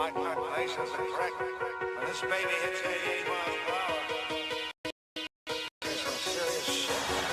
might not place as a correct. When this baby hits 88 miles per hour, there's some serious shit.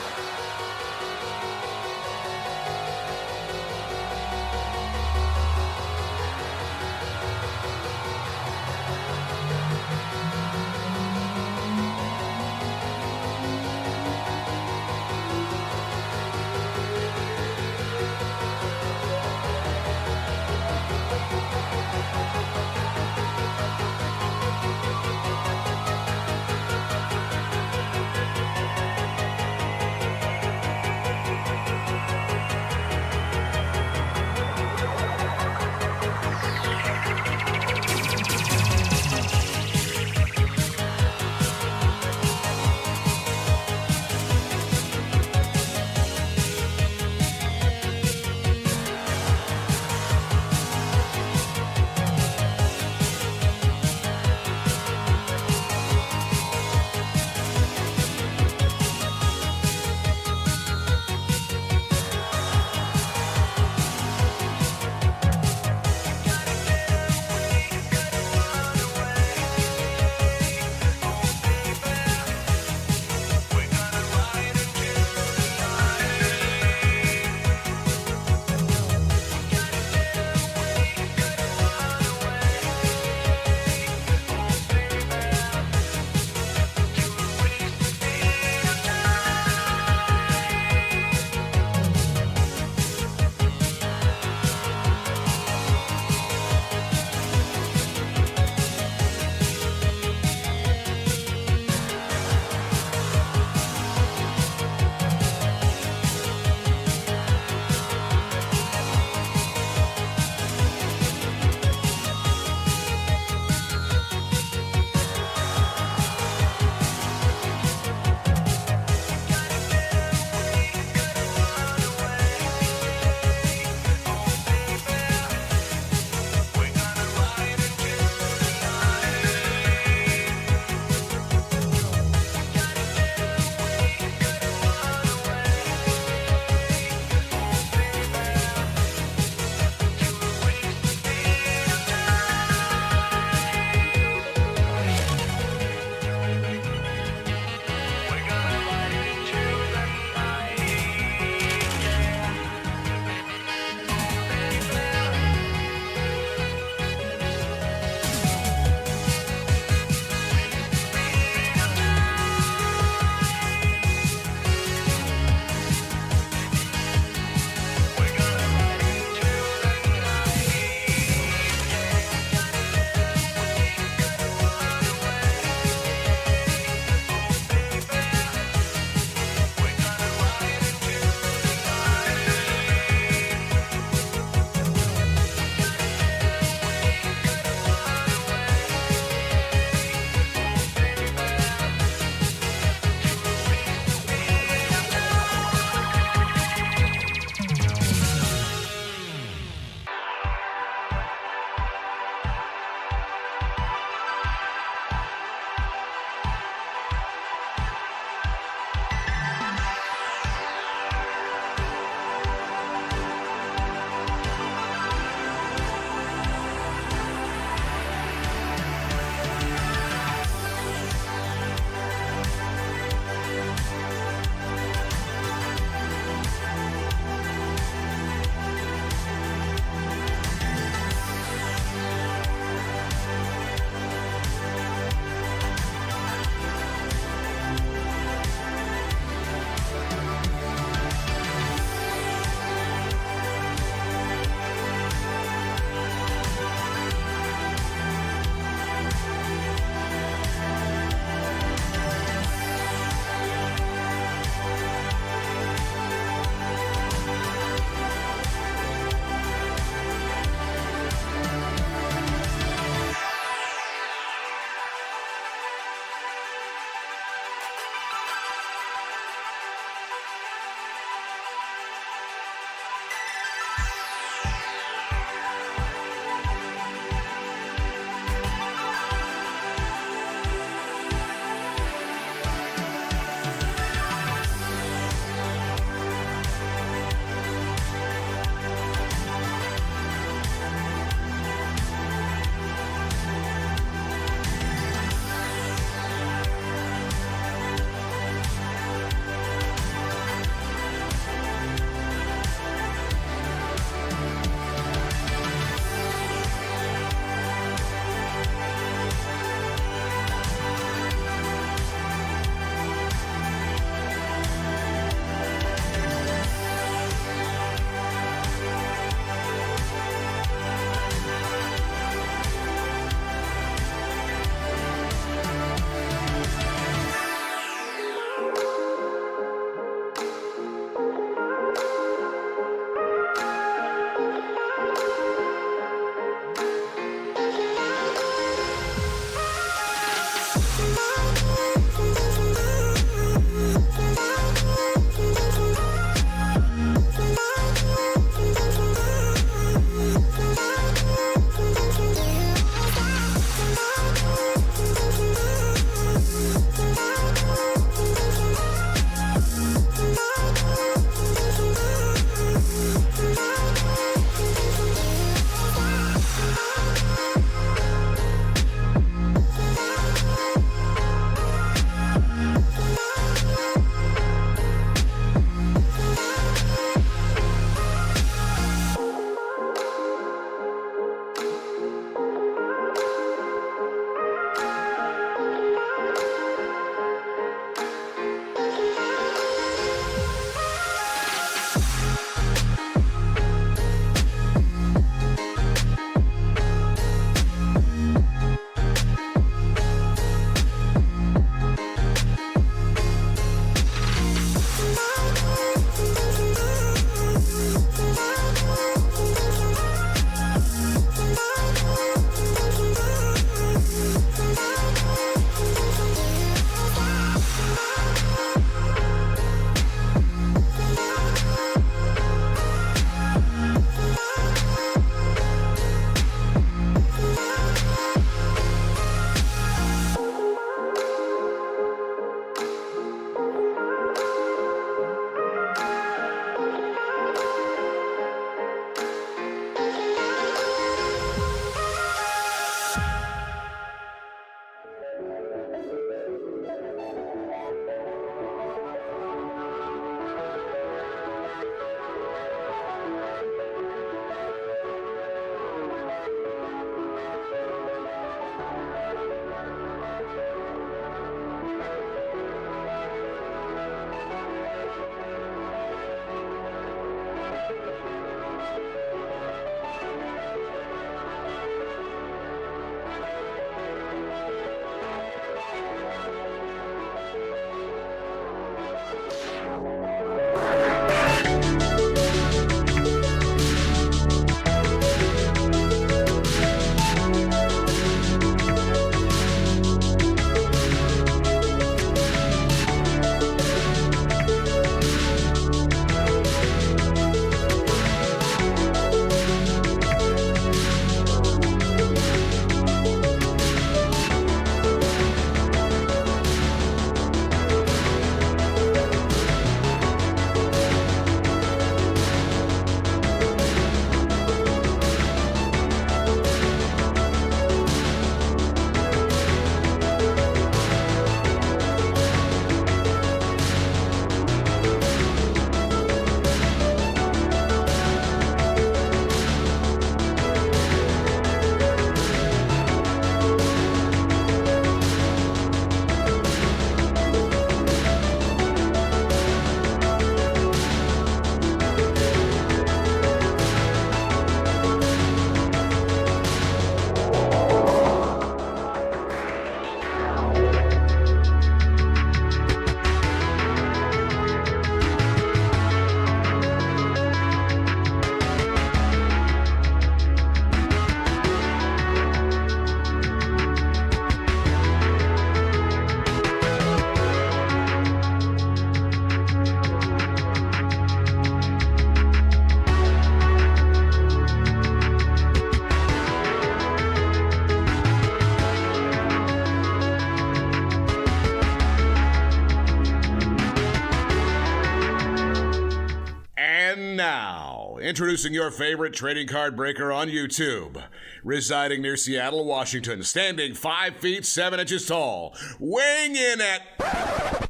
now, introducing your favorite trading card breaker on YouTube. Residing near Seattle, Washington, standing 5 feet 7 inches tall, weighing in at...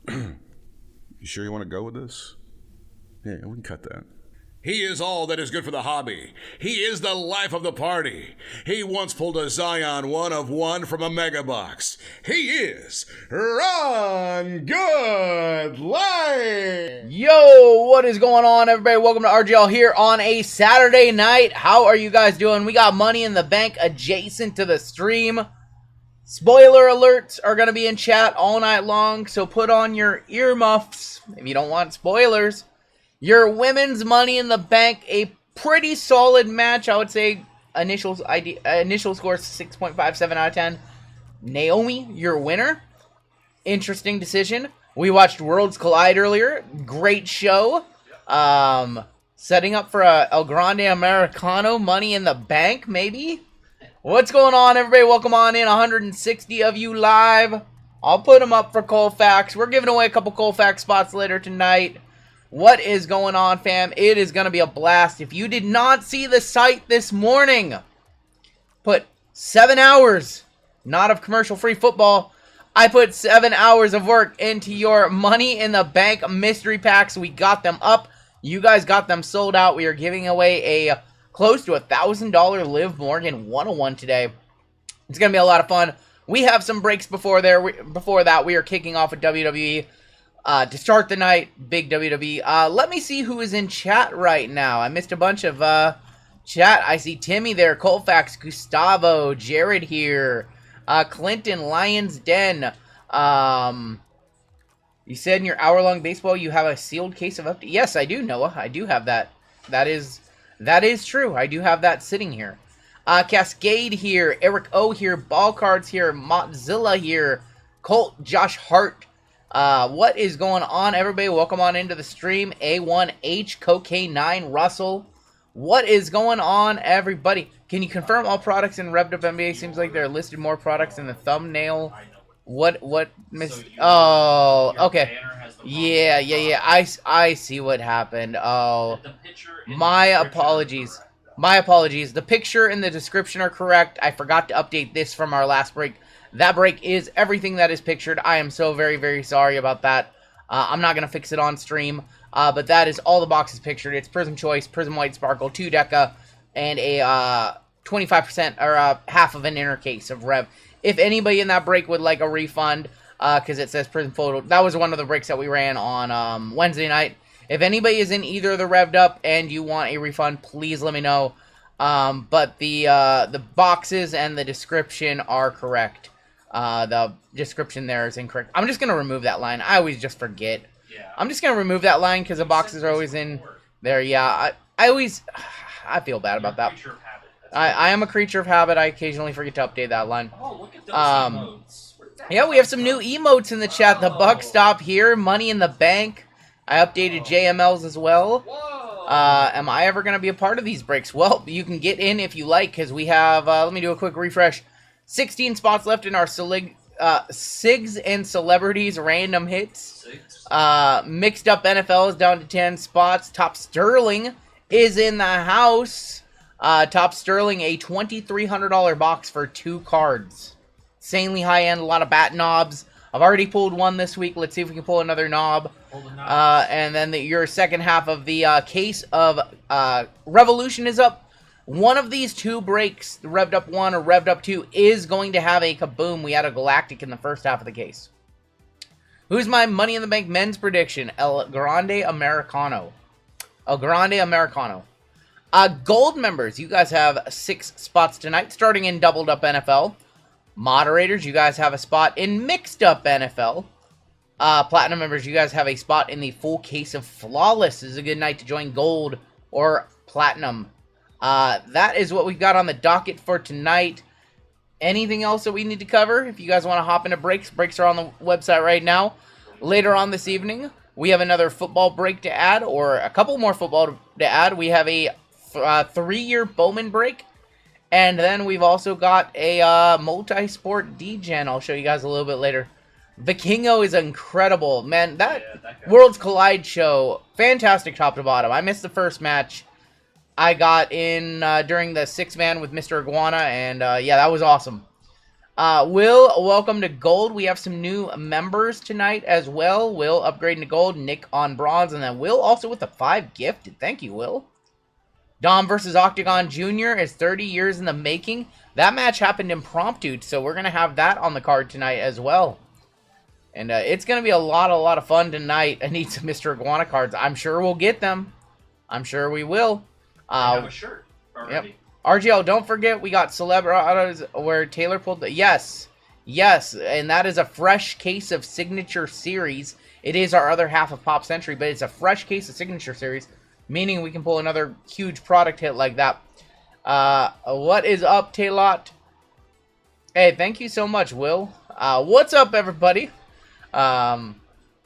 You sure you want to go with this? Yeah, we can cut that. He is all that is good for the hobby. He is the life of the party. He once pulled a Zion 1 of 1 from a mega box. He is Rungoodlife. Yo, what is going on, everybody? Welcome to RGL here on a Saturday night. How are you guys doing? We got Money in the Bank adjacent to the stream. Spoiler alerts are going to be in chat all night long, so put on your earmuffs if you don't want spoilers. Your women's Money in the Bank, a pretty solid match. I would say initial score 6.57 out of 10. Naomi, your winner. Interesting decision. We watched Worlds Collide earlier. Great show. Setting up for a El Grande Americano Money in the Bank, maybe? What's going on, everybody? Welcome on in. 160 of you live. I'll put them up for Colfax. We're giving away a couple Colfax spots later tonight. What is going on, fam? It is going to be a blast. If you did not see the site this morning, put 7 hours, not of commercial-free football. I put 7 hours of work into your Money in the Bank mystery packs. We got them up. You guys got them sold out. We are giving away a close to $1,000 Liv Morgan 101 today. It's going to be a lot of fun. We have some breaks before that. We are kicking off with WWE. To start the night, big WWE. Let me see who is in chat right now. I missed a bunch of chat. I see Timmy there, Colfax, Gustavo, Jared here, Clinton, Lions Den. You said in your hour-long baseball you have a sealed case of update. Yes, I do, Noah. I do have that. That is true. I do have that sitting here. Cascade here, Eric O here, Ball Cards here, Mozilla here, Colt, Josh Hart. What is going on, everybody? Welcome on into the stream. A1H, Cocaine9, Russell. What is going on, everybody? Can you confirm all products in Revved Up NBA? Seems like there are listed more products in the thumbnail. What missed? Oh, okay. Yeah. I see what happened. Oh, my apologies. My apologies. The picture and the description are correct. I forgot to update this from our last break. That break is everything that is pictured. I am so very, very sorry about that. I'm not going to fix it on stream. But that is all the boxes pictured. It's Prism Choice, Prism White Sparkle, 2 Deca, and a 25% or half of an inner case of Rev. If anybody in that break would like a refund, because it says Prism Photo, that was one of the breaks that we ran on Wednesday night. If anybody is in either of the Revved Up and you want a refund, please let me know. But the boxes and the description are correct. The description there is incorrect. I'm just going to remove that line. I always just forget. Yeah. I'm just going to remove that line because the boxes are always in there. Yeah, I feel bad about that. I am a creature of habit. I occasionally forget to update that line. Oh, look at those emotes. Yeah, we have some new emotes in the chat. The Buck Stop here. Money in the Bank. I updated JMLs as well. Am I ever going to be a part of these breaks? Well, you can get in if you like because we have, let me do a quick refresh. 16 spots left in our Sigs and Celebrities random hits. Mixed up NFL is down to 10 spots. Top Sterling is in the house. Top Sterling, a $2,300 box for 2 cards. Insanely high end, a lot of bat knobs. I've already pulled one this week. Let's see if we can pull another knob. And then your second half of the case of Revolution is up. One of these 2 breaks, the Revved Up 1 or Revved Up 2, is going to have a kaboom. We had a Galactic in the first half of the case. Who's my Money in the Bank men's prediction? El Grande Americano. El Grande Americano. Gold members, you guys have 6 spots tonight, starting in Doubled Up NFL. Moderators, you guys have a spot in Mixed Up NFL. Platinum members, you guys have a spot in the full case of Flawless. This is a good night to join Gold or Platinum. That is what we've got on the docket for tonight. Anything else that we need to cover? If you guys want to hop into breaks are on the website right now. Later on this evening, we have another football break to add, or a couple more football to add. We have a 3-year Bowman break, and then we've also got a multi-sport Degen. I'll show you guys a little bit later. Vikingo is incredible. Man, that Worlds Collide show, fantastic top to bottom. I missed the first match. I got in during the 6-man with Mr. Iguana, and yeah, that was awesome. Will, welcome to Gold. We have some new members tonight as well. Will upgrading to Gold, Nick on Bronze, and then Will also with the 5 gifted. Thank you, Will. Dom versus Octagon Jr. is 30 years in the making. That match happened impromptu, so we're going to have that on the card tonight as well. And it's going to be a lot of fun tonight. I need some Mr. Iguana cards. I'm sure we'll get them. I'm sure we will. I have a shirt already. Yep. RGL, don't forget we got Celebs where Taylor pulled the... Yes, and that is a fresh case of Signature Series. It is our other half of Pop Century, but it's a fresh case of Signature Series, meaning we can pull another huge product hit like that. What is up, Taylor? Hey, thank you so much, Will. What's up, everybody? Am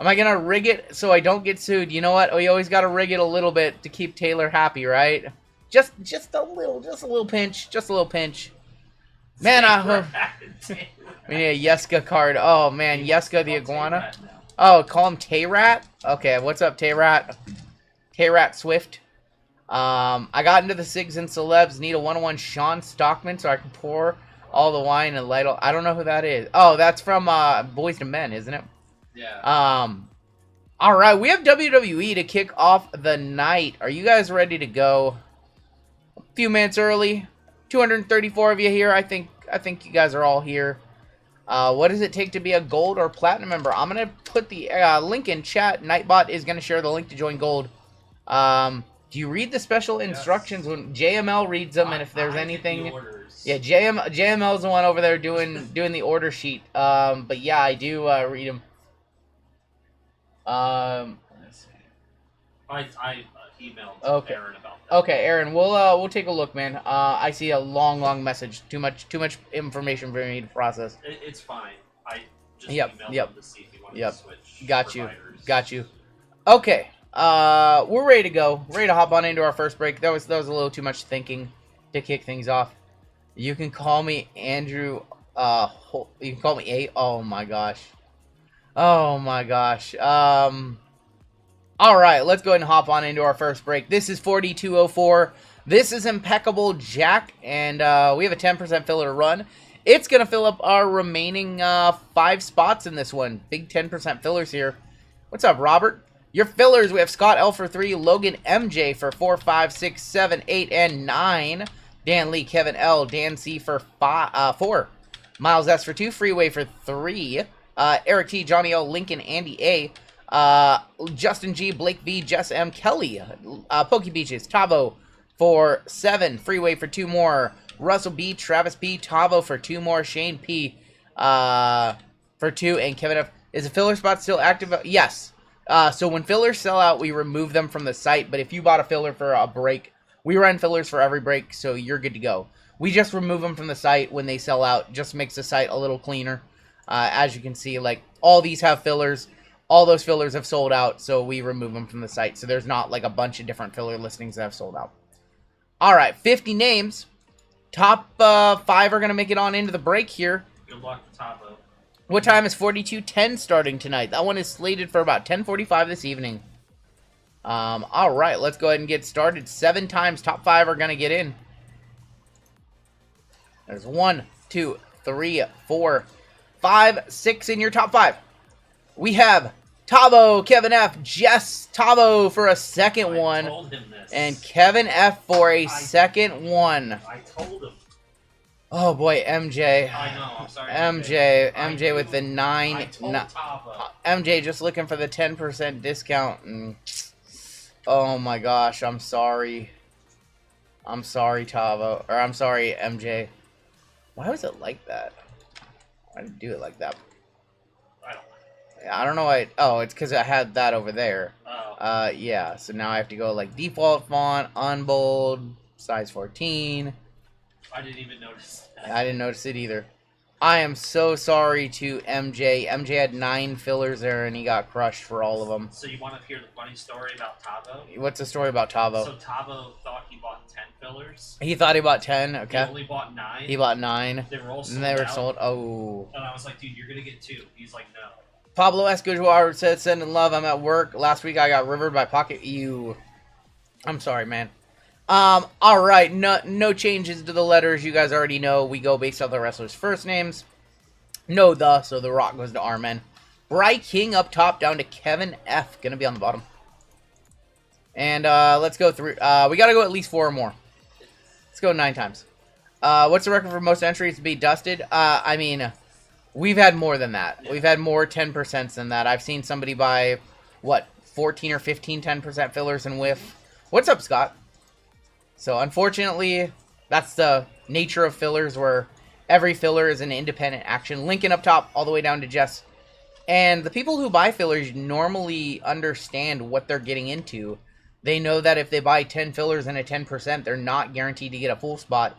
I going to rig it so I don't get sued? You know what? We always got to rig it a little bit to keep Taylor happy, right? Just a little pinch. Man, I hope we need a Yeska card. Oh man, Yeska the Iguana. Oh, call him Tay-Rat? Okay, what's up, Tay-Rat? Tay-Rat Swift. I got into the Sigs and Celebs. Need a 1-on-1 Sean Stockman so I can pour all the wine and light all... I don't know who that is. Oh, that's from Boys to Men, isn't it? Yeah. Alright, we have WWE to kick off the night. Are you guys ready to go? A few minutes early. 234 of you here. I think you guys are all here. What does it take to be a gold or platinum member? I'm going to put the link in chat. Nightbot is going to share the link to join gold. Do you read the special instructions when JML reads them? And if there's anything... Yeah, JML's the one over there doing the order sheet. But yeah, I do read them. I emailed Aaron about that. Okay, Aaron, we'll take a look, man. I see a long message. Too much information for me to process. It's fine. I just emailed him to see if he wanted to switch providers. Got you. Okay. We're ready to go. Ready to hop on into our first break. That was a little too much thinking to kick things off. You can call me Andrew. You can call me A. Oh my gosh. All right, let's go ahead and hop on into our first break. This is 4204. This is Impeccable Jack, and we have a 10% filler to run. It's going to fill up our remaining 5 spots in this one. Big 10% fillers here. What's up, Robert? Your fillers, we have Scott L for 3, Logan MJ for 4, 5, 6, 7, 8, and 9. Dan Lee, Kevin L, Dan C for 4. Miles S for 2, Freeway for 3. Eric T, Johnny L, Lincoln, Andy A. Justin G, Blake V, Jess M, Kelly, Pokey Beaches, Tavo for 7, Freeway for 2 more, Russell B, Travis P, Tavo for 2 more, Shane P for 2, and Kevin F. Is the filler spot still active? Yes. So when fillers sell out, we remove them from the site, but if you bought a filler for a break, we run fillers for every break, so you're good to go. We just remove them from the site when they sell out. Just makes the site a little cleaner. As you can see, like, all these have fillers. All those fillers have sold out, so we remove them from the site. So there's not, like, a bunch of different filler listings that have sold out. All right, 50 names. Top 5 are going to make it on into the break here. Good luck to Tavo. What time is 4210 starting tonight? That one is slated for about 10:45 this evening. All right, let's go ahead and get started. 7 times top 5 are going to get in. There's 1, 2, 3, 4, 5, 6 in your top 5. We have Tavo, Kevin F, Jess Tavo for a second one, told him this. and Kevin F for a second one. I told him. Oh boy, MJ. I know, I'm sorry. MJ with the 9. I told Tavo. MJ just looking for the 10% discount. And, oh my gosh, I'm sorry. I'm sorry, Tavo. Or I'm sorry, MJ. Why was it like that? Why did it do it like that? I don't know why. Oh, it's because I had that over there. Oh. Yeah. So now I have to go like default font, unbold, size 14. I didn't even notice that. I didn't notice it either. I am so sorry to MJ. MJ had 9 fillers there and he got crushed for all of them. So you want to hear the funny story about Tavo? What's the story about Tavo? So Tavo thought he bought 10 fillers. He thought he bought 10. Okay. He only bought 9. He bought 9. They were all sold And they were out. sold. Oh. And I was like, dude, you're going to get 2. He's like, no. Pablo Escobar said, sending love. I'm at work. Last week I got rivered by Pocket. I'm sorry, man. All right, no changes to the letters. You guys already know we go based off the wrestlers' first names. So The Rock goes to R-Men. Bry King up top, down to Kevin F. Gonna be on the bottom. And let's go through. We gotta go at least 4 or more. Let's go 9 times. What's the record for most entries to be dusted? I mean, we've had more than that. Yeah. We've had more 10% than that. I've seen somebody buy, what, 14 or 15 10% fillers and whiff. What's up, Scott? So, unfortunately, that's the nature of fillers, where every filler is an independent action. Lincoln up top, all the way down to Jess. And the people who buy fillers normally understand what they're getting into. They know that if they buy 10 fillers and a 10%, they're not guaranteed to get a full spot.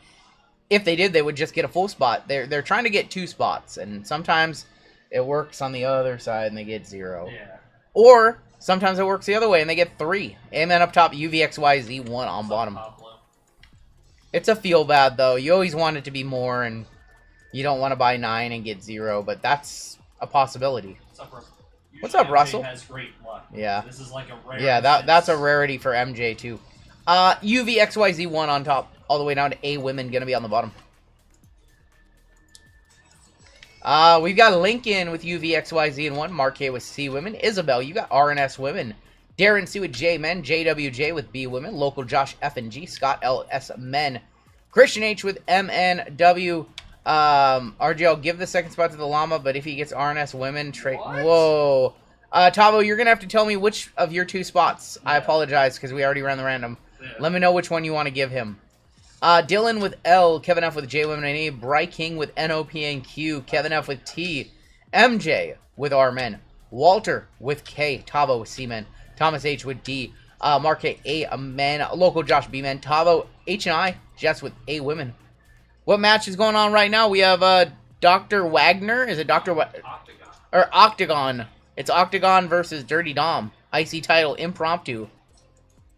If they did, they would just get a full spot. They're trying to get 2 spots, and sometimes it works on the other side and they get 0. Yeah. Or sometimes it works the other way and they get 3. Amen up top, UVXYZ1 on bottom. It's a feel bad though. You always want it to be more, and you don't want to buy 9 and get 0, but that's a possibility. What's up, Russell? Has great luck. Yeah. This is like a rare. Yeah, that's a rarity for MJ too. UVXYZ1 on top, all the way down to A Women, gonna be on the bottom. We've got Lincoln with UVXYZ and 1, Marquet with C Women, Isabel, you got RNS Women, Darren C with J Men, JWJ with B Women, Local Josh F and G, Scott LS Men, Christian H with MNW. RGL, give the second spot to the llama, but if he gets RNS Women, trade. Whoa. Tavo, you're going to have to tell me which of your 2 spots. Yeah. I apologize, because we already ran the random. Yeah. Let me know which one you want to give him. Dylan with L, Kevin F with J Women and E, Bry King with NOP and Q, Kevin F with T, MJ with R Men, Walter with K, Tavo with C Men, Thomas H with D, Mark A Men, Local Josh B Men, Tavo H and I, Jess with A Women. What match is going on right now? We have Dr. Wagner. Is it Dr. Octagon. Or Octagon. It's Octagon versus Dirty Dom. IC title, impromptu.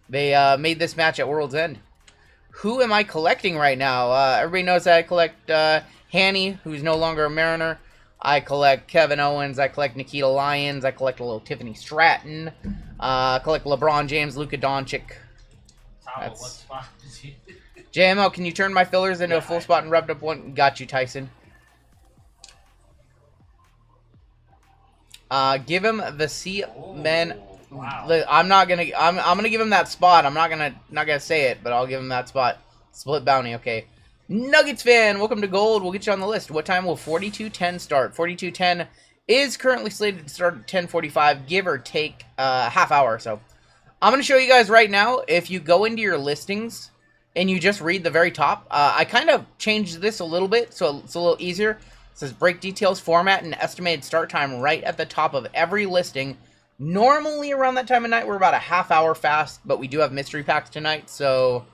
They made this match at World's End. Who am I collecting right now? Everybody knows that I collect Hanny, who's no longer a Mariner. I collect Kevin Owens. I collect Nikita Lyons. I collect a little Tiffany Stratton. I collect LeBron James, Luka Doncic. What spot is he? JML, can you turn my fillers into a full spot and Revved Up 1? Got you, Tyson. Give him the C Men. Wow. I'm gonna give him that spot. I'm not gonna say it, but I'll give him that spot. Split bounty, okay. Nuggets fan, welcome to Gold. We'll get you on the list. What time will 42:10 start? 42:10 is currently slated to start at 10:45, give or take a half hour or so. I'm gonna show you guys right now. If you go into your listings and you just read the very top, I kind of changed this a little bit, so it's a little easier. It says break details, format, and estimated start time right at the top of every listing. Normally around that time of night, we're about a half hour fast, but we do have mystery packs tonight, so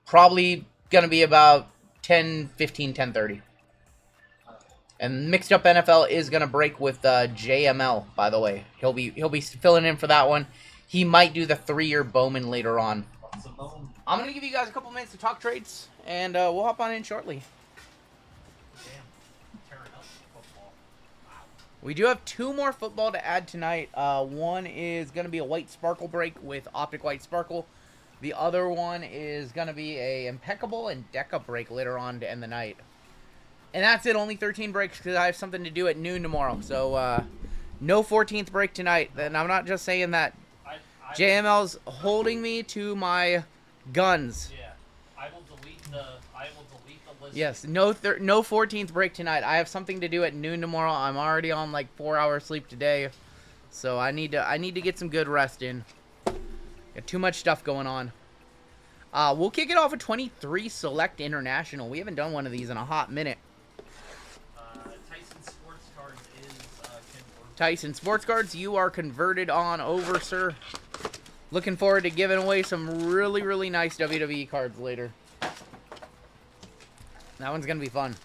probably going to be about 10:15, 10:30. And Mixed Up NFL is going to break with JML, by the way. He'll be filling in for that one. He might do the 3-year Bowman later on. I'm going to give you guys a couple minutes to talk trades, and we'll hop on in shortly. We do have 2 more football to add tonight. One is going to be a white sparkle break with Optic White Sparkle. The other one is going to be a Impeccable and Deca break later on to end the night. And that's it, only 13 breaks because I have something to do at noon tomorrow. So, no 14th break tonight. And I'm not just saying that. JML's holding me to my guns. Yeah, I will delete the list. Yes, no 14th break tonight. I have something to do at noon tomorrow. I'm already on like 4 hours sleep today, so I need to get some good rest in. Got too much stuff going on. We'll kick it off with 23 Select International. We haven't done one of these in a hot minute. Tyson Sports Cards is converted. Tyson Sports Cards, you are converted on over, sir. Looking forward to giving away some really, really nice WWE cards later. That one's going to be fun.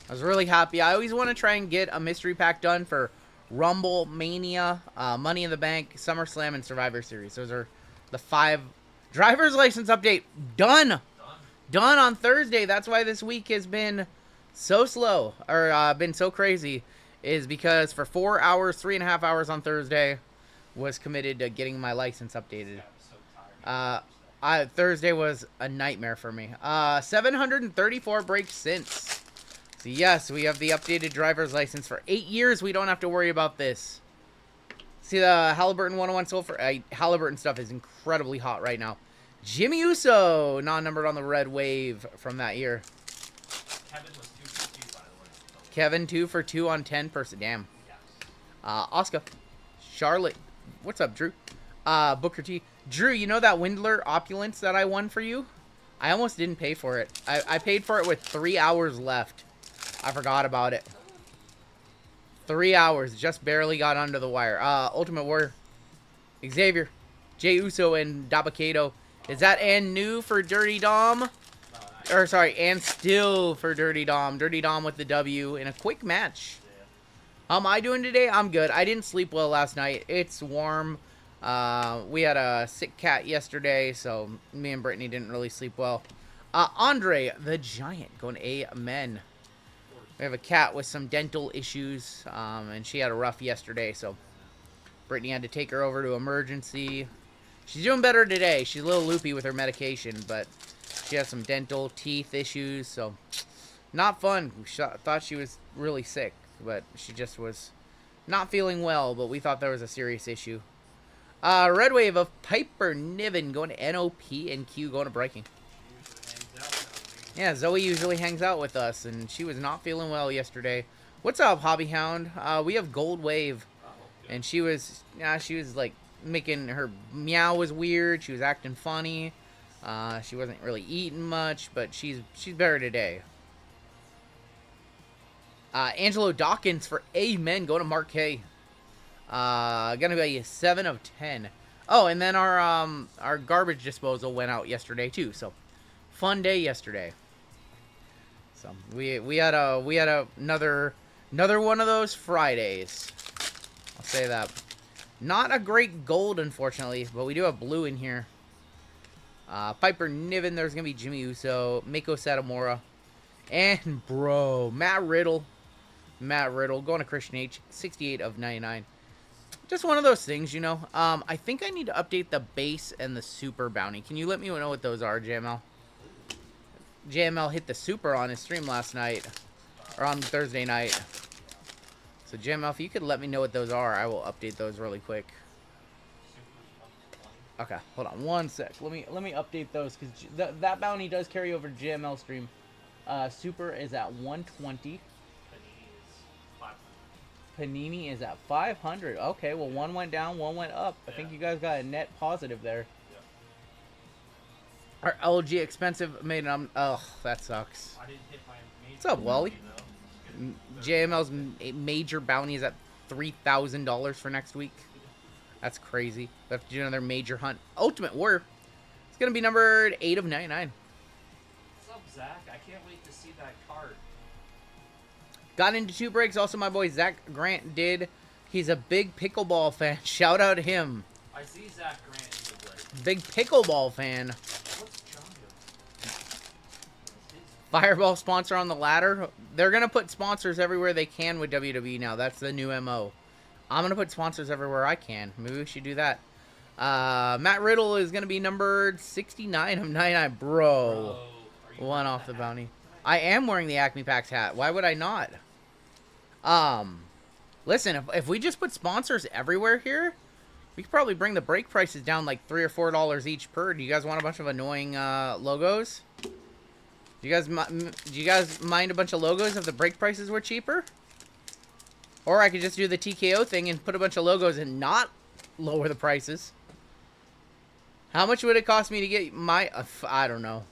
I was really happy. I always want to try and get a mystery pack done for Rumble, Mania, Money in the Bank, SummerSlam, and Survivor Series. Those are the 5. Driver's license update. Done on Thursday. That's why this week has been so slow, or been so crazy, is because for 4 hours, 3.5 hours on Thursday, was committed to getting my license updated. Thursday was a nightmare for me. 734 breaks since. So yes, we have the updated driver's license for 8 years. We don't have to worry about this. See the Halliburton 101 Sulfur? Halliburton stuff is incredibly hot right now. Jimmy Uso, non-numbered on the red wave from that year. Kevin was 2 for 2, by the way. Kevin 2 for 2 on 10%. Damn. Oscar. Charlotte. What's up, Drew? Booker T. Drew, you know that Windler Opulence that I won for you? I almost didn't pay for it. I paid for it with 3 hours left. I forgot about it. 3 hours. Just barely got under the wire. Ultimate Warrior. Xavier. Jey Uso and Dabakato. Is that and new for Dirty Dom? Or sorry, and still for Dirty Dom. Dirty Dom with the W in a quick match. How am I doing today? I'm good. I didn't sleep well last night. It's warm. We had a sick cat yesterday, so me and Brittany didn't really sleep well. Andre the Giant going amen. We have a cat with some dental issues, and she had a rough yesterday, so Brittany had to take her over to emergency. She's doing better today. She's a little loopy with her medication, but she has some dental teeth issues, so not fun. We thought she was really sick, but she just was not feeling well, but we thought there was a serious issue. Red wave of Piper Niven going to NOP and Q going to breaking. Yeah, Zoe usually hangs out with us, and she was not feeling well yesterday. What's up, Hobby Hound? We have Gold Wave, and she was like making her meow was weird. She was acting funny. She wasn't really eating much, but she's better today. Angelo Dawkins for amen going to Mark K. Gonna be a 7 of 10. Oh, and then our garbage disposal went out yesterday too. So fun day yesterday. So we had another one of those Fridays. I'll say that. Not a great gold, unfortunately, but we do have blue in here. Piper Niven. There's gonna be Jimmy Uso, Mako Satomura, and bro Matt Riddle going to Christian H. 68 of 99. Just one of those things, you know. I think I need to update the base and the super bounty. Can you let me know what those are, JML? JML hit the super on his stream last night, or on Thursday night. So JML, if you could let me know what those are, I will update those really quick. Okay, hold on one sec. Let me update those because that bounty does carry over to JML stream. Super is at 120. Panini is at 500. Okay, well, one went down, one went up. I think you guys got a net positive there. Our LG expensive made an oh, that sucks. I didn't hit my What's up, Wally? JML's major bounty is at $3,000 for next week. That's crazy. We have to do another major hunt. Ultimate Warrior. It's gonna be numbered 8 of 99. What's up, Zach? I can't wait to see that card. Got into 2 breaks. Also, my boy Zach Grant did. He's a big pickleball fan. Shout out to him. I see Zach Grant in the break. Big pickleball fan. What's John doing? Fireball sponsor on the ladder. They're going to put sponsors everywhere they can with WWE now. That's the new MO. I'm going to put sponsors everywhere I can. Maybe we should do that. Matt Riddle is going to be numbered 69 of 99. Bro. One off the bounty. I am wearing the Acme Packs hat. Why would I not? Listen, if we just put sponsors everywhere here, we could probably bring the break prices down like $3 or $4 each per. Do you guys want a bunch of annoying logos? Do you guys mind a bunch of logos if the break prices were cheaper? Or I could just do the TKO thing and put a bunch of logos and not lower the prices. How much would it cost me to get my... I don't know.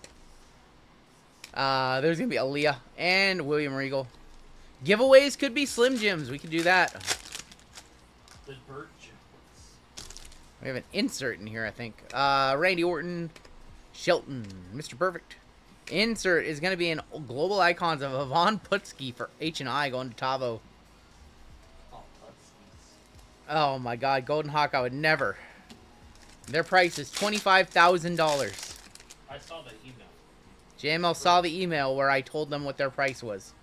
There's going to be Aaliyah and William Regal. Giveaways could be Slim Jims. We could do that. The Bird Jones. We have an insert in here, I think. Randy Orton, Shelton, Mr. Perfect. Insert is going to be in Global Icons of Yvonne Putski for H&I going to Tavo. Oh my god, Golden Hawk, I would never. Their price is $25,000. I saw the email. JML saw the email where I told them what their price was.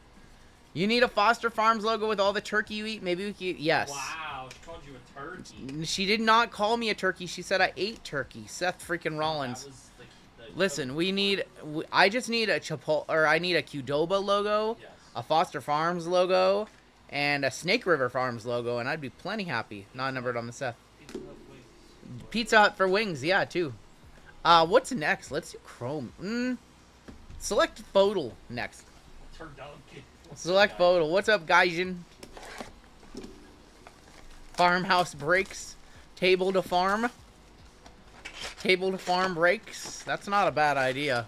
You need a Foster Farms logo with all the turkey you eat? Maybe we could... Yes. Wow, she called you a turkey. She did not call me a turkey. She said I ate turkey. Seth freaking Rollins. That was the Listen, I just need a Chipotle, or I need a Qdoba logo, Yes. a Foster Farms logo, and a Snake River Farms logo, and I'd be plenty happy. Not numbered on the set. Pizza Hut for wings, yeah, too. What's next? Let's do Chrome. Select Photo next. Turned down kid. Select Photo. What's up, Gaijin? Farmhouse breaks. Table to farm. Table to farm breaks. That's not a bad idea.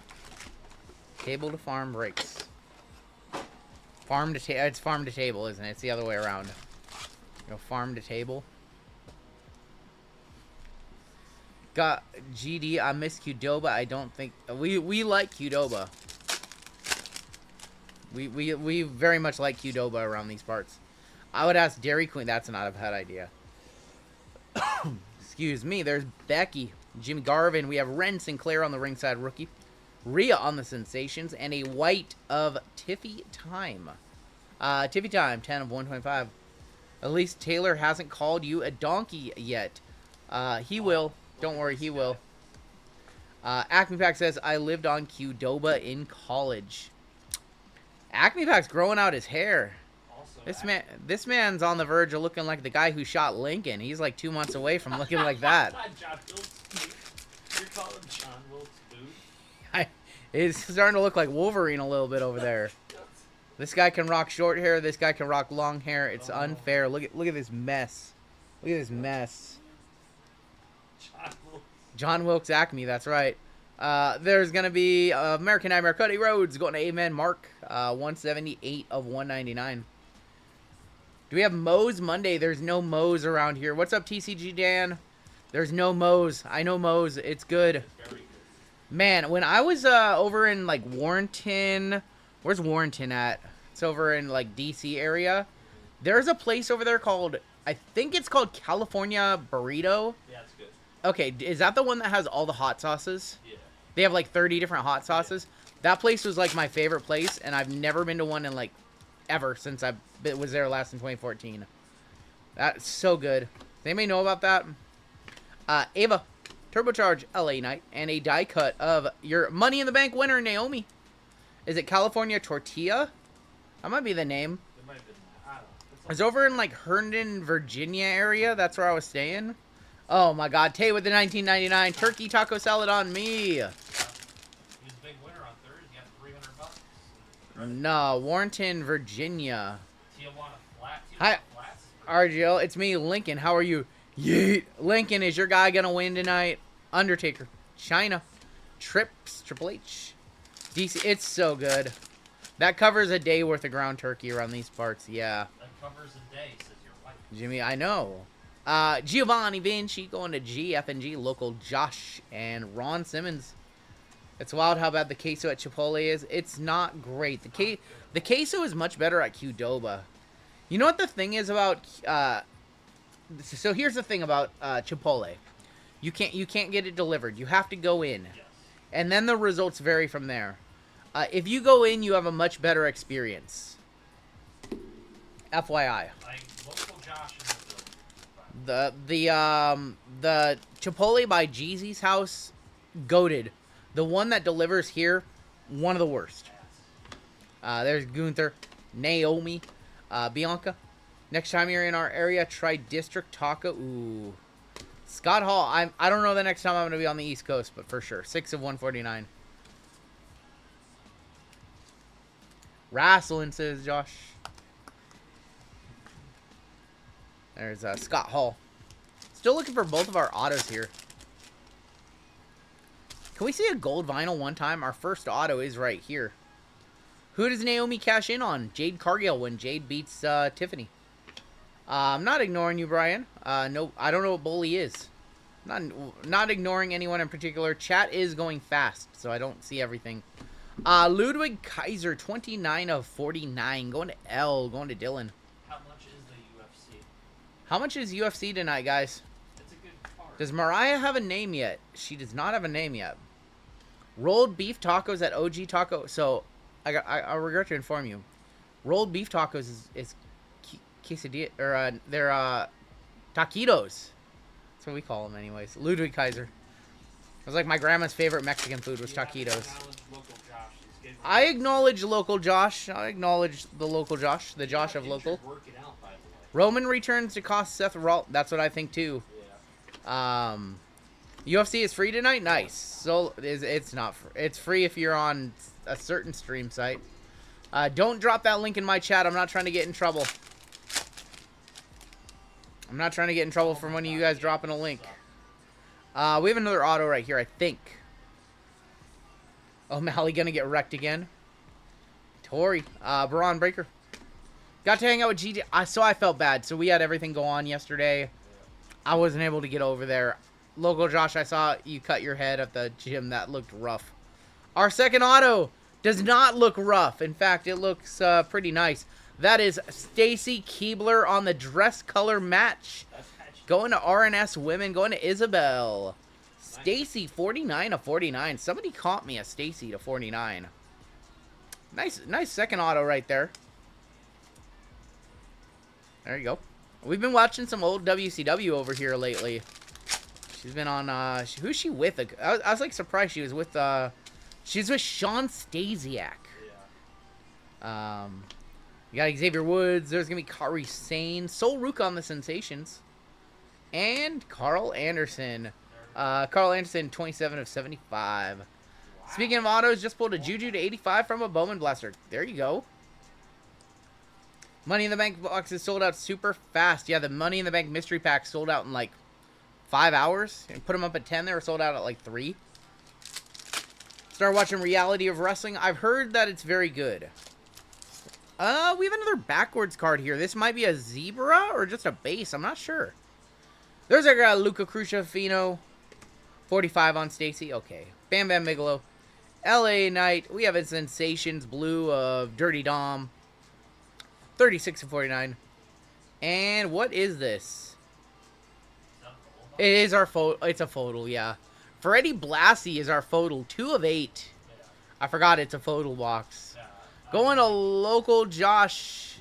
Table to farm breaks. Farm to it's farm to table, isn't it? It's the other way around. Farm to table. Got GD. I miss Qdoba. I don't think we like Qdoba. We very much like Qdoba around these parts. I would ask Dairy Queen. That's not a bad idea. Excuse me. There's Becky, Jimmy Garvin. We have Ren Sinclair on the ringside rookie, Rhea on the sensations, and a white of Tiffy Time. Tiffy Time, 10 of 125. At least Taylor hasn't called you a donkey yet. He will. Don't worry, he will. Acme Pack says, I lived on Qdoba in college. Acme Pack's growing out his hair. Also, This man's on the verge of looking like the guy who shot Lincoln. He's like 2 months away from looking like that. John Wilkes Booth. You're calling John Wilkes Booth? He's starting to look like Wolverine a little bit over there. This guy can rock short hair. This guy can rock long hair. It's unfair. Look at this mess. Look at this mess. John Wilkes Acme. That's right. There's gonna be American Nightmare Cuddy Rhodes going to Amen Mark. 178 of 199. Do we have Moe's Monday? There's no Moe's around here. What's up, TCG Dan? There's no Moe's. I know Moe's. It's good. Very good. Man, when I was over in like Warrenton, where's Warrenton at? It's over in like DC area. There's a place over there called, I think it's called California Burrito. Yeah, it's good. Okay, is that the one that has all the hot sauces? Yeah. They have like 30 different hot sauces. That place was like my favorite place, and I've never been to one in like ever since I was there last in 2014. That's so good. They may know about that. Ava, Turbocharge LA Knight, and a die cut of your Money in the Bank winner, Naomi. Is it California Tortilla? That might be the name. It might have been, I don't know. It's over in like Herndon, Virginia area. That's where I was staying. Oh my God, Tay with the 1999 turkey taco salad on me. He was a big winner on Thursday. He got $300. No, Warrenton, Virginia. Tijuana Flats. Hi, RGL. It's me, Lincoln. How are you? Yeet. Lincoln, is your guy gonna win tonight? Undertaker, China, Trips, Triple H, DC. It's so good. That covers a day worth of ground turkey around these parts. Yeah. That covers a day, says your wife. Jimmy, I know. Giovanni Vinci going to GFNG, local Josh, and Ron Simmons. It's wild how bad the queso at Chipotle is. It's not great. The queso is much better at Qdoba. You know what the thing is about? So here's the thing about Chipotle. You can't get it delivered. You have to go in, Yes. and then the results vary from there. If you go in, you have a much better experience. FYI. Like, local Josh in the building. The Chipotle by Jeezy's house, goated. The one that delivers here, one of the worst. There's Gunther, Naomi, Bianca. Next time you're in our area, try District Taco. Ooh. Scott Hall. I don't know the next time I'm going to be on the East Coast, but for sure. 6 of 149. Wrestling, says Josh. There's Scott Hall. Still looking for both of our autos here. Can we see a gold vinyl one time? Our first auto is right here. Who does Naomi cash in on? Jade Cargill when Jade beats Tiffany. I'm not ignoring you, Brian. No, I don't know what Bully is. Not ignoring anyone in particular. Chat is going fast, so I don't see everything. Ludwig Kaiser, 29 of 49. Going to L. Going to Dylan. How much is the UFC? How much is UFC tonight, guys? It's a good card. Does Mariah have a name yet? She does not have a name yet. Rolled beef tacos at OG Taco. So, I regret to inform you. Rolled beef tacos is quesadilla, or they're taquitos. That's what we call them anyways. Ludwig Kaiser. was like my grandma's favorite Mexican food was taquitos. I acknowledge local Josh. I acknowledge the local Josh. The Josh of local. Roman returns to cost Seth Rollins. That's what I think too. UFC is free tonight. Nice. So it's not free. It's free if you're on a certain stream site. Don't drop that link in my chat. I'm not trying to get in trouble. I'm not trying to get in trouble from one of you guys dropping a link. We have another auto right here, I think. O'Malley gonna get wrecked again. Tori. Baron Breaker. Got to hang out with GG. So I felt bad. So we had everything go on yesterday. I wasn't able to get over there. Local Josh, I saw you cut your head at the gym. That looked rough. Our second auto does not look rough. In fact, it looks pretty nice. That is Stacy Keebler on the dress color match. Going to RNS Women. Going to Isabel. Stacy, 49/49. Somebody caught me a Stacy to 49. Nice second auto right there. There you go. We've been watching some old WCW over here lately. She's been on, who's she with? I was like surprised she was with, she's with Sean Stasiak. Yeah. You got Xavier Woods. There's going to be Kari Sane. Sol Ruka on the Sensations. And Carl Anderson. Carl Anderson, 27/75. Wow. Speaking of autos, just pulled a Juju to 85 from a Bowman Blaster. There you go. Money in the Bank box is sold out super fast. Yeah, the Money in the Bank mystery pack sold out in like 5 hours. And put them up at 10. They were sold out at like 3. Start watching Reality of Wrestling. I've heard that it's very good. We have another backwards card here. This might be a Zebra or just a base. I'm not sure. There's our Luca Crucifino. 45 on Stacy. Okay. Bam Bam Bigelow. LA Knight. We have a Sensations Blue of Dirty Dom. 36/49. And what is this? It is our photo. It's a photo, yeah. Freddie Blassie is our photo. 2 of 8. I forgot it's a photo box. Going to local Josh,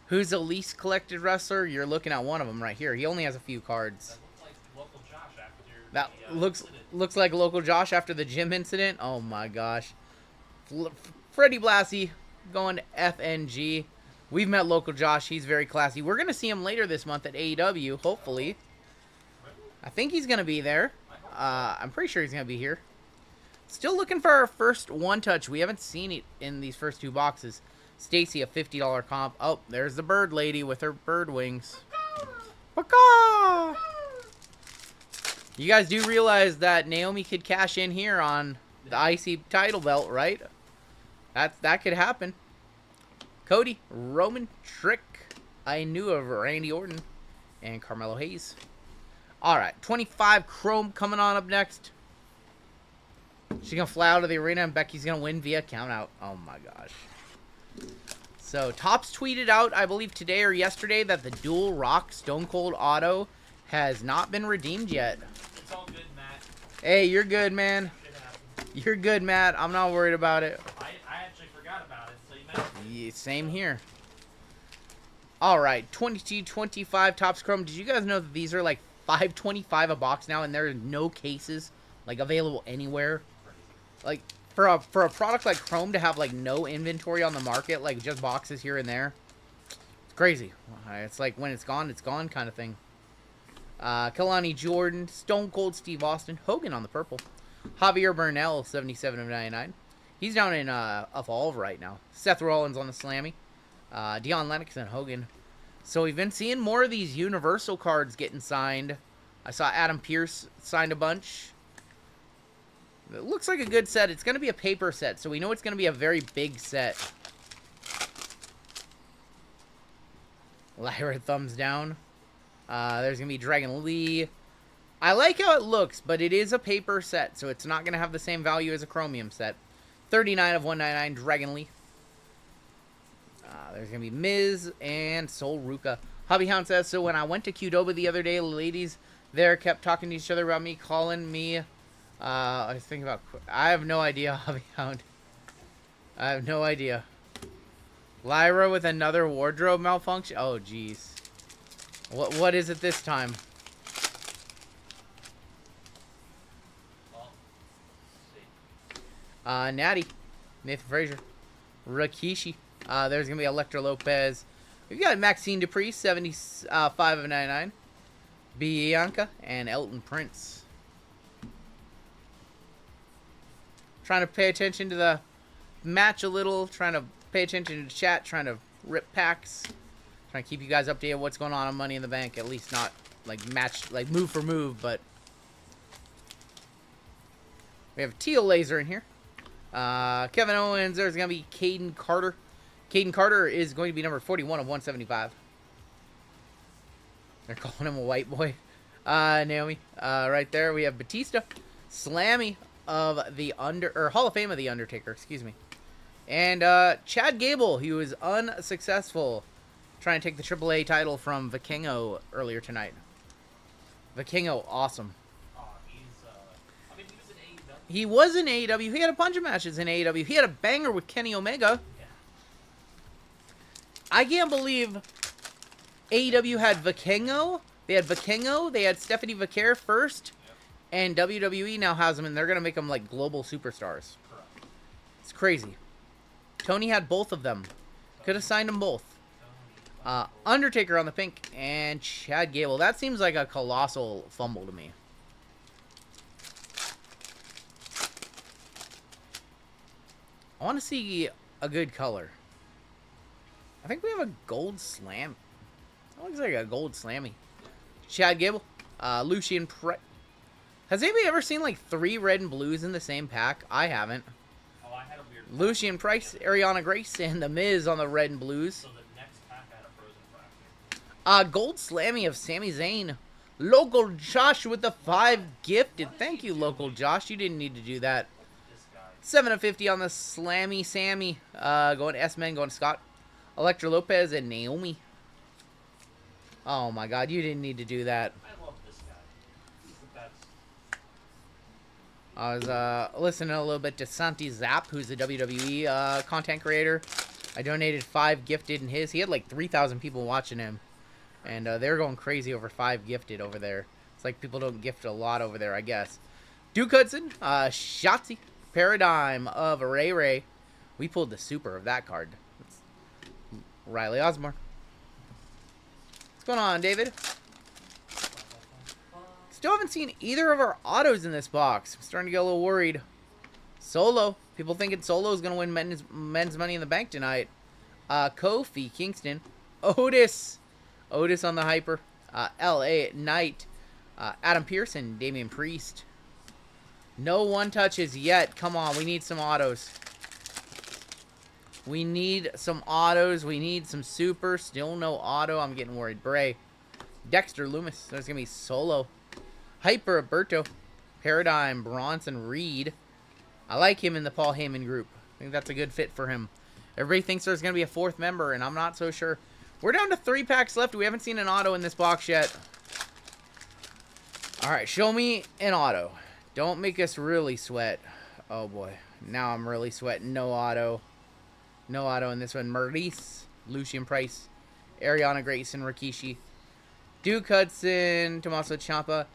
who's the least collected wrestler. You're looking at one of them right here. He only has a few cards. That looks like local Josh after the gym incident. Oh my gosh. Freddie Blassie going to FNG. We've met local Josh. He's very classy. We're going to see him later this month at AEW, hopefully. I think he's going to be there. I'm pretty sure he's going to be here. Still looking for our first one touch. We haven't seen it in these first 2 boxes. Stacy, a $50 comp. Oh, there's the bird lady with her bird wings. Paka! You guys do realize that Naomi could cash in here on the IC title belt, right? That could happen. Cody, Roman, Trick. I knew of Randy Orton and Carmelo Hayes. All right, 25 Chrome coming on up next. She's going to fly out of the arena, and Becky's going to win via countout. Oh, my gosh. So, Topps tweeted out, I believe today or yesterday, that the Dual Rock Stone Cold Auto has not been redeemed yet. It's all good, Matt. Hey, you're good, man. You're good, Matt. I'm not worried about it. I actually forgot about it, so you mentioned it. Yeah, same here. All right, 2225 Topps Chrome. Did you guys know that these are like $5.25 a box now, and there are no cases like available anywhere? Like for a product like Chrome to have like no inventory on the market, like just boxes here and there, it's crazy. It's like when it's gone kind of thing. Kalani Jordan, Stone Cold Steve Austin, Hogan on the purple, Javier Bernal 77/99. He's down in Evolve right now. Seth Rollins on the Slammy, Deion Lennox and Hogan. So we've been seeing more of these Universal cards getting signed. I saw Adam Pearce signed a bunch. It looks like a good set. It's going to be a paper set, so we know it's going to be a very big set. Lyra thumbs down. There's going to be Dragon Lee. I like how it looks, but it is a paper set, so it's not going to have the same value as a Chromium set. 39/199, Dragon Lee. There's going to be Miz and Sol Ruka. Hobby Hound says, so when I went to Qdoba the other day, the ladies there kept talking to each other about me, calling me... I was thinking about... I have no idea, Hobby Hound. I have no idea. Lyra with another wardrobe malfunction? Oh, jeez. What is it this time? Well, Natty, Nathan Frazier, Rikishi. There's going to be Electra Lopez. We've got Maxine Dupree, 75 of 99. Bianca and Elton Prince. Trying to pay attention to the match a little. Trying to pay attention to chat. Trying to rip packs. Trying to keep you guys updated what's going on Money in the Bank. At least not like match, like move for move, but we have Teal Laser in here. Kevin Owens. There's going to be Caden Carter. Caden Carter is going to be number 41 of 175. They're calling him a white boy. Naomi. Right there we have Batista. Slammy of the Hall of Fame of the Undertaker, excuse me. And Chad Gable, he was unsuccessful trying to take the AAA title from Vikingo earlier tonight. Vikingo, awesome. He was in AEW. He had a bunch of matches in AEW. He had a banger with Kenny Omega. Yeah. I can't believe AEW had Vikingo. They had Vikingo. They had Stephanie Vaquer first. Yep. And WWE now has them, and they're going to make them like global superstars. Correct. It's crazy. Tony had both of them. Could have signed them both. Undertaker on the pink and Chad Gable. That seems like a colossal fumble to me. I want to see a good color. I think we have a gold slam. That looks like a gold slammy. Chad Gable. Lucian Price. Has anybody ever seen like 3 red and blues in the same pack? I haven't. Oh, I had a weird Lucian Price, Ariana Grace, and The Miz on the red and blues. So the next pack had a frozen fracture. Gold slammy of Sami Zayn. Local Josh with the 5 gifted. Thank you, Local Josh. You didn't need to do that. 7 of 50 on the Slammy Sammy. Going to S-Men, going to Scott. Electra Lopez and Naomi. Oh my god, you didn't need to do that. I love this guy. He's the best. I was listening a little bit to Santi Zap, who's a WWE content creator. I donated 5 gifted in his. He had like 3,000 people watching him. And they're going crazy over 5 gifted over there. It's like people don't gift a lot over there, I guess. Duke Hudson, Shotzi. Paradigm of Ray Ray. We pulled the super of that card. It's Riley Osmore. What's going on, David? Still haven't seen either of our autos in this box. I'm starting to get a little worried. Solo. People thinking Solo is going to win men's Money in the Bank tonight. Kofi Kingston. Otis. Otis on the hyper. L.A. Knight. Adam Pearson. Damian Priest. No one touches yet. Come on, we need some autos. We need some autos. We need some super. Still no auto. I'm getting worried. Bray. Dexter Loomis. There's going to be Solo. Hyper Alberto. Paradigm. Bronson Reed. I like him in the Paul Heyman group. I think that's a good fit for him. Everybody thinks there's going to be a 4th member, and I'm not so sure. We're down to 3 packs left. We haven't seen an auto in this box yet. All right, show me an auto. Don't make us really sweat. Oh, boy. Now I'm really sweating. No auto. No auto in this one. Maurice, Lucian Price, Ariana Grace, and Rikishi. Duke Hudson, Tommaso Ciampa.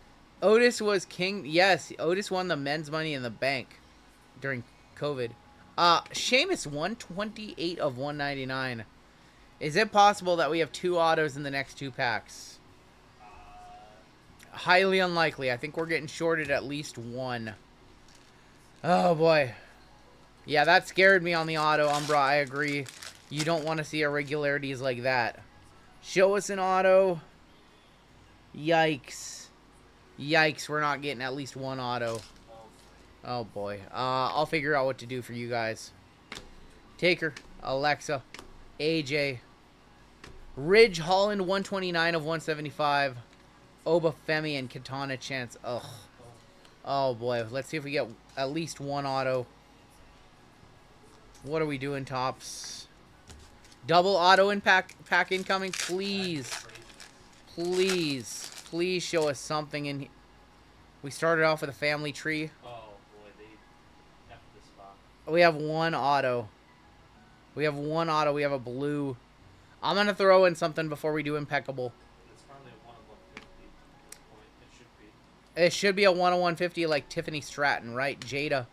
Otis was king. Yes, Otis won the men's Money in the Bank during COVID. Sheamus, 128 of 199. Is it possible that we have 2 autos in the next 2 packs? Highly unlikely. I think we're getting shorted at least 1. Oh, boy. Yeah, that scared me on the auto, Umbra. I agree. You don't want to see irregularities like that. Show us an auto. Yikes. Yikes, we're not getting at least 1 auto. Oh, boy. I'll figure out what to do for you guys. Taker, Alexa, AJ, Ridge Holland, 129 of 175. Oba Femi and Katana Chance. Ugh. Oh, boy. Let's see if we get at least 1 auto. What are we doing, Tops? Double auto in pack incoming, please. Please. Please show us something in here. We started off with a family tree. Oh, boy. They F this spot. We have 1 auto. We have 1 auto. We have a blue. I'm going to throw in something before we do Impeccable. It should be a 1 of 150 like Tiffany Stratton, right? Jada.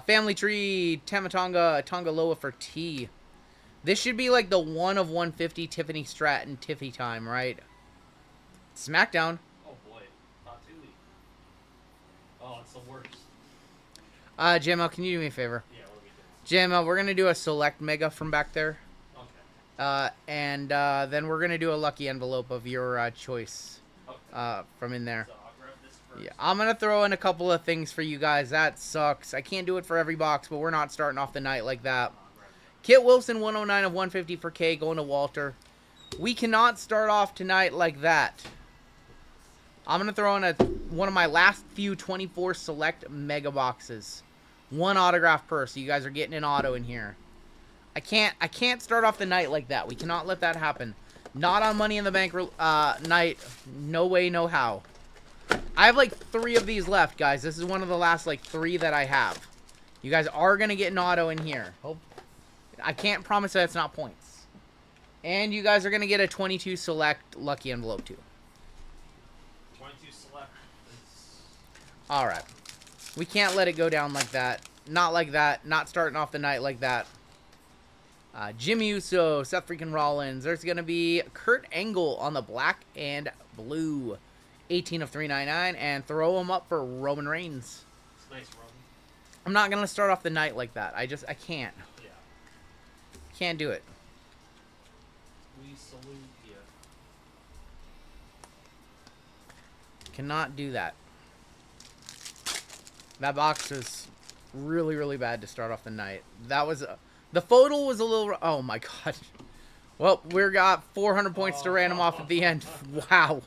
Family Tree, Tamatonga, Tongaloa for T. This should be like the 1 of 150 Tiffany Stratton Tiffy time, right? SmackDown. Oh boy, Tatui. Oh, it's the worst. JML, can you do me a favor? Yeah, what are we doing? JML, we're gonna do a select mega from back there. Okay. And then we're gonna do a lucky envelope of your choice from in there. So I'll grab this first. Yeah, I'm gonna throw in a couple of things for you guys. That sucks. I can't do it for every box, but we're not starting off the night like that. Kit Wilson, 109 of 150 for K, going to Walter. We cannot start off tonight like that. I'm gonna throw in one of my last few 24 select mega boxes. One autograph per, so you guys are getting an auto in here. I can't start off the night like that. We cannot let that happen. Not on Money in the Bank night. No way, no how. I have like 3 of these left, guys. This is one of the last like 3 that I have. You guys are gonna get an auto in here. Hope. I can't promise that it's not points. And you guys are gonna get a 22 select lucky envelope too. 22 select. All right. We can't let it go down like that. Not like that. Not starting off the night like that. Jimmy Uso, Seth freaking Rollins. There's going to be Kurt Angle on the black and blue. 18 of 399. And throw him up for Roman Reigns. It's nice, Roman. I'm not going to start off the night like that. I can't. Yeah. Can't do it. We salute you. Cannot do that. That box is really, really bad to start off the night. That was... the photo was a little... oh, my God. Well, we got 400 points to random off at the end. Wow.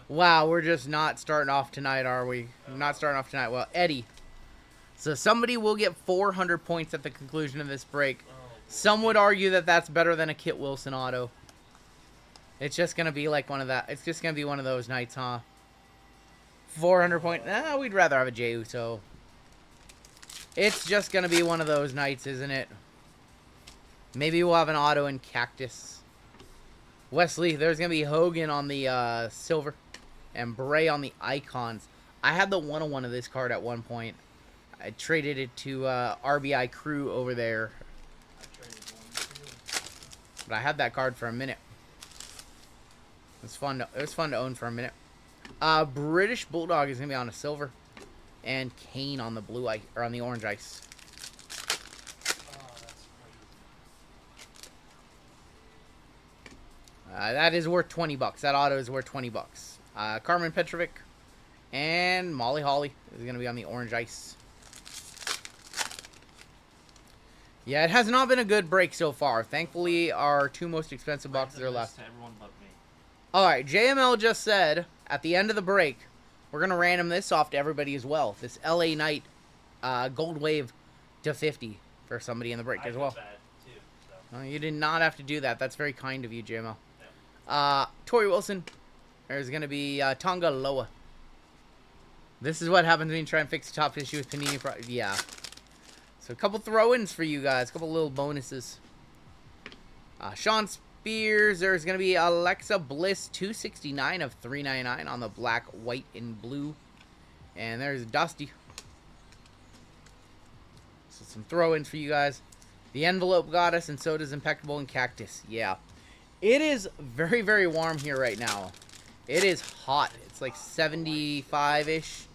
Wow, we're just not starting off tonight, are we? Not starting off tonight. Well, Eddie. So somebody will get 400 points at the conclusion of this break. Some would argue that that's better than a Kit Wilson auto. It's just going to be like one of that. It's just going to be one of those nights, huh? 400 points. Nah, we'd rather have a Jey Uso. It's just going to be one of those nights, isn't it? Maybe we'll have an auto in Cactus. Wesley, there's going to be Hogan on the silver. And Bray on the icons. I had the 101 of this card at one point. I traded it to RBI Crew over there. But I had that card for a minute. It was fun to own for a minute. British Bulldog is going to be on a silver. And Kane on the blue ice, or on the orange ice. That is worth 20 bucks. That auto is worth 20 bucks. Carmen Petrovic and Molly Holly is going to be on the orange ice. Yeah, it has not been a good break so far. Thankfully, our 2 most expensive boxes are left. Alright, JML just said, at the end of the break, we're going to random this off to everybody as well. This LA Knight Gold Wave to 50 for somebody in the break as well. Too, so. You did not have to do that. That's very kind of you, JML. Tori Wilson. There's going to be Tonga Loa. This is what happens when you try and fix the top issue with Panini. Yeah. So a couple throw-ins for you guys. A couple little bonuses. Sean Spears. There's going to be Alexa Bliss. 269 of 399 on the black, white, and blue. And there's Dusty. So some throw-ins for you guys. The envelope got us, and so does Impeccable and Cactus. Yeah. It is very, very warm here right now. It is hot. It's like 75-ish.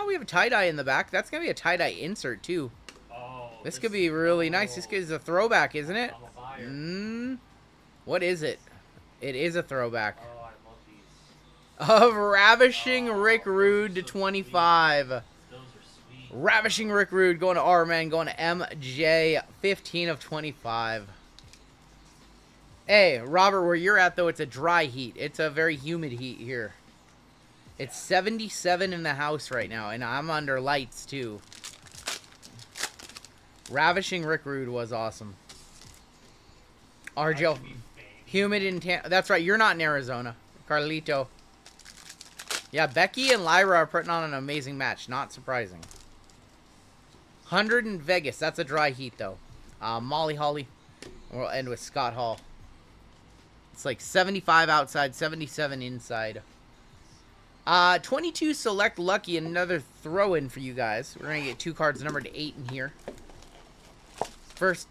We have a tie-dye in the back. That's going to be a tie-dye insert, too. Oh, this could be really nice. This is a throwback, isn't it? I'm a buyer. What is it? It is a throwback. Oh, I love these. Of Ravishing Rick Rude to 25. Those are sweet. Ravishing Rick Rude going to R-Man, going to MJ. 15 of 25. Hey, Robert, where you're at, though, it's a dry heat. It's a very humid heat here. It's 77 in the house right now, and I'm under lights, too. Ravishing Rick Rude was awesome. RGL. Humid in Tampa. That's right, you're not in Arizona. Carlito. Yeah, Becky and Lyra are putting on an amazing match. Not surprising. 100 in Vegas. That's a dry heat, though. Molly Holly. We'll end with Scott Hall. It's like 75 outside, 77 inside. 22 select lucky, another throw-in for you guys. We're going to get 2 cards numbered to 8 in here. First,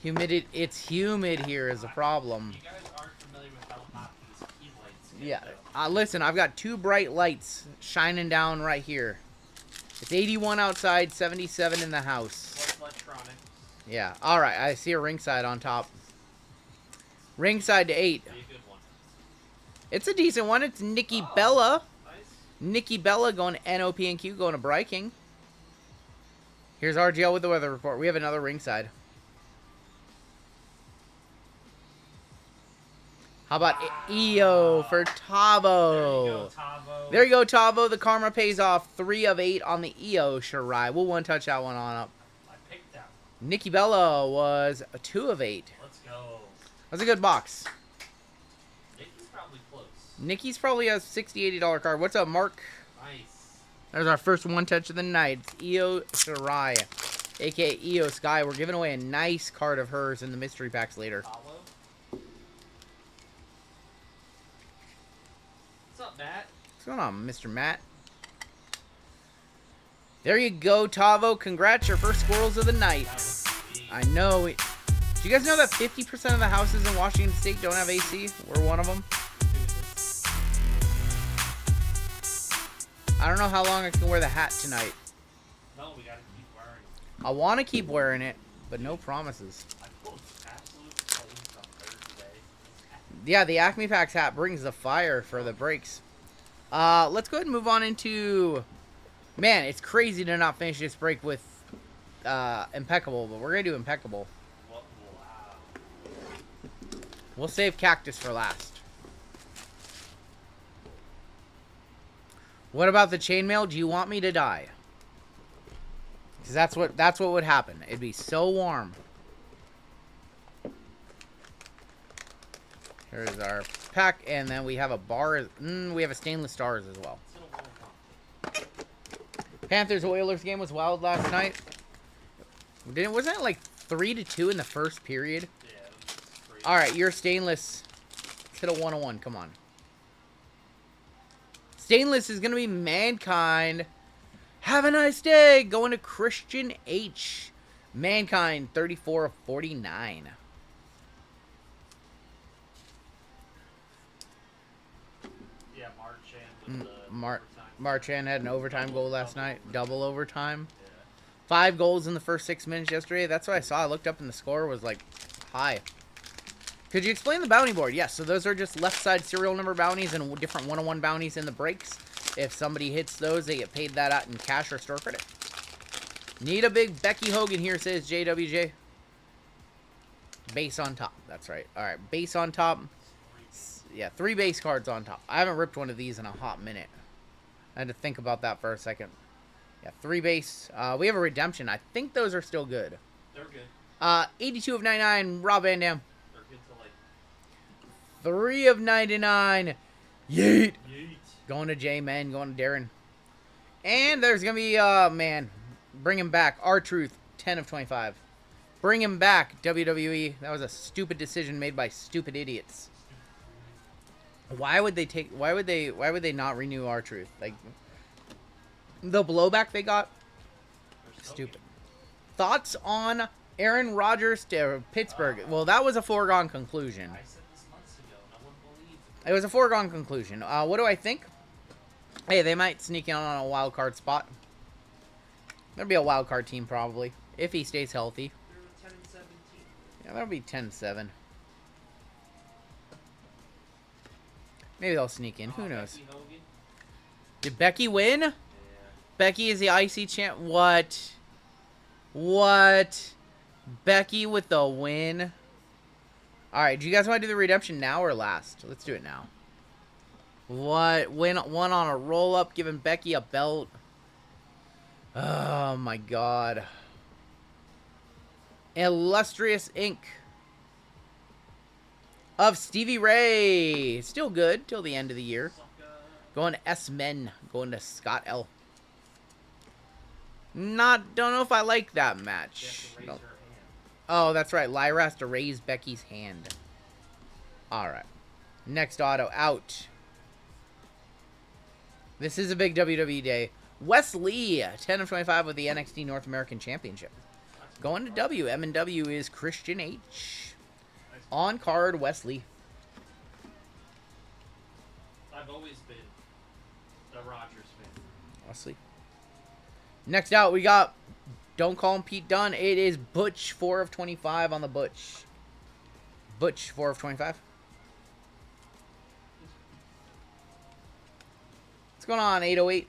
humidity. It's humid here is a problem. You guys aren't familiar with how hot these key lights get, Yeah. though. Listen, I've got 2 bright lights shining down right here. It's 81 outside, 77 in the house. Plus electronics. Yeah. All right. I see a ringside on top. Ringside to 8. Be a good one. It's a decent one. It's Nikki Bella. Nice. Nikki Bella going to NOP and Q, going to Bryking. Here's RGL with the weather report. We have another ringside. How about EO for Tavo? Tavo. There you go, Tavo. The karma pays off. 3 of 8 on the EO Shirai. We'll one-touch that one on up. I picked that one. Nikki Bella was a 2 of 8. Let's go. That's a good box. Nikki's probably close. Nikki's probably a $60, $80 card. What's up, Mark? Nice. There's our first one-touch of the night. It's EO Shirai, a.k.a. EO Sky. We're giving away a nice card of hers in the mystery packs later. Follow. What's up, Matt? What's going on, Mr. Matt? There you go, Tavo. Congrats, your first squirrels of the night. That was sweet. I know. Do you guys know that 50% of the houses in Washington State don't have AC? We're one of them. I don't know how long I can wear the hat tonight. No, we gotta keep wearing it. I want to keep wearing it, but no promises. I pulled absolute flames on Thursday. Yeah, the Acme Packs hat brings the fire for the breaks. Let's go ahead and move on into... Man, it's crazy to not finish this break with Impeccable, but we're going to do Impeccable. Wow. We'll save Cactus for last. What about the chainmail? Do you want me to die? Because that's what would happen. It'd be so warm. Here's our pack, and then we have a bar. We have a stainless stars as well. It's gonna warm up. Panthers Oilers game was wild last night. Wasn't it like 3-2 in the first period? Yeah, it was crazy. All right, you're stainless. Let's hit a 101. Come on. Stainless is gonna be Mankind. Have a nice day. Going to Christian H. Mankind 34 of 49. Yeah, Marchand with the overtime. Marchand had an overtime goal last night. Double overtime. Yeah. 5 goals in the first 6 minutes yesterday. That's what I saw. I looked up and the score was like high. Could you explain the bounty board? Yes, so those are just left side serial number bounties and different 101 bounties in the breaks. If somebody hits those, they get paid that out in cash or store credit. Need a big Becky Hogan here, says JWJ. Base on top. That's right. All right, base on top. Yeah, 3 base cards on top. I haven't ripped one of these in a hot minute. I had to think about that for a second. Yeah, 3 base. We have a redemption. I think those are still good. They're good. 82 of 99, Rob Van Dam. They're good to like 3 of 99. Yeet. yeet. Going to J-Men, going to Darren. And there's going to be, man, bring him back. R-Truth, 10 of 25. Bring him back, WWE. That was a stupid decision made by stupid idiots. Why would they not renew R-Truth? Like, the blowback they got? They're Stupid. Thoughts on Aaron Rodgers to Pittsburgh? Well, that was a foregone conclusion. I said this months ago. No one believed it. It was a foregone conclusion. What do I think? Hey, they might sneak in on a wild card spot. There'll be a wild card team probably if he stays healthy. They're 10 and 17. Yeah, that'll be 10-7. Maybe they'll sneak in. Who knows? Becky Hogan. Did Becky win? Yeah. Becky is the IC champ. What? What? Becky with the win? Alright, do you guys want to do the redemption now or last? Let's do it now. What? Win one on a roll-up, giving Becky a belt. Oh, my God. Illustrious Ink. Of Stevie Ray. Still good till the end of the year. Going to S-Men. Going to Scott L. Don't know if I like that She match. has to raise No. her hand. Oh, that's right. Lyra has to raise Becky's hand. Alright. Next auto out. This is a big WWE day. Wesley, 10 of 25 with the NXT North American Championship. Going to W. M&W is Christian H. On card, Wesley. I've always been a Rogers fan. Wesley. Next out, we got, don't call him Pete Dunne. It is Butch, 4 of 25 on the Butch. Butch, 4 of 25. What's going on, 808?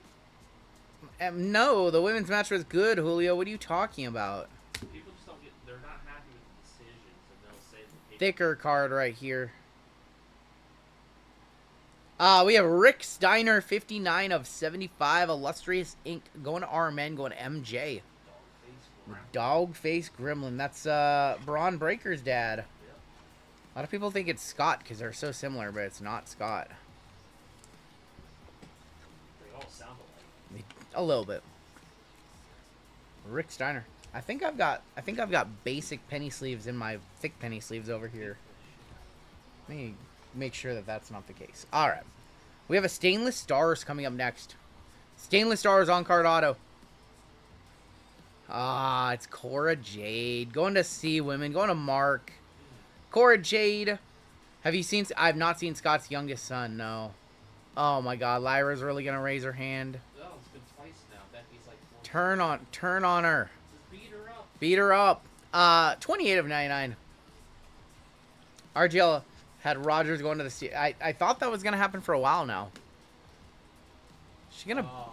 No, the women's match was good, Julio. What are you talking about? People just don't get, they're not happy with the decisions, and they'll say that Thicker card right here. We have Rick Steiner, 59 of 75. Illustrious Inc. Going to RMN, going to MJ. Dogface Gremlin. That's Braun Breaker's dad. A lot of people think it's Scott because they're so similar, but it's not Scott. they all sound alike. A little bit. Rick Steiner. I think I've got basic penny sleeves in my thick penny sleeves over here. Let me make sure that that's not the case. All right. We have a Stainless Stars coming up next. Stainless Stars on card auto. Ah, it's Cora Jade. Going to C Women. Going to Mark. Cora Jade. Have you seen... I've not seen Scott's youngest son, no. Oh my god, Lyra's really going to raise her hand. Oh, it's been twice now. Becky's like 4. Turn on her. Just beat her up. Beat her up. 28 of 99. RGL had Rogers going to the... I thought that was going to happen for a while now.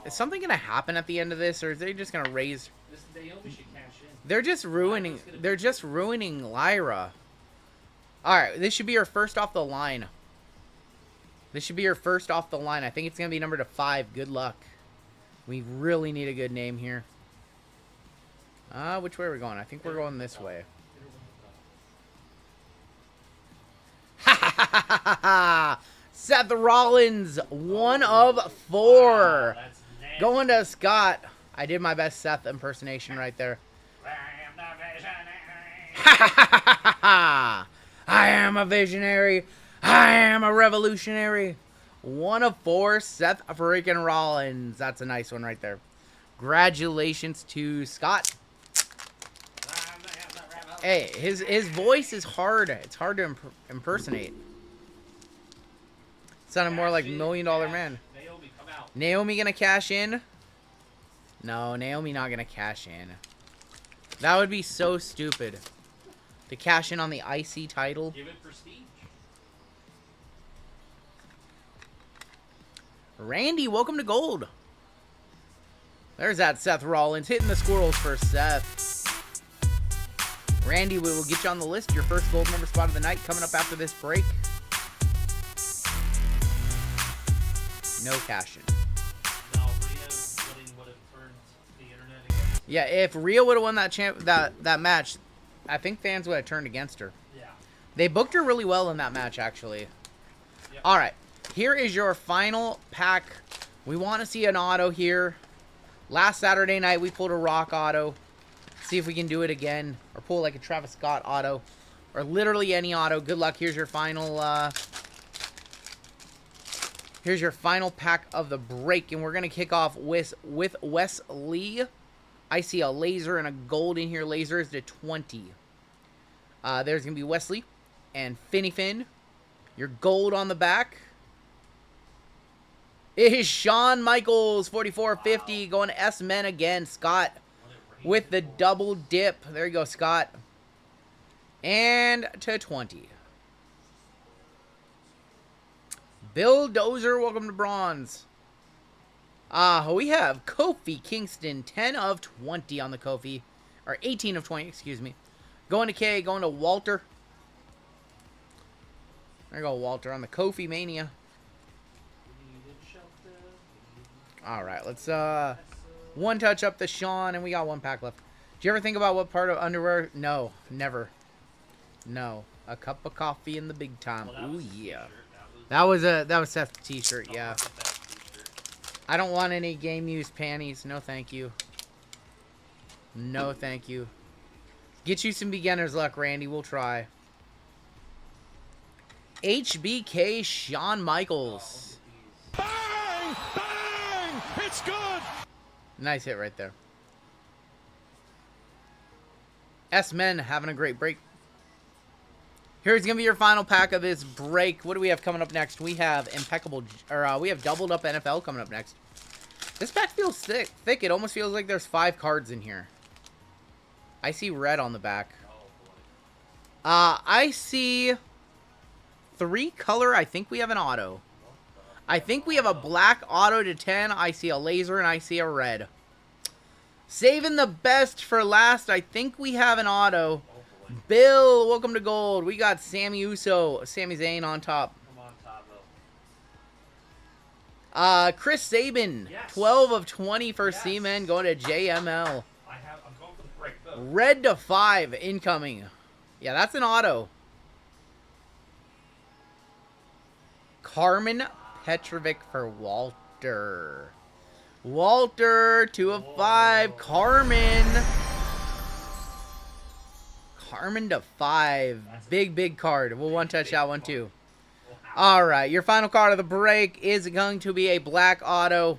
Is something going to happen at the end of this, or is they just going to raise... Naomi should cash in. They're just ruining Lyra. Alright, this should be her first off the line. I think it's going to be number 5. Good luck. We really need a good name here. Which way are we going? I think we're going this way. Seth Rollins, 1 of 4. Wow, that's nasty. Going to Scott. I did my best Seth impersonation right there. I am a visionary. I am a revolutionary. 1 of 4, Seth freaking Rollins. That's a nice one right there. Congratulations to Scott. Hey, his voice is hard. It's hard to impersonate. Sounded more like $1 Million Man. Naomi, come out. Naomi gonna cash in? No, Naomi not gonna cash in. That would be so stupid. To cash in on the IC title. Give it prestige. Randy, welcome to gold. There's that Seth Rollins hitting the squirrels for Seth. Randy, we will get you on the list. Your first gold member spot of the night coming up after this break. No cashing. No, Rhea would have turned the internet against. Yeah, if Rhea would have won that match, I think fans would have turned against her. Yeah. They booked her really well in that match, actually. Yep. All right, here is your final pack. We want to see an auto here. Last Saturday night, we pulled a Rock auto. See if we can do it again, or pull like a Travis Scott auto, or literally any auto. Good luck. Here's your final. Here's your final pack of the break, and we're gonna kick off with Wes Lee. I see a laser and a gold in here. Laser is to 20. There's gonna be Wesley and Finny Finn. Your gold on the back is Shawn Michaels, 4450, going to S-Men again. Scott with the double dip. There you go, Scott. And to 20. Bill Dozer, welcome to bronze. We have Kofi Kingston, 10 of 20 on the Kofi. Or 18 of 20, excuse me. Going to K, going to Walter. There you go, Walter, on the Kofi Mania. Alright, let's one touch up the Sean, and we got 1 pack left. Do you ever think about what part of underwear? No, never. No. A cup of coffee in the big time. Ooh, yeah. That was Seth's t-shirt, yeah. I don't want any game used panties. No, thank you. No, thank you. Get you some beginner's luck, Randy. We'll try. HBK Shawn Michaels. Bang! Bang! It's good. Nice hit right there. S-Men having a great break. Here's going to be your final pack of this break. What do we have coming up next? We have we have Doubled Up NFL coming up next. This pack feels thick. It almost feels like there's 5 cards in here. I see red on the back. I see 3 color. I think we have an auto. I think we have a black auto to 10. I see a laser and I see a red. Saving the best for last. I think we have an auto. Bill, welcome to gold. We got Sami Zayn on top. Come on, Tavo. Chris Sabin, Yes. 12 of 20 for Yes. Seaman, going to JML. I'm going for the break though. Red to 5 incoming. Yeah, that's an auto. Carmen Petrovic for Walter. Walter, 2 of 5. Carmen to 5. Big card. We'll one-touch that one, too. All right, your final card of the break is going to be a black auto.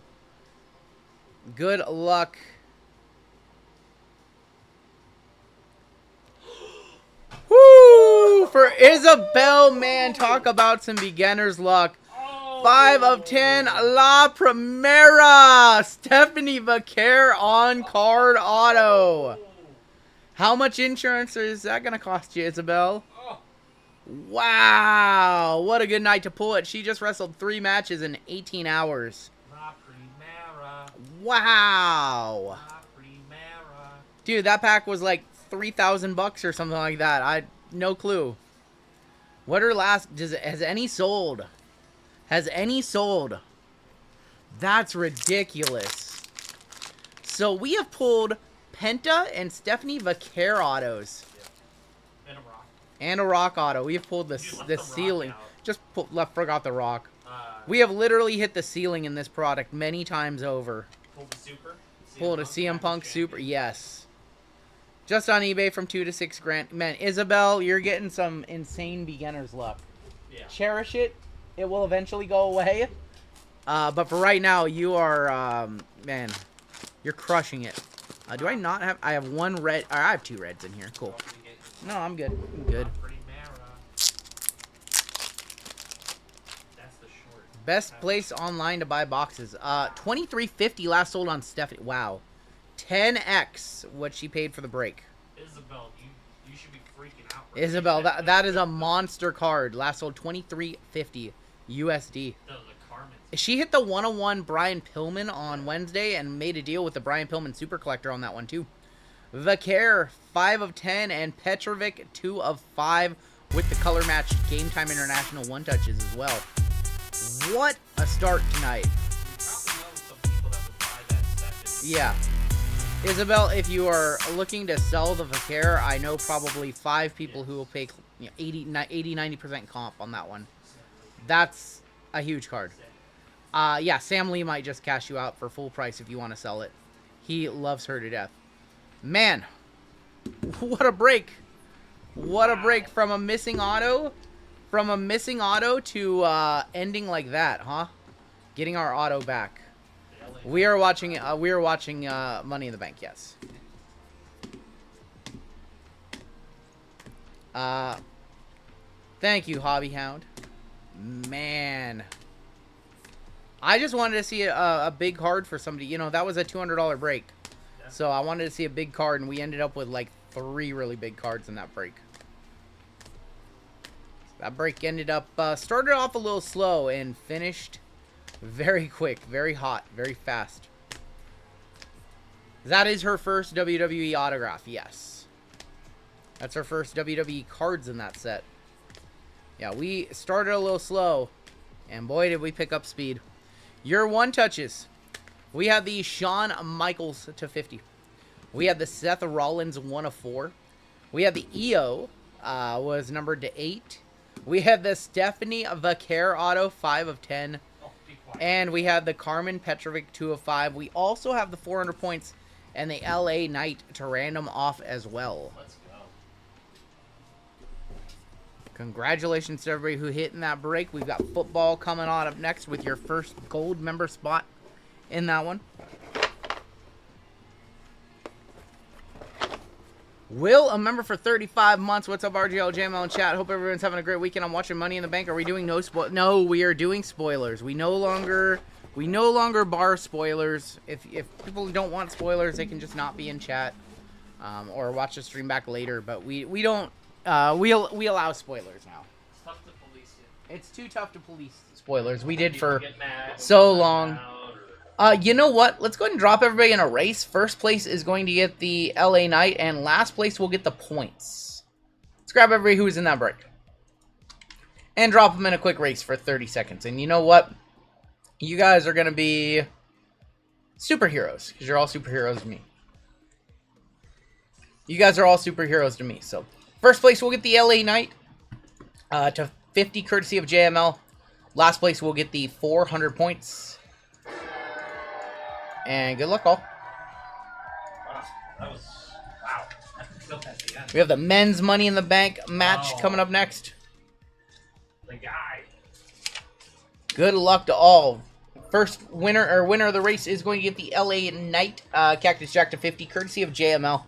Good luck. Woo! For Isabel, man, talk about some beginner's luck. 5 of 10, La Primera, Stephanie Vaquer on card auto. How much insurance is that going to cost you, Isabel? Wow, what a good night to pull it. She just wrestled 3 matches in 18 hours. La Primera. Wow. La Primera. Dude, that pack was like $3,000 or something like that. No clue. What are has any sold? Has any sold? That's ridiculous. So we have pulled Penta and Stephanie Vaquer autos. And a rock. And a rock auto. We have pulled the left the rock ceiling. out. Just forgot the rock. We have literally hit the ceiling in this product many times over. Pulled a super. Pulled a CM Punk Super. Yes. Just on eBay from 2 to 6 grand. Man, Isabel, you're getting some insane beginner's luck. Yeah. Cherish it. It will eventually go away. But for right now, you are, man, you're crushing it. Do I not have... I have 1 red... I have 2 reds in here. Cool. No, I'm good. I'm good. That's the short. Best place online to buy boxes. $23.50 last sold on Stephanie. Wow. 10x what she paid for the break. Isabel, you should be freaking out. Right? Isabel, that is a monster card. Last sold $23.50 USD. The Carmen. She hit the 101 Brian Pillman on Wednesday and made a deal with the Brian Pillman Super Collector on that one too. Vaquer, 5 of 10, and Petrovic, 2 of 5 with the color matched Game Time International 1-touches as well. What a start tonight. Yeah. Isabel, if you are looking to sell the Vaquer, I know probably 5 people who will pay 80-90% comp on that one. That's a huge card. Yeah, Sam Lee might just cash you out for full price if you want to sell it. He loves her to death. Man, what a break. What a break from a missing auto. From a missing auto to ending like that, huh? Getting our auto back. We are watching Money in the Bank, yes. Thank you, Hobby Hound. Man. I just wanted to see a big card for somebody. You know, that was a $200 break. Yeah. So I wanted to see a big card, and we ended up with like 3 really big cards in that break. That break ended up, started off a little slow and finished very quick, very hot, very fast. That is her first WWE autograph, yes. That's her first WWE cards in that set. Yeah, we started a little slow, and boy, did we pick up speed. Your 1-touches. We have the Shawn Michaels to 50. We have the Seth Rollins 1 of 4. We have the EO, was numbered to 8. We have the Stephanie Vaquer auto, 5 of 10. And we have the Carmen Petrovic, 2 of 5. We also have the 400 points and the LA Knight to random off as well. Let's go. Congratulations to everybody who hit in that break. We've got football coming on up next with your first gold member spot in that one. Will, a member for 35 months. What's up, RGL, JML, and chat? Hope everyone's having a great weekend. I'm watching Money in the Bank. Are we doing No, we are doing spoilers. We no longer bar spoilers. If people don't want spoilers, they can just not be in chat, or watch the stream back later. But we don't. We allow spoilers now. It's tough to police it. It's too tough to police spoilers. We did for so long. You know what? Let's go ahead and drop everybody in a race. First place is going to get the LA Knight, and last place will get the points. Let's grab everybody who's in that break. And drop them in a quick race for 30 seconds. And you know what? You guys are going to be superheroes, because you're all superheroes to me. You guys are all superheroes to me. So, first place will get the LA Knight to 50, courtesy of JML. Last place will get the 400 points. And good luck, all. Wow, that was... Wow. That's still at the end. We have the men's Money in the Bank match coming up next. The guy. Good luck to all. First winner of the race is going to get the LA Knight Cactus Jack to 50, courtesy of JML.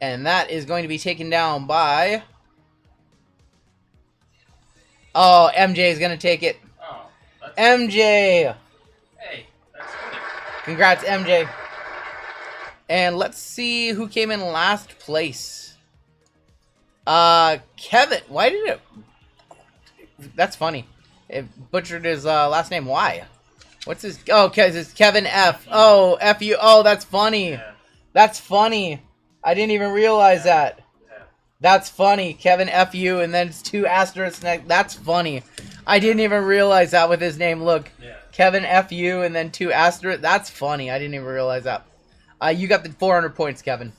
And that is going to be taken down by... Oh, MJ is going to take it. Oh, that's... MJ! Hey, that's funny. Congrats, MJ. And let's see who came in last place. Kevin. Why did it... That's funny. It butchered his last name. Why? What's his... Oh, because it's Kevin F. Oh, F-U. Oh, that's funny. Yeah. That's funny. I didn't even realize that. Yeah. That's funny. Kevin F.U. and then it's 2 asterisks next. That's funny. I didn't even realize that with his name. Look. Yeah. Kevin F.U. and then 2 asterisks. That's funny. I didn't even realize that. You got the 400 points, Kevin.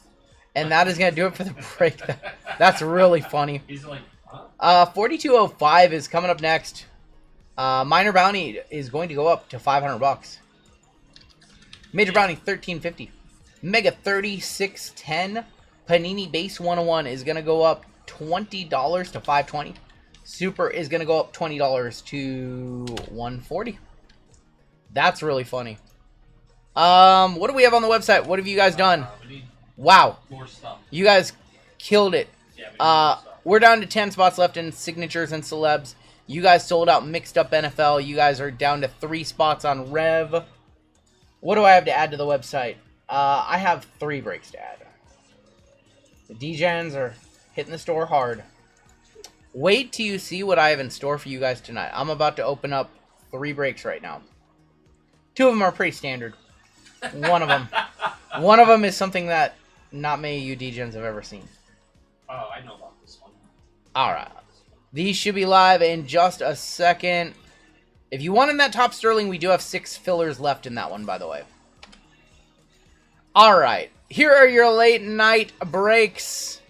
And that is going to do it for the break. That's really funny. He's like, huh? 4205 is coming up next. Minor Bounty is going to go up to $500. Major Bounty 1350. Mega 3610. Panini Base 101 is going to go up $20 to $520. Super is going to go up $20 to $140. That's really funny. What do we have on the website? What have you guys done? We need Wow. more stuff. You guys killed it. Yeah, we need more stuff. We're down to 10 spots left in signatures and celebs. You guys sold out mixed up NFL. You guys are down to 3 spots on Rev. What do I have to add to the website? I have 3 breaks to add. The Degens are hitting the store hard. Wait till you see what I have in store for you guys tonight. I'm about to open up 3 breaks right now. 2 of them are pretty standard. One of them is something that not many of you Degens have ever seen. Oh, I know about this one. Alright. These should be live in just a second. If you wanted that top sterling, we do have 6 fillers left in that one, by the way. Alright. Here are your late night breaks.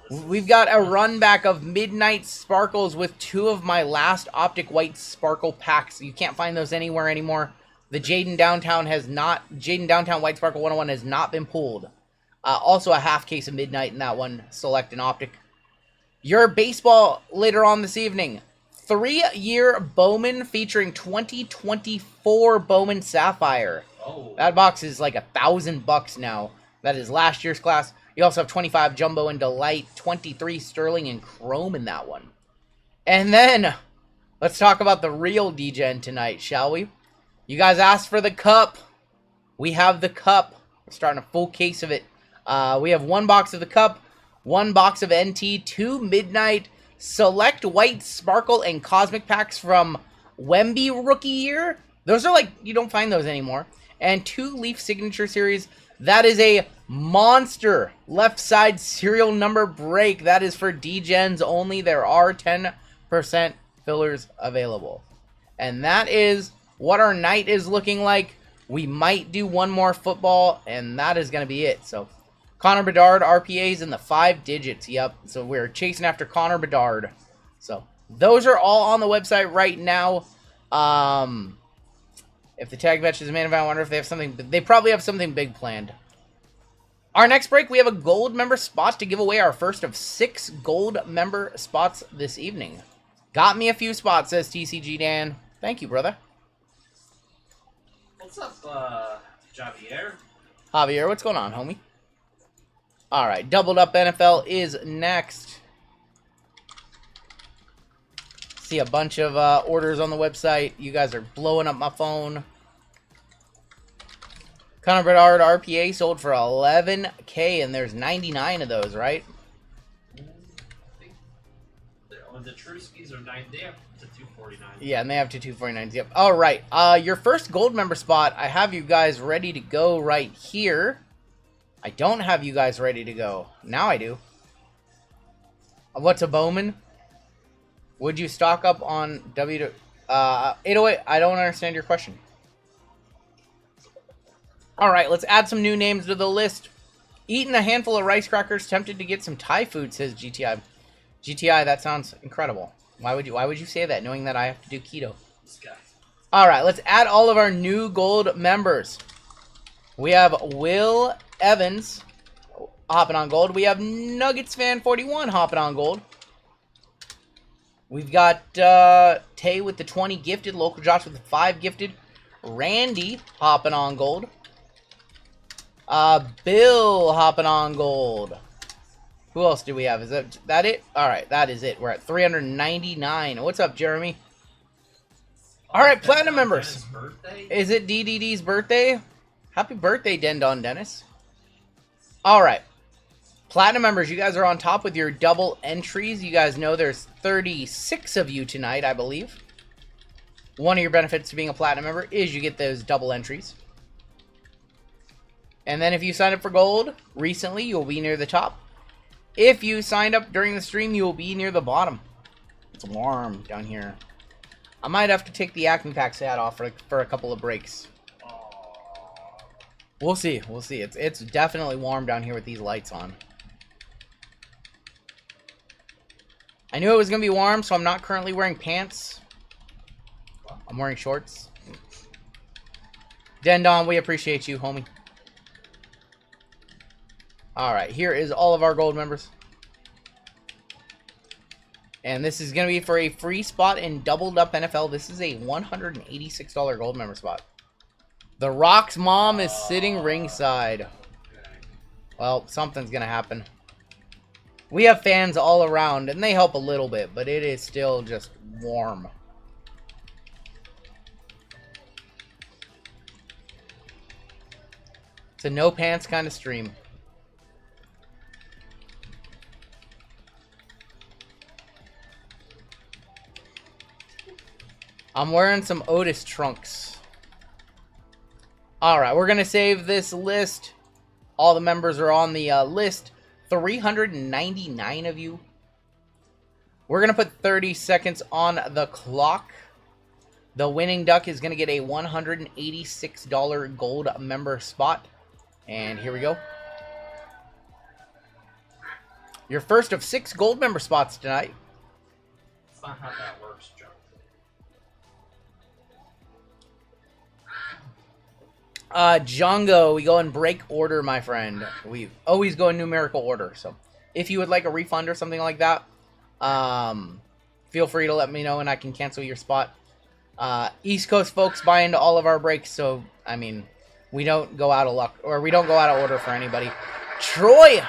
We've got a run back of Midnight Sparkles with 2 of my last Optic White Sparkle packs. You can't find those anywhere anymore. The Jaden Downtown White Sparkle 101 has not been pulled. Also a half case of Midnight in that one. Select an Optic. Your baseball later on this evening. 3-year Bowman featuring 2024 Bowman Sapphire. Oh. That box is like $1,000 now. That is last year's class. You also have 25 Jumbo and Delight, 23 Sterling and Chrome in that one. And then, let's talk about the real Degen tonight, shall we? You guys asked for the cup. We have the cup. We're starting a full case of it. We have 1 box of the cup, 1 box of NT, 2 Midnight Select White Sparkle and Cosmic packs from Wemby Rookie Year. Those are like, you don't find those anymore. And 2 Leaf Signature Series. That is a monster left side serial number break. That is for Degens only. There are 10% fillers available. And that is what our night is looking like. We might do 1 more football, and that is going to be it. So, Connor Bedard, RPAs in the 5 digits. Yep. So, we're chasing after Connor Bedard. So, those are all on the website right now. If the tag match is a main event, I wonder if they have something... They probably have something big planned. Our next break, we have a gold member spot to give away our first of 6 gold member spots this evening. Got me a few spots, says TCG Dan. Thank you, brother. What's up, Javier? Javier, what's going on, homie? All right, Doubled Up NFL is next. See a bunch of orders on the website. You guys are blowing up my phone. Connor Bedard RPA sold for $11K, and there's 99 of those, right? The true skis are 9. They have to 249. Yeah, and they have to 249s. Yep. All right. Your first gold member spot. I have you guys ready to go right here. I don't have you guys ready to go. Now I do. What's a Bowman? Would you stock up on 808? I don't understand your question. All right, let's add some new names to the list. Eating a handful of rice crackers, tempted to get some Thai food, says GTI. GTI, that sounds incredible. Why would you say that, knowing that I have to do keto? All right, let's add all of our new gold members. We have Will Evans hopping on gold. We have Nuggets Fan 41 hopping on gold. We've got Tay with the 20 gifted, Local Josh with the 5 gifted, Randy hopping on gold. Bill hopping on gold. Who else do we have? Is that it? All right, that is it. We're at 399. What's up, Jeremy? All right, platinum members. Is it DDD's birthday? Happy birthday, Dendon Dennis. All right. Platinum members, you guys are on top with your double entries. You guys know there's 36 of you tonight, I believe. One of your benefits to being a platinum member is you get those double entries. And then if you signed up for gold recently, you'll be near the top. If you signed up during the stream, you will be near the bottom. It's warm down here. I might have to take the Acme Packs hat off for a couple of breaks. We'll see. We'll see. It's definitely warm down here with these lights on. I knew it was going to be warm, so I'm not currently wearing pants. I'm wearing shorts. Dendon, we appreciate you, homie. Alright, here is all of our gold members. And this is going to be for a free spot in Doubled Up NFL. This is a $186 gold member spot. The Rock's mom is sitting ringside. Well, something's going to happen. We have fans all around, and they help a little bit, but it is still just warm. It's a no pants kind of stream. I'm wearing some Otis trunks. Alright, we're going to save this list. All the members are on the list. 399 of you. We're going to put 30 seconds on the clock. The winning duck is going to get a $186 gold member spot. And here we go. Your first of 6 gold member spots tonight. That's not how that works, Joe. Django, we go in break order, my friend. We always go in numerical order. So if you would like a refund or something like that, feel free to let me know and I can cancel your spot. East Coast folks buy into all of our breaks, so I mean, we don't go out of luck, or we don't go out of order for anybody. Troy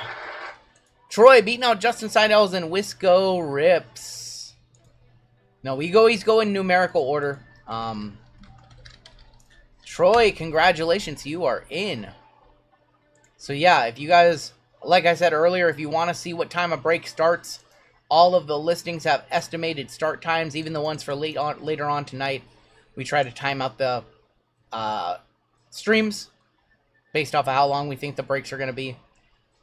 beating out Justin Seidel's and Wisco Rips. No, we always go in numerical order. Troy, congratulations, you are in. So yeah, if you guys, like I said earlier, if you want to see what time a break starts, all of the listings have estimated start times, even the ones for later on tonight. We try to time out the streams based off of how long we think the breaks are going to be.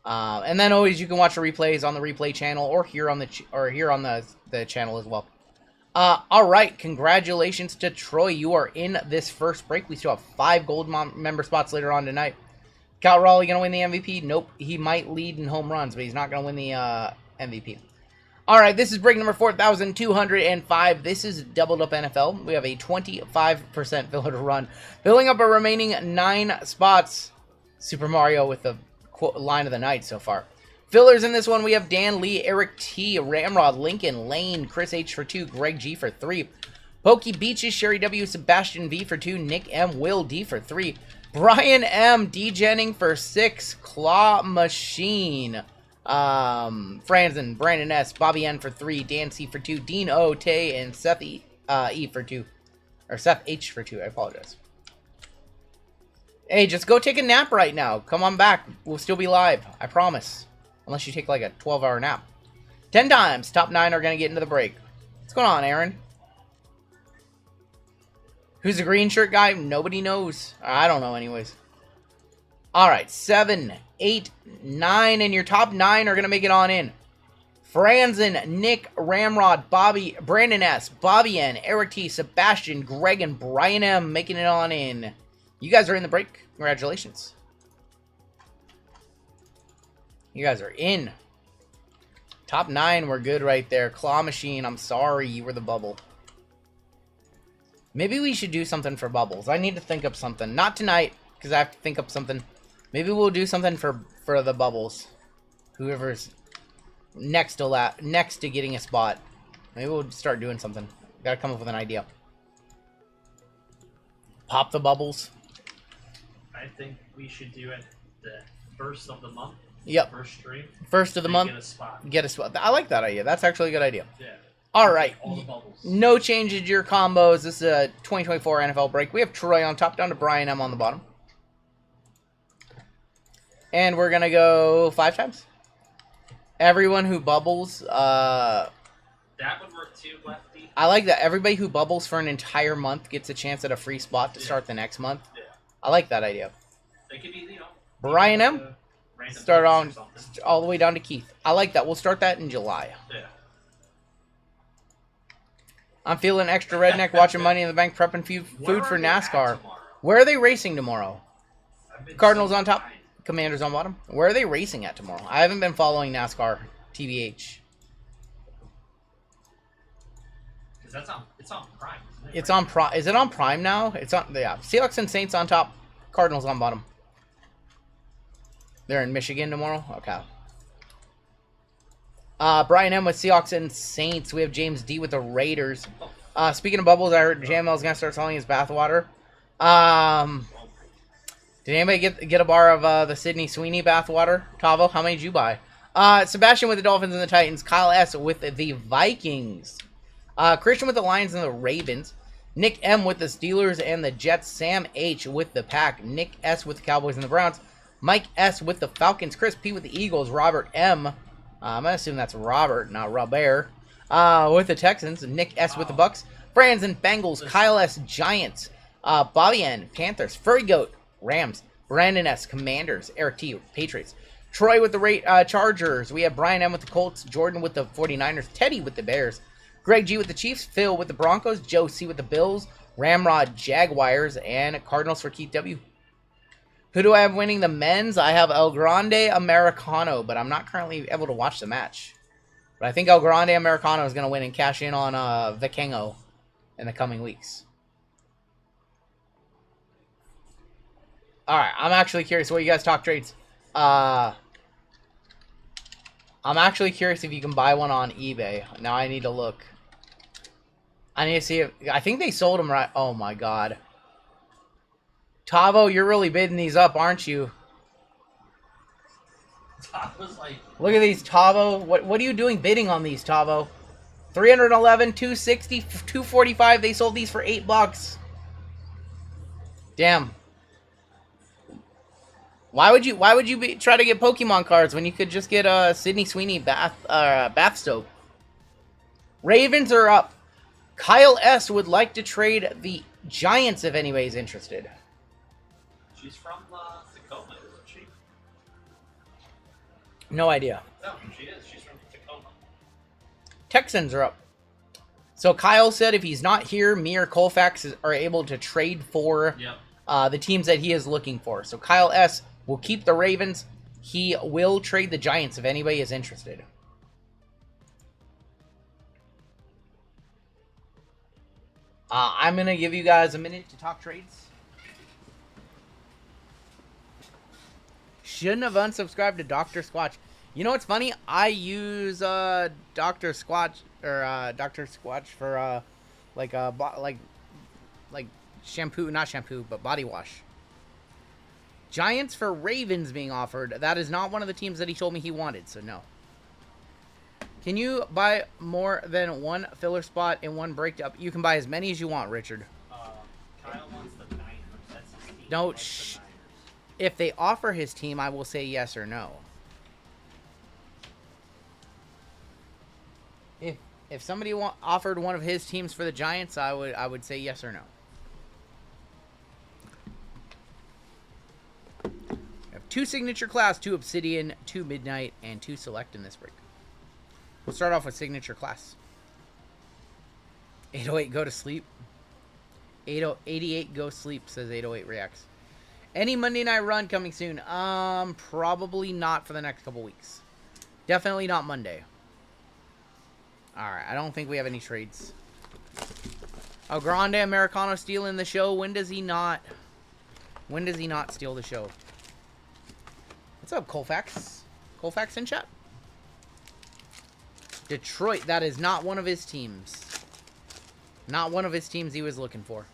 And then always you can watch the replays on the replay channel or here on the channel as well. All right, congratulations to Troy. You are in this first break. We still have 5 gold member spots later on tonight. Cal Raleigh going to win the MVP? Nope. He might lead in home runs, but he's not going to win the MVP. All right, this is break number 4,205. This is Doubled Up NFL. We have a 25% filler to run. Filling up our remaining 9 spots. Super Mario with the line of the night so far. Fillers in this one, we have Dan Lee, Eric T, Ramrod, Lincoln, Lane, Chris H for 2, Greg G for 3, Pokey Beaches, Sherry W, Sebastian V for 2, Nick M, Will D for 3, Brian M, Degening for 6, Claw Machine, Franzen, Brandon S, Bobby N for 3, Dan C for 2, Dean O, Tay, and Seth E for 2, or Seth H for 2, I apologize. Hey, just go take a nap right now. Come on back. We'll still be live. I promise. Unless you take like a 12-hour nap. 10 times. Top 9 are going to get into the break. What's going on, Aaron? Who's the green shirt guy? Nobody knows. I don't know anyways. Alright, 7, 8, 9. And your top 9 are going to make it on in. Franzen, Nick, Ramrod, Bobby, Brandon S, Bobby N, Eric T, Sebastian, Greg, and Brian M making it on in. You guys are in the break. Congratulations. You guys are in. Top 9 were good right there. Claw Machine, I'm sorry. You were the bubble. Maybe we should do something for bubbles. I need to think up something. Not tonight, because I have to think up something. Maybe we'll do something for the bubbles. Whoever's next to getting a spot. Maybe we'll start doing something. Gotta come up with an idea. Pop the bubbles. I think we should do it the first of the month. Yep. First stream. First of the month. Get a spot. Get a spot. I like that idea. That's actually a good idea. Yeah. All right. All the bubbles. No changes to your combos. This is a 2024 NFL break. We have Troy on top, down to Brian M on the bottom. And we're going to go 5 times. Everyone who bubbles. That would work too, Lefty. I like that. Everybody who bubbles for an entire month gets a chance at a free spot to start the next month. Yeah. I like that idea. They could be, you know. Brian M. Start on something. all the way down to Keith. I like that. We'll start that in July. Yeah. I'm feeling extra redneck watching Money in the Bank prepping food for NASCAR. Tomorrow? Where are they racing tomorrow? I've been Cardinals so on top, behind. Commanders on bottom. Where are they racing at tomorrow? I haven't been following NASCAR, TBH. Because it's on Prime, isn't it? It's on Prime. Is it on Prime now? It's on. Yeah. Seahawks and Saints on top. Cardinals on bottom. They're in Michigan tomorrow. Okay. Brian M with Seahawks and Saints. We have James D with the Raiders. Speaking of bubbles, I heard JML's gonna start selling his bathwater. Did anybody get a bar of the Sydney Sweeney bathwater? Tavo, how many did you buy? Sebastian with the Dolphins and the Titans. Kyle S with the Vikings. Christian with the Lions and the Ravens. Nick M with the Steelers and the Jets. Sam H with the Pack. Nick S with the Cowboys and the Browns. Mike S with the Falcons. Chris P with the Eagles. Robert M. I'm going to assume that's Robert, not Robert. With the Texans. Nick S with the Bucks. Franz and Bengals. Kyle S. Giants. Bobby N. Panthers. Furry Goat. Rams. Brandon S. Commanders. Eric T. Patriots. Troy with the Chargers. We have Brian M with the Colts. Jordan with the 49ers. Teddy with the Bears. Greg G with the Chiefs. Phil with the Broncos. Joe C with the Bills. Ramrod Jaguars. And Cardinals for Keith W. Who do I have winning the men's? I have El Grande Americano, but I'm not currently able to watch the match. But I think El Grande Americano is going to win and cash in on Vikingo in the coming weeks. Alright, I'm actually curious what you guys talk trades. I'm actually curious if you can buy one on eBay. Now I need to look. I need to see if... I think they sold them right... Oh my god. Tavo, you're really bidding these up, aren't you? Tavo's like... Look at these, Tavo. What are you doing bidding on these, Tavo? 311, 260, 245. They sold these for $8. Damn. Why would you try to get Pokemon cards when you could just get a Sydney Sweeney bath stove? Ravens are up. Kyle S would like to trade the Giants if anybody's interested. She's from Tacoma, isn't she? No idea. No, she is. She's from Tacoma. Texans are up. So Kyle said if he's not here, me or Colfax are able to trade for the teams that he is looking for. So Kyle S will keep the Ravens. He will trade the Giants if anybody is interested. I'm going to give you guys a minute to talk trades. Shouldn't have unsubscribed to Dr. Squatch. You know what's funny? I use Dr. Squatch for like shampoo, not shampoo, but body wash. Giants for Ravens being offered. That is not one of the teams that he told me he wanted, so no. Can you buy more than one filler spot in one break up? You can buy as many as you want, Richard. Kyle wants the Niners. That's his team. Don't He likes the Niners. If they offer his team, I will say yes or no. If somebody offered one of his teams for the Giants, I would say yes or no. We have 2 signature class, 2 obsidian, 2 midnight, and 2 select in this break. We'll start off with signature class. 808 go to sleep. 88 go sleep, says 808 reacts. Any Monday night run coming soon? Probably not for the next couple weeks. Definitely not Monday. Alright, I don't think we have any trades. Oh, Grande Americano stealing the show. When does he not steal the show? What's up, Colfax? Colfax in chat? Detroit, that is not one of his teams. Not one of his teams he was looking for.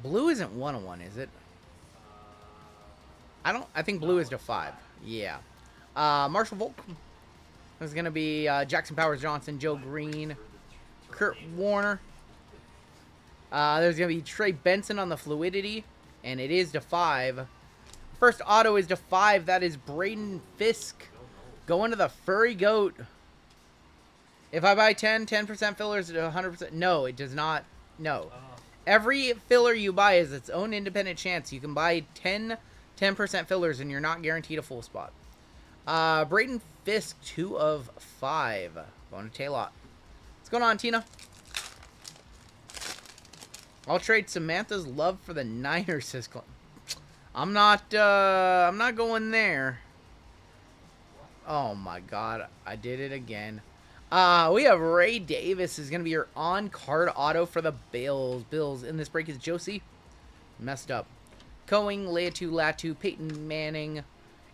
Blue isn't 101, is it? I think blue is to 5. Yeah. Marshall Volk. There's going to be Jackson Powers Johnson, Joe Green, Kurt Warner. There's going to be Trey Benson on the fluidity, and it is to 5. First auto is to 5. That is Braden Fisk going to the Furry Goat. If I buy 10% fillers to 100%. No, it does not. No. Every filler you buy is its own independent chance. You can buy 10% fillers, and you're not guaranteed a full spot. Braden Fisk, 2 of 5. Going to Taylor. What's going on, Tina? I'll trade Samantha's love for the Niners, says Clint. I'm not going there. Oh my god, I did it again. We have Ray Davis is gonna be your on-card auto for the Bills. Bills in this break is Josie. Messed up. Coing, Latu, Peyton Manning,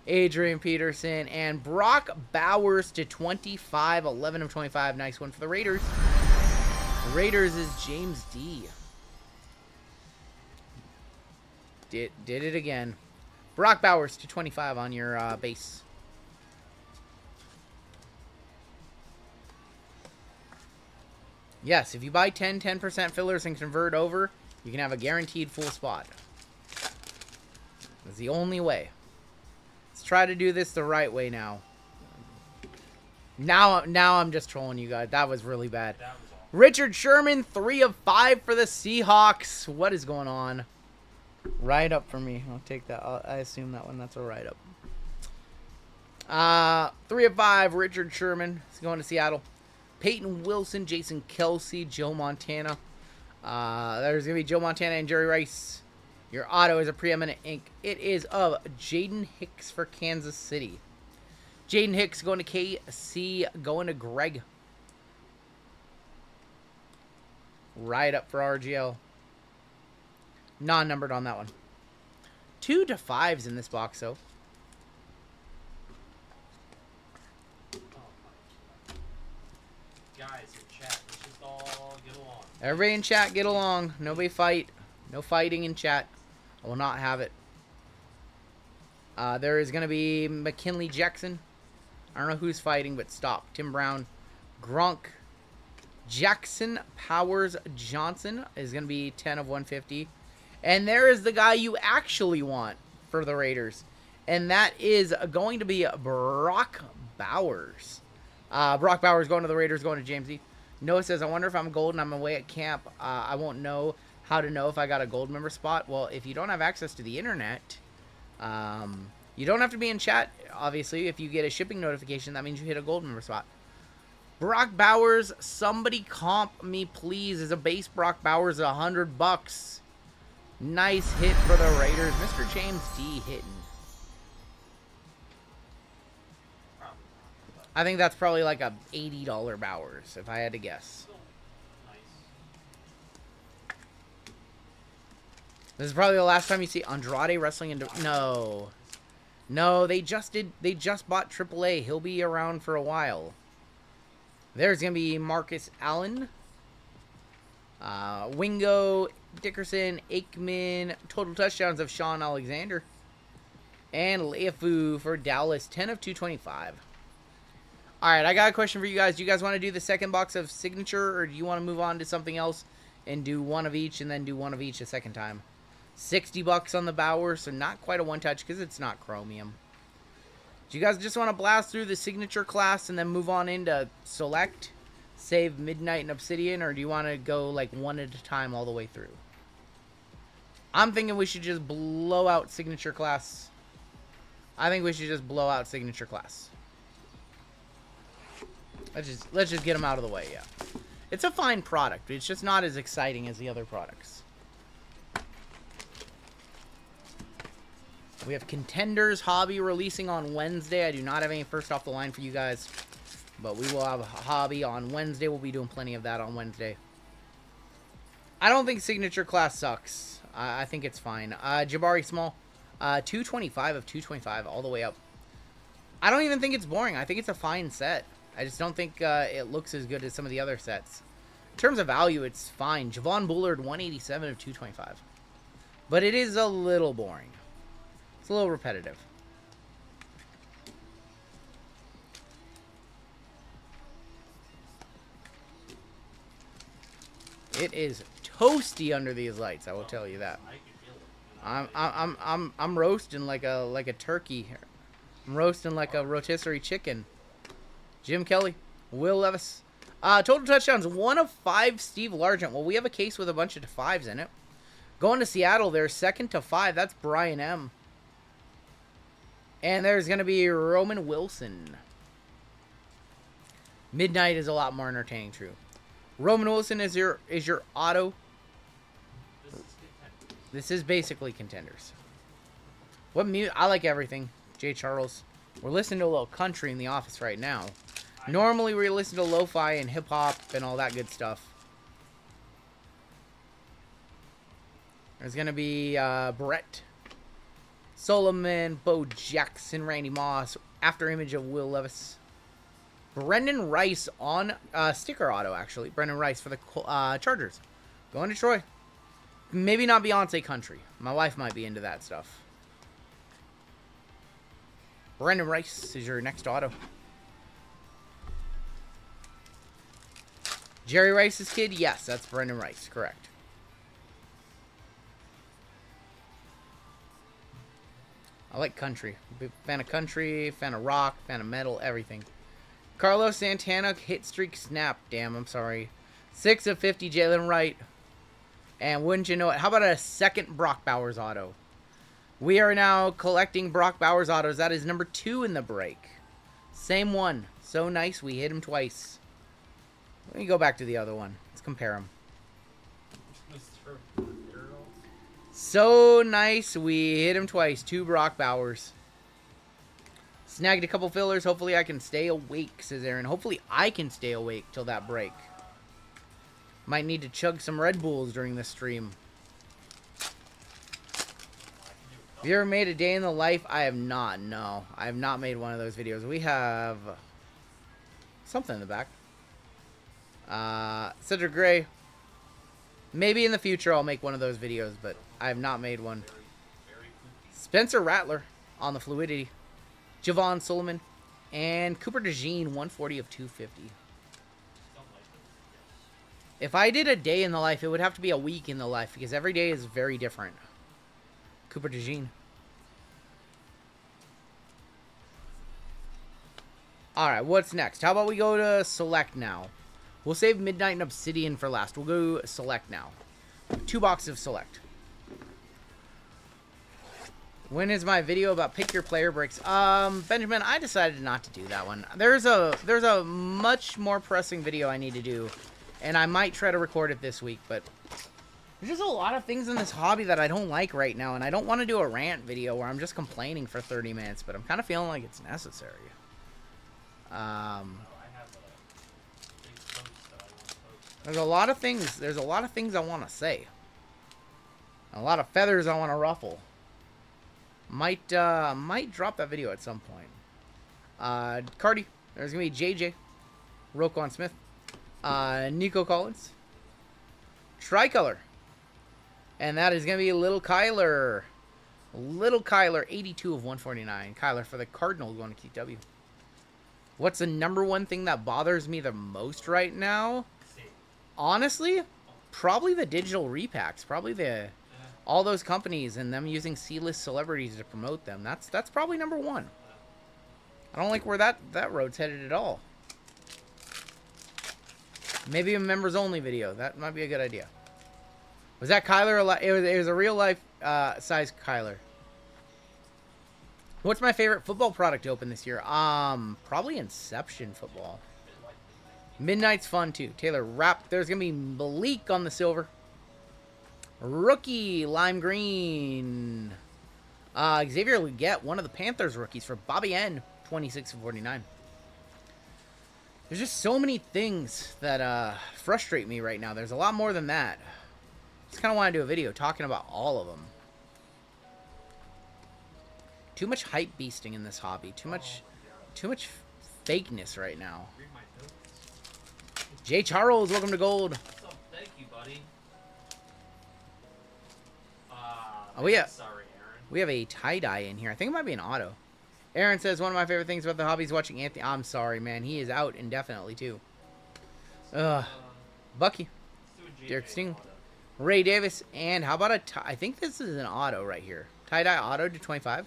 Adrian Peterson, and Brock Bowers to 25, 11 of 25. Nice one for the Raiders. The Raiders is James D. Did it again. Brock Bowers to 25 on your base. Yes, if you buy 10% fillers and convert over, you can have a guaranteed full spot. That's the only way. Let's try to do this the right way now. Now I'm just trolling you guys. That was really bad. Richard Sherman, 3 of 5 for the Seahawks. What is going on? Write up for me. I'll take that. I assume that one. That's a write up. 3 of 5. Richard Sherman is going to Seattle. Peyton Wilson, Jason Kelsey, Joe Montana. There's going to be Joe Montana and Jerry Rice. Your auto is a preeminent ink. It is of Jaden Hicks for Kansas City. Jaden Hicks going to KC, going to Greg. Right up for RGL. Non-numbered on that one. 2 to 5s in this box, though. Guys in chat, let's just all get along. Everybody in chat, get along. Nobody fight. No fighting in chat. I will not have it. There is going to be McKinley Jackson. I don't know who's fighting, but stop. Tim Brown. Gronk. Jackson Powers Johnson is going to be 10 of 150. And there is the guy you actually want for the Raiders. And that is going to be Brock Bowers. Brock Bowers going to the Raiders, going to James E. Noah says, I wonder if I'm gold and I'm away at camp. I won't know how to know if I got a gold member spot. Well, if you don't have access to the internet, you don't have to be in chat. Obviously, if you get a shipping notification, that means you hit a gold member spot. Brock Bowers, somebody comp me, please. Is a base Brock Bowers $100. Nice hit for the Raiders. Mr. James D hitting. I think that's probably like a $80 Bowers, if I had to guess. This is probably the last time you see Andrade wrestling into... No. No, they just bought AAA. He'll be around for a while. There's going to be Marcus Allen, Wingo, Dickerson, Aikman, total touchdowns of Sean Alexander, and Leafu for Dallas, 10 of 225. All right, I got a question for you guys. Do you guys want to do the second box of signature, or do you want to move on to something else and do one of each and then do one of each a second time? $60 on the Bauer, so not quite a one-touch because it's not chromium. Do you guys just want to blast through the signature class and then move on into select, save Midnight and Obsidian, or do you want to go like one at a time all the way through? I'm thinking we should just blow out signature class. I think we should just blow out signature class. Let's just get them out of the way, yeah. It's a fine product. It's just not as exciting as the other products. We have Contenders Hobby releasing on Wednesday. I do not have any first off the line for you guys, but we will have a hobby on Wednesday. We'll be doing plenty of that on Wednesday. I don't think signature class sucks. I think it's fine. Jabari Small, 225 of 225 all the way up. I don't even think it's boring. I think it's a fine set. I just don't think it looks as good as some of the other sets. In terms of value, it's fine. Javon Bullard, 187 of 225. But it is a little boring. It's a little repetitive. It is toasty under these lights, I will tell you that. I'm roasting like a turkey. I'm roasting like a rotisserie chicken. Jim Kelly, Will Levis. Total touchdowns, 1 of 5, Steve Largent. Well, we have a case with a bunch of 5s in it. Going to Seattle, they're 2nd to 5. That's Brian M. And there's going to be Roman Wilson. Midnight is a lot more entertaining, true. Roman Wilson is your auto. This is basically Contenders. What music? I like everything. Jay Charles. We're listening to a little country in the office right now. Normally we listen to lo-fi and hip-hop and all that good stuff. There's going to be Brett Solomon, Bo Jackson, Randy Moss, after image of Will Levis. Brendan Rice on sticker auto, actually. Brendan Rice for the Chargers. Going to Troy. Maybe not Beyonce country. My wife might be into that stuff. Brendan Rice is your next auto. Jerry Rice's kid? Yes, that's Brendan Rice. Correct. I like country. Big fan of country, fan of rock, fan of metal, everything. Carlos Santana, hit streak snap. Damn, I'm sorry. 6 of 50, Jalen Wright. And wouldn't you know it, how about a second Brock Bowers auto? We are now collecting Brock Bowers autos. That is number 2 in the break. Same one. So nice, we hit him twice. Let me go back to the other one. Let's compare them. So nice, we hit him twice. 2 Brock Bowers. Snagged a couple fillers. Hopefully I can stay awake, says Aaron. Hopefully I can stay awake till that break. Might need to chug some Red Bulls during this stream. Have you ever made a day in the life? I have not, no. I have not made one of those videos. We have something in the back. Cedric Gray. Maybe in the future I'll make one of those videos, but I have not made one. Spencer Rattler on the Fluidity. Javon Solomon. And Cooper Degen, 140 of 250. If I did a day in the life, it would have to be a week in the life, because every day is very different. Cooper Degen. Alright, what's next? How about we go to Select now? We'll save Midnight and Obsidian for last. We'll go Select now. 2 boxes of Select. When is my video about pick your player breaks? Benjamin, I decided not to do that one. There's a much more pressing video I need to do, and I might try to record it this week, but there's just a lot of things in this hobby that I don't like right now, and I don't want to do a rant video where I'm just complaining for 30 minutes, but I'm kind of feeling like it's necessary. There's a lot of things I want to say. A lot of feathers I want to ruffle. Might drop that video at some point. Cardi, there's gonna be JJ. Roquan Smith. Nico Collins. Tricolor. And that is going to be Little Kyler. Little Kyler, 82 of 149. Kyler for the Cardinals going to QW. What's the number one thing that bothers me the most right now? Honestly, probably the digital repacks. Probably all those companies and them using C-list celebrities to promote them. That's probably number one. I don't like where that road's headed at all. Maybe a members only video. That might be a good idea. Was that Kyler? It was a real life size Kyler. What's my favorite football product to open this year? Probably Inception football. Midnight's fun too. Taylor Rapp. There's gonna be Malik on the silver. Rookie lime green. Xavier Leggett, one of the Panthers rookies for Bobby N. 26 of 49. There's just so many things that frustrate me right now. There's a lot more than that. Just kind of want to do a video talking about all of them. Too much hype beasting in this hobby. Too much fakeness right now. Jay Charles, welcome to gold. What's up? Thank you, buddy. Oh, yeah. Sorry, Aaron. We have a tie-dye in here. I think it might be an auto. Aaron says, one of my favorite things about the hobby is watching Anthony. I'm sorry, man. He is out indefinitely, too. Bucky. Derek Sting. Ray Davis. And how about I think this is an auto right here. Tie-dye auto to 25.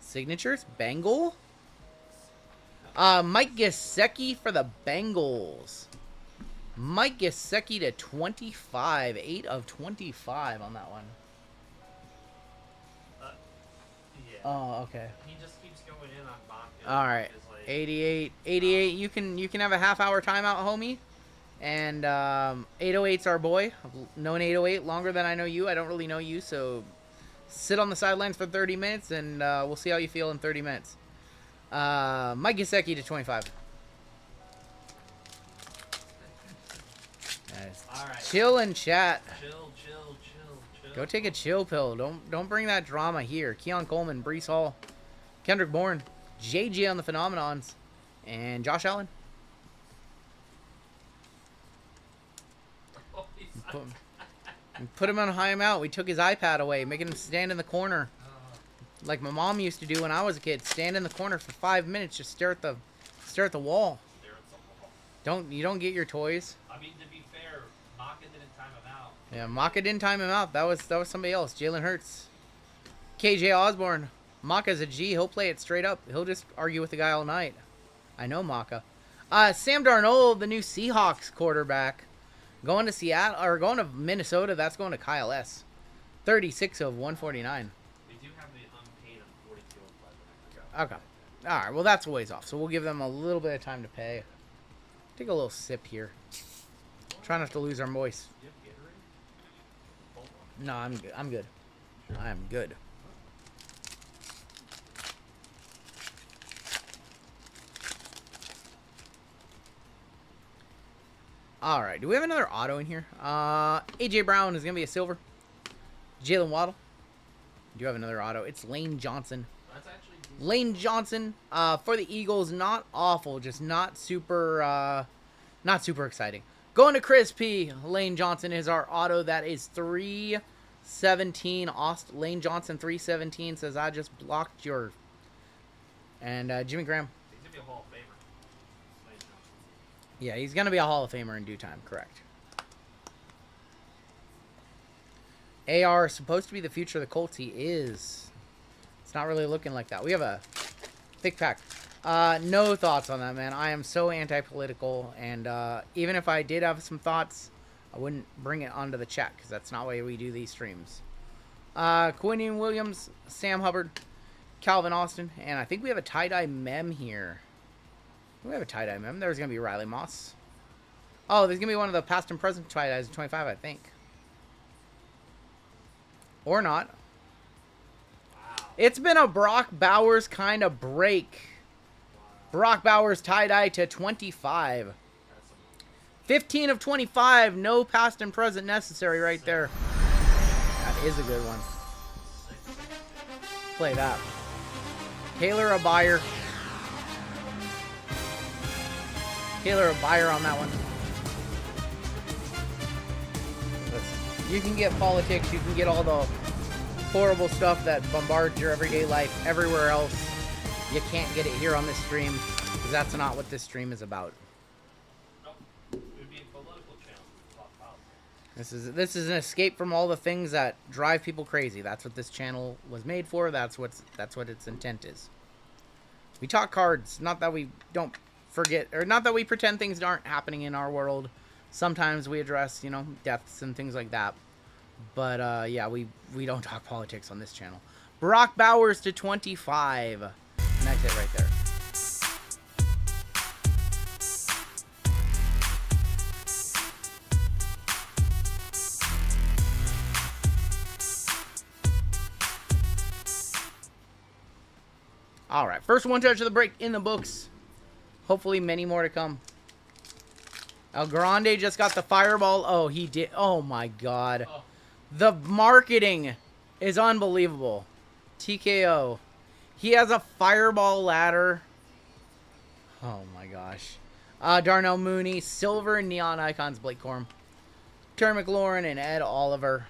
Signatures. Bengal. Mike Gesicki for the Bengals. Mike Gesicki to 25. 8 of 25 on that one. Yeah. Oh, okay. He just keeps going in on mock. All right. 88. 88. You can have a half-hour timeout, homie. And 808's our boy. I've known 808 longer than I know you. I don't really know you, so sit on the sidelines for 30 minutes, and we'll see how you feel in 30 minutes. Mike Gesicki to 25. Nice. All right. Chill and chat. Chill. Go take a chill pill. Don't bring that drama here. Keon Coleman, Brees Hall, Kendrick Bourne, JJ on the Phenomenons, and Josh Allen. Put him on high him out. We took his iPad away, making him stand in the corner. Like my mom used to do when I was a kid. Stand in the corner for 5 minutes, just stare at the wall. You don't get your toys. I mean, to be fair, Maka didn't time him out. Yeah, Maka didn't time him out. That was somebody else. Jalen Hurts. KJ Osborne. Maka's a G. He'll play it straight up. He'll just argue with the guy all night. I know Maka. Sam Darnold, the new Seahawks quarterback. Going to Seattle, or going to Minnesota. That's going to Kyle S. 36 of 149. They do have the unpaid on 42 of 5. Okay. All right. Well, that's a ways off. So we'll give them a little bit of time to pay. Take a little sip here. Try not to lose our voice. No, I'm good. I'm good. I am good. All right. Do we have another auto in here? AJ Brown is gonna be a silver. Jalen Waddle. Do you have another auto? It's Lane Johnson. That's actually Lane Johnson for the Eagles. Not awful, just not super exciting. Going to Chris P. Lane Johnson is our auto. That is 317. Lane Johnson 317 says I just blocked your. And Jimmy Graham. he's gonna be a Hall of Famer. Yeah, he's gonna be a Hall of Famer in due time. Correct. AR is supposed to be the future of the Colts. He is. It's not really looking like that. We have a thick pack. No thoughts on that, man. I am so anti-political, and even if I did have some thoughts, I wouldn't bring it onto the chat because that's not why we do these streams. Quinion Williams, Sam Hubbard, Calvin Austin, and I think we have a tie-dye mem here. We have a tie-dye mem. There's going to be Riley Moss. Oh, there's going to be one of the past and present tie-dyes at 25, I think. Or not. Wow. It's been a Brock Bowers kind of break. Brock Bowers tie-dye to 25. 15 of 25. No past and present necessary right there. That is a good one. Play that. Taylor a buyer. Taylor a buyer on that one. Listen, you can get politics, you can get all the horrible stuff that bombards your everyday life everywhere else. You can't get it here on this stream, because that's not what this stream is about. This is an escape from all the things that drive people crazy. That's what this channel was made for. That's what its intent is. We talk cards, not that we don't forget, or not that we pretend things aren't happening in our world. Sometimes we address, you know, deaths and things like that. But yeah, we don't talk politics on this channel. Brock Bowers to 25. Nice hit right there. All right, first one touch of the break in the books. Hopefully many more to come. El Grande just got the fireball. Oh, he did. Oh, my God. The marketing is unbelievable. TKO. He has a fireball ladder. Oh, my gosh. Darnell Mooney. Silver Neon Icons. Blake Corum. Terry McLaurin and Ed Oliver.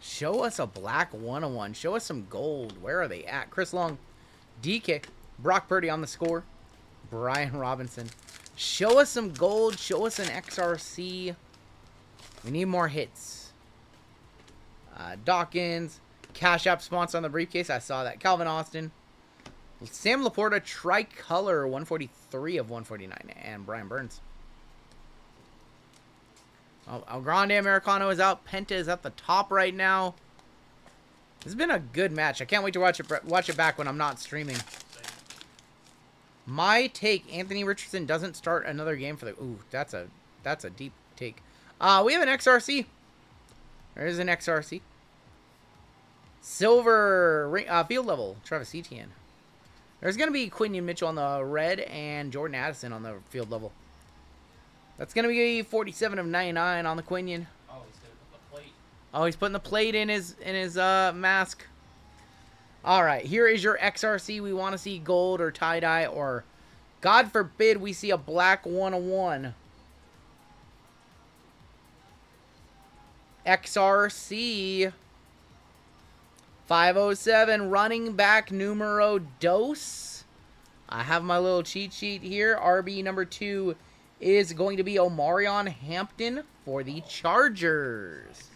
Show us a black 101. Show us some gold. Where are they at? Chris Long, DK, Brock Purdy on the score. Brian Robinson. Show us some gold. Show us an XRC. We need more hits. Dawkins. Cash App sponsor on the briefcase. I saw that. Calvin Austin. Sam Laporta, tricolor, 143 of 149. And Brian Burns. El Grande Americano is out. Penta is at the top right now. This has been a good match. I can't wait to watch it back when I'm not streaming. My take, Anthony Richardson doesn't start another game for the... Ooh, that's a deep take. We have an XRC. There is an XRC. Silver field level, Travis Etienne. There's going to be Quinion Mitchell on the red and Jordan Addison on the field level. That's going to be 47 of 99 on the Quinion. Oh, he's going to put the plate. Oh, he's putting the plate in his mask. All right, here is your XRC. We want to see gold or tie-dye, or God forbid we see a black 101. XRC 507 running back numero dos. I have my little cheat sheet here. RB number 2 is going to be Omarion Hampton for the Chargers.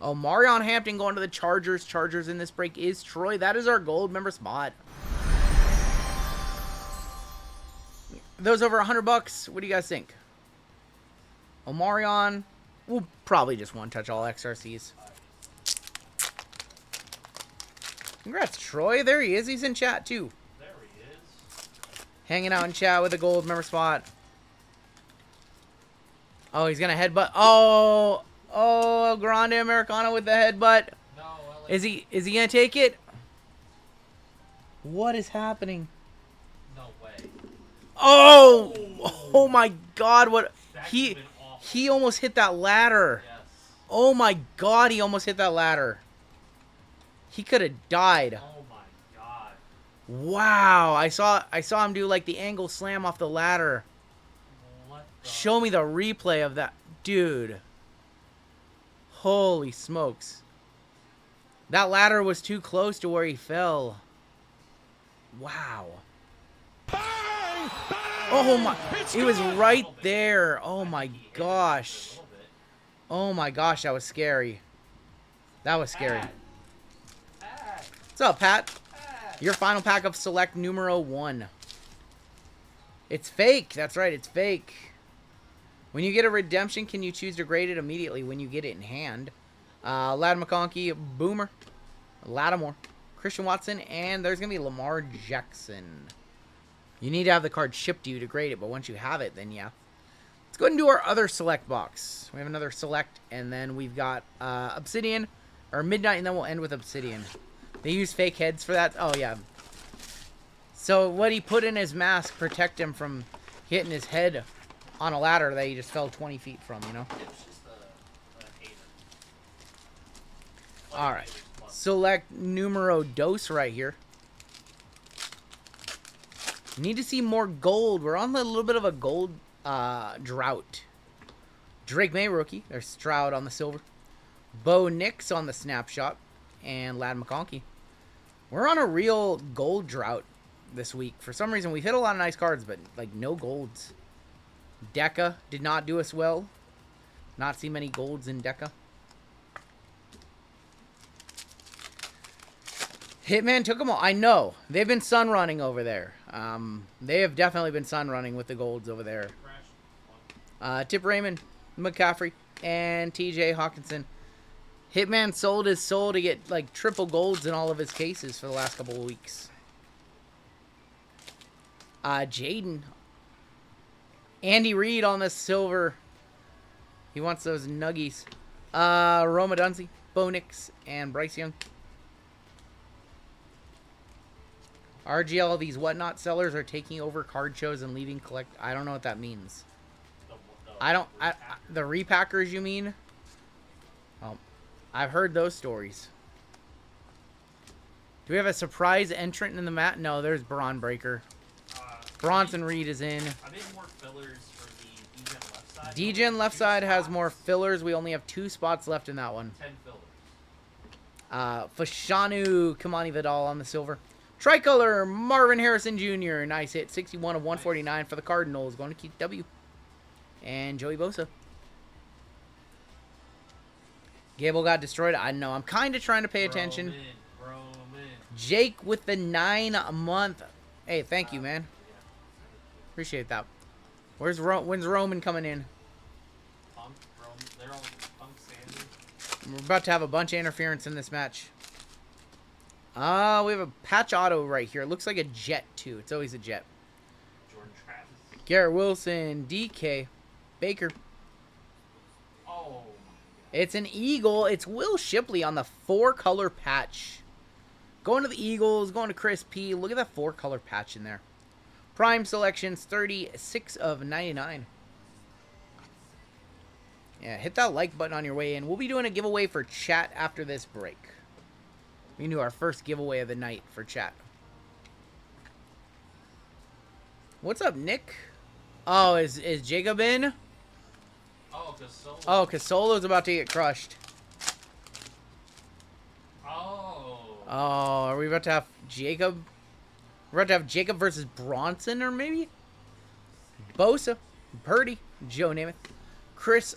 Omarion Hampton going to the Chargers. Chargers in this break is Troy. That is our gold member spot. Those over $100, what do you guys think? Omarion, we'll probably just one touch all XRCs. Congrats, Troy. There he is. He's in chat too. There he is. Hanging out in chat with a gold member spot. Oh, he's going to headbutt. Oh, Grande Americano with the headbutt. No, Is he going to take it? What is happening? No way. Oh my God. What That he could've been awful. he almost hit that ladder. Yes. Oh my God, he almost hit that ladder. He could have died. Oh my God. Wow. I saw him do like the angle slam off the ladder. What the... Show me the replay of that. Dude. Holy smokes. That ladder was too close to where he fell. Wow. Oh my. It was right there. Oh my gosh. Oh my gosh, that was scary. That was scary. What's up, Pat? Your final pack of select numero 1. It's fake. That's right, it's fake. When you get a redemption, can you choose to grade it immediately when you get it in hand? Ladd McConkey, Boomer, Lattimore, Christian Watson, and there's going to be Lamar Jackson. You need to have the card shipped to you to grade it, but once you have it, then yeah. Let's go ahead and do our other select box. We have another select, and then we've got Obsidian, or Midnight, and then we'll end with Obsidian. They use fake heads for that? Oh, yeah. So what he put in his mask protect him from hitting his head on a ladder that he just fell 20 feet from, you know? It's just a hater. All right. Select numero dos right here. Need to see more gold. We're on a little bit of a gold drought. Drake May rookie. There's Stroud on the silver. Bo Nix on the snapshot. And Ladd McConkey. We're on a real gold drought this week. For some reason, we've hit a lot of nice cards, but like no golds. Deca did not do us well. Not see many golds in Deca. Hitman took them all. I know. They've been sun running over there. They have definitely been sun running with the golds over there. Tip Raymond, McCaffrey, and TJ Hawkinson. Hitman sold his soul to get like triple golds in all of his cases for the last couple of weeks. Jaden. Andy Reid on the silver. He wants those nuggies. Roma Dunzy, Bo Nix, and Bryce Young. RGL, these whatnot sellers are taking over card shows and leaving collect. I don't know what that means. The repackers, you mean? Oh, I've heard those stories. Do we have a surprise entrant in the mat? No, there's Braun Breaker. Bronson Reed is in. I made more fillers for the Degen left side. Degen left side has more fillers. We only have 2 spots left in that one. 10 fillers. Fashanu Kamani Vidal on the silver. Tricolor Marvin Harrison Jr. Nice hit. 61 of 149 for the Cardinals. Going to keep W. And Joey Bosa. Gable got destroyed. I know. I'm kind of trying to pay attention. Roman. Jake with the 9-month. Hey, thank you, man. Appreciate that. When's Roman coming in? Punk, Roman. They're all Punk Sandy. We're about to have a bunch of interference in this match. We have a patch auto right here. It looks like a jet, too. It's always a jet. Jordan Travis. Garrett Wilson, DK, Baker. Oh. It's an Eagle. It's Will Shipley on the 4-color patch. Going to the Eagles, going to Chris P. Look at that 4-color patch in there. Prime selections, 36 of 99. Yeah, hit that like button on your way in. We'll be doing a giveaway for chat after this break. We can do our first giveaway of the night for chat. What's up, Nick? Oh, is Jacob in? Oh, because Solo. Oh, because Solo's about to get crushed. Oh. Oh, are we about to have Jacob? We're about to have Jacob versus Bronson, or maybe? Bosa, Purdy, Joe Namath, Chris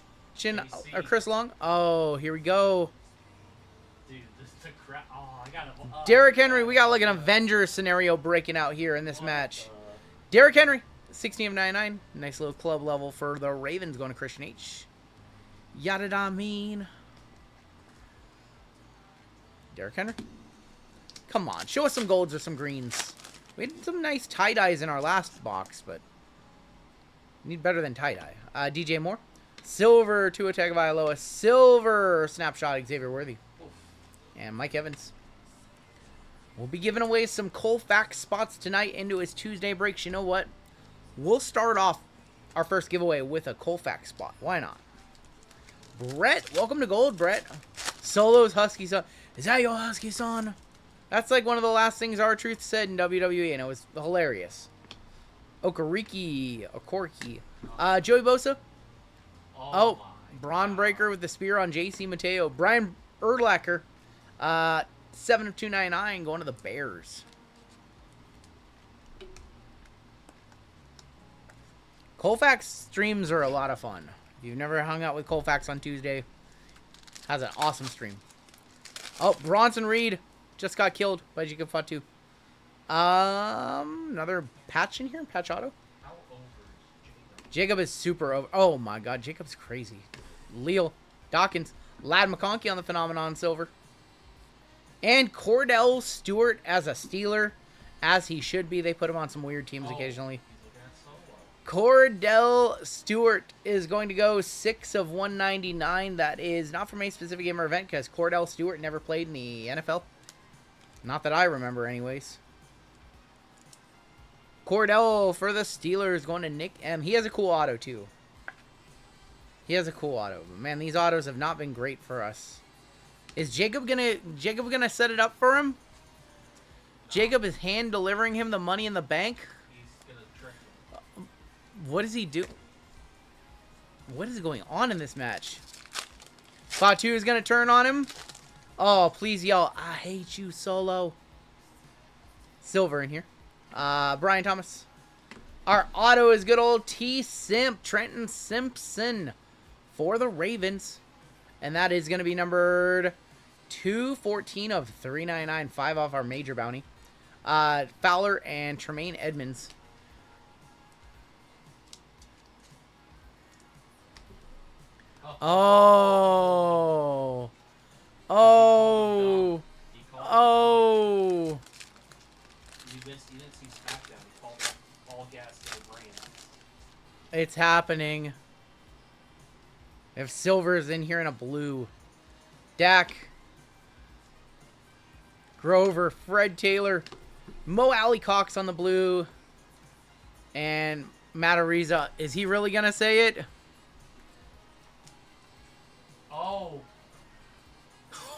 Long. Oh, here we go. Dude, this is the crap. Oh, I got it. Derrick Henry, we got like an Avengers scenario breaking out here in this match. Derrick Henry, 16 of 99. Nice little club level for the Ravens going to Christian H. Yada da mean. Derrick Henry. Come on, show us some golds or some greens. We had some nice tie-dyes in our last box, but need better than tie-dye. DJ Moore. Silver Tua Tagovailoa. Silver snapshot Xavier Worthy. And Mike Evans. We'll be giving away some Colfax spots tonight into his Tuesday breaks. You know what? We'll start off our first giveaway with a Colfax spot. Why not? Brett, welcome to Gold, Brett. Solo's Husky son. Is that your Husky son? That's like one of the last things R-Truth said in WWE, and it was hilarious. Okoriki. Joey Bosa. Oh, Braun Breaker with the spear on JC Mateo. Brian Urlacher. 7 of 299 going to the Bears. Colfax streams are a lot of fun. If you've never hung out with Colfax on Tuesday, has an awesome stream. Oh, Bronson Reed just got killed by Jacob Fatu. Another patch in here? Patch auto? How over is Jacob? Jacob is super over. Oh my god, Jacob's crazy. Leal Dawkins. Ladd McConkey on the Phenomenon silver. And Cordell Stewart as a Steeler. As he should be. They put him on some weird teams occasionally. Cordell Stewart is going to go 6 of 199. That is not from a specific game or event because Cordell Stewart never played in the NFL. Not that I remember anyways. Cordell for the Steelers going to Nick M. He has a cool auto too. He has a cool auto. But man, these autos have not been great for us. Is Jacob gonna set it up for him? Jacob is hand delivering him the money in the bank. He's gonna trick him. What does he do? What is going on in this match? Fatu is gonna turn on him. Oh, please yell, "I hate you, Solo." Silver in here. Brian Thomas. Our auto is good old T-Simp, Trenton Simpson for the Ravens. And that is going to be numbered 214 of 399. 5 off our major bounty. Fowler and Tremaine Edmonds. Oh. Oh. Oh. You didn't see SmackDown. He called that all gas to the brain. It's happening. If Silver's in here in a blue. Dak. Grover. Fred Taylor. Mo Alley-Cox on the blue. And Matt Ariza. Is he really going to say it? Oh.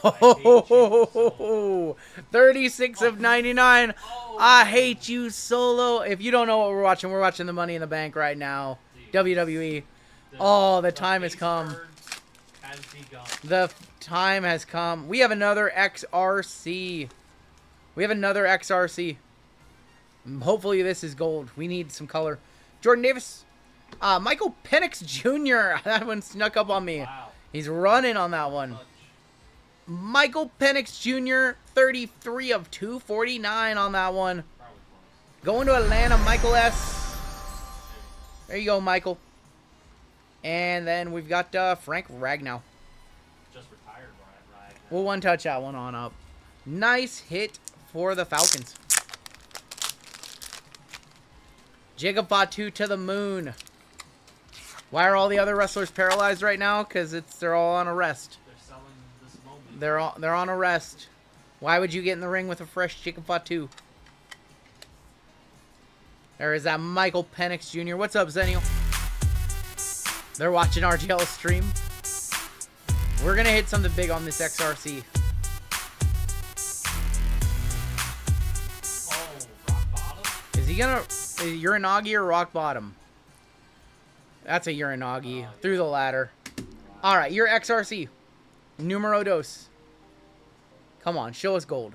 Oh, 36 of 99. Oh. I hate you, Solo. If you don't know what we're watching the Money in the Bank right now. WWE. Oh, the time has come. The time has come. We have another XRC. Hopefully this is gold. We need some color. Jordan Davis. Michael Penix Jr. That one snuck up on me. Wow. He's running on that one. Michael Penix Jr. 33 of 249 on that one. Going to Atlanta, Michael S. There you go, Michael. And then we've got Frank Ragnow. Just retired, Ragnow. We'll one touch that one on up. Nice hit for the Falcons. Jacob Fatu to the moon. Why are all the other wrestlers paralyzed right now? Because they're all on a rest. They're selling this moment. They're on a rest. Why would you get in the ring with a fresh Jacob Fatu? There is that Michael Penix Jr. What's up, Zennial? They're watching RGL stream. We're gonna hit something big on this XRC. Oh, rock bottom? Is he gonna Uranagi or rock bottom? That's a Uranagi. Through the ladder. Alright, your XRC. Numero dos. Come on, show us gold.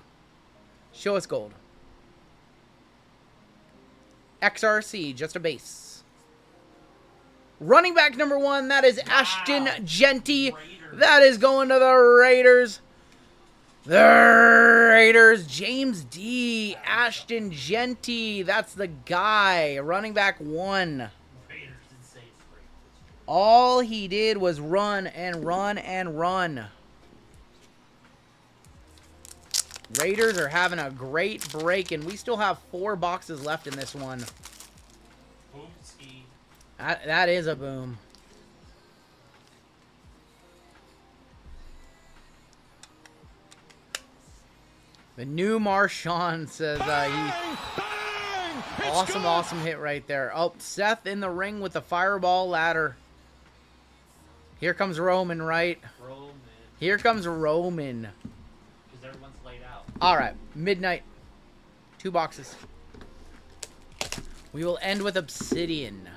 Show us gold. XRC, just a base. Running back number 1, that is Ashton Genty. That is going to the Raiders. The Raiders, James D. Ashton Genty. That's the guy. Running back 1. All he did was run and run and run. Raiders are having a great break, and we still have 4 boxes left in this one. That is a boom. The new Marshawn says awesome hit right there. Oh, Seth in the ring with the fireball ladder. Here comes Roman, right? Here comes Roman. Because everyone's laid out. All right, midnight. 2 boxes. We will end with Obsidian.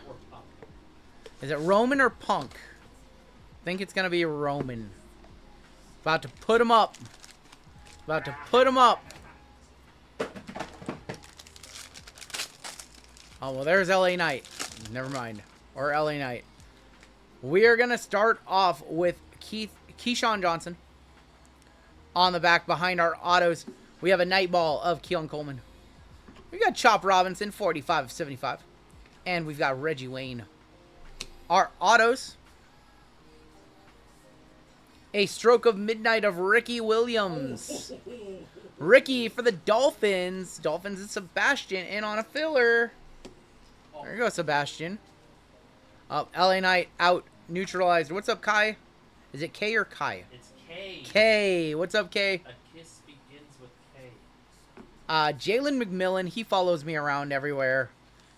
Is it Roman or Punk? I think it's going to be Roman. About to put him up. About to put him up. Oh, well, there's LA Knight. Never mind. Or LA Knight. We are going to start off with Keyshawn Johnson. On the back behind our autos, we have a night ball of Keon Coleman. We got Chop Robinson, 45 of 75. And we've got Reggie Wayne. Our autos. A stroke of midnight of Ricky Williams. Ricky for the Dolphins. Dolphins and Sebastian in on a filler. There you go, Sebastian. LA Knight out. Neutralized. What's up, Kai? Is it K or Kai? It's K. K. What's up, K? A kiss begins with K. Jalen McMillan. He follows me around everywhere.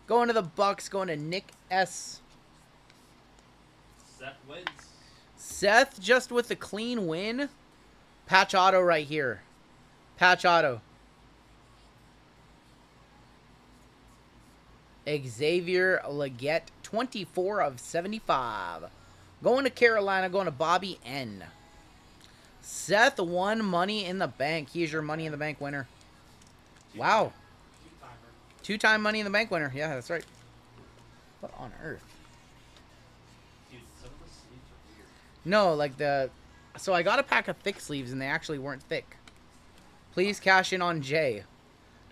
Going to the Bucks. Going to Nick S. Seth wins. Seth just with the clean win. Patch auto right here. Patch auto. Xavier Legette, 24 of 75. Going to Carolina, going to Bobby N. Seth won Money in the Bank. He's your Money in the Bank winner. Wow. Two-time Money in the Bank winner. Yeah, that's right. What on earth? Dude, some of the sleeves are weird. No, like the... So I got a pack of thick sleeves, and they actually weren't thick. Please cash in on Jay.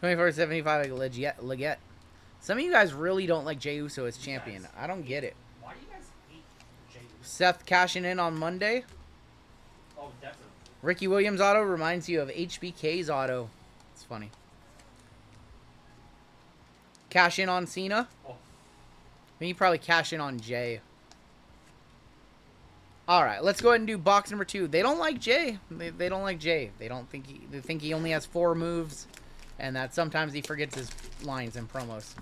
24.75 Legette. Some of you guys really don't like Jey Uso as champion. I don't get it. Why do you guys hate Jey Uso? Seth cashing in on Monday. Oh, definitely. Ricky Williams auto reminds you of HBK's auto. It's funny. Cash in on Cena. Oh. I mean, you probably cash in on Jay. All right, let's go ahead and do box number 2. They don't like Jay. They don't like Jay. They think he only has 4 moves, and that sometimes he forgets his lines and promos.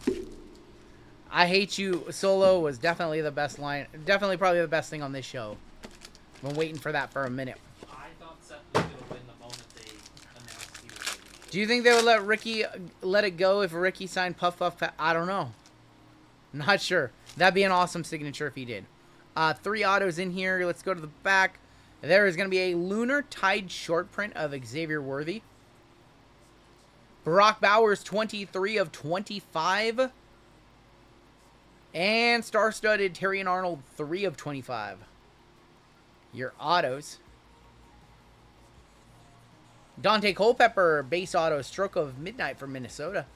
I Hate You Solo was definitely the best line. Definitely probably the best thing on this show. I've been waiting for that for a minute. I thought Seth was going to win the moment they announced he was going to. Do you think they would let Ricky let it go if Ricky signed Puff Puff? I don't know. Not sure. That'd be an awesome signature if he did. 3 autos in here. Let's go to the back. There is going to be a Lunar Tide short print of Xavier Worthy. Brock Bowers, 23 of 25. And star-studded Terry and Arnold, 3 of 25. Your autos. Dante Culpepper, base auto, Stroke of Midnight for Minnesota.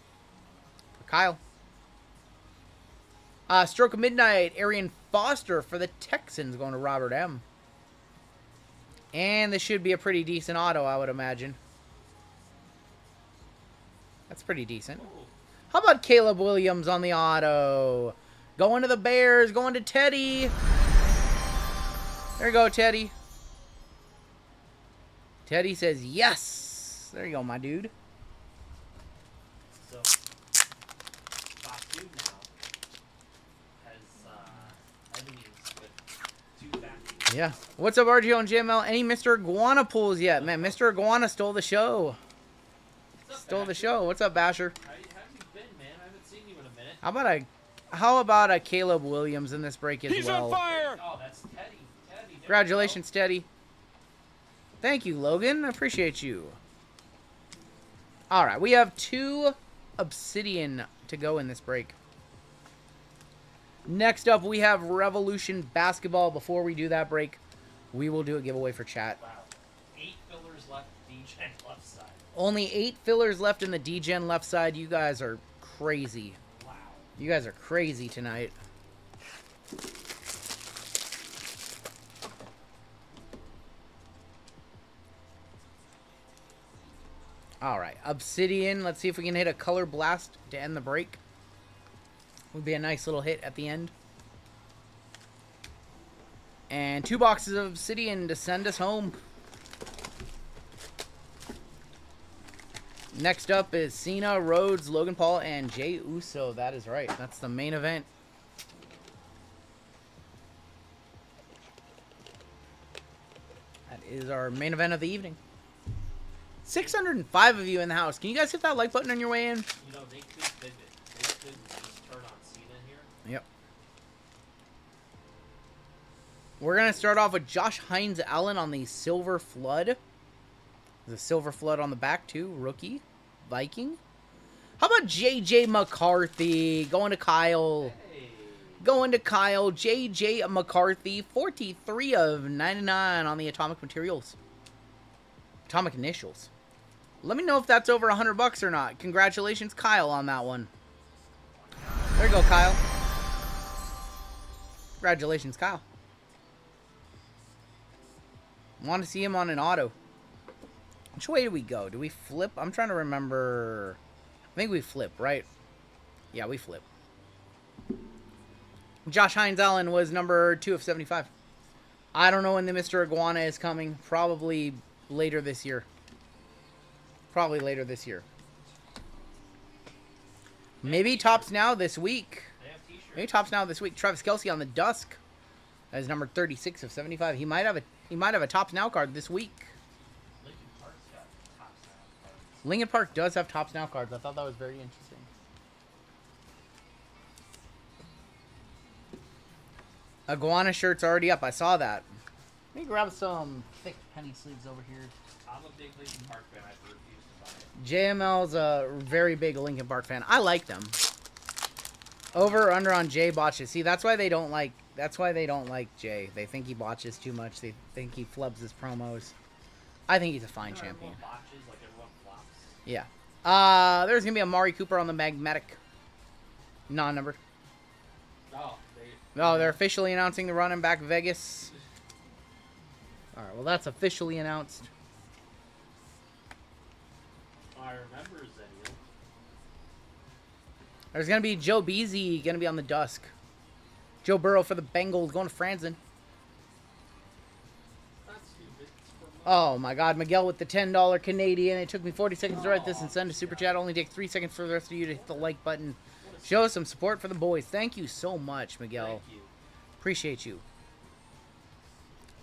For Kyle. Stroke of Midnight, Arian Foster for the Texans, going to Robert M. And this should be a pretty decent auto, I would imagine. That's pretty decent. How about Caleb Williams on the auto? Going to the Bears, going to Teddy. There you go, Teddy. Teddy says yes. There you go, my dude. So, box 2 now has enemies with 2 factions. Yeah. What's up, RGL and JML? Any Mr. Iguana pulls yet? Man, Mr. Iguana stole the show. Stole the show. What's up, Basher? How have you been, man? I haven't seen you in a minute. How about a Caleb Williams in this break as well? on fire! Oh, that's Teddy. Teddy. Congratulations, Teddy. Thank you, Logan. I appreciate you. All right, we have 2 Obsidian to go in this break. Next up, we have Revolution Basketball. Before we do that break, we will do a giveaway for chat. Wow. 8 fillers left, Degen left side. Only 8 fillers left in the Degen left side. You guys are crazy. Wow. You guys are crazy tonight. Alright, Obsidian. Let's see if we can hit a Color Blast to end the break. Would be a nice little hit at the end. And 2 boxes of Obsidian to send us home. Next up is Cena, Rhodes, Logan Paul, and Jey Uso. That is right. That's the main event. That is our main event of the evening. 605 of you in the house. Can you guys hit that like button on your way in? You know, they could pivot. They could just turn on Cena here. Yep. We're going to start off with Josh Hines Allen on the Silver Flood. There's a Silver Flood on the back, too. Rookie. Viking. How about J.J. McCarthy? Going to Kyle. Hey. Going to Kyle. J.J. McCarthy. 43 of 99 on the Atomic Materials. Atomic Initials. Let me know if that's over $100 or not. Congratulations, Kyle, on that one. There you go, Kyle. Congratulations, Kyle. Want to see him on an auto. Which way do we go? Do we flip? I'm trying to remember. I think we flip, right? Yeah, we flip. Josh Hines Allen was number 2 of 75. I don't know when the Mr. Iguana is coming. Probably later this year. Probably later this year. Maybe tops now this week. They have t-shirts. Maybe tops now this week. Travis Kelce on the Dusk. That is number 36 of 75. He might have a tops now card this week. Looks Lincoln Park does have Tops Now cards. I thought that was very interesting. Iguana shirt's already up. I saw that. Let me grab some thick penny sleeves over here. I'm a big Lincoln Park fan. I refuse to buy it. JML's a very big Lincoln Park fan. I like them. Over or under on Jay botches. See, that's why they don't like. That's why they don't like Jay. They think he botches too much. They think he flubs his promos. I think he's a fine champion. Botches, like everyone flops. Yeah. There's gonna be a Mari Cooper on the magnetic. Non-numbered. Oh, They're officially announcing the run in back Vegas. All right. Well, that's officially announced. I remember Zenio. There's gonna be Joe Beasy gonna be on the Dusk. Joe Burrow for the Bengals going to Franzen. That's stupid. Oh my God, Miguel with the $10 Canadian. It took me 40 seconds to write this and send a super chat. Only take 3 seconds for the rest of you to hit the like button. Show us some support for the boys. Thank you so much, Miguel. Thank you. Appreciate you.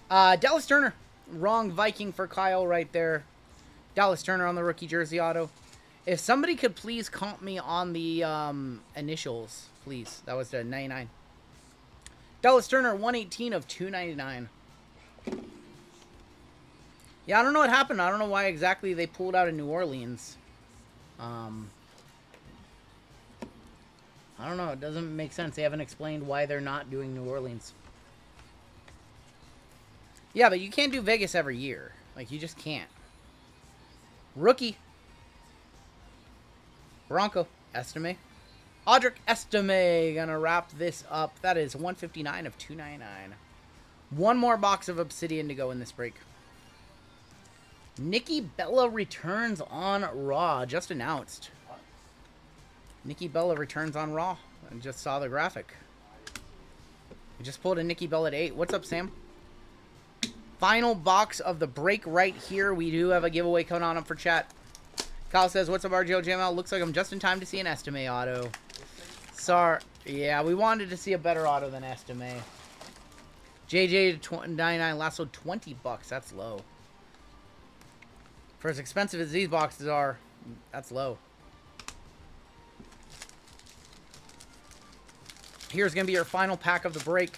Dallas Turner. Wrong Viking for Kyle right there. Dallas Turner on the rookie jersey auto. If somebody could please comp me on the initials, please. That was the 99. Dallas Turner, 118 of 299. Yeah, I don't know what happened. I don't know why exactly they pulled out of New Orleans. I don't know. It doesn't make sense. They haven't explained why they're not doing New Orleans. Yeah, but you can't do Vegas every year. Like, you just can't. Rookie. Bronco. Estime. Audric Estime gonna wrap this up. That is 159 of 299. One more box of Obsidian to go in this break. Nikki Bella returns on Raw. Just announced. Nikki Bella returns on Raw. I just saw the graphic. We just pulled a Nikki Bella at 8. What's up, Sam? Final box of the break right here. We do have a giveaway coming on up for chat. Kyle says, what's up, RGL JML? Looks like I'm just in time to see an Estime auto. Sorry. Yeah, we wanted to see a better auto than Estime. JJ to 99 last sold $20. That's low. For as expensive as these boxes are, that's low. Here's going to be your final pack of the break.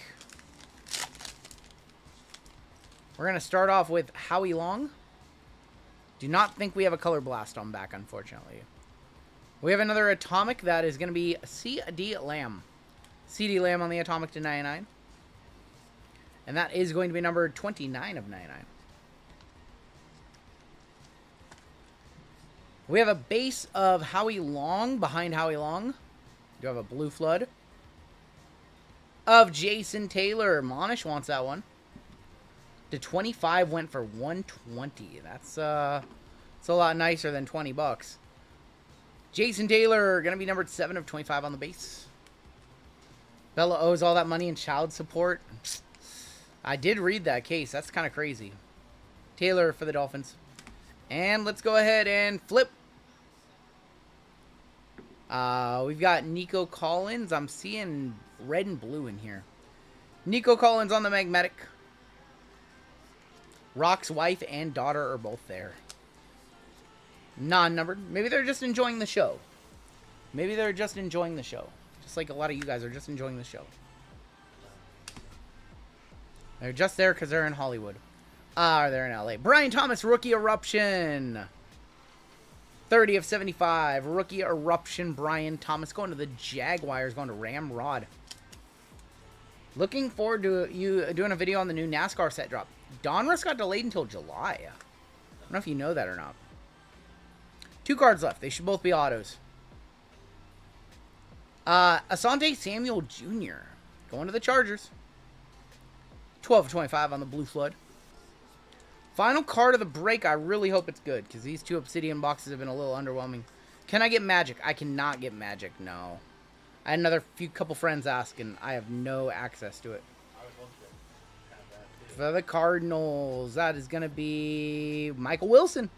We're going to start off with Howie Long. Do not think we have a color blast on back, unfortunately. We have another Atomic that is going to be CD Lamb. CD Lamb on the Atomic to 99. And that is going to be number 29 of 99. We have a base of Howie Long behind Howie Long. You have a Blue Flood. Of Jason Taylor. Monish wants that one. The 25 went for 120. That's a lot nicer than $20. Jason Taylor gonna be numbered 7 of 25 on the base. Bella owes all that money in child support. I did read that case. That's kind of crazy. Taylor for the Dolphins. And let's go ahead and flip. We've got Nico Collins. I'm seeing red and blue in here. Nico Collins on the magnetic. Rock's wife and daughter are both there. Non-numbered. Maybe they're just enjoying the show. Maybe they're just enjoying the show. Just like a lot of you guys are just enjoying the show. They're just there because they're in Hollywood. They're in LA. Brian Thomas, Rookie Eruption. 30 of 75. Rookie Eruption, Brian Thomas. Going to the Jaguars. Going to Ramrod. Looking forward to you doing a video on the new NASCAR set drop. Donruss got delayed until July. I don't know if you know that or not. 2 cards left. They should both be autos. Asante Samuel Jr. Going to the Chargers. 12 of 25 on the Blue Flood. Final card of the break. I really hope it's good because these 2 Obsidian boxes have been a little underwhelming. Can I get Magic? I cannot get Magic. No. I had another couple friends ask, and I have no access to it. For the Cardinals, that is going to be Michael Wilson.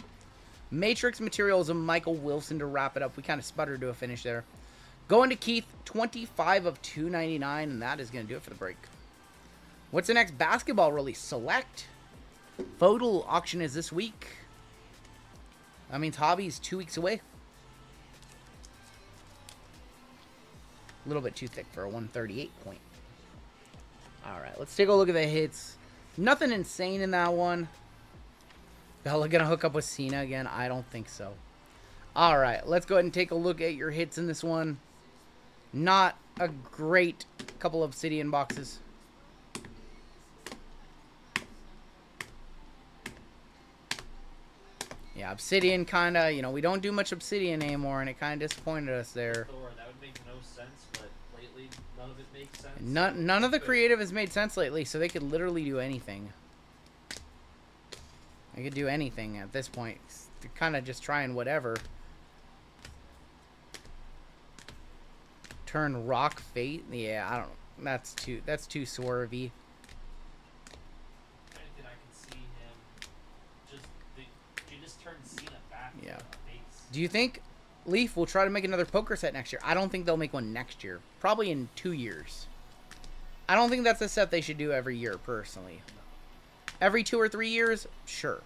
Matrix Materials of Michael Wilson to wrap it up. We kind of sputtered to a finish there. Going to Keith, 25 of 299, and that is going to do it for the break. What's the next basketball release? Select. Photo auction is this week. That means Hobby's 2 weeks away. A little bit too thick for a 138 point. Alright, let's take a look at the hits. Nothing insane in that one. Bella gonna hook up with Cena again? I don't think so. Alright, let's go ahead and take a look at your hits in this one. Not a great couple of Obsidian boxes. Yeah, Obsidian kind of, you know, we don't do much Obsidian anymore, and it kind of disappointed us there. Thor, that would make no sense, but lately none of it makes sense. None of the creative has made sense lately, so they could literally do anything. They could do anything at this point. They're kind of just trying whatever. Turn Rock Fate? Yeah, I don't know. That's too swervy. Anything I can see him just turn Cena back. Yeah. Face. Do you think Leaf will try to make another poker set next year? I don't think they'll make one next year. Probably in 2 years. I don't think that's a set they should do every year, personally. Every 2 or 3 years? Sure.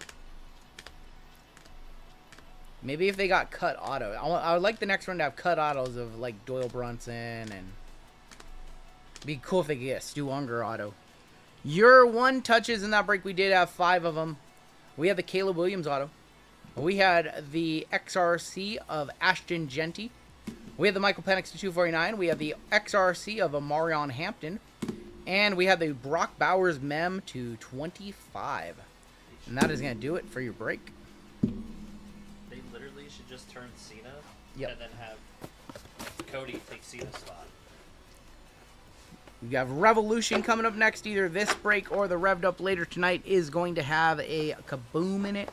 Maybe if they got cut auto. I would like the next one to have cut autos of, like, Doyle Brunson, and it'd be cool if they could get a Stu Unger auto. Your one touches in that break, we did have 5 of them. We had the Caleb Williams auto. We had the XRC of Ashton Genty. We had the Michael Penix to 249. We had the XRC of Amarion Hampton. And we had the Brock Bowers mem to 25. And that is going to do it for your break. They literally should just turn Cena Yep. and then have Cody take Cena's spot. We have Revolution coming up next. Either this break or the Revved Up later tonight is going to have a kaboom in it.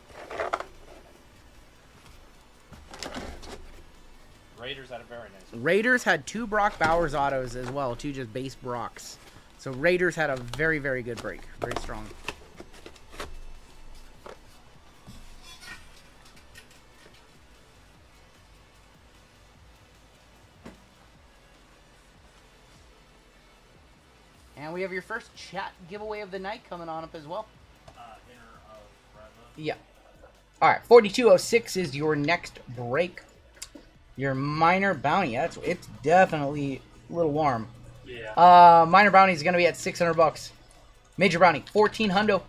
Raiders had a very nice one. Raiders had 2 Brock Bowers autos as well. 2 just base Brocks. So Raiders had a very, very good break. Very strong. And we have your first chat giveaway of the night coming on up as well. Inner of Revved. Yeah. All right, 4206 is your next break. Your minor bounty. It's definitely a little warm. Yeah. Minor bounty is going to be at $600. Major bounty 14 hundo,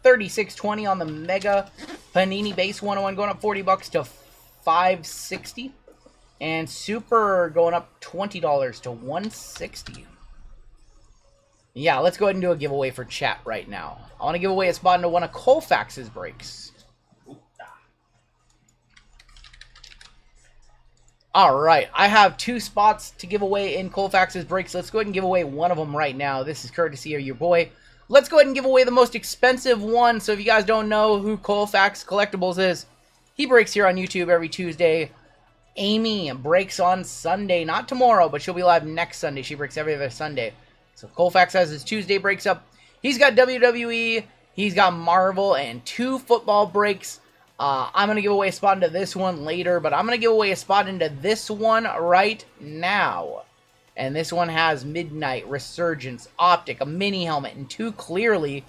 3620 on the mega Panini base 101 going up $40 to 560, and super going up $20 to 160. Yeah, let's go ahead and do a giveaway for chat right now. I want to give away a spot into one of Colfax's breaks. Alright, I have 2 spots to give away in Colfax's breaks. Let's go ahead and give away one of them right now. This is courtesy of your boy. Let's go ahead and give away the most expensive one. So if you guys don't know who Colfax Collectibles is, he breaks here on YouTube every Tuesday. Amy breaks on Sunday. Not tomorrow, but she'll be live next Sunday. She breaks every other Sunday. So Colfax has his Tuesday breaks up. He's got WWE, he's got Marvel, and 2 football breaks. I'm going to give away a spot into this one later, but I'm going to give away a spot into this one right now. And this one has Midnight, Resurgence, Optic, a mini helmet, and 2 clearly.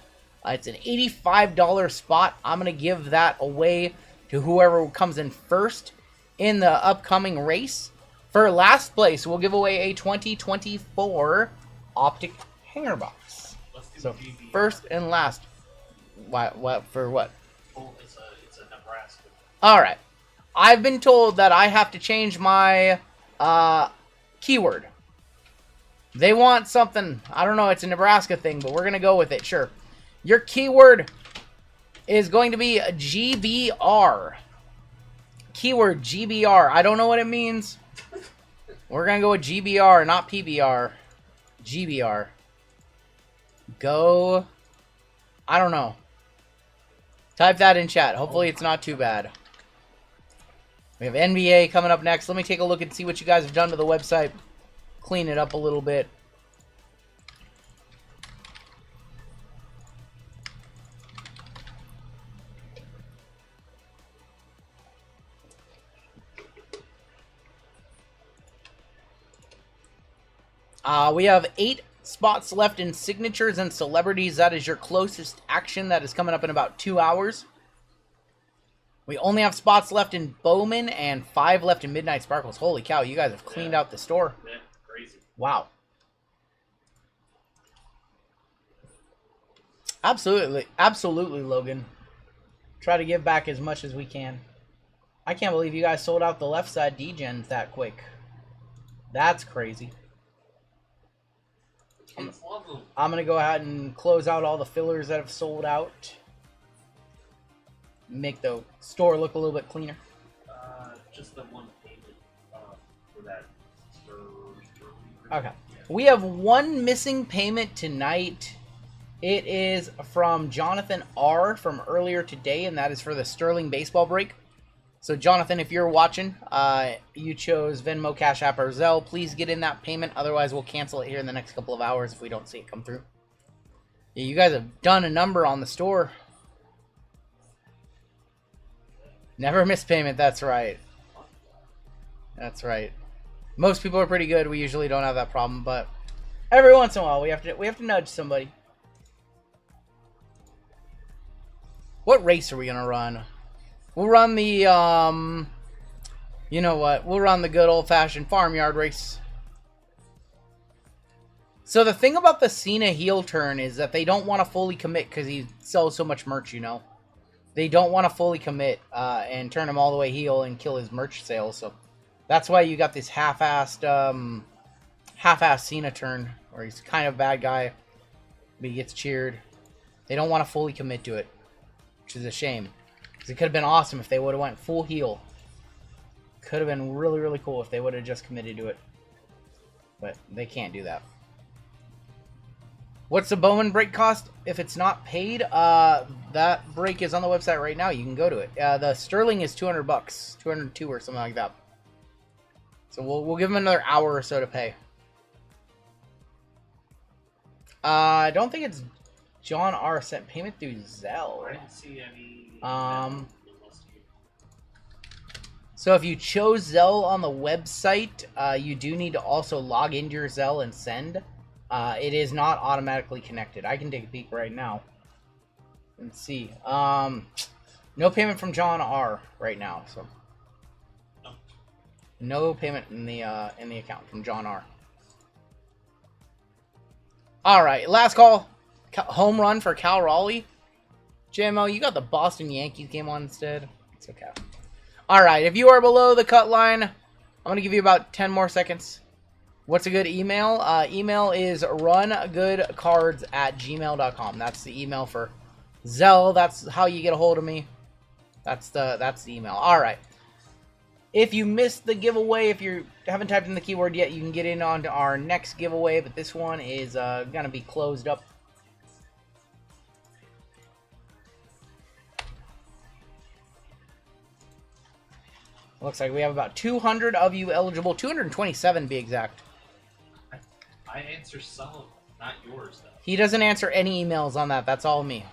It's an $85 spot. I'm going to give that away to whoever comes in first in the upcoming race. For last place, we'll give away a 2024 Optic hanger box. So GBR. first and last. What for what? Oh, it's a Nebraska. Alright. I've been told that I have to change my keyword. They want something. I don't know. It's a Nebraska thing, but we're going to go with it. Sure. Your keyword is going to be GBR. Keyword GBR. I don't know what it means. We're going to go with GBR, not PBR. GBR. Go. I don't know. Type that in chat. Hopefully it's not too bad. We have NBA coming up next. Let me take a look and see what you guys have done to the website. Clean it up a little bit. We have 8 spots left in signatures and celebrities. That is your closest action. That is coming up in about 2 hours. We only have spots left in Bowman and 5 left in Midnight Sparkles. Holy cow, you guys have cleaned out the store. Yeah, crazy. Wow. Absolutely. Absolutely, Logan. Try to give back as much as we can. I can't believe you guys sold out the left side Degen that quick. That's crazy. Kids love them. I'm going to go ahead and close out all the fillers that have sold out. Make the store look a little bit cleaner. Just the one payment for that. Okay. We have one missing payment tonight. It is from Jonathan R. from earlier today, and that is for the Sterling baseball break. So, Jonathan, if you're watching, you chose Venmo, Cash App, or Zelle. Please get in that payment. Otherwise, we'll cancel it here in the next couple of hours if we don't see it come through. Yeah, you guys have done a number on the store. Never miss payment. That's right. That's right. Most people are pretty good. We usually don't have that problem, but every once in a while we have to nudge somebody. What race are we gonna run? We'll run the you know what? We'll run the good old-fashioned farmyard race. So the thing about the Cena heel turn is that they don't want to fully commit because he sells so much merch, you know. They don't want to fully commit and turn him all the way heel and kill his merch sales. So that's why you got this half-assed Cena turn, where he's kind of a bad guy, but he gets cheered. They don't want to fully commit to it, which is a shame. Because it could have been awesome if they would have went full heel. Could have been really, really cool if they would have just committed to it. But they can't do that. What's the Bowman break cost? If it's not paid, that break is on the website right now. You can go to it. The Sterling is $200, 202 or something like that. So we'll give them another hour or so to pay. I don't think it's John R. sent payment through Zelle. I didn't see any. So if you chose Zelle on the website, you do need to also log into your Zelle and send. It is not automatically connected. I can take a peek right now and see. No payment from John R. right now, so no payment in the account from John R. All right, last call. Home run for Cal Raleigh. JML, you got the Boston Yankees game on instead. It's okay. All right, if you are below the cut line, I'm gonna give you about 10 more seconds. What's a good email? Email is rungoodcards@gmail.com. That's the email for Zelle. That's how you get a hold of me. That's the email. All right. If you missed the giveaway, if you haven't typed in the keyword yet, you can get in on to our next giveaway, but this one is going to be closed up. Looks like we have about 200 of you eligible. 227 to be exact. I answer some of them, not yours, though. He doesn't answer any emails on that. That's all me.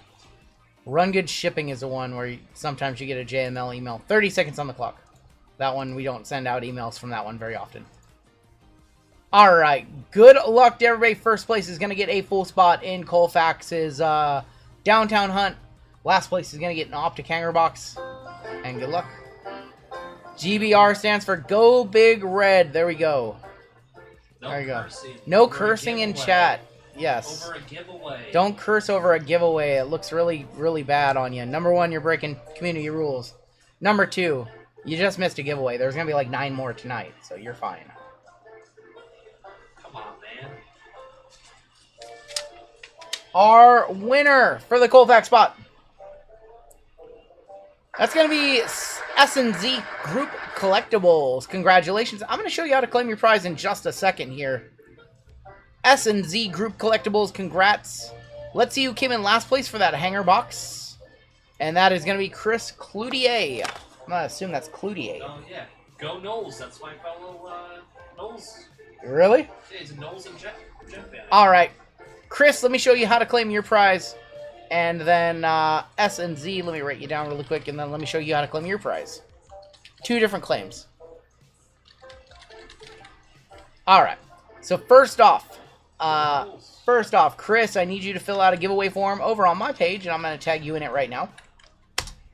Run Good Shipping is the one where sometimes you get a JML email. 30 seconds on the clock. That one, we don't send out emails from that one very often. All right. Good luck to everybody. First place is going to get a full spot in Colfax's Downtown Hunt. Last place is going to get an Optic Hanger Box. And good luck. GBR stands for Go Big Red. There we go. There you go. No cursing in chat. Yes. Over a giveaway. Don't curse over a giveaway. It looks really, really bad on you. Number one, you're breaking community rules. Number two, you just missed a giveaway. There's going to be like 9 more tonight, so you're fine. Come on, man. Our winner for the Colfax spot. That's going to be S&Z Group Collectibles. Congratulations. I'm going to show you how to claim your prize in just a second here. S&Z Group Collectibles, congrats. Let's see who came in last place for that hanger box. And that is going to be Chris Cloutier. I'm going to assume that's Cloutier. Oh, yeah. Go Knowles. That's my fellow Knowles. Really? Yeah, he's a Knowles and Jeff fan. All right. Chris, let me show you how to claim your prize. And then S&Z, let me write you down really quick, and then let me show you how to claim your prize. 2 different claims. All right. So first off, Chris, I need you to fill out a giveaway form over on my page, and I'm going to tag you in it right now.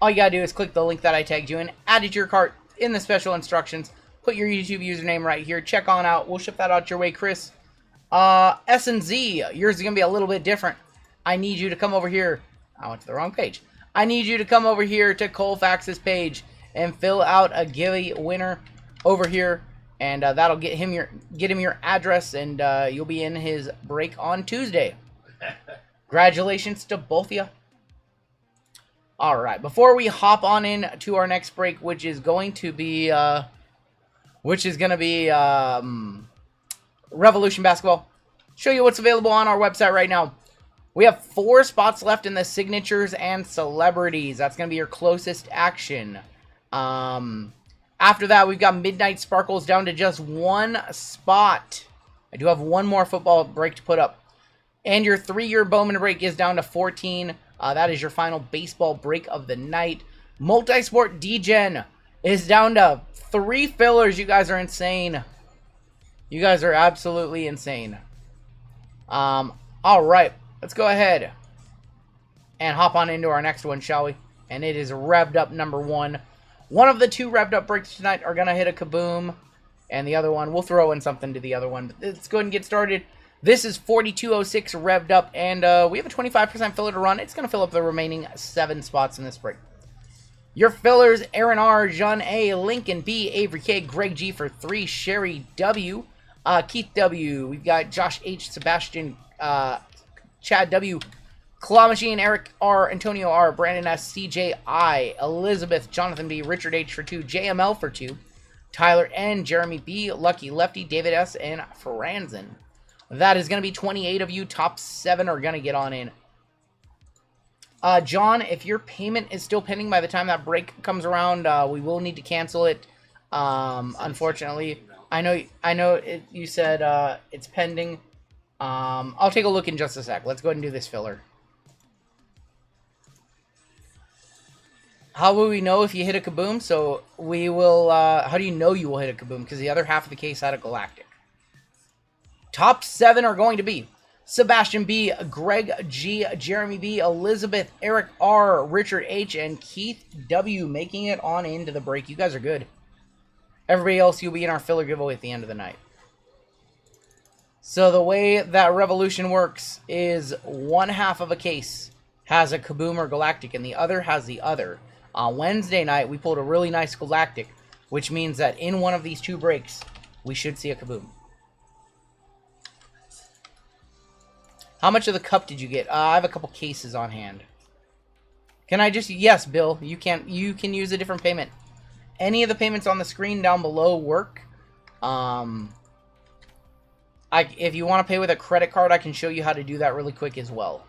All you gotta do is click the link that I tagged you in, add it to your cart in the special instructions, put your YouTube username right here, check on out. We'll ship that out your way, Chris. S&Z, yours is gonna be a little bit different. I need you to come over here. I went to the wrong page. I need you to come over here to Colfax's page and fill out a giveaway winner over here, and that'll get him your address, and you'll be in his break on Tuesday. Congratulations to both of you. All right, before we hop on in to our next break, which is going to be Revolution Basketball, show you what's available on our website right now. We have 4 spots left in the signatures and celebrities. That's going to be your closest action. After that, we've got Midnight Sparkles down to just 1 spot. I do have 1 more football break to put up. And your 3-year Bowman break is down to 14. That is your final baseball break of the night. Multisport Degen is down to 3 fillers. You guys are insane. You guys are absolutely insane. All right. Let's go ahead and hop on into our next one, shall we? And it is Revved Up number 1. One of the 2 Revved Up breaks tonight are going to hit a kaboom. And the other one, we'll throw in something to the other one. But let's go ahead and get started. This is 4206 Revved Up. And we have a 25% filler to run. It's going to fill up the remaining 7 spots in this break. Your fillers, Aaron R., Jean A., Lincoln B., Avery K., Greg G. for 3, Sherry W., Keith W., we've got Josh H., Sebastian, Chad W., Claw Machine, Eric R., Antonio R., Brandon S., CJ I., Elizabeth, Jonathan B., Richard H. for 2, JML for 2, Tyler N., Jeremy B., Lucky Lefty, David S., and Franzen. That is going to be 28 of you. Top 7 are going to get on in. John, if your payment is still pending by the time that break comes around, we will need to cancel it. Unfortunately, I know you said it's pending. I'll take a look in just a sec. Let's go ahead and do this filler. How will we know if you hit a kaboom? So we will, how do you know you will hit a kaboom? Because the other half of the case had a galactic. Top 7 are going to be Sebastian B., Greg G., Jeremy B., Elizabeth, Eric R., Richard H., and Keith W. making it on into the break. You guys are good. Everybody else, you'll be in our filler giveaway at the end of the night. So the way that Revolution works is one half of a case has a kaboom or galactic, and the other has the other. On Wednesday night, we pulled a really nice galactic, which means that in one of these 2 breaks, we should see a kaboom. How much of the cup did you get? I have a couple cases on hand. Can I just... Yes, Bill. You can use a different payment. Any of the payments on the screen down below work. If you want to pay with a credit card, I can show you how to do that really quick as well.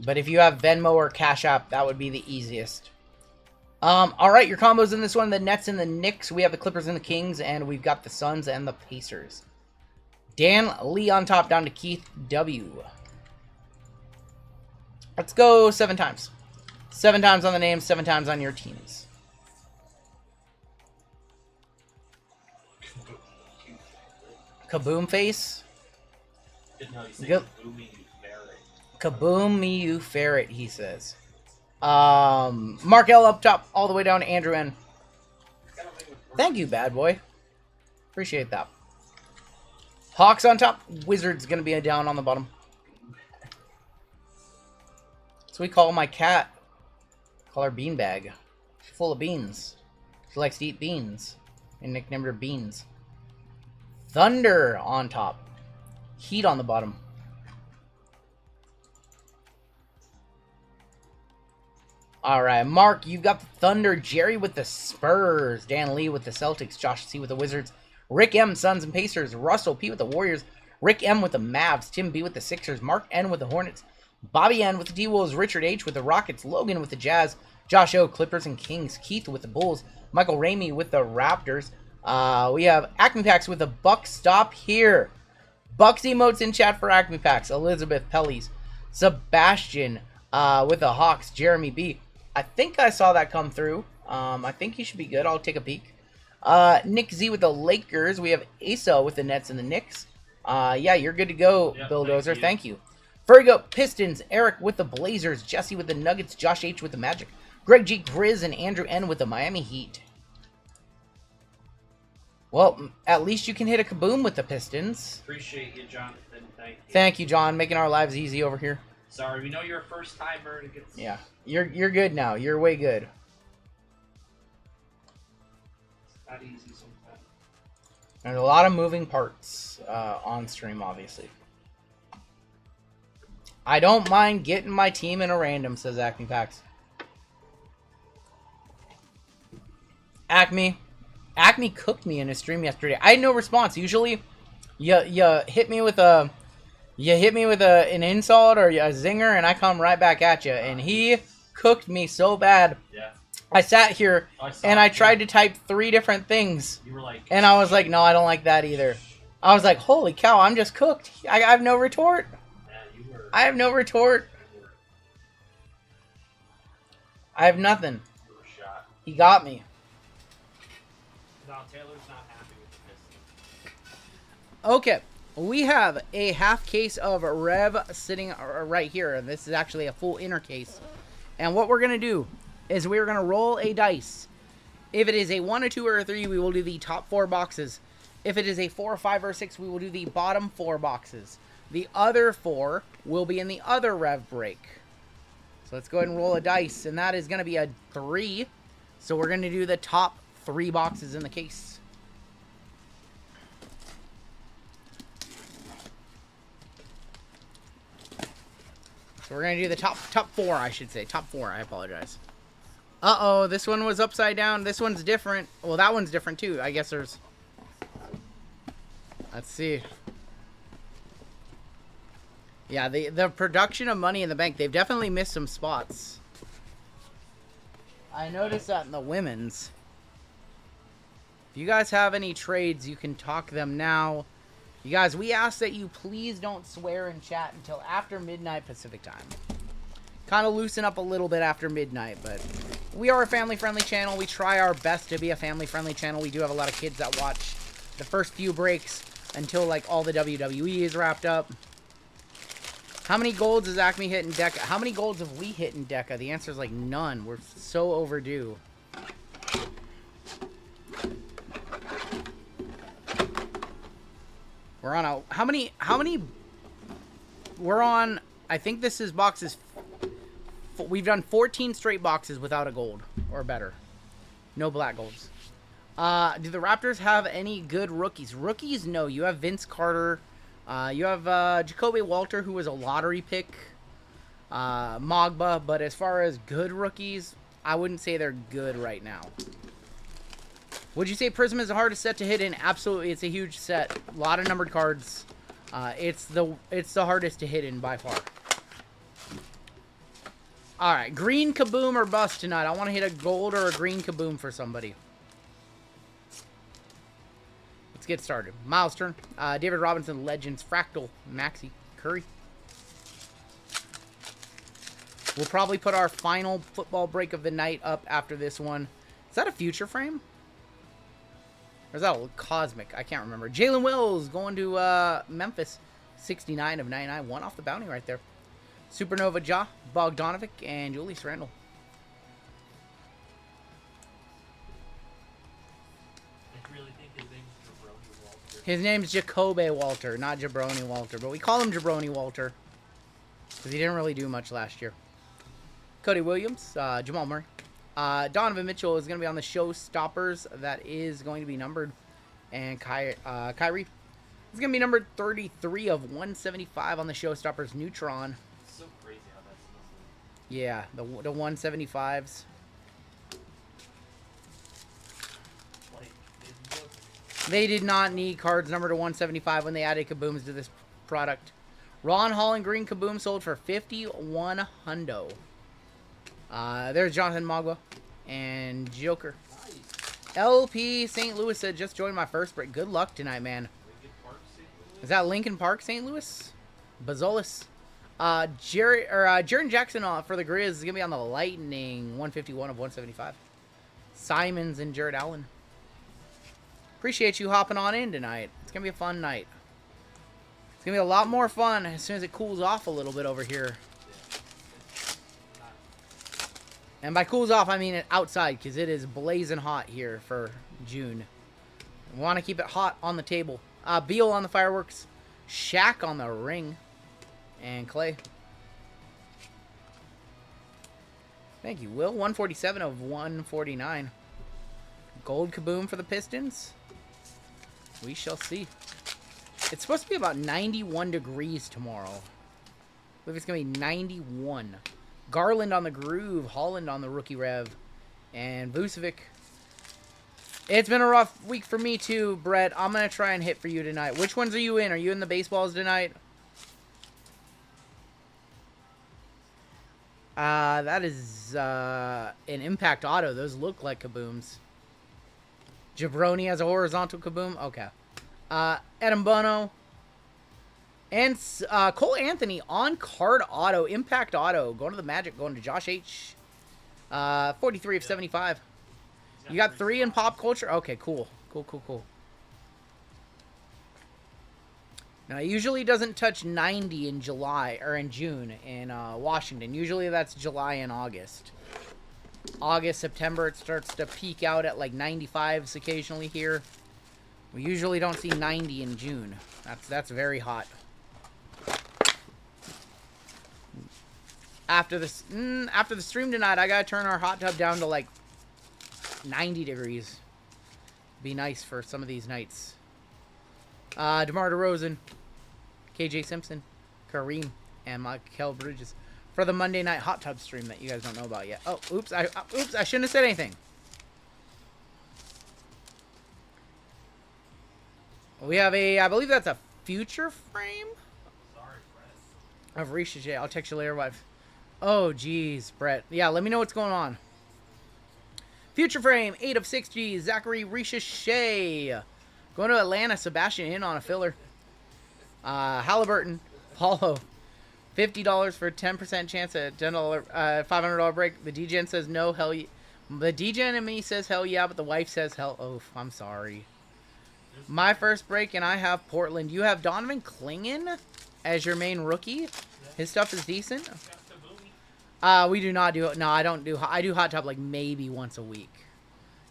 But if you have Venmo or Cash App, that would be the easiest. Alright, your combos in this one. The Nets and the Knicks. We have the Clippers and the Kings. And we've got the Suns and the Pacers. Dan Lee on top, down to Keith W. Let's go 7 times. 7 times on the names, 7 times on your teams. Kaboom face? Kaboom me, you ferret, he says. Mark L up top, all the way down to Andrew N. Thank you, bad boy. Appreciate that. Hawks on top. Wizards going to be down on the bottom. So we call my cat. Call her Beanbag. She's full of beans. She likes to eat beans. And nicknamed her Beans. Thunder on top. Heat on the bottom. Alright, Mark, you've got the Thunder. Jerry with the Spurs. Dan Lee with the Celtics. Josh C with the Wizards. Rick M, Suns and Pacers. Russell P with the Warriors. Rick M with the Mavs. Tim B with the Sixers. Mark N with the Hornets. Bobby N with the T-Wolves. Richard H with the Rockets. Logan with the Jazz. Josh O, Clippers and Kings. Keith with the Bulls. Michael Ramey with the Raptors. We have Acme Packs with the Buck Stop here. Bucks emotes in chat for Acme Packs. Elizabeth Pellies. Sebastian with the Hawks. Jeremy B. I think I saw that come through. I think he should be good. I'll take a peek. Nick Z with the Lakers. We have Asa with the Nets and the Knicks. Yeah, you're good to go, Yeah, Bulldozer. Thank you. Fergo, Pistons, Eric with the Blazers, Jesse with the Nuggets, Josh H with the Magic, Greg G, Grizz, and Andrew N with the Miami Heat. Well, at least you can hit a kaboom with the Pistons. Appreciate you, Jonathan. Thank you. Thank you, John, making our lives easy over here. Sorry, we know you're a first timer. Yeah, you're good now. You're way good. It's not easy sometimes. There's a lot of moving parts on stream, obviously. I don't mind getting my team in a random, says Acme Packs. Acme cooked me in a stream yesterday. I had no response. Usually, you hit me with an insult or a zinger, and I come right back at you. And he cooked me so bad. Yeah. I sat here and I tried to type 3 different things. You were like, and I was like, no, I don't like that either. I was like, holy cow, I'm just cooked. I have no retort. yeah, you were. I have no retort. I have nothing. You were shot. He got me. No, Taylor's not happy with the Pistons. Okay, we have a half case of Rev sitting right here. And this is actually a full inner case. And what we're going to do is we're going to roll a dice. If it is a 1, a 2, or a 3, we will do the top 4 boxes. If it is a 4, 5, or 6, we will do the bottom 4 boxes. The other 4 will be in the other Rev break. So let's go ahead and roll a dice. And that is going to be a 3. So we're going to do the top 3 boxes in the case. So we're going to do the top 4, I should say. Top 4, I apologize. Uh-oh, this one was upside down. This one's different. Well, that one's different too. I guess there's... Let's see. Yeah, the production of Money in the Bank, they've definitely missed some spots. I noticed that in the women's. If you guys have any trades, you can talk them now. You guys, we ask that you please don't swear in chat until after midnight Pacific time. Kind of loosen up a little bit after midnight, but we are a family-friendly channel. We try our best to be a family-friendly channel. We do have a lot of kids that watch the first few breaks until, like, all the WWE is wrapped up. How many golds has Acme hit in Deca? How many golds have we hit in Deca? The answer is, like, none. We're so overdue. We're on a... How many... We're on... I think this is boxes... We've done 14 straight boxes without a gold. Or better. No black golds. Do the Raptors have any good rookies? Rookies? No. You have Vince Carter. You have Jacoby Walter, who was a lottery pick. Mogba. But as far as good rookies, I wouldn't say they're good right now. Would you say Prism is the hardest set to hit in? Absolutely. It's a huge set. A lot of numbered cards. It's the hardest to hit in by far. Alright, green kaboom or bust tonight. I want to hit a gold or a green kaboom for somebody. Let's get started. Miles' turn. David Robinson, Legends, Fractal, Maxi, Curry. We'll probably put our final football break of the night up after this one. Is that a future frame? Or is that a cosmic? I can't remember. Jalen Wills going to Memphis. 69 of 99. One off the bounty right there. Supernova Ja, Bogdanovic, and Julius Randle. I really think his name's Jabroni Walter. His name's Jacoby Walter, not Jabroni Walter. But we call him Jabroni Walter. Because he didn't really do much last year. Cody Williams, Jamal Murray. Donovan Mitchell is going to be on the Showstoppers. That is going to be numbered. And Kyrie is going to be numbered 33 of 175 on the Showstoppers Neutron. It's so crazy how that's missing. Yeah, the 175s. Like, it looked... They did not need cards numbered to 175 when they added kabooms to this product. Ron Hall and Green Kaboom sold for 51 hundo. There's Jonathan Mogwa and Joker. Nice. LP St. Louis said, just joined my first break. Good luck tonight, man. Lincoln Park, St. Louis? Is that Lincoln Park, St. Louis? Bazolis. Jaren Jackson for the Grizz is going to be on the Lightning. 151 of 175. Simons and Jared Allen. Appreciate you hopping on in tonight. It's going to be a fun night. It's going to be a lot more fun as soon as it cools off a little bit over here. And by cools off, I mean it outside, because it is blazing hot here for June. We want to keep it hot on the table. Beal on the fireworks. Shaq on the ring. And Clay. Thank you, Will. 147 of 149. Gold Kaboom for the Pistons. We shall see. It's supposed to be about 91 degrees tomorrow. I believe it's going to be 91. Garland on the groove. Holland on the rookie rev. And Vucevic. It's been a rough week for me too, Brett. I'm going to try and hit for you tonight. Which ones are you in? Are you in the baseballs tonight? That is an impact auto. Those look like kabooms. Jabroni has a horizontal kaboom. Okay. Adam Bono. And Cole Anthony on card auto. Impact auto. Going to the Magic. Going to Josh H. 43 of 75. You got 3 in pop culture? Okay, cool. Cool. Now, it usually doesn't touch 90 in July, or in June in Washington. Usually that's July and August. August, September, it starts to peak out at like 95s occasionally here. We usually don't see 90 in June. That's very hot. After the stream tonight, I gotta turn our hot tub down to like 90 degrees. Be nice for some of these nights. DeMar DeRozan, KJ Simpson, Kareem, and Michael Bridges for the Monday night hot tub stream that you guys don't know about yet. Oh, oops! I shouldn't have said anything. We have I believe that's a future frame of Risha J. I'll text you later, wife. Oh, geez, Brett. Yeah, let me know what's going on. Future frame, 8 of 60, Zachary Risha. Going to Atlanta, Sebastian in on a filler. Halliburton, Paulo, $50 for a 10% chance at $10, $500 break. The Degen says no, hell yeah. The Degen and me says hell yeah, but the wife says hell oof. I'm sorry. My first break, and I have Portland. You have Donovan Clingan as your main rookie. His stuff is decent. We do not do it. No, I don't do. I do hot tub like maybe once a week.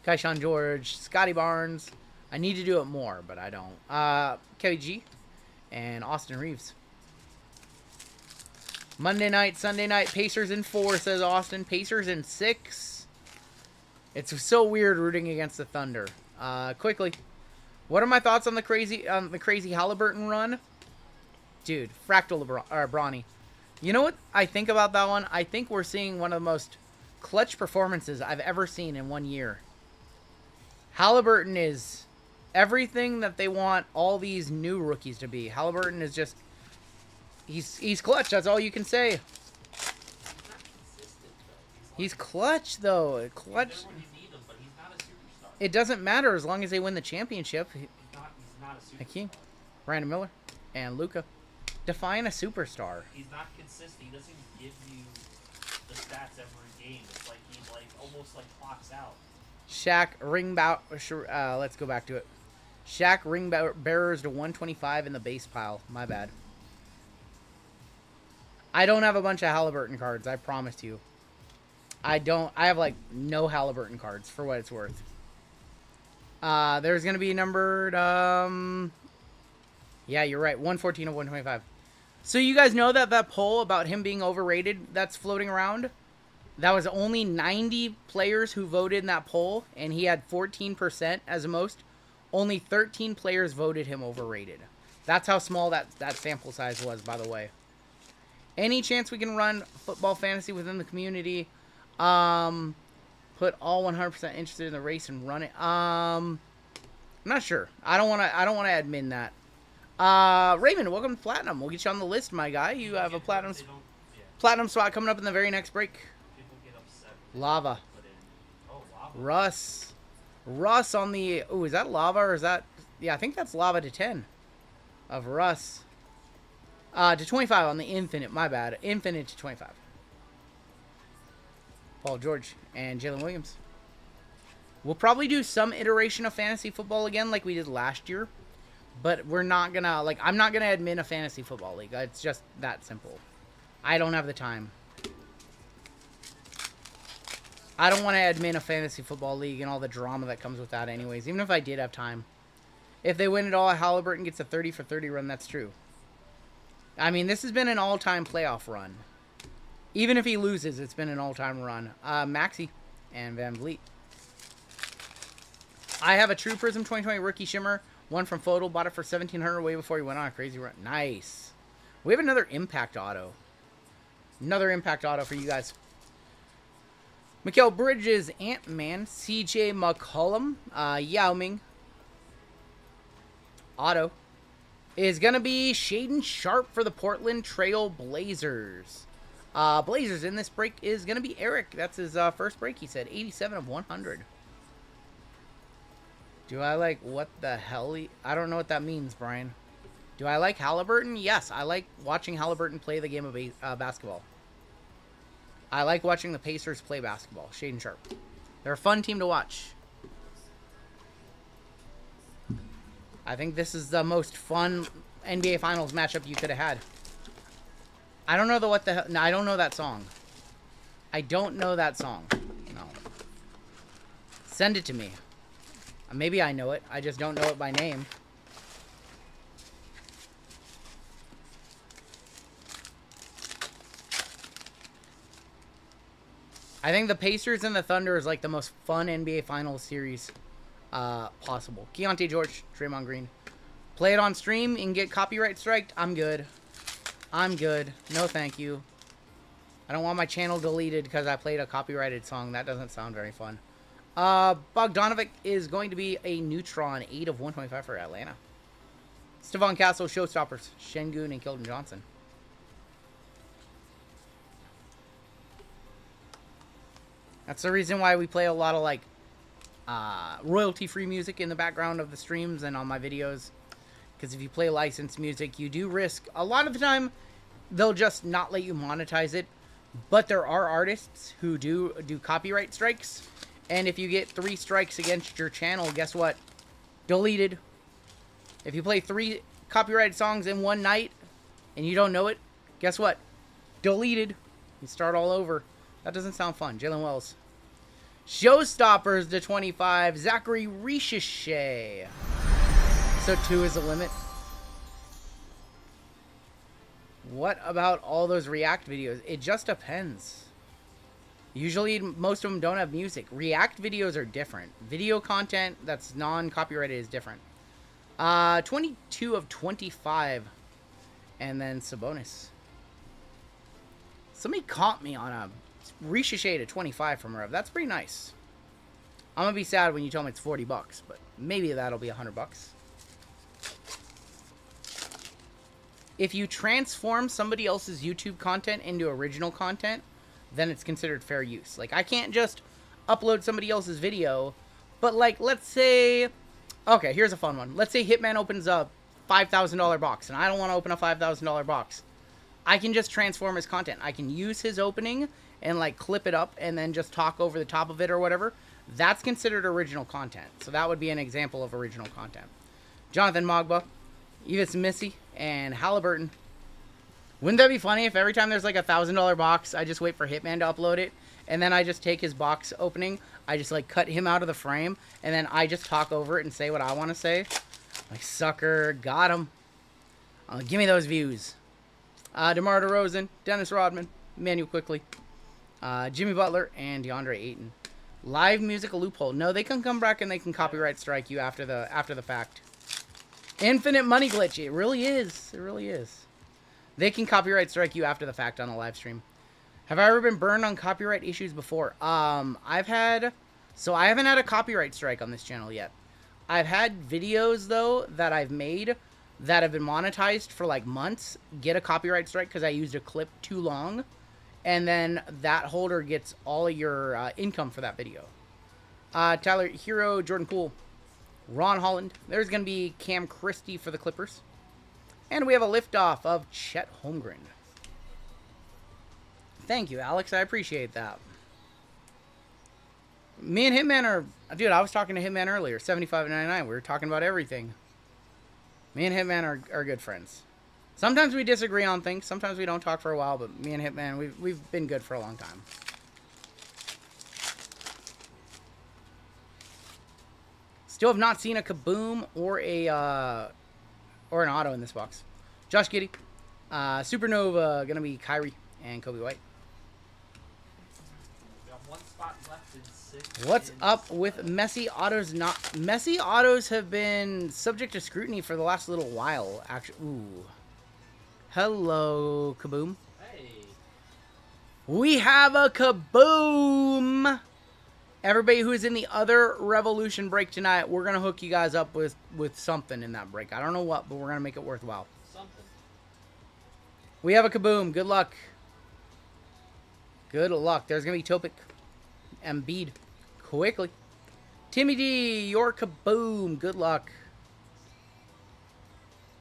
Kaishan George, Scotty Barnes. I need to do it more, but I don't. Kevin G. And Austin Reeves. Monday night, Sunday night, Pacers in 4, says Austin. Pacers in 6. It's so weird rooting against the Thunder. Quickly, what are my thoughts on the crazy Halliburton run? Dude, Fractal Brawny. You know what I think about that one? I think we're seeing one of the most clutch performances I've ever seen in 1 year. Halliburton is everything that they want all these new rookies to be. Halliburton is just... He's clutch. That's all you can say. He's clutch, though. Clutch. It doesn't matter as long as they win the championship. Thank you. Brandon Miller and Luka. Define a superstar. He's not consistent. He doesn't give you the stats every game. It's like he almost clocks out. Shaq ring let's go back to it. Shaq ring bearers to 125 in the base pile. My bad. I don't have a bunch of Halliburton cards. I promise you. I don't. I have like no Halliburton cards for what it's worth. There's gonna be numbered. Yeah, you're right. 114 of 125. So you guys know that poll about him being overrated that's floating around? That was only 90 players who voted in that poll, and he had 14% as the most. Only 13 players voted him overrated. That's how small that sample size was, by the way. Any chance we can run football fantasy within the community? Put all 100% interested in the race and run it. I'm not sure. I don't want to admin that. Raymond, welcome to Platinum. We'll get you on the list, my guy. You have a platinum spot coming up in the very next break. Lava. Russ on the... Oh, is that lava or is that... Yeah, I think that's lava to 10 of Russ. To 25 on the infinite. My bad. Infinite to 25. Paul George and Jalen Williams. We'll probably do some iteration of fantasy football again like we did last year. But we're not gonna, like, I'm not gonna admin a fantasy football league. It's just that simple. I don't have the time. I don't want to admin a fantasy football league and all the drama that comes with that anyways, even if I did have time. If they win it all, Halliburton gets a 30 for 30 run, that's true. I mean, this has been an all-time playoff run. Even if he loses, it's been an all-time run. Maxey and Van Vliet. I have a True Prism 2020 Rookie Shimmer. One from Photo. Bought it for $1,700 way before he went on a crazy run. Nice. We have another Impact Auto. Another Impact Auto for you guys. Mikael Bridges, Ant-Man, CJ McCollum, Yao Ming. Auto is going to be Shaden Sharp for the Portland Trail Blazers. Blazers in this break is going to be Eric. That's his first break, he said. 87 of 100. Do I like what the hell? I don't know what that means, Brian. Do I like Halliburton? Yes, I like watching Halliburton play the game of basketball. I like watching the Pacers play basketball. Shaden Sharp. They're a fun team to watch. I think this is the most fun NBA Finals matchup you could have had. I don't know what the hell. No, I don't know that song. I don't know that song. No. Send it to me. Maybe I know it. I just don't know it by name. I think the Pacers and the Thunder is like the most fun NBA Finals series possible. Keontae George, Draymond Green. Play it on stream and get copyright striked. I'm good. I'm good. No thank you. I don't want my channel deleted because I played a copyrighted song. That doesn't sound very fun. Bogdanovic is going to be a Neutron. 8 of 125 for Atlanta. Stephon Castle, Showstoppers. Şengün and Keldon Johnson. That's the reason why we play a lot of, like, royalty-free music in the background of the streams and on my videos. Because if you play licensed music, you do risk... A lot of the time, they'll just not let you monetize it. But there are artists who do copyright strikes. And if you get 3 strikes against your channel, guess what? Deleted. If you play 3 copyrighted songs in one night and you don't know it, guess what? Deleted. You start all over. That doesn't sound fun. Jalen Wells. Showstoppers to 25. Zachary Ricochet. So 2 is the limit. What about all those React videos? It just depends. Usually, most of them don't have music. React videos are different. Video content that's non-copyrighted is different. 22 of 25. And then Sabonis. Somebody caught me on a Ricochet to 25 from Rev. That's pretty nice. I'm going to be sad when you tell me it's $40, but maybe that'll be $100. If you transform somebody else's YouTube content into original content, then it's considered fair use. Like, I can't just upload somebody else's video, but, like, let's say... Okay, here's a fun one. Let's say Hitman opens a $5,000 box, and I don't want to open a $5,000 box. I can just transform his content. I can use his opening and, like, clip it up and then just talk over the top of it or whatever. That's considered original content. So that would be an example of original content. Jonathan Mogba, Evis Missy, and Halliburton. Wouldn't that be funny if every time there's like a $1,000 box, I just wait for Hitman to upload it, and then I just take his box opening, I just like cut him out of the frame, and then I just talk over it and say what I want to say? Like, sucker, got him. Give me those views. DeMar DeRozan, Dennis Rodman, Emmanuel Quickly, Jimmy Butler, and DeAndre Ayton. Live music, a loophole. No, they can come back and they can copyright strike you after the fact. Infinite money glitch. It really is. It really is. They can copyright strike you after the fact on a live stream. Have I ever been burned on copyright issues before? I haven't had a copyright strike on this channel yet. I've had videos, though, that I've made that have been monetized for, like, months, get a copyright strike because I used a clip too long, and then that holder gets all of your income for that video. Tyler Hero, Jordan Poole, Ron Holland. There's going to be Cam Christie for the Clippers. And we have a liftoff of Chet Holmgren. Thank you, Alex. I appreciate that. Me and Hitman are... Dude, I was talking to Hitman earlier. 75.99. We were talking about everything. Me and Hitman are good friends. Sometimes we disagree on things. Sometimes we don't talk for a while, but me and Hitman, we've been good for a long time. Still have not seen a Kaboom or an auto in this box. Josh Giddey. Supernova, gonna be Kyrie and Kobe White. We got one spot left in 6. What's up with Messi autos? Not Messi autos have been subject to scrutiny for the last little while. Actually, ooh. Hello, Kaboom. Hey. We have a Kaboom. Everybody who is in the other Revolution break tonight, we're gonna hook you guys up with something in that break. I don't know what, but we're gonna make it worthwhile. Something. We have a Kaboom. Good luck. Good luck. There's going to be Topic. Embiid. Quickly. Timmy D, your Kaboom. Good luck.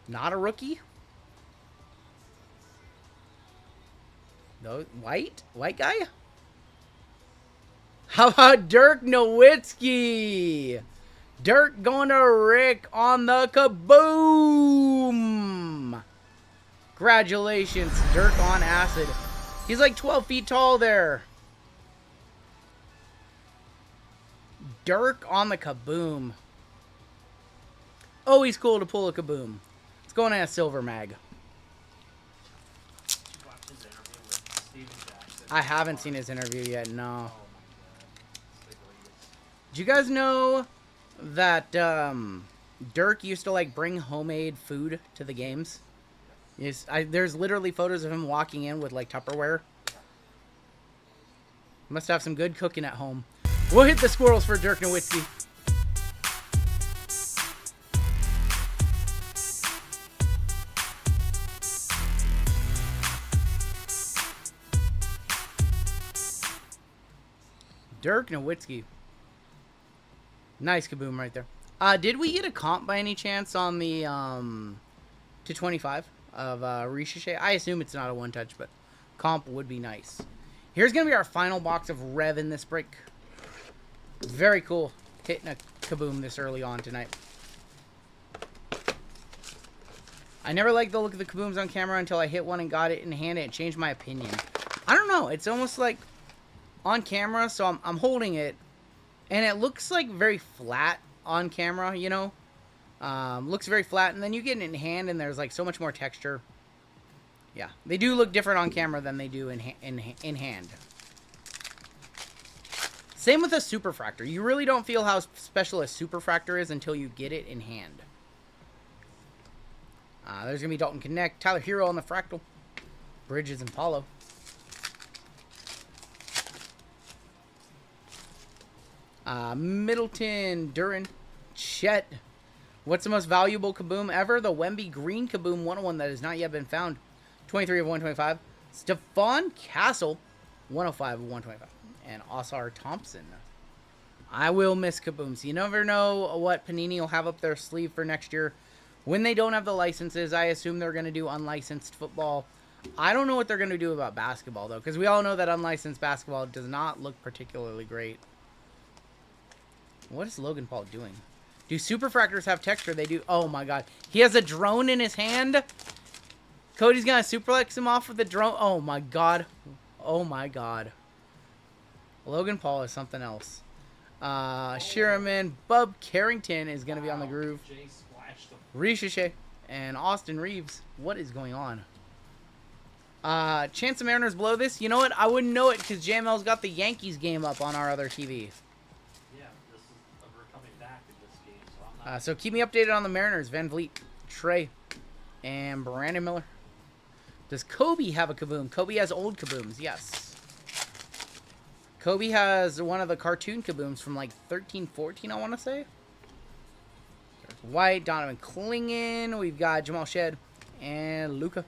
Not a rookie? No, White? White guy? How about Dirk Nowitzki? Dirk going to Rick on the Kaboom. Congratulations, Dirk on acid. He's like 12 feet tall there. Dirk on the Kaboom. Always cool to pull a Kaboom. It's going in a silver mag. Did you watch his interview with Steven Jackson? I haven't seen his interview yet, no. Oh my god. It's the greatest. Did you guys know that Dirk used to like bring homemade food to the games? Yes, there's literally photos of him walking in with like Tupperware. Must have some good cooking at home. We'll hit the squirrels for Dirk Nowitzki. Dirk Nowitzki. Nice Kaboom right there. Did we get a comp by any chance on the to 25 of Ricochet? I assume it's not a one touch, but comp would be nice. Here's gonna be our final box of Rev in this break. Very cool. Hitting a Kaboom this early on tonight. I never liked the look of the Kabooms on camera until I hit one and got it in hand and it changed my opinion. I don't know. It's almost like on camera, so I'm holding it, and it looks like very flat on camera, you know? Looks very flat, and then you get it in hand, and there's like so much more texture. Yeah, they do look different on camera than they do in hand. Same with a Superfractor. You really don't feel how special a Superfractor is until you get it in hand. There's going to be Dalton Connect, Tyler Hero on the Fractal, Bridges and Paulo. Middleton, Duran, Chet. What's the most valuable Kaboom ever? The Wemby Green Kaboom 101 that has not yet been found. 23 of 125. Stephon Castle, 105 of 125. And Osar Thompson. I will miss Kabooms. You never know what Panini will have up their sleeve for next year. When they don't have the licenses, I assume they're going to do unlicensed football. I don't know what they're going to do about basketball, though, because we all know that unlicensed basketball does not look particularly great. What is Logan Paul doing? Do Superfractors have texture? They do. Oh, my God. He has a drone in his hand. Cody's going to superplex him off with the drone. Oh, my God. Oh, my God. Logan Paul is something else. Shiraman, Bub Carrington is going to be on the groove. Jay splashed him. Ricochet and Austin Reeves. What is going on? Chance the Mariners blow this. You know what? I wouldn't know it because JML's got the Yankees game up on our other TV. Yeah, we're coming back in this game, so I'm not. So keep me updated on the Mariners. Van Vliet, Trey, and Brandon Miller. Does Kobe have a Kaboom? Kobe has old Kabooms, yes. Kobe has one of the cartoon Kabooms from like 13, 14, I want to say. There's White, Donovan Clingan. We've got Jamal Shed and Luca.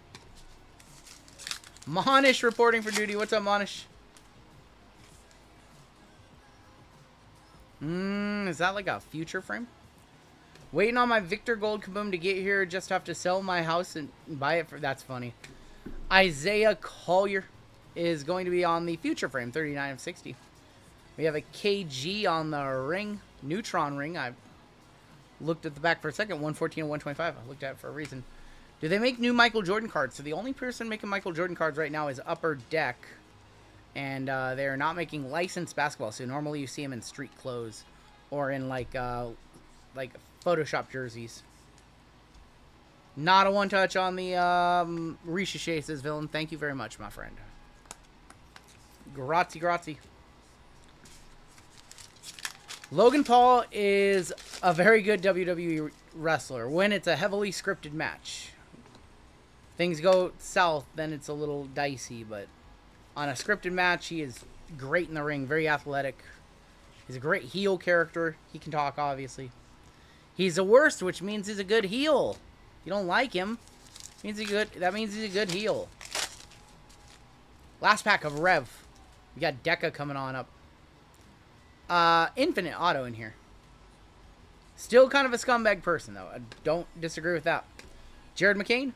Monish reporting for duty. What's up, Monish? Is that like a future frame? Waiting on my Victor Gold Kaboom to get here. Just have to sell my house and buy it for... That's funny. Isaiah Collier is going to be on the future frame, 39 of 60. We have a KG on the ring, Neutron ring. Looked at the back for a second. 114 and 125. I looked at it for a reason. Do they make new Michael Jordan cards? So the only person making Michael Jordan cards right now is Upper Deck. And they're not making licensed basketball. So normally you see them in street clothes. Or in like Photoshop jerseys. Not a one-touch on the Rishishe, says Villain. Thank you very much, my friend. Grazie, grazie. Logan Paul is a very good WWE wrestler when it's a heavily scripted match. Things go south, then it's a little dicey, but on a scripted match, he is great in the ring, very athletic. He's a great heel character. He can talk, obviously. He's the worst, which means he's a good heel. You don't like him, that means he's a good heel. Last pack of Rev. We got Deca coming on up. Infinite auto in here. Still kind of a scumbag person, though. I don't disagree with that. Jared McCain.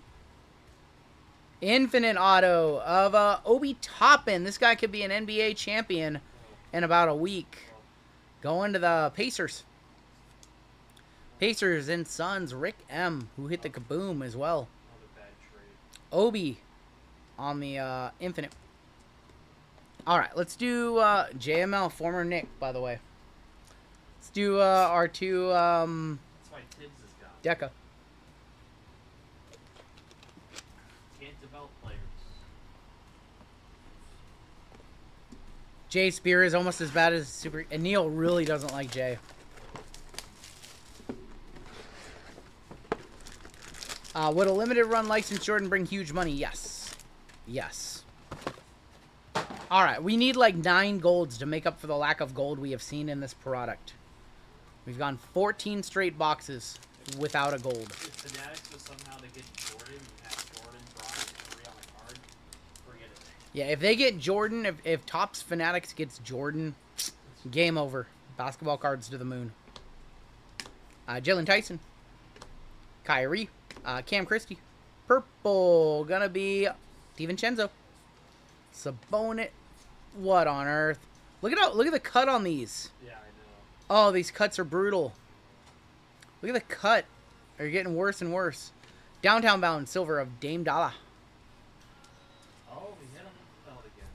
Infinite auto of Obi Toppin. This guy could be an NBA champion in about a week. Going to the Pacers. Pacers and Suns. Rick M, who hit the kaboom as well. Obi on the Infinite. Alright, let's do JML, former Nick, by the way. Let's do our two That's why Tibbs has got. Deca. Can't develop players. Jay Spear is almost as bad as Super... And Neil really doesn't like Jay. Would a limited run license Jordan bring huge money? Yes. Yes. Alright, we need like 9 golds to make up for the lack of gold we have seen in this product. We've gone 14 straight boxes without a gold. If Fanatics was somehow to get Jordan, you have Jordan, Bryant, and 3 on the card, forget it. Yeah, if they get Jordan, if Topps Fanatics gets Jordan, game over. Basketball cards to the moon. Jalen Tyson. Kyrie. Cam Christie. Purple. Gonna be DiVincenzo. Sabonis. What on earth? Look at the cut on these. Yeah, I know. Oh, these cuts are brutal. Look at the cut. They're getting worse and worse. Downtown Bound silver of Dame Dalla. Oh, we hit him with the belt again.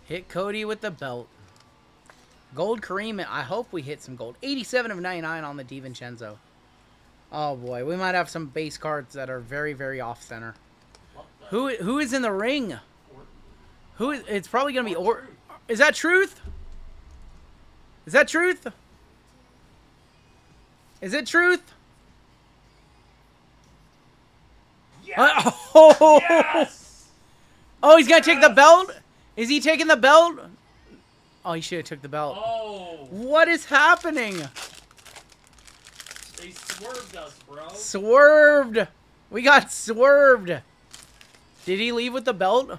Hit Cody with the belt. Gold Kareem. I hope we hit some gold. 87 of 99 on the DiVincenzo. Oh boy, we might have some base cards that are very, very off center. Who is in the ring? Who is? It's probably gonna be Is that Truth? Is that Truth? Is it Truth? Yes! Oh! Yes! Oh, he's gonna take the belt? Is he taking the belt? Oh, he should have took the belt. Oh! What is happening? They swerved us, bro. Swerved. We got swerved. Did he leave with the belt?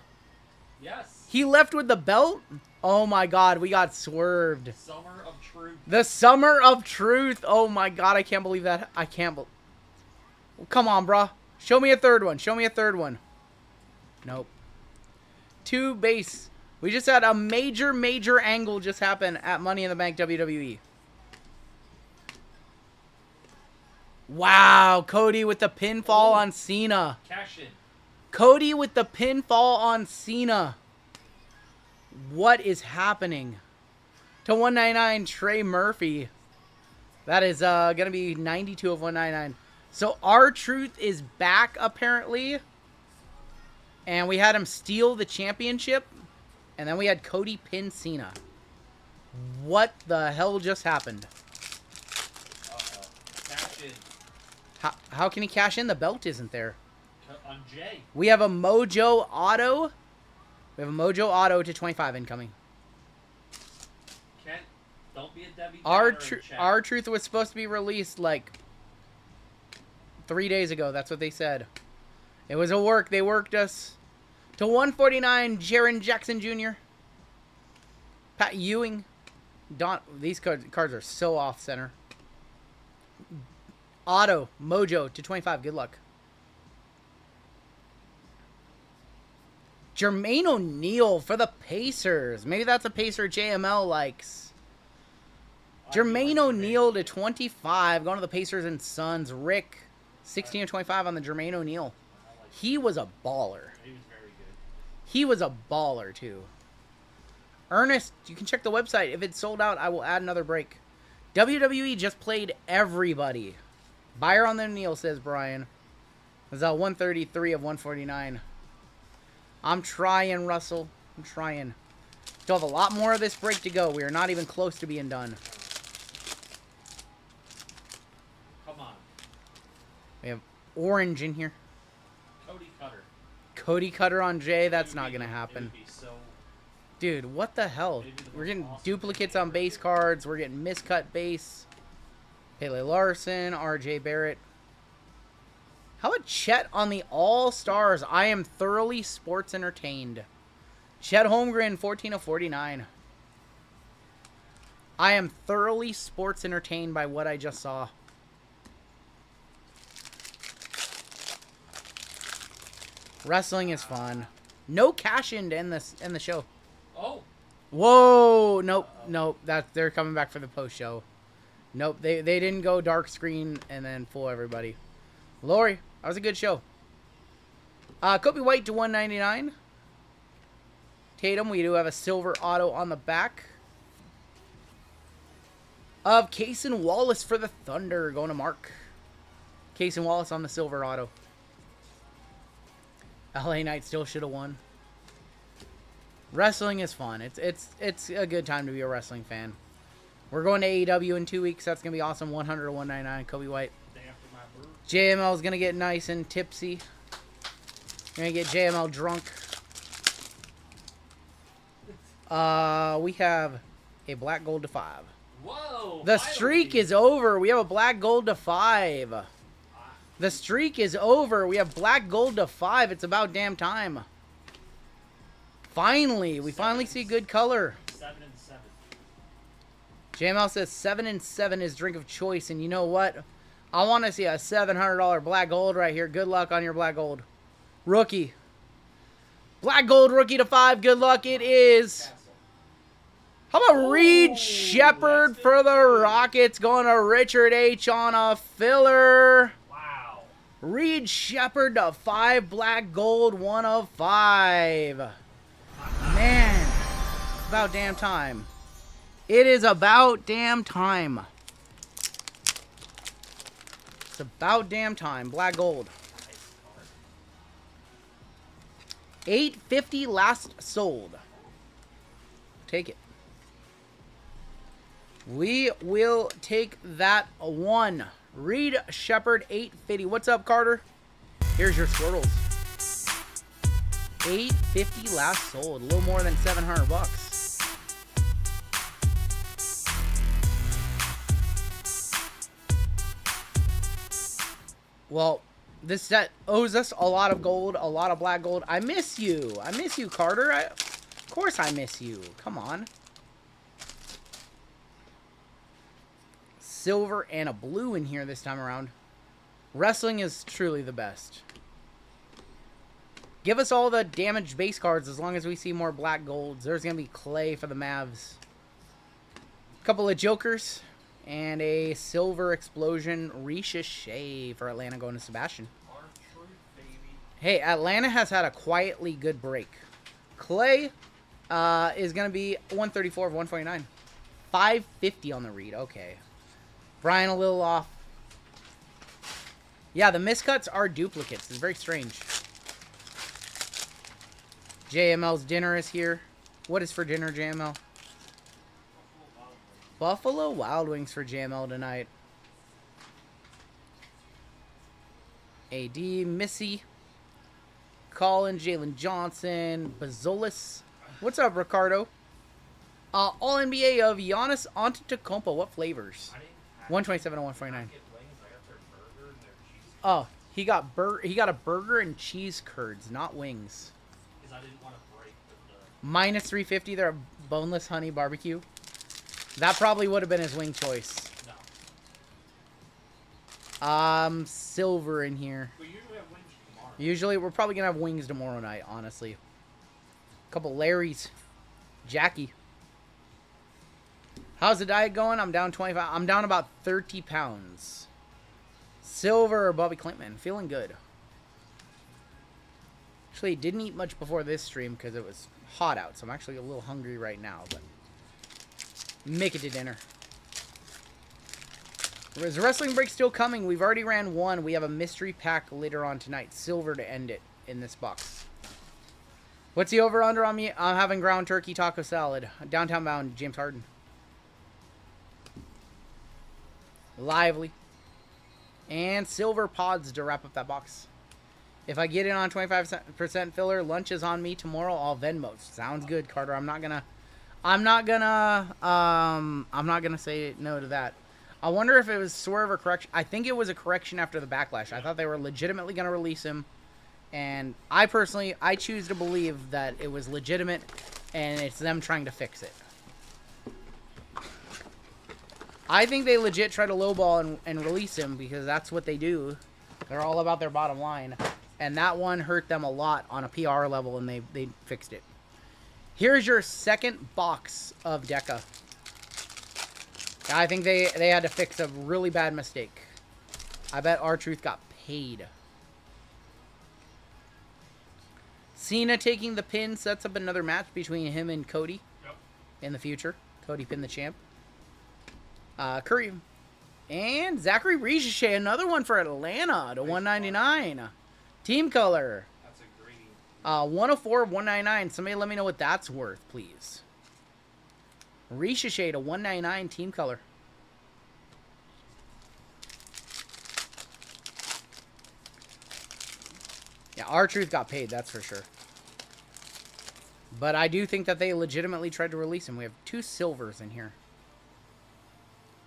Yes. He left with the belt? Oh my god, we got swerved. Summer of Truth. The Summer of Truth. Oh my god, I can't believe that. I can't believe... Come on, bruh. Show me a third one. Show me a third one. Nope. 2 base. We just had a major, major angle just happen at Money in the Bank WWE. Wow, Cody with the pinfall on Cena. Cash in. Cody with the pinfall on Cena. What is happening? To 199, Trey Murphy. That is going to be 92 of 199. So R-Truth is back, apparently. And we had him steal the championship. And then we had Cody pin Cena. What the hell just happened? Uh-oh. Cash in. How can he cash in? The belt isn't there. On Jay. We have a Mojo Auto. We have a Mojo Auto to 25 incoming. Kent, don't be a Debbie Downer in chat. R-Truth was supposed to be released like 3 days ago. That's what they said. It was a work. They worked us. To 149, Jaren Jackson Jr. Pat Ewing. These cards are so off center. Auto, Mojo to 25. Good luck. Jermaine O'Neal for the Pacers. Maybe that's a Pacer JML likes. Jermaine O'Neal to 25. Going to the Pacers and Suns. Rick, 16 to 25 on the Jermaine O'Neal. He was a baller. He was very good. He was a baller, too. Ernest, you can check the website. If it's sold out, I will add another break. WWE just played everybody. Buyer on the O'Neal, says Brian. It's 133 of 149. I'm trying, Russell. I'm trying. Still have a lot more of this break to go. We are not even close to being done. Come on. We have orange in here. Cody Cutter. Cody Cutter on Jay. That's It would not be- going to it happen. would be so... Dude, what the hell? It'd be the We're most getting awesome duplicates thing on ever. base cards. We're getting miscut base. Pele Larson, RJ Barrett. How about Chet on the All-Stars? I am thoroughly sports entertained. Chet Holmgren, 14 of 49. I am thoroughly sports entertained by what I just saw. Wrestling is fun. No cash in to end the show. Oh! Whoa! Nope, nope. They're coming back for the post show. Nope, they didn't go dark screen and then fool everybody. Lori, that was a good show. Kobe White to 199. Tatum, we do have a silver auto on the back. Of Cason Wallace for the Thunder, going to Mark. Cason Wallace on the silver auto. LA Knight still should have won. Wrestling is fun. It's a good time to be a wrestling fan. We're going to AEW in 2 weeks. That's gonna be awesome. 100 to 199. Kobe White. Day after my birth. JML is gonna get nice and tipsy. Gonna get JML drunk. We have a black gold to 5. Whoa! The finally. streak is over. We have a black gold to 5. The streak is over. We have black gold to 5. It's about damn time. Finally, we finally see good color. 7 and 7. JML says 7 and 7 is drink of choice, and you know what? I want to see a $700 black gold right here. Good luck on your black gold. Rookie. Black gold rookie to 5. Good luck. It is. How about Reed Shepard for the Rockets going to Richard H on a filler? Wow. Reed Shepard to 5 black gold, 1 of 5. Man, it's about damn time. It is about damn time. It's about damn time. Black gold. $8.50 last sold. Take it. We will take that one. Reed Shepard, $8.50. What's up, Carter? Here's your Squirtles. $8.50 last sold. A little more than $700. Well, this set owes us a lot of gold, a lot of black gold. I miss you. I miss you, Carter. Of course I miss you. Come on. Silver and a blue in here this time around. Wrestling is truly the best. Give us all the damaged base cards as long as we see more black golds. There's going to be Clay for the Mavs. A couple of Jokers. And a Silver Explosion Ricochet for Atlanta going to Sebastian. Hey, Atlanta has had a quietly good break. Clay is going to be 134 of 149. 550 on the read. Okay. Brian a little off. Yeah, the miscuts are duplicates. It's very strange. JML's dinner is here. What is for dinner, JML? Buffalo Wild Wings for JML tonight. AD, Missy, Colin, Jalen Johnson, Bazolis. What's up, Ricardo? All NBA of Giannis Antetokounmpo. What flavors? 127 and 149. Oh, he got a burger and cheese curds, not wings. Because I didn't want to break the... Minus 350. They're a boneless honey barbecue. That probably would have been his wing choice. No. Silver in here. We usually have wings tomorrow. Usually, we're probably gonna have wings tomorrow night. Honestly, a couple Larrys, Jackie. How's the diet going? I'm down 25. I'm down about 30 pounds. Silver, Bobby Clintman. Feeling good. Actually, didn't eat much before this stream because it was hot out. So I'm actually a little hungry right now. But make it to dinner. Is the wrestling break still coming? We've already ran one. We have a mystery pack later on tonight. Silver to end it in this box. What's the over-under on me? I'm having ground turkey taco salad. Downtown bound, James Harden. Lively. And silver pods to wrap up that box. If I get in on 25% filler, lunch is on me tomorrow. All Venmos. Sounds good, Carter. I'm not gonna say no to that. I wonder if it was swerve or correction. I think it was a correction after the backlash. I thought they were legitimately gonna release him, and I choose to believe that it was legitimate, and it's them trying to fix it. I think they legit try to lowball and release him because that's what they do. They're all about their bottom line. And that one hurt them a lot on a PR level, and they fixed it. Here's your second box of Deca. I think they had to fix a really bad mistake. I bet R-Truth got paid. Cena taking the pin sets up another match between him and Cody in the future. Cody pinned the champ. Curry. And Zachary Ricochet, another one for Atlanta to 199. Team color. That's a great. 104-199. Somebody let me know what that's worth, please. Ricochet to 199 team color. Yeah, R-Truth got paid, that's for sure. But I do think that they legitimately tried to release him. We have 2 silvers in here.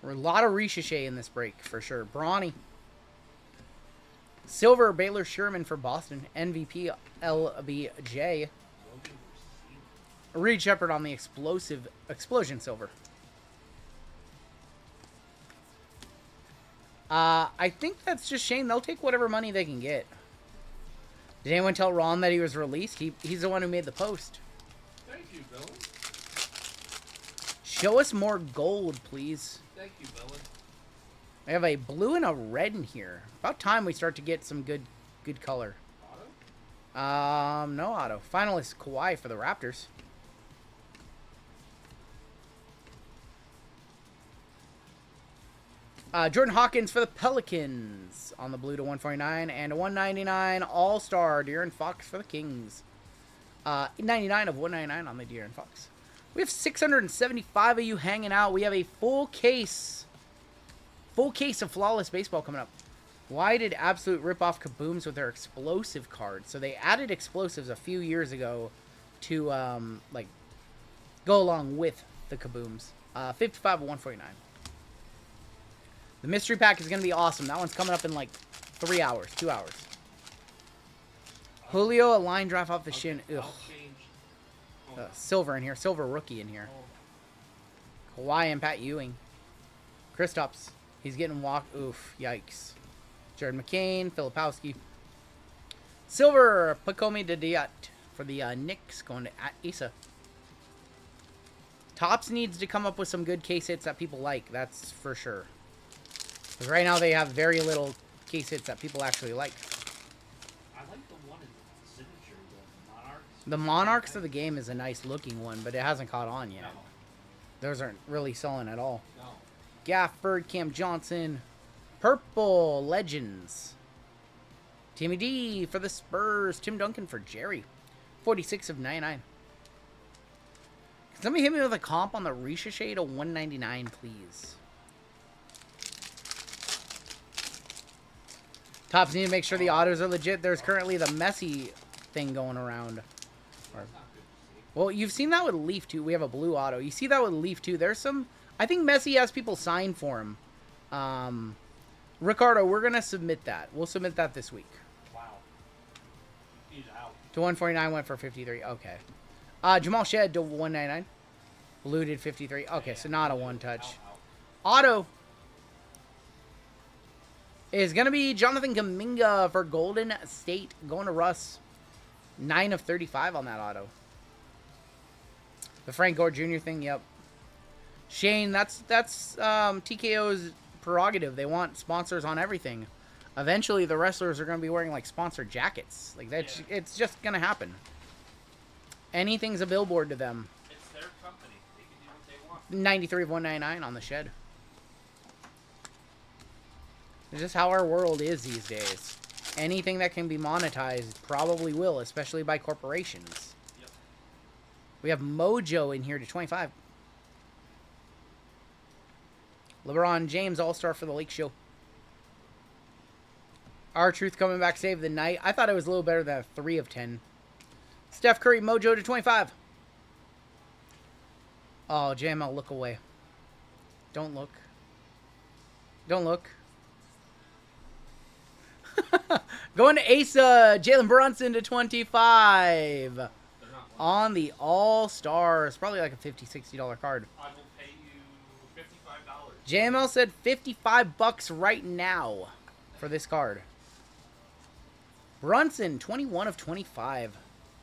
A lot of Ricochet in this break, for sure. Brawny. Silver, Baylor Sherman for Boston. MVP, LBJ. Reed Shepard on the explosion silver. I think that's just Shane. They'll take whatever money they can get. Did anyone tell Ron that he was released? He's the one who made the post. Thank you, Bill. Show us more gold, please. Thank you, Bill. We have a blue and a red in here. About time we start to get some good color. Auto? No auto. Finalist Kawhi for the Raptors. Jordan Hawkins for the Pelicans on the blue to 149, and a 199 All-Star De'Aaron Fox for the Kings. 99 of 199 on the De'Aaron Fox. We have 675 of you hanging out. We have a full case of Flawless Baseball coming up. Why did Absolute rip off Kabooms with their explosive card? So they added explosives a few years ago to like go along with the Kabooms. 55 of 149. The mystery pack is going to be awesome. That one's coming up in like 3 hours, 2 hours. Julio, a line drive off the shin. Ugh. Silver in here. Silver rookie in here. Kawhi and Pat Ewing. Kristaps. He's getting walked. Oof. Yikes. Jared McCain. Filipowski. Silver. Pacomi de Diat for the Knicks going to Issa. Topps needs to come up with some good case hits that people like. That's for sure. Because right now they have very little case hits that people actually like. I like the one in the signature, the Monarchs. The Monarchs of the game is a nice looking one, but it hasn't caught on yet. No. Those aren't really selling at all. No. Gafford, Cam Johnson. Purple Legends. Timmy D for the Spurs. Tim Duncan for Jerry. 46 of 99. Can somebody hit me with a comp on the Ricochet to 199, please? Topps need to make sure the autos are legit. There's currently the Messi thing going around. Well, you've seen that with Leaf, too. We have a blue auto. You see that with Leaf, too. There's some... I think Messi has people sign for him. Ricardo, we're going to submit that. We'll submit that this week. Wow. He's out. To 149 went for 53. Okay. Jamal Shed to 199. Blue did 53. Okay, so not a one-touch. Auto is going to be Jonathan Kuminga for Golden State. Going to Russ. 9 of 35 on that auto. The Frank Gore Jr. thing, yep. Shane, that's TKO's prerogative. They want sponsors on everything. Eventually, the wrestlers are going to be wearing like sponsored jackets. Like that's it's just going to happen. Anything's a billboard to them. It's their company. They can do what they want. 93 of 199 on the shed. It's just how our world is these days. Anything that can be monetized probably will, especially by corporations. Yep. We have Mojo in here to 25. LeBron James, All-Star for the Lake Show. R-Truth coming back, save the night. I thought it was a little better than a 3 of 10. Steph Curry, Mojo to 25. Oh, JML, look away. Don't look. Don't look. Going to Asa, Jalen Brunson to 25. On the All-Stars. Probably like a $50, $60 card. I will pay you $55. JML said $55 right now for this card. Brunson, 21 of 25.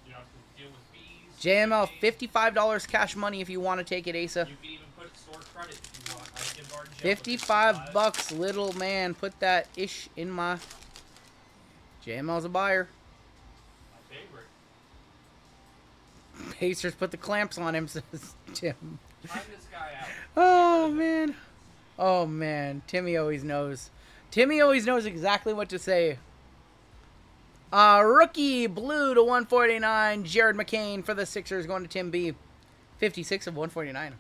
You don't have to deal with fees. JML, $55 cash money if you want to take it, Asa. You can even put store credit if you want. I give RGL $55, little man. Put that ish in my... JML's a buyer. My favorite. Pacers put the clamps on him, says Tim. Find this guy out. Oh, man. Oh, man. Timmy always knows. Timmy always knows exactly what to say. Rookie blue to 149. Jared McCain for the Sixers going to Tim B. 56 of 149.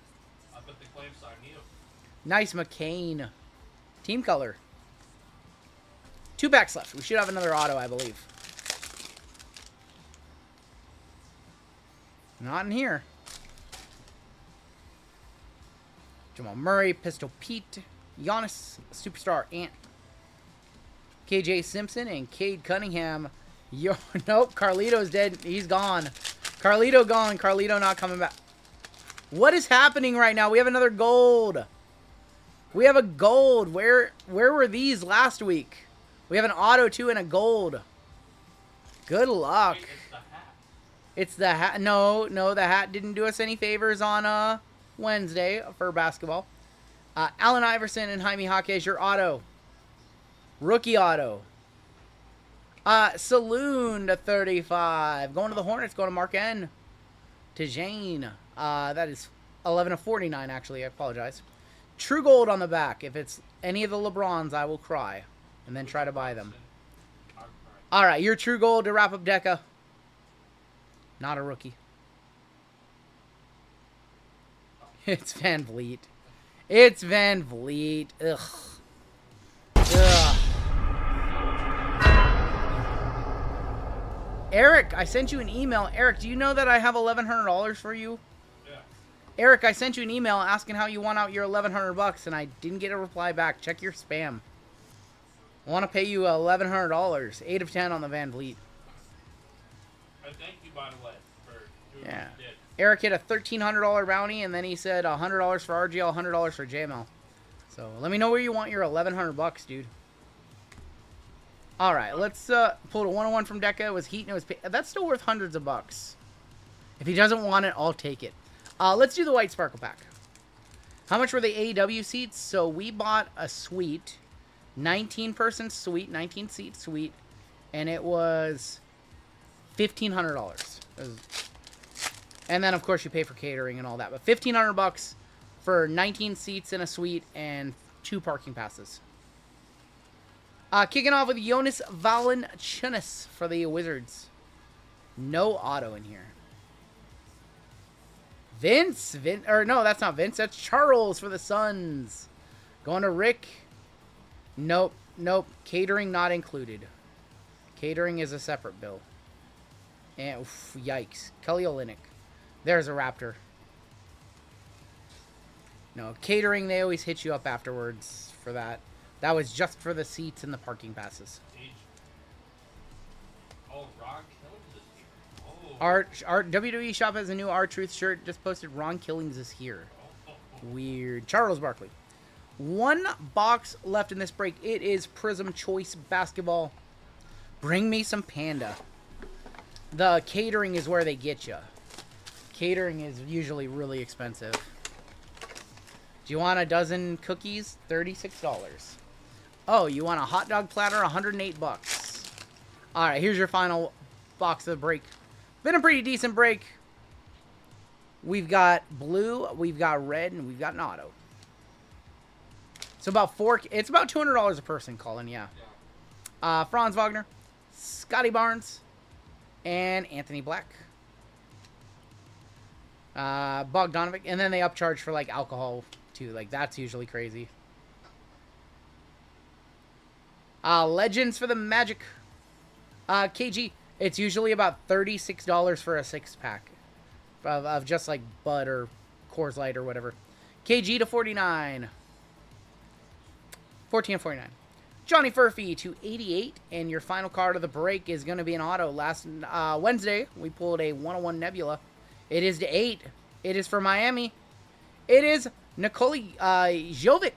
I put the clamps on you. Nice McCain. Team color. 2 packs left. We should have another auto, I believe. Not in here. Jamal Murray, Pistol Pete, Giannis, Superstar Ant, KJ Simpson, and Cade Cunningham. Nope, Carlito's dead. He's gone. Carlito gone. Carlito not coming back. What is happening right now? We have another gold. We have a gold. Where were these last week? We have an auto, too, and a gold. Good luck. Wait, it's the hat. It's the hat. No, the hat didn't do us any favors on Wednesday for basketball. Allen Iverson and Jaime Jaquez, your auto. Rookie auto. Saloon to 35. Going to the Hornets, going to Mark N. To Jane. That is 11 of 49, actually. I apologize. True gold on the back. If it's any of the LeBrons, I will cry. And then try to buy them. All right, your true gold to wrap up Deca. Not a rookie. It's Van Vliet. It's Van Vliet. Ugh. Ugh. Eric, I sent you an email. Eric, do you know that I have $1,100 for you? Yeah. Eric, I sent you an email asking how you want out your $1,100 and I didn't get a reply back. Check your spam. I want to pay you $1,100. 8 of 10 on the Van Vliet. And thank you, by the way, for doing Yeah. what you did. Eric hit a $1,300 bounty, and then he said $100 for RGL, $100 for JML. So let me know where you want your $1,100, dude. All right, let's pull a 101 from Deca. It was Heat and it was that's still worth hundreds of bucks. If he doesn't want it, I'll take it. Let's do the White Sparkle Pack. How much were the AEW seats? So we bought a suite, 19-person suite, 19-seat suite, and it was $1,500. And then, of course, you pay for catering and all that. But $1,500 for 19 seats in a suite and 2 parking passes. Kicking off with Jonas Valanciunas for the Wizards. No auto in here. No, that's not Vince. That's Charles for the Suns. Going to Rick. Nope. Catering not included. Catering is a separate bill. And, oof, yikes. Kelly Olynyk. There's a Raptor. No, catering, they always hit you up afterwards for that. That was just for the seats and the parking passes. Oh, Ron Killings is here. Oh. Art WWE Shop has a new R-Truth shirt. Just posted Ron Killings is here. Weird. Charles Barkley. 1 box left in this break. It is Prism Choice Basketball. Bring me some Panda. The catering is where they get you. Catering is usually really expensive. Do you want a dozen cookies? $36. Oh, you want a hot dog platter? $108. All right, here's your final box of the break. Been a pretty decent break. We've got blue, we've got red, and we've got an auto. So about it's about $200 a person, Colin, yeah. Franz Wagner, Scotty Barnes, and Anthony Black. Bogdanovic, and then they upcharge for like alcohol too. Like that's usually crazy. Legends for the Magic. KG, it's usually about $36 for a 6-pack of just like Bud or Coors Light or whatever. KG to 49. 1449. Johnny Furphy to 88, and your final card of the break is going to be an auto. Last Wednesday, we pulled a 101 Nebula. It is to 8. It is for Miami. It is Nikola Jovic.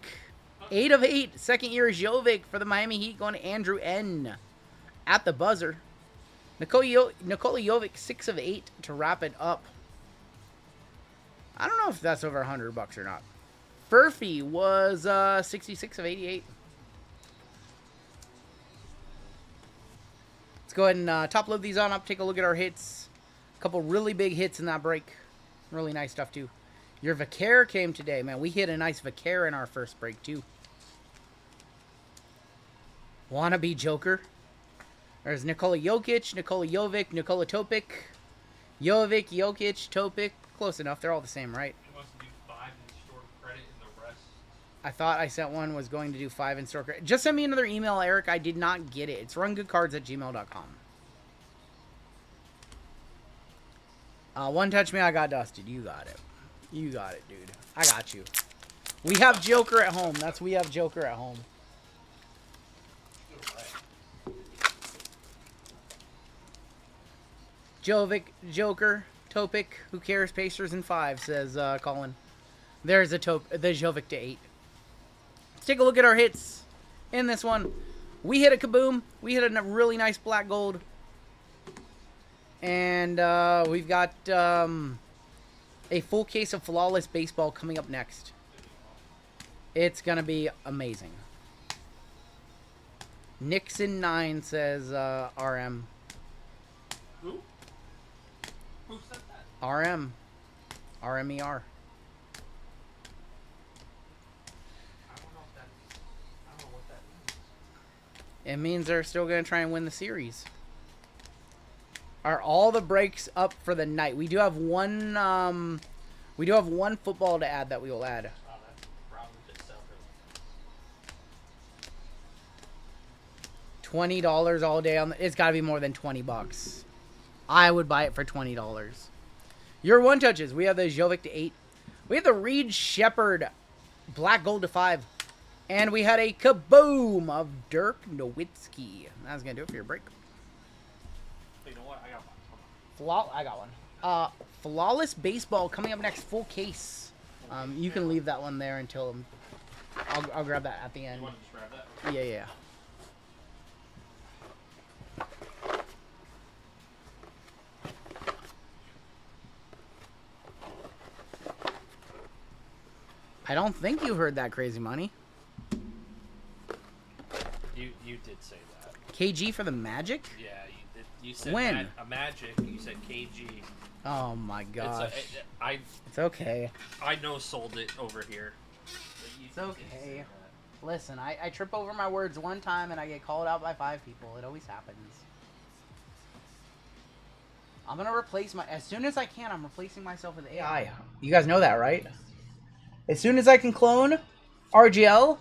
8 of 8. Second year Jovic for the Miami Heat going to Andrew N. At the buzzer. Nikola Jovic, 6 of 8 to wrap it up. I don't know if that's over $100 or not. Furphy was 66 of 88. Let's go ahead and top load these on up. Take a look at our hits. A couple really big hits in that break. Really nice stuff, too. Your Vicaire came today, man. We hit a nice Vicaire in our first break, too. Wannabe Joker. There's Nikola Jokic, Nikola Jovic, Nikola Topic. Jovic, Jokic, Topic. Close enough. They're all the same, right? He wants to do 5 in store credit and the rest. I thought I sent one was going to do 5 in store credit. Just send me another email, Eric. I did not get it. It's rungoodcards@gmail.com. One touch me, I got dusted. You got it. You got it, dude. I got you. We have Joker at home. We have Joker at home. Jovic, Joker, Topic, who cares? Pacers in 5, says Colin. There's the Jovic to 8. Let's take a look at our hits in this one. We hit a Kaboom. We hit a really nice black gold. And we've got a full case of Flawless Baseball coming up next. It's going to be amazing. Nixon 9 says RM. Who? Who said that? RM. RMER. I don't know what that means. It means they're still going to try and win the series. Are all the breaks up for the night? We do have one football to add that we will add. Oh, that's probably just self-reliant. $20 all day on it's got to be more than $20. I would buy it for $20. Your one touches. We have the Jovic to 8. We have the Reed Shepherd black gold to 5. And we had a Kaboom of Dirk Nowitzki. That's going to do it for your break. You know what? I got one. I got one. Flawless Baseball coming up next, full case. You can leave that one there until I'll grab that at the end. You want to just grab that? Yeah. I don't think you heard that, Crazy Money. You did say that. KG for the Magic? Yeah, you did. You said when? a Magic. You said KG. Oh my gosh. It's okay. I know sold it over here. It's okay. Listen, I trip over my words one time and I get called out by 5 people. It always happens. I'm gonna replace as soon as I can. I'm replacing myself with AI. You guys know that, right? As soon as I can clone RGL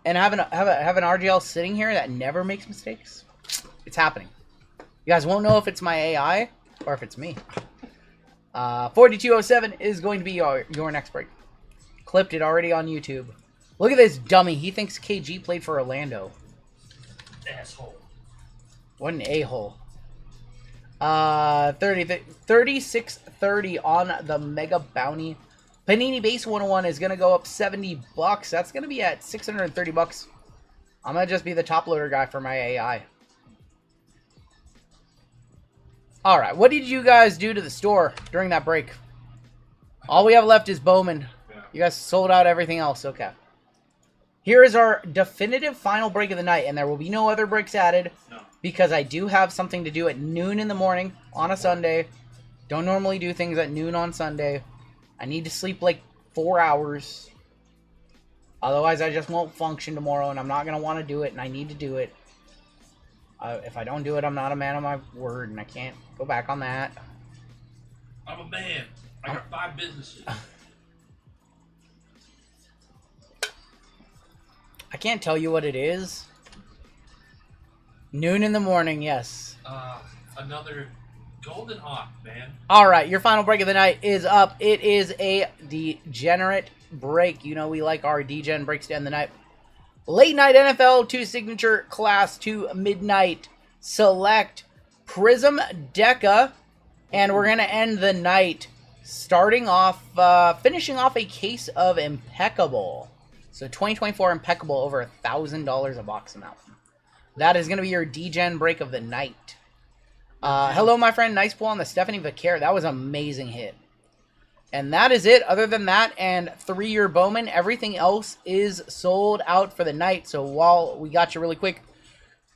and have an RGL sitting here that never makes mistakes, it's happening. You guys won't know if it's my AI or if it's me. 4207 is going to be your next break. Clipped it already on YouTube. Look at this dummy. He thinks KG played for Orlando. Asshole. What an a-hole. 3630 on the Mega Bounty. Panini Base 101 is going to go up $70. That's going to be at $630. I'm going to just be the top loader guy for my AI. Alright, what did you guys do to the store during that break? All we have left is Bowman. Yeah. You guys sold out everything else. Okay. Here is our definitive final break of the night, and there will be no other breaks added because I do have something to do at noon in the morning on a Sunday. Don't normally do things at noon on Sunday. I need to sleep like 4 hours. Otherwise, I just won't function tomorrow, and I'm not going to want to do it, and I need to do it. If I don't do it, I'm not a man of my word, and I can't go back on that. I'm a man. I got 5 businesses. I can't tell you what it is. Noon in the morning, yes. Another golden hawk, man. All right, your final break of the night is up. It is a degenerate break. You know we like our degen breaks to end the night. Late night NFL 2 signature class 2 midnight select Prism Deca, and we're gonna end the night starting off, finishing off a case of Impeccable. So 2024 Impeccable, over $1,000 a box amount. That is gonna be your degen break of the night. Hello, my friend. Nice pull on the Stephanie Vaquer. That was an amazing hit. And that is it. Other than that and 3-year Bowman, everything else is sold out for the night. So while we got you really quick,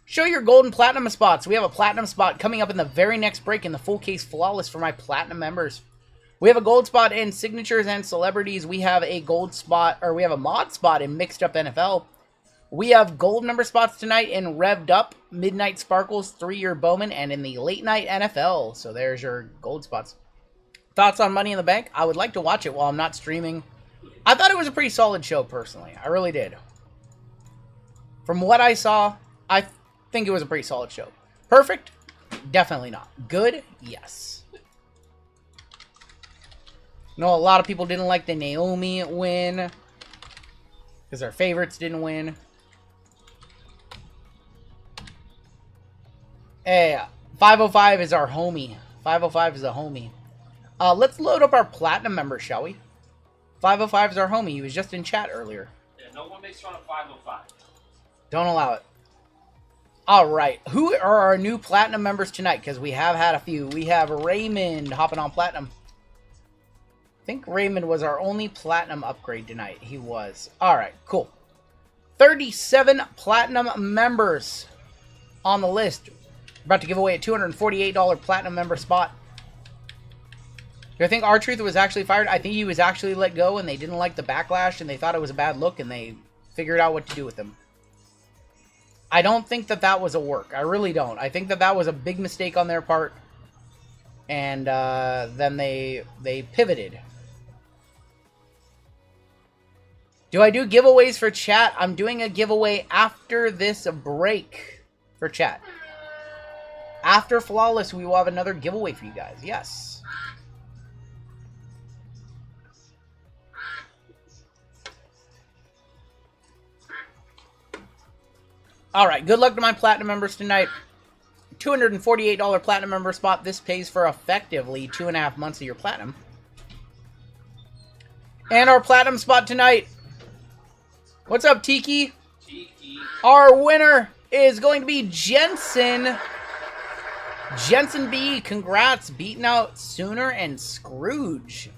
show your golden platinum spots. We have a platinum spot coming up in the very next break in the full case flawless for my platinum members. We have a gold spot in signatures and celebrities. We have a gold spot, or we have a mod spot in mixed up NFL. We have gold number spots tonight in Revved Up, Midnight Sparkles, 3-year Bowman, and in the late night NFL. So there's your gold spots. Thoughts on Money in the Bank? I would like to watch it while I'm not streaming. I thought it was a pretty solid show, personally. I really did. From what I saw, I think it was a pretty solid show. Perfect? Definitely not. Good? Yes. No, a lot of people didn't like the Naomi win because their favorites didn't win. Hey, 505 is our homie. 505 is a homie. Let's load up our platinum members, shall we? 505 is our homie. He was just in chat earlier. Yeah, no one makes fun of 505. Don't allow it. All right. Who are our new platinum members tonight? Because we have had a few. We have Raymond hopping on platinum. I think Raymond was our only platinum upgrade tonight. He was. All right, cool. 37 platinum members on the list. About to give away a $248 platinum member spot. Do I think R-Truth was actually fired? I think he was actually let go and they didn't like the backlash and they thought it was a bad look and they figured out what to do with him. I don't think that that was a work. I really don't. I think that that was a big mistake on their part. And then they pivoted. Do I do giveaways for chat? I'm doing a giveaway after this break for chat. After Flawless, we will have another giveaway for you guys. Yes. All right. Good luck to my platinum members tonight. $248 platinum member spot. This pays for effectively 2.5 months of your platinum. And our platinum spot tonight. What's up, Tiki? Tiki. Our winner is going to be Jensen. Jensen B, congrats, beating out Sooner and Scrooge.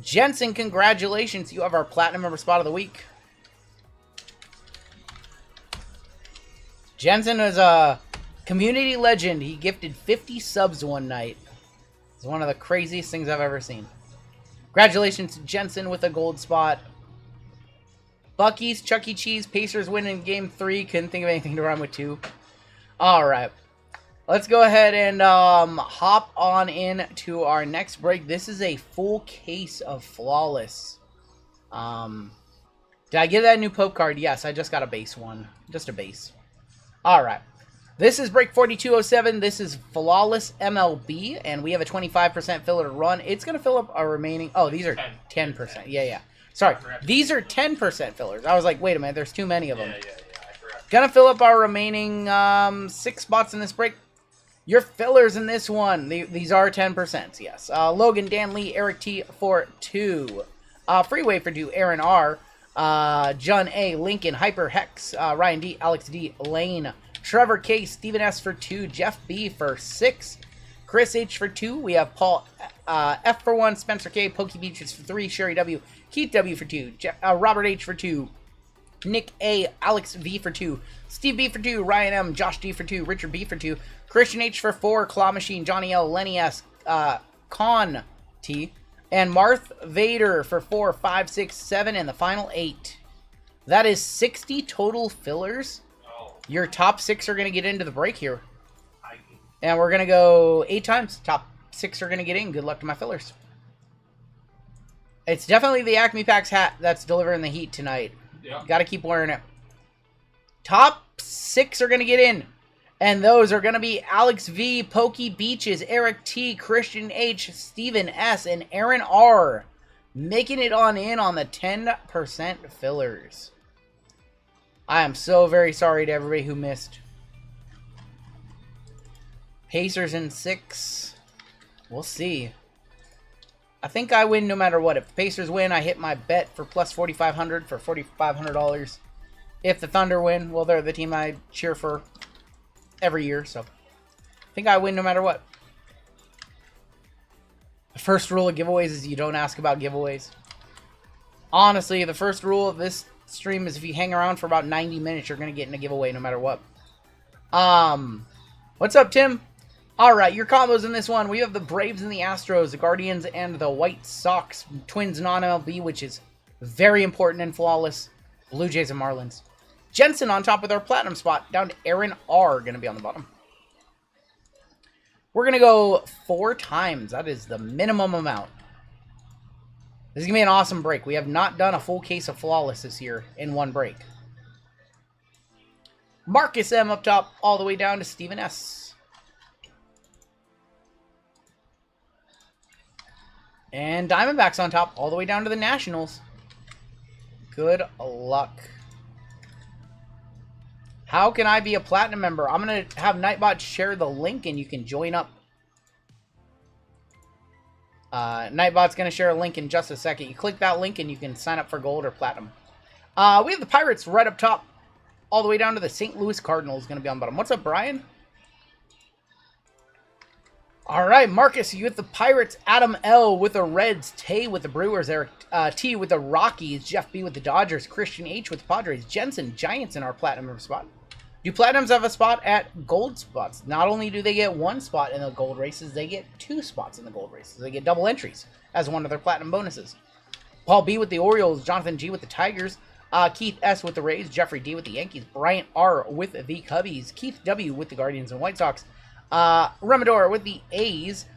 Jensen, congratulations. You have our platinum member spot of the week. Jensen is a community legend. He gifted 50 subs one night. It's one of the craziest things I've ever seen. Congratulations to Jensen with a gold spot. Bucky's, Chuck E. Cheese, Pacers win in Game 3. Couldn't think of anything to rhyme with 2. Alright. Let's go ahead and hop on in to our next break. This is a full case of Flawless. Did I get that new Pope card? Yes, I just got a base one. Just a base. Alright. This is break 4207. This is Flawless MLB. And we have a 25% filler to run. It's going to fill up our remaining... Oh, these are 10%. Yeah. Sorry. These are 10% fillers. I was like, wait a minute. There's too many of them. Yeah, I forgot. Gonna fill up our remaining 6 spots in this break. Your fillers in this one, these are 10%, yes. Logan, Dan Lee, Eric T for 2. Freeway for 2, Aaron R. John A, Lincoln, Hyper Hex, Ryan D, Alex D, Lane, Trevor K, Stephen S for 2, Jeff B for 6, Chris H for 2. We have Paul F for 1. Spencer K. Pokey Beaches for 3. Sherry W. Keith W for 2. Robert H for 2. Nick A. Alex V for 2. Steve B for 2. Ryan M. Josh D for 2. Richard B for 2. Christian H for 4. Claw Machine. Johnny L. Lenny S. Con T. And Marth Vader for 4, 5, 6, 7, and the final 8. That is 60 total fillers. Your top 6 are going to get into the break here. And we're going to go 8 times. Top 6 are going to get in. Good luck to my fillers. It's definitely the Acme Packs hat that's delivering the heat tonight. Yep. Got to keep wearing it. Top 6 are going to get in. And those are going to be Alex V, Pokey Beaches, Eric T, Christian H, Steven S, and Aaron R. Making it on in on the 10% fillers. I am so very sorry to everybody who missed. Pacers in 6. We'll see. I think I win no matter what. If the Pacers win, I hit my bet for plus $4,500 for $4,500. If the Thunder win, well, they're the team I cheer for every year, so I think I win no matter what. The first rule of giveaways is you don't ask about giveaways. Honestly, the first rule of this stream is if you hang around for about 90 minutes, you're going to get in a giveaway no matter what. What's up, Tim? Alright, your combos in this one. We have the Braves and the Astros, the Guardians and the White Sox, Twins non-MLB, which is very important and flawless, Blue Jays and Marlins. Jensen on top with our platinum spot, down to Aaron R, going to be on the bottom. We're going to go 4 times. That is the minimum amount. This is going to be an awesome break. We have not done a full case of flawless this year in one break. Marcus M up top, all the way down to Steven S. And Diamondbacks on top, all the way down to the Nationals. Good luck. How can I be a platinum member? I'm going to have Nightbot share the link and you can join up. Nightbot's going to share a link in just a second. You click that link and you can sign up for gold or platinum. We have the Pirates right up top, all the way down to the St. Louis Cardinals going to be on bottom. What's up, Brian? All right, Marcus, you with the Pirates. Adam L with the Reds. Tay with the Brewers. Eric T with the Rockies. Jeff B with the Dodgers. Christian H with the Padres. Jensen, Giants in our platinum member spot. Do Platinums have a spot at gold spots? Not only do they get 1 spot in the gold races, they get 2 spots in the gold races. They get double entries as one of their platinum bonuses. Paul B with the Orioles, Jonathan G with the Tigers, Keith S with the Rays, Jeffrey D with the Yankees, Bryant R with the Cubbies, Keith W with the Guardians and White Sox, Remador with the A's,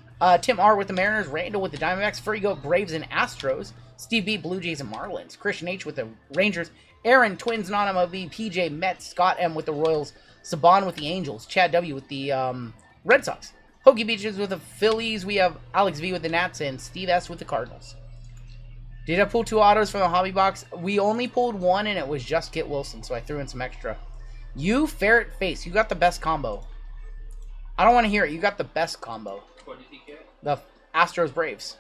Tim R with the Mariners, Randall with the Diamondbacks, Frigo Braves and Astros, Steve B Blue Jays and Marlins, Christian H with the Rangers, Aaron Twins non-MLB, PJ Mets, Scott M with the Royals, Saban with the Angels, Chad W with the Red Sox, Pokey Beaches with the Phillies, we have Alex V with the Nats, and Steve S with the Cardinals. Did I pull 2 autos from the hobby box? We only pulled 1 and it was just Kit Wilson, so I threw in some extra. You Ferret Face, you got the best combo. I don't want to hear it. You got the best combo. What did he get? The Astros Braves.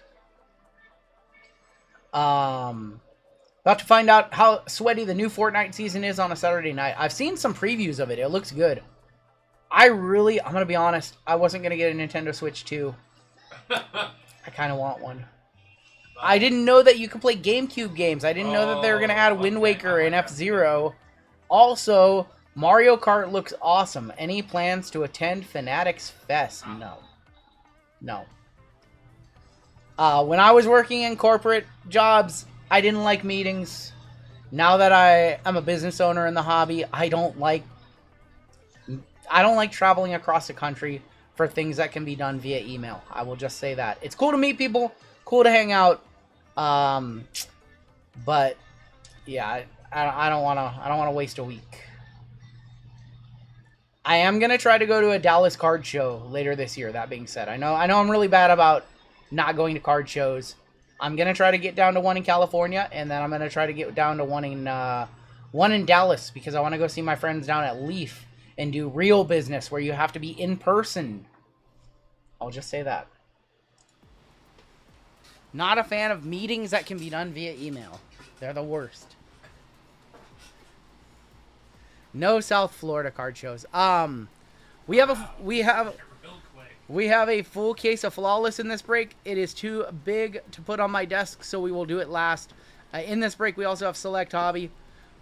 About to find out how sweaty the new Fortnite season is on a Saturday night. I've seen some previews of it. It looks good. I'm going to be honest. I wasn't going to get a Nintendo Switch 2. I kind of want one. I didn't know that you could play GameCube games. I didn't know that they were going to add Wind Waker and F-Zero. Also, Mario Kart looks awesome. Any plans to attend Fanatics Fest? No. No. When I was working in corporate jobs, I didn't like meetings. Now that I am a business owner in the hobby, I don't like traveling across the country for things that can be done via email. I will just say that. It's cool to meet people, cool to hang out. But yeah, I don't want to waste a week. I am going to try to go to a Dallas card show later this year. That being said, I know I'm really bad about not going to card shows. I'm going to try to get down to one in California, and then I'm going to try to get down to one in Dallas, because I want to go see my friends down at Leaf and do real business where you have to be in person. I'll just say that. Not a fan of meetings that can be done via email. They're the worst. No South Florida card shows. We have We have a full case of Flawless in this break. It is too big to put on my desk, so we will do it last. In this break, we also have Select Hobby.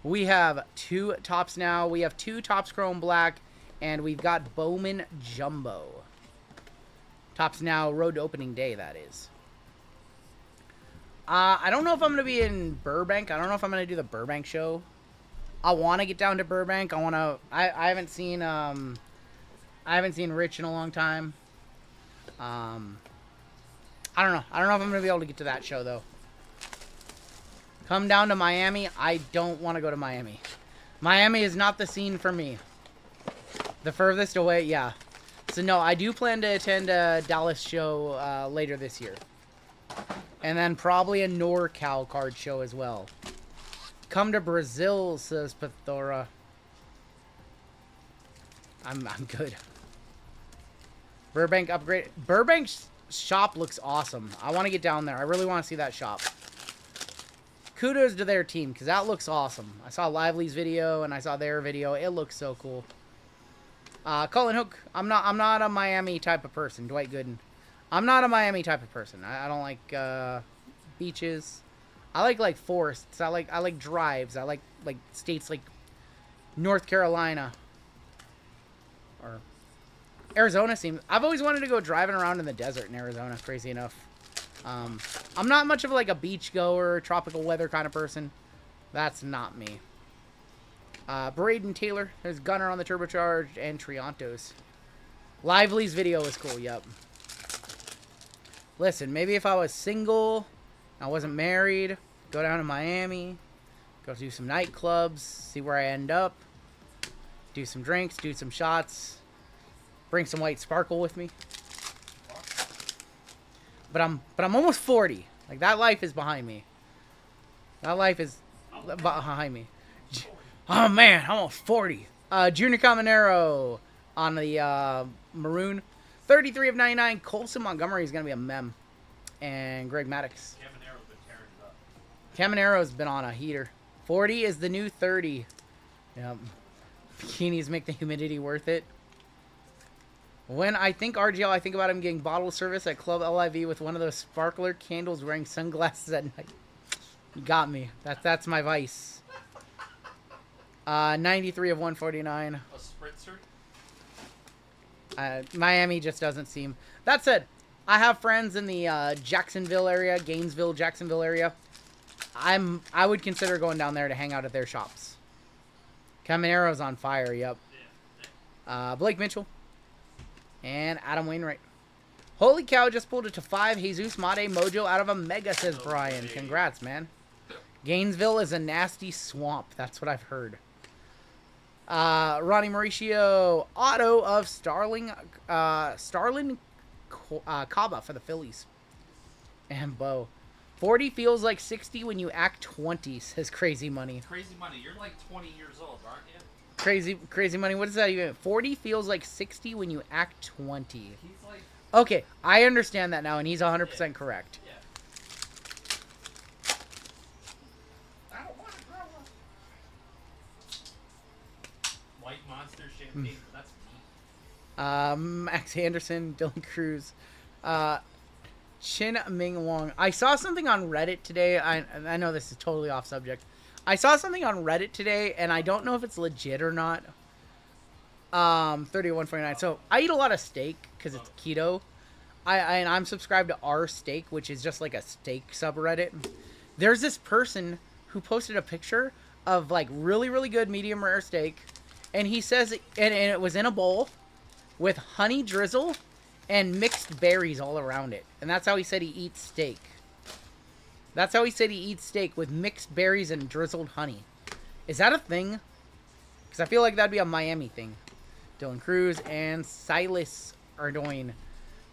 We have 2 Tops now. We have 2 Tops Chrome Black, and we've got Bowman Jumbo. Tops now, road to opening day, that is. I don't know if I'm going to be in Burbank. I don't know if I'm going to do the Burbank show. I want to get down to Burbank. I haven't seen Rich in a long time. I don't know. I don't know if I'm going to be able to get to that show, though. Come down to Miami. I don't want to go to Miami. Miami is not the scene for me. The furthest away, yeah. So, no, I do plan to attend a Dallas show later this year. And then probably a NorCal card show as well. Come to Brazil, says Pithora. I'm good. Burbank upgrade. Burbank's shop looks awesome. I want to get down there. I really want to see that shop. Kudos to their team, because that looks awesome. I saw Lively's video, and I saw their video. It looks so cool. Colin Hook. I'm not a Miami type of person. Dwight Gooden. I'm not a Miami type of person. I don't like beaches. I like forests. I like drives. I like states like North Carolina or Arizona. I've always wanted to go driving around in the desert in Arizona. Crazy enough. I'm not much of like a beach goer, tropical weather kind of person. That's not me. Braden Taylor. There's Gunner on the turbocharged and Triantos. Lively's video was cool. Yep. Listen, maybe if I was single, I wasn't married, go down to Miami, go do some nightclubs, see where I end up, do some drinks, do some shots, bring some white sparkle with me. But I'm almost 40. Like, that life is behind me. That life is behind me. Oh man, I'm almost 40. Junior Caminero on the maroon. 33 of 99. Colson Montgomery is going to be a mem. And Greg Maddox. Caminero's been tearing it up. Caminero's been on a heater. 40 is the new 30. Yep. Bikinis make the humidity worth it. When I think RGL, I think about him getting bottle service at Club LIV with one of those sparkler candles, wearing sunglasses at night. You got me. That's my vice. 93 of 149. A spritzer? Miami just doesn't seem... That said, I have friends in the Jacksonville area, Gainesville, Jacksonville area. I would consider going down there to hang out at their shops. Caminero's on fire, yep. Blake Mitchell. And Adam Wainwright. Holy cow, just pulled it to 5. Jesus Made Mojo out of a mega, says Brian. Congrats, man. Gainesville is a nasty swamp. That's what I've heard. Ronnie Mauricio, auto of Starling Caba for the Phillies. And Bo. 40 feels like 60 when you act 20, says Crazy Money. Crazy Money, you're like 20 years old, aren't you? Crazy Money, what is that even? 40 feels like 60 when you act 20. He's like... Okay, I understand that now, and he's 100% correct. Yeah. I don't want to grow up. White Monster Champagne, that's me. Max Anderson, Dylan Cruz, Chin Ming Wong. I saw something on Reddit today. I know this is totally off subject. I saw something on Reddit today, and I don't know if it's legit or not. 3149. So I eat a lot of steak because it's keto. And I'm subscribed to R Steak, which is just like a steak subreddit. There's this person who posted a picture of like really, really good medium rare steak, and he says, and it was in a bowl with honey drizzle and mixed berries all around it, and that's how he said he eats steak. That's how he said he eats steak, with mixed berries and drizzled honey. Is that a thing? Because I feel like that'd be a Miami thing. Dylan Cruz and Silas Ardoin.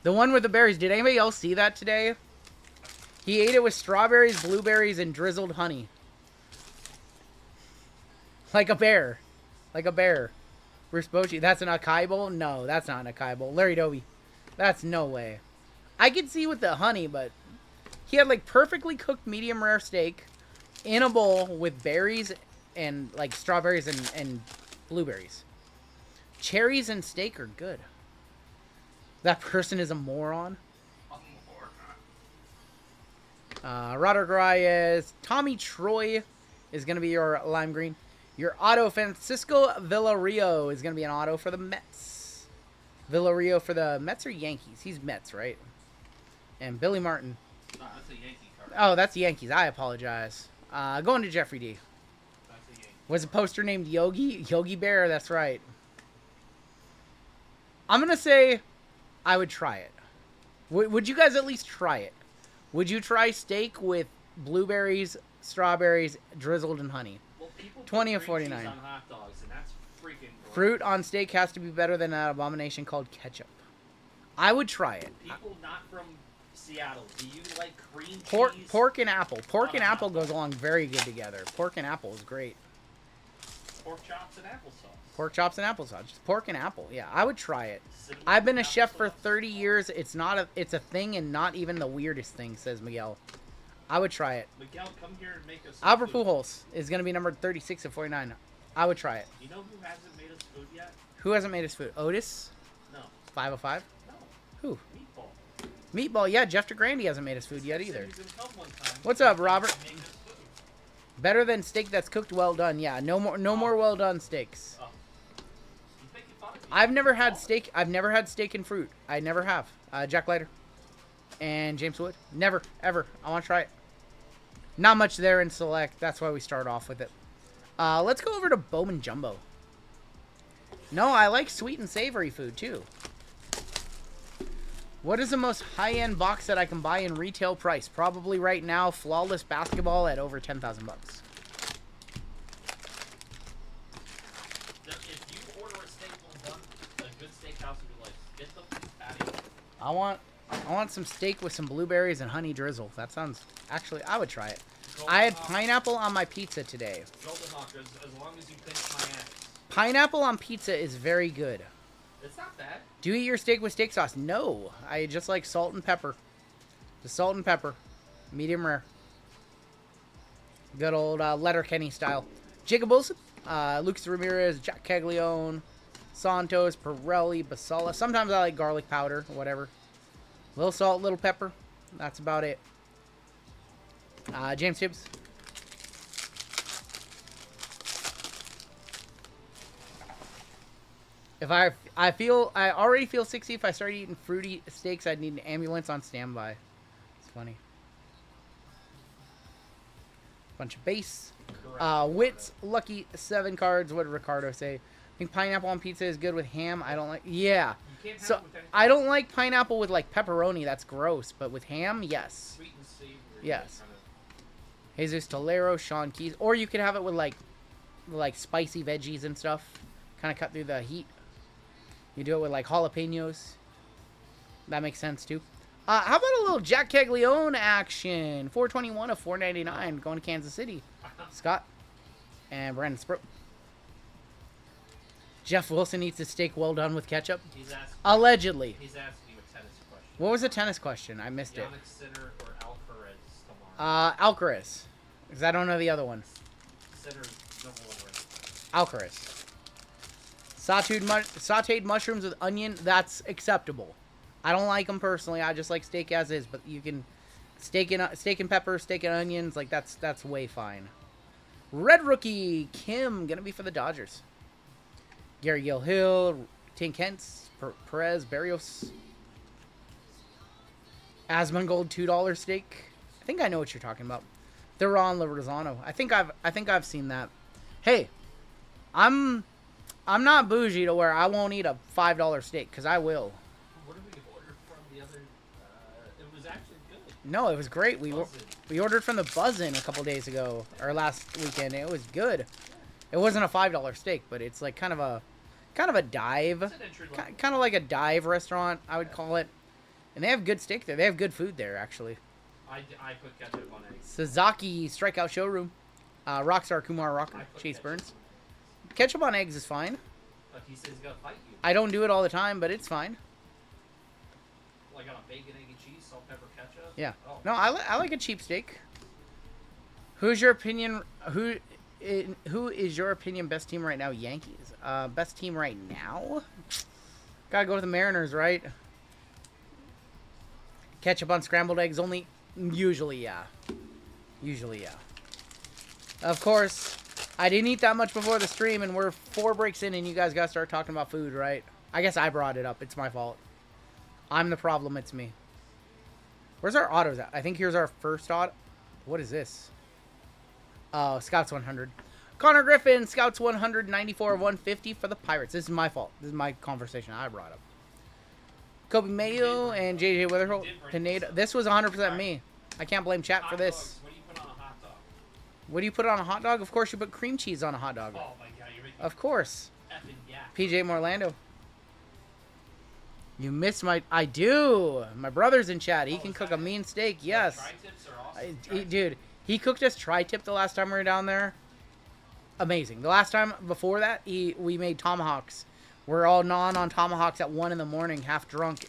The one with the berries. Did anybody else see that today? He ate it with strawberries, blueberries, and drizzled honey. Like a bear. Like a bear. Bruce Bochy. That's an acai bowl? No, that's not an acai bowl. Larry Doby. That's no way. I could see with the honey, but... He had like perfectly cooked medium rare steak in a bowl with berries and like strawberries and blueberries. Cherries and steak are good. That person is a moron. Roderick Reyes. Tommy Troy is going to be your lime green. Your auto, Francisco Villarreal, is going to be an auto for the Mets. Villarreal for the Mets or Yankees? He's Mets, right? And Billy Martin. No, that's a Yankee card. Oh, that's Yankees. I apologize. Going to Jeffrey D. That's a Yankee. Was a poster named Yogi Bear? That's right. I'm going to say I would try it. Would you guys at least try it? Would you try steak with blueberries, strawberries, drizzled in honey? Well, people put 20 or cream 49. cheese on hot dogs, and that's freaking gross. Fruit on steak has to be better than that abomination called ketchup. I would try it. People not from Seattle, do you like cream cheese? Pork and apple. Pork on and a hot apple dog? goes along very good together. Pork and apple is great. Pork chops and applesauce. Pork chops and applesauce. Just pork and apple. Yeah, I would try it. Cinnamon I've been a and chef for applesauce. 30 years. It's a thing and not even the weirdest thing, says Miguel. I would try it. Miguel, come here and make us some Albert food. Pujols is going to be number 36 of 49. I would try it. You know who hasn't made us food yet? Who hasn't made his food? Otis? No. 505? No. Who? Meatball. Meatball. Yeah, Jeff DeGrande hasn't made his food yet He said either. he's gonna come one time. What's up, Robert? Make us food. Better than steak that's cooked well done. Yeah, no more well done steaks. Oh. He's making fun of me. I've never had steak. I've never had steak and fruit. I never have. Jack Leiter and James Wood. Never, ever. I want to try it. Not much there in select. That's why we start off with it. Let's go over to Bowman Jumbo. No, I like sweet and savory food too. What is the most high-end box that I can buy in retail price? Probably right now, Flawless Basketball at over 10,000 bucks. If you order a steak well done, a good steakhouse would be like, get the patty. I want some steak with some blueberries and honey drizzle. That sounds actually I would try it. I had pineapple on my pizza today. Golden Hawk, as long as you pinch my ass. Pineapple on pizza is very good. It's not bad. Do you eat your steak with steak sauce? No. I just like salt and pepper. Just salt and pepper. Medium rare. Good old Letterkenny style. Jacob Wilson, Lucas Ramirez, Jack Caglione, Santos, Pirelli, Basala. Sometimes I like garlic powder, whatever. Little salt, little pepper. That's about it. James Tibbs. If I already feel 60. If I start eating fruity steaks, I'd need an ambulance on standby. It's funny. Bunch of base. Wits, lucky 7 cards. What did Ricardo say? I think pineapple on pizza is good with ham. I don't like. Yeah. You can't have So it with anything. I don't like pineapple with like pepperoni. That's gross. But with ham, yes. Sweet and savory. Yes. Kind of, Jesus Tolero, Sean Keys, or you could have it with like spicy veggies and stuff. Kind of cut through the heat. You do it with like jalapenos. That makes sense too. How about a little Jack Caglione action? 421 of 499 going to Kansas City. Scott and Brandon Spro. Jeff Wilson eats a steak well done with ketchup. he's asking. Allegedly. He's asking you a tennis question. What was the tennis question? I missed it. Yannick Sinner or Alcaraz tomorrow? Alcaraz. Because I don't know the other one. Sinner's number 1 ranked. Alcaraz. Sauteed mushrooms with onion, that's acceptable. I don't like them personally. I just like steak as is, but you can steak and pepper, steak and onions, like that's way fine. Red rookie Kim gonna be for the Dodgers. Gary Gill-Hill, Tink Hentz, Perez, Barrios, Asmongold $2 steak. I think I know what you're talking about. Theron Lozano. I think I've seen that. Hey, I'm not bougie to where I won't eat a $5 steak, because I will. What did we order from the other? It was actually good. No, it was great. Buzzin'. We ordered from the Buzzin' a couple days ago, or last weekend. It was good. It wasn't a $5 steak, but it's like kind of a dive. It's an entry level. Kind of like a dive restaurant, I would call it. And they have good steak there. They have good food there, actually. I put ketchup on eggs. Sasaki Strikeout Showroom. Rockstar Kumar Rocker. I put Chase ketchup Burns. on eggs. Ketchup on eggs is fine. But he says he's gonna fight you. I don't do it all the time, but it's fine. Like on a bacon, egg, and cheese, salt, pepper, ketchup. Yeah. Oh. No, I like a cheap steak. Who's your opinion? Who is your opinion best team right now? Yankees. Best team right now? Gotta go with the Mariners, right? Ketchup on scrambled eggs only? Usually, yeah. Usually, yeah. Of course, I didn't eat that much before the stream, and we're 4 breaks in, and you guys got to start talking about food, right? I guess I brought it up. It's my fault. I'm the problem. It's me. Where's our autos at? I think here's our first auto. What is this? Oh, Scouts 100. Connor Griffin, Scouts 100, 94 150 for the Pirates. This is my fault. This is my conversation I brought up. Kobe Mayo and JJ Witherholt. Pineda. This was 100% me. I can't blame chat for this. What do you put on a hot dog? What do you put on a hot dog? Of course you put cream cheese on a hot dog. Oh my god, you're making Of course. effing yak. PJ Morlando. You missed my... I do. My brother's in chat. He can cook a mean steak. Yes. Tri-tips are awesome. Dude, he cooked us tri-tip the last time we were down there. Amazing. The last time before that, we made tomahawks. We're all gnawing on tomahawks at 1 in the morning, half drunk.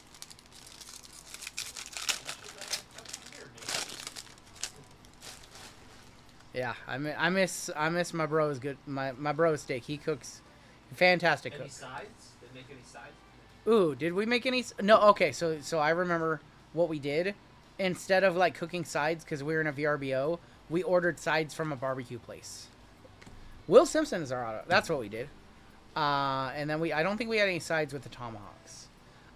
Yeah, I miss my bro's good my bro's steak. He cooks fantastic. Any Cook. sides? Did they make any sides? Ooh, did we make any? No. Okay, so I remember what we did. Instead of like cooking sides because we were in a VRBO, we ordered sides from a barbecue place. Will Simpson is our auto. That's what we did. And then I don't think we had any sides with the tomahawks.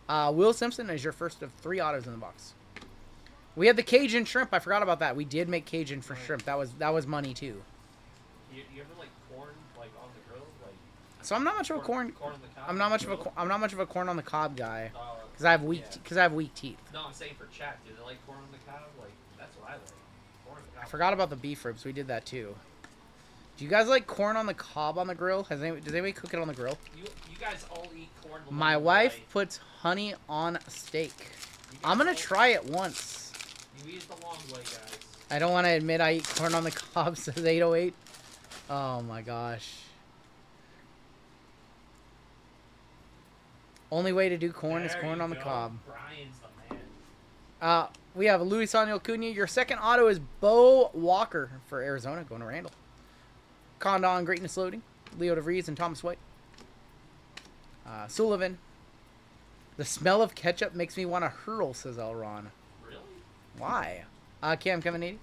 Will Simpson is your first of 3 autos in the box. We had the Cajun shrimp. I forgot about that. We did make Cajun for shrimp. That was money too. You ever like corn like on the grill? Like So I'm not much of a corn. on the cob I'm not much of a. I'm not much of a corn on the cob guy because I have weak teeth. No, I'm saying for chat. Do they like corn on the cob? Like that's what I like. Corn on the cob. I forgot about the beef ribs. We did that too. Do you guys like corn on the cob on the grill? Does anybody cook it on the grill? You guys all eat corn. the My long wife way. puts honey on steak. You guys I'm gonna all- try it once. You eat the long way, guys. I don't want to admit I eat corn on the cob, says 808. Oh my gosh. Only way to do corn is There corn you on the go. cob. Brian's the man. We have Luis Daniel Acuna. Your second auto is Bo Walker for Arizona, going to Randall. Condon, Greatness Loading. Leo DeVries and Thomas White. Sullivan. The smell of ketchup makes me want to hurl, says Elron. Really? Why? Cam Kevin 80.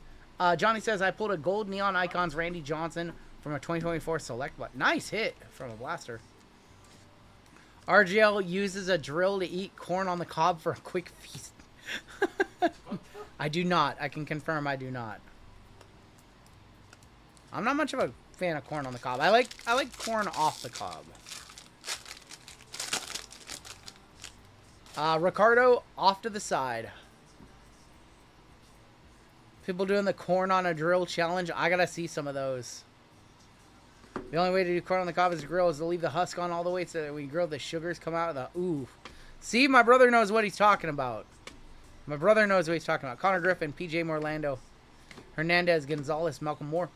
Johnny says, I pulled a gold neon icons Randy Johnson from a 2024 select. But nice hit from a blaster. RGL uses a drill to eat corn on the cob for a quick feast. I do not. I can confirm I do not. I'm not much of a fan of corn on the cob. I like corn off the cob. Ricardo off to the side. People doing the corn on a drill challenge. I gotta see some of those. The only way to do corn on the cob is to grill is to leave the husk on all the way so that when you grill the sugars come out of the ooh. See, my brother knows what he's talking about. My brother knows what he's talking about. Connor Griffin, PJ Morlando, Hernandez, Gonzalez, Malcolm Moore.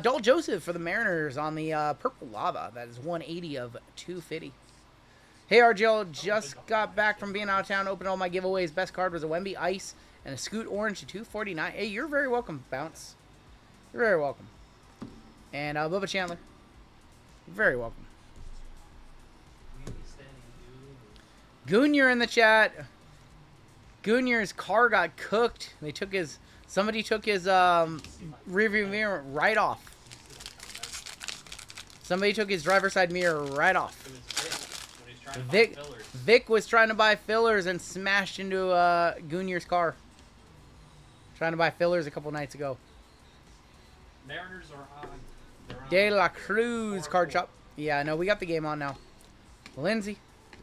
Dol Joseph for the Mariners on the Purple Lava. That is 180 of 250. Hey, RGL, just got back from being out of town. Opened all my giveaways. Best card was a Wemby Ice and a Scoot Orange to 249. Hey, you're very welcome, Bounce. You're very welcome. And Bubba Chandler. You're very welcome. Goonier in the chat. Goonier's car got cooked. Somebody took his rearview mirror right off. Somebody took his driver's side mirror right off. It was Vic when he was trying to buy fillers. Vic was trying to buy fillers and smashed into Goonier's car. Trying to buy fillers a couple nights ago. Mariners are on. They're on De La Cruz card shop. Yeah, no, we got the game on now. Lindsay.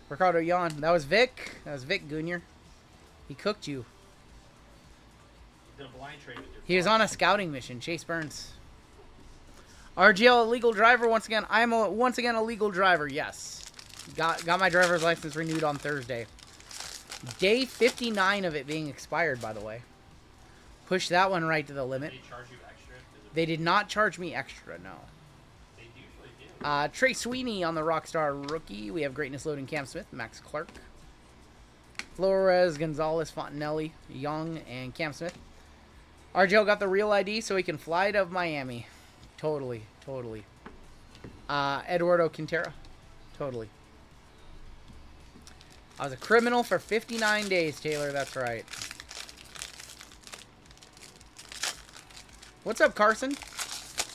Ricardo Yon. That was Vic. That was Vic Goonier. He cooked you. Did a blind trade with your He was car. on a scouting mission. Chase Burns. RGL legal driver once again. I'm once again a legal driver. Yes. Got my driver's license renewed on Thursday. Day 59 of it being expired, by the way. Push that one right to the limit. Did they charge you extra? They did not charge me extra, no. They usually do. Trey Sweeney on the Rockstar rookie. We have Greatness Loading Cam Smith, Max Clark. Flores, Gonzalez, Fontanelli, Young, and Cam Smith. RGL got the real ID so he can fly to Miami. Totally. Eduardo Quintero. Totally. I was a criminal for 59 days, Taylor. That's right. What's up, Carson?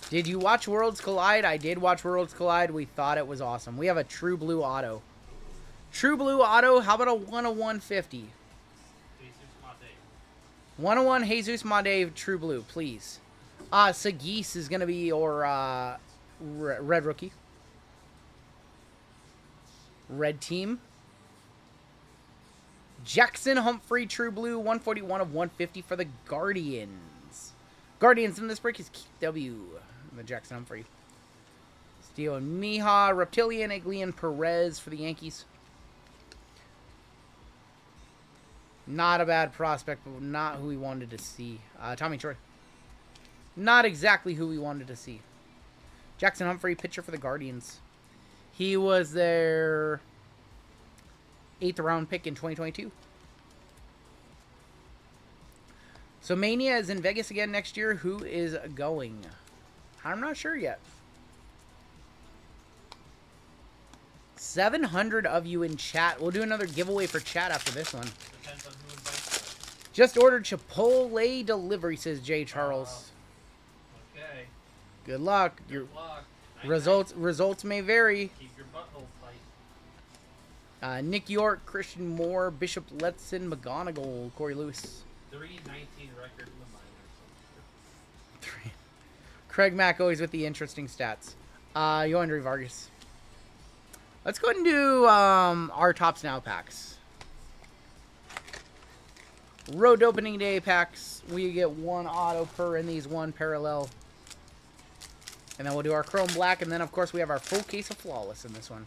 Did you watch Worlds Collide? I did watch Worlds Collide. We thought it was awesome. We have a True Blue auto. True Blue auto. How about a 10150? 101 Jesus Made True Blue, please. Sigs is going to be your red rookie. Red team. Jackson Humphrey True Blue 141 of 150 for the Guardians. Guardians in this break is Keith W. The Jackson Humphrey. Steele and Mija. Reptilian Eglian Perez for the Yankees. Not a bad prospect, but not who we wanted to see. Tommy Troy. Not exactly who we wanted to see. Jackson Humphrey, pitcher for the Guardians. He was their 8th round pick in 2022. So Mania is in Vegas again next year. Who is going? I'm not sure yet. 700 of you in chat. We'll do another giveaway for chat after this one. Depends on who invites you. Just ordered Chipotle delivery, says Jay Charles. Okay. Good luck. Your Good luck. results may vary. Keep your butthole tight. Nick York, Christian Moore, Bishop Letson, McGonigal, Corey Lewis. 3-19 record in the minors. Craig Mack always with the interesting stats. Yoandre Vargas. Let's go ahead and do our Tops Now packs. Road opening day packs. We get one auto per in these, one parallel. And then we'll do our Chrome Black. And then, of course, we have our full case of Flawless in this one.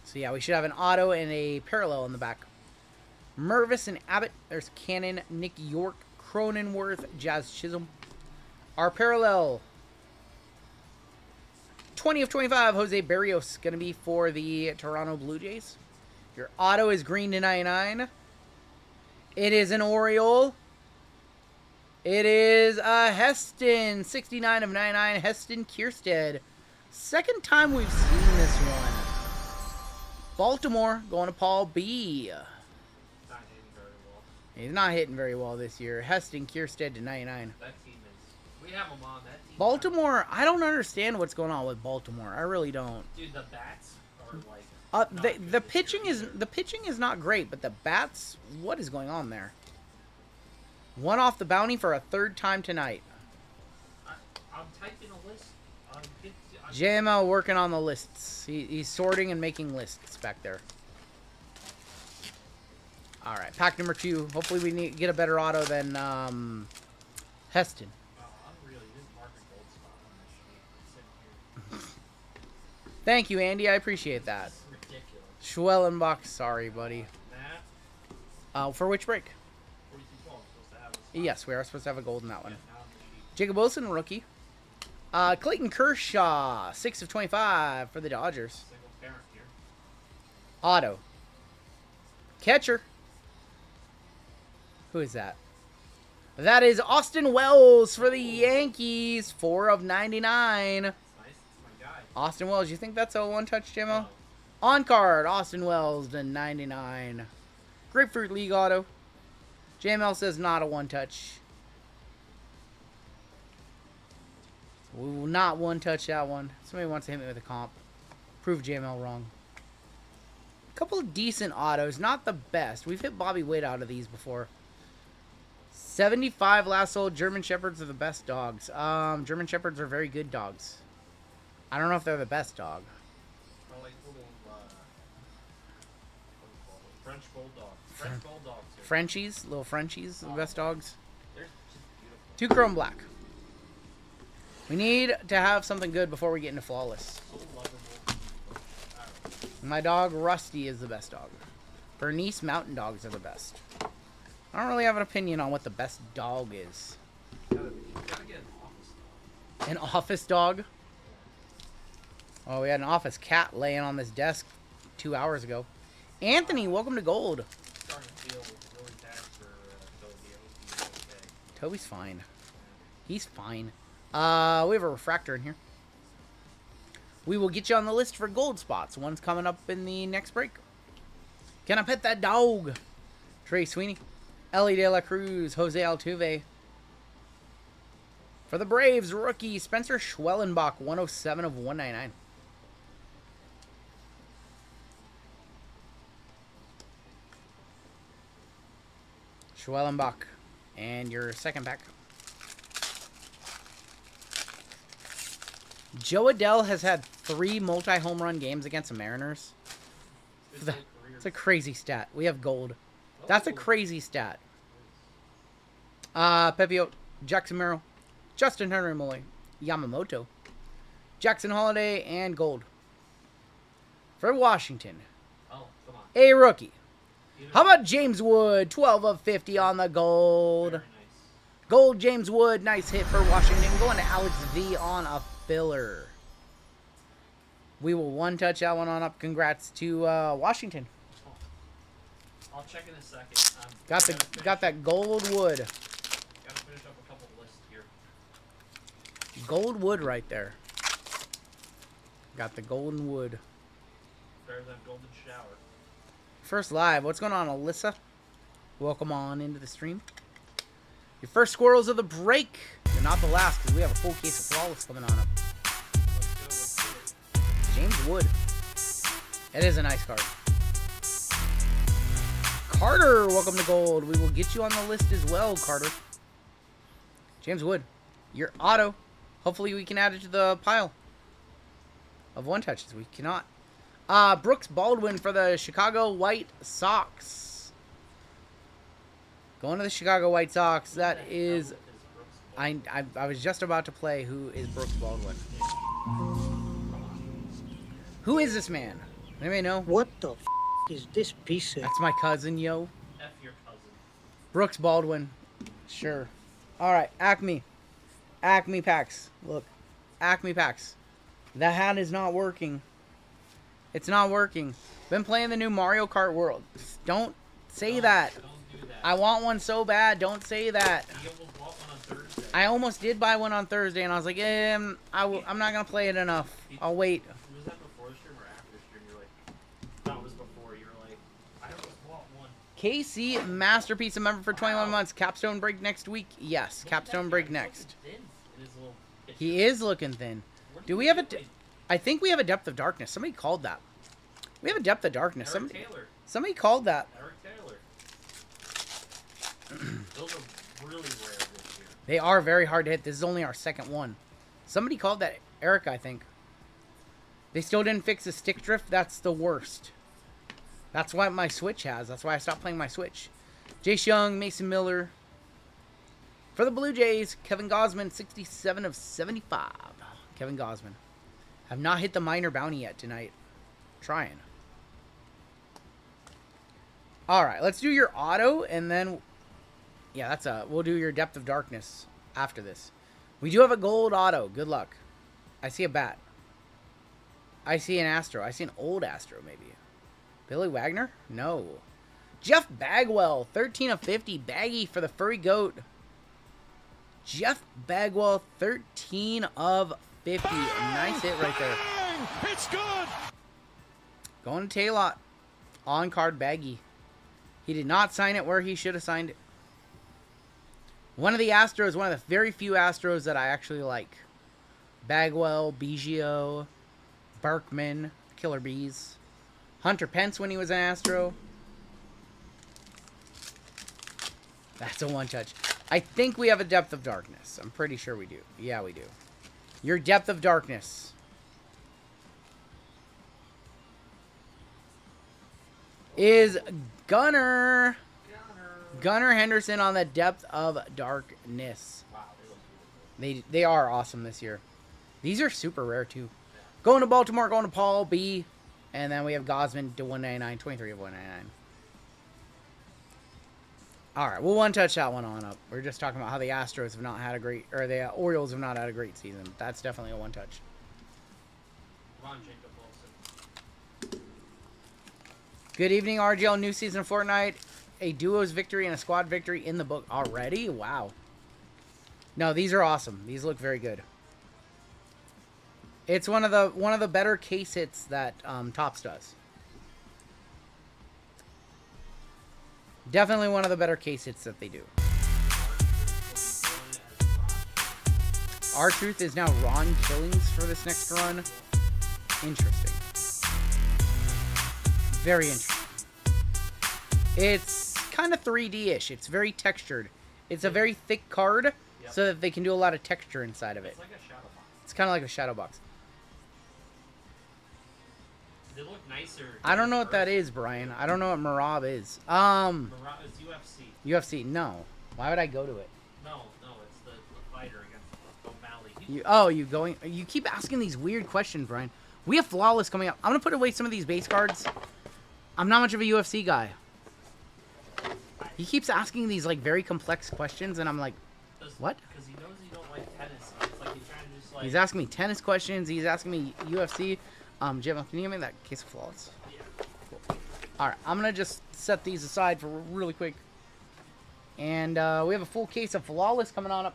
So, yeah, we should have an auto and a parallel in the back. Mervis and Abbott. There's Cannon, Nick York, Cronenworth, Jazz Chisholm. Our parallel. 20 of 25, Jose Barrios. Going to be for the Toronto Blue Jays. Your auto is green to 99. It is an Oriole. It is a Heston. 69 of 99. Heston Kierstead. Second time we've seen this one. Baltimore going to Paul B. Not hitting very well. He's not hitting very well this year. Heston Kierstead to 99. That team is... We have them on that team. Baltimore, I don't understand what's going on with Baltimore. I really don't. Dude, the bats are like... The pitching is not great, but the bats, what is going on there? One off the bounty for a third time tonight. I'm typing a list. JML working on the lists. He's sorting and making lists back there. All right, pack number 2. Hopefully we get a better auto than Heston. Thank you, Andy. I appreciate that. Schwellenbach, sorry, buddy. For which break? Yes, we are supposed to have a gold in that one. Jacob Wilson, rookie. Clayton Kershaw, 6 of 25 for the Dodgers. Auto. Catcher. Who is that? That is Austin Wells for the Yankees, 4 of 99. Austin Wells, you think that's a one-touch, Jimmo? On card, Austin Wells to 99. Grapefruit League auto. JML says not a one-touch. We will not one-touch that one. Somebody wants to hit me with a comp. Prove JML wrong. A couple of decent autos. Not the best. We've hit Bobby Witt out of these before. 75 last sold. German Shepherds are the best dogs. German Shepherds are very good dogs. I don't know if they're the best dog. They're like little, French bulldogs. French bulldogs. Frenchies, little Frenchies, the best dogs. They're just beautiful. 2 Chrome Black. We need to have something good before we get into Flawless. My dog Rusty is the best dog. Bernese Mountain Dogs are the best. I don't really have an opinion on what the best dog is. You gotta get an office dog. An office dog? Oh, we had an office cat laying on this desk 2 hours ago. Anthony, welcome to Gold. Starting to feel really bad for Toby. I hope he's okay. Toby's fine. He's fine. We have a refractor in here. We will get you on the list for gold spots. One's coming up in the next break. Can I pet that dog? Trey Sweeney. Ellie De La Cruz. Jose Altuve. For the Braves, rookie Spencer Schwellenbach, 107 of 199. Schwellenbach. And your second pack. Joe Adele has had 3 multi-home run games against the Mariners. It's a crazy stat. We have gold. That's a crazy stat. Pepio, Jackson Merrill, Justin Henry Moley, Yamamoto, Jackson Holiday, and gold. For Washington. Oh, come on. A rookie. How about James Wood? 12 of 50 on the gold. Very nice. Gold James Wood. Nice hit for Washington. Going to Alex V on a filler. We will one-touch that one on up. Congrats to Washington. I'll check in a second. Got that gold wood. Gotta finish up a couple lists here. Gold wood right there. Got the golden wood. Better than golden shower. First live. What's going on, Alyssa? Welcome on into the stream. Your first squirrels of the break. You're not the last because we have a full case of flawless coming on up. Let's go. James Wood. It is a nice card. Carter, welcome to gold. We will get you on the list as well, Carter. James Wood, your auto. Hopefully we can add it to the pile of one touches. We cannot. Brooks Baldwin for the Chicago White Sox. Going to the Chicago White Sox. That is... I was just about to play who is Brooks Baldwin. Who is this man? Anybody know? What the f is this piece of... That's my cousin, yo. F your cousin. Brooks Baldwin. Sure. Alright, Acme. Acme packs. Look. Acme packs. The hat is not working. It's not working. Been playing the new Mario Kart World. Don't say that. Don't do that. I want one so bad. Don't say that. You almost bought one on Thursday. I almost did buy one on Thursday, and I was like, I'm not going to play it enough. I'll wait. Was that before the stream or after the stream? You're like, that was before. You were like, I almost bought one. KC Masterpiece, a member for 21 months. Capstone break next week? Yes, Capstone break next. He is looking thin. Do we have a... I think we have a Depth of Darkness. Somebody called that. We have a Depth of Darkness. Eric Taylor. Somebody called that. Eric Taylor. Those are really rare this year. They are very hard to hit. This is only our second one. Somebody called that Eric, I think. They still didn't fix the stick drift. That's the worst. That's what my Switch has. That's why I stopped playing my Switch. Jace Young, Mason Miller. For the Blue Jays, Kevin Gausman, 67 of 75. Kevin Gausman. Have not hit the minor bounty yet tonight. Trying. Alright, let's do your auto, and then... Yeah, we'll do your Depth of Darkness after this. We do have a gold auto. Good luck. I see a bat. I see an Astro. I see an old Astro, maybe. Billy Wagner? No. Jeff Bagwell, 13 of 50. Baggy for the Furry Goat. Jeff Bagwell, 13 of 50. A nice hit right there. It's good. Going to Taylor. On card Baggy. He did not sign it where he should have signed it. One of the Astros, one of the very few Astros that I actually like. Bagwell, Biggio, Berkman, Killer Bees. Hunter Pence when he was an Astro. That's a one touch. I think we have a Depth of Darkness. I'm pretty sure we do. Yeah, we do. Your Depth of Darkness. Is Gunnar Henderson on the Depth of Darkness. Wow, they look beautiful. They are awesome this year. These are super rare too. Going to Baltimore, going to Paul B. And then we have Gausman to 199, 23 of 199. Alright, we'll one-touch that one on up. We're just talking about how the Astros have not had a great... Or the Orioles have not had a great season. That's definitely a one-touch. Come on, Jacob Wilson. Good evening, RGL. New season of Fortnite. A duos victory and a squad victory in the book already? Wow. No, these are awesome. These look very good. It's one of the better case hits that Topps does. Definitely one of the better case hits that they do. R-Truth is now Ron Killings for this next run. Interesting. Very interesting. It's kind of 3D-ish. It's very textured. It's a very thick card, so that they can do a lot of texture inside of it. It's like a shadow box. It's kind of like a shadow box. They look nicer. I don't know what that is, Brian. I don't know what Marab is. It's UFC. UFC. No. Why would I go to it? No, it's the fighter against O'Malley. You keep asking these weird questions, Brian. We have Flawless coming up. I'm going to put away some of these base cards. I'm not much of a UFC guy. He keeps asking these, like, very complex questions, and I'm like, what? Because he knows you don't like tennis. It's like he's trying to just, like... He's asking me tennis questions. He's asking me UFC. Jim, can you give me that case of Flawless? Yeah. Cool. Alright, I'm going to just set these aside for really quick. And we have a full case of Flawless coming on up.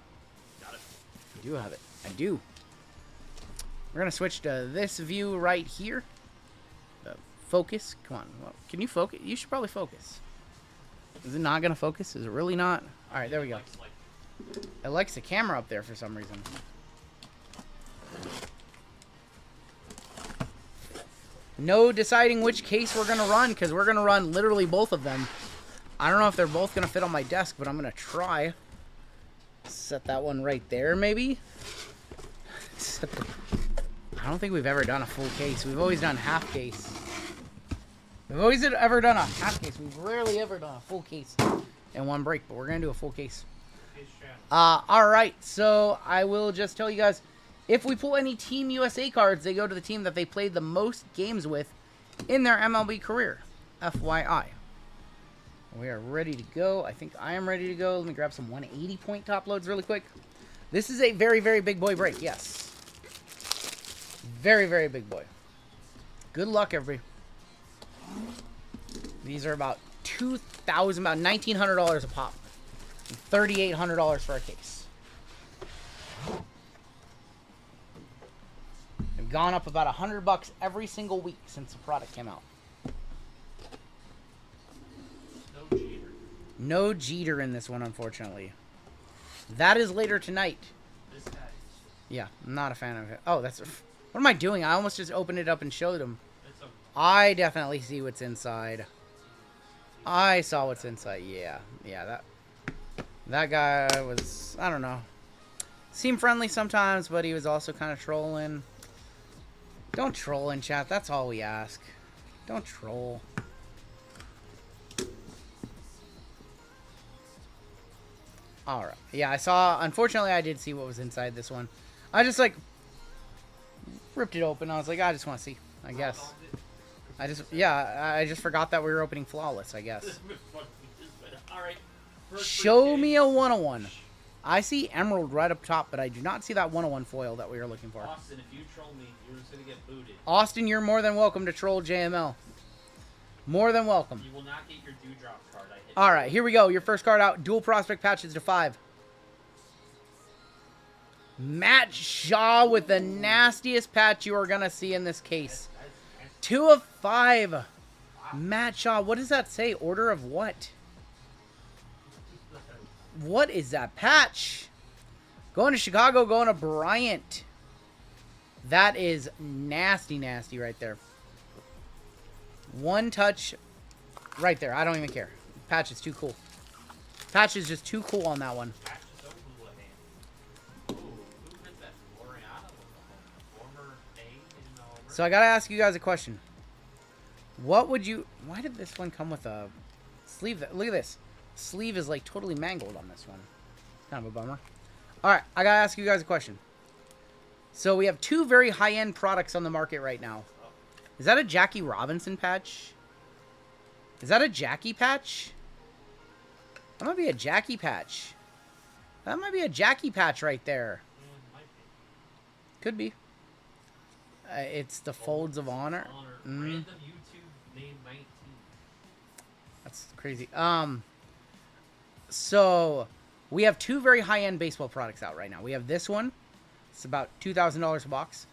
Got it. I do have it. I do. We're going to switch to this view right here. Focus. Come on. Well, can you focus? You should probably focus. Is it not going to focus? Is it really not? Alright, there we go. It likes the camera up there for some reason. No deciding which case we're going to run, because we're going to run literally both of them. I don't know if they're both going to fit on my desk, but I'm going to try. Set that one right there, maybe. I don't think we've ever done a full case. We've always done half case. We've always ever done a half case. We've rarely ever done a full case in one break, but we're going to do a full case. Alright, so I will just tell you guys, if we pull any Team USA cards, they go to the team that they played the most games with in their MLB career. FYI. We are ready to go. I think I am ready to go. Let me grab some 180-point top loads really quick. This is a very, very big boy break, yes. Very, very big boy. Good luck, everybody. These are about $2,000, about $1,900 a pop. $3,800 for a case. They've gone up about $100 every single week since the product came out. No Jeter. No Jeter in this one, unfortunately. That is later tonight. This guy. Yeah, I'm not a fan of it. Oh, that's... What am I doing? I almost just opened it up and showed him. It's a... I definitely see what's inside. I saw what's inside. Yeah, that guy was, I don't know. Seemed friendly sometimes, but he was also kind of trolling. Don't troll in chat. That's all we ask. Don't troll. Alright. Yeah, I saw... Unfortunately, I did see what was inside this one. I just, like... ripped it open. I was like, I just want to see. I guess. I just forgot that we were opening Flawless, I guess. Alright. Show me a 101. I see Emerald right up top, but I do not see that 101 foil that we are looking for. Austin, if you troll me, you're just going to get booted. Austin, you're more than welcome to troll JML. More than welcome. You will not get your dewdrop card. Alright, here we go. Your first card out. Dual prospect patches to 5. Matt Shaw with the nastiest patch you are going to see in this case. 2 of 5. Matt Shaw. What does that say? Order of what? What is that patch? Going to Chicago, going to Bryant. That is nasty, nasty right there. One touch right there. I don't even care. Patch is too cool. Patch is just too cool on that one. So I gotta ask you guys a question. What would you... Why did this one come with a sleeve? Look at this. Sleeve is like totally mangled on this one. Kind of a bummer. Alright, I gotta ask you guys a question. So we have 2 very high-end products on the market right now. Is that a Jackie Robinson patch? Is that a Jackie patch? That might be a Jackie patch. That might be a Jackie patch right there. Could be. It's the Folds of Honor. Random YouTube name 19. That's crazy. So we have 2 very high-end baseball products out right now. We have this one. It's about $2,000 a box.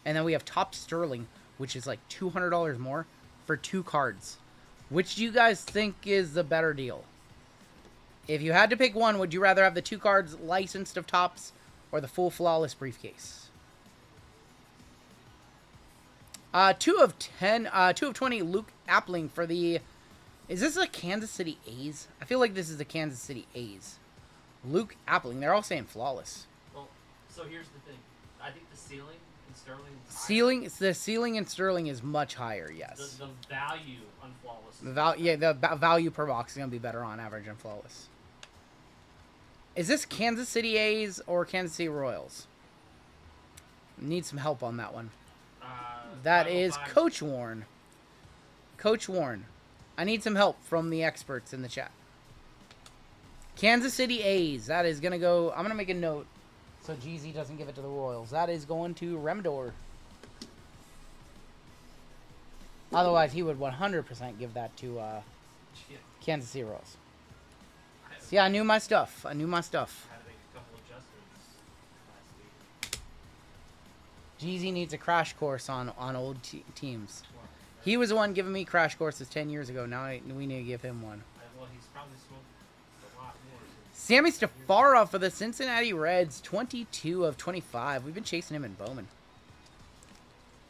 And then we have Top Sterling, which is like $200 more for 2 cards. Which do you guys think is the better deal? If you had to pick one, would you rather have the 2 cards licensed of Tops or the full flawless briefcase. 2 of 10, 2 of 20, Luke Appling for the... Is this a Kansas City A's? I feel like this is the Kansas City A's. Luke Appling. They're all saying flawless. Well, so here's the thing. I think the ceiling in Sterling is The ceiling in Sterling is much higher, yes. The value on flawless. The value per box is going to be better on average than flawless. Is this Kansas City A's or Kansas City Royals? Need some help on that one. That is 505. Coach Warren. Coach Warren. I need some help from the experts in the chat. Kansas City A's. That is going to go... I'm going to make a note so GZ doesn't give it to the Royals. That is going to Remdor. Otherwise, he would 100% give that to Kansas City Royals. See, I knew my stuff. I knew my stuff. I had to make a couple adjustments last week. GZ needs a crash course on old teams. He was the one giving me crash courses 10 years ago. Now we need to give him one. Well, he's probably smoked a lot more. Sammy Stafara for the Cincinnati Reds, 22 of 25. We've been chasing him in Bowman.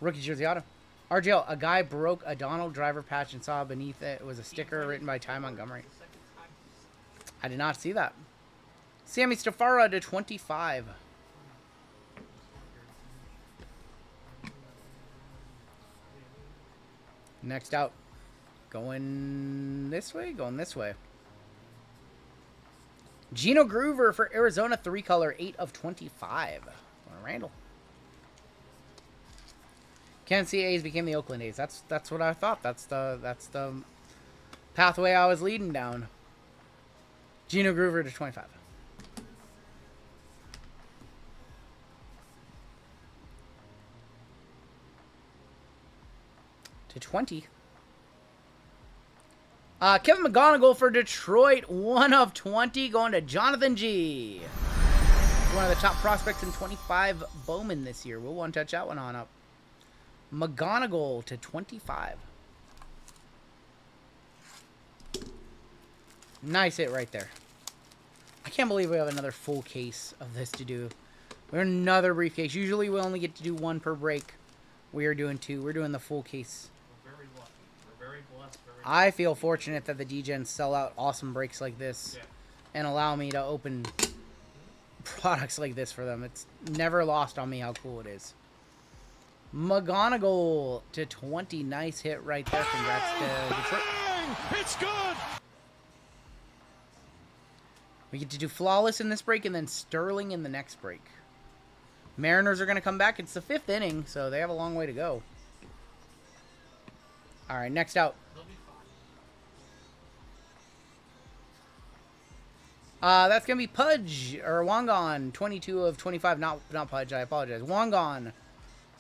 Rookie jersey auto. RGL, a guy broke a Donald Driver patch and saw beneath it was a sticker written by Ty Montgomery. I did not see that. Sammy Stafara to 25. Next out. Going this way? Going this way. Gino Groover for Arizona, 3-color, 8 of 25. Randall. Kansas City A's became the Oakland A's. That's what I thought. That's the pathway I was leading down. Gino Groover to 25. To 20. Kevin McGonigal for Detroit, 1 of 20, going to Jonathan G. One of the top prospects in 25 Bowman this year. We'll one touch that one on up. McGonigal to 25. Nice hit right there. I can't believe we have another full case of this to do. We're another briefcase. Usually we only get to do 1 per break. We are doing 2. We're doing the full case. We're very lucky. We're very blessed. I feel fortunate that the Degen sell out awesome breaks like this and allow me to open products like this for them. It's never lost on me how cool it is. McGonigal to 20. Nice hit right there. Congrats to Detroit. It's good. We get to do flawless in this break and then Sterling in the next break. Mariners are going to come back. It's the 5th inning, so they have a long way to go. All right, next out. That's going to be Pudge, or Wangon, 22 of 25. Not Pudge, I apologize. Wangon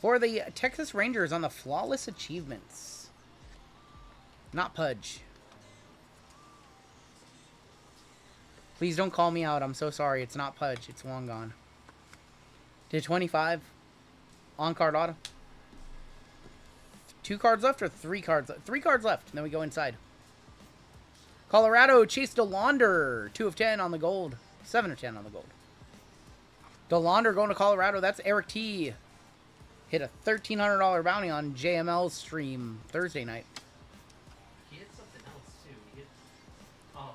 for the Texas Rangers on the Flawless Achievements. Not Pudge. Please don't call me out. I'm so sorry. It's not Pudge. It's Wangon. To 25. On-card auto. 2 cards left or 3 cards left? 3 cards left. And then we go inside. Colorado, Chase DeLaunder. 2 of 10 on the gold. 7 of 10 on the gold. DeLaunder going to Colorado. That's Eric T. Hit a $1,300 bounty on JML's stream Thursday night. He hit something else, too. He hit... Oh.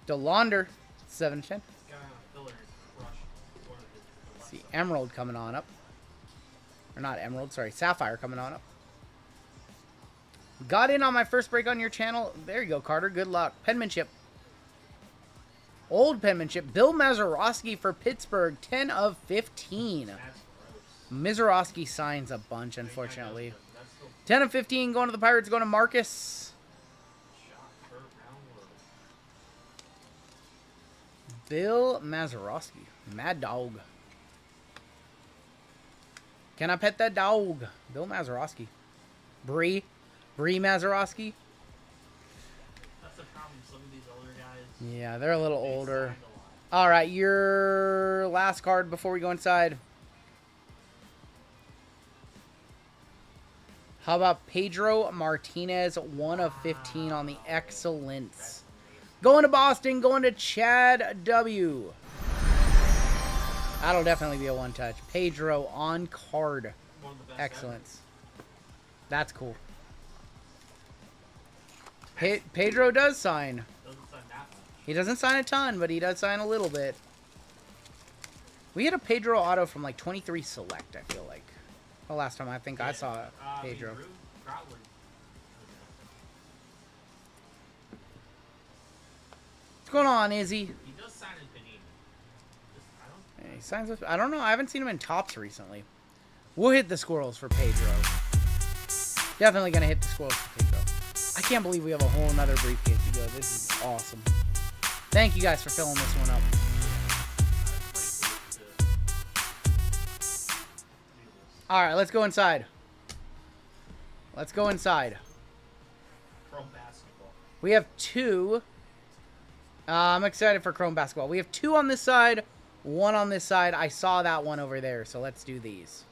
DeLaunder. 7 of 10. Guy on filler crushed one of his... See, Emerald coming on up. Or not Emerald, sorry. Sapphire coming on up. Got in on my first break on your channel. There you go, Carter. Good luck. Penmanship. Old penmanship. Bill Mazeroski for Pittsburgh. 10 of 15. That's gross. Mazeroski signs a bunch, unfortunately. 10 of 15 going to the Pirates. Going to Marcus. Shot per round low. Bill Mazeroski. Mad dog. Can I pet that dog? Bill Mazeroski. Bree Mazeroski. That's the problem. Some of these older guys... Yeah, they're a little they older. signed a lot. All right, your last card before we go inside. How about Pedro Martinez, 1 of 15 on the Excellence. Going to Boston, going to Chad W. That'll definitely be a one-touch. Pedro on card. One of the best Excellence. That's cool. Pedro does sign. ever. Doesn't sign that much. He doesn't sign a ton, but he does sign a little bit. We had a Pedro auto from like 23 Select, I feel like. The last time I think I saw Pedro. What's going on, Izzy? He does sign in Panini. He signs with, I don't know. I haven't seen him in Tops recently. We'll hit the squirrels for Pedro. Definitely going to hit the squirrels for Pedro. I can't believe we have a whole nother briefcase to go. This is awesome. Thank you guys for filling this one up. All right, let's go inside. Let's go inside. Chrome basketball. We have two. I'm excited for Chrome Basketball. We have two on this side, one on this side. I saw that one over there, so let's do these.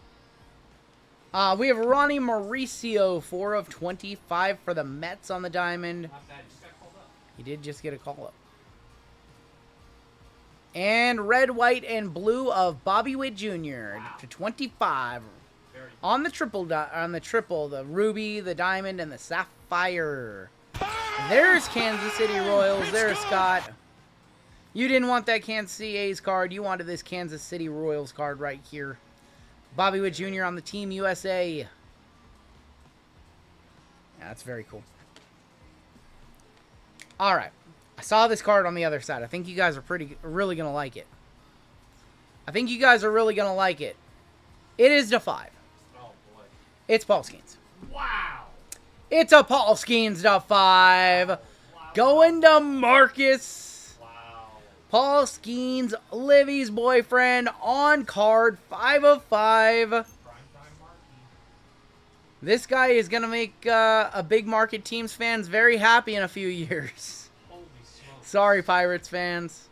We have Ronnie Mauricio, 4 of 25 for the Mets on the diamond. Not bad. He just got called up. He did just get a call-up. And red, white, and blue of Bobby Witt Jr. to 25. Very On the triple, the ruby, the diamond, and the sapphire. There's Kansas City Royals. There's Scott. You didn't want that Kansas City A's card. You wanted this Kansas City Royals card right here. Bobby Witt Jr. on the Team USA. Yeah, that's very cool. All right. I saw this card on the other side. I think you guys are really going to like it. I think you guys are really going to like it. It is to 5. Oh, boy. It's Paul Skeens. Wow. It's a Paul Skeens to 5. Wow. Going to Marcus. Wow. Paul Skeens, Livy's boyfriend, on card, 5 of 5. Primetime marquee. This guy is going to make a big market team's fans very happy in a few years. Holy smokes. Sorry, Pirates fans.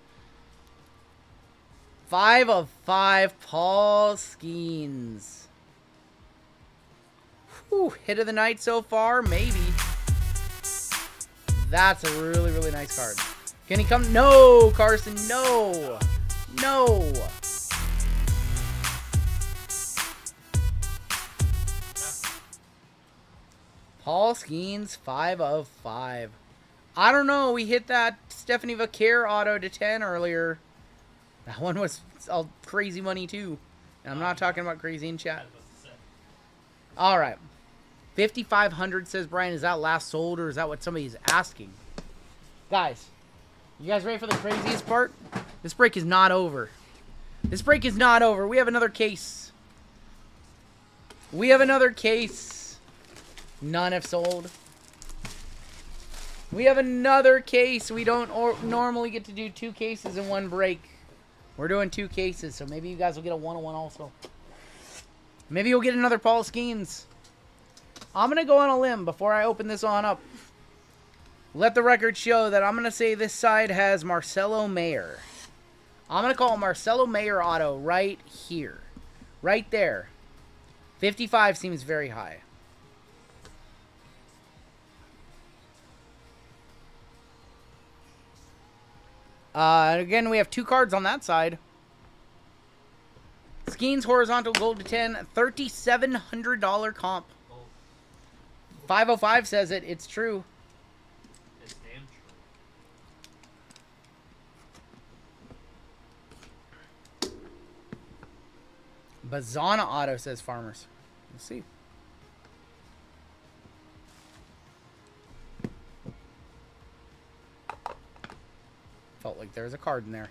5 of 5, Paul Skeens. Whew, hit of the night so far, maybe. That's a really, really nice card. Can he come? No, Carson, no. No. Paul Skeens, 5 of 5. I don't know. We hit that Stephanie Vaquer auto to 10 earlier. That one was all crazy money, too. And I'm not talking about crazy in chat. All right. 5,500, says Brian. Is that last sold, or is that what somebody's asking? Guys, you guys ready for the craziest part? This break is not over. This break is not over. We have another case. We have another case. None have sold. We have another case. We don't normally get to do 2 cases in one break. We're doing 2 cases, so maybe you guys will get a 1-on-1 also. Maybe you'll get another Paul Skeens. I'm going to go on a limb before I open this on up. Let the record show that I'm going to say this side has Marcelo Mayer. I'm going to call Marcelo Mayer auto right here. Right there. 55 seems very high. Again, we have 2 cards on that side. Skeens horizontal gold to 10. $3,700 comp. 505 says it. It's true. It's damn true. Bazana auto, says Farmers. Let's see. Felt like there was a card in there.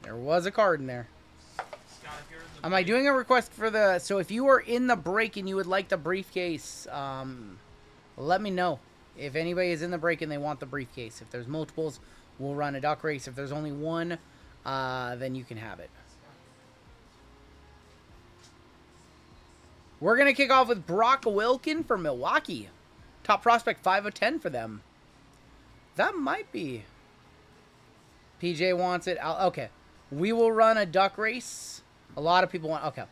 There was a card in there. Scott, if you're in the Am I doing a request for the... So if you are in the break and you would like the briefcase, let me know. If anybody is in the break and they want the briefcase. If there's multiples, we'll run a duck race. If there's only one, then you can have it. We're going to kick off with Brock Wilkin for Milwaukee. Top prospect, 5 of 10 for them. That might be... PJ wants it. Okay. We will run a duck race. A lot of people want... Okay.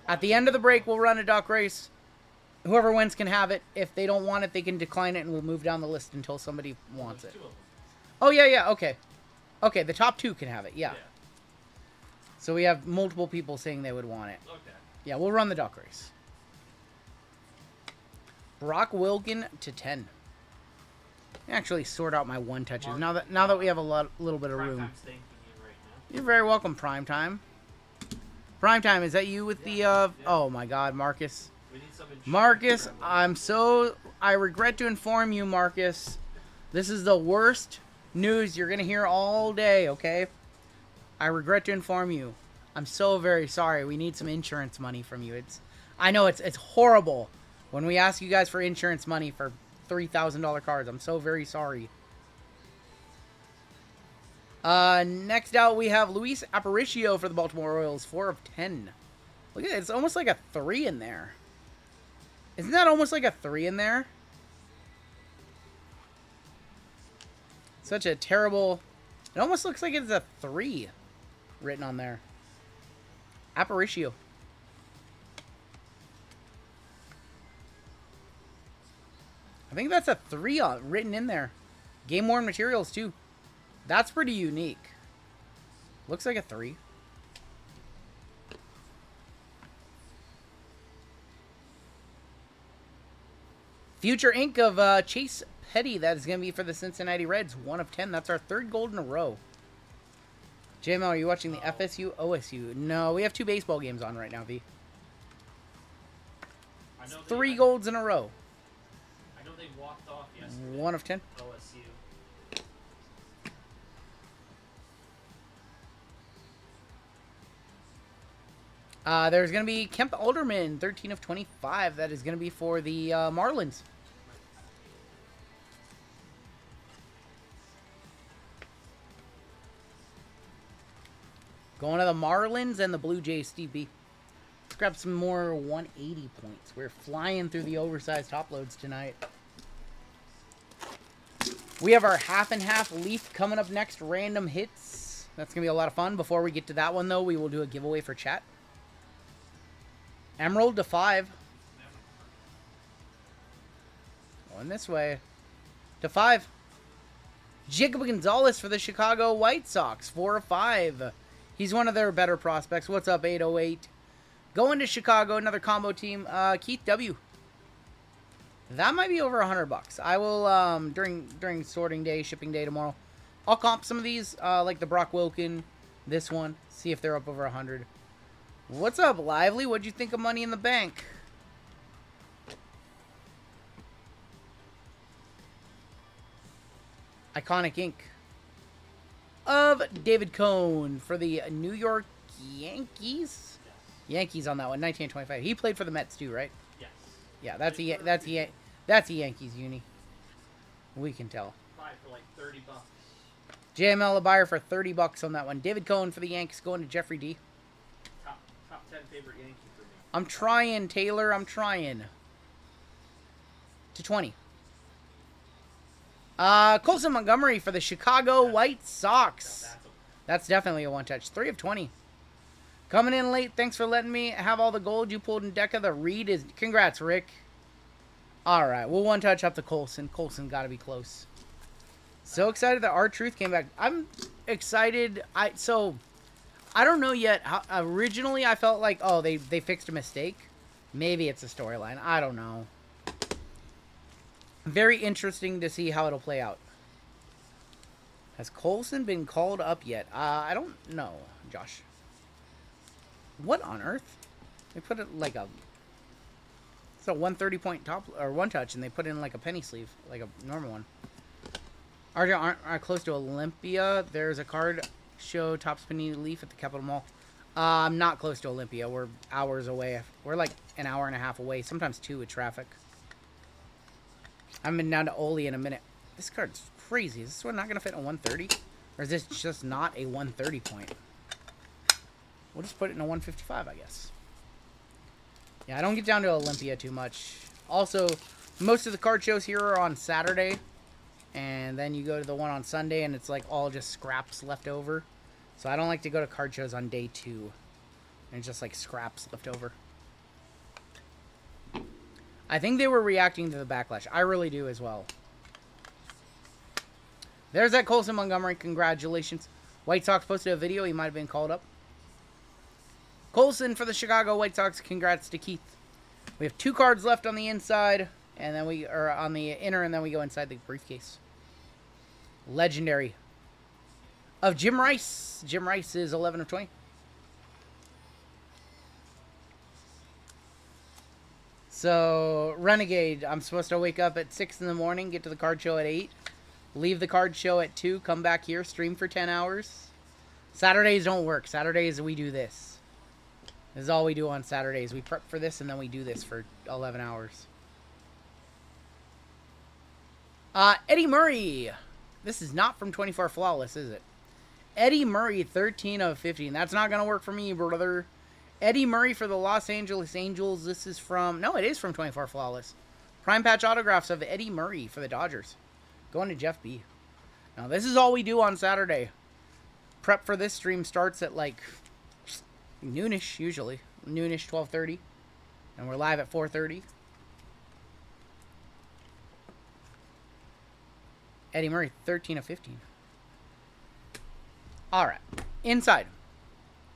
At the end of the break, we'll run a duck race. Whoever wins can have it. If they don't want it, they can decline it, and we'll move down the list until somebody wants it. Two of them. Oh, yeah, yeah. Okay. Okay, the top 2 can have it. Yeah. So we have multiple people saying they would want it. Okay. Yeah, we'll run the duck race. Brock Wilkin to 10. Actually sort out my one touches now that we have a little bit of room. Primetime's thanking you right now. You're very welcome, Primetime. Primetime, is that you with the oh my god, Marcus. We need some insurance Marcus, friendly. I regret to inform you, Marcus. This is the worst news you're gonna hear all day, okay? I regret to inform you. I'm so very sorry. We need some insurance money from you. I know it's horrible when we ask you guys for insurance money for $3,000 cards. I'm so very sorry. Next out we have Luis Aparicio for the Baltimore Orioles, 4 of 10. Look at it, it's almost like a 3 in there. Isn't that almost like a 3 in there? Such a terrible... It almost looks like it's a 3 written on there. Aparicio. I think that's a 3 written in there. Game worn materials too. That's pretty unique. Looks like a 3. Future ink of Chase Petty. That is going to be for the Cincinnati Reds. 1 of 10. That's our 3rd gold in a row. JML, are you watching the FSU, OSU? No, we have 2 baseball games on right now, V. I know 3 golds in a row. I know they walked off yesterday. 1 of 10. OSU. There's going to be Kemp Alderman, 13 of 25. That is going to be for the Marlins. Going to the Marlins and the Blue Jays, Steve B. Let's grab some more 180 points. We're flying through the oversized top loads tonight. We have our half and half leaf coming up next. Random hits. That's going to be a lot of fun. Before we get to that one, though, we will do a giveaway for chat. Emerald to 5. Going this way. To 5. Jacob Gonzalez for the Chicago White Sox. 4 of 5. He's one of their better prospects. What's up, 808? Going to Chicago, another combo team. Keith W. That might be over $100. I will, during sorting day, shipping day tomorrow, I'll comp some of these, like the Brock Wilkin, this one, see if they're up over 100. What's up, Lively? What'd you think of Money in the Bank? Iconic ink of David Cone for the New York Yankees. Yankees on that one, 1925. He played for the Mets too, right? Yes. Yeah, that's a Yankees uni. We can tell. Buy for like $30. JML a buyer for $30 on that one. David Cone for the Yankees going to Jeffrey D. Top 10 favorite Yankee for me. I'm trying, Taylor. I'm trying. To 20. Colson Montgomery for the Chicago White Sox. That's definitely a one-touch. 3 of 20. Coming in late. Thanks for letting me have all the gold you pulled in Deca. The read is... Congrats, Rick. All right. We'll one-touch up to Colson. Colson got to be close. So excited that R-Truth came back. I'm excited. I don't know yet. Originally, I felt like, oh, they fixed a mistake. Maybe it's a storyline. I don't know. Very interesting to see how it'll play out. Has Colson been called up yet? I don't know, Josh. What on earth? They put it like a... It's a 130 point top or one touch, and they put in like a penny sleeve, like a normal one. RJ aren't close to Olympia. There's a card show Topps Panini Leaf at the Capitol Mall. I'm not close to Olympia. We're hours away. We're like an hour and a half away, sometimes 2 with traffic. I'm down to Oli in a minute. This card's crazy. Is this one not going to fit in a 130? Or is this just not a 130 point? We'll just put it in a 155, I guess. Yeah, I don't get down to Olympia too much. Also, most of the card shows here are on Saturday. And then you go to the one on Sunday, and it's like all just scraps left over. So I don't like to go to card shows on day 2. And it's just like scraps left over. I think they were reacting to the backlash. I really do as well. There's that Colson Montgomery. Congratulations. White Sox posted a video. He might have been called up. Colson for the Chicago White Sox. Congrats to Keith. We have 2 cards left on the inside, and then we are on the inner, and then we go inside the briefcase. Legendary of Jim Rice. Jim Rice is 11 of 20. So, Renegade, I'm supposed to wake up at 6 in the morning, get to the card show at 8, leave the card show at 2, come back here, stream for 10 hours. Saturdays don't work. Saturdays, we do this. This is all we do on Saturdays. We prep for this, and then we do this for 11 hours. Eddie Murray. This is not from 24 Flawless, is it? Eddie Murray, 13 of 15. That's not going to work for me, brother. Eddie Murray for the Los Angeles Angels. This is from... No, it is from 24 Flawless. Prime patch autographs of Eddie Murray for the Dodgers. Going to Jeff B. Now, this is all we do on Saturday. Prep for this stream starts at, like, noonish, usually. Noonish, 12:30. And we're live at 4:30. Eddie Murray, 13 of 15. Alright. Inside.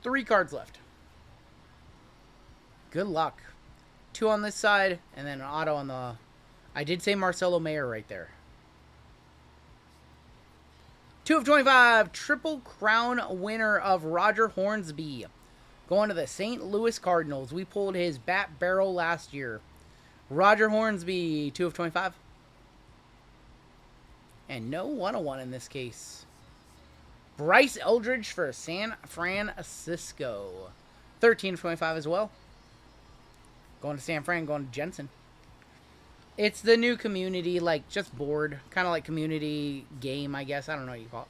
3 cards left. Good luck. 2 on this side, and then an auto on the... I did say Marcelo Mayer right there. 2 of 25. Triple Crown winner of Roger Hornsby. Going to the St. Louis Cardinals. We pulled his bat barrel last year. Roger Hornsby, 2 of 25. And no 101 in this case. Bryce Eldridge for San Francisco. 13 of 25 as well. Going to San Fran, going to Jensen. It's the new community, like, just board. Kind of like community game, I guess. I don't know what you call it.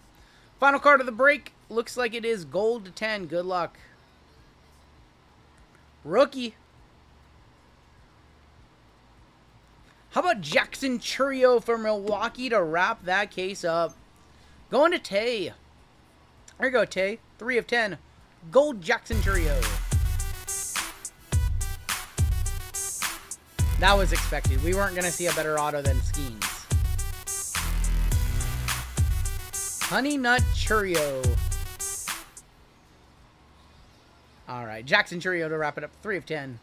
Final card of the break. Looks like it is gold to 10. Good luck. Rookie. How about Jackson Chourio for Milwaukee to wrap that case up? Going to Tay. There you go, Tay. 3 of 10. Gold Jackson Chourio. That was expected. We weren't going to see a better auto than Skeens. Honey Nut Chourio. Alright, Jackson Chourio to wrap it up. 3 of 10.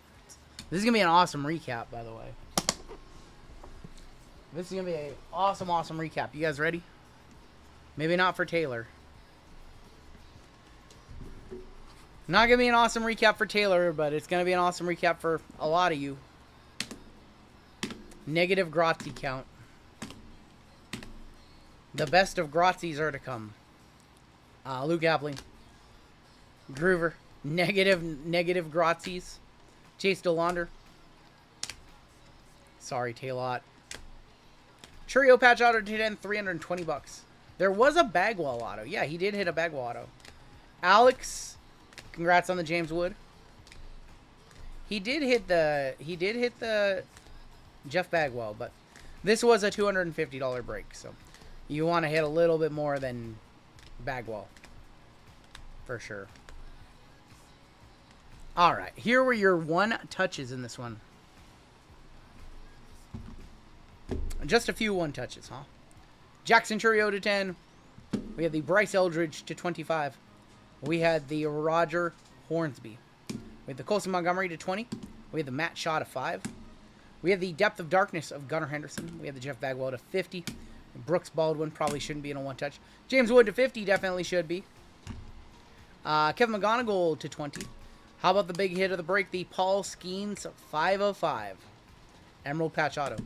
This is going to be an awesome recap, by the way. This is going to be an awesome recap. You guys ready? Maybe not for Taylor. Not going to be an awesome recap for Taylor, but it's going to be an awesome recap for a lot of you. Negative Grazie count. The best of Grazies are to come. Luke Appling. Groover. Negative Grazies. Chase DeLaunder. Sorry, Taylor. Chourio patch auto to 10, $320. There was a Bagwell auto. Yeah, he did hit a Bagwell auto. Alex, congrats on the James Wood. He did hit the Jeff Bagwell, but this was a $250 break, so you want to hit a little bit more than Bagwell for sure. All right, here were your 1 touches in this one. Just a few 1 touches, huh? Jackson Chourio to 10. We have the Bryce Eldridge to 25. We had the Roger Hornsby. We had the Colson Montgomery to 20. We had the Matt Shaw to 5. We have the Depth of Darkness of Gunnar Henderson. We have the Jeff Bagwell to 50. Brooks Baldwin probably shouldn't be in a 1 touch. James Wood to 50 definitely should be. Kevin McGonigal to 20. How about the big hit of the break? The Paul Skeens 5 of 5. Emerald patch auto.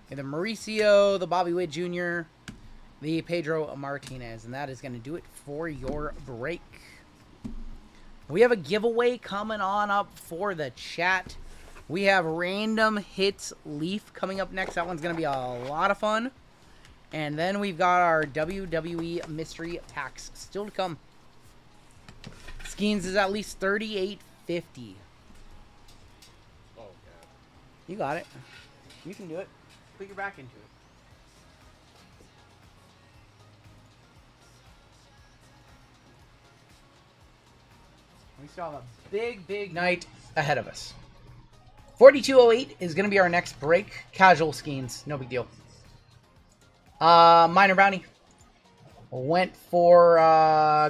And the Mauricio, the Bobby Witt Jr., the Pedro Martinez. And that is going to do it for your break. We have a giveaway coming on up for the chat. We have Random Hits Leaf coming up next. That one's going to be a lot of fun. And then we've got our WWE Mystery Packs still to come. Skeens is at least $38.50. Oh, God. You got it. You can do it. Put your back into it. We still have a big night ahead of us. 4208 is going to be our next break. Casual Skeens. No big deal. Minor Bounty. Went for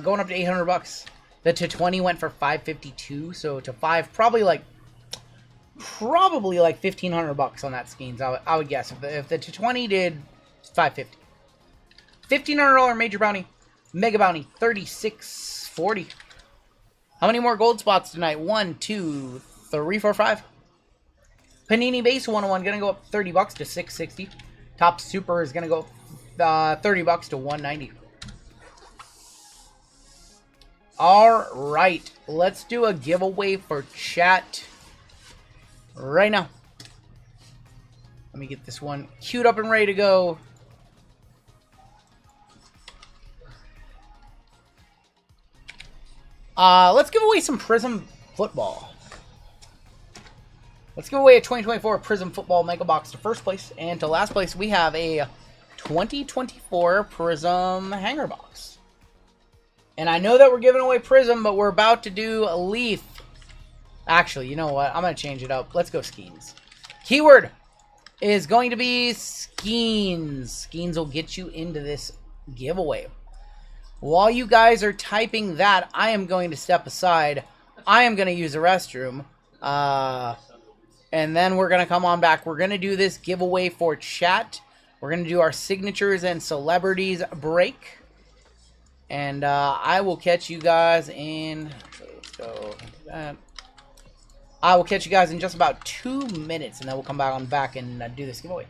going up to $800. The to 20 went for 552, so to 5, probably like $1,500 on that Skeens. I would guess if the to 20 did 550. $1,500 major bounty, mega bounty 3640. How many more gold spots tonight? 1, 2, 3, 4, 5. Panini base 101 gonna go up $30 to 660. Top super is gonna go $30 to 190. All right, let's do a giveaway for chat right now. Let me get this one queued up and ready to go. Let's give away some Prism football. Let's give away a 2024 Prism Football Mega Box to first place. And to last place, we have a 2024 Prism Hanger Box. And I know that we're giving away Prism, but we're about to do a Leaf. Actually, you know what? I'm going to change it up. Let's go Skeens. Keyword is going to be Skeens. Skeens will get you into this giveaway. While you guys are typing that, I am going to step aside. I am going to use the restroom. And then we're going to come on back. We're going to do this giveaway for chat. We're going to do our signatures and celebrities break. And I will catch you guys in... Let's go into that. I will catch you guys in just about 2 minutes. And then we'll come back and do this giveaway.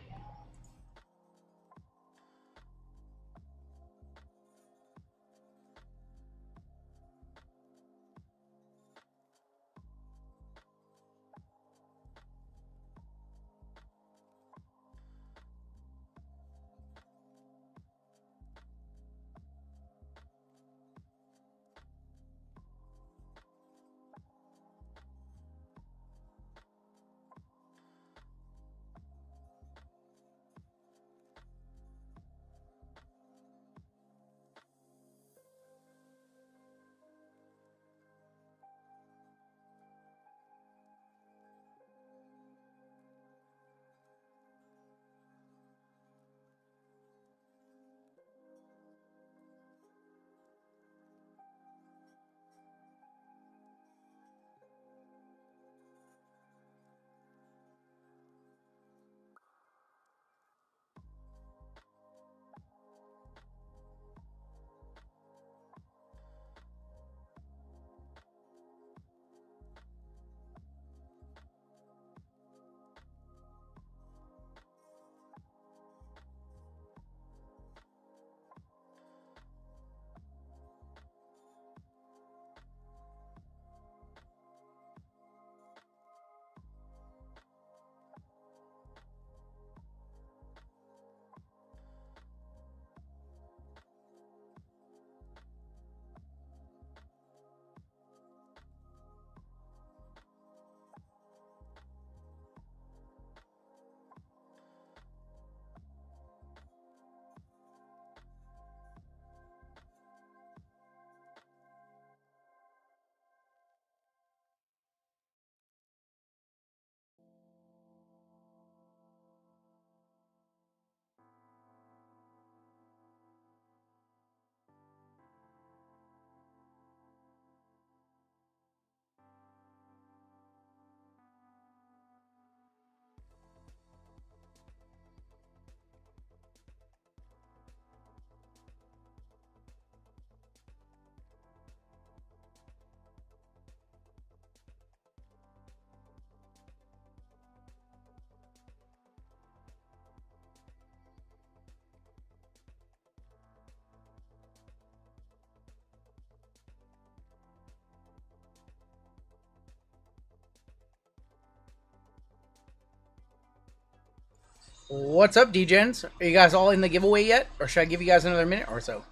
What's up, Degens? Are you guys all in the giveaway yet? Or should I give you guys another minute or so?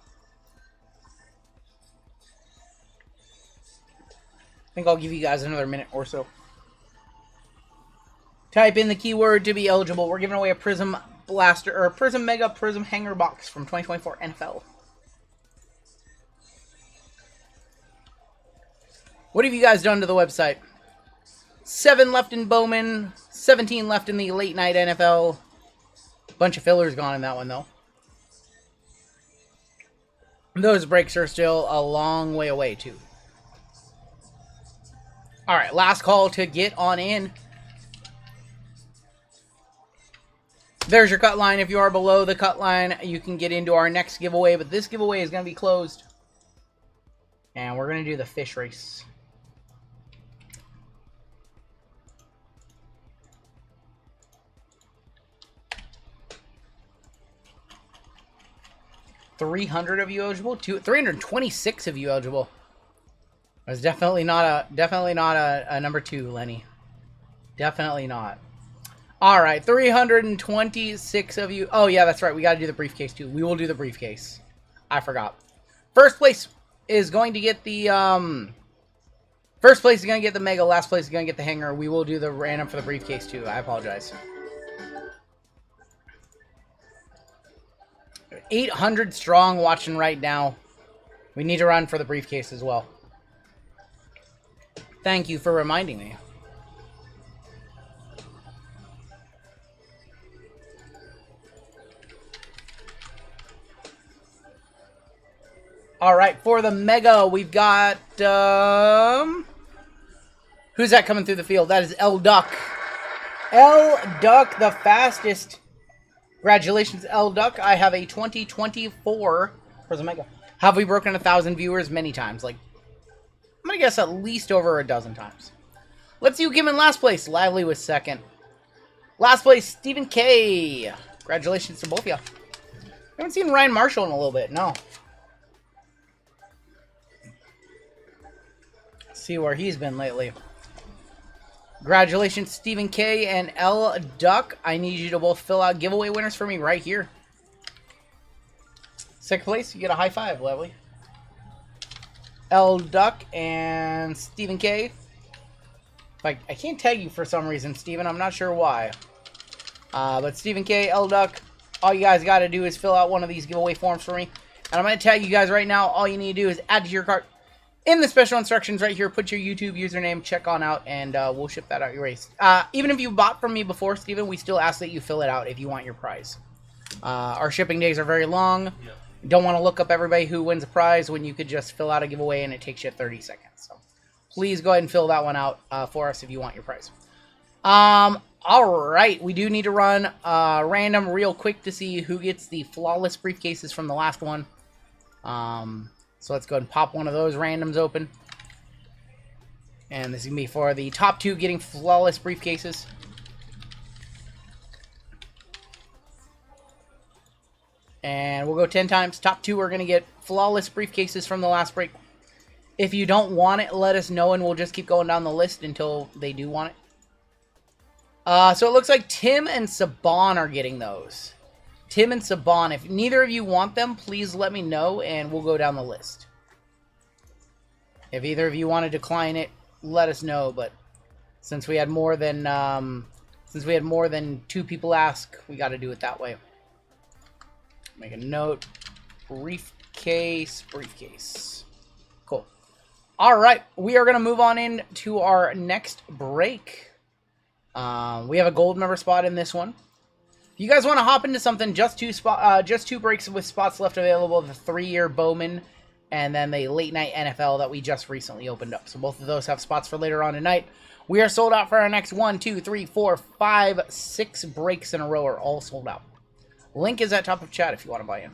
I think I'll give you guys another minute or so. Type in the keyword to be eligible. We're giving away a Prism Blaster, or a Prism Mega Prism Hanger Box from 2024 NFL. What have you guys done to the website? 7 left in Bowman, 17 left in the late night NFL. Bunch of fillers gone in that one, though. Those breaks are still a long way away, too. All right, last call to get on in. There's your cut line. If you are below the cut line, you can get into our next giveaway, but this giveaway is going to be closed. And we're going to do the fish race. $300 of you eligible. 326 of you eligible. That's definitely not a number 2, Lenny. Definitely not. All right, 326 of you. Oh yeah, that's right. We got to do the briefcase too. We will do the briefcase. I forgot. First place is going to get the first place is going to get the mega. Last place is going to get the hanger. We will do the random for the briefcase too. I apologize. 800 strong watching right now. We need to run for the briefcase as well. Thank you for reminding me. All right, for the mega, we've got who's that coming through the field? That is L Duck. L Duck, the fastest. Congratulations, L Duck. I have a 2024 for the mega. Have we broken 1,000 viewers? Many times. Like, I'm gonna guess at least over a dozen times. Let's see who came in last place. Lively was second. Last place, Stephen K. Congratulations to both of you. Haven't seen Ryan Marshall in a little bit. No. See where he's been lately. Congratulations, Stephen K and L Duck. I need you to both fill out giveaway winners for me right here. Second place, you get a high five, Lovely. L Duck and Stephen K. I can't tag you for some reason, Stephen. I'm not sure why. But Stephen K, L Duck, all you guys got to do is fill out one of these giveaway forms for me. And I'm going to tag you guys right now. All you need to do is add to your cart. In the special instructions right here, put your YouTube username, check on out, and we'll ship that out your race. Even if you bought from me before, Steven, we still ask that you fill it out if you want your prize. Our shipping days are very long. Yep. Don't want to look up everybody who wins a prize when you could just fill out a giveaway and it takes you 30 seconds. So please go ahead and fill that one out for us if you want your prize. All right, we do need to run random real quick to see who gets the flawless briefcases from the last one. So let's go ahead and pop one of those randoms open. And this is going to be for the top 2 getting flawless briefcases. And we'll go 10 times. Top 2 are going to get flawless briefcases from the last break. If you don't want it, let us know and we'll just keep going down the list until they do want it. So it looks like Tim and Saban are getting those. Tim and Saban, if neither of you want them, please let me know and we'll go down the list. If either of you want to decline it, let us know, but since we had more than 2 people ask, we got to do it that way. Make a note. Briefcase. Cool. All right, we are going to move on in to our next break. We have a gold member spot in this one. If you guys want to hop into something, just 2 breaks with spots left available. The 3-year Bowman and then the late night NFL that we just recently opened up. So both of those have spots for later on tonight. We are sold out for our next 1, 2, 3, 4, 5, 6 breaks in a row are all sold out. Link is at top of chat if you want to buy in.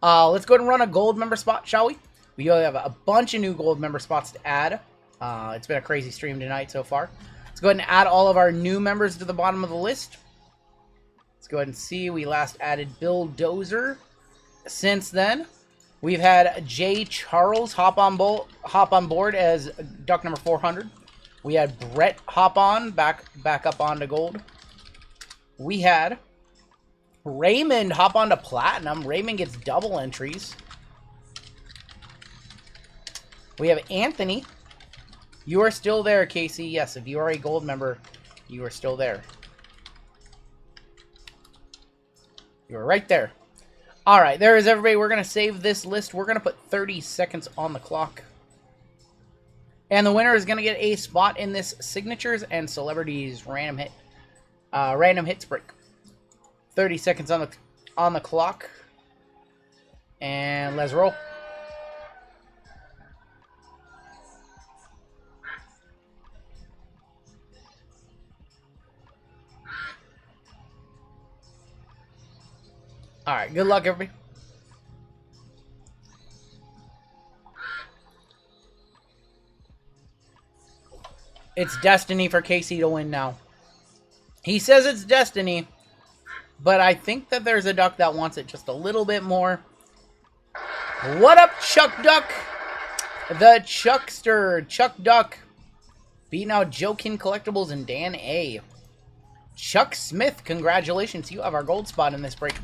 Let's go ahead and run a gold member spot, shall we? We have a bunch of new gold member spots to add. It's been a crazy stream tonight so far. Let's go ahead and add all of our new members to the bottom of the list. Let's go ahead and see. We last added Bill Dozer. Since then, we've had Jay Charles hop on board as duck number 400. We had Brett hop on back up onto gold. We had Raymond hop onto platinum. Raymond gets double entries. We have Anthony. You are still there, Casey. Yes, if you are a gold member, you are still there. You're right there. All right, there is everybody. We're going to save this list. We're going to put 30 seconds on the clock. And the winner is going to get a spot in this Signatures and Celebrities random hits break. 30 seconds on the clock. And let's roll. All right, good luck, everybody. It's destiny for Casey to win now. He says it's destiny, but I think that there's a duck that wants it just a little bit more. What up, Chuck Duck? The Chuckster, Chuck Duck, beating out Jokin Collectibles and Dan A. Chuck Smith, congratulations. You have our gold spot in this break.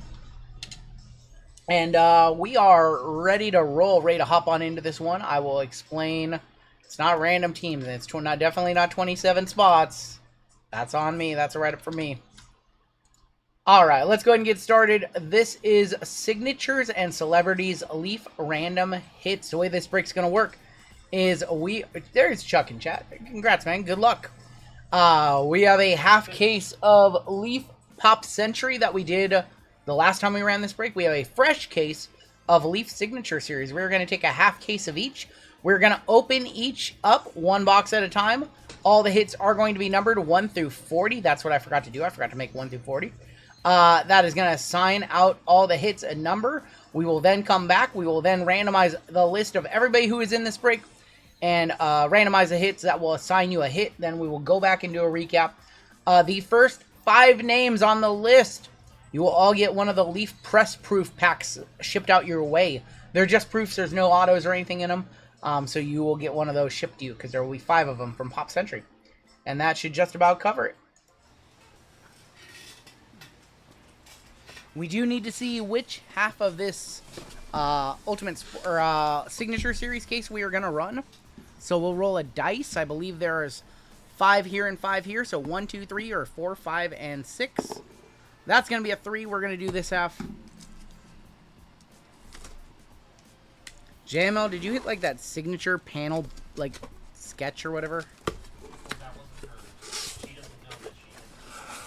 And we are ready to roll, ready to hop on into this one. I will explain. It's not random teams, and it's definitely not 27 spots. That's on me. That's a write-up for me. All right, let's go ahead and get started. This is Signatures and Celebrities Leaf Random Hits. The way this break's going to work is there's Chuck in chat. Congrats, man. Good luck. We have a half case of Leaf Pop Century that we did the last time we ran this break. We have a fresh case of Leaf Signature Series. We're going to take a half case of each. We're going to open each up one box at a time. All the hits are going to be numbered 1 through 40. That's what I forgot to do. I forgot to make 1 through 40. That is going to assign out all the hits a number. We will then come back. We will then randomize the list of everybody who is in this break and randomize the hits that will assign you a hit. Then we will go back and do a recap. The first 5 names on the list, you will all get one of the Leaf Press Proof packs shipped out your way. They're just proofs. There's no autos or anything in them. So you will get one of those shipped to you because there will be 5 of them from Pop Century. And that should just about cover it. We do need to see which half of this Signature Series case we are going to run. So we'll roll a dice. I believe there's 5 here and 5 here. So 1, 2, 3, or 4, 5, and 6. That's going to be a 3. We're going to do this half. JML, did you hit like that signature panel like sketch or whatever? That wasn't her. She doesn't know that she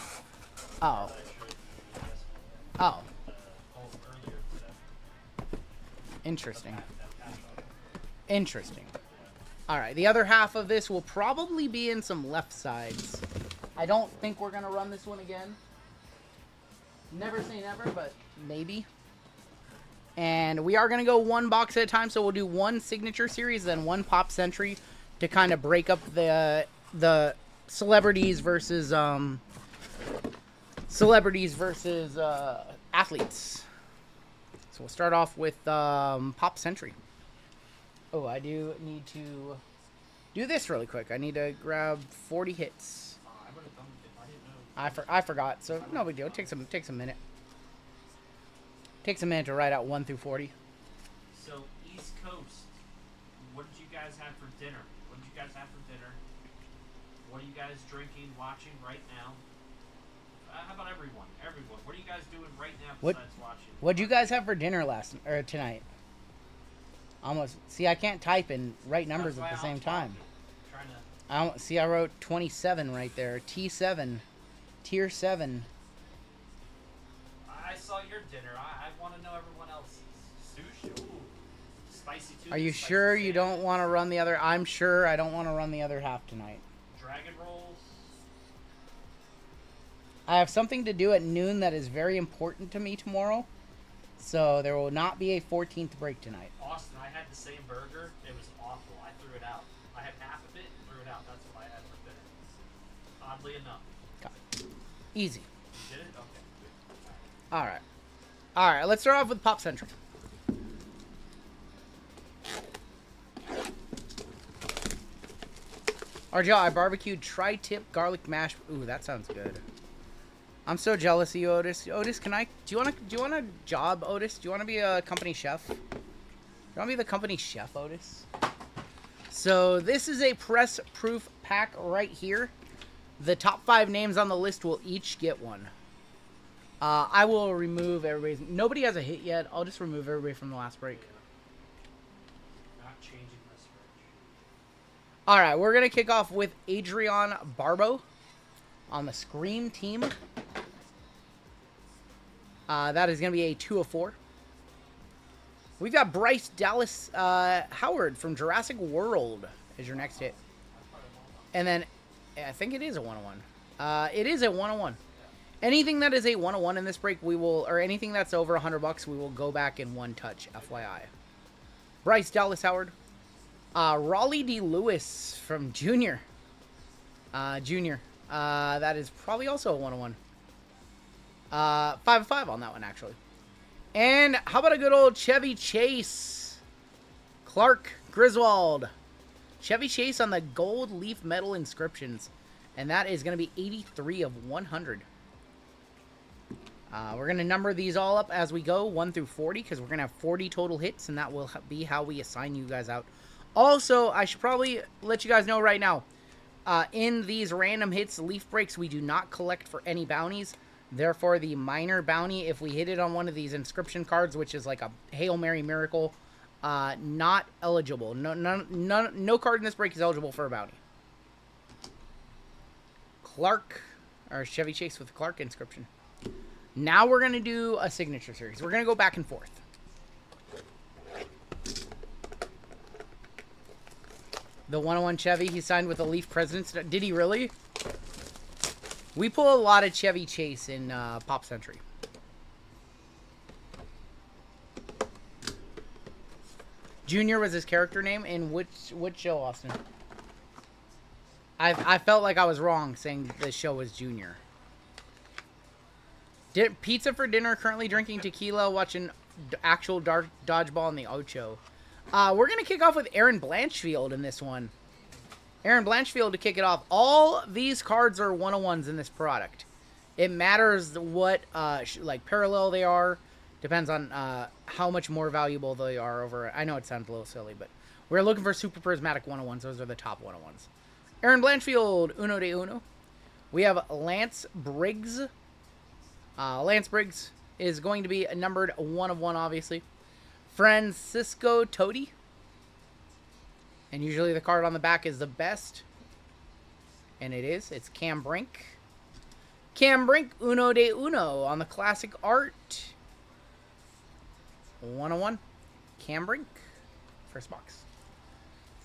is. Oh. Oh. Earlier Interesting. Interesting. Alright, the other half of this will probably be in some left sides. I don't think we're going to run this one again. Never say never, but maybe. And we are going to go one box at a time, so we'll do 1 Signature Series, then 1 Pop Century to kind of break up the celebrities versus athletes. So we'll start off with Pop Century. Oh, I do need to do this really quick. I need to grab 40 hits. I would have done it if I didn't know. I forgot, so no big deal. It takes a minute. Takes a minute to write out 1 through 40. So, East Coast, what did you guys have for dinner? What are you guys drinking, watching right now? How about everyone? What are you guys doing right now besides watching? What'd you guys have for dinner tonight? Almost. See, I can't type and write numbers at the same time. I wrote 27 right there. T7. Tier 7. I saw your dinner. I want to know everyone else's. Sushi. Ooh. Spicy tuna. Are you sure you don't want to run the other? I'm sure I don't want to run the other half tonight. Dragon rolls. I have something to do at noon that is very important to me tomorrow. So there will not be a 14th break tonight. Austin, I had the same burger. It was awful. I threw it out. I had half of it and threw it out. That's what I had for dinner. Oddly enough. Easy. You did it? Okay. Good. Alright. Alright, let's start off with Pop Century. RGL, I barbecued tri-tip garlic mash. Ooh, that sounds good. I'm so jealous of you, Otis. Otis, do you want a job, Otis? Do you want to be a company chef? Do you want to be the company chef, Otis? So this is a press proof pack right here. The top 5 names on the list will each get one. I will remove everybody's. Nobody has a hit yet. I'll just remove everybody from the last break. Not changing this fridge. All right, we're gonna kick off with Adrian Barbeau on the Scream team. That is gonna be a 2/4. We've got Bryce Dallas Howard from Jurassic World as your next hit, and then I think it is a 1/1. It is a 1/1. Anything that is a 101 in this break, we will, or anything that's over $100, we will go back in one touch, FYI. Bryce Dallas Howard. Raleigh D. Lewis from Junior. That is probably also a 101. 5 of 5 on that one, actually. And how about a good old Chevy Chase? Clark Griswold. Chevy Chase on the gold leaf metal inscriptions. And that is going to be 83 of 100. We're going to number these all up as we go, 1 through 40, because we're going to have 40 total hits, and that will be how we assign you guys out. Also, I should probably let you guys know right now, in these random hits, leaf breaks, we do not collect for any bounties. Therefore, the minor bounty, if we hit it on one of these inscription cards, which is like a Hail Mary Miracle, not eligible. No card in this break is eligible for a bounty. Clark, or Chevy Chase with Clark inscription. Now we're going to do a signature series. We're going to go back and forth. The 101 Chevy, he signed with the Leaf Presidents. Did he really? We pull a lot of Chevy Chase in Pop Century. Junior was his character name in which show, Austin? I felt like I was wrong saying the show was Junior. Pizza for dinner, currently drinking tequila, watching actual dodgeball in the Ocho. We're going to kick off with Aaron Blanchfield in this one. Aaron Blanchfield to kick it off. All these cards are 101s in this product. It matters what like parallel they are. Depends on how much more valuable they are over. I know it sounds a little silly, but we're looking for super prismatic 101s. Those are the top 101s. Aaron Blanchfield, uno de uno. We have Lance Briggs. Lance Briggs is going to be numbered 1 of 1, obviously. Francisco Toti. And usually the card on the back is the best. And it is. It's Cam Brink. Cam Brink, uno de uno on the classic art. 101. Cam Brink. First box.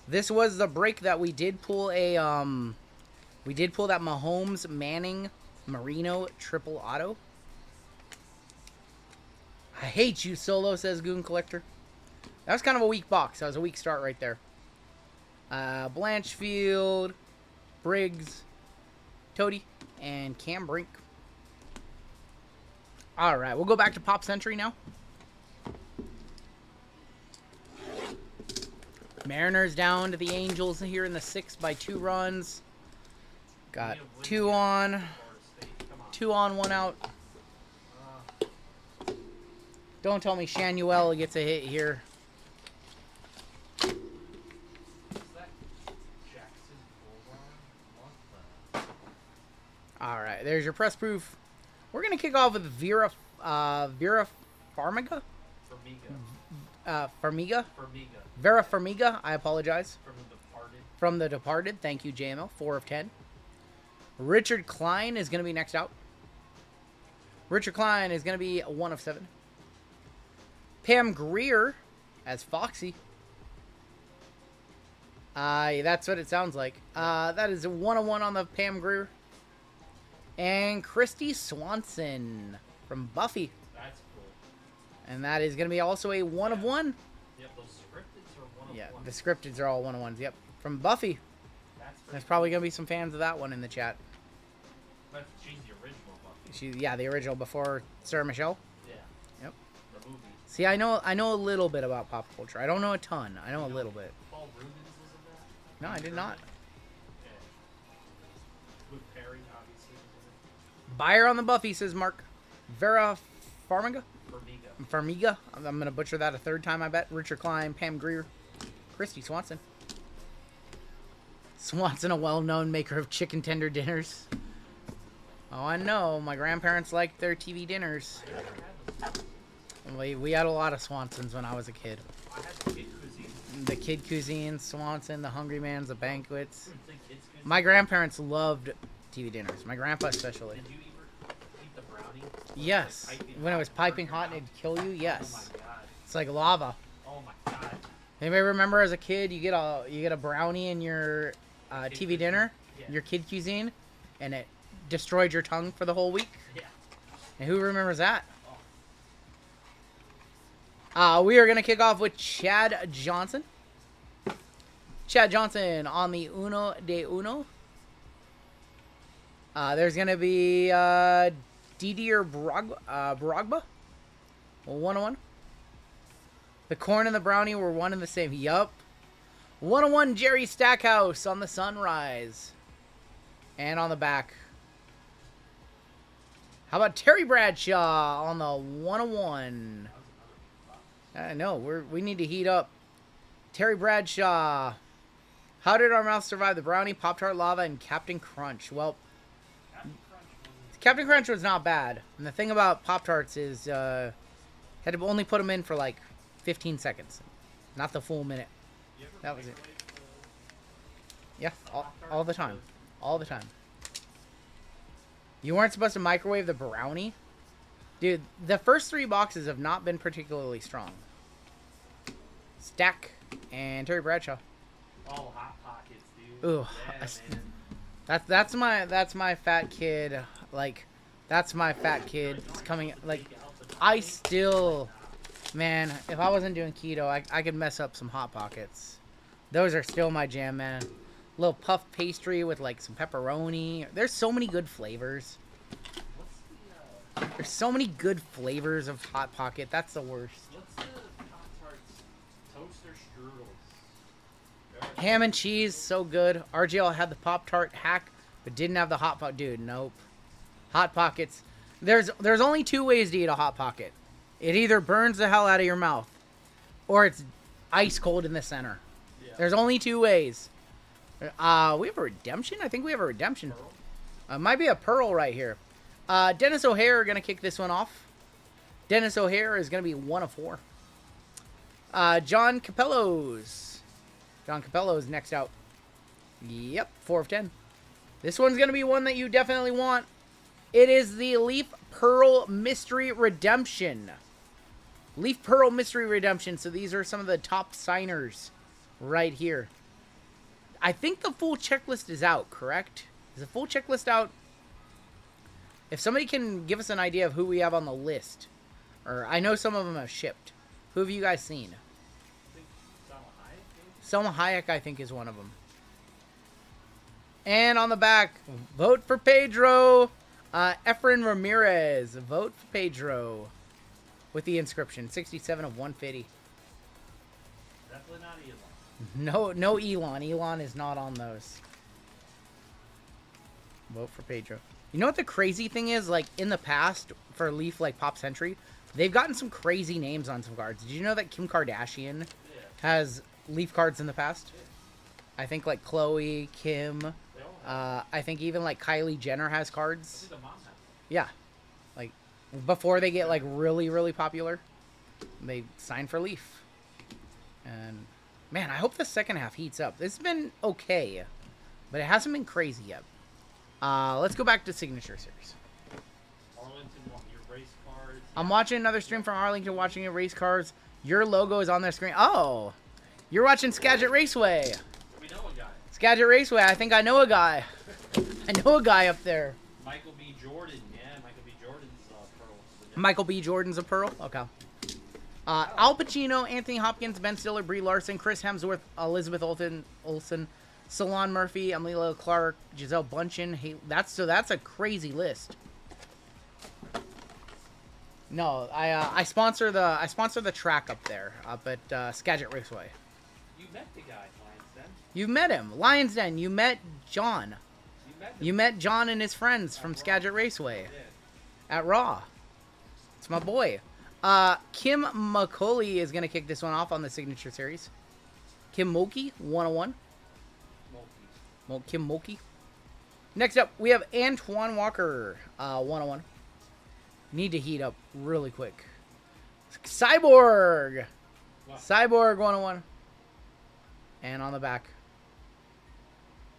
This was the break that we did pull a, we did pull that Mahomes, Manning, Marino triple auto. I hate you, Solo, says Goon Collector. That was kind of a weak box. That was a weak start right there. Blanchfield, Briggs, Toti, and Cam Brink. All right, we'll go back to Pop Century now. Mariners down to the Angels here in the 6 by 2 runs. Got 2 on, 1 out. Don't tell me Shanuel gets a hit here. All right, there's your press proof. We're gonna kick off with Vera Farmiga. Farmiga. Vera Farmiga. I apologize. From the Departed. Thank you, JML. 4 of 10. Richard Klein is gonna be next out. Richard Klein is gonna be 1 of 7. Pam Grier as Foxy. That's what it sounds like. That is a 1 of 1 on the Pam Grier. And Christy Swanson from Buffy. That's cool. And that is going to be also a 1 of 1. Yep, those scripteds are 1 of 1. Yeah, the scripteds are all 1 of 1s. Yep, from Buffy. There's probably going to be some fans of that one in the chat. But she's the original Buffy. Yeah, the original before Sarah Michelle. Yeah. Yep. The movie. See, I know a little bit about pop culture. I don't know a ton. I know a little bit. Paul Rubens is in that? No, I did not. Yeah. Luke Perry, obviously, is in Buyer on the Buffy, says Mark. Vera Farmiga? it. Farmiga. I'm going to butcher that a 3rd time, I bet. Richard Klein, Pam Grier, Christy Swanson. Swanson, a well-known maker of chicken tender dinners. Oh, I know. My grandparents liked their TV dinners. We had a lot of Swansons when I was a kid. I had the kid cuisine. The Kid Cuisine, Swanson, the Hungry Man's, the Banquets. The kids cuisine. My grandparents loved TV dinners. My grandpa especially. Did you eat the brownie? Yes. When it was piping hot and it'd kill you, yes. Oh my god. It's like lava. Oh my god. Anybody remember as a kid, you get a brownie in your TV dinner, Yeah. your Kid Cuisine, and it destroyed your tongue for the whole week? Yeah. And who remembers that? We are going to kick off with Chad Johnson. Chad Johnson on the Uno de Uno. There's going to be Didier Brogba. 101. The corn and the brownie were one and the same. Yup. 101 Jerry Stackhouse on the Sunrise. And on the back. How about Terry Bradshaw on the 101? I know, we need to heat up. Terry Bradshaw. How did our mouth survive the brownie, Pop-Tart Lava, and Captain Crunch? Well, Captain Crunch was not bad. And the thing about Pop-Tarts is, had to only put them in for like 15 seconds. Not the full minute. That was it. Yeah, all the time. All the time. You weren't supposed to microwave the brownie? Dude, the first 3 boxes have not been particularly strong. Stack and Terry Bradshaw. All Hot Pockets, dude. Ooh, Yeah, that's my fat kid. Like, that's my fat kid. It's coming. Like, I still, man. If I wasn't doing keto, I could mess up some Hot Pockets. Those are still my jam, man. Little puff pastry with like some pepperoni. There's so many good flavors. There's so many good flavors of Hot Pocket. That's the worst. What's the Pop-Tarts toaster strudels? Ham and cheese, so good. RGL had the Pop-Tart hack, but didn't have the Hot Pocket. Dude, nope. Hot Pockets. There's only 2 ways to eat a Hot Pocket. It either burns the hell out of your mouth, or it's ice cold in the center. Yeah. There's only 2 ways. We have a redemption? I think we have a redemption. Might be a pearl right here. Dennis O'Hare going to kick this one off. Dennis O'Hare is going to be 1 of 4. John Capello's. John Capello's next out. Yep, 4 of 10. This one's going to be one that you definitely want. It is the Leaf Pearl Mystery Redemption. Leaf Pearl Mystery Redemption. So these are some of the top signers right here. I think the full checklist is out, correct? Is the full checklist out? If somebody can give us an idea of who we have on the list. Or I know some of them have shipped. Who have you guys seen? I think Selma Hayek, I think, is one of them. And on the back, vote for Pedro. Efren Ramirez. Vote for Pedro. With the inscription, 67 of 150. Definitely not Elon. No Elon. Elon is not on those. Vote for Pedro. You know what the crazy thing is? Like, in the past, for Leaf, like, Pop Century, they've gotten some crazy names on some cards. Did you know that Kim Kardashian has Leaf cards in the past? I think, like, Khloe, Kim, I think even, like, Kylie Jenner has cards. Yeah. Like, before they get, like, really, really popular, they sign for Leaf. And, man, I hope the second half heats up. It's been okay, but it hasn't been crazy yet. Let's go back to Signature Series. Arlington, your race cards. I'm watching another stream from Arlington, watching your race cars. Your logo is on their screen. Oh, you're watching Skagit Raceway. We know a guy. Skagit Raceway. I think I know a guy. I know a guy up there. Michael B. Jordan. Yeah, Michael B. Jordan's pearl. Michael B. Jordan's a pearl. Okay. Al Pacino, Anthony Hopkins, Ben Stiller, Brie Larson, Chris Hemsworth, Elizabeth Olsen, Salon Murphy, Amelia Clark, Giselle Bundchen. Hey, that's a crazy list. No, I sponsor the track up there, up at Skagit Raceway. You met the guy, Lions Den. You met him, Lions Den. You met John. You met John and his friends from Skagit Raceway at Raw. It's my boy. Kim McCauley is gonna kick this one off on the Signature Series. Kim Mulkey, 101. Kim Mulkey. Next up, we have Antoine Walker, 101. Need to heat up really quick. Cyborg. Wow. Cyborg, 101. And on the back.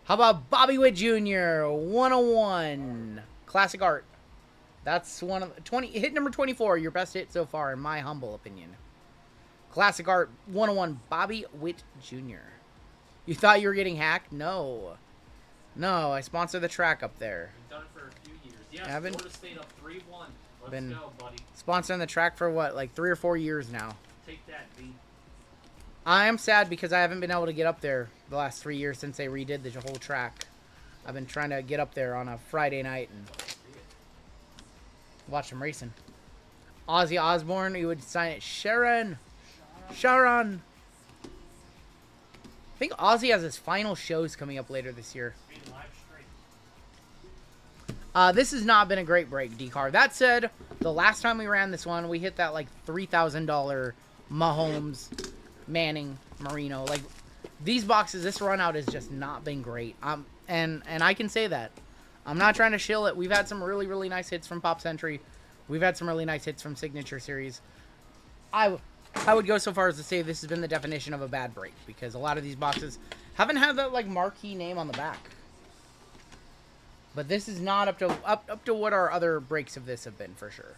How about Bobby Witt Jr., 101. Classic art. That's one of the 20. Hit number 24, your best hit so far, in my humble opinion. Classic art, 101. Bobby Witt Jr. You thought you were getting hacked? No. No, I sponsor the track up there. We've done it for a few Yes, Evan? Florida State up 3-1. Let's Been- go, buddy. Sponsoring the track for what, like 3 or 4 years now. Take that, B. I am sad because I haven't been able to get up there the last 3 years since they redid the whole track. I've been trying to get up there on a Friday night and watch them racing. Ozzy Osbourne, you would sign it. Sharon. I think Ozzy has his final shows coming up later this year. Being live straight. This has not been a great break, D-Car. That said, the last time we ran this one, we hit that like $3,000 Mahomes, Manning, Marino. Like, these boxes, this run out has just not been great. And I can say that. I'm not trying to shill it. We've had some really, really nice hits from Pop Century. We've had some really nice hits from Signature Series. I would go so far as to say this has been the definition of a bad break because a lot of these boxes haven't had that like marquee name on the back. But this is not up to what our other breaks of this have been for sure.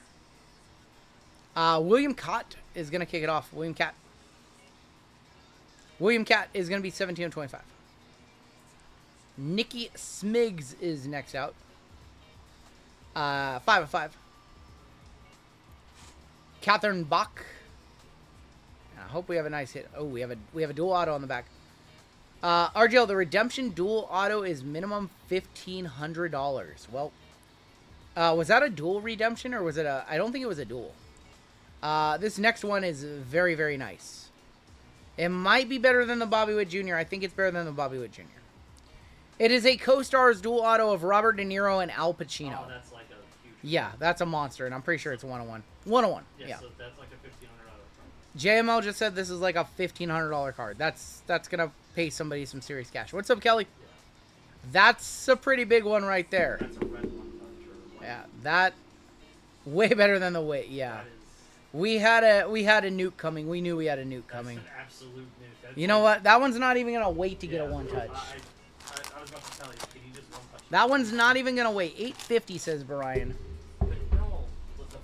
William Cott is gonna kick it off. William Cat is gonna be 17-25. Nikki Smiggs is next out. 5 of 5. Catherine Bach. I hope we have a nice hit. Oh, we have a dual auto on the back. RGL, the redemption dual auto is minimum $1,500. Well, was that a dual redemption or was it a? I don't think it was a dual. This next one is very, very nice. It might be better than the Bobby Witt Jr. I think it's better than the Bobby Witt Jr. It is a Co-Stars dual auto of Robert De Niro and Al Pacino. Oh, that's like a huge. Yeah, that's a monster, and I'm pretty sure it's a 101. 101. Yeah. So that's like a $1,500. JML just said this is like a $1,500 card. That's gonna pay somebody some serious cash. What's up, Kelly? Yeah. That's a pretty big one right there. That's a red one. Yeah, that way better than the Witt. Yeah, That is, we had a nuke coming. We knew we had a nuke coming. that's an absolute nuke. That's You know what? That one's not even gonna wait to get a one touch. I was about to tell you. Can you just one touch? That one's not even gonna wait. 850 says Brian. But no, with the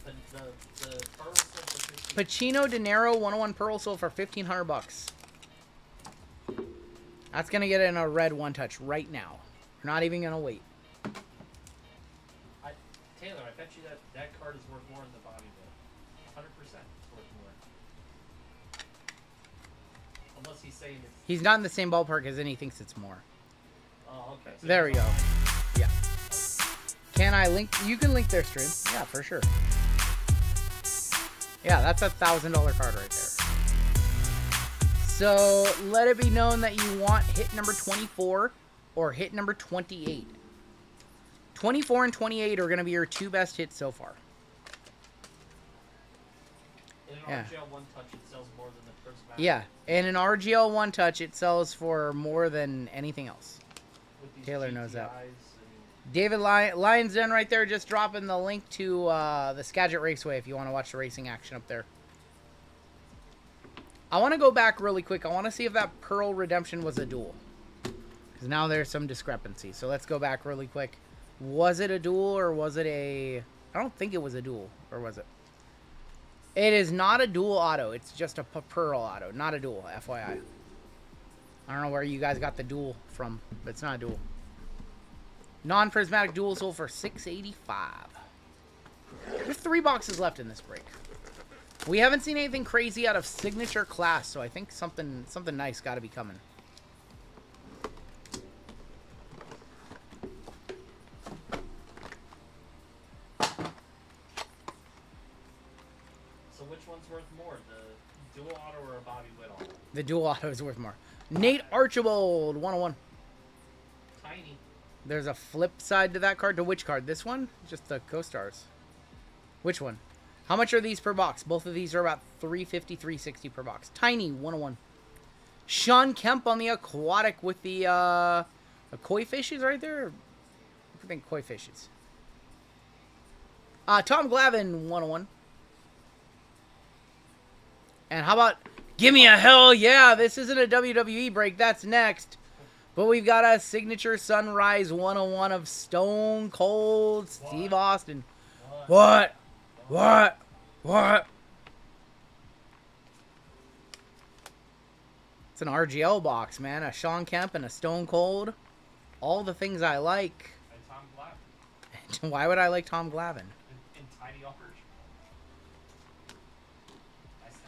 pearl stuff. Pacino, De Niro, 101 Pearl sold for $1,500. That's gonna get it in a red one touch right now. We're not even gonna wait. Taylor, I bet you that card is worth more than the Bobby Witt. 100% worth more. Unless he's saying it's. He's not in the same ballpark as then he thinks it's more. Oh, okay. So There we go. Yeah. Can I link? You can link their stream. Yeah, for sure. Yeah, that's a $1,000 card right there. So let it be known that you want hit number 24 or hit number 28. 24 and 28 are going to be your two best hits so far. In an Yeah. RGL one touch, it sells more than the prismatic. Yeah, and an RGL one touch, it sells for more than anything else. With these Taylor knows that. GTIs and- David Lyons Den right there, just dropping the link to the Skagit Raceway if you want to watch the racing action up there. I want to go back really quick. I want to see if that Pearl Redemption was a duel. Because now there's some discrepancy. So let's go back really quick. Was it a duel or was it a... I don't think it was a duel. Or was it? It is not a dual auto. It's just a Pearl auto. Not a duel, FYI. I don't know where you guys got the duel from. But it's not a duel. Non-prismatic dual sold for $685. There's 3 boxes left in this break. We haven't seen anything crazy out of signature class, so I think something nice got to be coming. So which one's worth more, the dual auto or a Bobby Witt auto? The dual auto is worth more. Nate Archibald, 101. Tiny. There's a flip side to that card. To which card? This one? Just the Co-Stars. Which one? How much are these per box? Both of these are about $350, $360 per box. Tiny, 101. Sean Kemp on the aquatic with the koi fishes right there. I think koi fishes. Tom Glavine, 101. And how about give me a hell yeah? This isn't a WWE break. That's next. But we've got a signature Sunrise 101 of Stone Cold Steve Austin. What? It's an RGL box, man. A Sean Kemp and a Stone Cold. All the things I like. And Tom Why would I like Tom Glavine? In Tiny Archibald.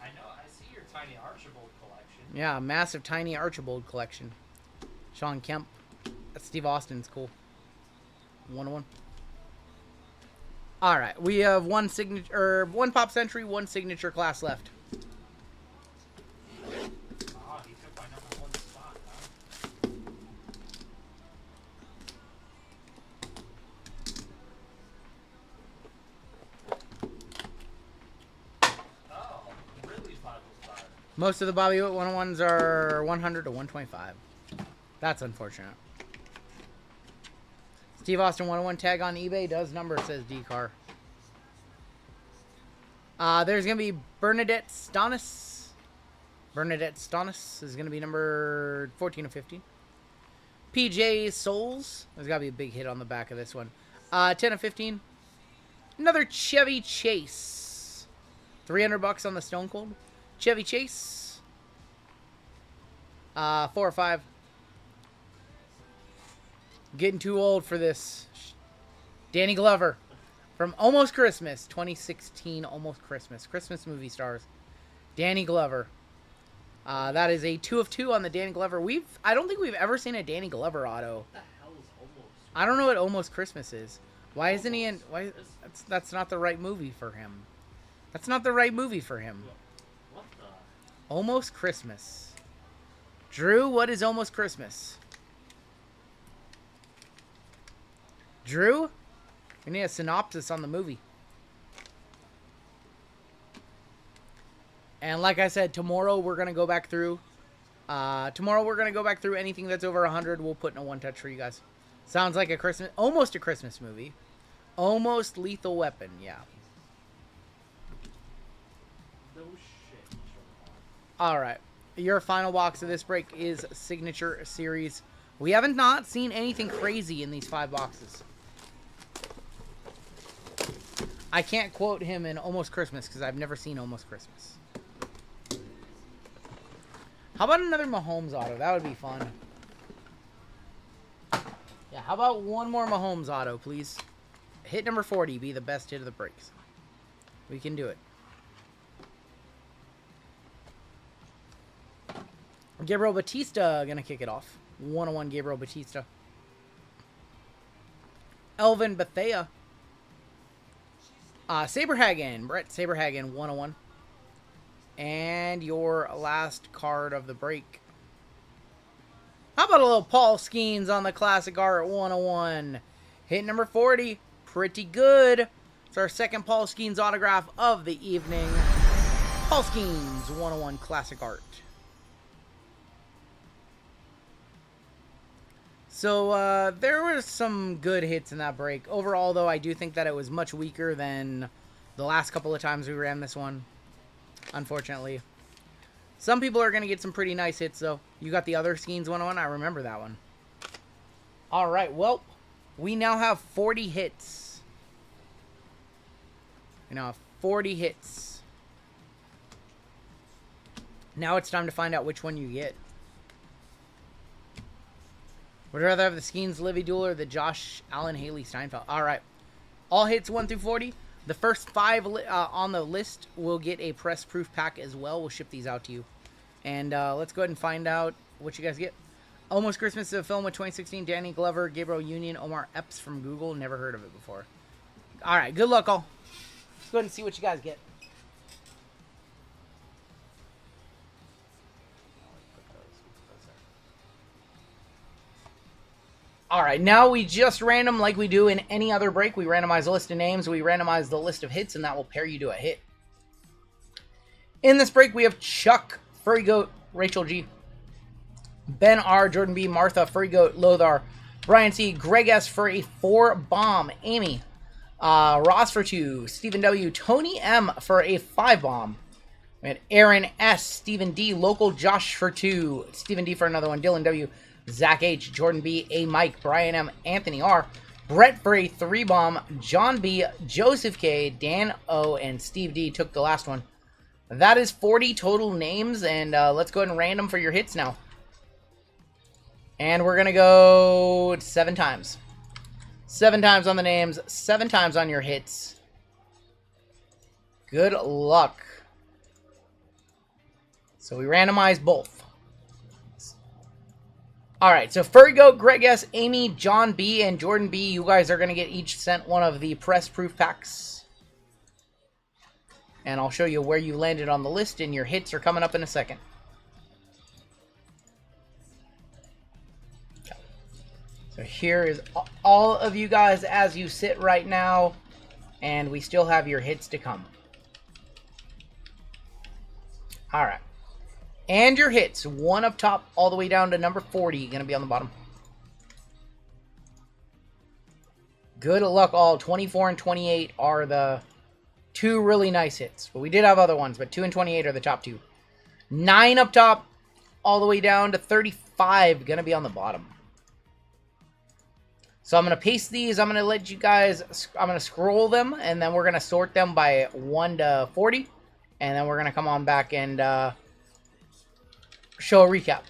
I know. I see your Tiny Archibald collection. Yeah, massive Tiny Archibald collection. Sean Kemp. That's Steve Austin's cool. 101. All right, we have one pop century, one signature class left. Ah, he took my number 1 spot, huh? Oh, really 505. Most of the Bobby Witt 101s are 100 to 125. That's unfortunate. Steve Austin 101 tag on eBay does number, says D-Car. There's going to be Bernadette Stonis. Bernadette Stonis is going to be number 14 of 15. PJ Souls. There's got to be a big hit on the back of this one. 10 of 15. Another Chevy Chase. $300 on the Stone Cold. Chevy Chase. 4 or 5. Getting too old for this. Danny Glover from Almost Christmas, 2016 Almost Christmas. Christmas movie stars. Danny Glover. That is a 2 of 2 on the Danny Glover. I don't think we've ever seen a Danny Glover auto. What the hell is Almost? I don't know what Almost Christmas is. Why isn't he in? Why? That's not the right movie for him. That's not the right movie for him. What the? Almost Christmas. Drew, what is Almost Christmas? Drew? We need a synopsis on the movie. And like I said, tomorrow we're going to go back through. Anything that's over 100, we'll put in a one-touch for you guys. Sounds like almost a Christmas movie. Almost Lethal Weapon, yeah. No shit. Alright. Your final box of this break is Signature Series. We haven't not seen anything crazy in these 5 boxes. I can't quote him in Almost Christmas because I've never seen Almost Christmas. How about another Mahomes auto? That would be fun. Yeah, how about one more Mahomes auto, please? Hit number 40 be the best hit of the breaks. We can do it. Gabriel Batista gonna kick it off. 101 Gabriel Batista. Elvin Bethea. Saberhagen. Brett Saberhagen, 101. And your last card of the break. How about a little Paul Skeens on the Classic Art 101? Hit number 40. Pretty good. It's our second Paul Skeens autograph of the evening. Paul Skeens, 101 Classic Art. So, there were some good hits in that break. Overall, though, I do think that it was much weaker than the last couple of times we ran this one. Unfortunately. Some people are going to get some pretty nice hits, though. You got the other Skeens 101? I remember that one. Alright, well, we now have 40 hits. We now have 40 hits. Now it's time to find out which one you get. Would you rather have the Skeens Livy Duel or the Josh Allen Haley Steinfeld? Alright. All hits 1 through 40. The first 5 on the list will get a press proof pack as well. We'll ship these out to you. And let's go ahead and find out what you guys get. Almost Christmas is a film with 2016. Danny Glover, Gabriel Union, Omar Epps from Google. Never heard of it before. Alright, good luck all. Let's go ahead and see what you guys get. Alright, now we just random like we do in any other break. We randomize a list of names, we randomize the list of hits, and that will pair you to a hit. In this break, we have Chuck, Furry Goat, Rachel G, Ben R, Jordan B, Martha, Furry Goat, Lothar, Brian C, Greg S for a 4 bomb, Amy, Ross for 2, Stephen W, Tony M for a 5 bomb. We had Aaron S, Stephen D, Local Josh for 2, Stephen D for another one, Dylan W, Zach H, Jordan B, A Mike, Brian M, Anthony R, Brett for a 3 bomb, John B, Joseph K, Dan O, and Steve D took the last one. That is 40 total names, and let's go ahead and random for your hits now. And we're going to go 7 times. 7 times on the names, 7 times on your hits. Good luck. So we randomize both. Alright, so Furry Goat, Greg S., Amy, John B., and Jordan B., you guys are going to get each sent one of the press proof packs. And I'll show you where you landed on the list, and your hits are coming up in a second. Okay. So here is all of you guys as you sit right now, and we still have your hits to come. Alright. And your hits, 1 up top all the way down to number 40, going to be on the bottom. Good luck all. 24 and 28 are the 2 really nice hits. But we did have other ones, but 2 and 28 are the top 2. 9 up top all the way down to 35, going to be on the bottom. So I'm going to paste these. I'm going to let you guys, I'm going to scroll them, and then we're going to sort them by 1 to 40. And then we're going to come on back and show a recap.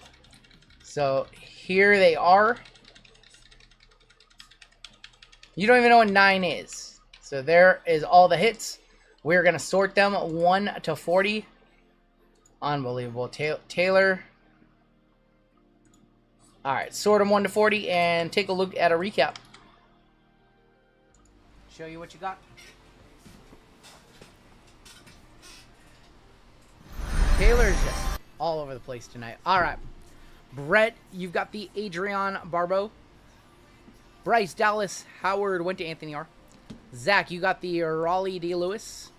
So here they are. You don't even know what 9 is. So there is all the hits. We're going to sort them 1 to 40. Unbelievable. Taylor. Alright, sort them 1 to 40 and take a look at a recap. Show you what you got. Taylor's just all over the place tonight. Alright. Brett, you've got the Adrian Barbeau. Bryce, Dallas, Howard went to Anthony R. Zach, you got the Raleigh D. Lewis.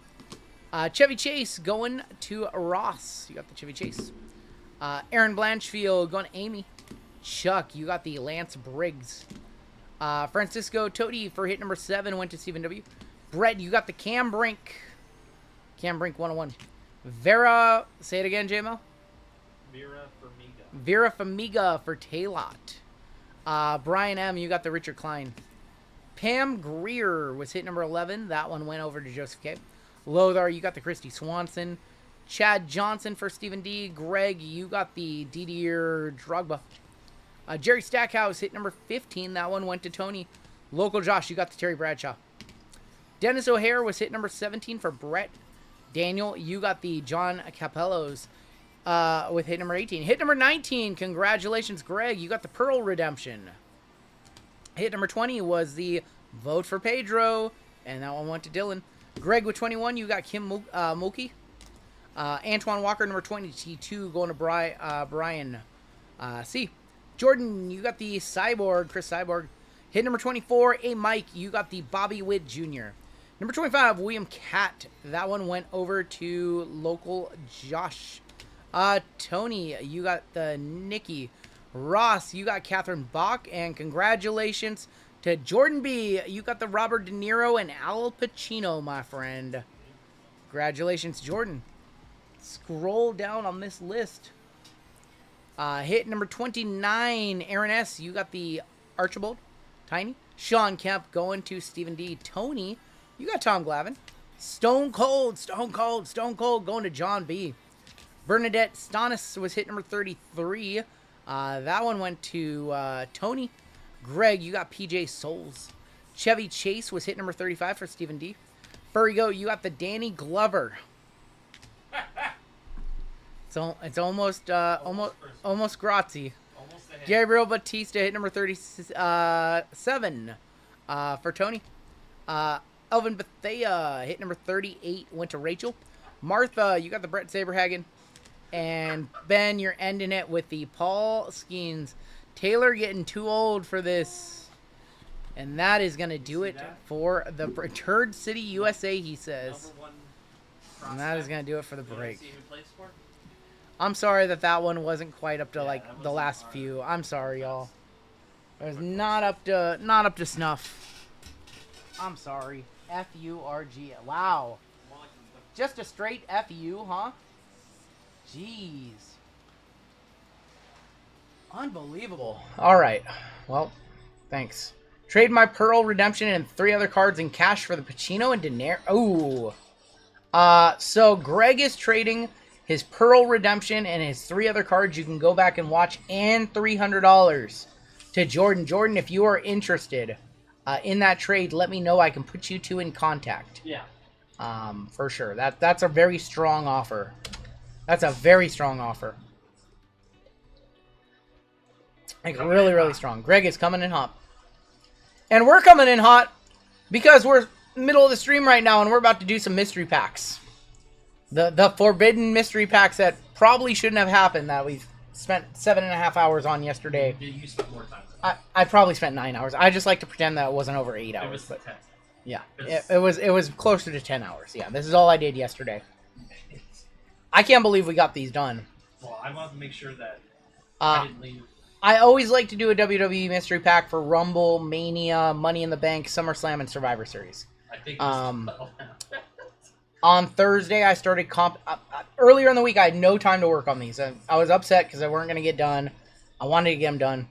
Chevy Chase going to Ross. You got the Chevy Chase. Aaron Blanchfield going to Amy. Chuck, you got the Lance Briggs. Francisco Totti for hit number 7 went to Stephen W. Brett, you got the Cam Brink. Cam Brink 101. Vera, say it again, JML. Vera Famiga for Taylot. Brian M, you got the Richard Klein. Pam Greer was hit number 11. That one went over to Joseph K. Lothar, you got the Christy Swanson. Chad Johnson for Stephen D. Greg, you got the Didier Drogba. Jerry Stackhouse hit number 15. That one went to Tony. Local Josh, you got the Terry Bradshaw. Dennis O'Hare was hit number 17 for Brett. Daniel, you got the John Capellos with hit number 18. Hit number 19, congratulations, Greg. You got the Pearl Redemption. Hit number 20 was the Vote for Pedro, and that one went to Dylan. Greg with 21, you got Kim Mookie. Antoine Walker, number 22, going to Brian C. Jordan, you got the Cyborg, Chris Cyborg. Hit number 24, Mike, you got the Bobby Witt Jr. Number 25, William Catt. That one went over to local Josh. Tony, you got the Nikki. Ross, you got Catherine Bach. And congratulations to Jordan B. You got the Robert De Niro and Al Pacino, my friend. Congratulations, Jordan. Scroll down on this list. Hit number 29, Aaron S. You got the Archibald. Tiny. Sean Kemp going to Stephen D. Tony, you got Tom Glavine. Stone Cold going to John B. Bernadette Stonis was hit number 33. That one went to Tony. Greg, you got PJ Souls. Chevy Chase was hit number 35 for Stephen D. Furry Goat, you got the Danny Glover. So it's almost Grazie. Gabriel Batista hit number 37 for Tony. Elvin Bethea hit number 38 went to Rachel. Martha, you got the Brett Saberhagen. And Ben, you're ending it with the Paul Skeens. Taylor getting too old for this. And that is going to do it for the Turd City, USA, he says. And that is going to do it for the break. I'm sorry that one wasn't quite up to like the last few. I'm sorry, y'all. It was not up to snuff. I'm sorry. F-U-R-G. Wow. Just a straight F-U, huh? Jeez. Unbelievable. All right. Well, thanks. Trade my Pearl Redemption and 3 other cards in cash for the Pacino and De Niro. Ooh. So Greg is trading his Pearl Redemption and his 3 other cards you can go back and watch, and $300 to Jordan. Jordan, if you are interested, in that trade, let me know. I can put you two in contact. Yeah. For sure. That's a very strong offer. That's a very strong offer. Like, really, really strong. Greg is coming in hot. And we're coming in hot because we're middle of the stream right now and we're about to do some mystery packs. The forbidden mystery packs that probably shouldn't have happened that we've spent 7.5 hours on yesterday. You spent more time. I probably spent 9 hours. I just like to pretend that it wasn't over 8 hours. It was but 10. yeah, it was closer to 10 hours. Yeah, this is all I did yesterday. I can't believe we got these done. Well, I wanted to make sure that I didn't leave. I always like to do a WWE mystery pack for Rumble, Mania, Money in the Bank, SummerSlam, and Survivor Series. I think On Thursday, I started earlier in the week, I had no time to work on these. I was upset because they weren't going to get done. I wanted to get them done.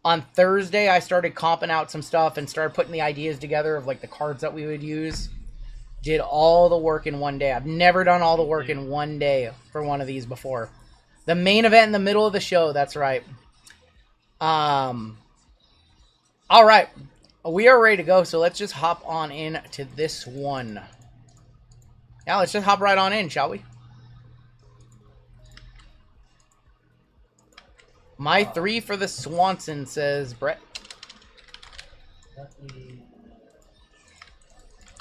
On Thursday, I started comping out some stuff and started putting the ideas together of like the cards that we would use. Did all the work in one day. I've never done all the work in one day for one of these before. The main event in the middle of the show, that's right. All right. We are ready to go, so let's just hop on in to this one. Yeah, let's just hop right on in, shall we? My 3 for the Swanson, says Brett.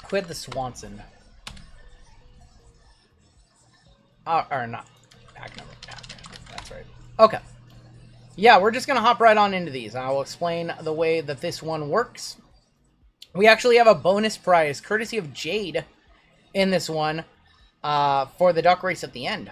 Quit the Swanson. Or not. Pack number. Pack. That's right. Okay. Yeah, we're just going to hop right on into these. I will explain the way that this one works. We actually have a bonus prize, courtesy of Jade, in this one for the duck race at the end.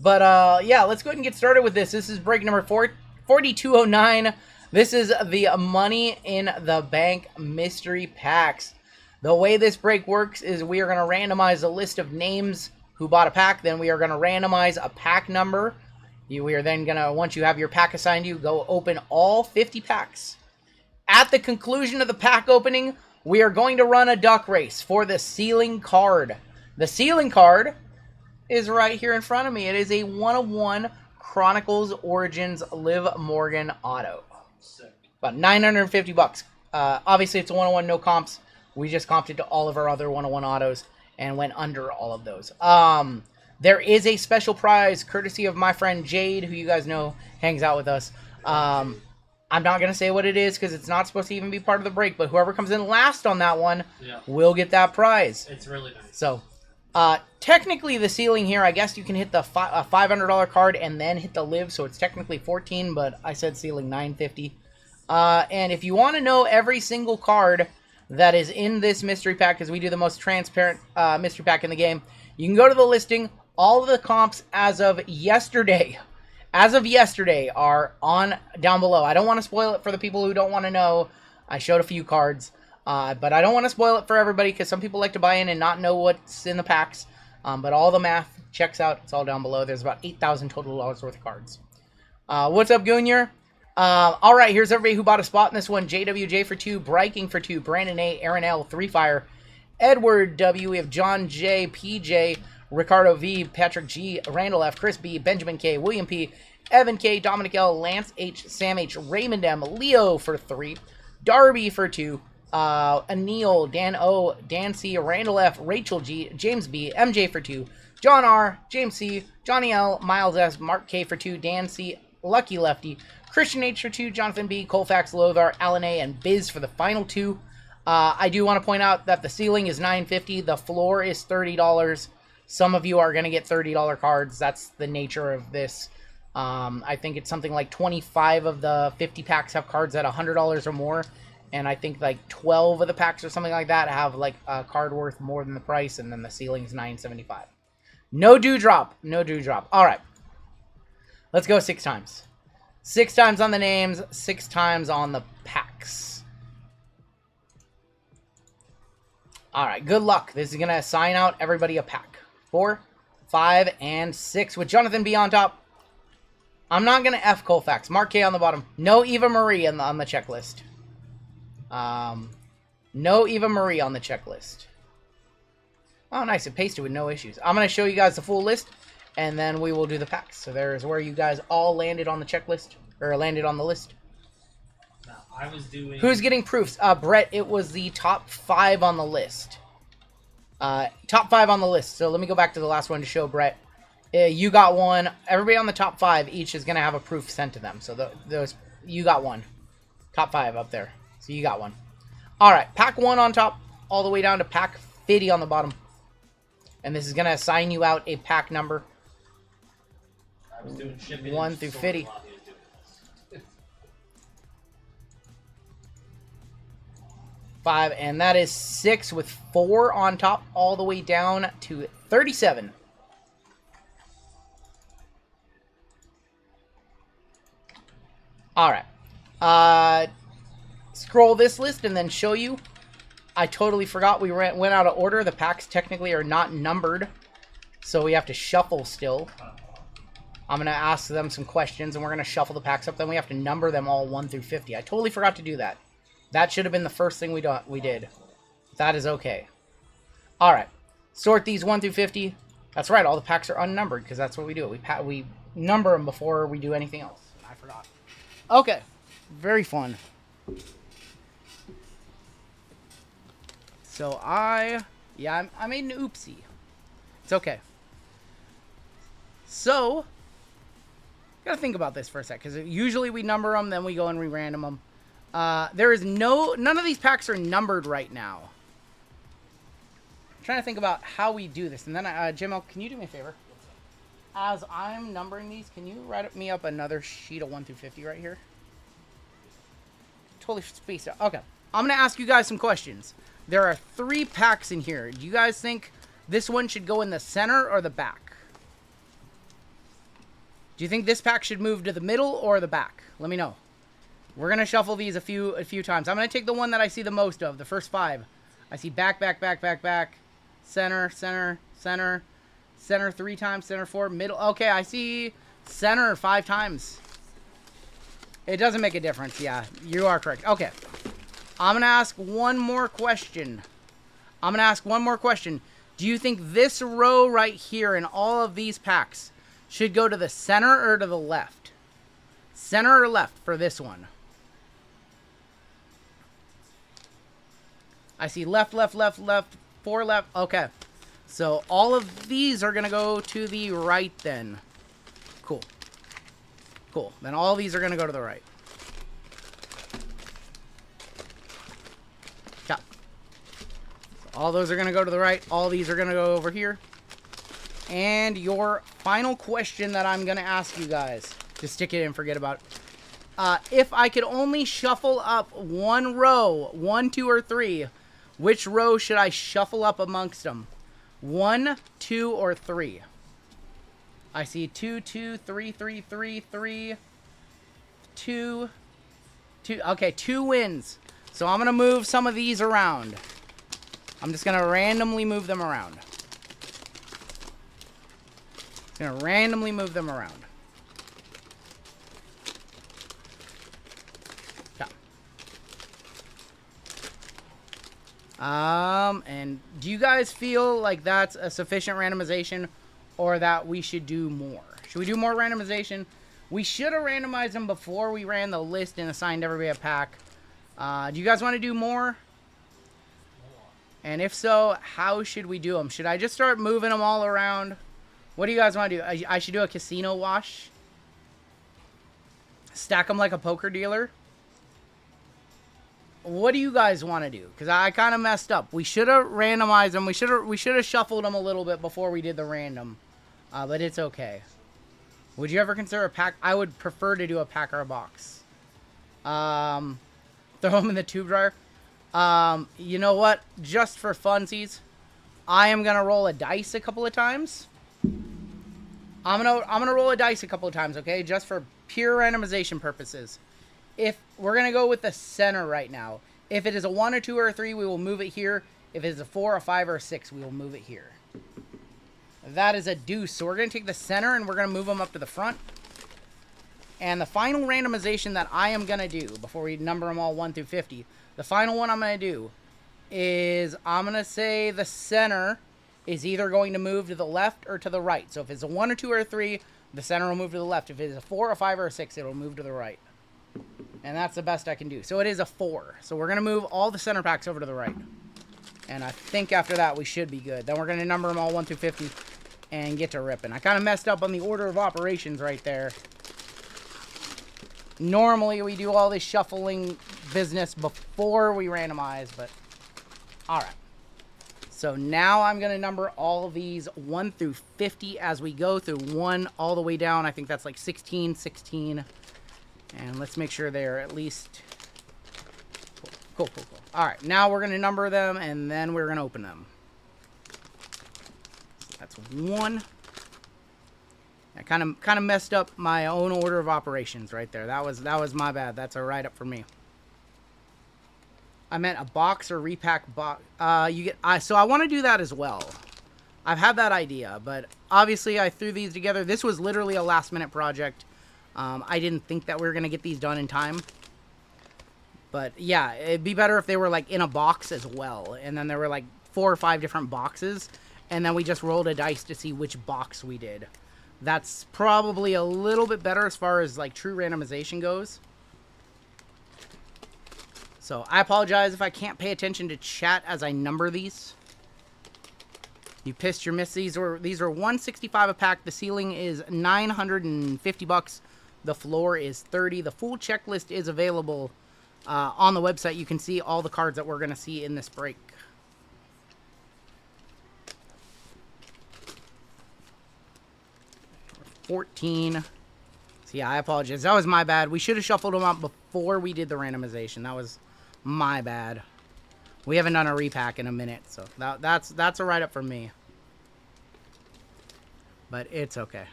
But, yeah, let's go ahead and get started with this. This is break number 4209. This is the Money in the Bank mystery packs. The way this break works is we are going to randomize a list of names who bought a pack. Then we are going to randomize a pack number. We are then going to, once you have your pack assigned to you, go open all 50 packs. At the conclusion of the pack opening, we are going to run a duck race for the ceiling card. The ceiling card is right here in front of me. It is a 101 Chronicles Origins Liv Morgan auto. Sick. About $950. Obviously, it's a 101, no comps. We just comped it to all of our other 101 autos and went under all of those. There is a special prize courtesy of my friend Jade, who you guys know hangs out with us. I'm not going to say what it is because it's not supposed to even be part of the break, but whoever comes in last on that one will get that prize. It's really nice. So, technically the ceiling here, I guess you can hit the $500 card and then hit the live, so it's technically 14, but I said ceiling $950. And if you want to know every single card that is in this mystery pack, because we do the most transparent mystery pack in the game, you can go to the listing. All of the comps as of yesterday are on down below. I don't want to spoil it for the people who don't want to know. I showed a few cards, but I don't want to spoil it for everybody because some people like to buy in and not know what's in the packs. But all the math checks out. It's all down below. There's about 8,000 total dollars worth of cards. What's up, Goonier? All right, here's everybody who bought a spot in this one. JWJ for 2, Bryking for 2, Brandon A, Aaron L, 3 Fire, Edward W, we have John J, PJ, Ricardo V, Patrick G, Randall F, Chris B, Benjamin K, William P, Evan K, Dominic L, Lance H, Sam H, Raymond M, Leo for 3, Darby for 2, Anil, Dan O, Dan C, Randall F, Rachel G, James B, MJ for 2, John R, James C, Johnny L, Miles S, Mark K for 2, Dan C, Lucky Lefty, Christian H for 2, Jonathan B, Colfax, Lothar, Alan A, and Biz for the final 2. I do want to point out that the ceiling is $950, the floor is $30. Some of you are going to get $30 cards. That's the nature of this. I think it's something like 25 of the 50 packs have cards at $100 or more. And I think like 12 of the packs or something like that have like a card worth more than the price. And then the ceiling is $975. No dewdrop. No dewdrop. All right. Let's go 6 times. 6 times on the names. 6 times on the packs. All right. Good luck. This is going to assign out everybody a pack. 4, 5, and 6 with Jonathan B on top. I'm not going to F Colfax. Mark K on the bottom. No Eva Marie on the checklist. No Eva Marie on the checklist. Oh, nice. It pasted with no issues. I'm going to show you guys the full list, and then we will do the packs. So there's where you guys all landed on the checklist, or landed on the list. Now, I was doing. Who's getting proofs? Brett, it was the top 5 on the list. Top 5 on the list. So let me go back to the last one to show Brett. You got one. Everybody on the top 5 each is going to have a proof sent to them. So those, you got one. Top 5 up there. So you got one. All right. Pack 1 on top, all the way down to pack 50 on the bottom. And this is going to assign you out a pack number. I was doing shipping 1 through 50. 5, and that is 6 with 4 on top, all the way down to 37. All right. Scroll this list and then show you. I totally forgot we went out of order. The packs technically are not numbered, so we have to shuffle still. I'm going to ask them some questions, and we're going to shuffle the packs up. Then we have to number them all 1 through 50. I totally forgot to do that. That should have been the first thing we did. That is okay. All right. Sort these 1 through 50. That's right. All the packs are unnumbered because that's what we do. We number them before we do anything else. I forgot. Okay. Very fun. So I made an oopsie. It's okay. So, gotta think about this for a sec because usually we number them, then we go and re-random them. There is none of these packs are numbered right now. I'm trying to think about how we do this. And then, JML, can you do me a favor? As I'm numbering these, can you write me up another sheet of 1 through 50 right here? Totally spaced out. Okay. I'm going to ask you guys some questions. There are 3 packs in here. Do you guys think this one should go in the center or the back? Do you think this pack should move to the middle or the back? Let me know. We're going to shuffle these a few times. I'm going to take the one that I see the most of, the first 5. I see back, back, back, back, back, center, center, center, center 3 times, center 4, middle. Okay, I see center 5 times. It doesn't make a difference. Yeah, you are correct. Okay. I'm going to ask one more question. Do you think this row right here in all of these packs should go to the center or to the left? Center or left for this one? I see left, left, left, left, 4 left. Okay. So all of these are going to go to the right then. Cool. Cool. Then all these are going to go to the right. Yeah. So all those are going to go to the right. All these are going to go over here. And your final question that I'm going to ask you guys, just stick it in, forget about it. If I could only shuffle up one row, 1, 2, or 3, which row should I shuffle up amongst them? 1, 2, or 3? I see 2, 2, 3, 3, 3, 3, 2, 2. Okay, 2 wins. So I'm going to move some of these around. I'm just going to randomly move them around. Going to randomly move them around. And do you guys feel like that's a sufficient randomization or that we should do more? Should we do more randomization? We should have randomized them before we ran the list and assigned everybody a pack. Do you guys want to do more? And if so, how should we do them? Should I just start moving them all around? What do you guys want to do? I should do a casino wash. Stack them like a poker dealer. What do you guys want to do? Because I kind of messed up. We should have randomized them. We should have shuffled them a little bit before we did the random. But it's okay. Would you ever consider a pack? I would prefer to do a pack or a box. Throw them in the tube dryer. You know what? Just for funsies, I am gonna roll a dice a couple of times. I'm gonna roll a dice a couple of times, okay? Just for pure randomization purposes. If we're going to go with the center right now. If it is a 1, or 2, or a 3, we will move it here. If it is a 4, a 5, or a 6, we will move it here. That is a deuce. So we're going to take the center and we're going to move them up to the front. And the final randomization that I am going to do before we number them all 1 through 50, the final one I'm going to do is I'm going to say the center is either going to move to the left or to the right. So if it's a 1, or 2, or a 3, the center will move to the left. If it is a 4, a 5, or a 6, it will move to the right. And that's the best I can do. So it is a 4. So we're going to move all the center packs over to the right. And I think after that we should be good. Then we're going to number them all 1 through 50 and get to ripping. I kind of messed up on the order of operations right there. Normally we do all this shuffling business before we randomize, but alright. So now I'm going to number all of these 1 through 50 as we go through 1 all the way down. I think that's like 16, 16. And let's make sure they're at least... Cool. Alright, now we're going to number them, and then we're going to open them. So that's 1. I kind of messed up my own order of operations right there. That was my bad. That's a write-up for me. I meant a box or repack box. So I want to do that as well. I've had that idea, but obviously I threw these together. This was literally a last-minute project. I didn't think that we were going to get these done in time. But yeah, it'd be better if they were like in a box as well. And then there were like 4 or 5 different boxes. And then we just rolled a dice to see which box we did. That's probably a little bit better as far as like true randomization goes. So I apologize if I can't pay attention to chat as I number these. You pissed your miss. These are $165 a pack. The ceiling is $950. The floor is $30. The full checklist is available on the website. You can see all the cards that we're going to see in this break. $14. So yeah, I apologize. That was my bad. We should have shuffled them out before we did the randomization. That was my bad. We haven't done a repack in a minute, so that's a write-up for me. But it's okay.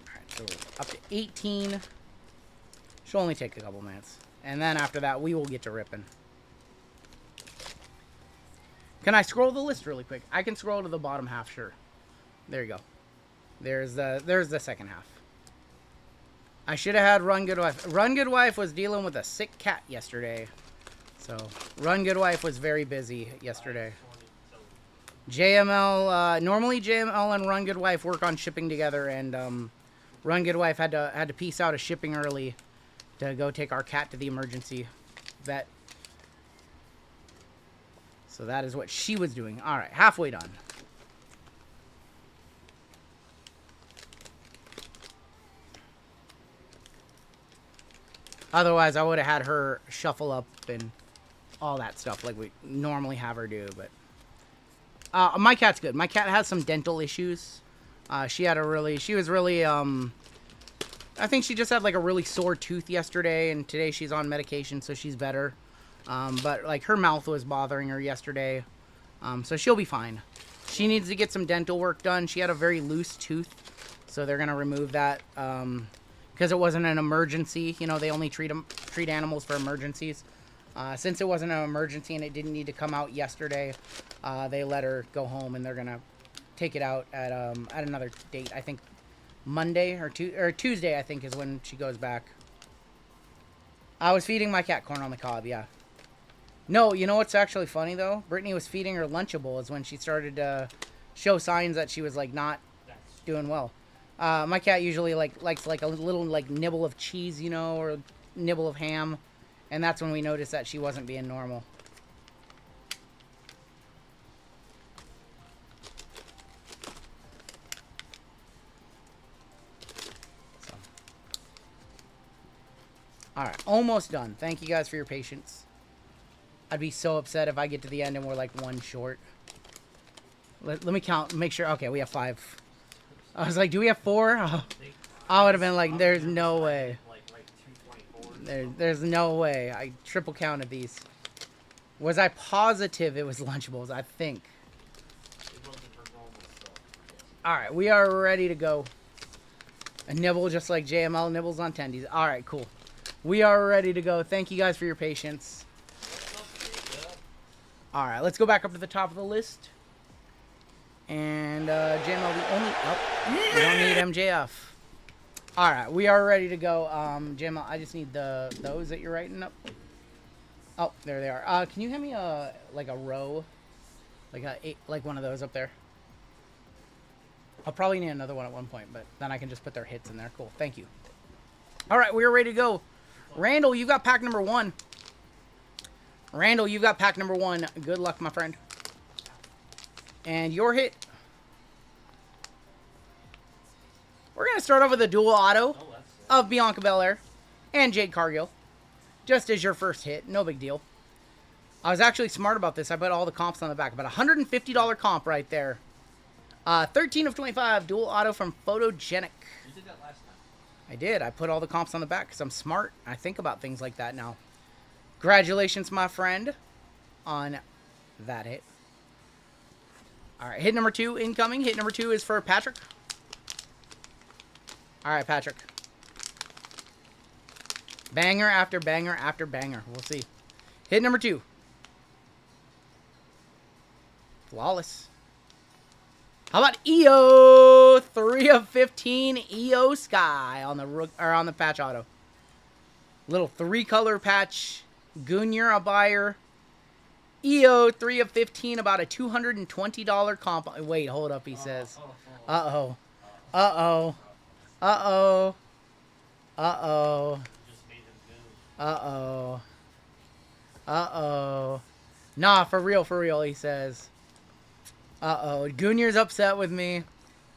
Alright, so up to 18. Should only take a couple minutes. And then after that, we will get to ripping. Can I scroll the list really quick? I can scroll to the bottom half, sure. There you go. There's the second half. I should have had Rungoodlife. Rungoodlife was dealing with a sick cat yesterday. So, Rungoodlife was very busy yesterday. JML, normally JML and Rungoodlife work on shipping together, and Rungoodlife had to piece out a shipping early to go take our cat to the emergency vet. So that is what she was doing. Alright, halfway done. Otherwise, I would have had her shuffle up and all that stuff like we normally have her do. But my cat's good. My cat has some dental issues. I think she just had like a really sore tooth yesterday, and today she's on medication, so she's better. But like her mouth was bothering her yesterday, so she'll be fine. She needs to get some dental work done. She had a very loose tooth, so they're gonna remove that. Because it wasn't an emergency. You know, they only treat animals for emergencies. Since it wasn't an emergency and it didn't need to come out yesterday, they let her go home, and they're going to take it out at another date. I think Monday or Tuesday, I think, is when she goes back. I was feeding my cat corn on the cob, yeah. No, you know what's actually funny, though? Brittany was feeding her Lunchables when she started to show signs that she was, like, not doing well. My cat usually likes like a little like nibble of cheese, you know, or a nibble of ham, and that's when we noticed that she wasn't being normal. So. Alright, almost done. Thank you guys for your patience. I'd be so upset if I get to the end and we're like 1 short. Let me count, make sure. Okay, we have 5. I was like, do we have 4? Oh, I would have been like, there's no way. There's no way. I triple counted these. Was I positive it was Lunchables? I think. Alright, we are ready to go. A nibble just like JML nibbles on tendies. Alright, cool. We are ready to go. Thank you guys for your patience. Alright, let's go back up to the top of the list. And JML, we don't need MJF. Alright, we are ready to go. JML, I just need those that you're writing up. Oh, there they are. Can you hand me like a row? Like one of those up there? I'll probably need another one at one point, but then I can just put their hits in there. Cool. Thank you. All right, we're ready to go. Randall, you got pack number 1. Randall, you've got pack number 1. Good luck, my friend. And your hit. We're going to start off with a dual auto of Bianca Belair and Jade Cargill. Just as your first hit. No big deal. I was actually smart about this. I put all the comps on the back. About $150 comp right there. 13 of 25. Dual auto from Photogenic. You did that last time. I did. I put all the comps on the back because I'm smart. I think about things like that now. Congratulations, my friend, on that hit. All right, hit number 2 incoming. Hit number 2 is for Patrick. All right, Patrick. Banger after banger after banger. We'll see. Hit number 2. Flawless. How about EO 3 of 15 EO Sky on the patch auto. Little 3-color patch. Gunyer a buyer. EO 3 of 15, about a $220 comp. Wait, hold up, he says. Uh-oh. Uh-oh. Uh-oh. Uh-oh. Uh-oh. Uh-oh. Nah, for real, he says. Uh-oh. Gunyer's upset with me.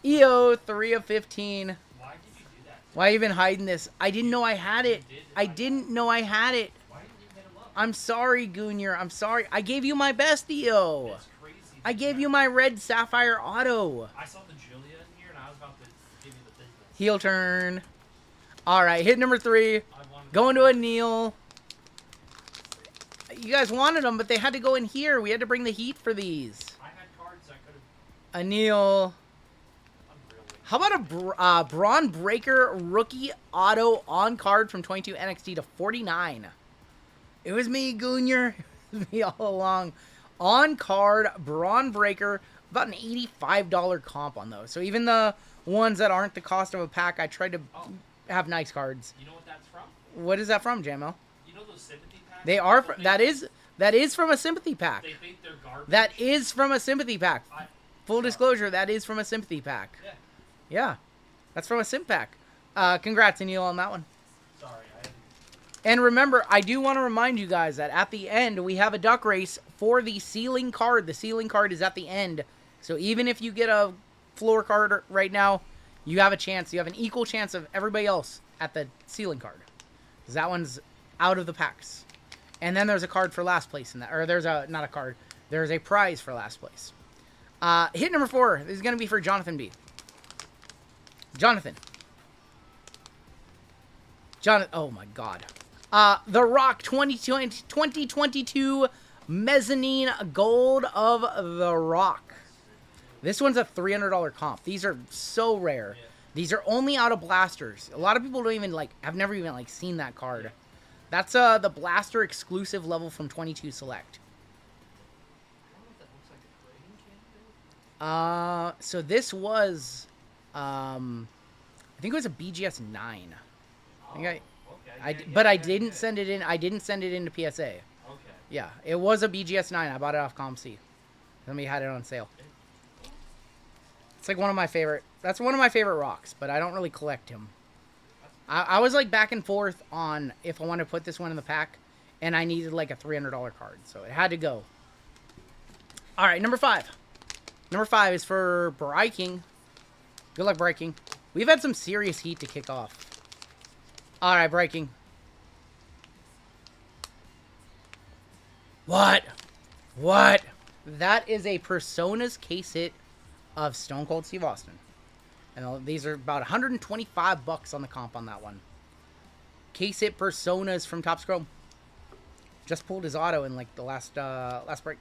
EO 3 of 15. Why did you do that? Why even hiding this? I didn't know I had it. I didn't know I had it. Why didn't you hit him up? I'm sorry, Gunyer. I'm sorry. I gave you my best EO. That's crazy. I gave you my red sapphire auto. I saw the Julia in here, and I was about to give you the business. Heel turn. All right, hit number 3. I wanted Going to a Neil. You guys wanted them, but they had to go in here. We had to bring the heat for these. I had cards I could have. A Neil. Unreal. How about a Braun Breaker rookie auto on card from 22 NXT to 49? It was me, Gunyer. It was me all along. On card, Braun Breaker. About an $85 comp on those. So even the ones that aren't the cost of a pack, I tried to have nice cards. You know what that's from? What is that from, JML? You know those sympathy packs? They are. People That think- is from a sympathy pack. They think they're garbage. That is from a sympathy pack. I- Full disclosure, that is from a sympathy pack. Yeah. Yeah, that's from a simp pack. Congrats, Anil, on that one. Sorry, I didn't. And remember, I do want to remind you guys that at the end, we have a duck race for the ceiling card. The ceiling card is at the end. So even if you get a floor card right now, you have a chance. You have an equal chance of everybody else at the ceiling card. Because that one's out of the packs. And then there's a card for last place in that. Or there's a, not a card. There's a prize for last place. Hit number 4. This is going to be for Jonathan B. Jonathan. Oh my god. The Rock 2022 Mezzanine Gold of The Rock. This one's a $300 comp. These are so rare. Yeah. These are only out of blasters. A lot of people don't even have never even seen that card. That's the blaster exclusive level from 22 Select. I don't know if that looks like a grading candidate. So this was I think it was a BGS 9. I think Okay. but I didn't send it in. I didn't send it into PSA. Okay. Yeah, it was a BGS 9. I bought it off ComC. Somebody had it on sale. It's like one of my favorite. That's one of my favorite rocks, but I don't really collect him. I was like back and forth on if I want to put this one in the pack, and I needed like a $300 card, so it had to go. All right, number 5. Number 5 is for Breaking. Good luck, Breaking. We've had some serious heat to kick off. All right, Breaking. What? What? That is a Personas case hit of Stone Cold Steve Austin. And these are about $125 on the comp on that one. Case hit Personas from Top Scrum. Just pulled his auto in like the last break.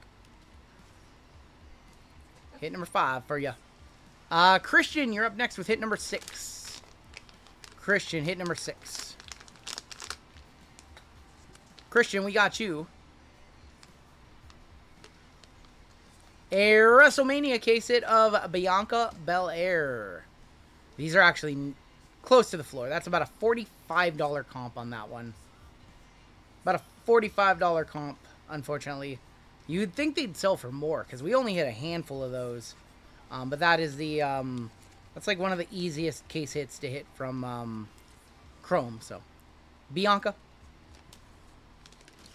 Hit number 5 for you. Christian, you're up next with hit number 6. Christian, hit number 6. Christian, we got you. A WrestleMania case hit of Bianca Belair. These are actually close to the floor. That's about a $45 comp on that one. About a $45 comp, unfortunately. You'd think they'd sell for more, because we only hit a handful of those. But that is the That's like one of the easiest case hits to hit from Chrome. So, Bianca.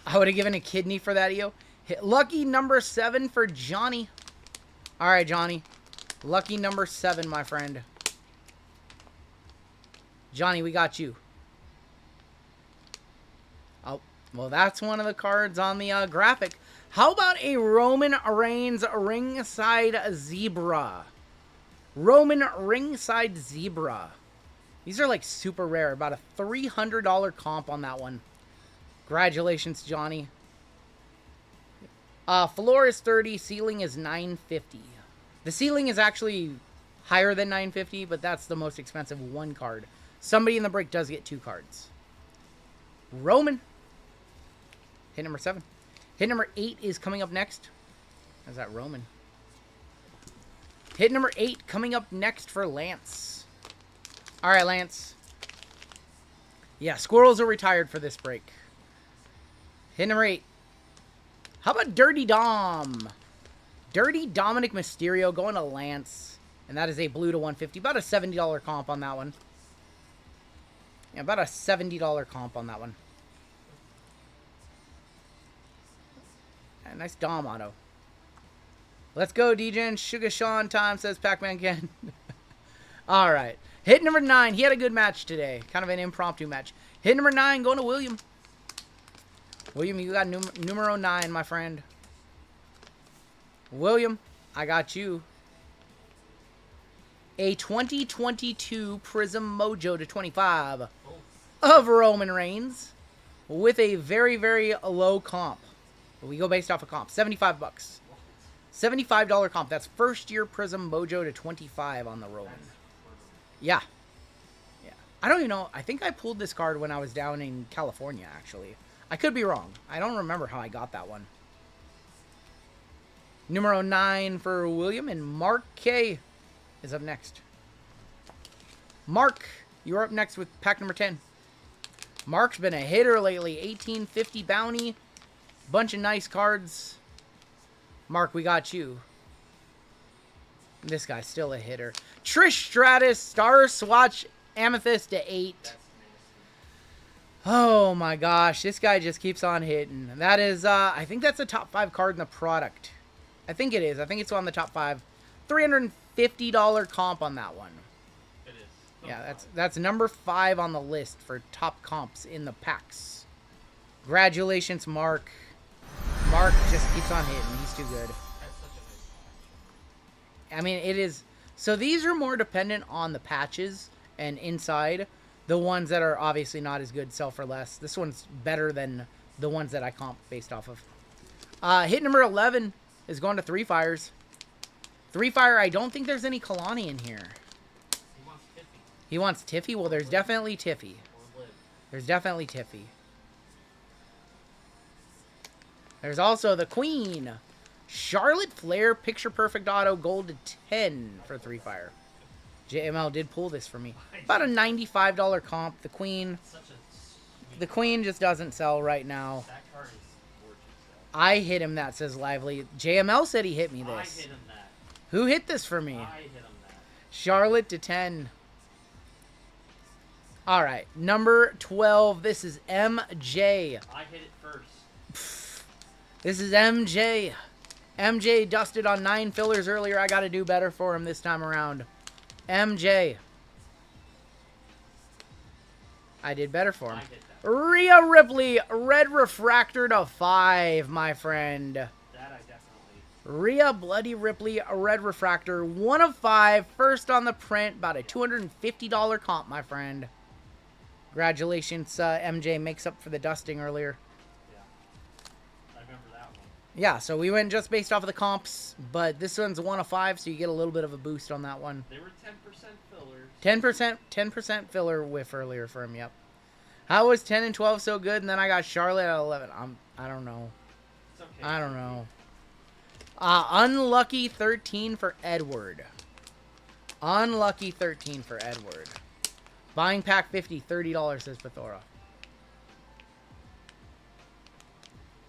I would have given a kidney for that, EO. Hit lucky number 7 for Johnny. All right, Johnny. Lucky number 7, my friend. Johnny, we got you. Oh, well, that's one of the cards on the graphic. How about a Roman Reigns ringside zebra? Roman ringside zebra. These are like super rare. About a $300 comp on that one. Congratulations, Johnny. Floor is 30. Ceiling is 950. The ceiling is actually higher than 950, but that's the most expensive one card. Somebody in the break does get 2 cards. Roman. Hit number 7. Hit number 8 is coming up next. How's that, Roman? Hit number 8 coming up next for Lance. All right, Lance. Yeah, squirrels are retired for this break. Hit number 8. How about Dirty Dom? Dirty Dominic Mysterio going to Lance. And that is a blue to 150. About a $70 comp on that one. Yeah, about a $70 comp on that one. Yeah, nice Dom auto. Let's go, Degen. Sugar Sean time, says Pac-Man Ken. All right. Hit number 9. He had a good match today. Kind of an impromptu match. Hit number 9 going to William. William, you got numero 9, my friend. William, I got you. A 2022 Prism Mojo to 25 of Roman Reigns with a very, very low comp. We go based off of comp. $75. $75 comp. That's first year Prism Mojo to 25 on the Roman. Yeah. Yeah. I don't even know. I think I pulled this card when I was down in California, actually. I could be wrong. I don't remember how I got that one. Numero 9 for William, and Mark K is up next. Mark, you're up next with pack number 10. Mark's been a hitter lately. 1850 bounty. Bunch of nice cards. Mark, we got you. This guy's still a hitter. Trish Stratus, Star Swatch, Amethyst to 8. Oh my gosh, this guy just keeps on hitting. That is, I think that's a top 5 card in the product. I think it is. I think it's on the top 5. $350 comp on that one. It is. Yeah, that's number 5 on the list for top comps in the packs. Congratulations, Mark. Mark just keeps on hitting. He's too good. That's such a nice patch. I mean, it is. So these are more dependent on the patches and inside. The ones that are obviously not as good sell for less. This one's better than the ones that I comp based off of. Hit number 11 is going to 3 Fires. 3 Fire, I don't think there's any Kalani in here. He wants Tiffy. He wants Tiffy? Well, there's definitely Tiffy. Or Liv. There's definitely Tiffy. There's also the Queen. Charlotte Flair, Picture Perfect Auto, Gold to 10 for 3 Fire. JML did pull this for me. About a $95 comp. The Queen. Such a sweet. The Queen just doesn't sell right now. That card is gorgeous. I hit him that, says Lively. JML said he hit me I this. hit him that. Who hit this for me? I hit him that. Charlotte to 10. All right. Number 12. This is MJ. I hit it first. This is MJ. MJ dusted on 9 fillers earlier. I got to do better for him this time around. MJ. I did better for him. I hit that. Rhea Ripley, Red Refractor to 5, my friend. That I definitely. Rhea Bloody Ripley, a Red Refractor, 1 of 5. First on the print, about a $250 comp, my friend. Congratulations, MJ makes up for the dusting earlier. Yeah. I remember that one. Yeah, so we went just based off of the comps, but this one's 1 of 5, so you get a little bit of a boost on that one. They were 10% fillers. 10% filler whiff earlier for him, yep. How was 10 and 12 so good, and then I got Charlotte at 11? I don't know. It's okay. I don't know. Unlucky 13 for Edward. Unlucky 13 for Edward. Buying pack 50, $30, says Pathora.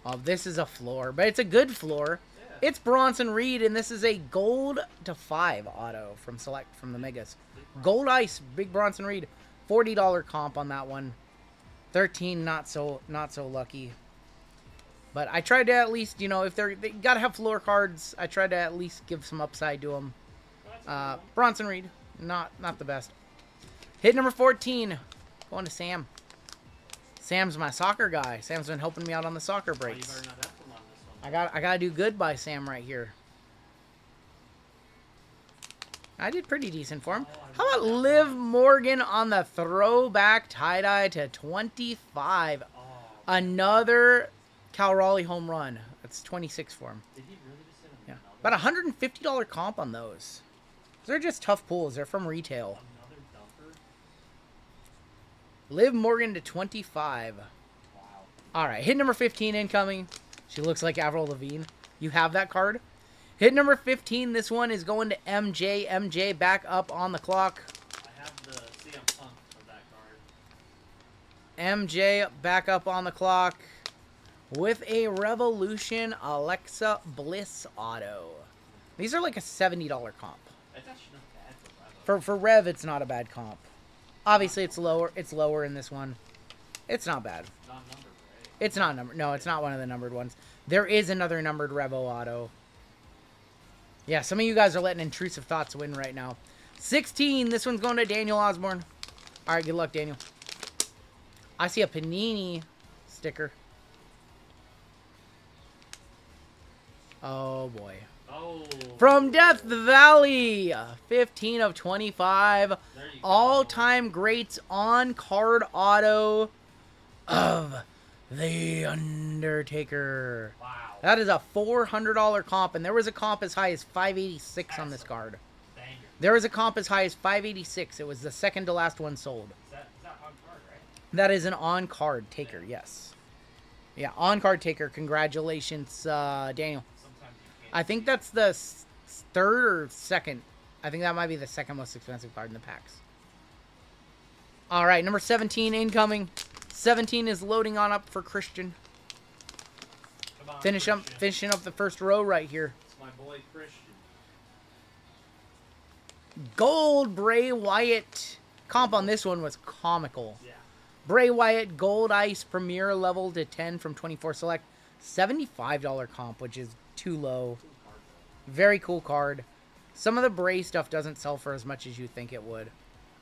Oh, this is a floor, but it's a good floor. Yeah. It's Bronson Reed, and this is a gold to 5 auto from Select from the Megas. Gold Ice, big Bronson Reed. $40 comp on that one. 13, not so lucky. But I tried to at least, you know, if they gotta have floor cards, I tried to at least give some upside to them. Bronson Reed, not the best. Hit number 14, going to Sam. Sam's my soccer guy. Sam's been helping me out on the soccer breaks. I gotta do good by Sam right here. I did pretty decent for him. How about Liv Morgan on the throwback tie-dye to 25? Another Cal Raleigh home run. That's 26 for him. Yeah, about $150 comp on those. They're just tough pulls. They're from retail. Liv Morgan to 25. All right, hit number 15 incoming. She looks like Avril Lavigne. You have that card. Hit number 15. This one is going to MJ. MJ back up on the clock. I have the CM Punk of that card. MJ back up on the clock with a Revolution Alexa Bliss auto. These are like a $70 comp. That's actually not bad For Rev, it's not a bad comp. Obviously, it's lower. It's lower in this one. It's not bad. Not numbered, right? It's not numbered. No, it's not one of the numbered ones. There is another numbered Revo auto. Yeah, some of you guys are letting Intrusive Thoughts win right now. 16. This one's going to Daniel Osborne. All right, good luck, Daniel. I see a Panini sticker. Oh, boy. Oh. From Death Valley. 15 of 25. All-time greats on-card auto of The Undertaker. Wow. That is a $400 comp, and there was a comp as high as 586 on this card. Banger. There was a comp as high as 586. It was the second to last one sold. Is that on card, right? That is an on-card taker, yes. Yeah, on-card taker. Congratulations, Daniel. Sometimes you can't. I think that's the third or second. I think that might be the second most expensive card in the packs. All right, number 17 incoming. 17 is loading on up for Christian. Come on, Finishing up the first row right here. It's my boy Christian. Gold Bray Wyatt. Comp on this one was comical. Yeah. Bray Wyatt Gold Ice Premier level to 10 from 24 Select. $75 comp, which is too low. Very cool card. Some of the Bray stuff doesn't sell for as much as you think it would.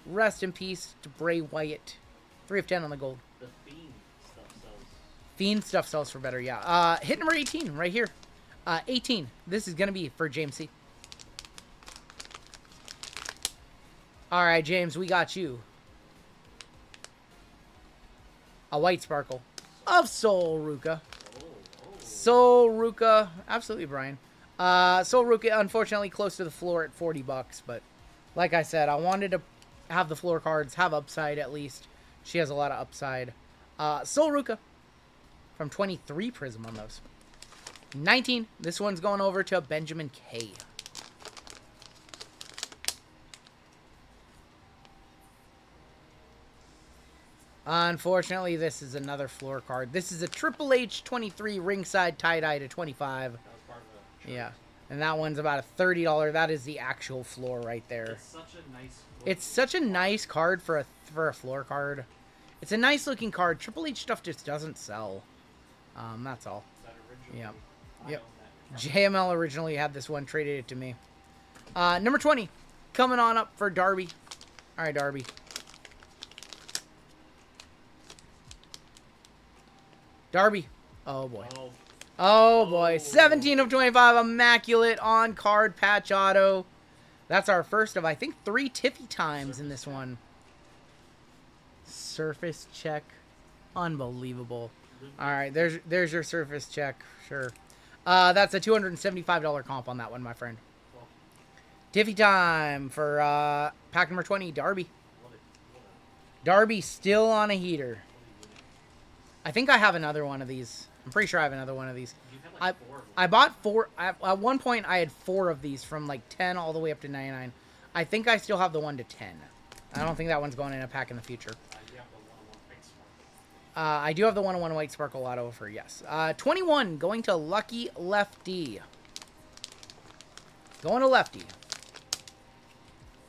Rest in peace to Bray Wyatt. 3 of 10 on the gold. The Fiend stuff sells. Fiend stuff sells for better, yeah. Hit number 18 right here. 18. This is going to be for James C. All right, James, we got you. A white sparkle of Soul Ruka. Soul Ruka. Absolutely, Brian. Soul Ruka, unfortunately, close to the floor at $40, but like I said, I wanted to have the floor cards, have upside at least. She has a lot of upside. Soul Ruka from 23 Prism on those. 19. This one's going over to Benjamin K. Unfortunately, this is another floor card. This is a Triple H 23 ringside tie-dye to 25. That was part of the Yeah. And that one's about a $30. That is the actual floor right there. It's such a nice look. It's such a nice card for a floor card. It's a nice looking card. Triple H stuff just doesn't sell. That's all. Is that original? Yeah. Yep. I own that. JML originally had this one, traded it to me. Number 20, coming on up for Darby. All right, Darby. Darby. Oh, boy. Oh, Oh, boy. 17 of 25, immaculate on-card patch auto. That's our first of, I think, 3 Tiffy times in this one. Surface check. Unbelievable. All right, there's your surface check. Sure. That's a $275 comp on that one, my friend. well, Tiffy time for pack number 20, Darby. what a Darby still on a heater. I think I have another one of these. I'm pretty sure I have another one of these. you had like 4 of them. I bought 4. At one point, I had 4 of these from like 10 all the way up to 99. I think I still have the 1 to 10. I don't think that one's going in a pack in the future. You have the 101 Pink Sparkle. I do have the 101 White Sparkle Auto for yes. 21 going to Lucky Lefty. Going to lefty.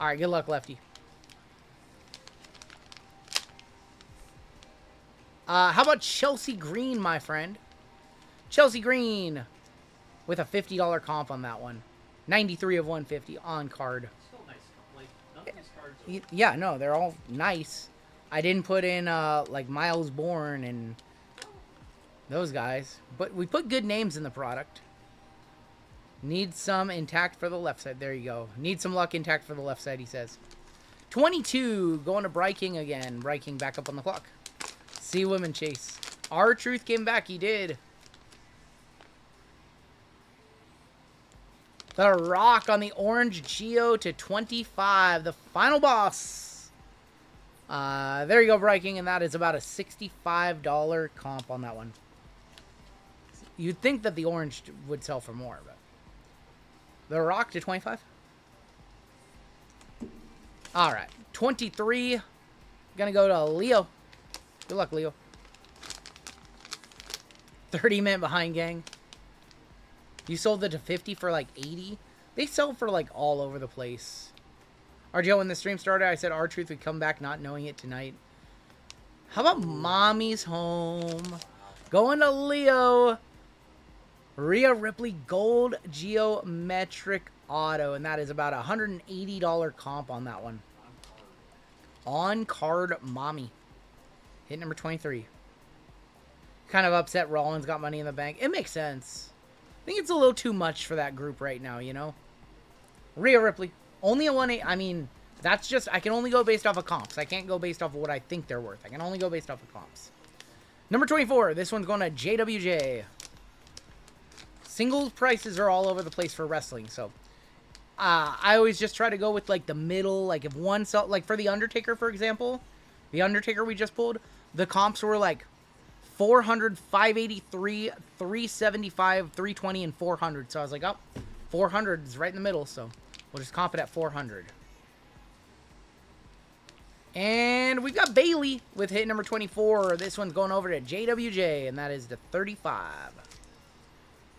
All right, good luck, lefty. How about Chelsea Green, my friend? Chelsea Green with a $50 comp on that one. 93 of 150 on card. Still nice. Like, none of these cards are... Yeah, no, they're all nice. I didn't put in, like, Miles Bourne and those guys. But we put good names in the product. Need some intact for the left side. There you go. Need some luck intact for the left side, he says. 22, going to Bryking again. Bryking back up on the clock. See women chase. R-Truth came back. He did. The Rock on the orange Geo to 25. The final boss. There you go, Bryking. And that is about a $65 comp on that one. You'd think that the orange would sell for more, but... The Rock to 25. All right. 23. Gonna go to Leo. Good luck, Leo. 30-minute behind, gang. You sold it to 50 for like 80. They sell for like all over the place. RGL, when the stream started, I said R-Truth would come back not knowing it tonight. How about Mommy's Home? Going to Leo. Rhea Ripley Gold Geometric Auto. And that is about a $180 comp on that one. On card Mommy. Hit number 23. Kind of upset Rollins got money in the bank. It makes sense. I think it's a little too much for that group right now, you know? Rhea Ripley. Only a 1-8. I mean, that's just... I can only go based off of comps. I can't go based off of what I think they're worth. I can only go based off of comps. Number 24. This one's going to JWJ. Singles prices are all over the place for wrestling, so... I always just try to go with, like, the middle. Like, if one... Like, for The Undertaker, for example... The Undertaker we just pulled... The comps were, like... 400, 583, 375, 320, and 400. So I was like, oh, 400 is right in the middle, so we'll just comp it at 400. And we've got Bailey with hit number 24. This one's going over to JWJ, and that is the 35.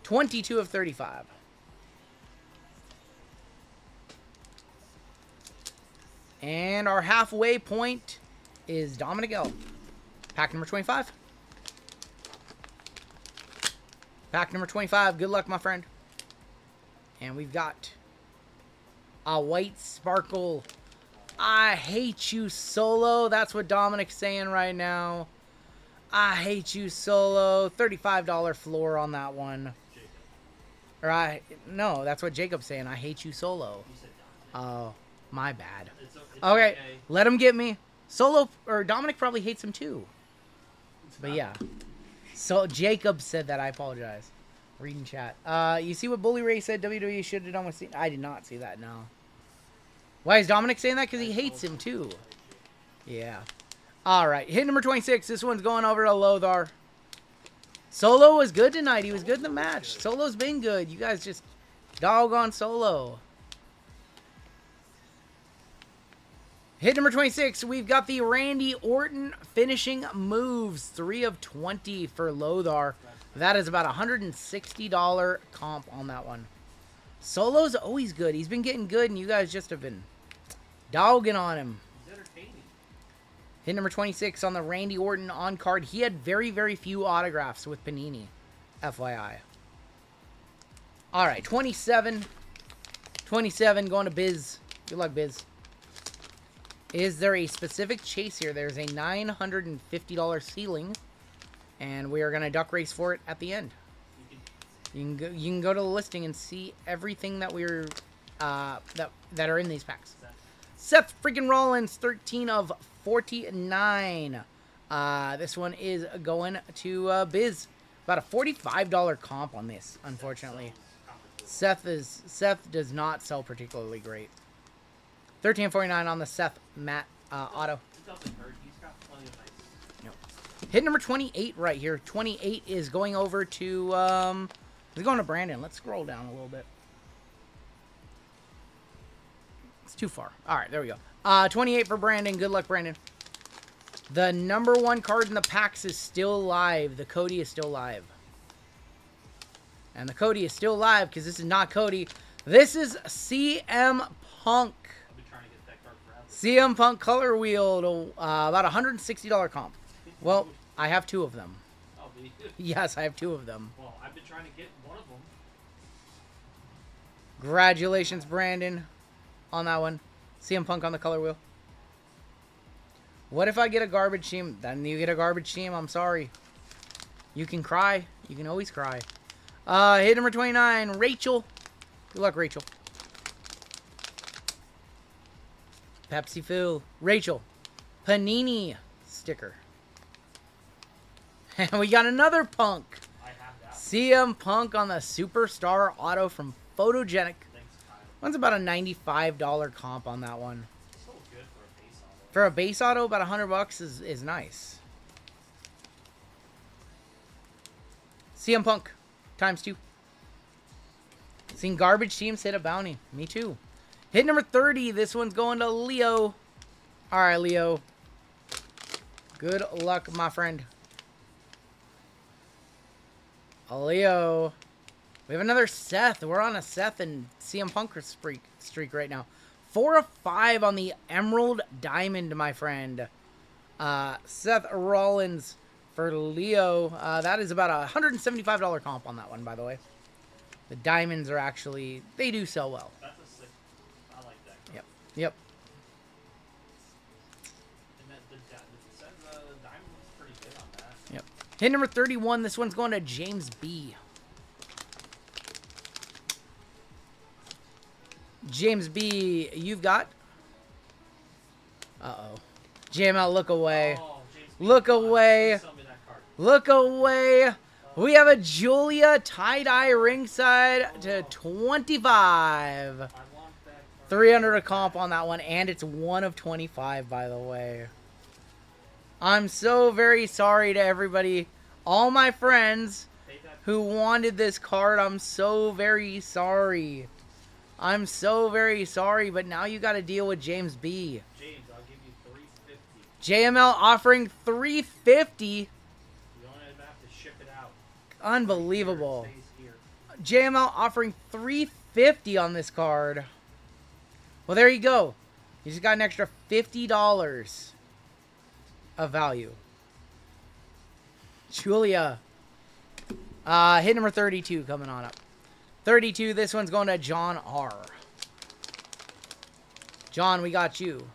22 of 35. And our halfway point is Dominic L. Pack number 25. Pack number 25. Good luck, my friend. And we've got a white sparkle. I hate you, Solo. That's what Dominic's saying right now. I hate you, Solo. $35 floor on that one. Or no, that's what Jacob's saying. I hate you, Solo. Oh, my bad. It's okay, let him get me. Solo, or Dominic probably hates him too. But yeah. So Jacob said that. I apologize. Reading chat. You see what Bully Ray said WWE should have done with Cena? I did not see that, no. Why is Dominic saying that? Because he hates him too. Yeah. Alright. Hit number 26. This one's going over to Lothar. Solo was good tonight. He was good in the match. Solo's been good. You guys just doggone Solo. Hit number 26, we've got the Randy Orton finishing moves. 3 of 20 for Lothar. That is about a $160 comp on that one. Solo's always good. He's been getting good, and you guys just have been dogging on him. He's entertaining. Hit number 26 on the Randy Orton on card. He had very, very few autographs with Panini. FYI. All right, 27. 27 going to Biz. Good luck, Biz. Is there a specific chase here? There's a $950 ceiling, and we are going to duck race for it at the end. You can go to the listing and see everything that we're that are in these packs. Seth freaking Rollins, 13 of 49. This one is going to Biz. About a $45 comp on this, unfortunately. Seth does not sell particularly great. 13.49 on the Seth Matt auto. It doesn't hurt. He's got plenty of nice. Nope. Hit number 28 right here. 28 is going over to it's going to Brandon. Let's scroll down a little bit. It's too far. All right, there we go. 28 for Brandon. Good luck, Brandon. The number 1 card in the packs is still live. The Cody is still live. And the Cody is still live because this is not Cody. This is CM Punk. I've been trying to get that card forever. CM Punk color wheel to about $160 comp. Well, I have 2 of them. Oh, but Yes, I have 2 of them. well, I've been trying to get one of them. Congratulations, Brandon, on that one. CM Punk on the color wheel. What if I get a garbage team? Then you get a garbage team. I'm sorry. You can cry. You can always cry. Hit number 29, Rachel. Good luck, Rachel. Pepsi Phil. Rachel. Panini sticker. And we got another Punk. I have that. CM Punk on the Superstar Auto from Photogenic. Thanks, Kyle. One's about a $95 comp on that one. So good for a base auto. For a base auto, about $100 is nice. CM Punk, ×2. Seen garbage teams hit a bounty. Me too. Hit number 30. This one's going to Leo. All right, Leo. Good luck, my friend. Leo. We have another Seth. We're on a Seth and CM Punk streak right now. 4 of 5 on the Emerald Diamond, my friend. Seth Rollins for Leo. That is about a $175 comp on that one, by the way. The diamonds are actually, they do sell well. That's a sick. I like that card. Yep. Yep. And that, the diamond looks pretty good on that. Yep. Hit number 31. This one's going to James B. James B, you've got. Uh-oh. JML, look away. Oh, James B. Look away. Please sell me that card. Look away. We have a Julia tie-dye ringside to 25. I want that card. 300 a comp on that one, and it's 1 of 25, by the way. I'm so very sorry to everybody, all my friends Pay that. who wanted this card. I'm so very sorry. I'm so very sorry, but now you got to deal with James B. James, I'll give you $350. JML offering $350. You don't even have to ship it out. Unbelievable. It stays here. JML offering $350 on this card. Well, there you go. You just got an extra $50 of value. Julia. Hit number 32 coming on up. 32, this one's going to John R. John, we got you.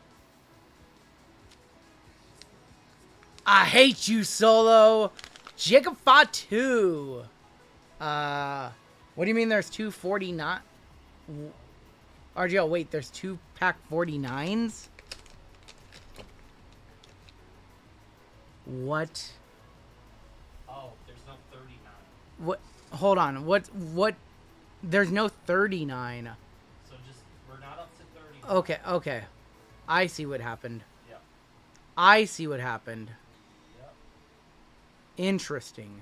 I hate you, Solo. Jacob Fatu. What do you mean there's 249? RGL, wait, there's 2 pack 49s? What? Oh, there's no 39. What? Hold on. What? There's no 39. So just, we're not up to 30. Okay, okay. I see what happened. Yep. I see what happened. Yep. Interesting.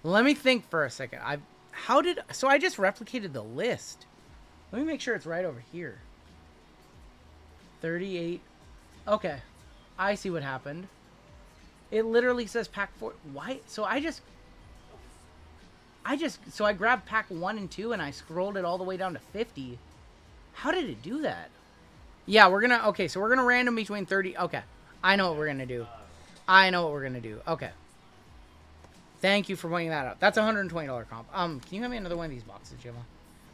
Let me think for a second. So I just replicated the list. Let me make sure it's right over here. 38. Okay. I see what happened. It literally says pack 4. Why? So I grabbed pack 1 and 2 and I scrolled it all the way down to 50. How did it do that? Yeah, okay, so we're gonna random between 30. Okay. I know what we're gonna do. Okay. Thank you for pointing that out. That's a $120 comp. Can you have me another one of these boxes, Jimma?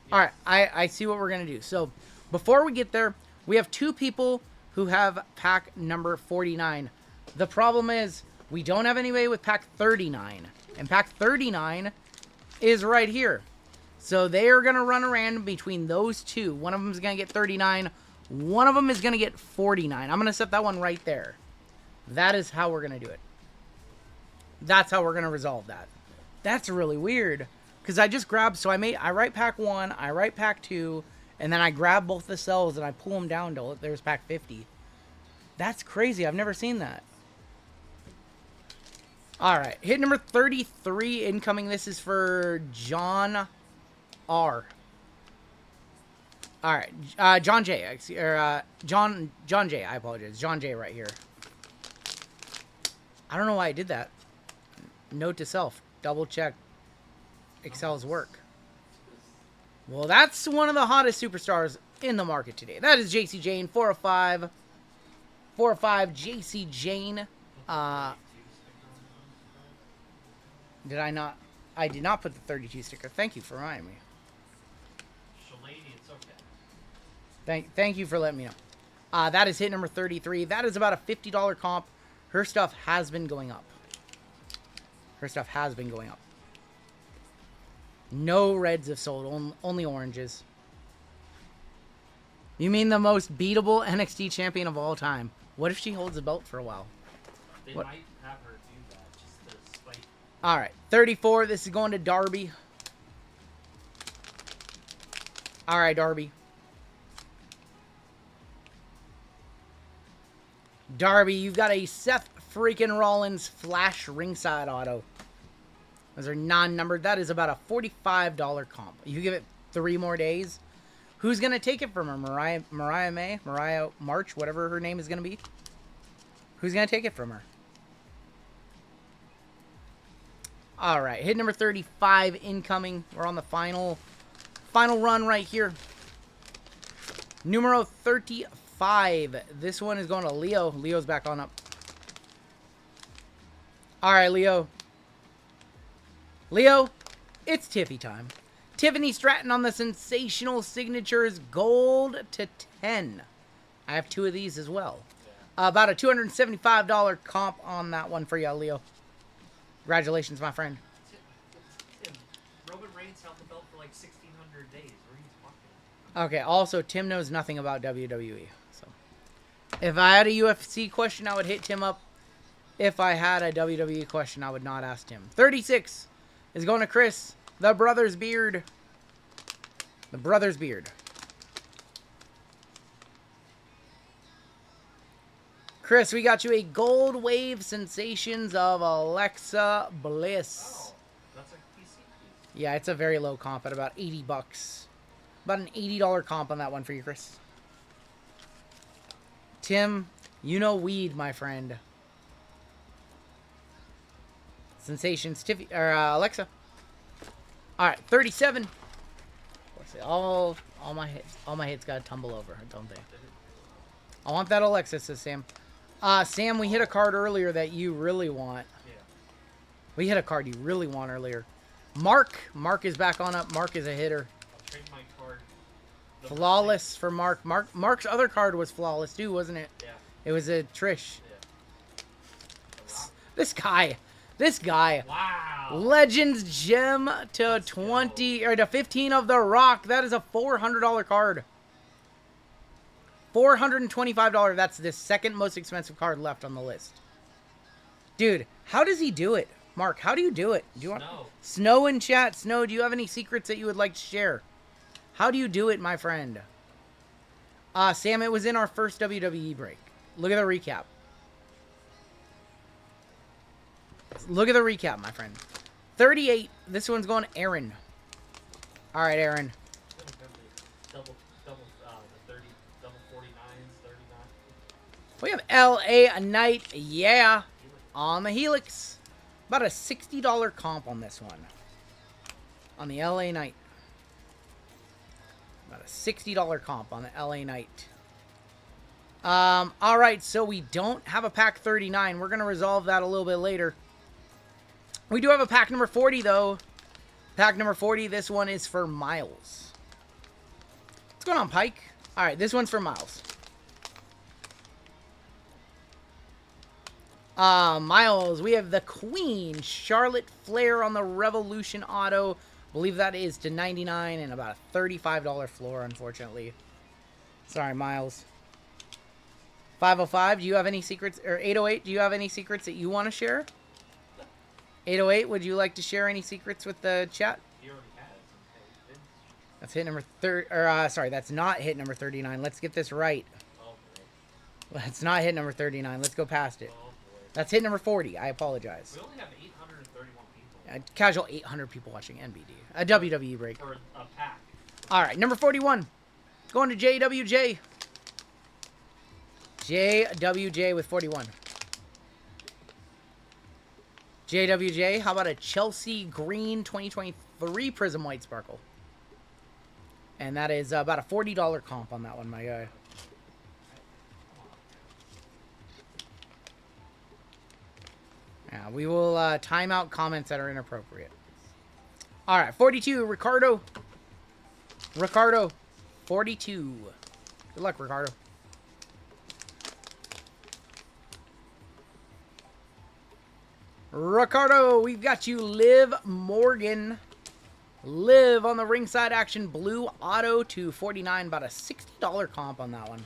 Yeah. All right, I see what we're gonna do. So before we get there, we have 2 people who have pack number 49. The problem is we don't have anybody with pack 39, and pack 39 is right here. So they are gonna run around between those 2. One of them is gonna get 39. One of them is gonna get 49. I'm gonna set that one right there. That is how we're gonna do it. That's how we're gonna resolve that. That's really weird because I just grabbed. So I write pack 1, I write pack 2, and then I grab both the cells and I pull them down till there's pack 50. That's crazy. I've never seen that. All right, hit number 33 incoming. This is for John R. All right, John J. John J. I apologize. John J. right here. I don't know why I did that. Note to self: double check Excel's work. Well, that's one of the hottest superstars in the market today. That is JC Jane, 405. 405 JC Jane. Did I not? I did not put the 32 sticker. Thank you for reminding me. Shalady, it's okay. Thank you for letting me know. That is hit number 33. That is about a $50 comp. Her stuff has been going up. Her stuff has been going up. No reds have sold. Only oranges. You mean the most beatable NXT champion of all time? What if she holds the belt for a while? They What? might have her do that just to spite. All right, 34. This is going to Darby. All right, Darby. Darby, you've got a Seth freaking Rollins Flash ringside auto. Those are non-numbered. That is about a $45 comp. You give it 3 more days. Who's going to take it from her? Mariah May? Mariah March? Whatever her name is going to be? Who's going to take it from her? All right. Hit number 35 incoming. We're on the final run right here. Numero 35. This one is going to Leo. Leo's back on up. All right, Leo. Leo, it's Tiffy time. Tiffany Stratton on the Sensational Signatures Gold to 10. I have 2 of these as well. About a $275 comp on that one for you, Leo. Congratulations, my friend. Tim, Roman Reigns held the belt for like 1,600 days. What are you talking about? Okay, also, Tim knows nothing about WWE. So, if I had a UFC question, I would hit Tim up. If I had a WWE question, I would not ask Tim. 36 is going to Chris. The Brothers Beard. The Brothers Beard. Chris, we got you a Gold Wave Sensations of Alexa Bliss. Oh, that's a PC piece. Yeah, it's a very low comp at about 80 bucks. About an $80 comp on that one for you, Chris. Tim, you know weed, my friend. Sensations, Tiffy, or Alexa. All right, 37. Let's see, all my hits gotta tumble over, don't they? I want that Alexa, says Sam. Sam, we hit a card earlier that you really want. Yeah. We hit a card you really want earlier. Mark is back on up. Mark is a hitter. I'll trade my card. Flawless for Mark. Mark's other card was flawless too, wasn't it? Yeah. It was a Trish. Yeah. This guy. Wow. Legends Gem to 20 or to 15 of The Rock. That is a $400 card. $425. That's the second most expensive card left on the list. Dude, how does he do it? Mark, how do you do it? Do you want Snow in chat? Snow, do you have any secrets that you would like to share? How do you do it, my friend? Sam, it was in our first WWE break. Look at the recap. Look at the recap, my friend. 38. This one's going to Aaron. All right, Aaron. Double, the 30, double 49s, 39. We have L.A. Nite, yeah, on the Helix. About a $60 comp on this one. On the L.A. Nite. About a $60 comp on the L.A. Nite. All right, so we don't have a pack 39. We're going to resolve that a little bit later. We do have a pack number 40, though. Pack number 40, this one is for Miles. What's going on, Pike? All right, this one's for Miles. Miles, we have the Queen, Charlotte Flair on the Revolution Auto. I believe that is to 99 and about a $35 floor, unfortunately. Sorry, Miles. 505, do you have any secrets? Or 808, do you have any secrets that you want to share? 808, would you like to share any secrets with the chat? He already has. Okay. That's hit number 30. Or, sorry, that's not hit number 39. Let's get this right. Oh, boy. That's not hit number 39. Let's go past it. Oh, boy. That's hit number 40. I apologize. We only have 831 people. Casual 800 people watching NBD. A WWE break. For a pack. All right, number 41. Going to JWJ. JWJ with 41. JWJ, how about a Chelsea Green 2023 Prism White Sparkle? And that is about a $40 comp on that one, my guy. Yeah, we will time out comments that are inappropriate. All right, 42, Ricardo. Ricardo, 42. Good luck, Ricardo. Ricardo, we've got you, Liv Morgan. Liv on the ringside action, blue auto to 49, about a $60 comp on that one.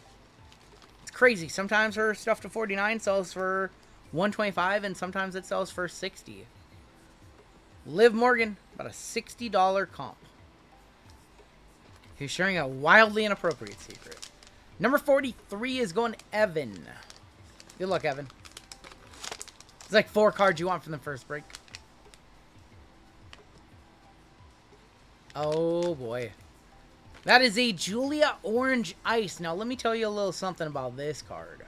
It's crazy. Sometimes her stuff to 49 sells for 125, and sometimes it sells for 60. Liv Morgan, about a $60 comp. He's sharing a wildly inappropriate secret. Number 43 is going Evan. Good luck, Evan. It's like 4 cards you want from the first break. Oh, boy. That is a Julia Orange Ice. Now, let me tell you a little something about this card.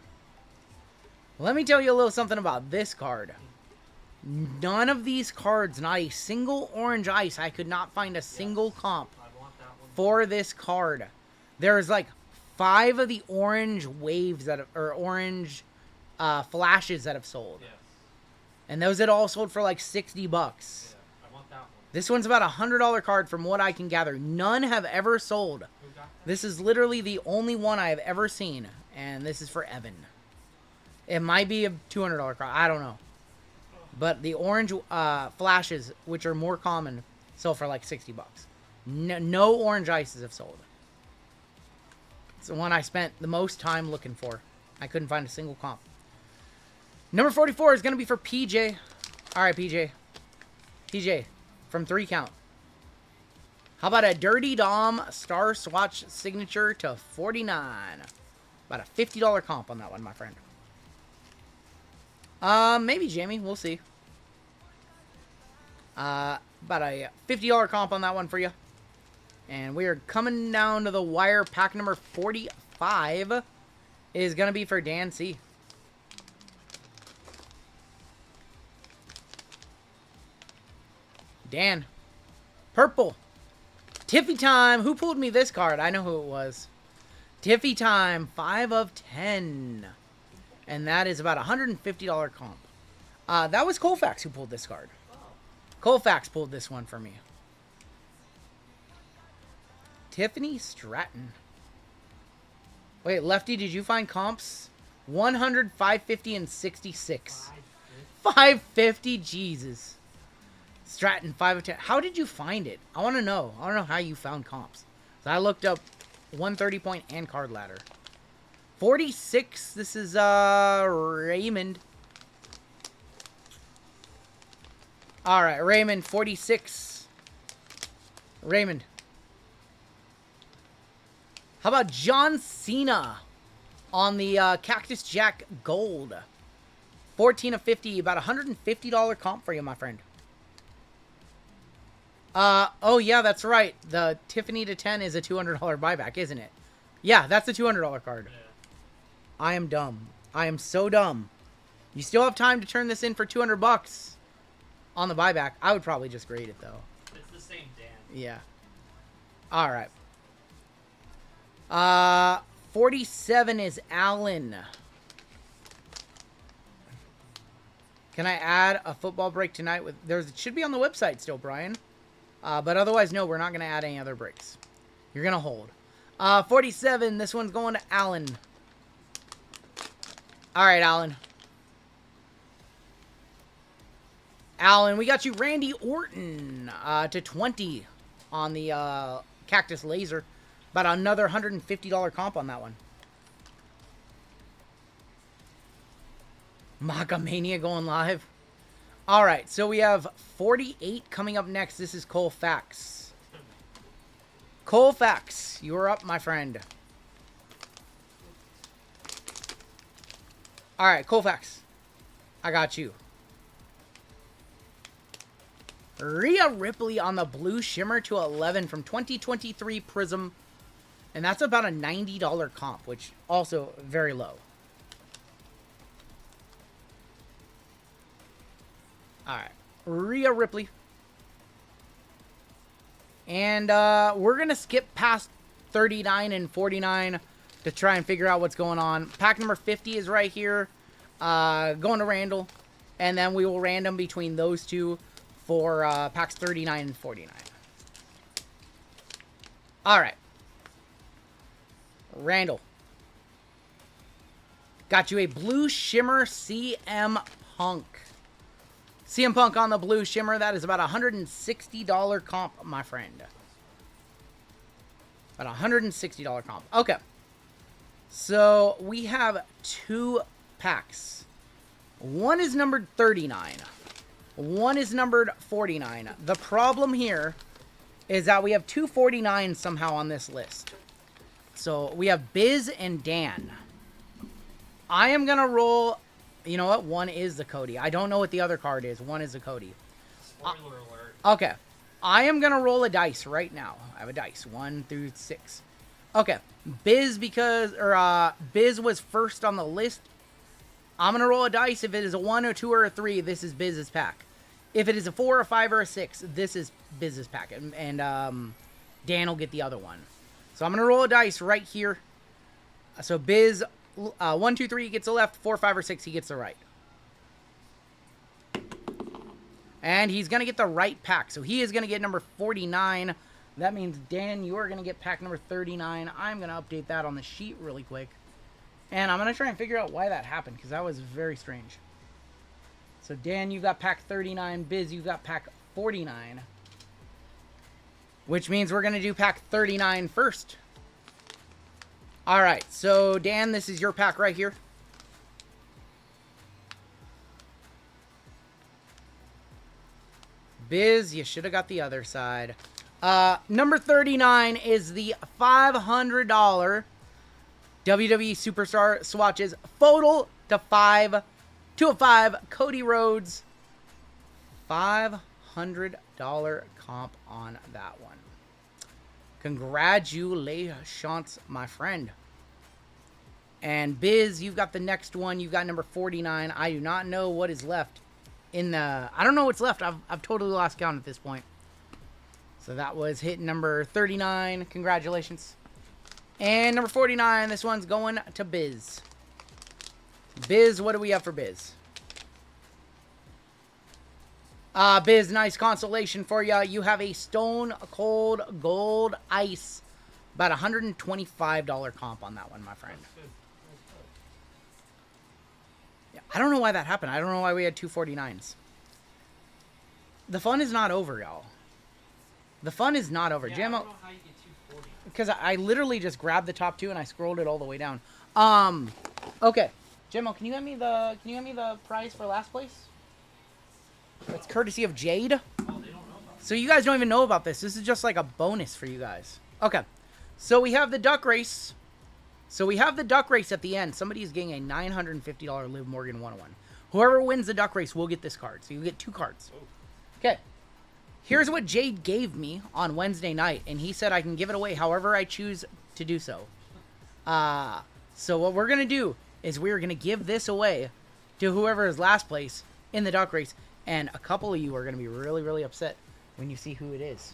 Let me tell you a little something about this card. None of these cards, not a single Orange Ice. I could not find a single comp for this card. There's like 5 of the orange waves that have, or orange flashes that have sold. Yes. And those had all sold for like 60 bucks. Yeah, I want that one. This one's about a $100 card from what I can gather. None have ever sold. Who got that? This is literally the only one I have ever seen. And this is for Evan. It might be a $200 card. I don't know. But the orange flashes, which are more common, sell for like 60 bucks. No orange ices have sold. It's the one I spent the most time looking for. I couldn't find a single comp. Number 44 is going to be for PJ. All right, PJ. PJ, from 3 count. How about a Dirty Dom Star Swatch signature to 49? About a $50 comp on that one, my friend. Maybe, Jamie. We'll see. About a $50 comp on that one for you. And we are coming down to the wire. Pack number 45 is going to be for Dan C. Dan. Purple. Tiffy time. Who pulled me this card? I know who it was. Tiffy time. 5 of 10. And that is about a $150 comp. That was Colfax who pulled this card. Colfax pulled this one for me. Tiffany Stratton. Wait, Lefty, did you find comps? 100, 550, and 66. 550, Jesus. Stratton, 5 of 10. How did you find it? I want to know. I want to know how you found comps. So I looked up 130 point and card ladder. 46, this is Raymond. Alright, Raymond, 46. Raymond. How about John Cena on the Cactus Jack Gold? 14 of 50, about a $150 comp for you, my friend. Oh yeah, that's right. The Tiffany to 10 is a $200 buyback, isn't it? Yeah, that's a $200 card. Yeah. I am dumb. I am so dumb. You still have time to turn this in for 200 bucks on the buyback. I would probably just grade it though. It's the same Dan. Yeah. All right. 47 is Allen. Can I add a football break tonight? With it should be on the website still, Brian. But otherwise, no, we're not going to add any other breaks. You're going to hold. 47, this one's going to Allen. All right, Allen. Allen, we got you Randy Orton to 20 on the Cactus Laser. About another $150 comp on that one. Macamania going live. All right, so we have 48 coming up next. This is Colfax. Colfax, you're up, my friend. All right, Colfax. I got you. Rhea Ripley on the Blue Shimmer to 11 from 2023 Prism. And that's about a $90 comp, which also very low. All right. Rhea Ripley. And we're going to skip past 39 and 49 to try and figure out what's going on. Pack number 50 is right here. Going to Randall. And then we will random between those two for packs 39 and 49. Alright. Randall. Got you a blue shimmer CM Punk. CM Punk on the blue shimmer. That is about $160 comp, my friend. About $160 comp. Okay. So, we have 2 packs. One is numbered 39. One is numbered 49. The problem here is that we have 2 49s somehow on this list. So, we have Biz and Dan. I am going to roll... You know what? One is the Cody. I don't know what the other card is. One is the Cody. Spoiler alert. Okay. I am going to roll a dice right now. I have a dice. 1 through 6. Okay. Biz Biz was first on the list. I'm going to roll a dice. If it is a 1, or 2, or a 3, this is Biz's pack. If it is a 4, a 5, or a 6, this is Biz's pack. And Dan will get the other one. So I'm going to roll a dice right here. So Biz... 1, 2, 3 gets the left. 4, 5, or 6 he gets the right. And he's going to get the right pack. So he is going to get number 49. That means, Dan, you are going to get pack number 39. I'm going to update that on the sheet really quick. And I'm going to try and figure out why that happened, because that was very strange. So, Dan, you got pack 39. Biz, you got pack 49. Which means we're going to do pack 39 first. Alright, so Dan, this is your pack right here. Biz, you should have got the other side. Number 39 is the $500 WWE Superstar Swatches Photo to 5 Cody Rhodes. $500 comp on that one. Congratulations, my friend. And Biz, you've got the next one. You've got number 49. I do not know what is left in the... I don't know what's left. I've totally lost count at this point. So that was hit number 39. Congratulations. And number 49, this one's going to Biz. Biz, what do we have for Biz? Biz, nice consolation for you. You have a Stone Cold Gold Ice. About $125 comp on that one, my friend. Yeah, I don't know why that happened. I don't know why we had 2 49s. The fun is not over, y'all. The fun is not over. Yeah, Jim, I don't know how you get 240. because I literally just grabbed the top 2 and I scrolled it all the way down. Okay. Jimmo, can you hand me the prize for last place? That's courtesy of Jade. Oh, they don't know about So you guys don't even know about this. This is just like a bonus for you guys. Okay. So we have the duck race. At the end. Somebody is getting a $950 Liv Morgan 101. Whoever wins the duck race will get this card. So you get 2 cards. Okay. Here's what Jade gave me on Wednesday night. And he said I can give it away however I choose to do so. So what we're going to do is we're going to give this away to whoever is last place in the duck race. And a couple of you are going to be really, really upset when you see who it is.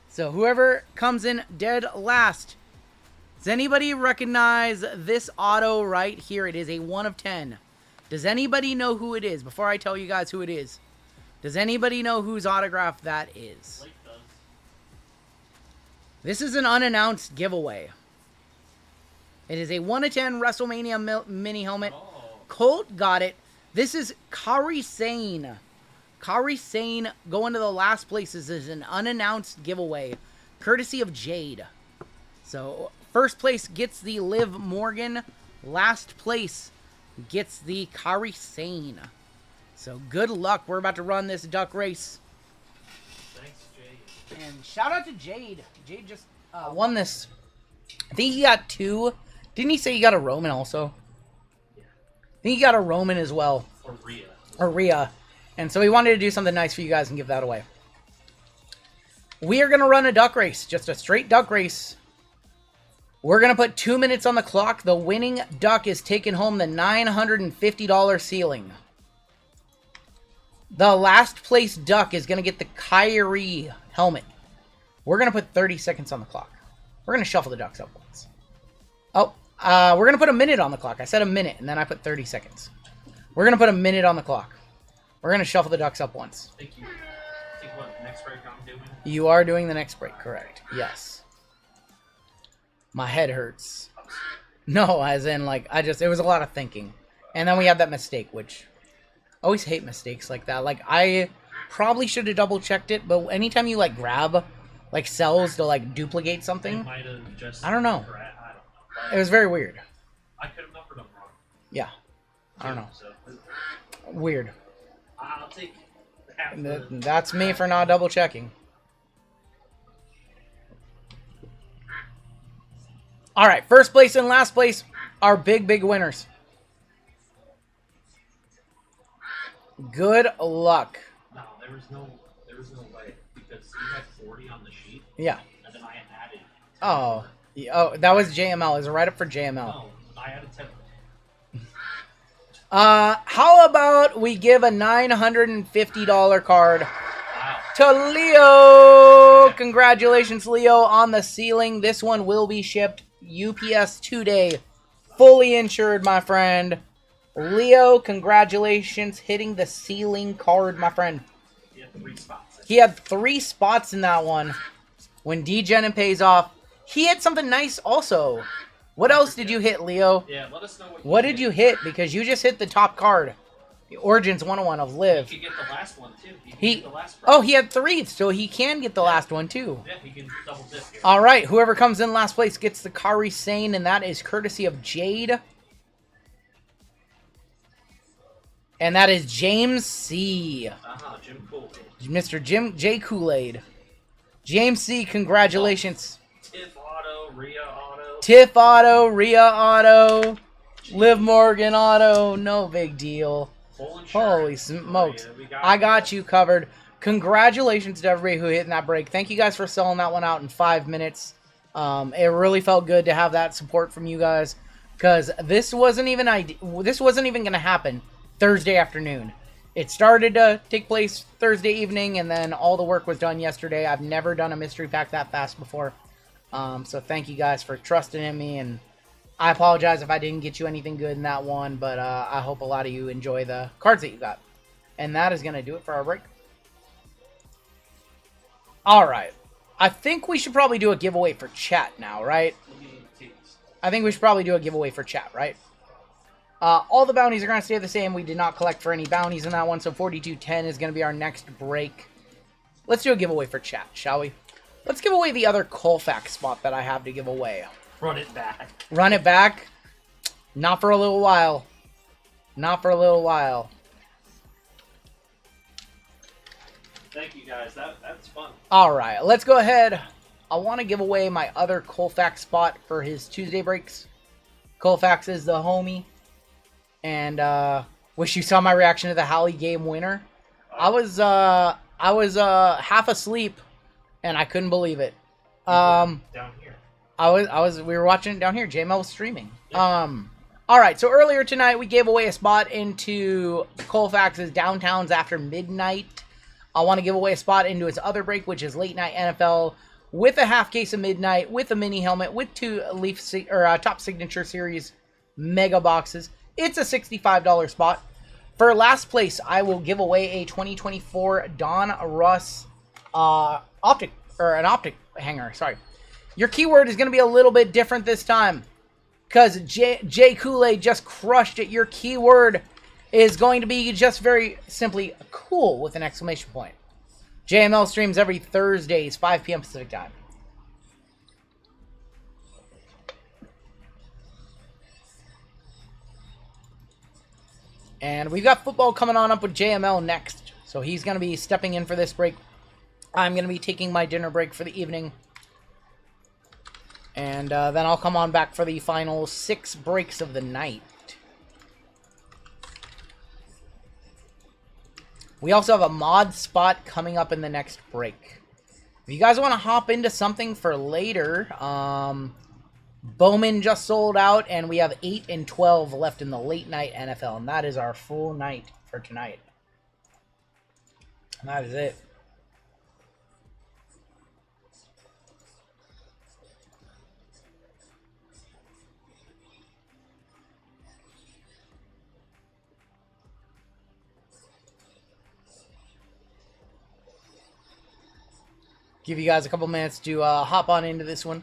So whoever comes in dead last. Does anybody recognize this auto right here? It is a 1 of 10. Does anybody know who it is? Before I tell you guys who it is. Does anybody know whose autograph that is? Blake does. This is an unannounced giveaway. It is a 1 of 10 WrestleMania mini helmet. Oh. Colt got it. This is Kari Sane. Kari Sane going to the last place. This is an unannounced giveaway. Courtesy of Jade. So, first place gets the Liv Morgan. Last place gets the Kari Sane. So, good luck. We're about to run this duck race. Thanks, Jade. And shout out to Jade. Jade just won this. I think he got 2. Didn't he say he got a Roman also? I think he got a Roman as well. Or Rhea. And so he wanted to do something nice for you guys and give that away. We are going to run a duck race. Just a straight duck race. We're going to put 2 minutes on the clock. The winning duck is taking home the $950 ceiling. The last place duck is going to get the Kyrie helmet. We're going to put 30 seconds on the clock. We're going to shuffle the ducks up once. Oh, we're going to put a minute on the clock. I said a minute, and then I put 30 seconds. We're going to put a minute on the clock. We're going to shuffle the ducks up once. Think what, next break I'm doing? You are doing the next break, correct. Yes. My head hurts. No, as in, like, it was a lot of thinking. And then we had that mistake, which... I always hate mistakes like that. Like, I probably should have double-checked it, but anytime you, like, grab, like, cells to, like, duplicate something... Might have just I don't know. I don't know. It was very weird. I could have numbered them wrong. Yeah. I don't know. So, Weird. I'll take half the... That's me for not double-checking. Alright, first place and last place are big winners. Good luck. No, there was no way because you had 40 on the sheet. Yeah. And then I added. 10. Oh, that was JML. Is it right up for JML? No, I added 10. How about we give a $950 card Wow. to Leo? Congratulations, Leo, on the ceiling. This one will be shipped UPS today. Fully insured, my friend. Leo, congratulations, hitting the ceiling card, my friend. He had 3 spots. He had 3 spots in that one. When Degen pays off, he hit something nice also. What else did you hit, Leo? Yeah, let us know What did you hit? Because you just hit the top card. The Origins 101 of Liv. He could get the last one, too. He could He get the last Oh, he had 3, so he can get the last one, too. Yeah, he can double dip here. Alright, whoever comes in last place gets the Kari Sane, and that is courtesy of Jade. And that is James C. Jim Kool-Aid. Mr. J. Kool-Aid. James C., congratulations. Tiff Auto, Rhea Auto. Tiff Auto, Rhea Auto, Liv Morgan Auto, no big deal. Full insurance. Holy smokes. Yeah, I got you covered. Congratulations to everybody who hit in that break. Thank you guys for selling that one out in 5 minutes. It really felt good to have that support from you guys, because this wasn't even going to happen Thursday afternoon. It started to take place Thursday evening, and then all the work was done yesterday. I've never done a mystery pack that fast before. So thank you guys for trusting in me, and I apologize if I didn't get you anything good in that one, but I hope a lot of you enjoy the cards that you got. And that is going to do it for our break. Alright. I think we should probably do a giveaway for chat now, right? I think we should probably do a giveaway for chat, right? All the bounties are going to stay the same. We did not collect for any bounties in that one, so 4210 is going to be our next break. Let's do a giveaway for chat, shall we? Let's give away the other Colfax spot that I have to give away. Run it back. Run it back? Not for a little while. Not for a little while. Thank you, guys. That's fun. Alright, let's go ahead. I want to give away my other Colfax spot for his Tuesday breaks. Colfax is the homie. And wish you saw my reaction to the Holly game winner. I was half asleep and I couldn't believe it. Down here. We were watching it down here. JML was streaming. Yeah. Alright, so earlier tonight we gave away a spot into Colfax's Downtowns After Midnight. I want to give away a spot into his other break, which is Late Night NFL, with a half case of Midnight, with a mini helmet, with 2 Top Signature Series mega boxes. It's a $65 spot. For last place, I will give away a 2024 Don Russ optic hanger. Sorry. Your keyword is going to be a little bit different this time, because J. Kool-Aid just crushed it. Your keyword is going to be just very simply cool with an exclamation point. JML streams every Thursdays, 5 p.m. Pacific time. And we've got football coming on up with JML next. So he's going to be stepping in for this break. I'm going to be taking my dinner break for the evening. And then I'll come on back for the final 6 breaks of the night. We also have a mod spot coming up in the next break. If you guys want to hop into something for later, Bowman just sold out, and we have 8 and 12 left in the late night NFL, and that is our full night for tonight. And that is it. Give you guys a couple minutes to hop on into this one.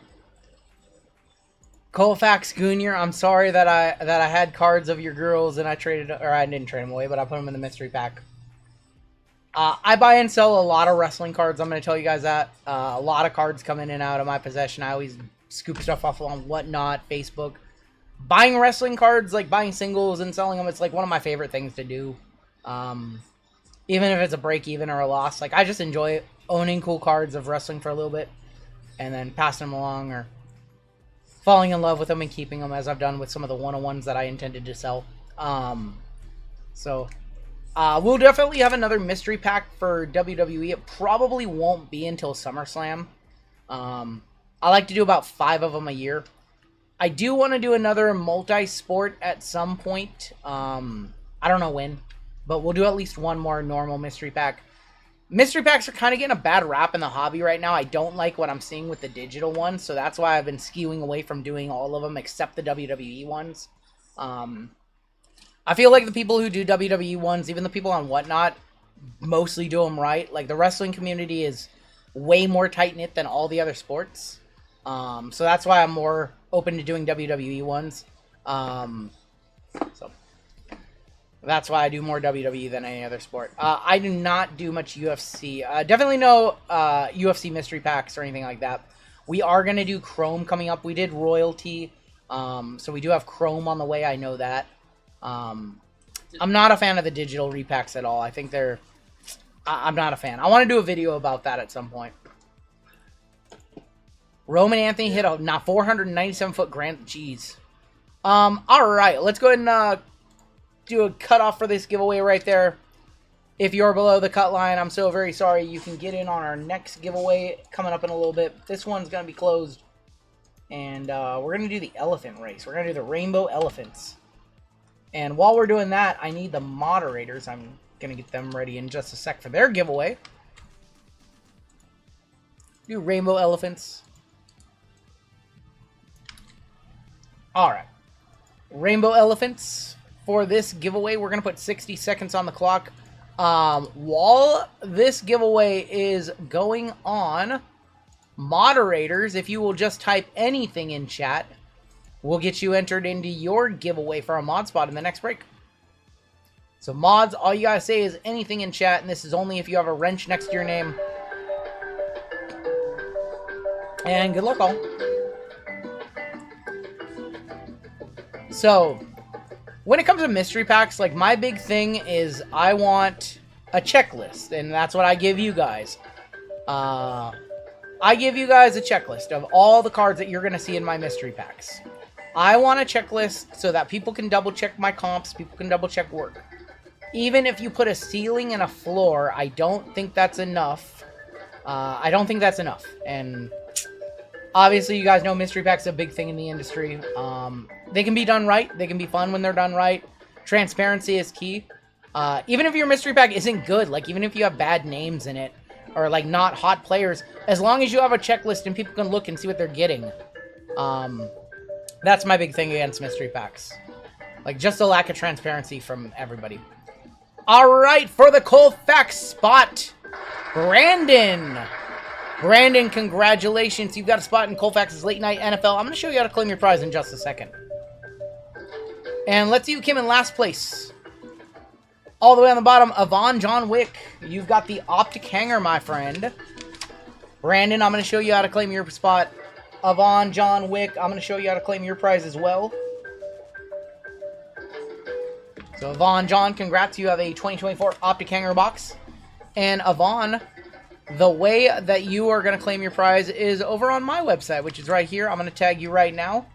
Colfax Jr., I'm sorry that I had cards of your girls and I didn't trade them away, but I put them in the mystery pack. I buy and sell a lot of wrestling cards. I'm going to tell you guys that. A lot of cards come in and out of my possession. I always scoop stuff off on Whatnot, Facebook. Buying wrestling cards, like buying singles and selling them, it's like one of my favorite things to do. Even if it's a break even or a loss. Like, I just enjoy owning cool cards of wrestling for a little bit and then passing them along or falling in love with them and keeping them, as I've done with some of the one-on-ones that I intended to sell. We'll definitely have another mystery pack for WWE. It probably won't be until SummerSlam. I like to do about 5 of them a year. I do want to do another multi-sport at some point. I don't know when, but we'll do at least one more normal mystery pack. Mystery packs are kind of getting a bad rap in the hobby right now. I don't like what I'm seeing with the digital ones, so that's why I've been skewing away from doing all of them except the WWE ones. I feel like the people who do WWE ones, even the people on Whatnot, mostly do them right. Like, the wrestling community is way more tight-knit than all the other sports. So that's why I'm more open to doing WWE ones. So that's why I do more WWE than any other sport. I do not do much UFC. Definitely no UFC mystery packs or anything like that. We are going to do Chrome coming up. We did Royalty. So we do have Chrome on the way. I know that. I'm not a fan of the digital repacks at all. I think they're... I'm not a fan. I want to do a video about that at some point. Roman Anthony hit a 497-foot grand. Jeez. Alright, let's go ahead and do a cutoff for this giveaway right there. If you're below the cut line, I'm so very sorry. You can get in on our next giveaway coming up in a little bit. This one's going to be closed. And we're going to do the elephant race. We're going to do the rainbow elephants. And while we're doing that, I need the moderators. I'm going to get them ready in just a sec for their giveaway. Do rainbow elephants. Alright. Rainbow elephants. For this giveaway, we're going to put 60 seconds on the clock. While this giveaway is going on, moderators, if you will just type anything in chat, we'll get you entered into your giveaway for a mod spot in the next break. So mods, all you gotta say is anything in chat, and this is only if you have a wrench next to your name. And good luck all. So, when it comes to mystery packs, like, my big thing is I want a checklist, and that's what I give you guys. I give you guys a checklist of all the cards that you're going to see in my mystery packs. I want a checklist so that people can double-check my comps, people can double-check work. Even if you put a ceiling and a floor, I don't think that's enough. And obviously, you guys know mystery packs are a big thing in the industry. They can be done right. They can be fun when they're done right. Transparency is key. Even if your mystery pack isn't good, like even if you have bad names in it, or like not hot players, as long as you have a checklist and people can look and see what they're getting. That's my big thing against mystery packs. Like, just a lack of transparency from everybody. Alright, for the Colfax spot, Brandon. Brandon, congratulations. You've got a spot in Colfax's Late Night NFL. I'm going to show you how to claim your prize in just a second. And let's see who came in last place. All the way on the bottom, Yvonne John Wick. You've got the optic hanger, my friend. Brandon, I'm going to show you how to claim your spot. Yvonne John Wick, I'm going to show you how to claim your prize as well. So, Yvonne John, congrats. You have a 2024 optic hanger box. And Yvonne, the way that you are going to claim your prize is over on my website, which is right here. I'm going to tag you right now.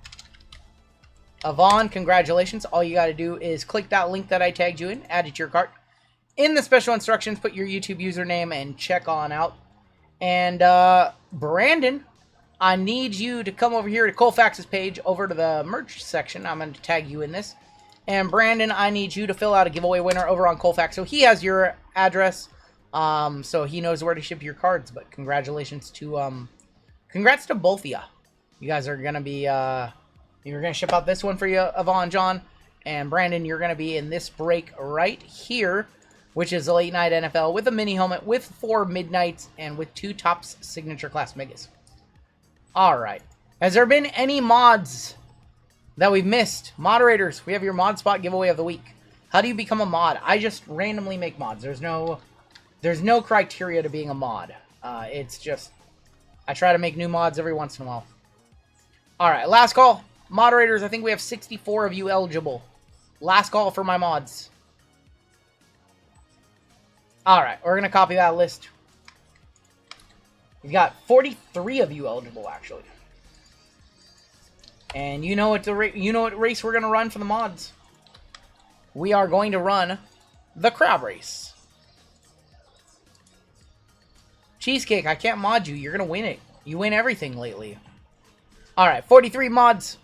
Yvonne, congratulations. All you got to do is click that link that I tagged you in, add it to your cart. In the special instructions, put your YouTube username and check on out. And Brandon, I need you to come over here to Colfax's page, over to the merch section. I'm going to tag you in this. And Brandon, I need you to fill out a giveaway winner over on Colfax. So he has your address, so he knows where to ship your cards. But congratulations to, congrats to both of you. You guys are going to be, you're going to ship out this one for you, Yvonne John. And Brandon, you're going to be in this break right here. which is a late night NFL with a mini helmet, with 4 midnights, and with 2 Topps signature class megas. Alright. Has there been any mods that we've missed? Moderators, we have your mod spot giveaway of the week. How do you become a mod? I just randomly make mods. There's no criteria to being a mod. It's just, I try to make new mods every once in a while. Alright, last call. Moderators, I think we have 64 of you eligible. Last call for my mods. Alright, we're going to copy that list. We've got 43 of you eligible, actually. And you know what race we're going to run for the mods. We are going to run the crab race. Cheesecake, I can't mod you. You're going to win it. You win everything lately. Alright, 43 mods.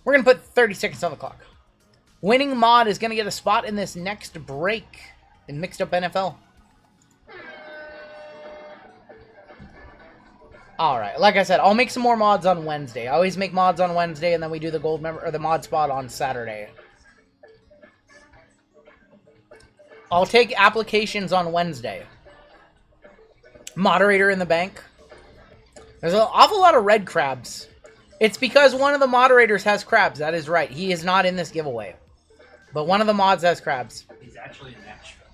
We're going to put 30 seconds on the clock. Winning mod is going to get a spot in this next break in Mixed Up NFL. Alright, like I said, I'll make some more mods on Wednesday. I always make mods on Wednesday, and then we do the gold member or the mod spot on Saturday. I'll take applications on Wednesday. Moderator in the bank. There's an awful lot of red crabs. It's because one of the moderators has crabs. That is right. He is not in this giveaway. But one of the mods has crabs. He's actually in Nashville.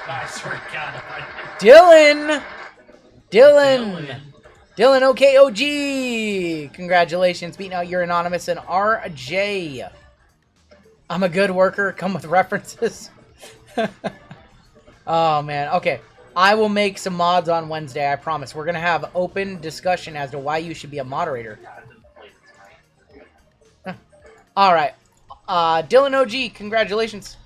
I swear to God. Dylan, OKOG. Congratulations. Beating out your anonymous and RJ. I'm a good worker. Come with references. Oh, man. Okay. I will make some mods on Wednesday, I promise. We're going to have open discussion as to why you should be a moderator. Alright. Dylan OG, congratulations.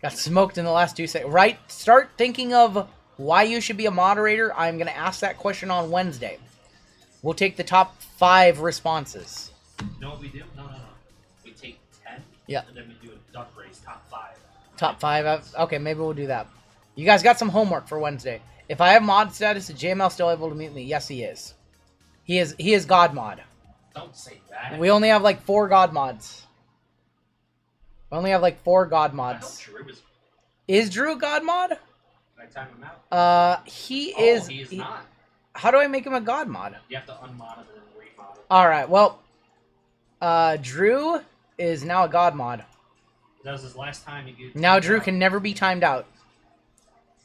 Got smoked in the last 2 seconds. Right? Start thinking of why you should be a moderator. I'm going to ask that question on Wednesday. We'll take the top 5 responses. You know what we do? No. We take 10. Yeah. And then we do a duck race, top 5. Top 5? Okay, maybe we'll do that. You guys got some homework for Wednesday. If I have mod status, is JML still able to mute me? Yes, he is. He is God mod. Don't say that. We only have like 4 God mods. We only have like 4 God mods. Drew Is Drew a God mod? Can I time him out? He Oh, is. he is not. How do I make him a God mod? You have to unmod him and then remod him. Alright, well. Drew is now a God mod. That was his last time he could. Now Drew can never be timed out.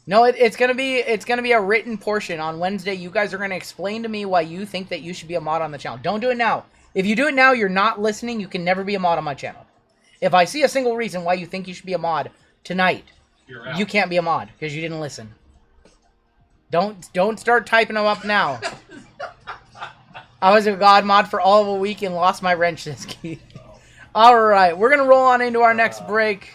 No, it's gonna be a written portion on Wednesday. You guys are gonna explain to me why you think that you should be a mod on the channel. Don't do it now. If you do it now, you're not listening. You can never be a mod on my channel. If I see a single reason why you think you should be a mod tonight, You're out. you can't be a mod because you didn't listen. Don't start typing them up now. I was a God mod for all of a week and lost my wrench this key. Alright, we're going to roll on into our next break.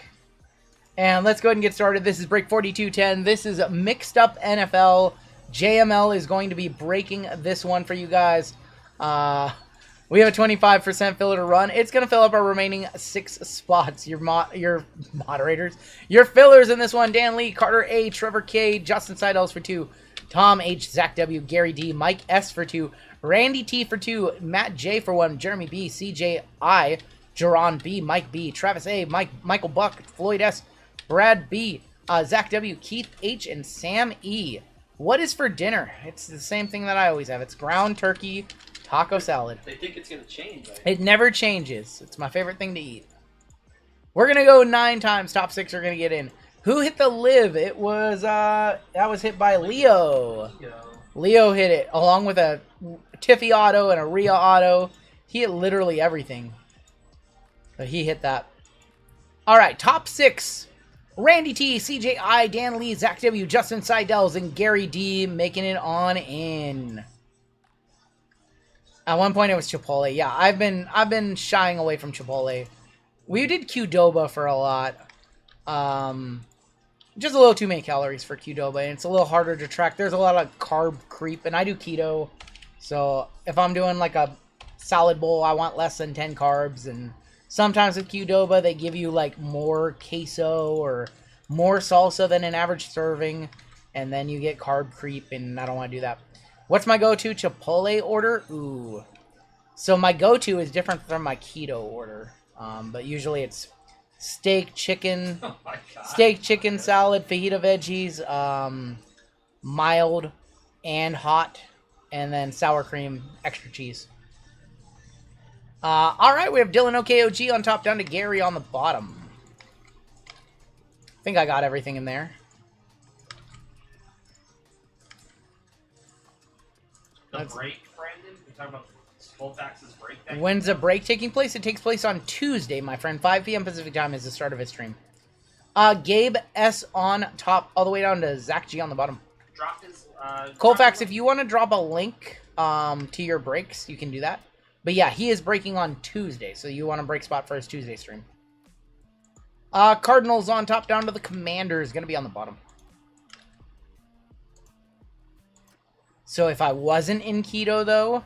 And let's go ahead and get started. This is break 4210. This is Mixed Up NFL. JML is going to be breaking this one for you guys. We have a 25% filler to run. It's going to fill up our remaining 6 spots. Your moderators. Your fillers in this one. Dan Lee, Carter A, Trevor K, Justin Seidels for 2. Tom H, Zach W, Gary D, Mike S for 2. Randy T for 2. Matt J for 1. Jeremy B, CJ I, Jerron B, Mike B, Travis A, Michael Buck, Floyd S, Brad B, Zach W, Keith H, and Sam E. What is for dinner? It's the same thing that I always have. It's ground turkey, taco salad. They think it's going to change. Right? It never changes. It's my favorite thing to eat. We're going to go 9 times. Top 6 are going to get in. Who hit the live? It was, that was hit by Leo. Leo hit it, along with a Tiffy auto and a Rhea auto. He hit literally everything. But he hit that. Alright, top 6. Randy T, CJ I, Dan Lee, Zach W, Justin Seidels, and Gary D making it on in. At one point it was Chipotle. Yeah, I've been shying away from Chipotle. We did Qdoba for a lot. Just a little too many calories for Qdoba, and it's a little harder to track. There's a lot of carb creep, and I do keto. So if I'm doing like a salad bowl, I want less than 10 carbs, and sometimes with Qdoba, they give you like more queso or more salsa than an average serving, and then you get carb creep, and I don't want to do that. What's my go-to Chipotle order? Ooh. So my go-to is different from my keto order. But usually it's steak, chicken, Oh my god. steak, chicken salad, fajita veggies, mild and hot, and then sour cream, extra cheese. All right, we have Dylan OKOG on top, down to Gary on the bottom. I think I got everything in there. The break, Brandon? You're talking about Colfax's break? When's the break taking place? It takes place on Tuesday, my friend. 5 p.m. Pacific time is the start of his stream. Gabe S on top, all the way down to Zach G on the bottom. Drop his, Colfax, if you want to drop a link to your breaks, you can do that. But yeah, he is breaking on Tuesday, so you want a break spot for his Tuesday stream. Cardinals on top, down to the Commanders, going to be on the bottom. So if I wasn't in keto, though,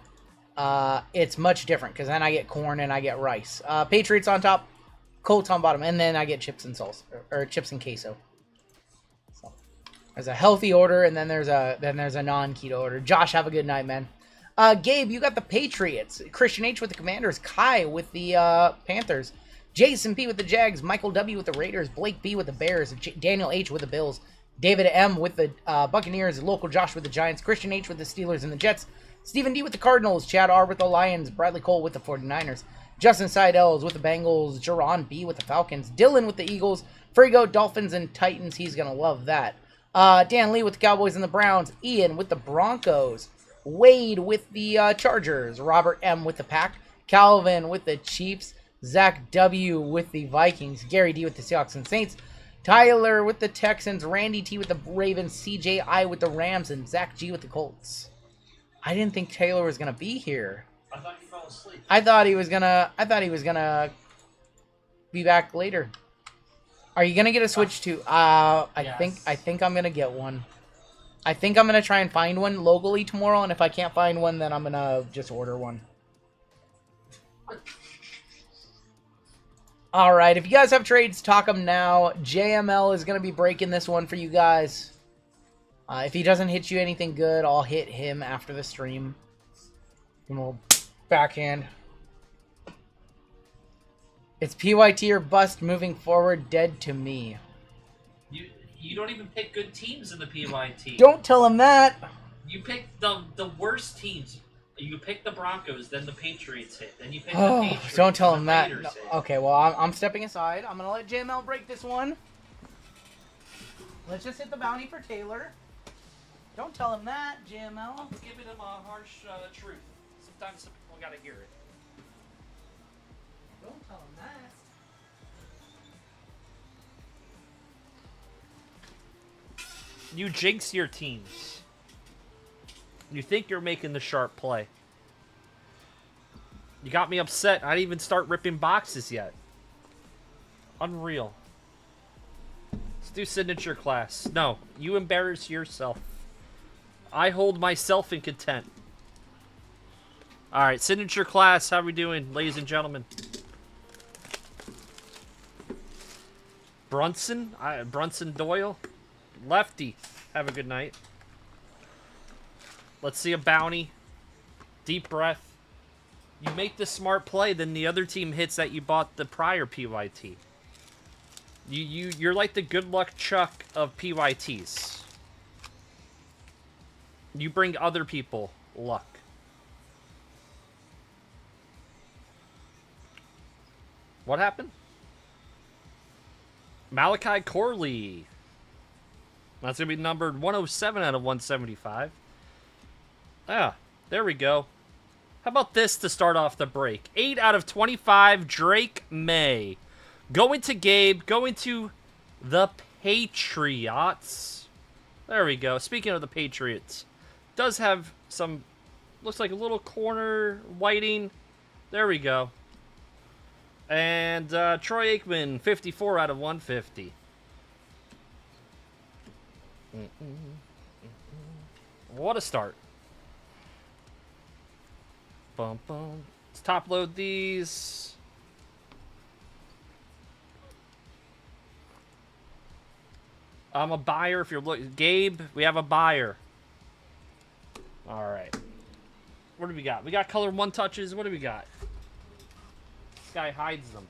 it's much different, because then I get corn and I get rice. Patriots on top, Colts on bottom, and then I get chips and salsa, or chips and queso. So there's a healthy order, and then there's a non-keto order. Josh, have a good night, man. Gabe, you got the Patriots. Christian H with the Commanders. Kai with the Panthers. Jason P with the Jags. Michael W with the Raiders. Blake B with the Bears. Daniel H with the Bills. David M with the Buccaneers. Local Josh with the Giants. Christian H with the Steelers and the Jets. Stephen D with the Cardinals. Chad R with the Lions. Bradley Cole with the 49ers. Justin Seidels with the Bengals. Jerron B with the Falcons. Dylan with the Eagles. Frigo, Dolphins, and Titans. He's going to love that. Dan Lee with the Cowboys and the Browns. Ian with the Broncos. Wade with the Chargers. Robert M with the Pack. Calvin with the Chiefs. Zach W with the Vikings. Gary D with the Seahawks and Saints. Tyler with the Texans. Randy T with the Ravens. CJ I with the Rams. And Zach G with the Colts. I didn't think Taylor was gonna be here. I thought you fell asleep. I thought he was gonna be back later. Are you gonna get a Switch too? I think I'm gonna get one. I think I'm gonna try and find one locally tomorrow, and if I can't find one, then I'm gonna just order one. All right, if you guys have trades, talk them now. JML is gonna be breaking this one for you guys. If he doesn't hit you anything good, I'll hit him after the stream. And we'll backhand. It's PYT or bust moving forward, dead to me. You don't even pick good teams in the PYT. Don't tell him that. You pick the worst teams. You pick the Broncos, then the Patriots hit. Then you pick the Oh, Patriots. don't tell then him the that. Raiders No, hit. okay, well, I'm stepping aside. I'm going to let JML break this one. Let's just hit the bounty for Taylor. Don't tell him that, JML. I'm giving him a harsh truth. Sometimes some people gotta hear it. Don't tell him that. You jinx your teams. You think you're making the sharp play. You got me upset. I didn't even start ripping boxes yet. Unreal. Let's do signature class. No, you embarrass yourself. I hold myself in contempt. Alright, signature class. How we doing, ladies and gentlemen? Brunson? Brunson Doyle? Lefty. Have a good night. Let's see a bounty. Deep breath. You make the smart play, then the other team hits that you bought the prior PYT. You're like the good luck Chuck of PYTs. You bring other people luck. What happened? Malachi Corley. That's going to be numbered 107 out of 175. Ah, there we go. How about this to start off the break? 8 out of 25, Drake May. Going to Gabe. Going to the Patriots. There we go. Speaking of the Patriots. Does have some, looks like a little corner whiting. There we go. And Troy Aikman, 54 out of 150. What a start. Bum, bum. Let's top load these. I'm a buyer if you're looking. Gabe, we have a buyer. All right. What do we got? We got color one touches. What do we got? This guy hides them.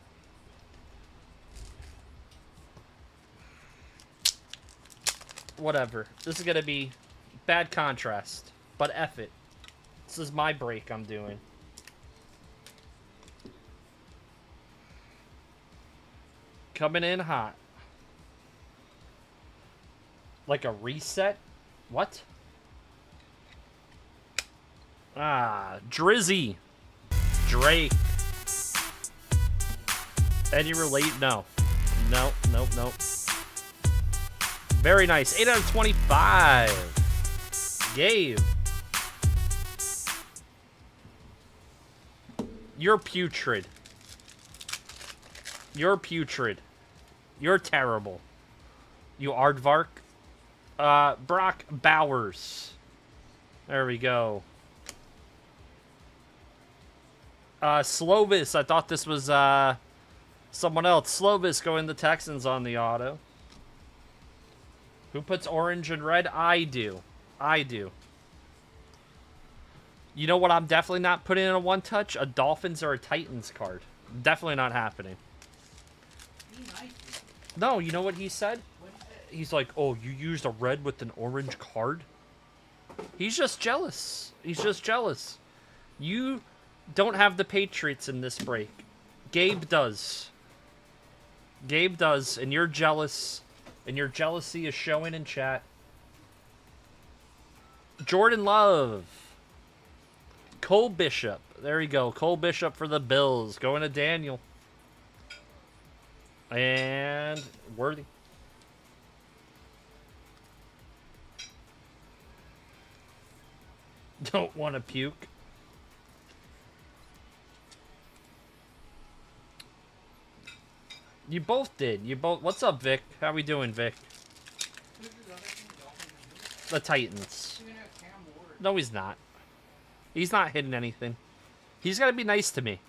Whatever. This is going to be bad contrast. But F it. This is my break I'm doing. Coming in hot. Like a reset? What? Ah, Drizzy. Drake. Any relate? No. Nope. Very nice. 8 out of 25. Gabe. You're putrid. You're putrid. You're terrible. You aardvark. Brock Bowers. There we go. Slovis. I thought this was someone else. Slovis going the Texans on the auto. Who puts orange and red? I do. You know what I'm definitely not putting in a one-touch? A Dolphins or a Titans card. Definitely not happening. No, you know what he said? He's like, oh, you used a red with an orange card? He's just jealous. You don't have the Patriots in this break. Gabe does. And you're jealous. And your jealousy is showing in chat. Jordan Love. Cole Bishop. There you go. Cole Bishop for the Bills. Going to Daniel. And Worthy. Don't want to puke. You both did. What's up, Vic? How we doing, Vic? The Titans. No, he's not. He's not hitting anything. He's got to be nice to me.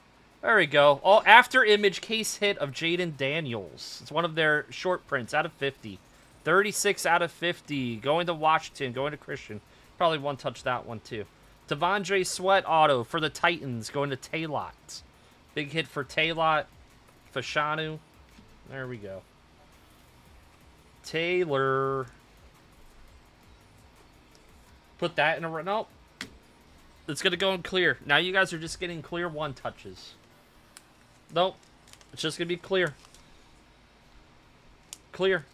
There we go. Oh, after image case hit of Jaden Daniels. It's one of their short prints out of 50. 36 out of 50. Going to Washington. Going to Christian. Probably one touch that one, too. Devondre Sweat auto for the Titans. Going to Taylot. Big hit for Taylot. Fashanu. There we go. Taylor. Put that in a... Nope. It's going to go in clear. Now you guys are just getting clear one touches. Nope. It's just going to be clear. Clear.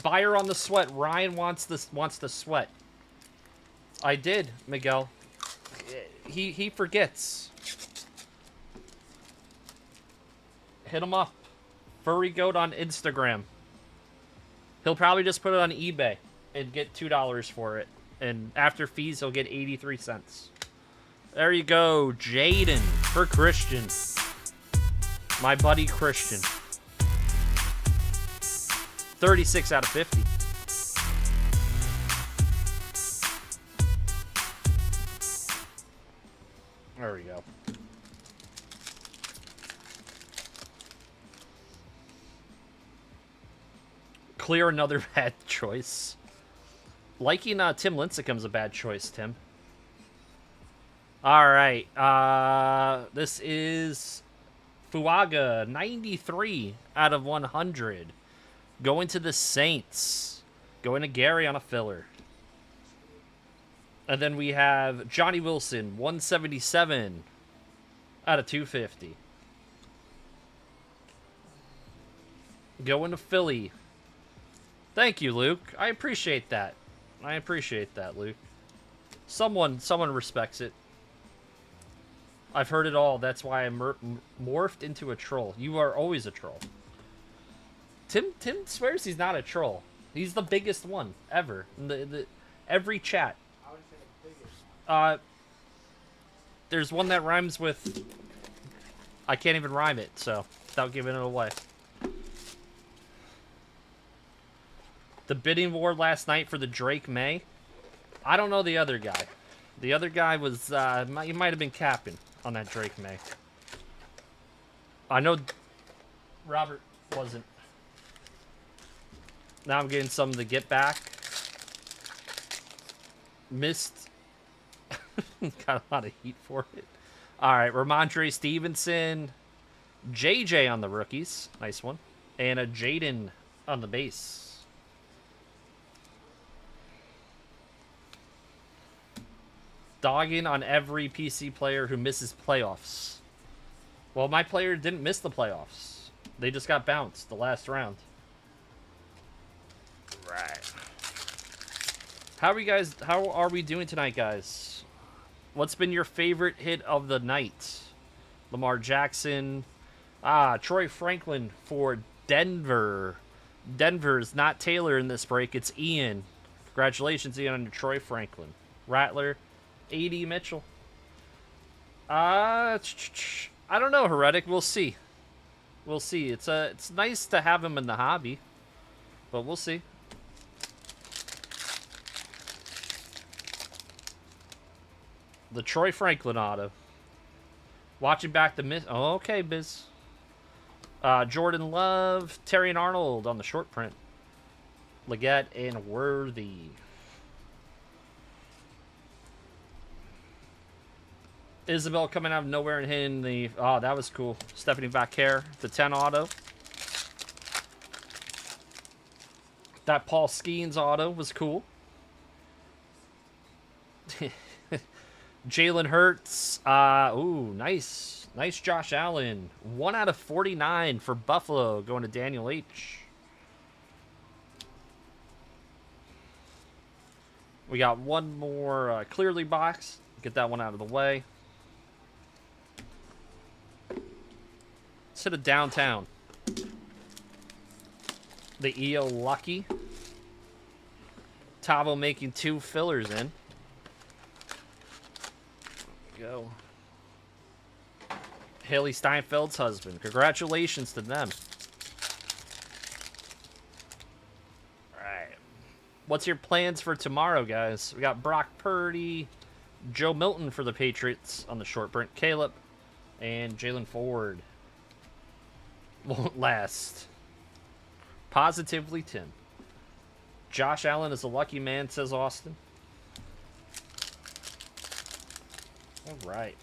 Buyer on the sweat. Ryan wants the sweat. I did, Miguel. He forgets. Hit him up. Furry Goat on Instagram. He'll probably just put it on eBay and get $2 for it. And after fees, he'll get 83 cents. There you go. Jaden for Christian. My buddy Christian. 36 out of 50. There we go. Clear another bad choice. Liking Tim Lincecum's a bad choice, Tim. All right. This is Fuaga, 93 out of 100. Going to the Saints. Going to Gary on a filler. And then we have Johnny Wilson, 177 out of 250. Going to Philly. Thank you, Luke. I appreciate that. Luke. Someone respects it. I've heard it all. That's why I morphed into a troll. You are always a troll. Tim swears he's not a troll. He's the biggest one ever. In every chat. I would say biggest. There's one that rhymes with... I can't even rhyme it, so without giving it away. The bidding war last night for the Drake May. I don't know the other guy. The other guy was, he might have been capping on that Drake May. I know Robert wasn't. Now I'm getting some to get back. Missed. Got a lot of heat for it. All right, Ramondre Stevenson. JJ on the rookies. Nice one. And a Jaden on the base. Dogging on every PC player who misses playoffs. Well, my player didn't miss the playoffs. They just got bounced the last round. Right. How are we doing tonight, guys? What's been your favorite hit of the night? Lamar Jackson. Troy Franklin for Denver. Denver's not Taylor in this break. It's Ian. Congratulations, Ian, on your Troy Franklin. Rattler. A.D. Mitchell. I don't know, Heretic. We'll see. We'll see. It's nice to have him in the hobby, but we'll see. The Troy Franklin auto. Watching back the miss. Oh, okay, Biz. Jordan Love, Terry and Arnold on the short print. Leggett and Worthy. Isabel coming out of nowhere and hitting the... Oh, that was cool. Stephanie Vaquer, the 10 auto. That Paul Skeens auto was cool. Jalen Hurts. Ooh, nice. Nice Josh Allen. 1 out of 49 for Buffalo going to Daniel H. We got one more clearly box. Get that one out of the way. Let's hit a downtown. The EO Lucky. Tavo making 2 fillers in. Go. Haley Steinfeld's husband. Congratulations to them. Alright. What's your plans for tomorrow, guys? We got Brock Purdy, Joe Milton for the Patriots on the short print, Caleb, and Jalen Ford. Won't last. Positively Tim. Josh Allen is a lucky man, says Austin. Alright.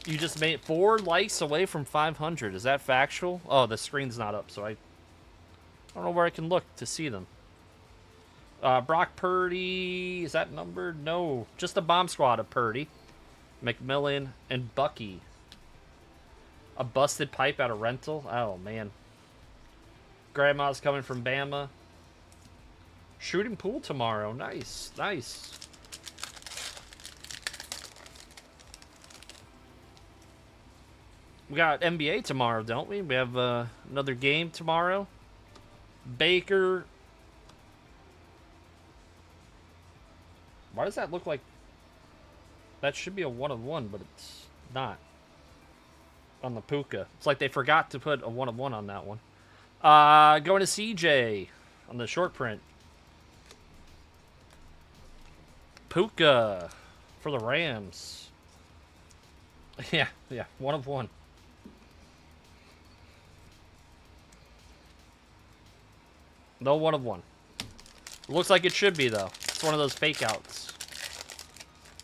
You just made 4 likes away from 500. Is that factual? Oh, the screen's not up, so I don't know where I can look to see them. Brock Purdy, is that numbered? No, just a bomb squad of Purdy, McMillan, and Bucky. A busted pipe out of rental. Oh, man. Grandma's coming from Bama. Shooting pool tomorrow. Nice, nice. We got NBA tomorrow, don't we? We have another game tomorrow. Baker. Why does that look like... That should be a 1-of-1, but it's not. On the Puka. It's like they forgot to put a 1-of-1 on that one. Going to CJ on the short print. Puka for the Rams. Yeah, 1-of-1. No 1-of-1. Looks like it should be, though. It's one of those fake outs.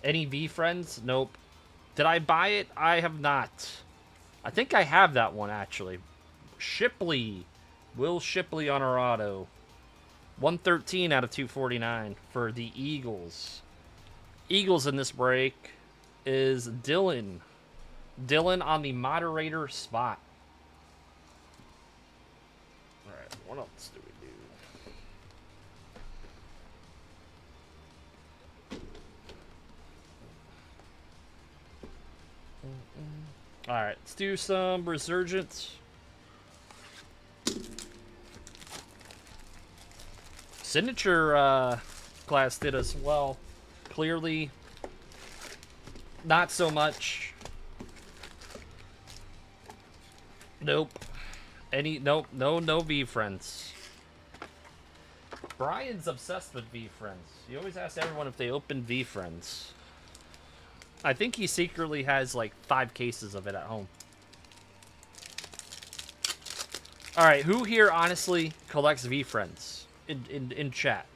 Any V friends? Nope. Did I buy it? I have not. I think I have that one, actually. Shipley. Will Shipley on our auto. 113 out of 249 for the Eagles. Eagles in this break is Dylan. Dylan on the moderator spot. Alright, what else do we do? Alright, let's do some Resurgence. Signature class did as well. Clearly, not so much. Nope. Nope. No V friends. Brian's obsessed with V friends. He always asks everyone if they open V friends. I think he secretly has like 5 cases of it at home. Alright, who here honestly collects V friends in chat?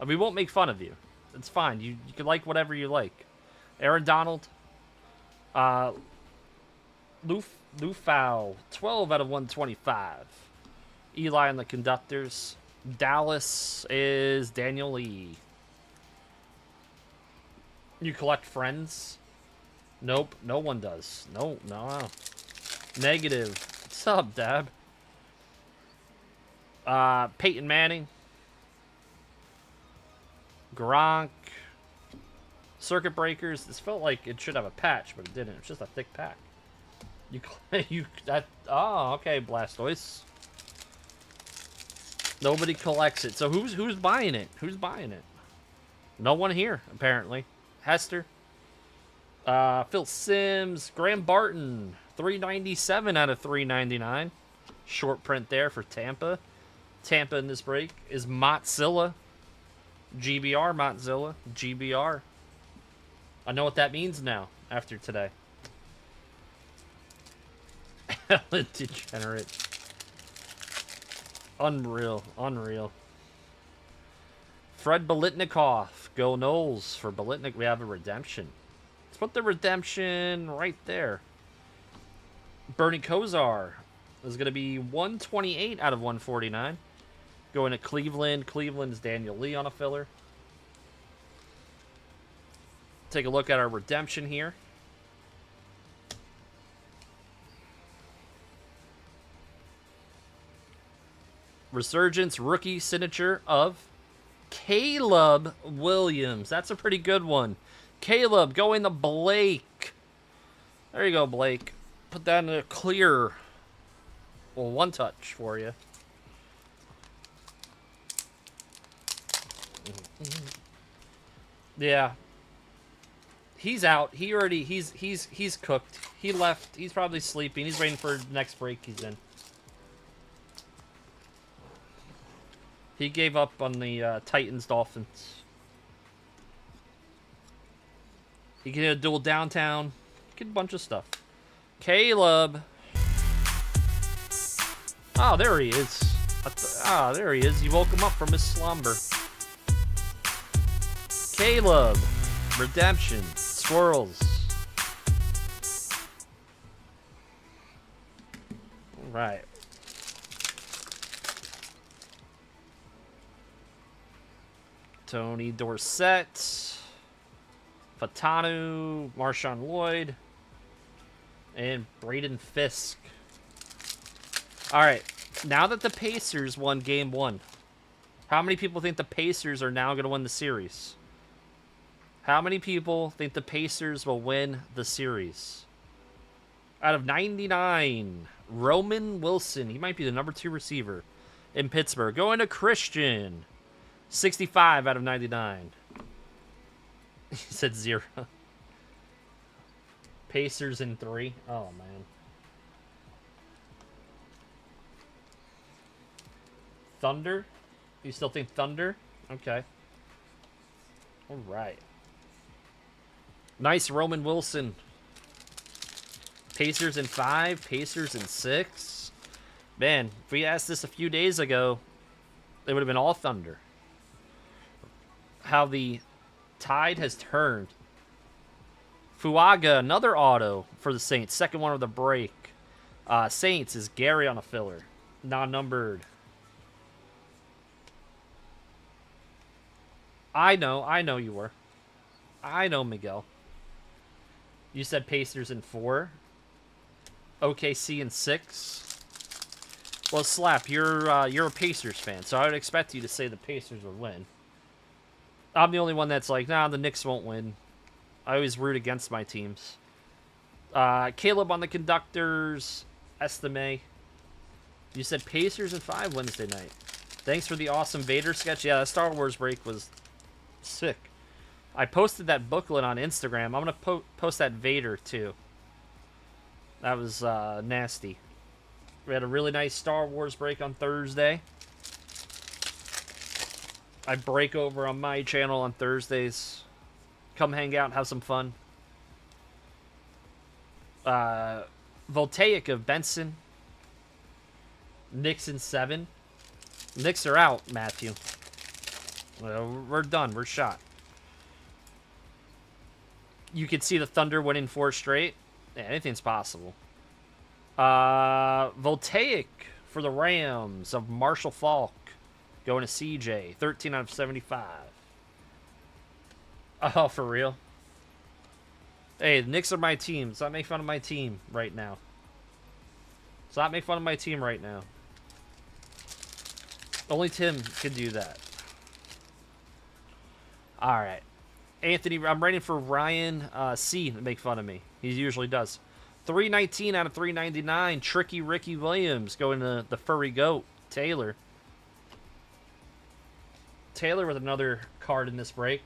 We won't make fun of you. It's fine. You can like whatever you like. Aaron Donald. Lufau, 12 out of 125. Eli on the conductors. Dallas is Daniel Lee. You collect friends? Nope, no one does. No. Negative. What's up, Dab? Peyton Manning. Gronk. Circuit breakers. This felt like it should have a patch, but it didn't. It's just a thick pack. Oh, okay, Blastoise. Nobody collects it. So who's buying it? Who's buying it? No one here, apparently. Hester. Phil Sims. Graham Barton. 397 out of 399. Short print there for Tampa. Tampa in this break is Motzilla. GBR Motzilla. GBR. I know what that means now, after today. Ellen Degenerate. Unreal. Fred Bolitnikoff. Go Knowles for Bolitnik. We have a redemption. Let's put the redemption right there. Bernie Kosar is going to be 128 out of 149. Going to Cleveland. Cleveland's Daniel Lee on a filler. Take a look at our redemption here. Resurgence rookie signature of Caleb Williams. That's a pretty good one. Caleb going to Blake. There you go, Blake. Put that in a clear, well, one touch for you. Yeah. He's out. He's cooked. He left. He's probably sleeping. He's waiting for the next break he's in. He gave up on the Titans Dolphins. He can get a dual downtown. Get a bunch of stuff. Caleb. Oh, there he is. There he is. You woke him up from his slumber. Caleb. Redemption. Squirrels. All right. Tony Dorsett, Fatanu, Marshawn Lloyd, and Braden Fisk. All right, now that the Pacers won Game 1, how many people think the Pacers are now going to win the series? How many people think the Pacers will win the series? Out of 99, Roman Wilson. He might be the number 2 receiver in Pittsburgh. Going to Christian. 65 out of 99. He said 0. Pacers in 3. Oh, man. Thunder? You still think Thunder? Okay. All right. Nice Roman Wilson. Pacers in 5. Pacers in 6. Man, if we asked this a few days ago, it would have been all Thunder. How the tide has turned. Fuaga, another auto for the Saints. Second one of the break. Saints is Gary on a filler. Non-numbered. I know you were. I know, Miguel. You said Pacers in 4. OKC in 6. Well, Slap, you're a Pacers fan, so I would expect you to say the Pacers would win. I'm the only one that's like, nah, the Knicks won't win. I always root against my teams. Caleb on the conductors. Estime. You said Pacers in 5 Wednesday night. Thanks for the awesome Vader sketch. Yeah, that Star Wars break was sick. I posted that booklet on Instagram. I'm going to post that Vader, too. That was nasty. We had a really nice Star Wars break on Thursday. I break over on my channel on Thursdays. Come hang out, have some fun. Voltaic of Benson. Knicks in 7. Knicks are out, Matthew. Well, we're done. We're shot. You could see the Thunder winning 4 straight. Yeah, anything's possible. Voltaic for the Rams of Marshall Falk. Going to CJ. 13 out of 75. Oh, for real? Hey, the Knicks are my team. Stop making fun of my team right now. Stop making fun of my team right now. Only Tim can do that. Alright. Anthony, I'm ready for Ryan C to make fun of me. He usually does. 319 out of 399. Tricky Ricky Williams going to the Furry Goat. Taylor. Taylor with another card in this break.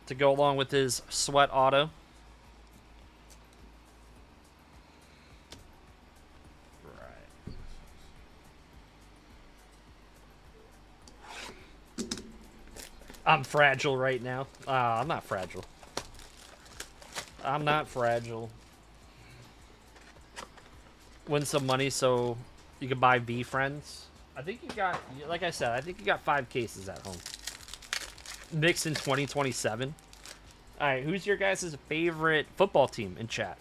To go along with his Sweat Auto. I'm fragile right now. I'm not fragile. I'm not fragile. Win some money so you can buy V friends. I think you got, like I said, I think you got 5 cases at home. Knicks in 2027. All right, who's your guys' favorite football team in chat?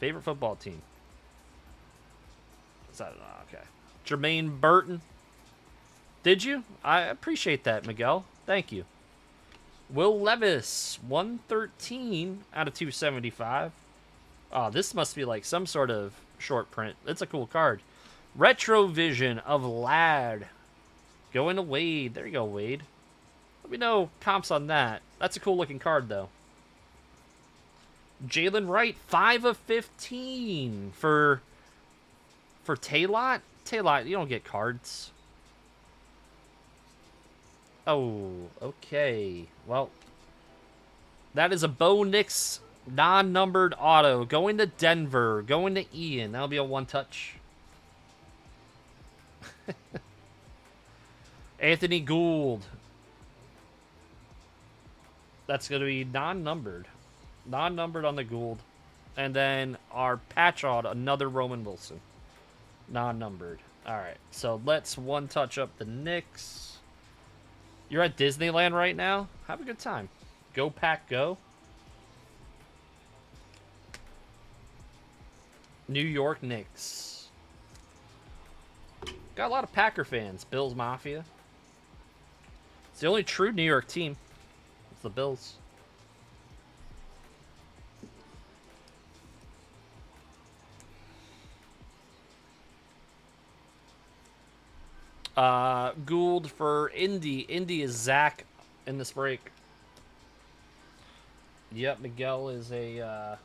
Favorite football team? Okay. Jermaine Burton. Did you? I appreciate that, Miguel. Thank you. Will Levis, 113 out of 275. Oh, this must be like some sort of short print. It's a cool card. Retrovision of Lad. Going to Wade. There you go, Wade. Let me know comps on that. That's a cool looking card, though. Jalen Wright, 5 of 15 for Taylot. Taylot, you don't get cards. Oh, okay. Well, that is a Bo Nix non-numbered auto. Going to Denver. Going to Ian. That'll be a one-touch. Anthony Gould. That's going to be non-numbered. Non-numbered on the Gould. And then our patch auto, another Roman Wilson. Non-numbered. All right, so let's one-touch up the Knicks. You're at Disneyland right now? Have a good time. Go Pack Go. New York Knicks. Got a lot of Packer fans. Bills Mafia. It's the only true New York team. It's the Bills. Gould for Indy. Indy is Zach in this break. Yep, Miguel is a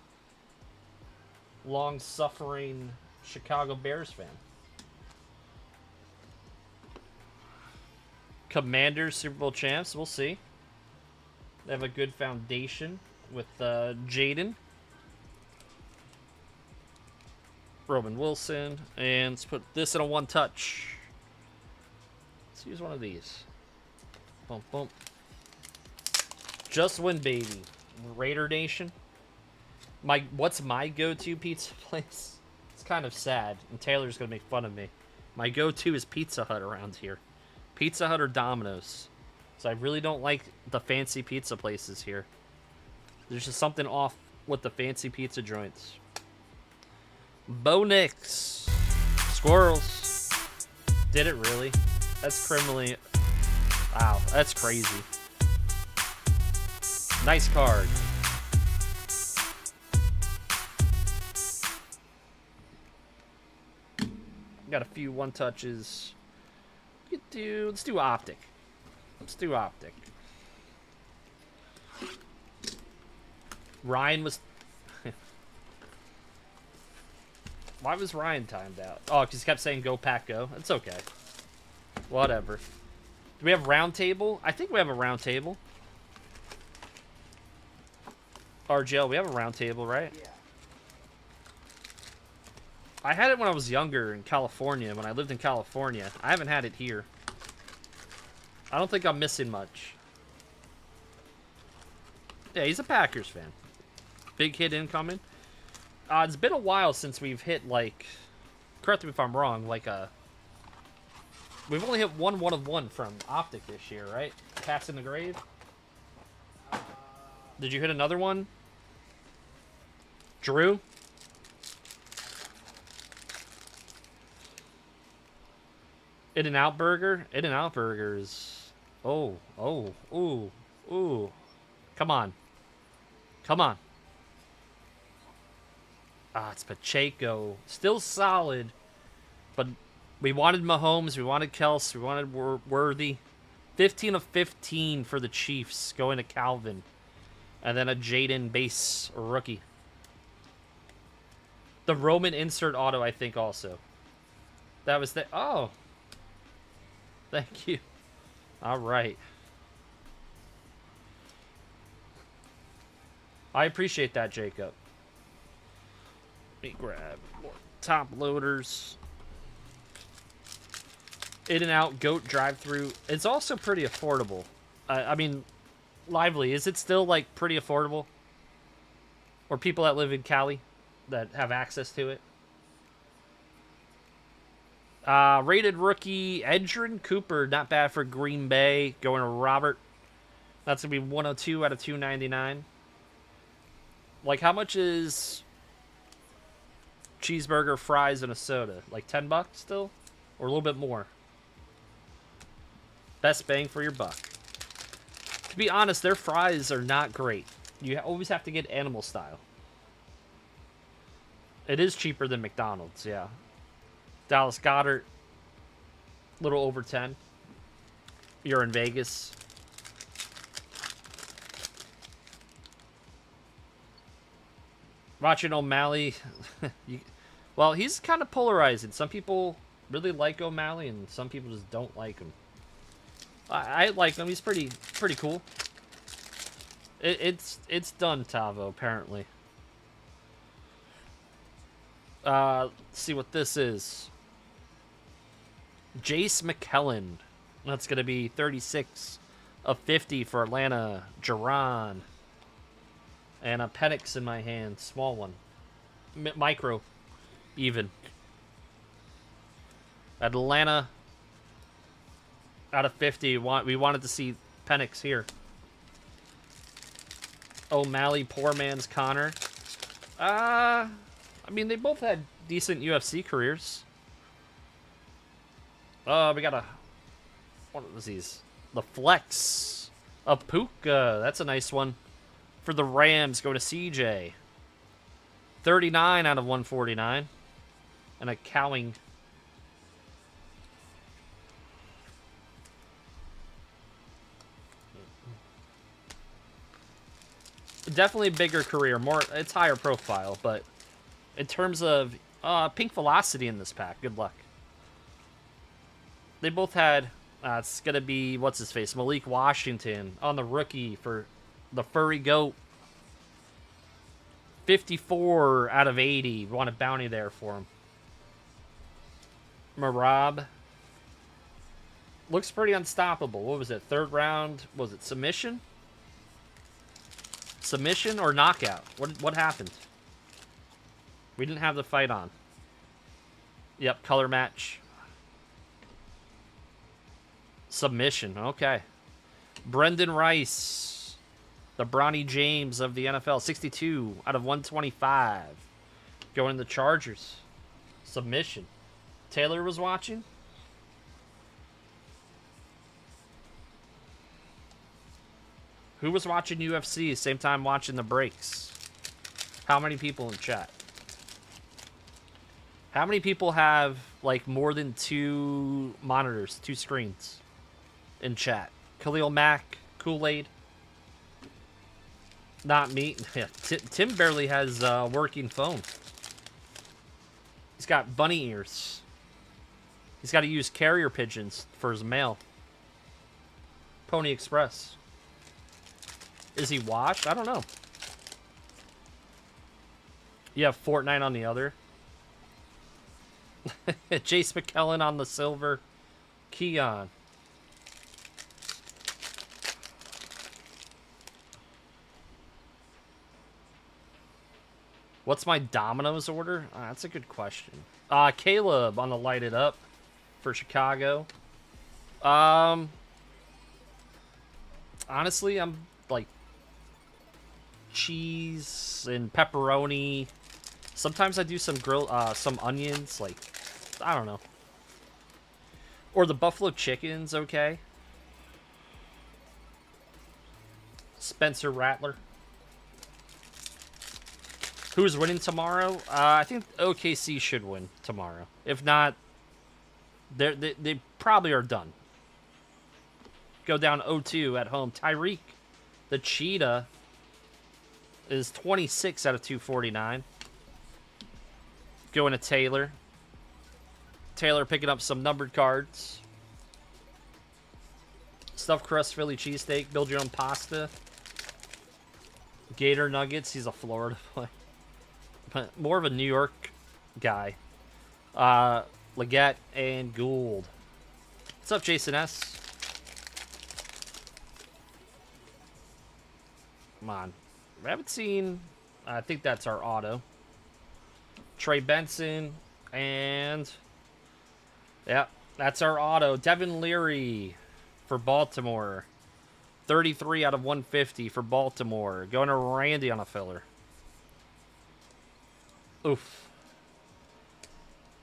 long-suffering Chicago Bears fan. Commanders Super Bowl champs. We'll see. They have a good foundation with Jaden. Roman Wilson. And let's put this in a one-touch. Let's use one of these. Bump, bump. Just win, baby. Raider Nation. What's my go-to pizza place? It's kind of sad, and Taylor's gonna make fun of me. My go-to is Pizza Hut around here. Pizza Hut or Domino's. So I really don't like the fancy pizza places here. There's just something off with the fancy pizza joints. Bo Nix. Squirrels. Did it really? That's criminally... Wow, that's crazy. Nice card. Got a few one-touches. Let's do Optic. Let's do Optic. Ryan was... Why was Ryan timed out? Oh, because he kept saying go Pack Go. It's okay. Whatever. Do we have round table? I think we have a round table. RGL, we have a round table, right? Yeah. I had it when I was younger in California, when I lived in California. I haven't had it here. I don't think I'm missing much. Yeah, he's a Packers fan. Big hit incoming. It's been a while since we've hit, like... Correct me if I'm wrong, like a... We've only hit one of one from Optic this year, right? Cast in the Grave? Did you hit another one? Drew? In-N-Out Burger? In-N-Out Burgers. Oh, oh, ooh, ooh. Come on. Come on. Ah, it's Pacheco. Still solid. But we wanted Mahomes, we wanted Kels, we wanted Worthy. 15 of 15 for the Chiefs, going to Calvin. And then a Jaden base rookie. The Roman insert auto, I think, also. That was the... Oh. Thank you. All right. I appreciate that, Jacob. Let me grab more top loaders. In-N-Out Goat drive-through. It's also pretty affordable. I mean, Lively, is it still, like, pretty affordable? Or people that live in Cali that have access to it? Rated rookie, Edgerrin Cooper. Not bad for Green Bay. Going to Robert. That's going to be 102 out of 299. Like, how much is cheeseburger, fries, and a soda? Like, $10 still? Or a little bit more? Best bang for your buck. To be honest, their fries are not great. You always have to get animal style. It is cheaper than McDonald's, yeah. Dallas Goedert, little over 10. You're in Vegas. Watching O'Malley, well, he's kind of polarizing. Some people really like O'Malley, and some people just don't like him. I like him. He's pretty cool. It's done, Tavo, apparently. Let's see what this is. Jace McKellen. That's going to be 36 of 50 for Atlanta. Jerron. And a Penix in my hand. Small one. Micro. Even. Atlanta. Out of 50. We wanted to see Penix here. O'Malley, poor man's Connor. I mean, they both had decent UFC careers. We got a... What was these? The Flex of Puka. That's a nice one. For the Rams, go to CJ. 39 out of 149. And a Cowing. Definitely a bigger career. More, it's higher profile, but in terms of pink velocity in this pack, good luck. They both had, it's going to be, what's his face, Malik Washington on the rookie for the Furry Goat. 54 out of 80. We want a bounty there for him. Marab. Looks pretty unstoppable. What was it? Third round? Was it submission? Submission or knockout? What happened? We didn't have the fight on. Yep, color match. Submission, okay. Brendan Rice, the Bronny James of the NFL, 62 out of 125. Going to the Chargers. Submission. Taylor was watching. Who was watching UFC same time watching the breaks? How many people in chat? How many people have, like, more than 2 monitors, 2 screens in chat? Khalil Mack, Kool-Aid. Not me. Yeah, Tim barely has a working phone. He's got bunny ears. He's got to use carrier pigeons for his mail. Pony Express. Is he washed? I don't know. You have Fortnite on the other. Jace McKellen on the silver. Keon. What's my Domino's order? That's a good question. Caleb on the lighted up for Chicago. Honestly, I'm like cheese and pepperoni. Sometimes I do some grill, some onions. Like, I don't know. Or the Buffalo Chickens, okay. Spencer Rattler. Who's winning tomorrow? I think OKC should win tomorrow. If not, they probably are done. Go down 0-2 at home. Tyreek, the Cheetah, is 26 out of 249. Going to Taylor. Taylor picking up some numbered cards. Stuffed crust Philly cheesesteak. Build your own pasta. Gator Nuggets. He's a Florida boy. But more of a New York guy. Leggett and Gould. What's up, Jason S? Come on. I haven't seen... I think that's our auto. Trey Benson. And... yeah, that's our auto. Devin Leary for Baltimore. 33 out of 150 for Baltimore. Going to Randy on a filler. Oof.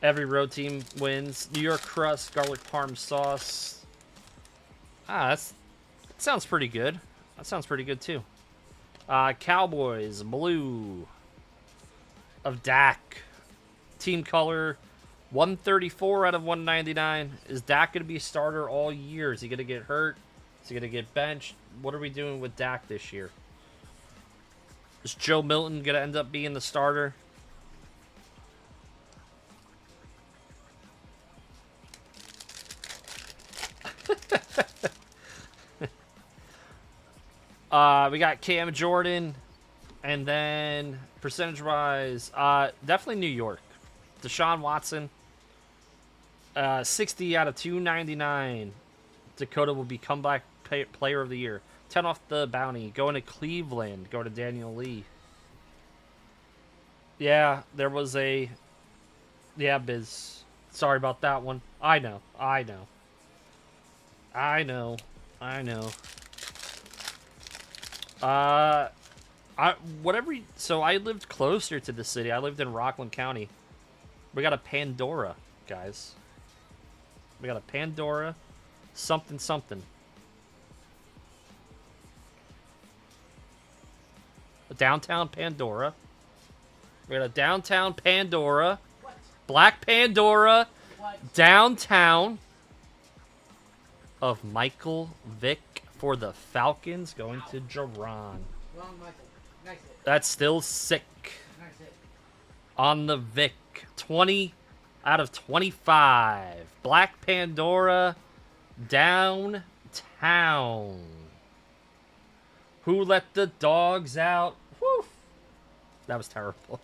Every road team wins. New York crust, garlic parm sauce. That sounds pretty good. That sounds pretty good too. Cowboys, blue of Dak. Team color, 134 out of 199. Is Dak going to be a starter all year? Is he going to get hurt? Is he going to get benched? What are we doing with Dak this year? Is Joe Milton going to end up being the starter? We got Cam Jordan, and then percentage-wise, definitely New York. Deshaun Watson, 60 out of 299. Dakota will be comeback player of the year. 10 off the bounty. Going to Cleveland. Going to Daniel Lee. Yeah, there was a... yeah, Biz. Sorry about that one. I know. So I lived closer to the city. I lived in Rockland County. We got a Pandora, guys. We got a Pandora. Something. A downtown Pandora. We got a downtown Pandora. What? Black Pandora. What? Downtown. Of Michael Vick for the Falcons, going to Jerron. Wrong, Michael. Nice hit. That's still sick. Nice hit. On the Vic. 20 out of 25. Black Pandora. Downtown. Who let the dogs out? Whew. That was terrible.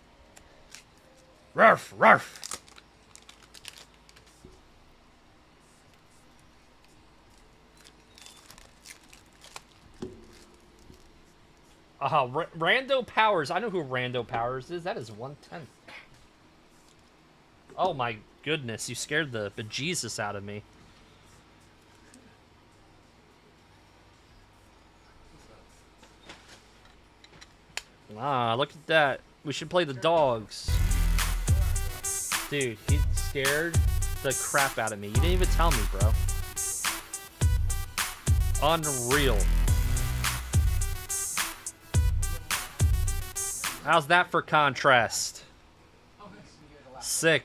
Ruff, ruff. Rando Powers. I know who Rando Powers is. That is 1/10. Oh my goodness, you scared the bejesus out of me. Look at that. We should play the dogs. Dude, he scared the crap out of me. You didn't even tell me, bro. Unreal. How's that for contrast? Sick.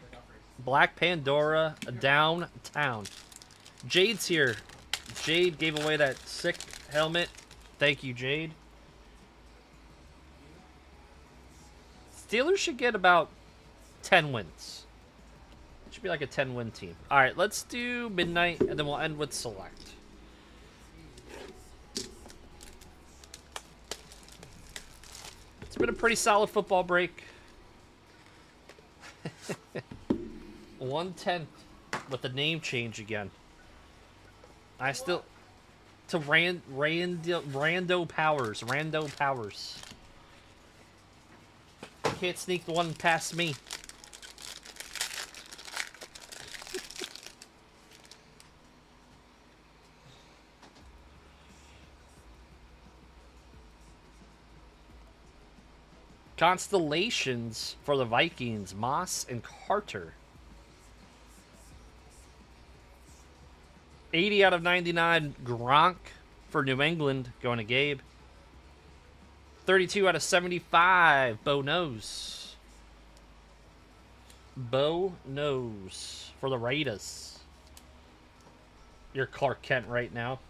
Black Pandora downtown. Jade's here. Jade gave away that sick helmet. Thank you, Jade. Steelers should get about 10 wins. Should be like a 10-win team. All right, let's do midnight, and then we'll end with select. It's been a pretty solid football break. 1/10 with the name change again. I still to Rando Powers. Rando Powers. Can't sneak the one past me. Constellations for the Vikings, Moss and Carter. 80 out of 99, Gronk for New England, going to Gabe. 32 out of 75, Bo Knows. Bo Knows for the Raiders. You're Clark Kent right now.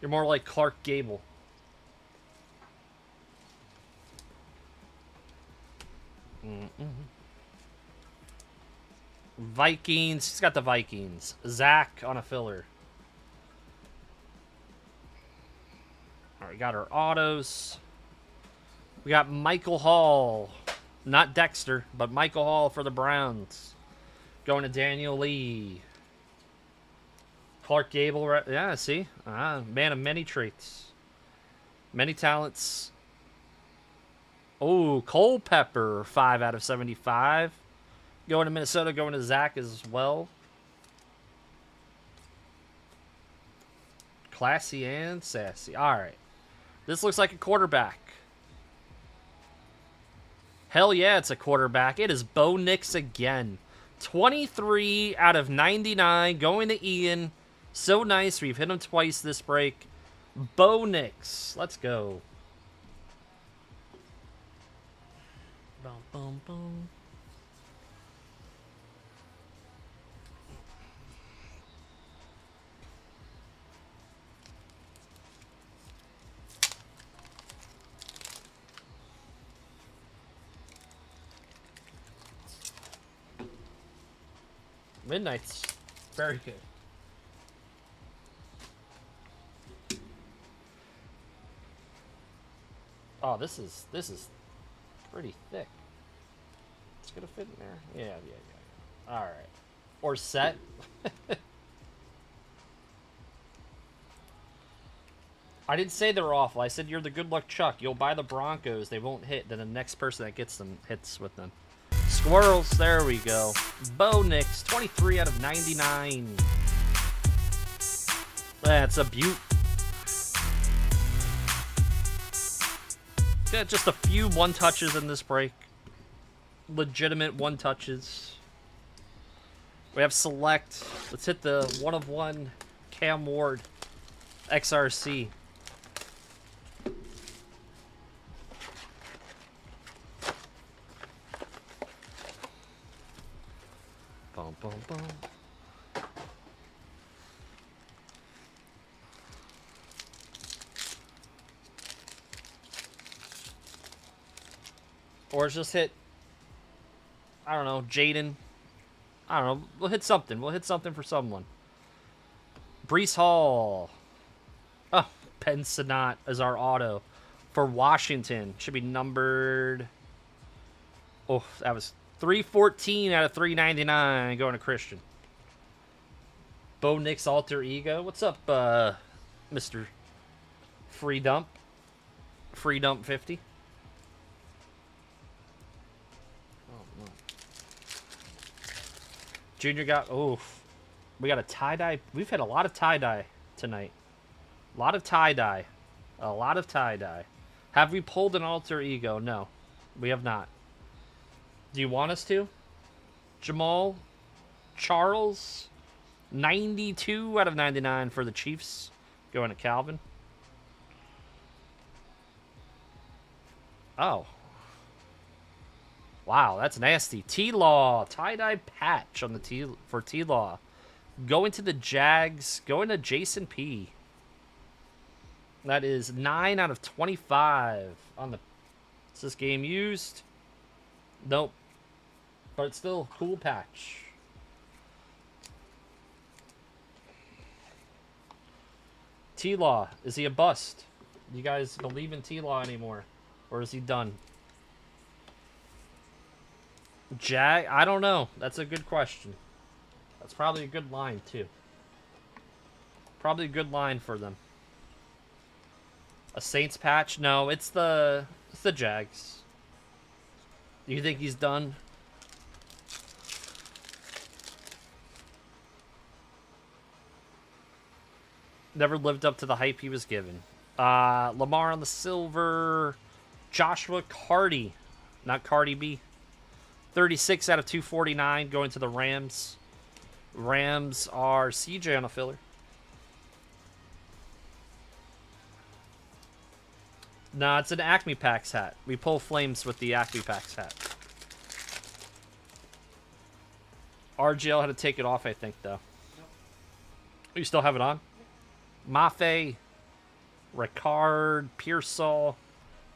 You're more like Clark Gable. Vikings. He's got the Vikings. Zach on a filler. All right, we got our autos. We got Michael Hall. Not Dexter, but Michael Hall for the Browns. Going to Daniel Lee. Clark Gable. Right? Yeah, see? Man of many traits. Many talents. Oh, Culpepper. 5 out of 75. Going to Minnesota, going to Zach as well. Classy and sassy. All right. This looks like a quarterback. Hell yeah, it's a quarterback. It is Bo Nix again. 23 out of 99. Going to Ian. So nice. We've hit him twice this break. Bo Nix. Let's go. Boom, boom, boom. Midnight's very good. Oh, this is pretty thick. It's gonna fit in there. Yeah. All right. Or set. I didn't say they were awful. I said you're the good luck Chuck. You'll buy the Broncos. They won't hit. Then the next person that gets them hits with them. Squirrels, there we go. Bo Nix, 23 out of 99. That's a beaut. Yeah, just a few one-touches in this break. Legitimate one-touches. We have select. Let's hit the 1-of-1 Cam Ward XRC. Boom, boom, boom. Or just hit, I don't know, Jaden. I don't know. We'll hit something. We'll hit something for someone. Brees Hall. Oh, Penn Sinat as our auto for Washington. Should be numbered. Oh, that was 314 out of 399 going to Christian. Bo Nix alter ego. What's up, Mr. Free Dump? Free Dump 50. Oh, no. Junior got, oof. We got a tie-dye. We've had a lot of tie-dye tonight. A lot of tie-dye. A lot of tie-dye. Have we pulled an alter ego? No, we have not. Do you want us to? Jamal Charles, 92 out of 99 for the Chiefs. Going to Calvin. Oh. Wow, that's nasty. T-Law, tie-dye patch on the for T-Law. Going to the Jags, going to Jason P. That is 9 out of 25 on the... Is this game used? Nope. But it's still a cool patch. T-Law, is he a bust? Do you guys believe in T-Law anymore? Or is he done? I don't know. That's a good question. That's probably a good line, too. Probably a good line for them. A Saints patch? No, it's the Jags. You think he's done? Never lived up to the hype he was given. Lamar on the silver. Joshua Cardi. Not Cardi B. 36 out of 249 going to the Rams. Rams are CJ on a filler. Nah, it's an Acme Packs hat. We pull flames with the Acme Packs hat. RGL had to take it off, I think, though. You still have it on? Mafe, Ricard, Pearsall.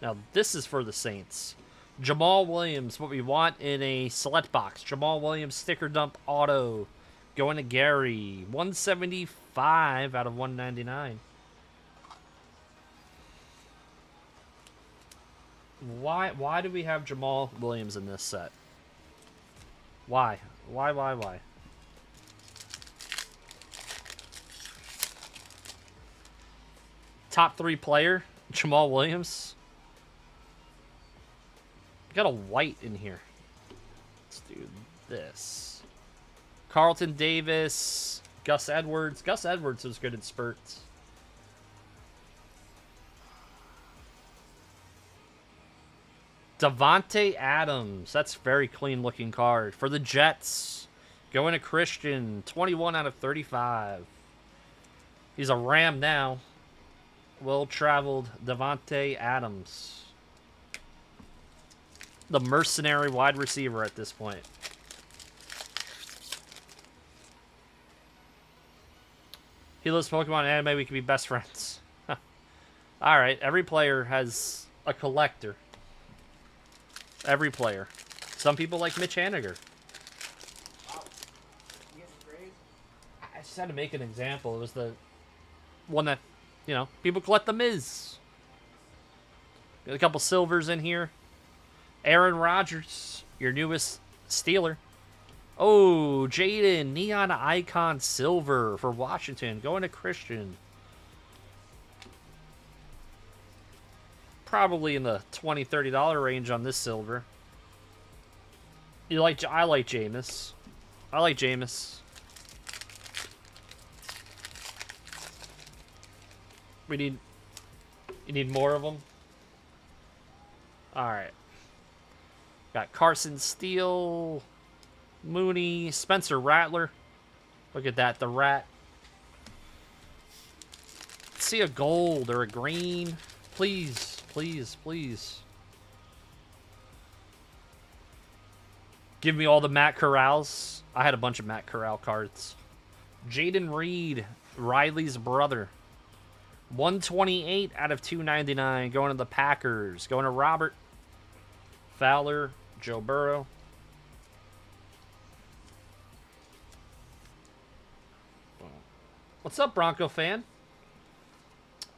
Now, this is for the Saints. Jamal Williams, what we want in a select box. Jamal Williams, sticker dump auto. Going to Gary. 175 out of 199. Why do we have Jamal Williams in this set? Why? Why? Top 3 player, Jamal Williams. We got a white in here. Let's do this. Carlton Davis, Gus Edwards. Gus Edwards was good in spurts. Devontae Adams. That's a very clean looking card. For the Jets, going to Christian. 21 out of 35. He's a Ram now. Well-traveled Devontae Adams. The mercenary wide receiver at this point. He loves Pokemon anime. We can be best friends. Alright, every player has a collector. Every player. Some people like Mitch Haniger. Wow. You getting praise? I just had to make an example. It was the one that, you know, people collect the Miz. Got a couple silvers in here. Aaron Rodgers, your newest Steeler. Oh, Jaden, Neon Icon Silver for Washington. Going to Christian. Probably in the $20, $30 range on this silver. I like Jameis. I like Jameis. You need more of them? Alright. Got Carson Steele, Mooney, Spencer Rattler. Look at that, the rat. Let's see a gold or a green. Please, please, please. Give me all the Matt Corrals. I had a bunch of Matt Corral cards. Jaden Reed, Riley's brother. 128 out of 299. Going to the Packers. Going to Robert. Fowler, Joe Burrow. What's up, Bronco fan?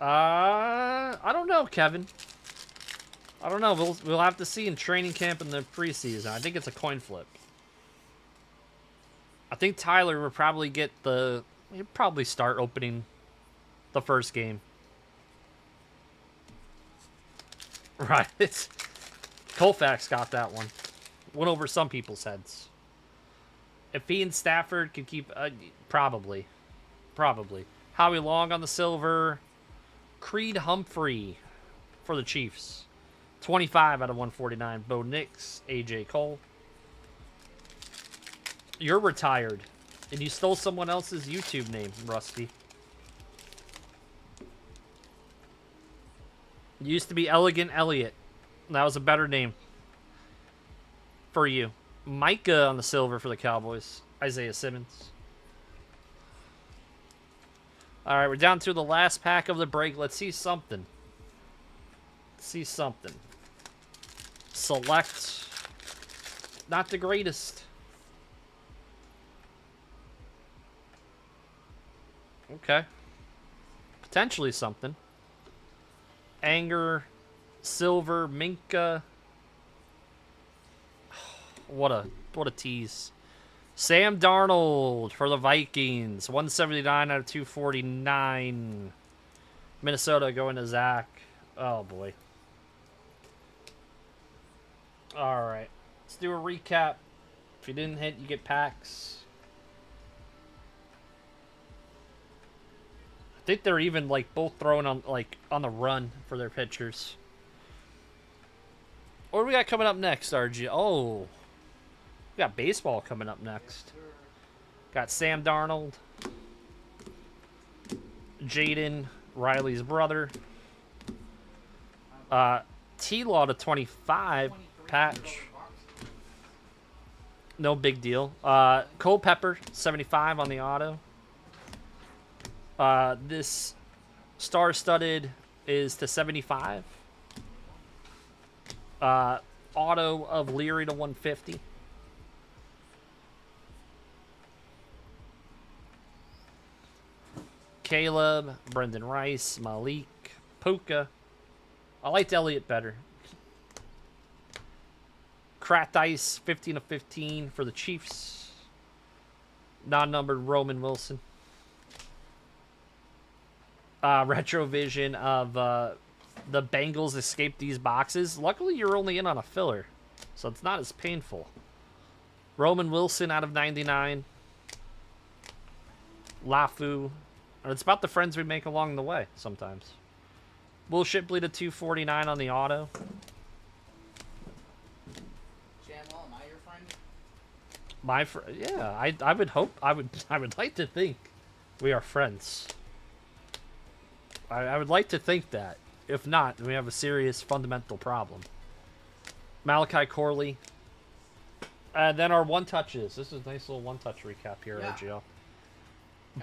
I don't know, Kevin. I don't know. We'll have to see in training camp in the preseason. I think it's a coin flip. I think Tyler will probably he'll probably start opening the first game. Right. Colfax got that one. Went over some people's heads. If he and Stafford could keep... probably. Probably. Howie Long on the silver. Creed Humphrey for the Chiefs. 25 out of 149. Bo Nix. AJ Cole. You're retired. And you stole someone else's YouTube name, Rusty. It used to be Elegant Elliott. That was a better name for you. Micah on the silver for the Cowboys. Isaiah Simmons. All right, we're down to the last pack of the break. Let's see something. Let's see something. Select. Not the greatest. Okay. Potentially something. Anger. Silver. Minka. What a tease. Sam Darnold for the Vikings. 179 out of 249. Minnesota going to Zach. Oh, boy. All right. Let's do a recap. If you didn't hit, you get packs. I think they're even, like, both throwing on the run for their pitchers. What do we got coming up next, RG? Oh. We got baseball coming up next. Got Sam Darnold. Jaden, Riley's brother. T-Law to 25 patch. No big deal. Cole Pepper, 75 on the auto. This star-studded is to 75. Auto of Leary to 150. Caleb, Brendan Rice, Malik, Puka. I liked Elliott better. Cracked Ice, 15 of 15 for the Chiefs. Non-numbered Roman Wilson. Retrovision of the Bengals escaped these boxes. Luckily, you're only in on a filler, so it's not as painful. Roman Wilson out of 99. Lafu. And it's about the friends we make along the way sometimes. Will Shipley to 249 on the auto. Jamal, am I your friend? My friend, yeah. I would hope. I would like to think we are friends. I would like to think that. If not, then we have a serious fundamental problem. Malachi Corley. And then our one touches. This is a nice little one touch recap here, Yeah. RGL.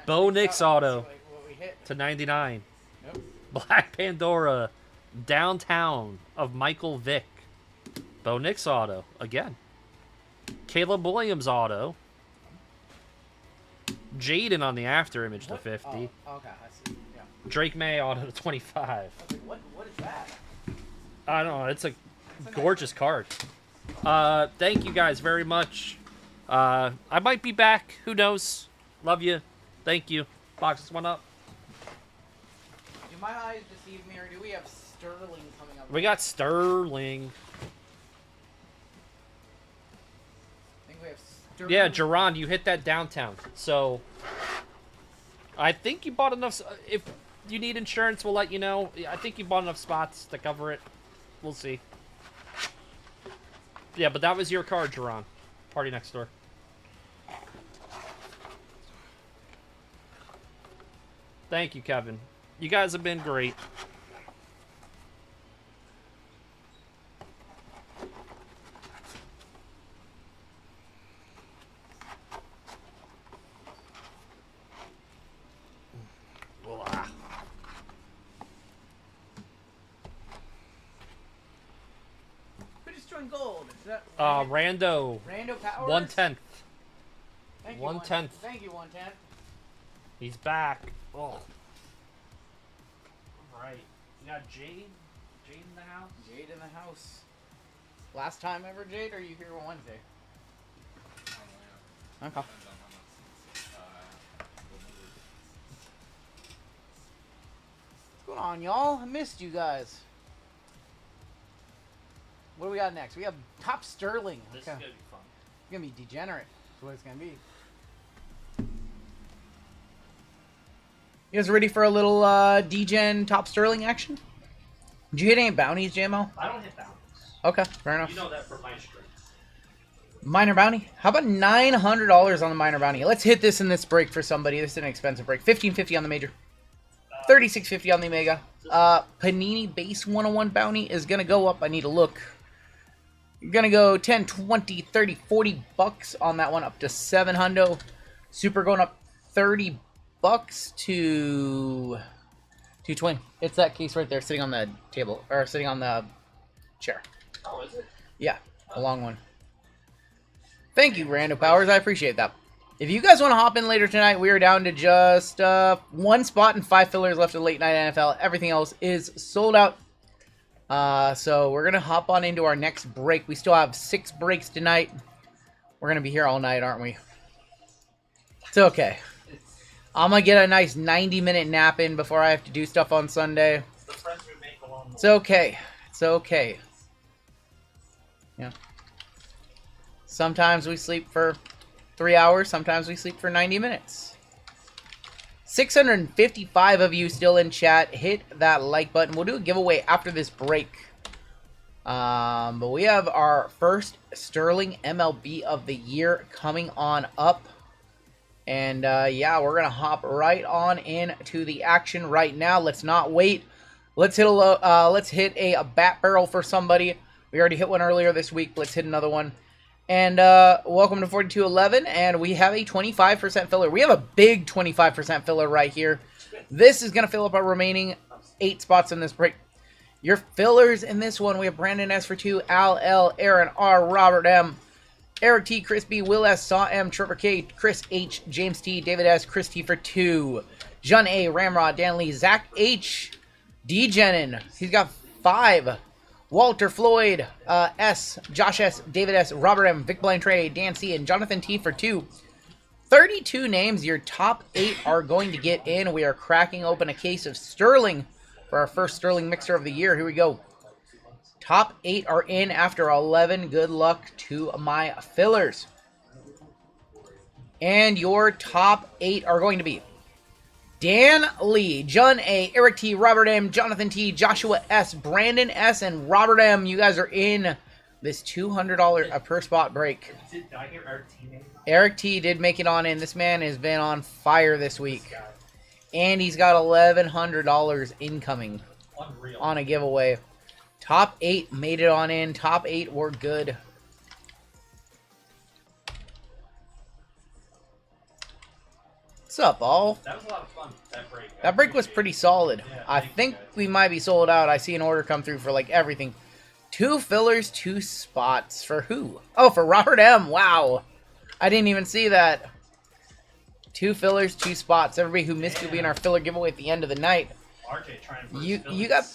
Bo Nix auto What we hit. to 99. Nope. Black Pandora Downtown of Michael Vick. Bo Nix auto again. Caleb Williams auto. Jaden on the after image to 50. Oh, okay, I see. Yeah. Drake May auto to 25. I was like, what is that? I don't know. It's a gorgeous card. Thank you guys very much. I might be back. Who knows? Love you. Thank you. Boxes went up. Do my eyes deceive me, or do we have Sterling coming up? We got Sterling. I think we have Sterling. Yeah, Jerron, you hit that downtown. So, I think you bought enough. If you need insurance, we'll let you know. I think you bought enough spots to cover it. We'll see. Yeah, but that was your card, Jerron. Party next door. Thank you, Kevin. You guys have been great. Who just joined gold? Is that Rando. Rando Powers? 1/10. Thank you, 1/10. Thank you, 1/10. He's back. Oh. Alright. You got Jade? Jade in the house? Jade in the house. Last time ever, Jade, or are you here on Wednesday? Okay. What's going on, y'all? I missed you guys. What do we got next? We have Top Sterling. This Okay. is gonna be fun. It's gonna be degenerate. That's what it's gonna be. You guys ready for a little Degen Top Sterling action? Did you hit any bounties, JML? I don't hit bounties. Okay, fair enough. You know that from my stream. Minor bounty? How about $900 on the minor bounty? Let's hit this in this break for somebody. This is an expensive break. $15.50 on the major. $36.50 on the Omega. Panini base 101 bounty is going to go up. I need to look. You're going to go 10, 20, 30, 40 bucks on that one, up to 700. Super going up 30 bucks to 220. It's that case right there sitting on the table, or sitting on the chair. Oh, is it? Yeah, a long one. Thank you, Rando Powers. I appreciate that. If you guys want to hop in later tonight, we are down to just one spot and 5 fillers left of Late Night NFL. Everything else is sold out. So we're going to hop on into our next break. We still have 6 breaks tonight. We're going to be here all night, aren't we? It's okay. I'm going to get a nice 90-minute nap in before I have to do stuff on Sunday. It's okay. It's okay. Yeah. Sometimes we sleep for 3 hours. Sometimes we sleep for 90 minutes. 655 of you still in chat. Hit that like button. We'll do a giveaway after this break. But we have our first Sterling MLB of the year coming on up. And yeah, we're gonna hop right on into the action right now. Let's not wait. Let's hit a bat barrel for somebody. We already hit one earlier this week. Let's hit another one. And welcome to 4211, and we have a 25% filler. We have a big 25% filler right here. This is gonna fill up our remaining 8 spots in this break. Your fillers in this one, we have Brandon S for 2, Al L, Aaron R, Robert M, Eric T, Chris B, Will S, Saw M, Trevor K, Chris H, James T, David S, Chris T for 2, John A, Ramrod, Dan Lee, Zach H, Degen, he's got 5, Walter Floyd, S, Josh S, David S, Robert M, Vic Blind Trey, Dan C, and Jonathan T for 2. 32 names, your top 8 are going to get in. We are cracking open a case of Sterling for our first Sterling mixer of the year. Here we go. Top 8 are in after 11. Good luck to my fillers. And your top 8 are going to be Dan Lee, John A, Eric T, Robert M, Jonathan T, Joshua S, Brandon S, and Robert M. You guys are in this $200 per spot break. Did I hear Eric T name? Eric T did make it on in. This man has been on fire this week. And he's got $1,100 incoming on a giveaway. Top 8 made it on in. Top 8 were good. What's up, all? That was a lot of fun, that break. That break was pretty solid. Yeah, I think we might be sold out. I see an order come through for like everything. 2 fillers, 2 spots. For who? Oh, for Robert M. Wow. I didn't even see that. 2 fillers, 2 spots. Everybody who missed will be in our filler giveaway at the end of the night. RJ trying for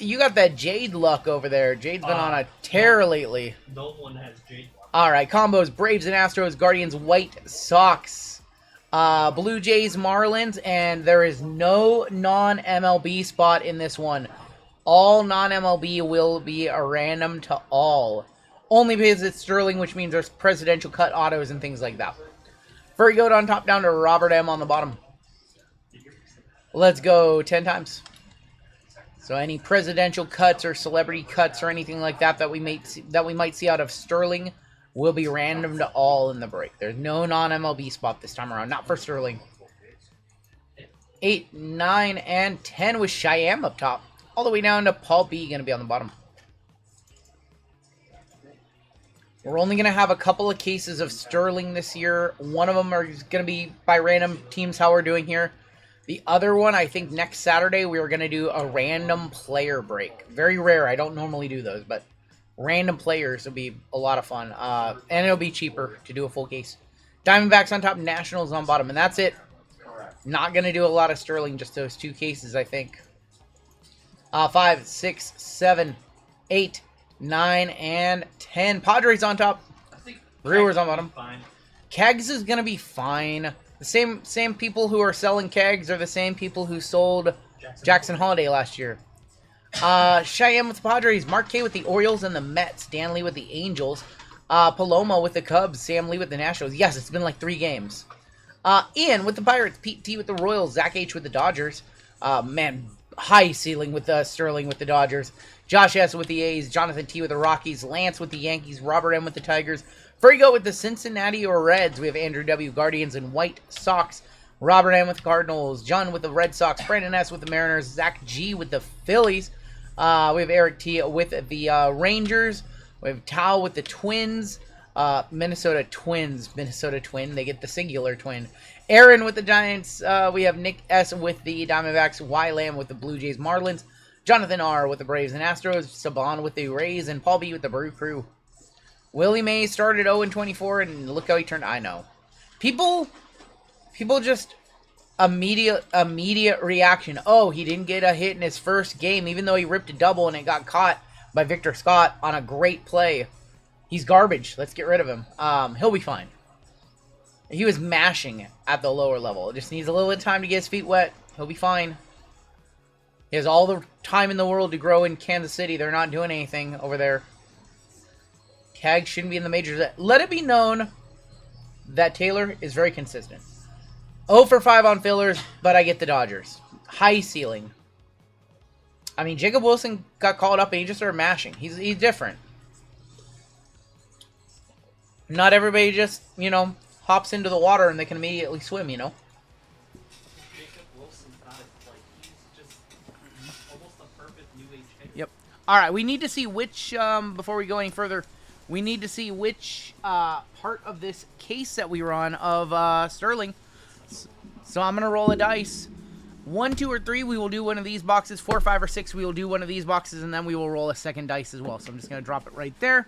You got that Jade luck over there. Jade's been on a tear lately. No one has Jade luck. All right, combos: Braves and Astros, Guardians, White Sox, Blue Jays, Marlins, and there is no non-MLB spot in this one. All non-MLB will be a random to all. Only because it's Sterling, which means there's presidential cut autos and things like that. Furry Goat on top, down to Robert M on the bottom. Let's go 10 times. So any presidential cuts or celebrity cuts or anything like that that we might see out of Sterling will be random to all in the break. There's no non-MLB spot this time around, not for Sterling. 8, 9, and 10 with Cheyenne up top. All the way down to Paul B going to be on the bottom. We're only going to have a couple of cases of Sterling this year. One of them are going to be by random teams, how we're doing here. The other one, I think next Saturday, we are going to do a random player break. Very rare. I don't normally do those, but random players will be a lot of fun. And it'll be cheaper to do a full case. Diamondbacks on top, Nationals on bottom, and that's it. Correct. Not going to do a lot of Sterling, just those 2 cases, I think. 5, 6, 7, 8, 9, and 10. Padres on top. I think Brewers on bottom. Fine. Kegs is going to be fine. The same people who are selling kegs are the same people who sold Jackson Holiday last year. Cheyenne with the Padres. Mark K with the Orioles and the Mets. Dan Lee with the Angels. Paloma with the Cubs. Sam Lee with the Nationals. Yes, it's been like 3 games. Ian with the Pirates. Pete T with the Royals. Zach H with the Dodgers. Man, high ceiling with Sterling with the Dodgers. Josh S with the A's. Jonathan T with the Rockies. Lance with the Yankees. Robert M with the Tigers. Frigo with the Cincinnati Reds. We have Andrew W. Guardians and White Sox. Robert M with the Cardinals. John with the Red Sox. Brandon S with the Mariners. Zach G with the Phillies. We have Eric T with the Rangers. We have Tao with the Twins. Minnesota Twins. Minnesota Twin. They get the singular twin. Aaron with the Giants. We have Nick S with the Diamondbacks. Y Lamb with the Blue Jays Marlins. Jonathan R with the Braves and Astros. Saban with the Rays. And Paul B with the Brew Crew. Willie Mays started 0-24, and look how he turned. I know. People just immediate reaction. Oh, he didn't get a hit in his first game, even though he ripped a double and it got caught by Victor Scott on a great play. He's garbage. Let's get rid of him. He'll be fine. He was mashing at the lower level. Just needs a little bit of time to get his feet wet. He'll be fine. He has all the time in the world to grow in Kansas City. They're not doing anything over there. Tags shouldn't be in the majors. Let it be known that Taylor is very consistent. 0 for 5 on fillers, but I get the Dodgers. High ceiling. I mean, Jacob Wilson got called up and he just started mashing. He's different. Not everybody just, hops into the water and they can immediately swim, you know? Jacob Wilson's not like he's just almost a perfect new age hitter. Yep. All right, we need to see which, before we go any further, we need to see which part of this case that we were on of Sterling. So I'm going to roll a dice. 1, 2, or 3, we will do one of these boxes. 4, 5, or 6, we will do one of these boxes, and then we will roll a second dice as well. So I'm just going to drop it right there.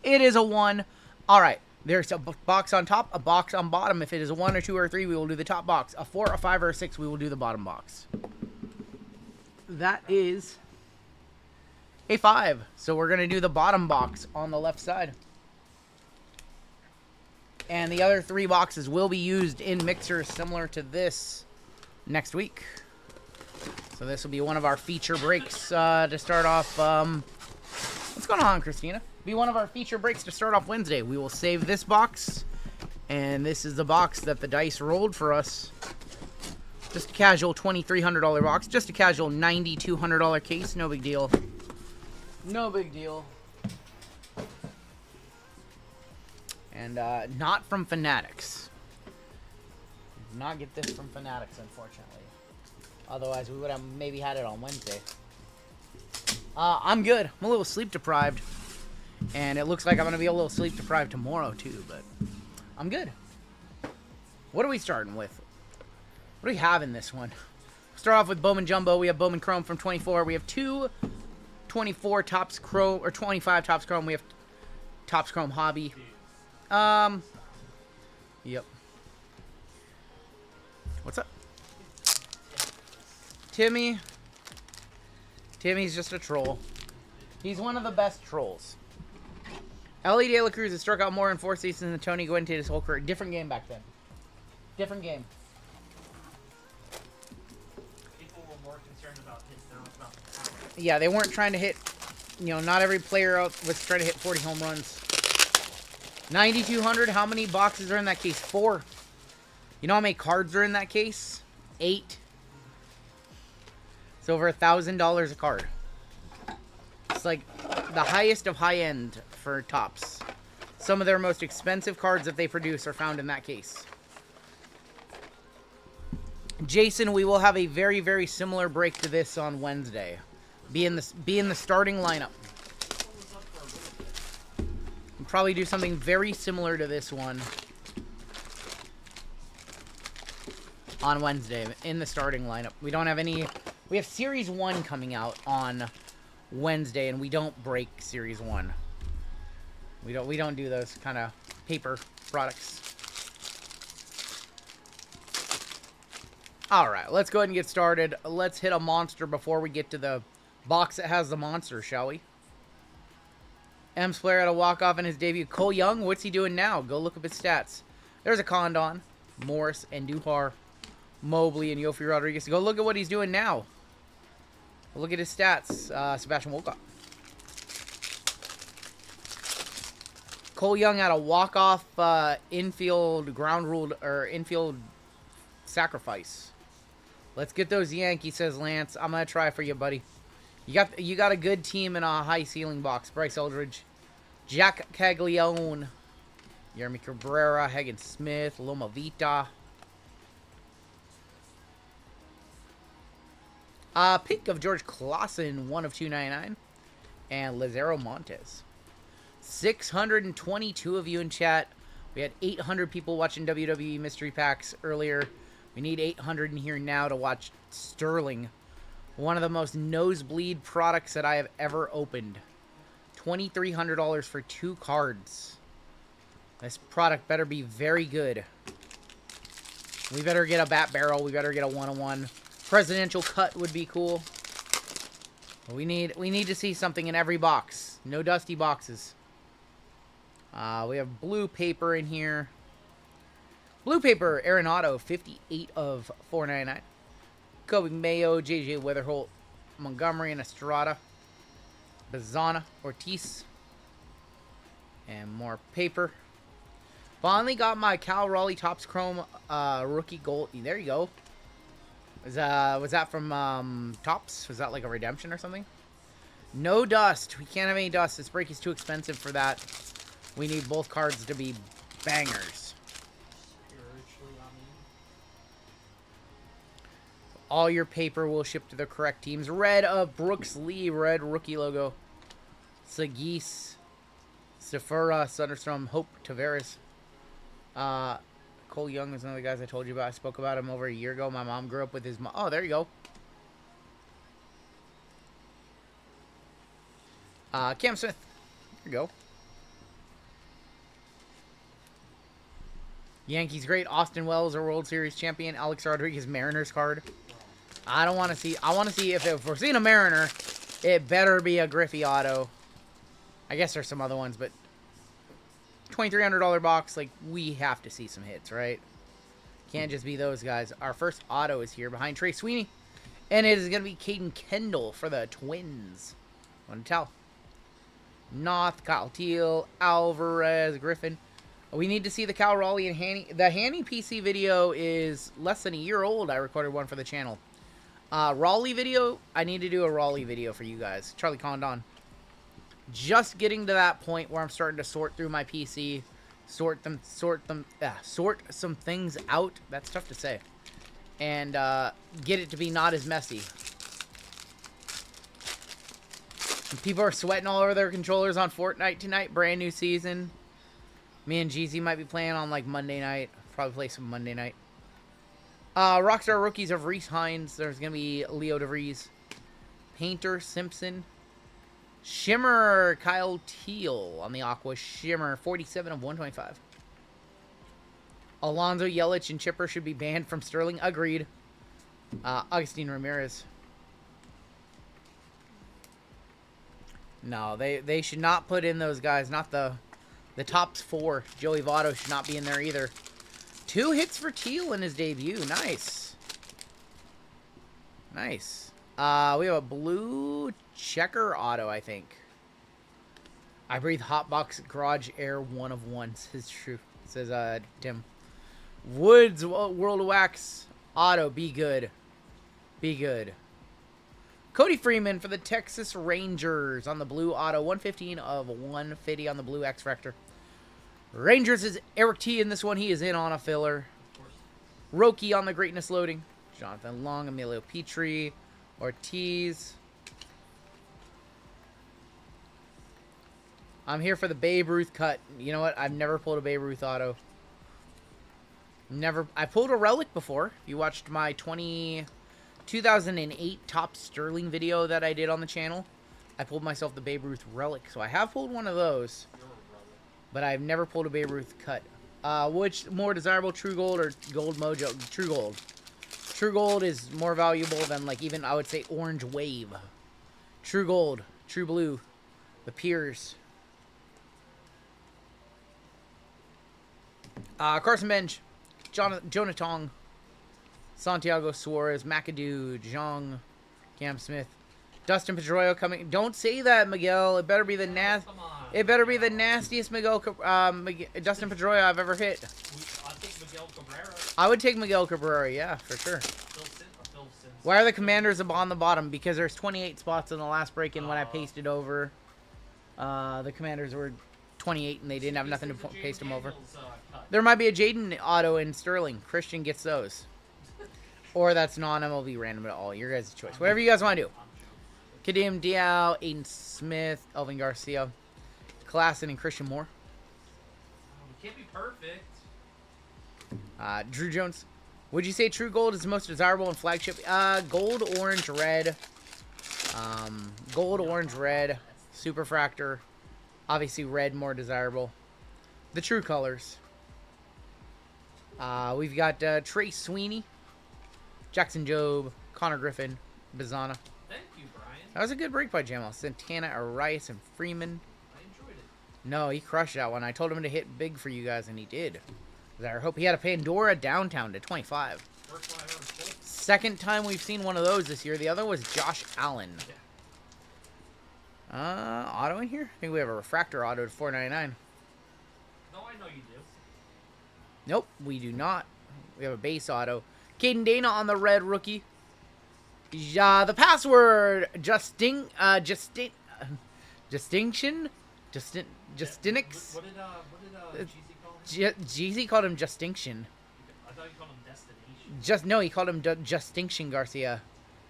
It is a 1. All right, there's a box on top, a box on bottom. If it is a 1, or 2, or 3, we will do the top box. A 4, a 5, or a 6, we will do the bottom box. That is a 5. So we're going to do the bottom box on the left side. And the other 3 boxes will be used in mixers similar to this next week. So this will be one of our feature breaks to start off. What's going on, Christina? Be one of our feature breaks to start off Wednesday. We will save this box, and this is the box that the dice rolled for us. Just a casual $2,300 box. Just a casual $9,200 case. No big deal. No big deal. And not from Fanatics. Did not get this from Fanatics, unfortunately. Otherwise, we would have maybe had it on Wednesday. I'm good. I'm a little sleep deprived. And it looks like I'm going to be a little sleep deprived tomorrow, too. But I'm good. What are we starting with? What do we have in this one? Start off with Bowman Jumbo. We have Bowman Chrome from 24. We have 2 24 Topps Chrome, or 25 Topps Chrome. We have Topps Chrome Hobby. Yep. What's up? Timmy's just a troll. He's one of the best trolls. Ellie De La Cruz has struck out more in 4 seasons than Tony Gwynn did his whole career. Different game back then. Different game. People were more concerned about his now about the power. Yeah, they weren't trying to hit, you know, not every player out was trying to hit 40 home runs. 9,200, how many boxes are in that case? 4. You know how many cards are in that case? 8. It's over $1,000 a card. It's like the highest of high end for Topps. Some of their most expensive cards that they produce are found in that case. Jason, we will have a very, very similar break to this on Wednesday. Be in the starting lineup. We'll probably do something very similar to this one on Wednesday in the starting lineup. We don't have any. We have Series 1 coming out on Wednesday, and we don't break Series 1. We don't do those kind of paper products. All right, let's go ahead and get started. Let's hit a monster before we get to the box that has the monster, shall we? M's player had a walk-off in his debut. Cole Young, what's he doing now? Go look up his stats. There's a Condon, Morris, and Duhar, Mobley, and Yofi Rodriguez. Go look at what he's doing now. Look at his stats. Sebastian Wolcott. Cole Young had a walk-off infield ground ruled or infield sacrifice. Let's get those Yankees, says Lance. I'm gonna try for you, buddy. You got a good team in a high ceiling box. Bryce Eldridge, Jack Caglione, Yermy Cabrera, Hagen Smith, Loma Vita. Pick of George Clausen, 1 of 299, and Lazaro Montes. 622 of you in chat. We had 800 people watching WWE Mystery Packs earlier. We need 800 in here now to watch Sterling. One of the most nosebleed products that I have ever opened. $2,300 for 2 cards. This product better be very good. We better get a bat barrel. We better get a 1-on-1. Presidential cut would be cool. We need to see something in every box. No dusty boxes. We have blue paper in here. Blue paper, Arenado, 58 of 499. Kobe Mayo, JJ Weatherholt, Montgomery, and Estrada. Bazana, Ortiz. And more paper. Finally got my Cal Raleigh Topps Chrome rookie gold. There you go. Was that from Topps? Was that like a redemption or something? No dust. We can't have any dust. This break is too expensive for that. We need both cards to be bangers. All your paper will ship to the correct teams. Red of Brooks Lee, red rookie logo. Sagis, Sefura, Thunderstrom, Hope, Tavares. Cole Young is one of the guys I told you about. I spoke about him over a year ago. My mom grew up with his mom. Oh, there you go. Cam Smith. There you go. Yankees great. Austin Wells, a World Series champion. Alex Rodriguez, Mariners card. I don't want to see. I want to see if we're seeing a Mariner, it better be a Griffey auto. I guess there's some other ones, but $2,300 box. Like, we have to see some hits, right? Can't just be those guys. Our first auto is here behind Trey Sweeney, and it is going to be Caden Kendall for the Twins. Want to tell? Noth, Kyle Teal, Alvarez, Griffin. We need to see the Cal Raleigh and Hanny. The Hanny PC video is less than a year old. I recorded one for the channel. Raleigh video, I need to do a Raleigh video for you guys. Charlie Condon. Just getting to that point where I'm starting to sort through my PC, sort some things out. That's tough to say. And get it to be not as messy. People are sweating all over their controllers on Fortnite tonight. Brand new season. Me and Jeezy might be playing on like Monday night. Probably play some Monday night. Rockstar rookies of Reese Hines. There's going to be Leo DeVries. Painter Simpson. Shimmer Kyle Teal on the Aqua. Shimmer 47 of 125. Alonzo Yelich and Chipper should be banned from Sterling. Agreed. Augustine Ramirez. No, they should not put in those guys. Not the tops 4. Joey Votto should not be in there either. 2 hits for Teal in his debut. Nice. Nice. We have a blue checker auto, I think. I breathe Hotbox Garage Air 1 of 1. Says true. Says Tim. Woods World of Wax auto. Be good. Be good. Cody Freeman for the Texas Rangers on the blue auto. 115 of 150 on the blue X-Factor. Rangers is Eric T in this one. He is in on a filler. Roki on the greatness loading. Jonathan Long, Emilio Petrie, Ortiz. I'm here for the Babe Ruth cut. You know what? I've never pulled a Babe Ruth auto. Never. I pulled a relic before. You watched my 2008 Top Sterling video that I did on the channel. I pulled myself the Babe Ruth relic. So I have pulled one of those. But I've never pulled a Babe Ruth cut. Which more desirable, True Gold or Gold Mojo? True Gold. True Gold is more valuable than, like, even, I would say, Orange Wave. True Gold. True Blue. The Piers. Carson Bench. Jonah Tong. Santiago Suarez. McAdoo. Zhang. Cam Smith. Dustin Pedroia coming. Don't say that, Miguel. It better be the It better be the nastiest Dustin Pedroia I've ever hit. I'll take Miguel Cabrera. I would take Miguel Cabrera, yeah, for sure. Phil Sims. Why are the Commanders on the bottom? Because there's 28 spots in the last break-in when I pasted over. The Commanders were 28 and they didn't have nothing to paste them over. There might be a Jaden auto in Sterling. Christian gets those. Or that's non-MLB random at all. Your guys' choice. Whatever you guys want to do. Kadeem Diao, Aiden Smith, Elvin Garcia, Klassen, and Christian Moore. We can't be perfect. Drew Jones. Would you say True Gold is the most desirable in flagship? Gold, orange, red. Gold, orange, red. Superfractor. Obviously, red more desirable. The true colors. We've got Trey Sweeney, Jackson Jobe, Connor Griffin, Bizana. Thank you, Brian. That was a good break by Jamal. Santana, Arias, and Freeman. I enjoyed it. No, he crushed that one. I told him to hit big for you guys, and he did. I hope he had a Pandora downtown to 25. First one I ever pulled. Second time we've seen one of those this year. The other was Josh Allen. Auto in here? I think we have a refractor auto to $4.99. No, I know you do. Nope, we do not. We have a base auto. Caden Dana on the red rookie. The password Justinix. What did Justinix. Jeezy call him? Jeezy called him Justinction. I thought you called him Destination. No, he called him Justinction Garcia.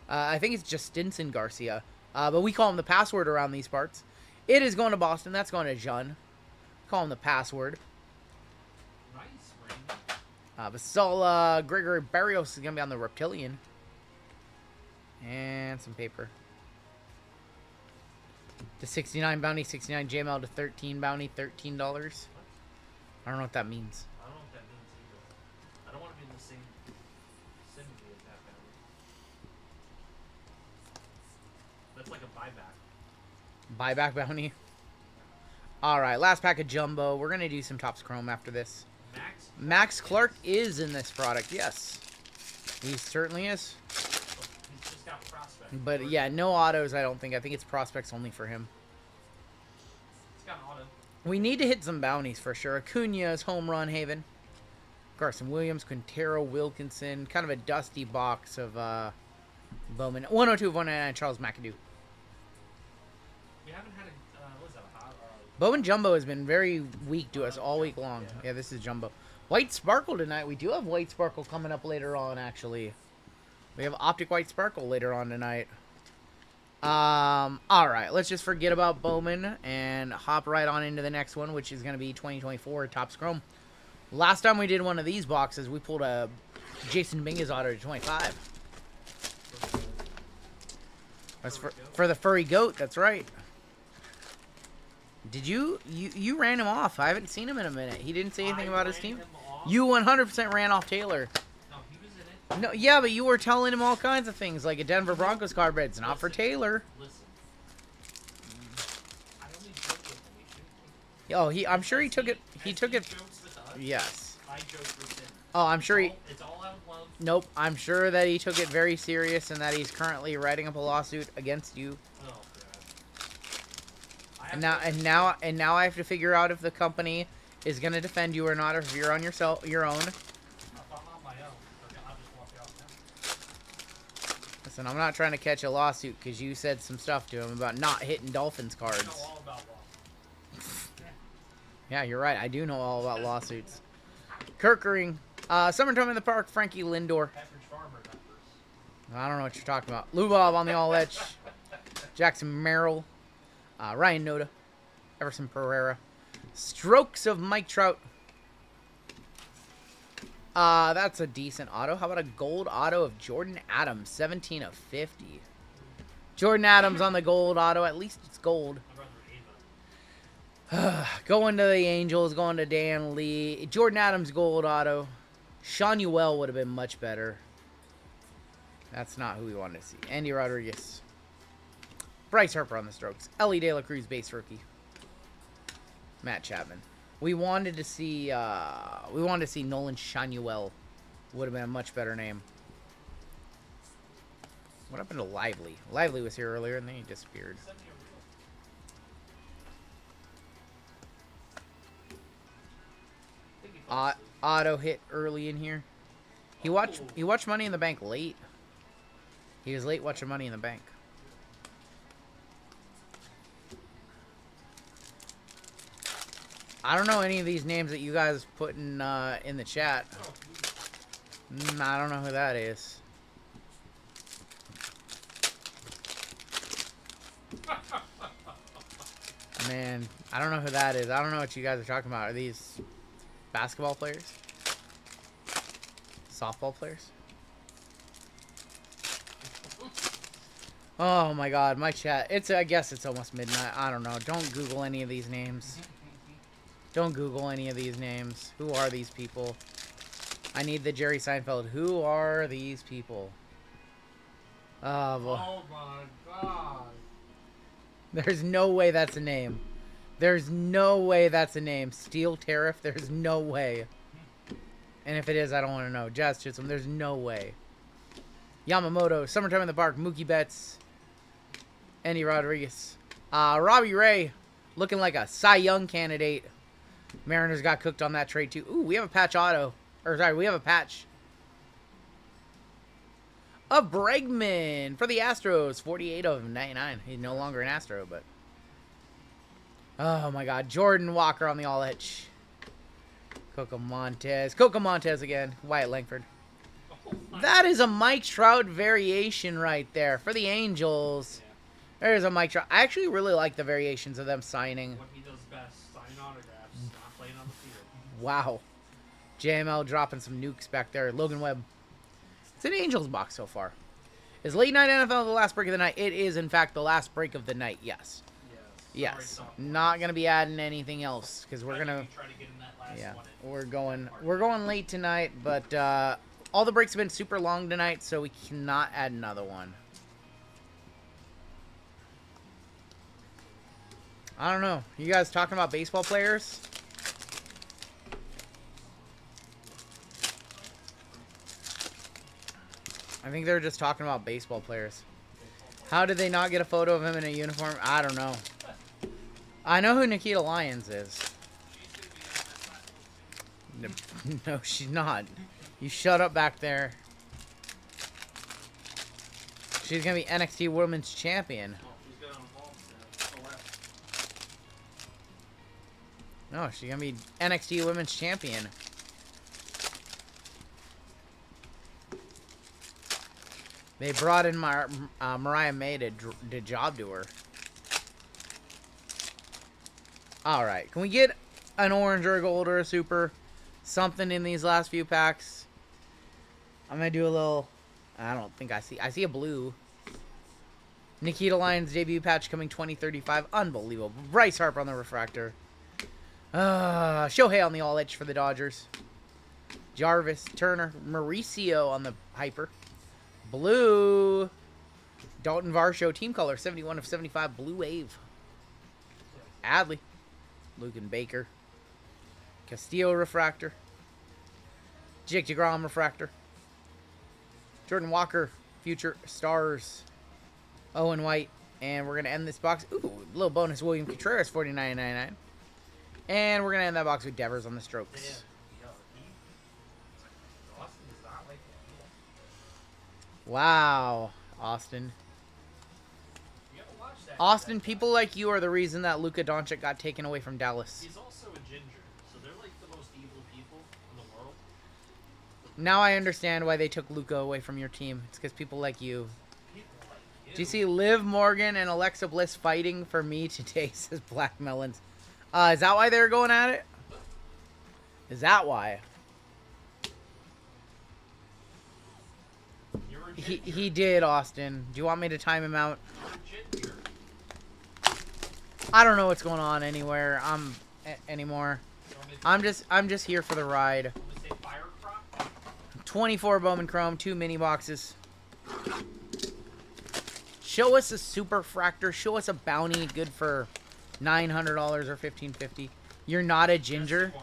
I think it's Justinson Garcia. But we call him the password around these parts. It is going to Boston. That's going to Jun. Call him the password. Nice, ring. Vasola Gregory Barrios is going to be on the Reptilian. And some paper. To 69 bounty, 69 JML to 13 bounty, $13. I don't know what that means. I don't know what that means either. I don't want to be in the same vicinity as that bounty. That's like a buyback. Buyback bounty. Alright, last pack of Jumbo. We're going to do some Topps Chrome after this. Max Clark is in this product, yes. He certainly is. He's just got prospect. But yeah, no autos, I don't think. I think it's prospects only for him. He's got an auto. We need to hit some bounties for sure. Acuna's home run haven. Carson Williams, Quintero, Wilkinson. Kind of a dusty box of Bowman. 102 of 199, Charles McAdoo. We haven't had a, what is that, a hot, Bowman Jumbo has been very weak to us all week long. Yeah, this is Jumbo. White Sparkle tonight. We do have White Sparkle coming up later on, actually. We have Optic White Sparkle later on tonight. Alright, let's just forget about Bowman and hop right on into the next one, which is going to be 2024 Topps Chrome. Last time we did one of these boxes, we pulled a Jason Dominguez auto to 25. That's for the furry goat, that's right. Did you ran him off? I haven't seen him in a minute. He didn't say anything about his team. You 100% ran off Taylor. No, he was in it. No, yeah, but you were telling him all kinds of things, like a Denver Broncos card, but it's not for Taylor. Listen. I only joked with him. Oh, I'm sure he took it. He took it. Jokes with us. Yes. I joke with him. Oh, I'm sure he. It's all out of love. Nope. I'm sure that he took it very serious and that he's currently writing up a lawsuit against you. Oh, God. And now I have to figure out if the company is going to defend you or not, or if you're on your own. If I'm on my own, I'll just walk out now. Listen, I'm not trying to catch a lawsuit because you said some stuff to him about not hitting Dolphins I know cards. all about law. Yeah, you're right. I do know all about lawsuits. Kirkering. Summertime in the Park, Frankie Lindor. Average farmer numbers. I don't know what you're talking about. Lubov on the all etch. Jackson Merrill. Ryan Noda. Everson Pereira. Strokes of Mike Trout. That's a decent auto. How about a gold auto of Jordan Adams? 17 of 50. Jordan Adams on the gold auto. At least it's gold. I'd rather Ava. Going to the Angels. Going to Dan Lee. Jordan Adams gold auto. Sean Ewell would have been much better. That's not who we wanted to see. Andy Rodriguez. Bryce Harper on the Strokes. Ellie De La Cruz base rookie. Matt Chapman. We wanted to see Nolan Shanuel. Would have been a much better name. What happened to Lively? Lively was here earlier and then he disappeared. Auto hit early in here. He watched Money in the Bank late. He was late watching Money in the Bank. I don't know any of these names that you guys put in the chat. I don't know who that is. Man, I don't know who that is. I don't know what you guys are talking about. Are these basketball players? Softball players? Oh my god, my chat. I guess it's almost midnight. I don't know. Don't Google any of these names. Don't Google any of these names. Who are these people? I need the Jerry Seinfeld. Who are these people? Oh, boy. Oh my god. There's no way that's a name. There's no way that's a name. Steel Tariff? There's no way. And if it is, I don't want to know. Jazz Chisholm? There's no way. Yamamoto. Summertime in the Park. Mookie Betts. Andy Rodriguez. Robbie Ray. Looking like a Cy Young candidate. Mariners got cooked on that trade too. Ooh, we have a patch auto. Or sorry, we have a patch. A Bregman for the Astros. 48 of 99. He's no longer an Astro, but... Oh my god. Jordan Walker on the all etch. Coco Montez again. Wyatt Langford. That is a Mike Trout variation right there for the Angels. There's a Mike Trout. I actually really like the variations of them signing. What he does best, sign autographs, not playing on the field. Wow. JML dropping some nukes back there. Logan Webb. It's an Angels box so far. Is Late Night NFL the last break of the night? It is, in fact, the last break of the night, yes. Yes. Not going to be adding anything else because we're going to... Yeah, we're going late tonight, but all the breaks have been super long tonight, so we cannot add another one. I don't know. You guys talking about baseball players? I think they're just talking about baseball players. How did they not get a photo of him in a uniform? I don't know. I know who Nikita Lyons is. No, she's not. You shut up back there. She's going to be NXT Women's Champion. No, she's going to be NXT Women's Champion. They brought in Mariah May to job to her. Alright, can we get an orange or a gold or a super? Something in these last few packs. I'm going to do a little... I don't think I see a blue. Nikita Lyons debut patch coming 2035. Unbelievable. Bryce Harper on the refractor. Shohei on the all-edge for the Dodgers. Jarvis, Turner, Mauricio on the hyper. Blue. Dalton Varsho, team color, 71 of 75, blue wave. Adley. Luke and Baker. Castillo refractor. Jake DeGrom refractor. Jordan Walker, future stars. Owen White. And we're going to end this box. Ooh, little bonus William Contreras, $49.99. And we're going to end that box with Devers on the strokes. Wow, Austin. Austin, people like you are the reason that Luka Doncic got taken away from Dallas. He's also a ginger, so they're like the most evil people in the world. Now I understand why they took Luka away from your team. It's because people like you. Do you see Liv Morgan and Alexa Bliss fighting for me today, says Black Melons. Is that why they're going at it? Is that why? He did, Austin. Do you want me to time him out? I don't know what's going on anywhere. Anymore. I'm just here for the ride. 24 Bowman Chrome, 2 mini boxes. Show us a super fractor. Show us a bounty good for $900 or $1,550. You're not a ginger.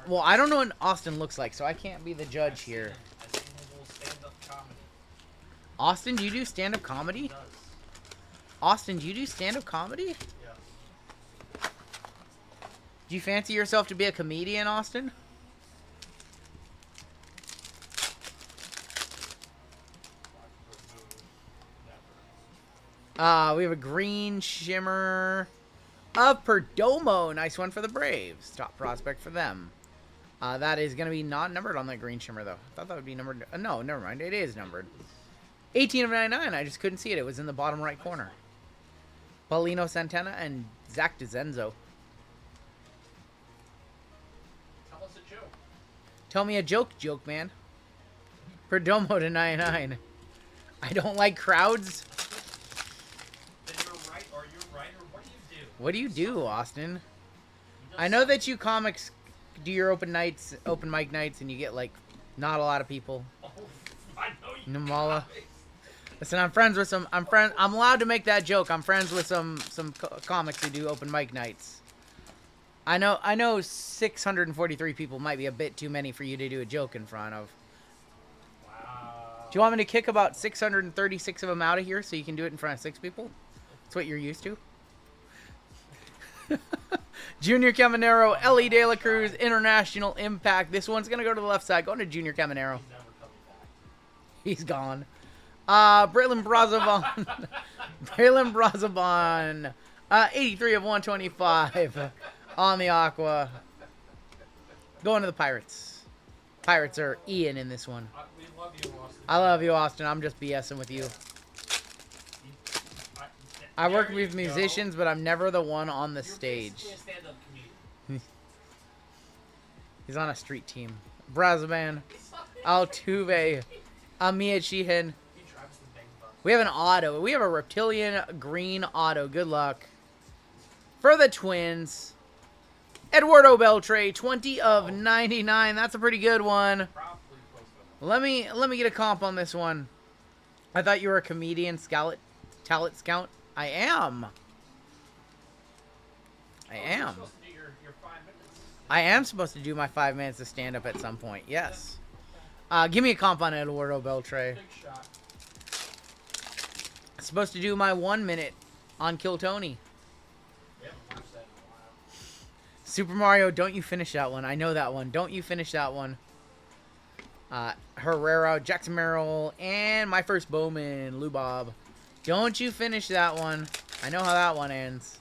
Well, I don't know what Austin looks like, so I can't be the judge here. Austin, do you do stand-up comedy? Austin, do you do stand-up comedy? Yeah. Do you fancy yourself to be a comedian, Austin? We have a green shimmer of Perdomo. Nice one for the Braves. Top prospect for them. That is going to be not numbered on that green shimmer, though. I thought that would be numbered. No, never mind. It is numbered. 18 of 99. I just couldn't see it. It was in the bottom right corner. Paulino Santana and Zach DeZenzo. Tell us a joke. Tell me a joke, man. Perdomo to 99. I don't like crowds. Then you're right, or what do you do? What do you do, Austin? I know that you comics do your open mic nights, and you get, like, not a lot of people. Oh, I know you. Namala. Listen, I'm friends with some. I'm allowed to make that joke. I'm friends with some comics who do open mic nights. I know 643 people might be a bit too many for you to do a joke in front of. Wow. Do you want me to kick about 636 of them out of here so you can do it in front of 6 people? That's what you're used to. Junior Caminero, Ellie De La Cruz, International Impact. This one's going to go to the left side. Going to Junior Caminero. He's gone. Braylon Brazavon. Braylon Brazavon. 83 of 125 on the Aqua. Going to the Pirates. Pirates are Ian in this one. We love you, Austin. I love you, Austin. I'm just BSing with you. I work with musicians, but I'm never the one on the stage. You're basically a stand-up comedian. He's on a street team. Brazaban, Altuve, Amia Sheehan. He drives the bang bus. We have an auto. We have a reptilian green auto. Good luck. For the Twins, Eduardo Beltre, 20 of 99. That's a pretty good one. Probably close to Let me get a comp on this one. I thought you were a comedian, talent scout. I am. I am. You're supposed to do your 5 minutes. I am supposed to do my 5 minutes of stand up at some point. Yes. Give me a comp on Eduardo Beltre. Big shot. Supposed to do my 1 minute on Kill Tony. We haven't watched that in a while. Super Mario, don't you finish that one. I know that one. Don't you finish that one. Herrera, Jackson Merrill, and my first Bowman, Lou Bob. Don't you finish that one. I know how that one ends.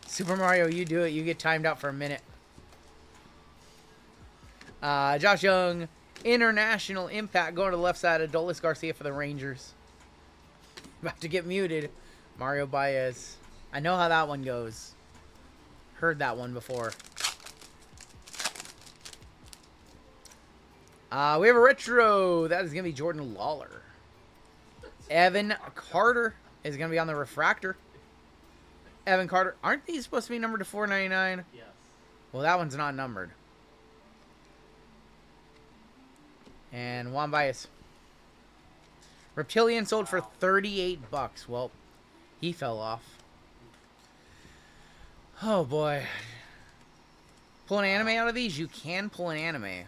Super Mario, you do it. You get timed out for a minute. Josh Young, International Impact, going to the left side. Adolis Garcia for the Rangers. About to get muted. Mario Baez. I know how that one goes. Heard that one before. We have a retro. That is going to be Jordan Lawler. Evan Carter is going to be on the refractor. Evan Carter. Aren't these supposed to be numbered to 499? Yes. Well, that one's not numbered. And Juan Baez. Reptilian sold for $38. Well, he fell off. Oh, boy. Pull an anime out of these? You can pull an anime.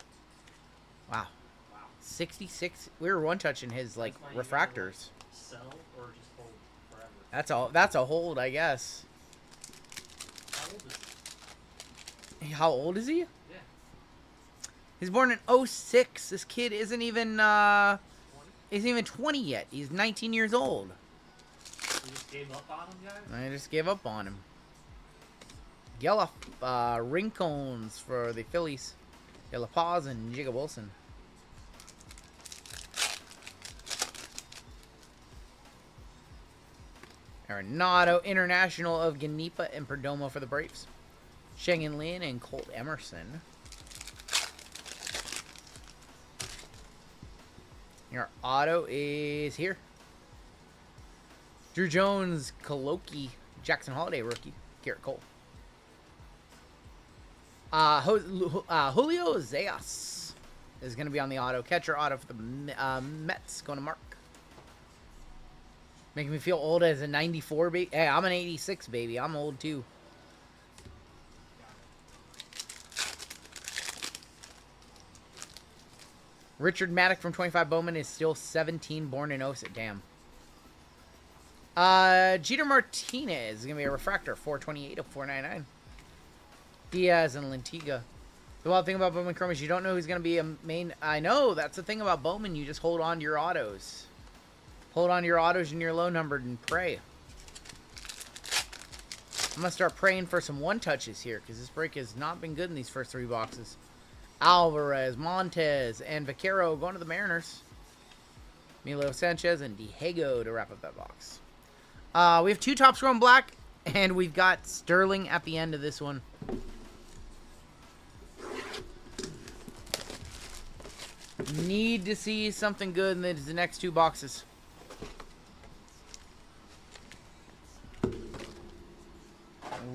Wow. 66. We were one-touching his, like, That's not even refractors. Sell or just hold forever. That's all. That's a hold, I guess. How old is he? How old is he? Yeah. He's born in 06. This kid isn't even 20 yet. He's 19 years old. We just gave up on him, guys? I just gave up on him. Geloff, Rincones for the Phillies. Yellow Paws and Jigga Wilson. Arenado, International of Ganipa and Perdomo for the Braves. Shengen Lin and Colt Emerson. Your auto is here. Drew Jones, Koloki, Jackson Holiday rookie, Garrett Cole. Julio Zayas is going to be on the auto. Catcher auto for the Mets, going to Mark. Making me feel old as a 94 baby. Hey, I'm an 86 baby. I'm old too. Richard Maddock from 25 Bowman is still 17, born in 06. Damn. Jeter Martinez is going to be a refractor, 428 of 499. Diaz and Lentiga. The wild thing about Bowman Chrome is you don't know who's going to be a main. I know, that's the thing about Bowman. You just hold on to your autos. Hold on to your autos and your low numbered and pray. I'm going to start praying for some one-touches here because this break has not been good in these first 3 boxes. Alvarez, Montez, and Vaquero going to the Mariners. Milo Sanchez and Diego to wrap up that box. We have 2 Topps Chrome Black, and we've got Sterling at the end of this one. Need to see something good in the next 2 boxes.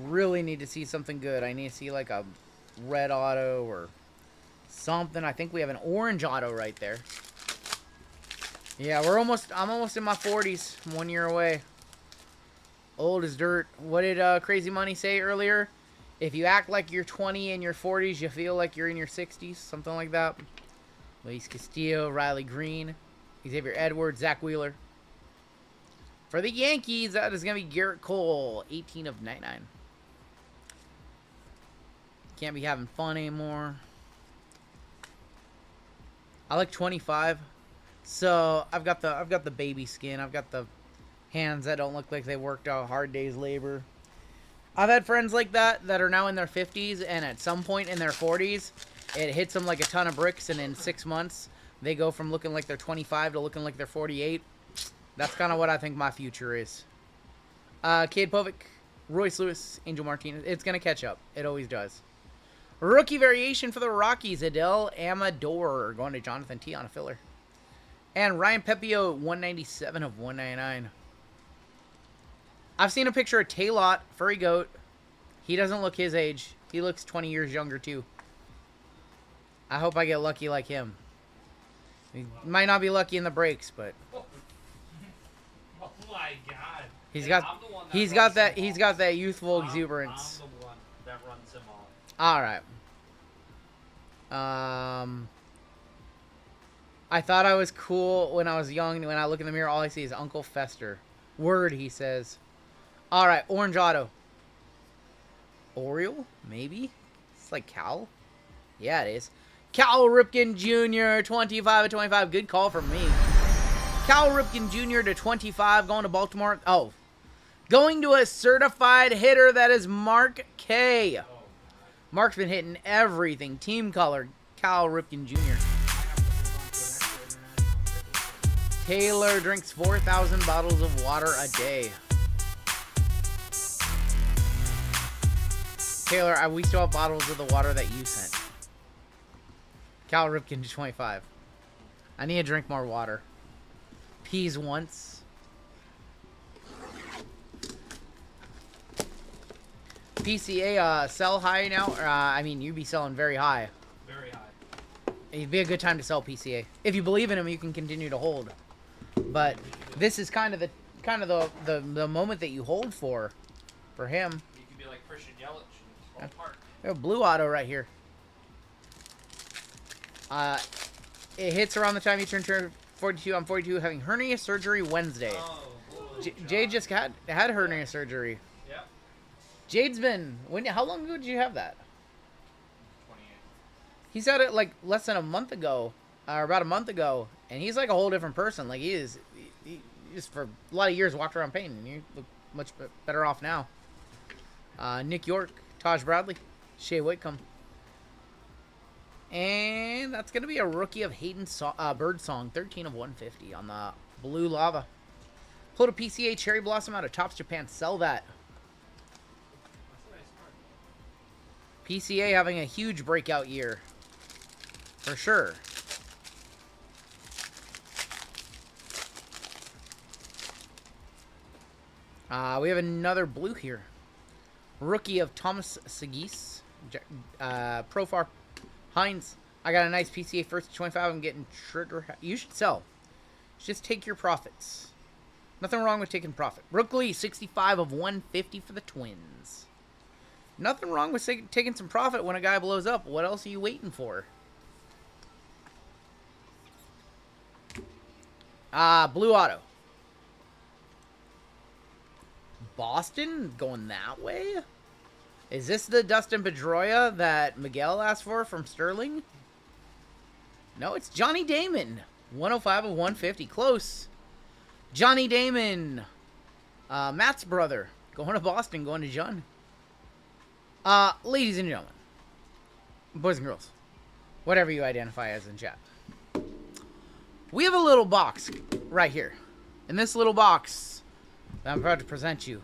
Really need to see something good. I need to see like a red auto or something. I think we have an orange auto right there. Yeah, I'm almost in my 40s. I'm 1 year away. Old as dirt. What did Crazy Money say earlier? If you act like you're 20 in your 40s, you feel like you're in your 60s. Something like that. Luis Castillo, Riley Green, Xavier Edwards, Zach Wheeler. For the Yankees, that is going to be Garrett Cole, 18 of 99. Can't be having fun anymore. I like 25. So I've got the baby skin. I've got the hands that don't look like they worked a hard day's labor. I've had friends like that are now in their 50s, and at some point in their 40s, it hits them like a ton of bricks, and in 6 months, they go from looking like they're 25 to looking like they're 48. That's kind of what I think my future is. Cade Povic, Royce Lewis, Angel Martinez. It's going to catch up. It always does. Rookie variation for the Rockies, Adele Amador, going to Jonathan T on a filler. And Ryan Pepio, 197 of 199. I've seen a picture of Taylot, Furry Goat. He doesn't look his age. He looks 20 years younger, too. I hope I get lucky like him. He might not be lucky in the breaks, but... Oh my god. He's And got I'm the one he's runs got him that he's off. got that youthful I'm exuberance. the one that runs him off. All right. I thought I was cool when I was young. When I look in the mirror, all I see is Uncle Fester. Word, he says. All right, orange auto. Oriole, maybe. It's like Cal. Yeah, it is. Cal Ripken Jr. 25 of 25. Good call from me. Cal Ripken Jr. to 25, going to Baltimore. Oh, going to a certified hitter. That is Mark K. Mark's been hitting everything. Team color, Cal Ripken Jr. Taylor drinks 4,000 bottles of water a day. Taylor, we still have bottles of the water that you sent. Cal Ripken to 25. I need to drink more water. Peas once. PCA, sell high now? I mean, you'd be selling very high. Very high. It'd be a good time to sell PCA. If you believe in him, you can continue to hold. But this is kind of the moment that you hold for him. You could be like Christian Yelich and fall apart. We have a blue auto right here. It hits around the time you turn 42. I'm 42, having hernia surgery Wednesday. Oh, Jade just had hernia surgery. Yep. Jade's been how long ago did you have that? 28. He's had it like less than a month ago, or about a month ago, and he's like a whole different person. Like he just for a lot of years walked around pain, and you look much better off now. Nick York, Taj Bradley, Shea Whitcomb. And that's going to be a rookie of Hayden Birdsong, 13 of 150 on the Blue Lava. Pulled a PCA Cherry Blossom out of Tops Japan. Sell that. That's a nice card. PCA having a huge breakout year. For sure. We have another blue here. Rookie of Thomas Sigs. Profar Hines. I got a nice PCA first to 25. I'm getting trigger. You should sell. Just take your profits. Nothing wrong with taking profit. Rook Lee, 65 of 150 for the Twins. Nothing wrong with taking some profit when a guy blows up. What else are you waiting for? Blue auto. Boston going that way? Is this the Dustin Pedroia that Miguel asked for from Sterling? No, it's Johnny Damon. 105 of 150. Close. Johnny Damon. Matt's brother. Going to Boston. Going to John. Ladies and gentlemen. Boys and girls. Whatever you identify as in chat. We have a little box right here. In this little box that I'm about to present you,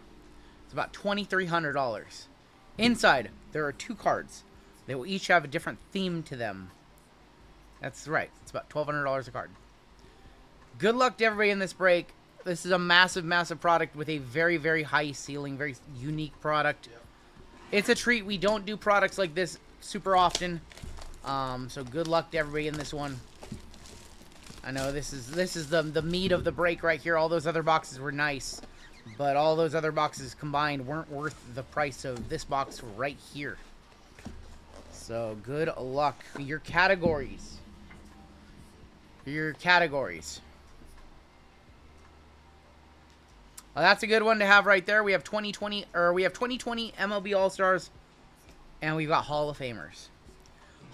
it's about $2,300. Inside, there are 2 cards. They will each have a different theme to them. That's right. It's about $1,200 a card. Good luck to everybody in this break. This is a massive, massive product with a very, very high ceiling, very unique product. Yep. It's a treat. We don't do products like this super often. So good luck to everybody in this one. I know this is the meat of the break right here. All those other boxes were nice. But all those other boxes combined weren't worth the price of this box right here. So, good luck. Your categories. Well, that's a good one to have right there. We have 2020 MLB All-Stars, and we've got Hall of Famers.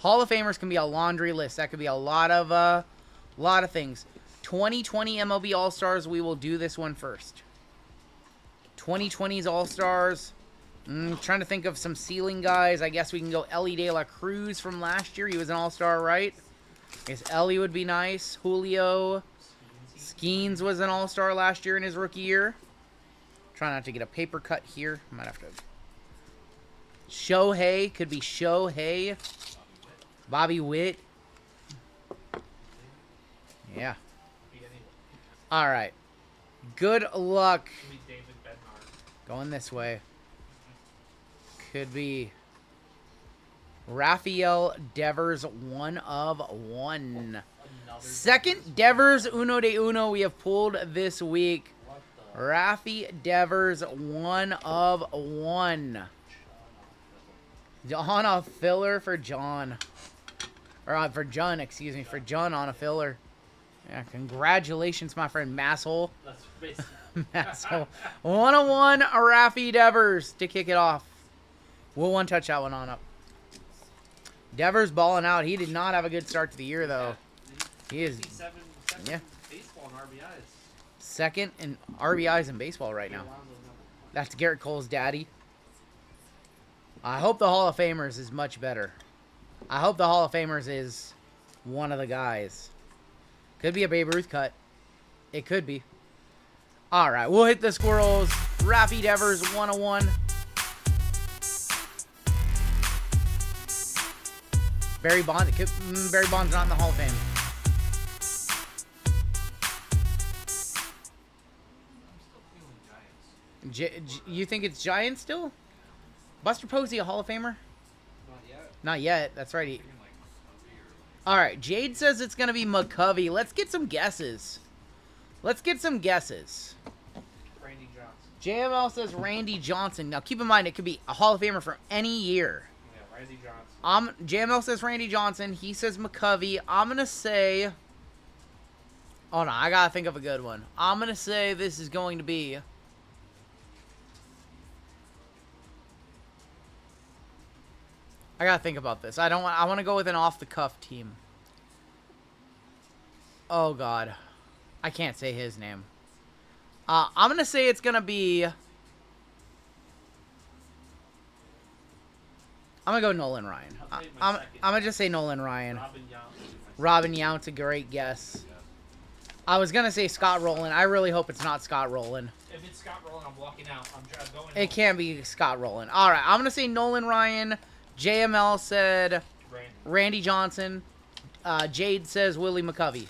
Hall of Famers can be a laundry list. That could be a lot of things. 2020 MLB All-Stars, we will do this one first. 2020's All-Stars, Trying to think of some ceiling guys. I guess we can go Ellie De La Cruz from last year. He was an all-star, right? I guess Ellie would be nice. Julio. Skeens was an all-star last year in his rookie year. Try not to get a paper cut here. Might have to. Shohei. Could be Shohei. Bobby Witt. Yeah. All right. Good luck. Going this way. Could be Rafael Devers 1 of 1. Second Devers Uno de Uno we have pulled this week. Rafi Devers 1 of 1. On a filler for John. Or for John, excuse me. For John on a filler. Yeah, congratulations, my friend Masshole. That's basically. Masshole. 101 Rafi Devers to kick it off. We'll one-touch that one on up. Devers balling out. He did not have a good start to the year, though. He is, yeah, Baseball and RBIs. second in RBIs in baseball right now. That's Garrett Cole's daddy. I hope the Hall of Famers is much better. I hope the Hall of Famers is one of the guys. Could be a Babe Ruth cut. It could be. All right, we'll hit the squirrels. Rafi Devers 101. Barry Bonds. Barry Bonds not in the Hall of Fame. You think it's Giants still? Buster Posey a Hall of Famer? Not yet. Not yet. That's right. All right. Jade says it's gonna be McCovey. Let's get some guesses. Randy Johnson. JML says Randy Johnson. Now keep in mind it could be a Hall of Famer for any year. Yeah, Randy Johnson. JML says Randy Johnson. He says McCovey. I'm going to say... Oh, no. I got to think of a good one. I'm going to say this is going to be... I got to think about this. I want to go with an off-the-cuff team. Oh, God. I can't say his name. I'm going to say it's going to be... I'm going to go Nolan Ryan. I'm going to just say Nolan Ryan. Robin Yount's a great guess. I was going to say Scott Rowland. I really hope it's not Scott Rowland. If it's Scott Rowland, I'm walking out. I'm going home. It can't be Scott Rowland. All right, I'm going to say Nolan Ryan. JML said Randy Johnson. Jade says Willie McCovey.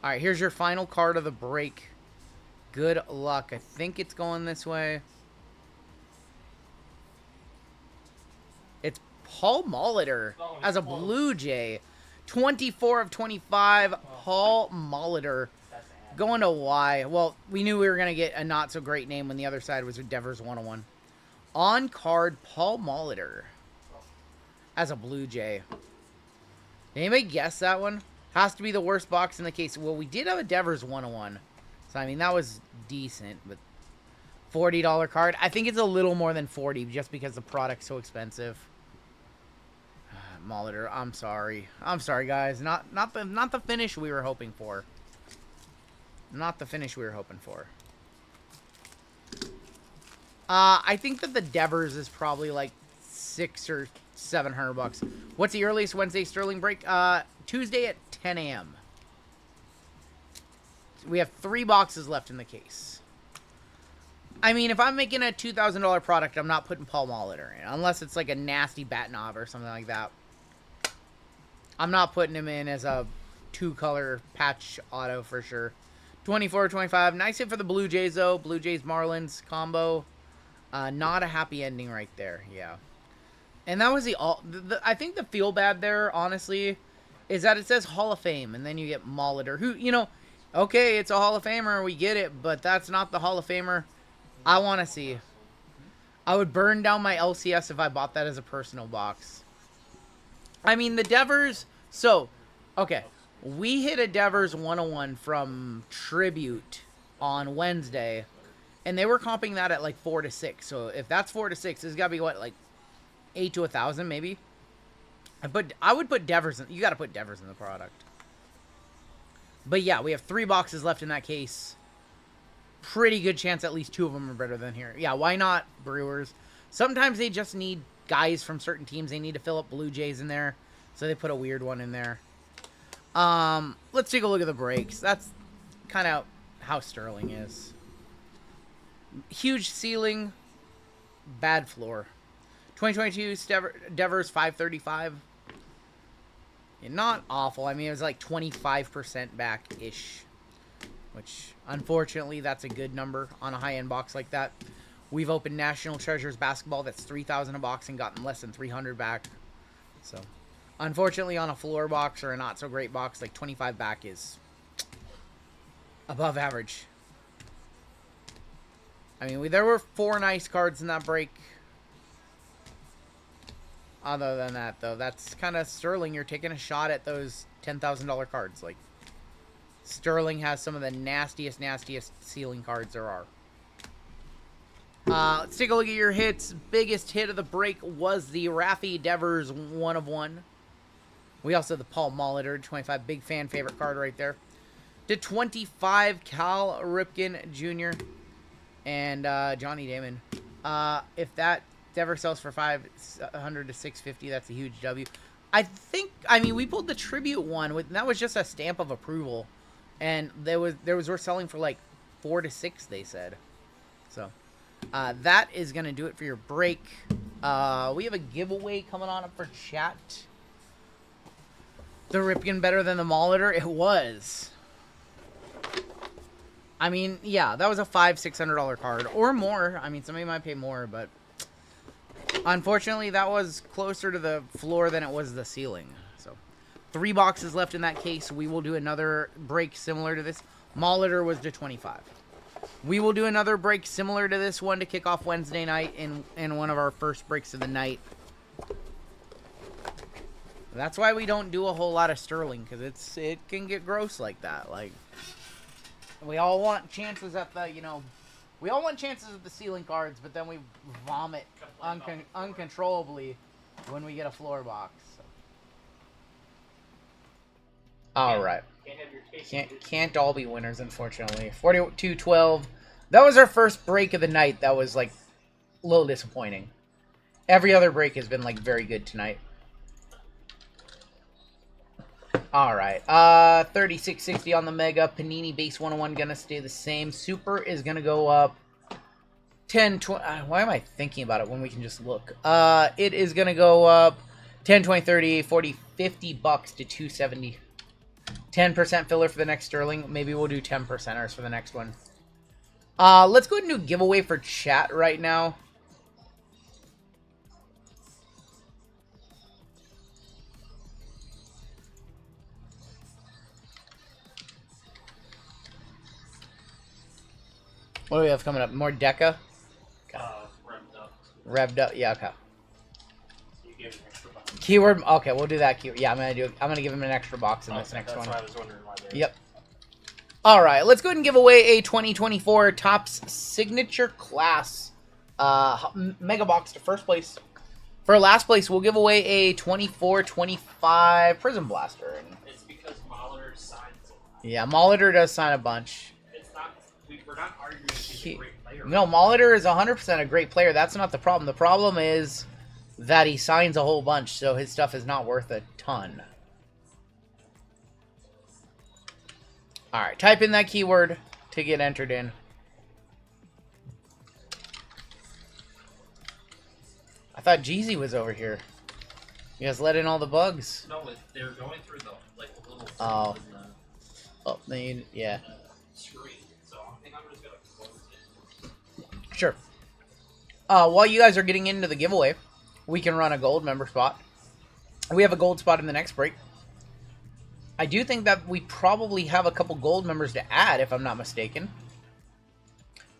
All right, here's your final card of the break. Good luck. I think it's going this way. It's Paul Molitor as a Blue Jay. 24 of 25. Paul Molitor. Going to Y. Well, we knew we were going to get a not-so-great name when the other side was Devers 101. On card, Paul Molitor as a Blue Jay. Anybody guess that one? Has to be the worst box in the case. Well, we did have a Devers 101. So, I mean, that was decent, but $40 card. I think it's a little more than 40 just because the product's so expensive. Molitor, I'm sorry. I'm sorry, guys. Not the finish we were hoping for. Not the finish we were hoping for. I think that the Devers is probably like $600 or $700. What's the earliest Wednesday Sterling break? Tuesday at 10 a.m. We have 3 boxes left in the case. I mean, if I'm making a $2,000 product, I'm not putting Paul Molitor in. Unless it's like a nasty Batnov or something like that. I'm not putting him in as a 2-color patch auto for sure. 24-25. Nice hit for the Blue Jays, though. Blue Jays-Marlins combo. Not a happy ending right there. Yeah. And that was I think the feel bad there, honestly, is that it says Hall of Fame. And then you get Molitor, who, you know, okay, it's a Hall of Famer. We get it. But that's not the Hall of Famer I want to see. I would burn down my LCS if I bought that as a personal box. I mean, the Devers... So, okay. We hit a Devers 101 from Tribute on Wednesday. And they were comping that at like 4 to 6. So, if that's 4 to 6, it's got to be, what, like 8 to 1,000 maybe? But I would put Devers in... You got to put Devers in the product. But yeah, we have 3 boxes left in that case. pretty good chance at least 2 of them are better than here. Yeah, why not Brewers? Sometimes they just need guys from certain teams. They need to fill up Blue Jays in there, so they put a weird one in there. Let's take a look at the breaks. That's kind of how Sterling is. Huge ceiling, bad floor. 2022 Devers 535. Yeah, not awful. I mean, it was like 25% back-ish, which unfortunately that's a good number on a high-end box like that. We've opened National Treasures basketball that's $3,000 a box and gotten less than 300 back. So, unfortunately, on a floor box or a not so great box, like 25 back is above average. I mean, there were 4 nice cards in that break. Other than that, though, that's kind of Sterling. You're taking a shot at those $10,000 cards. Like, Sterling has some of the nastiest ceiling cards there are. Let's take a look at your hits. Biggest hit of the break was the Raffy Devers 1 of 1. We also have the Paul Molitor, 25, big fan favorite card right there. To 25, Cal Ripken Jr. and Johnny Damon. If that Devers sells for 500 to 650, that's a huge W. I mean, we pulled the tribute one with that was just a stamp of approval, and we're selling for like 4 to 6. They said, so that is gonna do it for your break. We have a giveaway coming on up for chat. The Ripken better than the Molitor? It was. I mean, yeah, that was a $500-600 card or more. I mean, somebody might pay more, but unfortunately, that was closer to the floor than it was the ceiling. So, 3 boxes left in that case. We will do another break similar to this. Molitor was to 25. We will do another break similar to this one to kick off Wednesday night in one of our first breaks of the night. That's why we don't do a whole lot of Sterling, because it can get gross like that. Like, we all want chances at the, we all want chances at the ceiling cards, but then we vomit uncontrollably when we get a floor box. So. All right. Can't all be winners, unfortunately. 42-12. That was our first break of the night. That was, like, a little disappointing. Every other break has been, like, very good tonight. All right. 3660 on the Mega. Panini base 101 gonna stay the same. Super is gonna go up 10, 20. Why am I thinking about it when we can just look? It is gonna go up 10, 20, 30, 40, 50 bucks to 270. 10% filler for the next Sterling. Maybe we'll do 10%ers for the next one. Let's go ahead and do a giveaway for chat right now. What do we have coming up? More Deca? Revved Up. Revved Up. Yeah, okay. You gave an extra box. Keyword. Okay, we'll do that. Yeah, I'm gonna give him an extra box in this next one. That's why I was wondering why there. Yep. All right, let's go ahead and give away a 2024 Topps Signature Class Mega Box to first place. For last place, we'll give away a 24-25 Prism Blaster. It's because Molitor signs a lot. Yeah, Molitor does sign a bunch. It's not. We're not arguing he's a great player. No, Molitor is 100% a great player. That's not the problem. The problem is that he signs a whole bunch, so his stuff is not worth a ton. Alright, type in that keyword to get entered in. I thought Jeezy was over here. You guys let in all the bugs. No, they're going through the little Oh. in the Oh, then yeah. screen. So I think I'm just gonna close it. Sure. While you guys are getting into the giveaway, we can run a gold member spot. We have a gold spot in the next break. I do think that we probably have a couple gold members to add, if I'm not mistaken.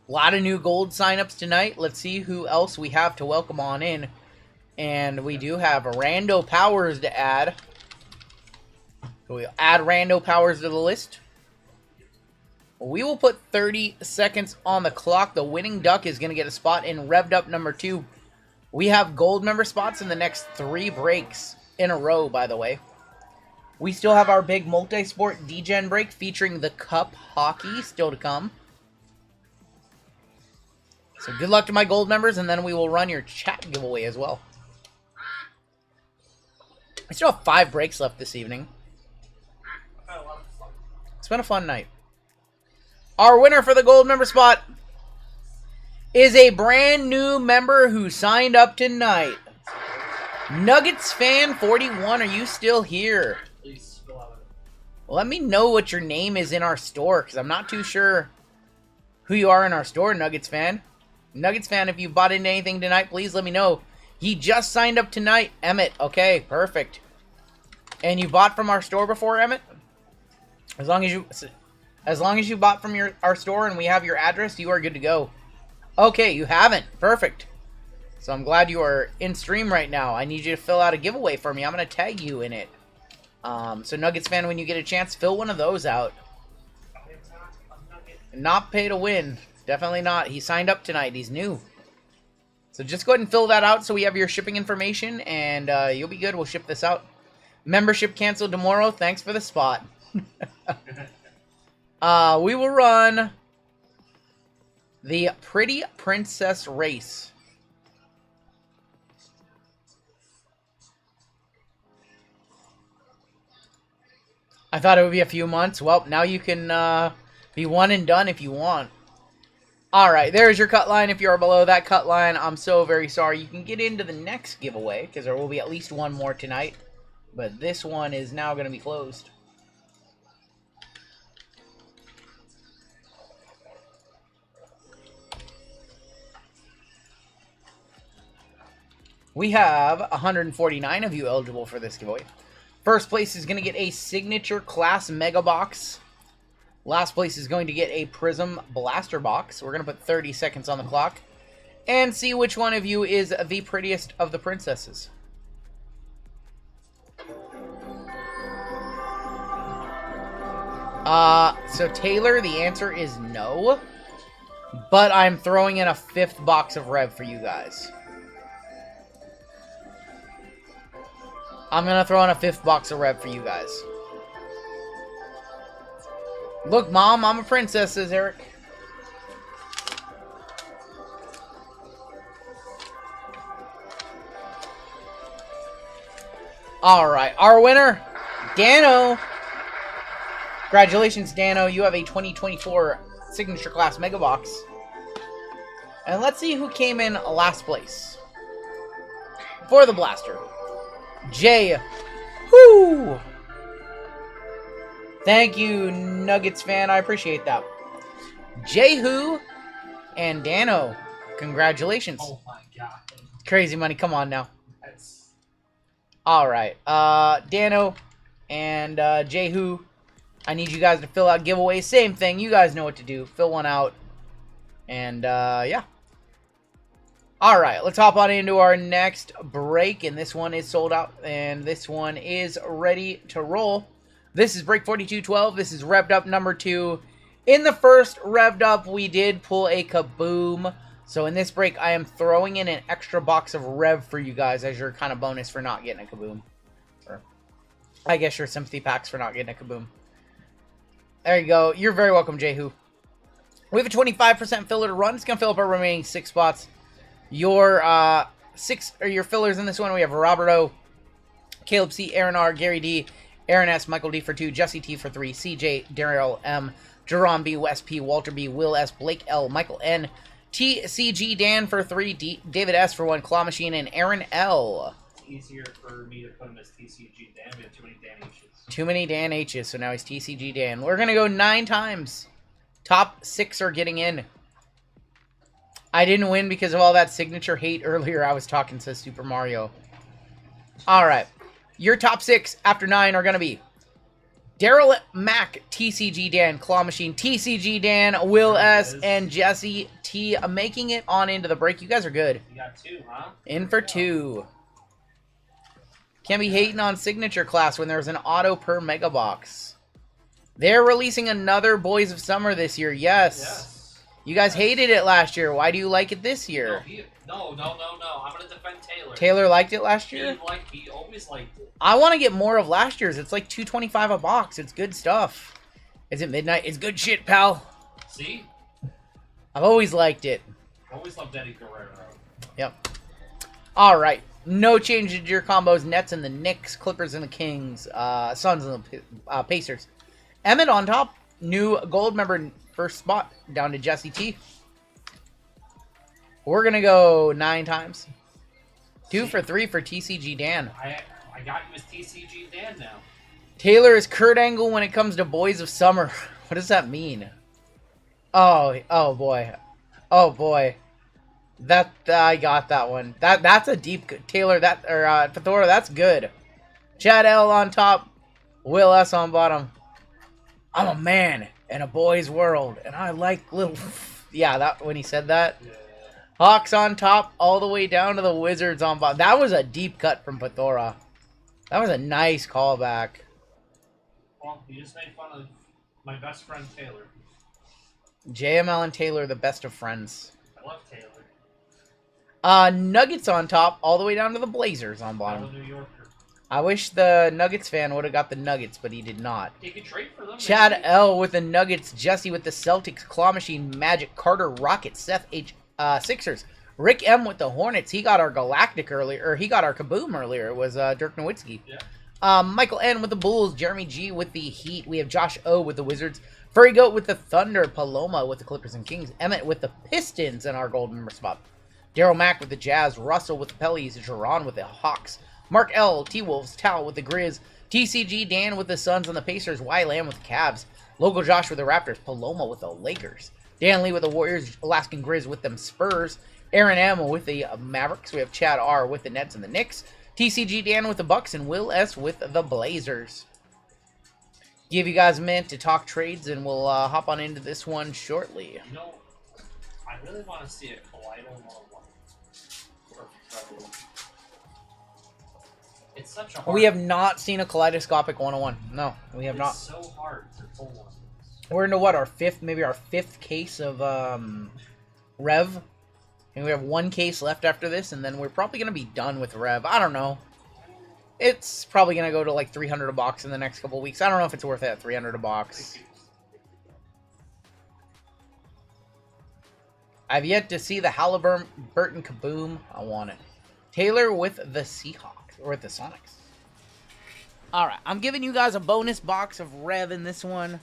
A lot of new gold signups tonight. Let's see who else we have to welcome on in. And we do have Rando Powers to add. So we'll add Rando Powers to the list. We will put 30 seconds on the clock. The winning duck is going to get a spot in Revved Up number 2. We have gold member spots in the next 3 breaks in a row, by the way. We still have our big multi-sport Degen break featuring the Cup Hockey still to come. So good luck to my gold members, and then we will run your chat giveaway as well. I still have 5 breaks left this evening. It's been a fun night. Our winner for the gold member spot is a brand new member who signed up tonight. Nuggets fan 41, are you still here? Please fill out Let me know what your name is in our store, because I'm not too sure who you are in our store, Nuggets fan. Nuggets fan, if you bought into anything tonight, please let me know. He just signed up tonight. Emmett, okay, perfect. And you bought from our store before, Emmett? As long as you bought from our store and we have your address, you are good to go. Okay, you haven't. Perfect. So I'm glad you are in stream right now. I need you to fill out a giveaway for me. I'm going to tag you in it. So Nuggets fan, when you get a chance, fill one of those out. Not pay to win. Definitely not. He signed up tonight. He's new. So just go ahead and fill that out so we have your shipping information, and you'll be good. We'll ship this out. Membership canceled tomorrow. Thanks for the spot. We will run the Pretty Princess Race. I thought it would be a few months. Well, now you can be one and done if you want. Alright, there's your cut line. If you are below that cut line, I'm so very sorry. You can get into the next giveaway, because there will be at least one more tonight. But this one is now going to be closed. We have 149 of you eligible for this giveaway. First place is going to get a Signature Class Mega Box. Last place is going to get a Prism Blaster Box. We're going to put 30 seconds on the clock and see which one of you is the prettiest of the princesses. So Taylor, the answer is no. But I'm throwing in a 5th box of Rev for you guys. I'm going to throw in a 5th box of Rev for you guys. Look, Mom, I'm a princess, says Eric. Alright, our winner, Dano. Congratulations, Dano. You have a 2024 Signature Class Mega Box. And let's see who came in last place for the blaster. Jay. Whoo! Thank you, Nuggets fan. I appreciate that. Jehu and Dano. Congratulations. Oh my god. Crazy money. Come on now. That's... Alright. Dano and Jehu. I need you guys to fill out giveaways. Same thing. You guys know what to do. Fill one out. And, yeah. Alright, let's hop on into our next break. And this one is sold out. And this one is ready to roll. This is break 4212. This is Revved Up number 2. In the first Revved Up, we did pull a Kaboom. So in this break, I am throwing in an extra box of Rev for you guys as your kind of bonus for not getting a Kaboom. Or, I guess your sympathy packs for not getting a Kaboom. There you go. You're very welcome, Jehu. We have a 25% filler to run. It's going to fill up our remaining 6 spots. Your your fillers in this one, we have Roberto, Caleb C, Aaron R, Gary D, Aaron S, Michael D for 2, Jesse T for 3, CJ, Daryl M, Jerome B, Wes P, Walter B, Will S, Blake L, Michael N, TCG Dan for 3, David S for 1, Claw Machine, and Aaron L. It's easier for me to put him as TCG Dan. We have too many Dan H's. Too many Dan H's, so now he's TCG Dan. We're going to go 9 times. Top 6 are getting in. I didn't win because of all that signature hate earlier. I was talking to Super Mario. Alright. Your top 6 after 9 are going to be Daryl Mack, TCG Dan, Claw Machine, TCG Dan, Will S, and Jesse T. Making it on into the break. You guys are good. You got 2, huh? In for 2. Can't be hating on Signature Class when there's an auto per Mega Box. They're releasing another Boys of Summer this year. Yes. You guys hated it last year. Why do you like it this year? No. I'm going to defend Taylor. Taylor liked it last year? He always liked it. I want to get more of last year's. It's like $2.25 a box. It's good stuff. Is it midnight? It's good shit, pal. See? I've always liked it. Always loved Eddie Guerrero. Yep. All right. No change to your combos. Nets and the Knicks, Clippers and the Kings, Suns and the Pacers. Emmett on top. New gold member first spot down to Jesse T. We're going to go 9 times. 2 for 3 for TCG Dan. I got you as TCG Dan now. Taylor is Kurt Angle when it comes to Boys of Summer. What does that mean? Oh boy. Oh boy. That I got that one. That's a deep Taylor Fedora, that's good. Chad L on top, Will S on bottom. I'm a man in a boy's world and I like little yeah, that when he said that. Yeah. Hawks on top all the way down to the Wizards on bottom. That was a deep cut from Fedora. That was a nice callback. Well, you just made fun of my best friend Taylor. JML and Taylor, the best of friends. I love Taylor. Nuggets on top, all the way down to the Blazers on I'm bottom. a New Yorker. I wish the Nuggets fan would have got the Nuggets, but he did not. You can trade for them. Chad maybe. L with the Nuggets, Jesse with the Celtics, Claw Machine, Magic, Carter, Rockets, Seth H, Sixers, Rick M with the Hornets. He got our Galactic earlier, or he got our Kaboom earlier. It was Dirk Nowitzki. Yeah. Michael N with the Bulls, Jeremy G with the Heat. We have Josh O with the Wizards, Furry Goat with the Thunder, Paloma with the Clippers and Kings, Emmett with the Pistons in our gold member spot, Daryl Mack with the Jazz, Russell with the Pellies, Jerron with the Hawks, Mark L, T-Wolves, Tal with the Grizz, TCG Dan with the Suns and the Pacers, Y Lamb with the Cavs, Local Josh with the Raptors, Paloma with the Lakers, Dan Lee with the Warriors, Alaskan Grizz with them Spurs, Aaron M with the Mavericks. We have Chad R with the Nets and the Knicks, TCG Dan with the Bucks, and Will S with the Blazers. Give you guys a minute to talk trades, and we'll hop on into this one shortly. You know, I really want to see a Collider 101. Or Revolution. It's such a hard... We have not seen a Kaleidoscopic 101. No, we have not. It's so hard to pull one. We're into what, our fifth case of Rev? And we have 1 case left after this, and then we're probably going to be done with Rev. I don't know. It's probably going to go to like 300 a box in the next couple weeks. I don't know if it's worth it at 300 a box. I've yet to see the Halliburton Kaboom. I want it. Taylor with the Seahawks, or with the Sonics. Alright, I'm giving you guys a bonus box of Rev in this one.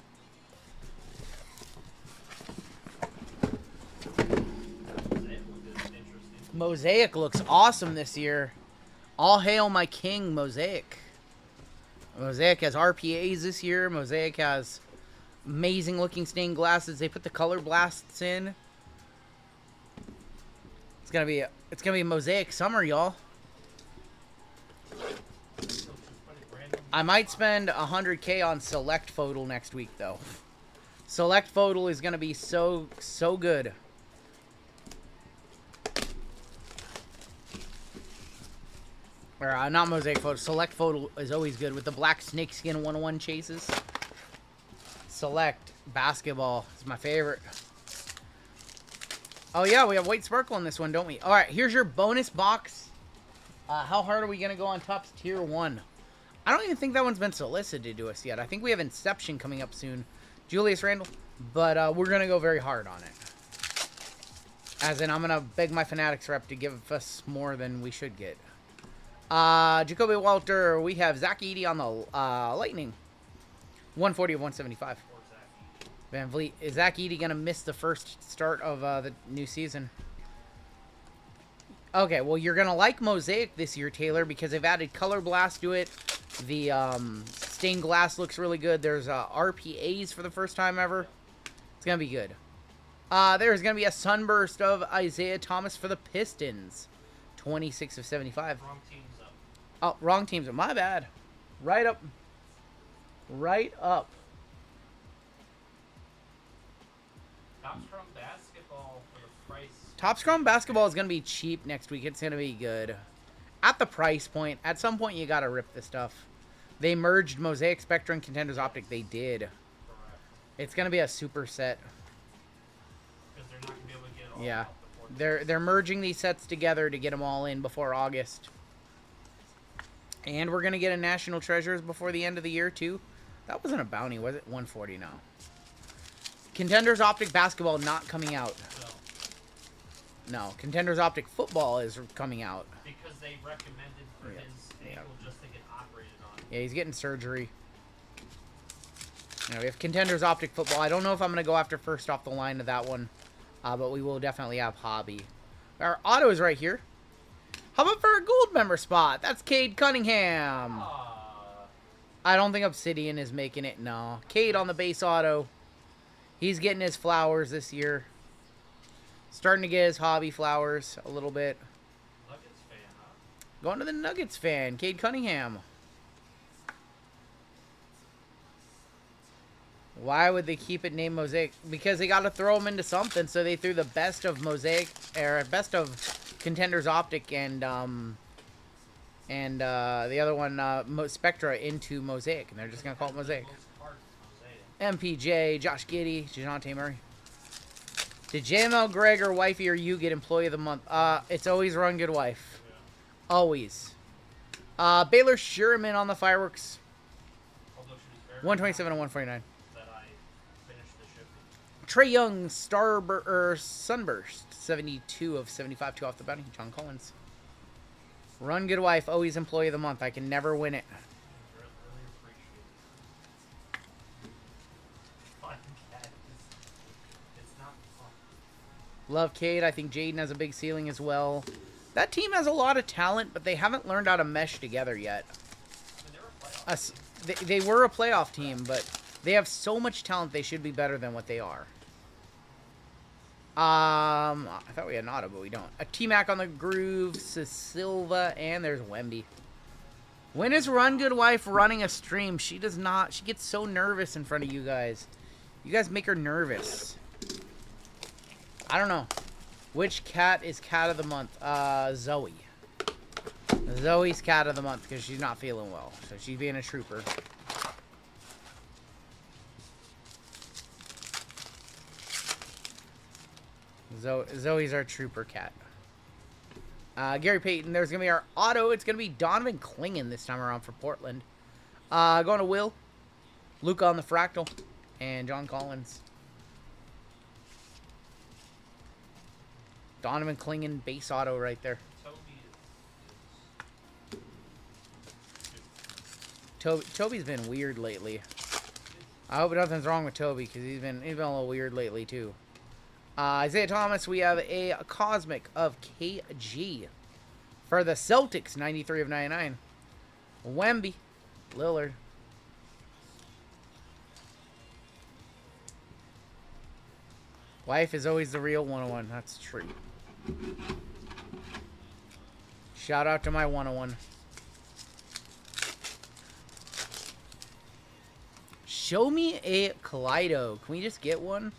Mosaic looks awesome this year. All hail my king, Mosaic. Mosaic has RPAs this year. Mosaic has amazing looking stained glasses. They put the color blasts in. It's gonna be a Mosaic summer, y'all. I might spend 100K on Select Photo next week, though. Select Photo is gonna be so good. Or, not Mosaic Photo. Select Photo is always good with the black snakeskin 101 chases. Select Basketball is my favorite. Oh, yeah, we have White Sparkle in this one, don't we? All right, here's your bonus box. How hard are we going to go on Topps Tier 1? I don't even think that one's been solicited to us yet. I think we have Inception coming up soon. Julius Randle. But we're going to go very hard on it. As in, I'm going to beg my Fanatics rep to give us more than we should get. Jacoby Walter, we have Zach Edey on the Lightning. 140 of 175. Van Vliet. Is Zach Edey going to miss the first start of the new season? Okay, well, you're going to like Mosaic this year, Taylor, because they've added Color Blast to it. The stained glass looks really good. There's RPAs for the first time ever. It's going to be good. There's going to be a Sunburst of Isaiah Thomas for the Pistons. 26 of 75. Wrong team's up. Oh, wrong teams. My bad. Right up. Right up. Top Scrum Basketball for the price. Top Scrum Basketball is going to be cheap next week. It's going to be good. At the price point. At some point, you got to rip this stuff. They merged Mosaic, Spectra, and Contenders Optic. They did. Correct. It's going to be a super set. Because they're not going to be able to get it all Yeah. out before They're merging these sets together to get them all in before August. And we're going to get a National Treasures before the end of the year, too. That wasn't a bounty, was it? 140 now. Contenders Optic Basketball not coming out. No, Contenders Optic Football is coming out. Because they recommended for Yeah. his ankle just to get operated on. Yeah, he's getting surgery. We have Contenders Optic Football. I don't know if I'm going to go after first off the line of that one. But we will definitely have Hobby. Our auto is right here. How about for a gold member spot? That's Cade Cunningham. I don't think Obsidian is making it. No. Cade on the base auto. He's getting his flowers this year. Starting to get his hobby flowers a little bit. Nuggets fan, huh? Going to the Nuggets fan, Cade Cunningham. Why would they keep it named Mosaic? Because they got to throw them into something, so they threw the best of Mosaic, or best of Contenders Optic and the other one, Spectra, into Mosaic, and they're just gonna call it Mosaic. MPJ, Josh Giddey, DeJounte Murray. Did JML, Greg, or Wifey, or you get Employee of the Month? It's always Run Good Wife. Always. Baylor Sherman on the fireworks. 127 and 149. Trey Young, Sunburst, 72 of 75, 2 off the bounty. John Collins. Run Good Wife, always Employee of the Month. I can never win it. Love Cade. I think Jaden has a big ceiling as well. That team has a lot of talent, but they haven't learned how to mesh together yet. They were a playoff team, but they have so much talent they should be better than what they are. I thought we had an auto, but we don't. A T-Mac on the groove, Silva, and there's Wemby. When is Run Good Wife running a stream? She does not. She gets so nervous in front of you guys. You guys make her nervous. I don't know. Which cat is cat of the month? Zoe. Zoe's cat of the month because she's not feeling well. So she's being a trooper. Zoe's our trooper cat. Gary Payton, there's going to be our auto. It's going to be Donovan Clingan this time around for Portland. Going to Will. Luca on the Fractal. And John Collins. Donovan Clingan base auto right there. Toby's been weird lately. I hope nothing's wrong with Toby because he's been a little weird lately too. Isaiah Thomas, we have a Cosmic of KG for the Celtics, 93 of 99. Wemby, Lillard. Wife is always the real 101. That's true. Shout out to my 101. Show me a Kaleido. Can we just get one?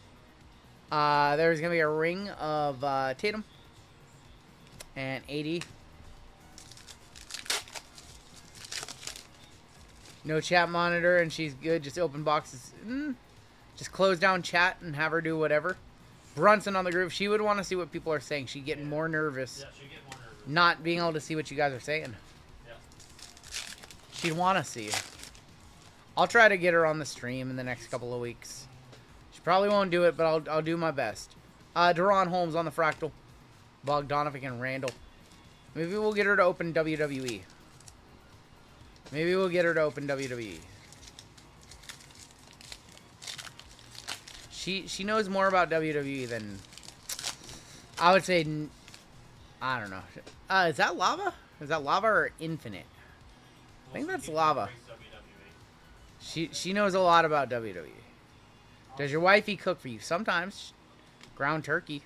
There's going to be a ring of Tatum and AD. No chat monitor, and she's good. Just open boxes. Just close down chat and have her do whatever. Brunson on the groove. She would want to see what people are saying. She'd get more nervous. Yeah, she'd get more nervous. Not being able to see what you guys are saying. Yeah. She'd want to see. I'll try to get her on the stream in the next couple of weeks. She probably won't do it, but I'll do my best. Deron Holmes on the Fractal. Bogdanovic and Randall. Maybe we'll get her to open WWE. Maybe we'll get her to open WWE. She knows more about WWE than I would say. I don't know. Is that Lava? Is that Lava or Infinite? I think that's Lava. She knows a lot about WWE. Does your wifey cook for you? Sometimes. Ground turkey.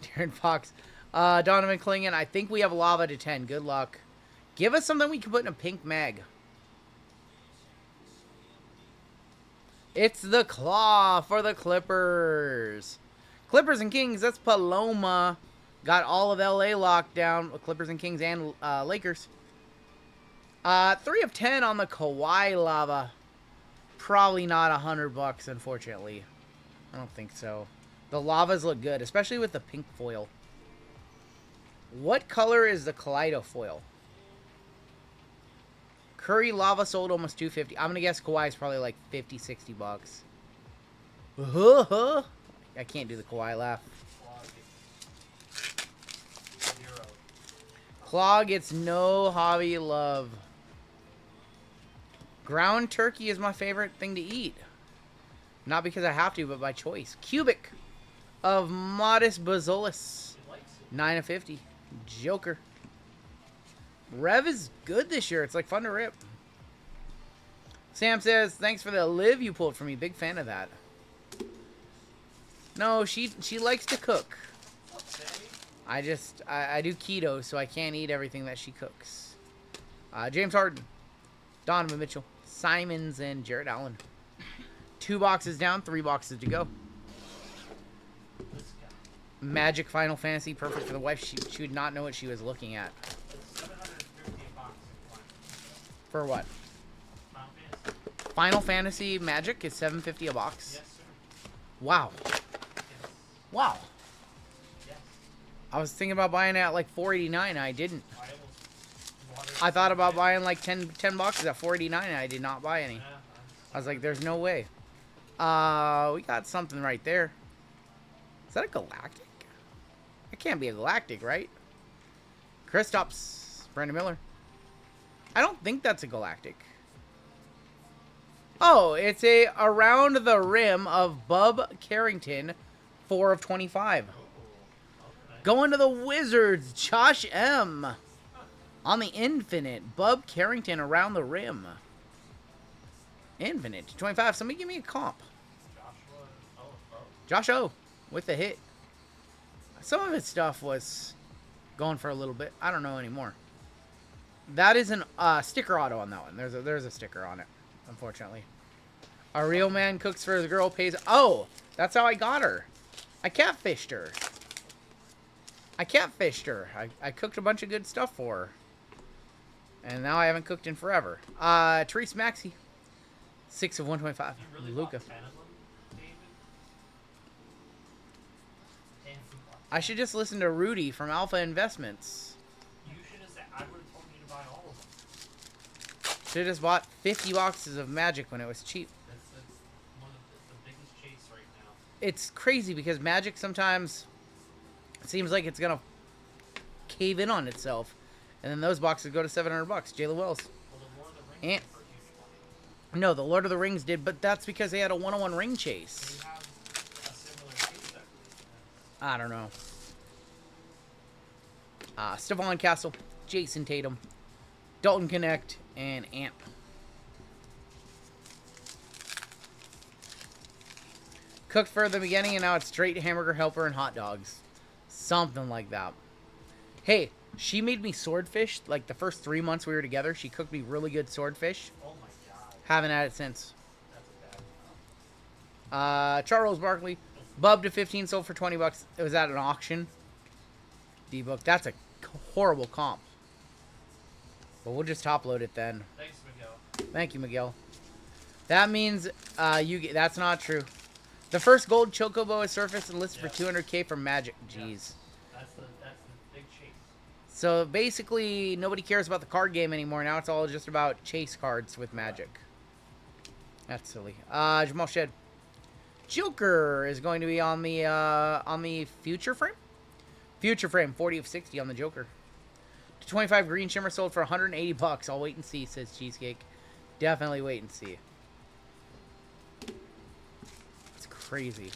Darren Fox. Donovan Clingan. I think we have Lava to 10. Good luck. Give us something we can put in a pink mag. It's the Claw for the Clippers. Clippers and Kings. That's Paloma. Got all of LA locked down. Clippers and Kings and Lakers. 3 of 10 on the Kawhi Lava. Probably not $100, unfortunately. I don't think so. The lavas look good, especially with the pink foil. What color is the Kaleido foil? Curry Lava sold almost $250. I'm going to guess Kawhi is probably like $50, $60. I can't do the Kawhi laugh. Claw gets no hobby love. Ground turkey is my favorite thing to eat. Not because I have to, but by choice. Cubic of Modest Bazolis. 9 of 50. Joker. Rev is good this year. It's like fun to rip. Sam says, thanks for the live you pulled for me. Big fan of that. No, she likes to cook. I do keto, so I can't eat everything that she cooks. James Harden. Donovan Mitchell. Simons and Jared Allen. 2 boxes down, 3 boxes to go. Magic Final Fantasy, perfect for the wife. She would not know what she was looking at. For what? Final Fantasy Magic is $7.50 a box. Yes, sir. Wow. Wow. Yes. I was thinking about buying it at like $4.89. I didn't. I almost watered I thought about buying like 10 boxes at $4.89 and I did not buy any. Yeah, I was like, there's no way. We got something right there. Is that a galactic? It can't be a galactic, right? Kristaps. Brandon Miller. I don't think that's a galactic. Oh, it's a around the rim of Bub Carrington, 4 of 25. Going to the Wizards, Josh M. On the Infinite, Bub Carrington around the rim. Infinite, 25. Somebody give me a comp. Josh O. with the hit. Some of his stuff was going for a little bit. I don't know anymore. That is a sticker auto on that one. There's a sticker on it, unfortunately. A real man cooks for his girl, pays... Oh, that's how I got her. I catfished her. I cooked a bunch of good stuff for her. And now I haven't cooked in forever. Therese Maxey. 6 of 125. You really Luka. bought 10 of them, David? And some boxes. I should just listen to Rudy from Alpha Investments. You should have said, I would have told you to buy all of them. Should have just bought 50 boxes of Magic when it was cheap. That's the biggest chase right now. It's crazy because Magic sometimes seems like it's gonna cave in on itself, and then those boxes go to $700. Jalen Wells. Well, the Lord of the Rings And- for a huge money. No, the Lord of the Rings did, but that's because they had a one-on-one ring Do chase. you have a similar chase that I don't know. Stephon Castle, Jason Tatum, Dalton Connect, and Amp. Cooked for the beginning, and now it's straight hamburger helper and hot dogs. Something like that. Hey, she made me swordfish like the first 3 months we were together. She cooked me really good swordfish. Oh my god, Haven't had it since. that's a bad Charles Barkley, Bub to 15, sold for $20. It was at an auction. D-Book. That's a horrible comp. But we'll just top load it then. Thanks, Miguel. Thank you, Miguel. That means you get. That's not true. The first gold Chocobo is surfaced and listed for 200K from Magic. Jeez. That's the big chase. So basically, nobody cares about the card game anymore. Now it's all just about chase cards with Magic. That's silly. Jamal Shed. Joker is going to be on the future frame. Future frame, 40 of 60 on the Joker. 25 green shimmer sold for $180. I'll wait and see, says Cheesecake. Definitely wait and see. It's crazy.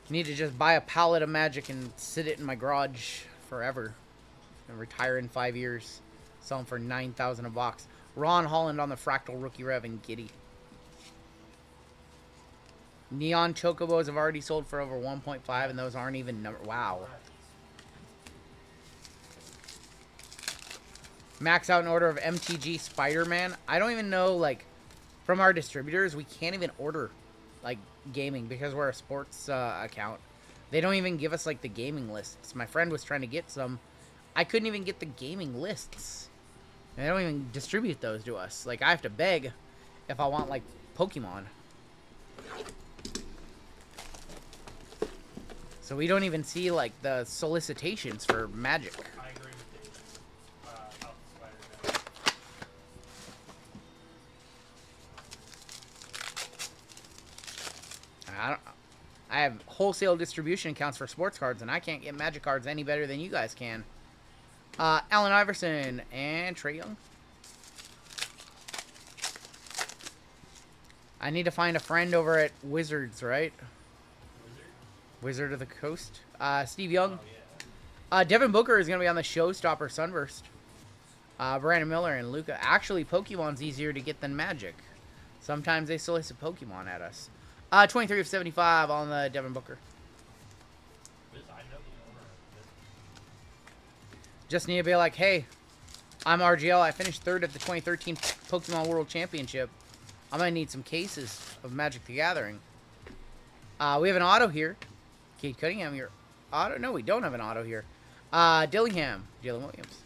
Need to just buy a pallet of Magic and sit it in my garage forever. And retire in 5 years. Sell them for $9,000 a box. Ron Holland on the Fractal Rookie Rev and Giddy. Neon Chocobos have already sold for over 1.5, and those aren't even numbered. Wow. Max out in order of MTG Spider-Man. I don't even know, like, from our distributors, we can't even order, like, gaming because we're a sports account. They don't even give us, like, the gaming lists. My friend was trying to get some. I couldn't even get the gaming lists. And they don't even distribute those to us. Like, I have to beg if I want, like, Pokemon. So we don't even see, like, the solicitations for Magic. I agree with David about the Spider-Man. I have wholesale distribution accounts for sports cards, and I can't get Magic cards any better than you guys can. Allen Iverson and Trae Young. I need to find a friend over at Wizards, right? Wizard of the Coast. Steve Young. Devin Booker is going to be on the Showstopper Sunburst. Brandon Miller and Luca. Actually, Pokemon's easier to get than Magic. Sometimes they solicit Pokemon at us. 23 of 75 on the Devin Booker. Just need to be like, hey, I'm RGL. I finished 3rd at the 2013 Pokemon World Championship. I'm going to need some cases of Magic the Gathering. We have an auto here. Cade Cunningham here. Auto? No, we don't have an auto here. Dillingham. Jalen Williams.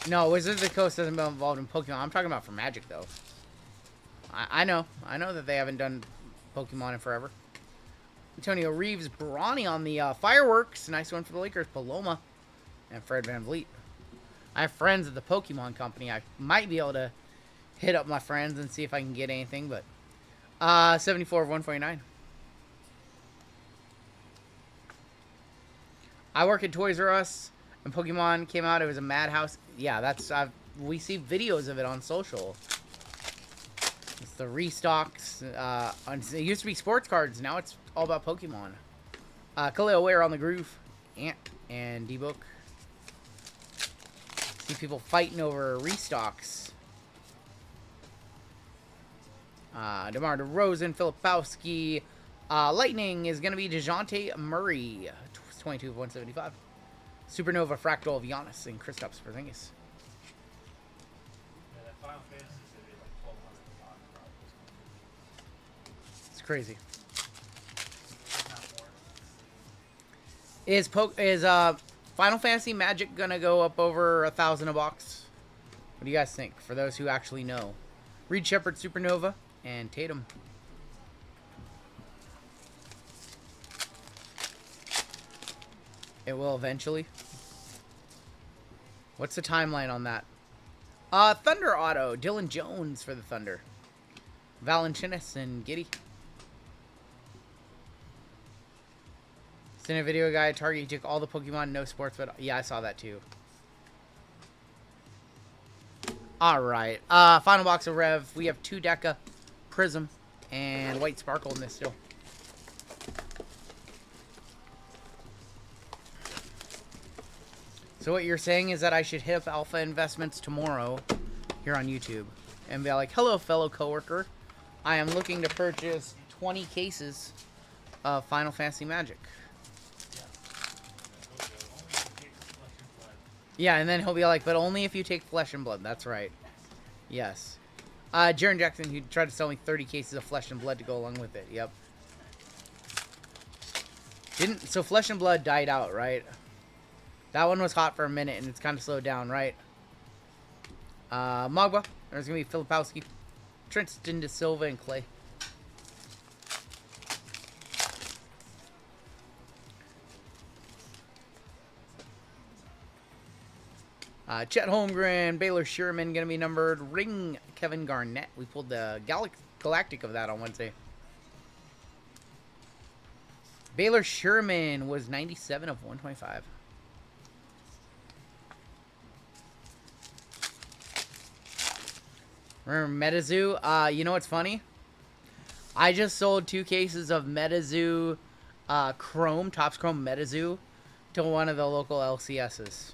No, Wizards of the Coast doesn't get involved in Pokemon. I'm talking about for Magic, though. I know. I know that they haven't done Pokemon in forever. Antonio Reeves, Brawny on the Fireworks. Nice one for the Lakers. Paloma. And Fred VanVleet. I have friends at the Pokemon Company. I might be able to hit up my friends and see if I can get anything, but 74 of 149. I work at Toys R Us, and Pokemon came out. It was a madhouse. Yeah, that's we see videos of it on social. It's the restocks. It used to be sports cards. Now it's all about Pokemon. Khalil Ware on the Groove. Ant and D-Book. See people fighting over restocks. DeMar DeRozan, Filipowski. Lightning is going to be DeJounte Murray. 22 of 175. Supernova Fractal of Giannis and Kristaps Porzingis. Yeah, that Final Fantasy is going to be like $1,200 probably. It's crazy. If not more. Is Final Fantasy Magic gonna go up over 1,000 a box? What do you guys think? For those who actually know, Reed Shepherd, Supernova, and Tatum. It will eventually. What's the timeline on that? Thunder Auto, Dylan Jones for the Thunder. Valanciunas and Giddey. Seen a video guy at Target. He took all the Pokemon, no sports, but yeah, I saw that too. Alright. Final box of Rev. We have 2 Deca, Prism, and White Sparkle in this still. So what you're saying is that I should hit up Alpha Investments tomorrow here on YouTube and be like, hello, fellow coworker. I am looking to purchase 20 cases of Final Fantasy Magic. Yeah, and then he'll be like, but only if you take Flesh and Blood. That's right. Yes. Jaron Jackson, who tried to sell me 30 cases of Flesh and Blood to go along with it. Yep. So Flesh and Blood died out, right? That one was hot for a minute, and it's kind of slowed down, right? Magba. There's going to be Filipowski. Tristan De Silva and Clay. Chet Holmgren, Baylor Sherman going to be numbered. Ring Kevin Garnett. We pulled the Galactic of that on Wednesday. Baylor Sherman was 97 of 125. Remember Metazoo? You know what's funny? I just sold 2 cases of Metazoo Chrome, Topps Chrome Metazoo, to one of the local LCSs.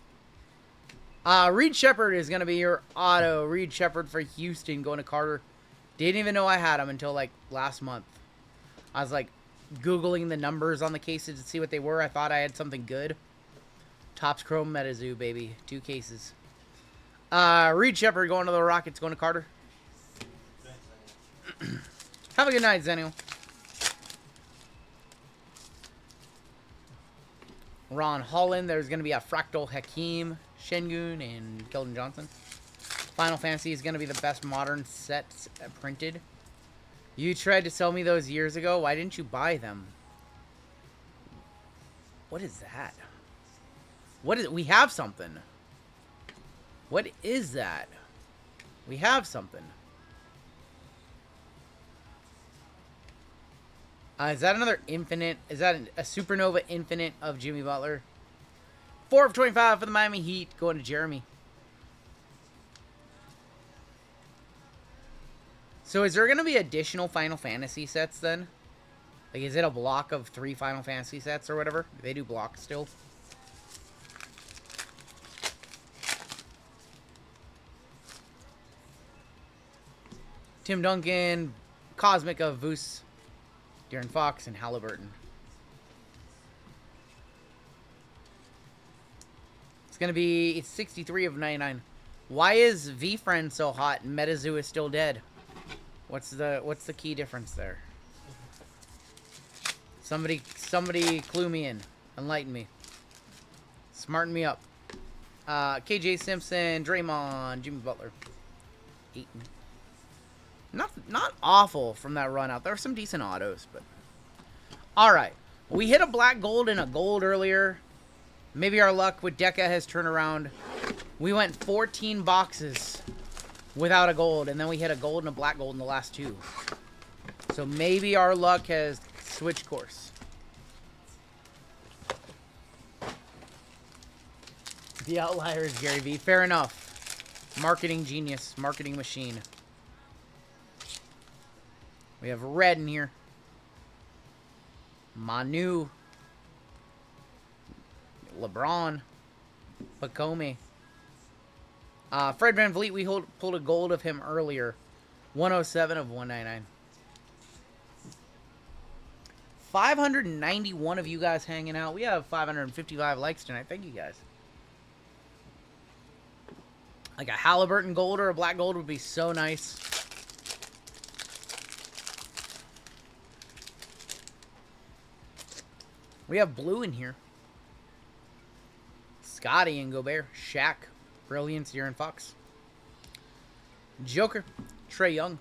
Reed Shepherd is going to be your auto. Reed Shepherd for Houston going to Carter. Didn't even know I had him until like last month. I was like Googling the numbers on the cases to see what they were. I thought I had something good. Topps Chrome Metazoo, baby. 2 cases. Reed Shepherd going to the Rockets, going to Carter. Have a good night, Zennial. Ron Holland. There's going to be a Fractal Hakeem, Shengun, and Keldon Johnson. Final Fantasy is going to be the best modern sets printed. You tried to sell me those years ago. Why didn't you buy them? What is that? What is it? We have something. What is that? We have something. Is that another infinite? Is that a supernova infinite of Jimmy Butler? 4 of 25 for the Miami Heat, going to Jeremy. So is there going to be additional Final Fantasy sets then? Like, is it a block of 3 Final Fantasy sets or whatever? They do blocks still. Tim Duncan, Cosmic of Voos, Darren Fox, and Halliburton. It's going to be, it's 63 of 99. Why is V-Friend so hot and MetaZoo is still dead? What's the key difference there? Somebody clue me in. Enlighten me. Smarten me up. KJ Simpson, Draymond, Jimmy Butler. Ayton. Not awful from that run out. There were some decent autos, but... Alright. We hit a black gold and a gold earlier. Maybe our luck with Deca has turned around. We went 14 boxes without a gold, and then we hit a gold and a black gold in the last 2. So maybe our luck has switched course. The outlier is Gary V. Fair enough. Marketing genius. Marketing machine. We have red in here. Manu. LeBron. Pacome. Fred VanVleet, we pulled a gold of him earlier. 107 of 199. 591 of you guys hanging out. We have 555 likes tonight. Thank you guys. Like a Halliburton gold or a black gold would be so nice. We have blue in here. Scotty and Gobert. Shaq. Brilliance. De'Aaron Fox. Joker. Trae Young.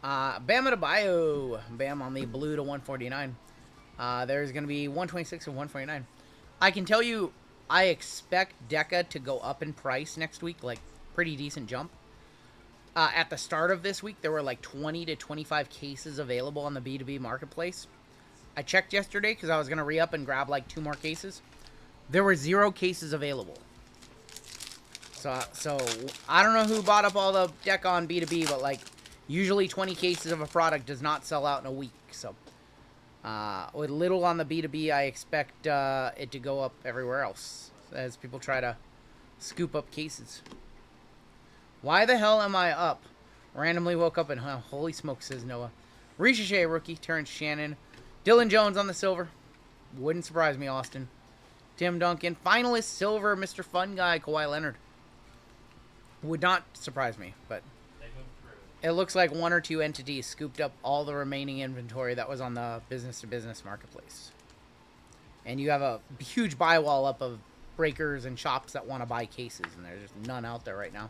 Bam Adebayo. Bam on the blue to 149. There's going to be 126 and 149. I can tell you, I expect Deca to go up in price next week. Like, pretty decent jump. At the start of this week, there were like 20 to 25 cases available on the B2B marketplace. I checked yesterday because I was going to re-up and grab like 2 more cases. There were 0 cases available. So I don't know who bought up all the Deca on B2B, but like usually 20 cases of a product does not sell out in a week. So with little on the B2B, I expect it to go up everywhere else as people try to scoop up cases. Why the hell am I up? Randomly woke up and holy smoke, says Noah. Ricochet rookie, Terrence Shannon. Dylan Jones on the silver. Wouldn't surprise me, Austin. Tim Duncan. Finalist silver, Mr. Fun Guy, Kawhi Leonard. Would not surprise me, but it looks like 1 or 2 entities scooped up all the remaining inventory that was on the business-to-business marketplace. And you have a huge buy wall up of breakers and shops that want to buy cases, and there's just none out there right now.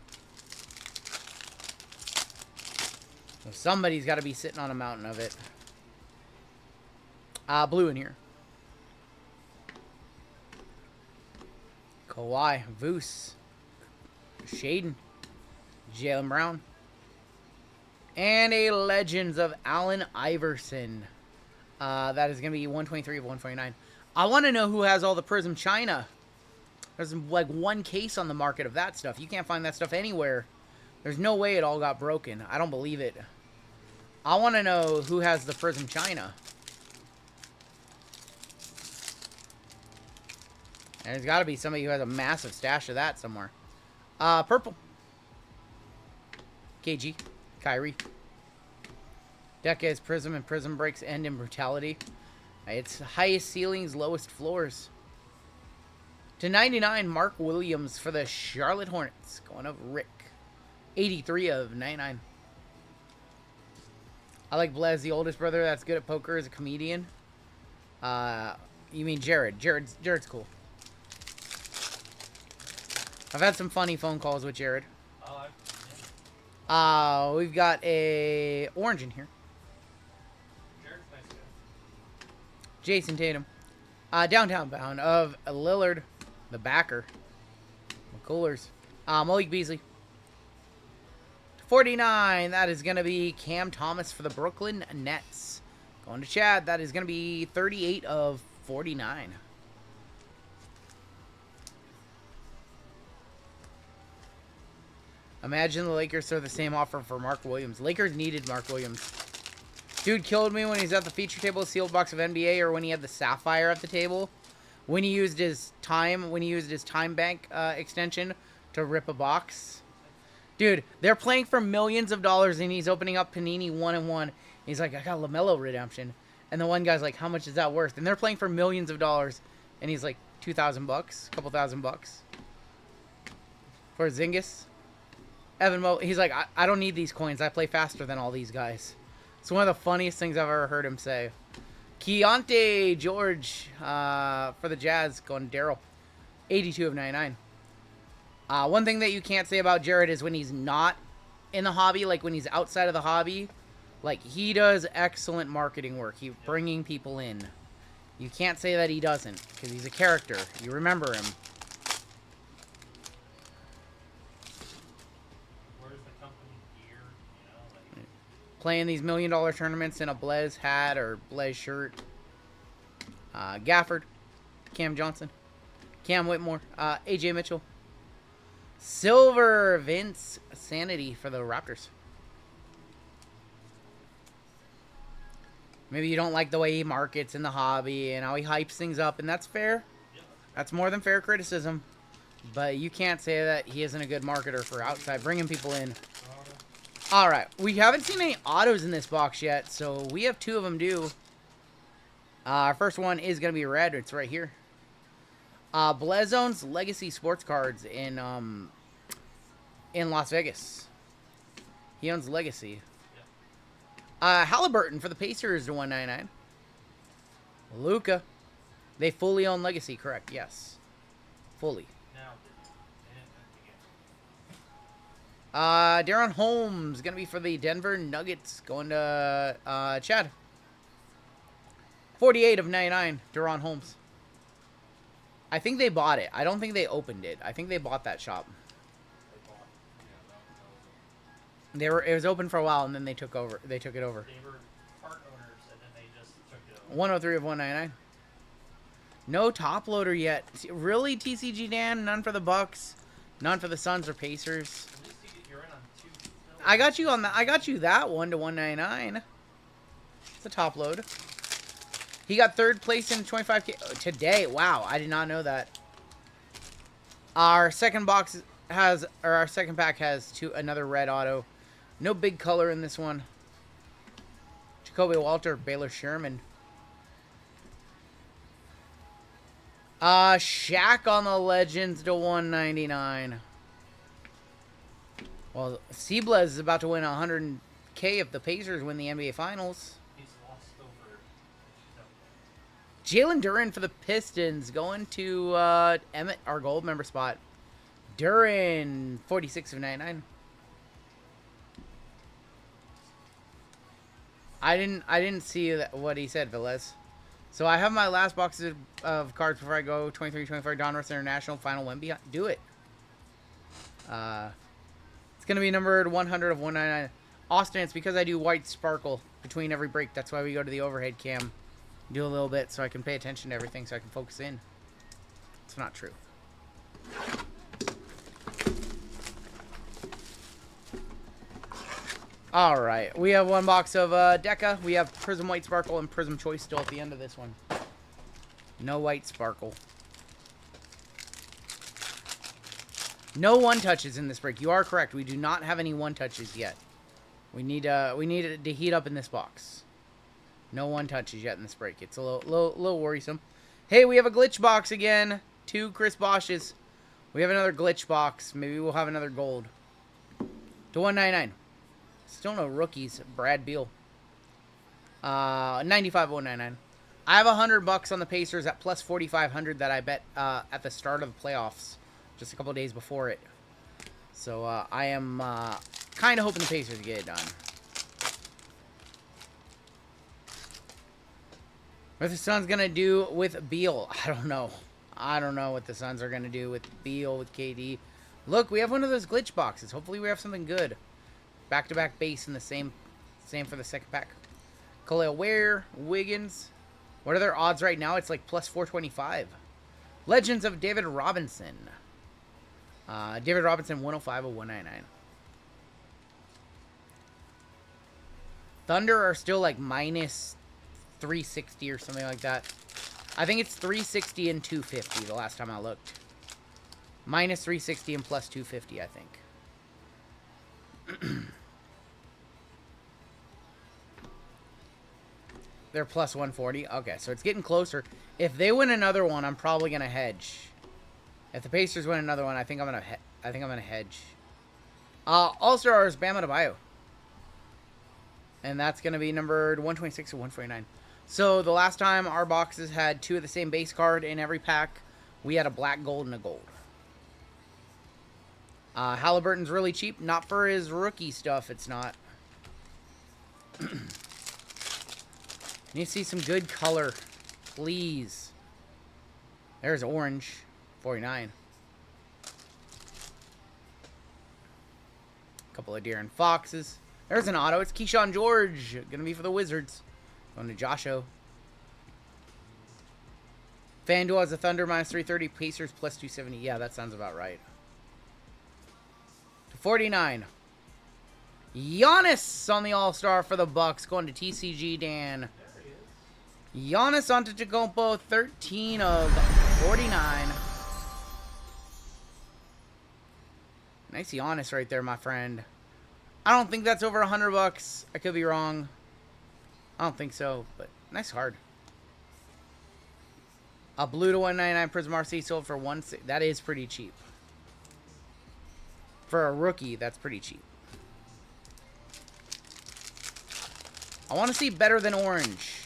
So somebody's got to be sitting on a mountain of it. Blue in here. Kawhi, Voos, Shaden, Jaylen Brown, and a Legends of Allen Iverson. That is going to be 123 of 149. I want to know who has all the Prism China. There's like 1 case on the market of that stuff. You can't find that stuff anywhere. There's no way it all got broken. I don't believe it. I want to know who has the Prism China. And there's got to be somebody who has a massive stash of that somewhere. Purple. KG. Kyrie. Deca is Prism, and Prism breaks end in brutality. It's highest ceilings, lowest floors. To 99, Mark Williams for the Charlotte Hornets. Going up Rick. 83 of 99. I like Blez, the oldest brother that's good at poker as a comedian. You mean Jared. Jared's cool. I've had some funny phone calls with Jared. We've got a orange in here. Jared's nice guy. Jason Tatum. Downtown bound of Lillard, the backer. McCullers. Malik Beasley. 49. That is going to be Cam Thomas for the Brooklyn Nets. Going to Chad. That is going to be 38 of 49. Imagine the Lakers throw the same offer for Mark Williams. Lakers needed Mark Williams. Dude killed me when he's at the feature table, sealed box of NBA, or when he had the Sapphire at the table. When he used his time bank extension to rip a box. Dude, they're playing for millions of dollars, and he's opening up Panini 1-1. He's like, I got LaMelo redemption. And the one guy's like, how much is that worth? And they're playing for millions of dollars. And he's like, $2,000, couple $1,000. For Zingis. Evan Mo, he's like, I don't need these coins. I play faster than all these guys. It's one of the funniest things I've ever heard him say. Keontae George for the Jazz, going Daryl. 82 of 99. One thing that you can't say about Jared is when he's not in the hobby, like when he's outside of the hobby, like he does excellent marketing work. He's bringing people in. You can't say that he doesn't, because he's a character. You remember him. Playing these $1 million tournaments in a Blaze hat or Blaze shirt. Gafford. Cam Johnson. Cam Whitmore. AJ Mitchell. Silver Vince Sanity for the Raptors. Maybe you don't like the way he markets in the hobby and how he hypes things up, and that's fair. That's more than fair criticism. But you can't say that he isn't a good marketer for outside, bringing people in. Alright, we haven't seen any autos in this box yet, so we have 2 of them due. Our first one is going to be red. It's right here. Blezone's Legacy Sports Cards in Las Vegas. He owns Legacy. Halliburton for the Pacers to 199. Luka. They fully own Legacy, correct? Yes. Fully. Darren Holmes, going to be for the Denver Nuggets, going to Chad. 48 of 99, Darren Holmes. I think they bought it. I don't think they opened it. I think they bought that shop. It was open for a while, and then they took over. They took it over. They were part owners, and then they just took it over. 103 of 199. No top loader yet. Really, TCG Dan? None for the Bucks. None for the Suns or Pacers. You're in on 2 still. I got you on that. I got you that one to 199. It's a top load. He got 3rd place in 25K today. Wow, I did not know that. Our second box has, or our second pack has another red auto. No big color in this one. Jacoby Walter, Baylor Sherman. Shaq on the Legends to 199. Well, Seablez is about to win 100K if the Pacers win the NBA Finals. He's lost over. Jalen Duren for the Pistons going to Emmett, our gold member spot. Duren, 46 of 99. I didn't see what he said, Velez. So I have my last box of cards before I go. 23-24 Donruss International Final Wemby. Do it. It's going to be numbered 100 of 199. Austin, it's because I do white sparkle between every break. That's why we go to the overhead cam. Do a little bit so I can pay attention to everything so I can focus in. It's not true. Alright, we have one box of Deca. We have Prism White Sparkle and Prism Choice still at the end of this one. No White Sparkle. No one-touches in this break. You are correct. We do not have any one-touches yet. We need it to heat up in this box. No one-touches yet in this break. It's a little worrisome. Hey, we have a glitch box again. 2 Chris Bosches. We have another glitch box. Maybe we'll have another gold. To 199. Still no rookies. Brad Beal. 95-199. I have $100 on the Pacers at plus 4,500 that I bet at the start of the playoffs, just a couple days before it. So I am kind of hoping the Pacers get it done. What the Suns gonna do with Beal? I don't know. I don't know what the Suns are gonna do with Beal, with KD. Look, we have one of those glitch boxes. Hopefully we have something good. Back-to-back base in the same for the second pack. Khalil Ware, Wiggins. What are their odds right now? It's like plus 425. Legends of David Robinson. David Robinson, 105 of 199. Thunder are still like minus 360 or something like that. I think it's 360 and 250 the last time I looked. Minus 360 and plus 250, I think. They're plus 140. Okay, so it's getting closer. If they win another one, I'm probably gonna hedge. If the Pacers win another one, I think I'm gonna hedge. All-Stars, Bam Adebayo. And that's gonna be numbered 126 to 149. So the last time our boxes had 2 of the same base card in every pack, we had a black, gold, and a gold. Halliburton's really cheap. Not for his rookie stuff, it's not. Need to see some good color, please. There's orange, 49. Couple of De'Aaron Foxes. There's an auto. It's Keyshawn George. Gonna be for the Wizards. Going to Josho. FanDuel has a Thunder minus 330. Pacers plus 270. Yeah, that sounds about right. To 49. Giannis on the All-Star for the Bucks. Going to TCG Dan. Giannis Antetokounmpo, 13 of 49. Nice Giannis right there, my friend. I don't think that's over $100. I could be wrong. I don't think so, but nice card. A blue to 199 Prism RC sold for 160. That is pretty cheap. For a rookie, that's pretty cheap. I want to see better than orange.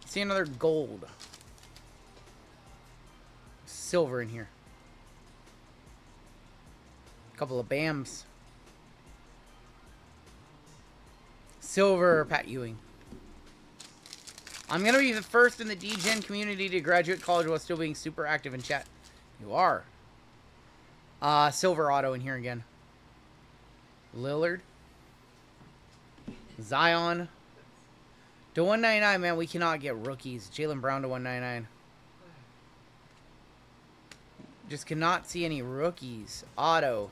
See another gold. Silver in here. A couple of Bams. Silver, Pat Ewing. I'm going to be the first in the Degen community to graduate college while still being super active in chat. You are. Silver auto in here again. Lillard. Zion. To 199, man, we cannot get rookies. Jaylen Brown to 199. Just cannot see any rookies. Auto.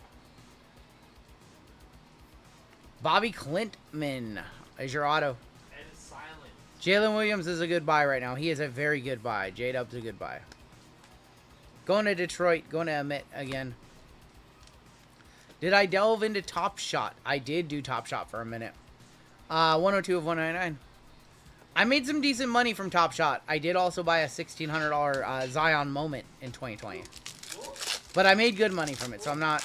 Bobby Clintman is your auto. And silent. Jalen Williams is a good buy right now. He is a very good buy. J-Dub's a good buy. Going to Detroit. Going to Emmett again. Did I delve into Top Shot? I did do Top Shot for a minute. 102 of 199. I made some decent money from Top Shot. I did also buy a $1,600 Zion moment in 2020. But I made good money from it, so I'm not...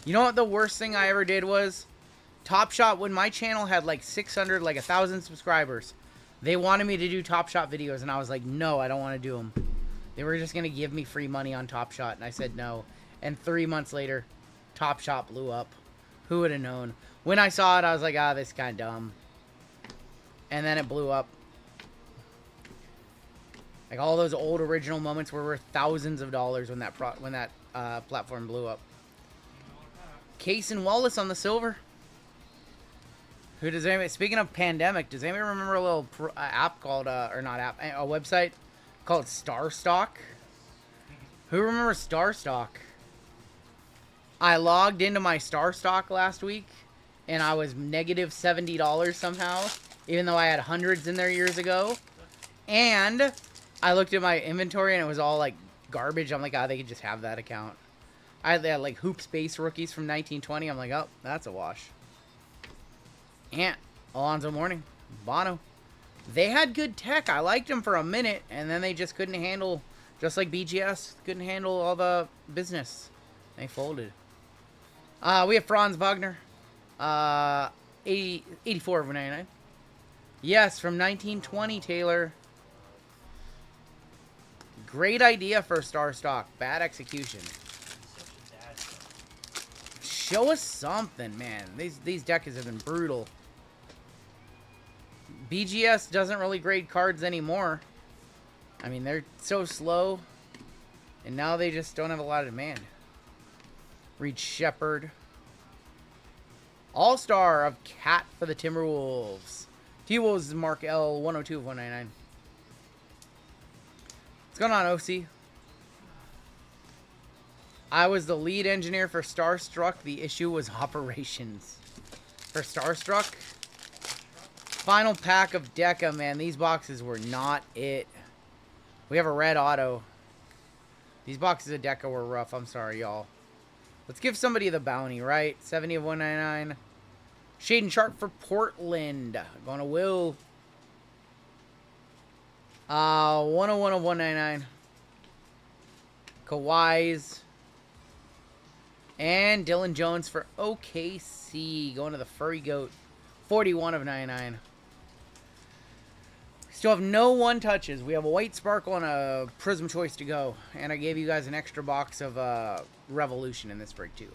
You know what the worst thing I ever did was? Top Shot, when my channel had like 600, like 1,000 subscribers, they wanted me to do Top Shot videos, and I was like, no, I don't want to do them. They were just going to give me free money on Top Shot, and I said no. And 3 months later, Top Shot blew up. Who would have known? When I saw it, I was like, ah, this is kind of dumb. And then it blew up. Like all those old original moments were worth thousands of dollars when that platform blew up. Case and Wallace on the silver. Who does anybody? Speaking of pandemic, does anybody remember a little app called or not app, a website called Starstock? Who remembers Starstock? I logged into my Starstock last week, and I was negative $70 somehow, even though I had hundreds in there years ago. And I looked at my inventory, and it was all like garbage. I'm like, they could just have that account. They had like Hoop Space rookies from 1920. I'm like, oh, that's a wash. Ant, Alonzo Mourning, Bono. They had good tech. I liked them for a minute, and then they just couldn't handle, just like BGS, couldn't handle all the business. They folded. We have Franz Wagner. 84 of 99. Yes, from 1920, Taylor. Great idea for Star Stock. Bad execution. Show us something, man. These decks have been brutal. BGS doesn't really grade cards anymore. I mean, they're so slow. And now they just don't have a lot of demand. Reed Shepard. All-Star of Cat for the Timberwolves. T-Wolves is Mark L 102 of 199. What's going on, OC? I was the lead engineer for Starstruck. The issue was operations. For Starstruck? Final pack of Deca, man. These boxes were not it. We have a red auto. These boxes of Deca were rough. I'm sorry, y'all. Let's give somebody the bounty, right? 70 of 199. Shaden Sharp for Portland. Going to Will. 101 of 199. Kawhi's. And Dylan Jones for OKC. Going to the Furry Goat. 41 of 99. Still have no one touches. We have a white sparkle and a prism choice to go. And I gave you guys an extra box of Revolution in this break too.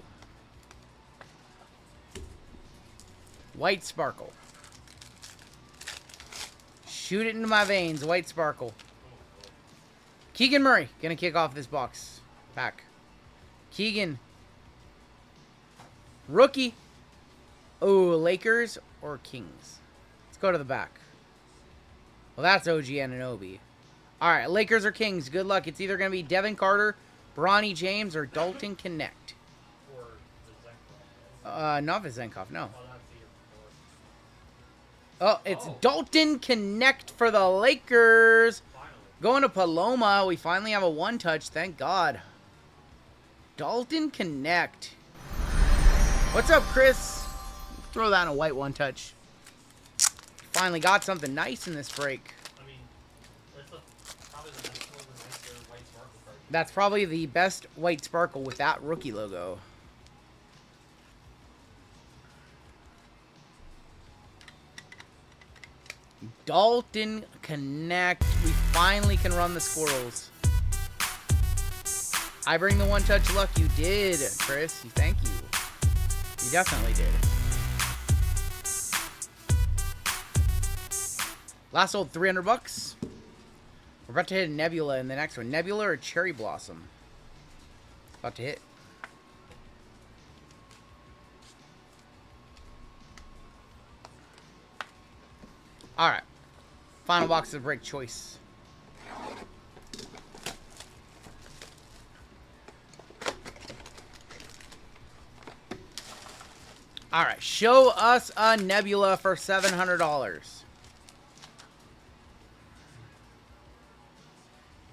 White sparkle. Shoot it into my veins. White sparkle. Keegan Murray gonna kick off this box pack. Keegan. Rookie. Oh, Lakers or Kings? Let's go to the back. Well, that's OG Anunoby. All right, Lakers or Kings? Good luck. It's either going to be Devin Carter, Bronny James, or Dalton Connect. Or the Zenkov. Not Vizenkov, no. Oh, that's the year before. Oh, it's Dalton Connect for the Lakers. Finally. Going to Paloma. We finally have a one-touch. Thank God. Dalton Connect. What's up, Chris? Throw that in a white one-touch. Finally got something nice in this break. I mean, that's probably the best one of the nicer white sparkle card. That's probably the best white sparkle with that rookie logo. Dalton Connect. We finally can run the squirrels. I bring the one-touch luck. You did, Chris. Thank you. You definitely did. Last sold 300 bucks. We're about to hit a Nebula in the next one. Nebula or Cherry Blossom? About to hit. Alright. Final box of break choice. Alright. Show us a Nebula for $700.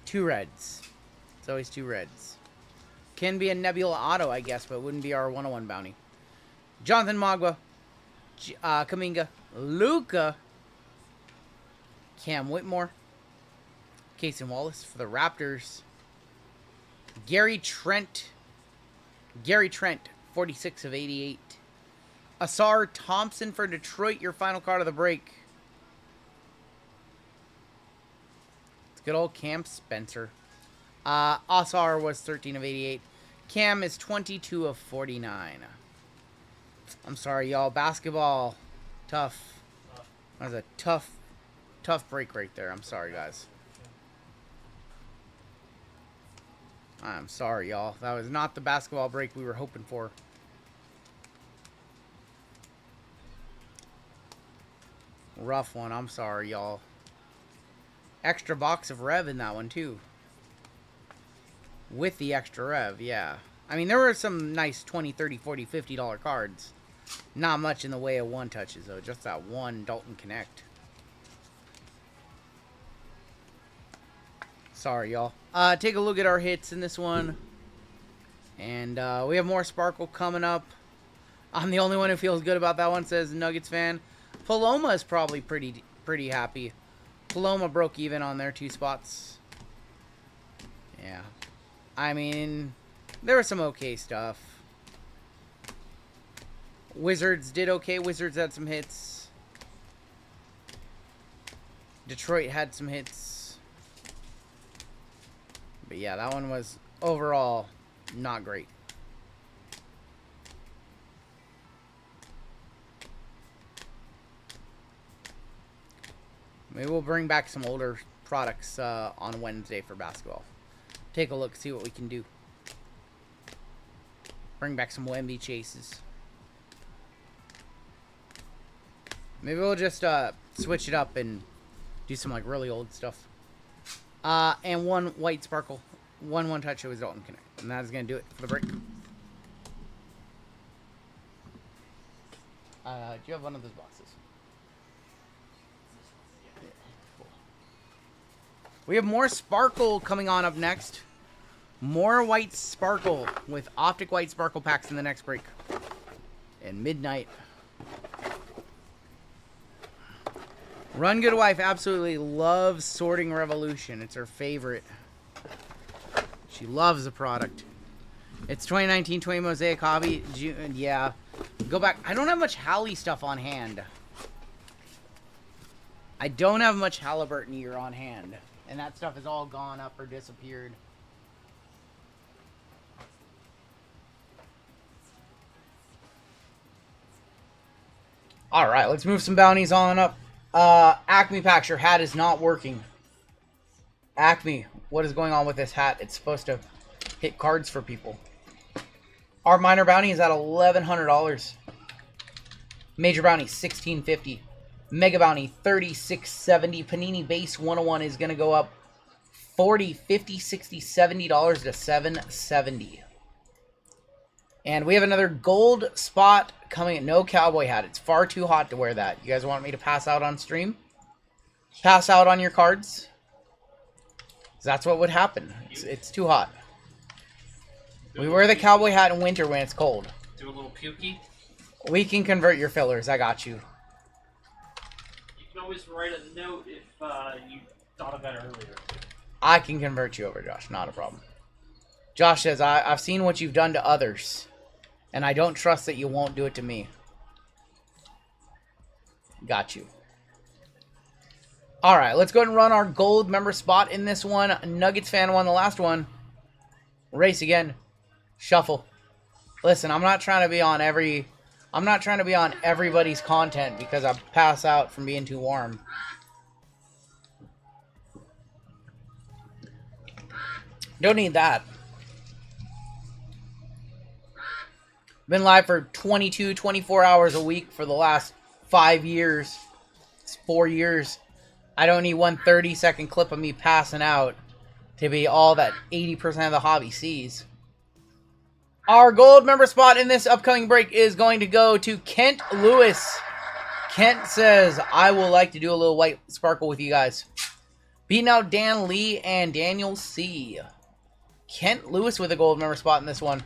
Two reds. It's always two reds. Can be a Nebula auto, I guess, but wouldn't be our 101 bounty. Jonathan Magua. Kaminga. Luka. Cam Whitmore. Cason Wallace for the Raptors. Gary Trent. 46 of 88. Asar Thompson for Detroit, your final card of the break. Good old Cam Spencer. Asar was 13 of 88. Cam is 22 of 49. I'm sorry, y'all. Basketball. Tough. That was a tough break right there. I'm sorry, guys. I'm sorry, y'all. That was not the basketball break we were hoping for. Rough one. I'm sorry, y'all. Extra box of Rev in that one, too. With the extra Rev, yeah. I mean, there were some nice $20, $30, $40, $50 cards. Not much in the way of one touches, though. Just that one Dalton Connect. Sorry, y'all. Take a look at our hits in this one. And we have more Sparkle coming up. I'm the only one who feels good about that one, says Nuggets fan. Paloma is probably pretty happy. Paloma broke even on their 2 spots. Yeah. I mean, there was some okay stuff. Wizards did okay. Wizards had some hits. Detroit had some hits. But yeah, that one was overall not great. Maybe we'll bring back some older products on Wednesday for basketball. Take a look, see what we can do. Bring back some Wemby chases. Maybe we'll just switch it up and do some like really old stuff. And one white sparkle. One touch it was Dalton Connect. And that is going to do it for the break. Do you have one of those boxes? Yeah, cool. We have more sparkle coming on up next. More white sparkle with optic white sparkle packs in the next break. And midnight. Rungoodlife absolutely loves Sorting Revolution. It's her favorite. She loves the product. It's 2019 20 Mosaic Hobby. Yeah. Go back. I don't have much Hallie stuff on hand. I don't have much Halliburton year on hand. And that stuff is all gone up or disappeared. Alright, let's move some bounties on up. Acme Packs, your hat is not working. Acme, what is going on with this hat? It's supposed to hit cards for people. Our minor bounty is at $1,100. Major bounty, $1,650. Mega bounty, $3,670. Panini base 101 is going to go up $40, $50, $60, $70 to $770. And we have another gold spot coming. No cowboy hat. It's far too hot to wear that. You guys want me to pass out on stream? Pass out on your cards? That's what would happen. It's too hot. We wear the cowboy hat in winter when it's cold. Do a little pukey. We can convert your fillers. I got you. You can always write a note if you thought of that earlier. I can convert you over, Josh. Not a problem. Josh says, I've seen what you've done to others, and I don't trust that you won't do it to me. Got you. Alright, let's go ahead and run our gold member spot in this one. Nuggets fan won the last one. Race again. Shuffle. Listen, I'm not trying to be on everybody's content because I pass out from being too warm. Don't need that. Been live for 22, 24 hours a week for the last 5 years. It's 4 years. I don't need one 30-second clip of me passing out to be all that 80% of the hobby sees. Our gold member spot in this upcoming break is going to go to Kent Lewis. Kent says, I will like to do a little white sparkle with you guys. Beating out Dan Lee and Daniel C. Kent Lewis with a gold member spot in this one.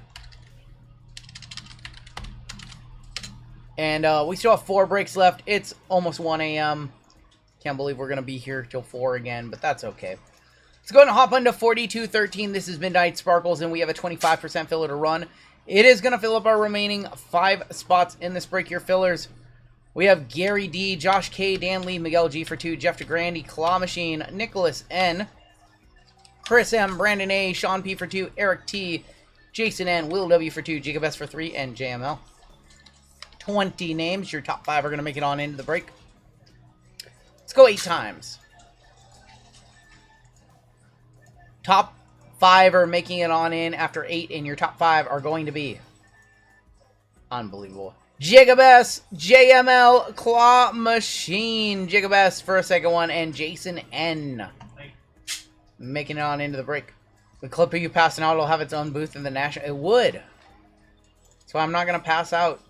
And we still have 4 breaks left. It's almost 1 a.m. Can't believe we're going to be here till 4 again, but that's okay. Let's go ahead and hop into 4213. This is Midnight Sparkles, and we have a 25% filler to run. It is going to fill up our remaining 5 spots in this break. Your fillers. We have Gary D, Josh K, Dan Lee, Miguel G for 2, Jeff DeGrande, Claw Machine, Nicholas N, Chris M, Brandon A, Sean P for 2, Eric T, Jason N, Will W for 2, Jacobs for 3, and JML. 20 names. Your top 5 are going to make it on into the break. Let's go 8 times. Top 5 are making it on in after 8, and your top 5 are going to be unbelievable. Jacobs, JML, Claw Machine, Jacobs for a second one, and Jason N. Making it on into the break. The clip of you passing out will have its own booth in the national. It would. So I'm not going to pass out.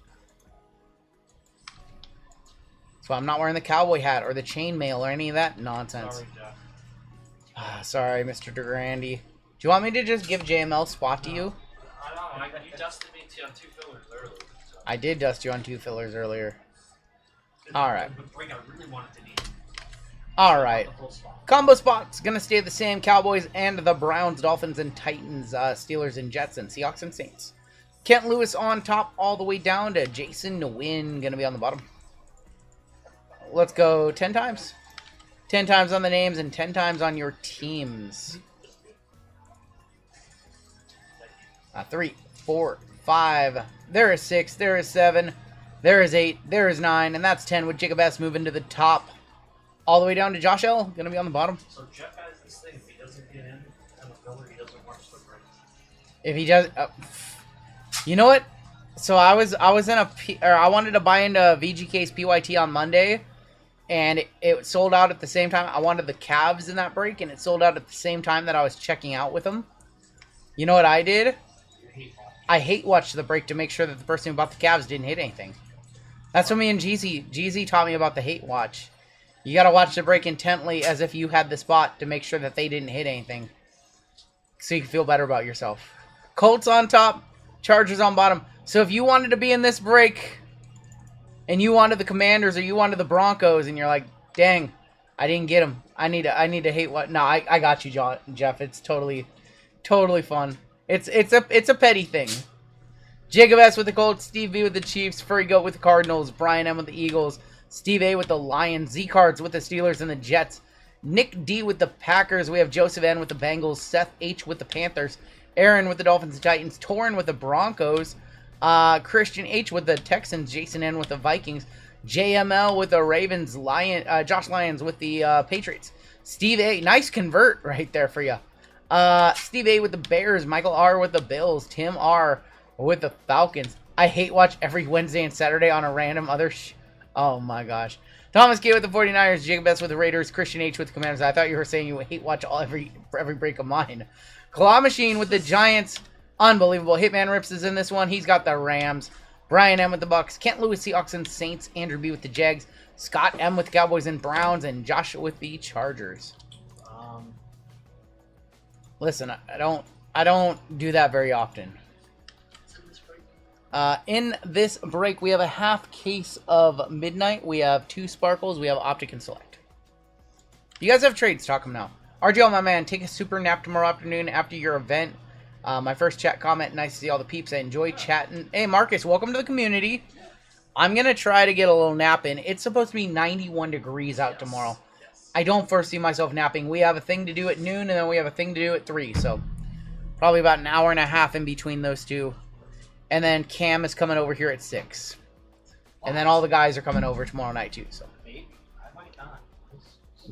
So I'm not wearing the cowboy hat or the chainmail or any of that nonsense. Sorry, Jeff. Sorry, Mr. DeGrande. Do you want me to just give JML spot to you? I don't know. You dusted me on 2 fillers earlier. So. I did dust you on 2 fillers earlier. Alright. The break I really wanted to need. Alright. The full spot. Combo spot's going to stay the same. Cowboys and the Browns, Dolphins and Titans, Steelers and Jets, and Seahawks and Saints. Kent Lewis on top all the way down to Jason Nguyen going to be on the bottom. Let's go 10 times. 10 times on the names and 10 times on your teams. 3, 4, 5. There is 6. There is 7. There is 8. There is 9. And that's 10 with Jacob S. moving to the top. All the way down to Josh L. Going to be on the bottom. So Jeff has this thing. If he doesn't get in on the filler, he doesn't watch the break. If he does... you know what? So I was in I wanted to buy into VGK's PYT on Monday, and it sold out at the same time. I wanted the Cavs in that break, and it sold out at the same time that I was checking out with them. You know what I did? I hate watched the break to make sure that the person who bought the Cavs didn't hit anything. That's what me and Jeezy taught me about the hate watch. You gotta watch the break intently as if you had the spot to make sure that they didn't hit anything, so you can feel better about yourself. Colts on top, Chargers on bottom. So if you wanted to be in this break, and you wanted the Commanders or you wanted the Broncos, and you're like, dang, I didn't get them. I need to hate what? No, I got you, Jeff. It's totally fun. It's a petty thing. Jacob S with the Colts, Steve B with the Chiefs, Furry Goat with the Cardinals, Brian M with the Eagles, Steve A with the Lions, Z Cards with the Steelers and the Jets, Nick D with the Packers. We have Joseph N with the Bengals, Seth H with the Panthers, Aaron with the Dolphins and Titans, Torin with the Broncos, Christian H with the Texans, Jason N with the Vikings, JML with the Ravens, Josh Lyons with the Patriots, Steve A, nice convert right there for you. Steve A with the Bears, Michael R with the Bills, Tim R with the Falcons. I hate watch every Wednesday and Saturday on a random other oh my gosh. Thomas K with the 49ers, Jacob S with the Raiders, Christian H with the Commanders. I thought you were saying you hate watch every break of mine. Claw Machine with the Giants. Unbelievable. Hitman Rips is in this one. He's got the Rams. Brian M with the Bucks. Kent Lewis, Seahawks and Saints. Andrew B with the Jags. Scott M with the Cowboys and Browns. And Joshua with the Chargers. Listen, I don't do that very often. In this break, we have a half case of Midnight. We have 2 Sparkles. We have Optic and Select. You guys have trades. Talk them now. RGL, my man, take a super nap tomorrow afternoon after your event. My first chat comment. Nice to see all the peeps. I enjoy chatting. Hey, Marcus, welcome to the community. I'm going to try to get a little nap in. It's supposed to be 91 degrees out tomorrow. I don't foresee myself napping. We have a thing to do at noon, and then we have a thing to do at 3. So probably about an hour and a half in between those two. And then Cam is coming over here at 6. And then all the guys are coming over tomorrow night, too. So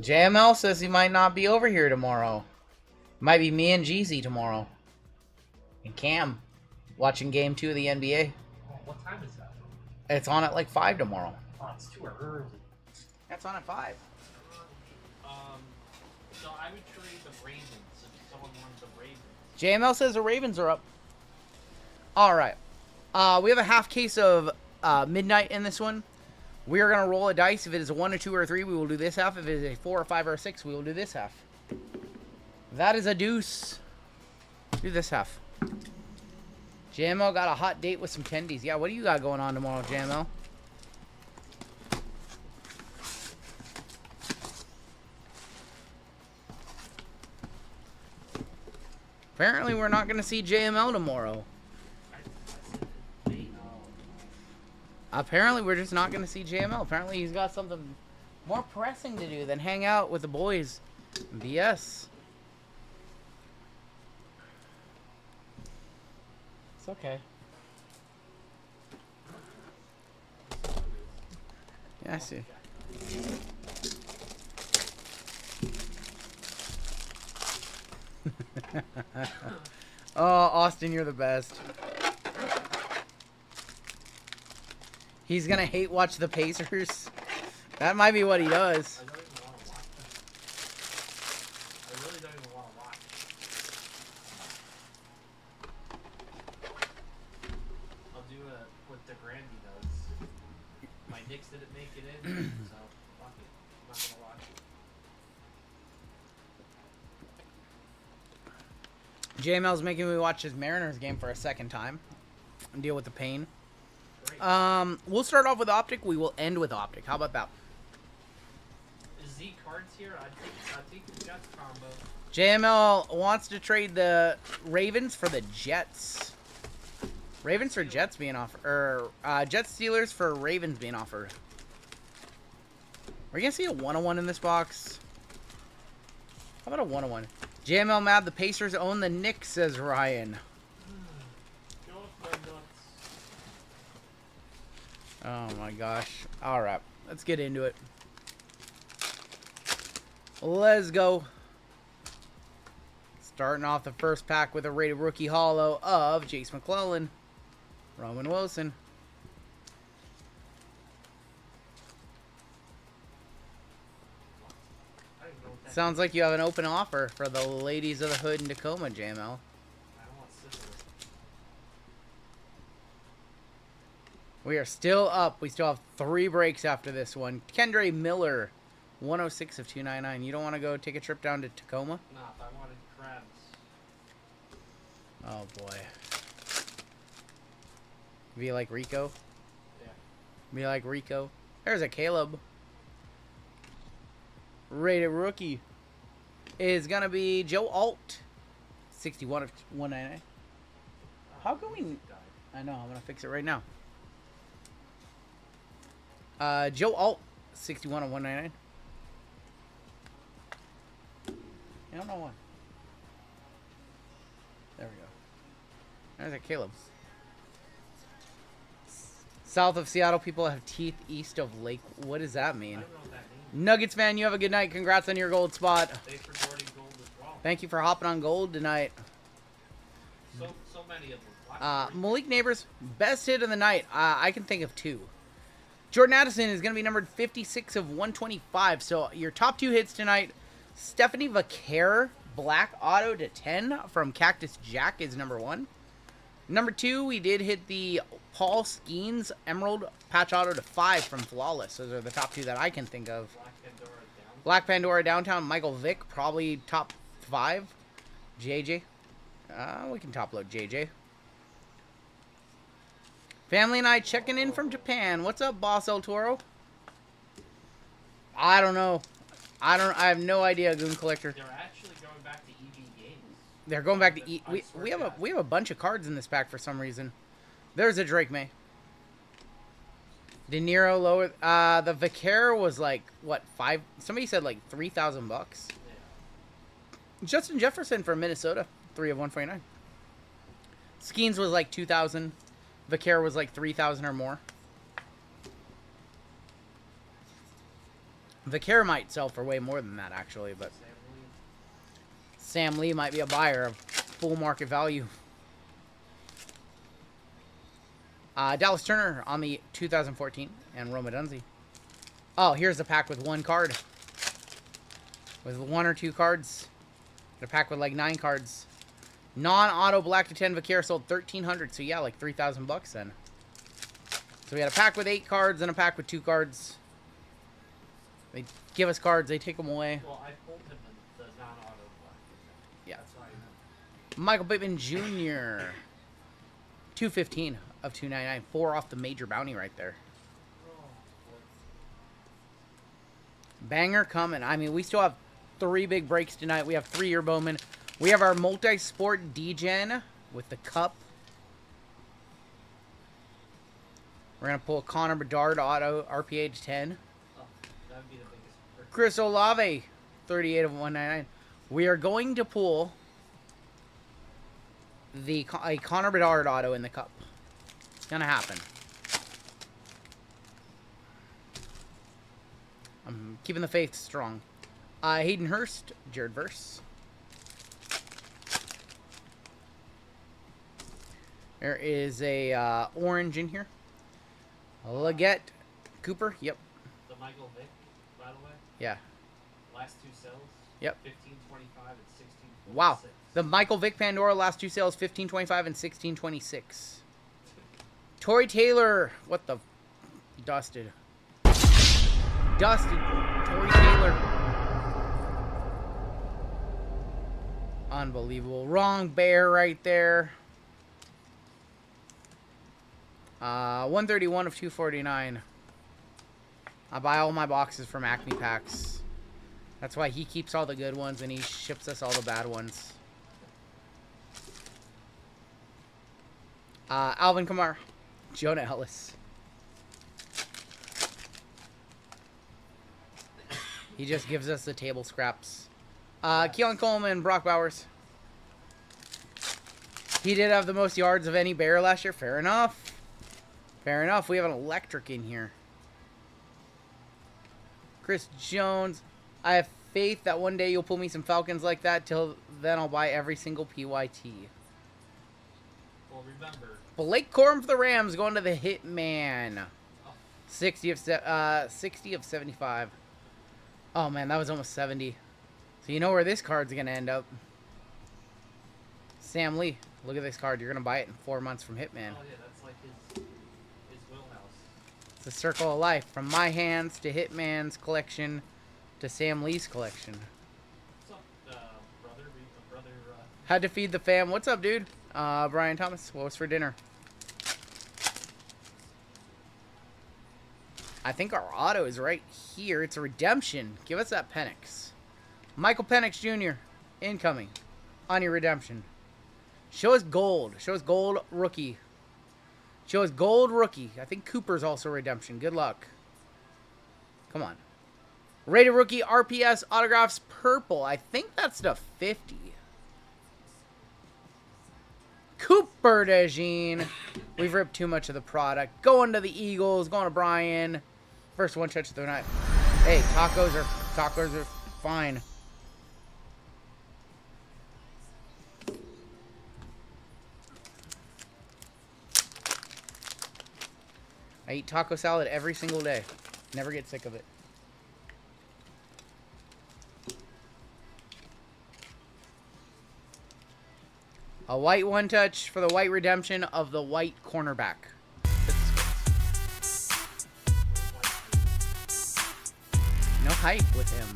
JML says he might not be over here tomorrow. Might be me and Jeezy tomorrow. And Cam watching Game 2 of the NBA. What time is that? It's on at like 5 tomorrow. Oh, it's too early. That's on at 5. So I would trade the Ravens if someone wanted the Ravens. JML says the Ravens are up. Alright. We have a half case of Midnight in this one. We are going to roll a dice. If it is a 1, a 2, or a 3, we will do this half. If it is a 4, a 5, or a 6, we will do this half. That is a deuce. Do this half. JML got a hot date with some tendies. Yeah, what do you got going on tomorrow, JML? Apparently, we're not going to see JML tomorrow. Apparently, we're just not going to see JML. Apparently, he's got something more pressing to do than hang out with the boys. BS. It's okay. Yeah, I see. Oh, Austin, you're the best. He's gonna hate watch the Pacers. That might be what he does. I really don't even want to watch. I'll do what the Grandy does. My Knicks didn't make it in, so fuck it. I'm not gonna watch it. JML's making me watch his Mariners game for a second time and deal with the pain. Great. We'll start off with Optic. We will end with Optic. How about that? Is Z cards here? I'd take the Jets combo. JML wants to trade the Ravens for the Jets. Ravens for Jets being offered. Or Jets Steelers for Ravens being offered. We're going to see a 1-on-1 in this box. How about a 1-on-1? JML mad the Pacers own the Knicks, says Ryan. Go off my nuts. Oh my gosh. Alright. Let's get into it. Let's go. Starting off the first pack with a rated rookie holo of Jace McClellan. Roman Wilson. I don't even know what that Sounds like you have an open offer for the ladies of the hood in Tacoma, JML. I don't want scissors. We are still up. We still have 3 breaks after this one. Kendra Miller, 106 of 299. You don't want to go take a trip down to Tacoma? Nah, if I wanted crabs. Oh boy. Be like Rico? Yeah. Be like Rico. There's a Caleb. Rated rookie is going to be Joe Alt, 61 of 199. How can we... I know, I'm going to fix it right now. Joe Alt, 61 of 199. I don't know why. There we go. There's a Caleb's. South of Seattle, people have teeth east of Lake. What does that mean? I don't know what that means. Nuggets fan, you have a good night. Congrats on your gold spot. Thanks for joining gold as well. Thank you for hopping on gold tonight. So many of them. Black Malik Neighbors, best hit of the night. I can think of 2. Jordan Addison is going to be numbered 56 of 125. So your top 2 hits tonight. Stephanie Vaquer, black auto to 10 from Cactus Jack is number 1. Number 2, we did hit the Paul Skeens Emerald patch auto to 5 from Flawless. Those are the top 2 that I can think of. Black Pandora down. Black Pandora Downtown, Michael Vick, probably top 5. JJ. We can top load JJ. Family and I checking in from Japan. What's up, Boss El Toro? I don't know. I have no idea, Goon Collector. They're actually going back to EV games. They're going back to I swear we have to a bunch of cards in this pack for some reason. There's a Drake May. De Niro lower. The Vaquer was like what 5? Somebody said like $3,000. Yeah. Justin Jefferson from Minnesota, 3 of 149. Skeens was like 2,000. Vaquer was like 3,000 or more. Vaquer might sell for way more than that actually, but Sam Lee might be a buyer of full market value. Dallas Turner on the 2014 and Roma Dunzi. Oh, here's a pack with 1 card. With 1 or 2 cards. A pack with like 9 cards. Non-auto black to 10 Vaquer sold 1,300. So yeah, like $3,000 then. So we had a pack with 8 cards and a pack with 2 cards. They give us cards, they take them away. Well, I pulled him in the non-auto black. Yeah. That's why I know. Michael Pittman Jr. 215 of 299. 4 off the major bounty right there. Banger coming. I mean, we still have 3 big breaks tonight. We have 3 Year Bowman. We have our multi-sport Degen with the cup. We're going to pull Connor Bedard auto RPA to 10. Oh, that would be the biggest. Chris Olave, 38 of 199. We are going to pull a Connor Bedard auto in the cup. It's going to happen. I'm keeping the faith strong. Hayden Hurst, Jared Verse. There is a orange in here. Leggett Cooper, yep. The Michael Vick, by the way. Yeah. Last 2 sales. Yep. 1525 and 1646. Wow. The Michael Vick Pandora last 2 sales, 1525 and 1626. Tory Taylor, what the dusted. Dusted Tory Taylor. Unbelievable. Wrong bear right there. 131 of 249. I buy all my boxes from Acme Packs. That's why he keeps all the good ones and he ships us all the bad ones. Alvin Kamara. Jonah Ellis. He just gives us the table scraps. Keelan Coleman, Brock Bowers. He did have the most yards of any bear last year. Fair enough. Fair enough. We have an electric in here. Chris Jones. I have faith that one day you'll pull me some Falcons like that. Till then, I'll buy every single PYT. Well, Well, remember. Blake Corum for the Rams going to the Hitman. 60 of 75. Oh man, that was almost 70. So you know where this card's gonna end up. Sam Lee, look at this card. You're gonna buy it in 4 months from Hitman. Oh yeah, that's like his wheelhouse. It's a circle of life from my hands to Hitman's collection to Sam Lee's collection. What's up, brother? Had to feed the fam. What's up, dude? Brian Thomas, what was for dinner? I think our auto is right here. It's a redemption. Give us that Penix. Michael Penix Jr. incoming on your redemption. Show us gold. Show us gold rookie. Show us gold rookie. I think Cooper's also redemption. Good luck. Come on. Rated rookie RPS autographs purple. I think that's the 50. Cooper Degen. We've ripped too much of the product. Going to the Eagles. Going to Brian. First one touch of the night. Hey, tacos are fine. I eat taco salad every single day. Never get sick of it. A white one touch for the white redemption of the white cornerback. No hype with him.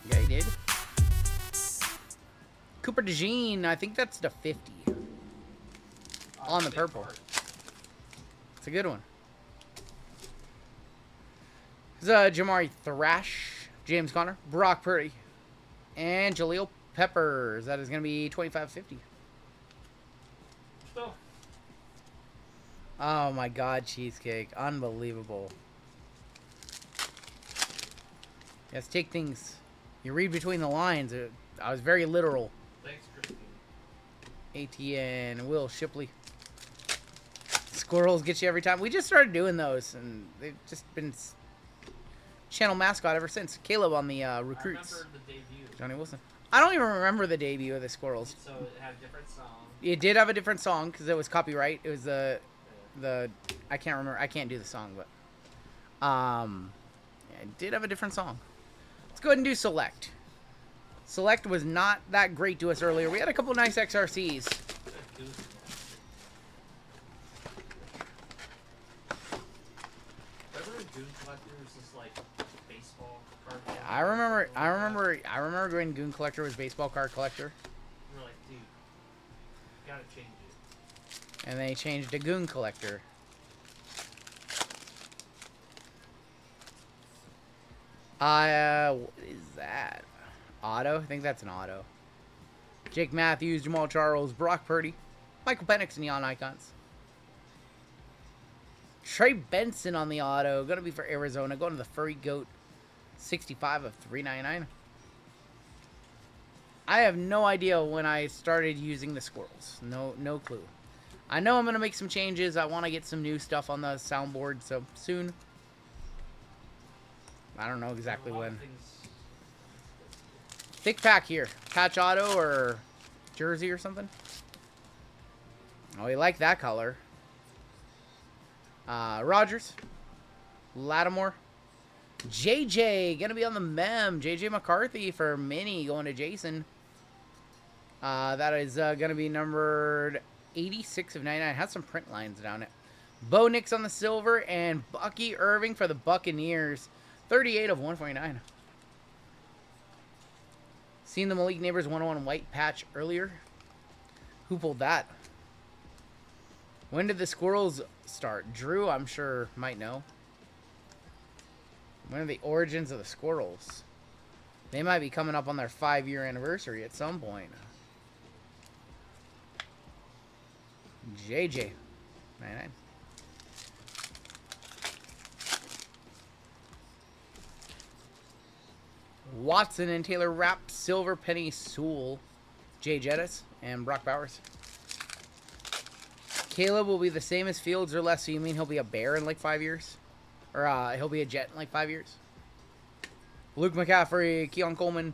Yeah, he did. Cooper Degen, I think that's the 50. On the purple. It's a good one. This is Jamari Thrash, James Conner, Brock Purdy, and Jaleel Peppers. That is going to be $25.50. Oh my God, cheesecake. Unbelievable. Let's take things. You read between the lines. I was very literal. Thanks, Christine. ATN, Will Shipley. Squirrels get you every time. We just started doing those, and they've just been channel mascot ever since. Caleb on the recruits. I remember the debut. Johnny Wilson. I don't even remember the debut of the Squirrels. So it had a different song. It did have a different song because it was copyright. It was the I can't remember. I can't do the song, but yeah, it did have a different song. Let's go ahead and do Select. Select was not that great to us earlier. We had a couple nice XRCs. Remember Goon Collector was just like baseball card? I remember when Goon Collector was baseball card collector. We were like, dude, you gotta change it. And they changed to Goon Collector. What is that? Auto? I think that's an auto. Jake Matthews, Jamal Charles, Brock Purdy, Michael Penix, Neon Icons. Trey Benson on the auto. Gonna be for Arizona. Going to the Furry Goat. 65 of 399. I have no idea when I started using the Squirrels. No clue. I know I'm going to make some changes. I want to get some new stuff on the soundboard, so soon. I don't know exactly when. Thick pack here. Patch auto or jersey or something. Oh, we like that color. Rogers. Lattimore. JJ, going to be on the mem. JJ McCarthy for Mini going to Jason. That is going to be numbered 86 of 99. Has some print lines down it. Bo Nix on the silver and Bucky Irving for the Buccaneers. 38 of 149. Seen the Malik Neighbors 101 white patch earlier. Who pulled that? When did the Squirrels start? Drew, I'm sure, might know. When are the origins of the Squirrels? They might be coming up on their 5-year anniversary at some point. JJ. 99. Watson and Taylor Rapp, Silver, Penny Sewell, Jay Jettis, and Brock Bowers. Caleb will be the same as Fields or less, so you mean he'll be a Bear in like 5 years? Or he'll be a Jet in like 5 years? Luke McCaffrey, Keon Coleman,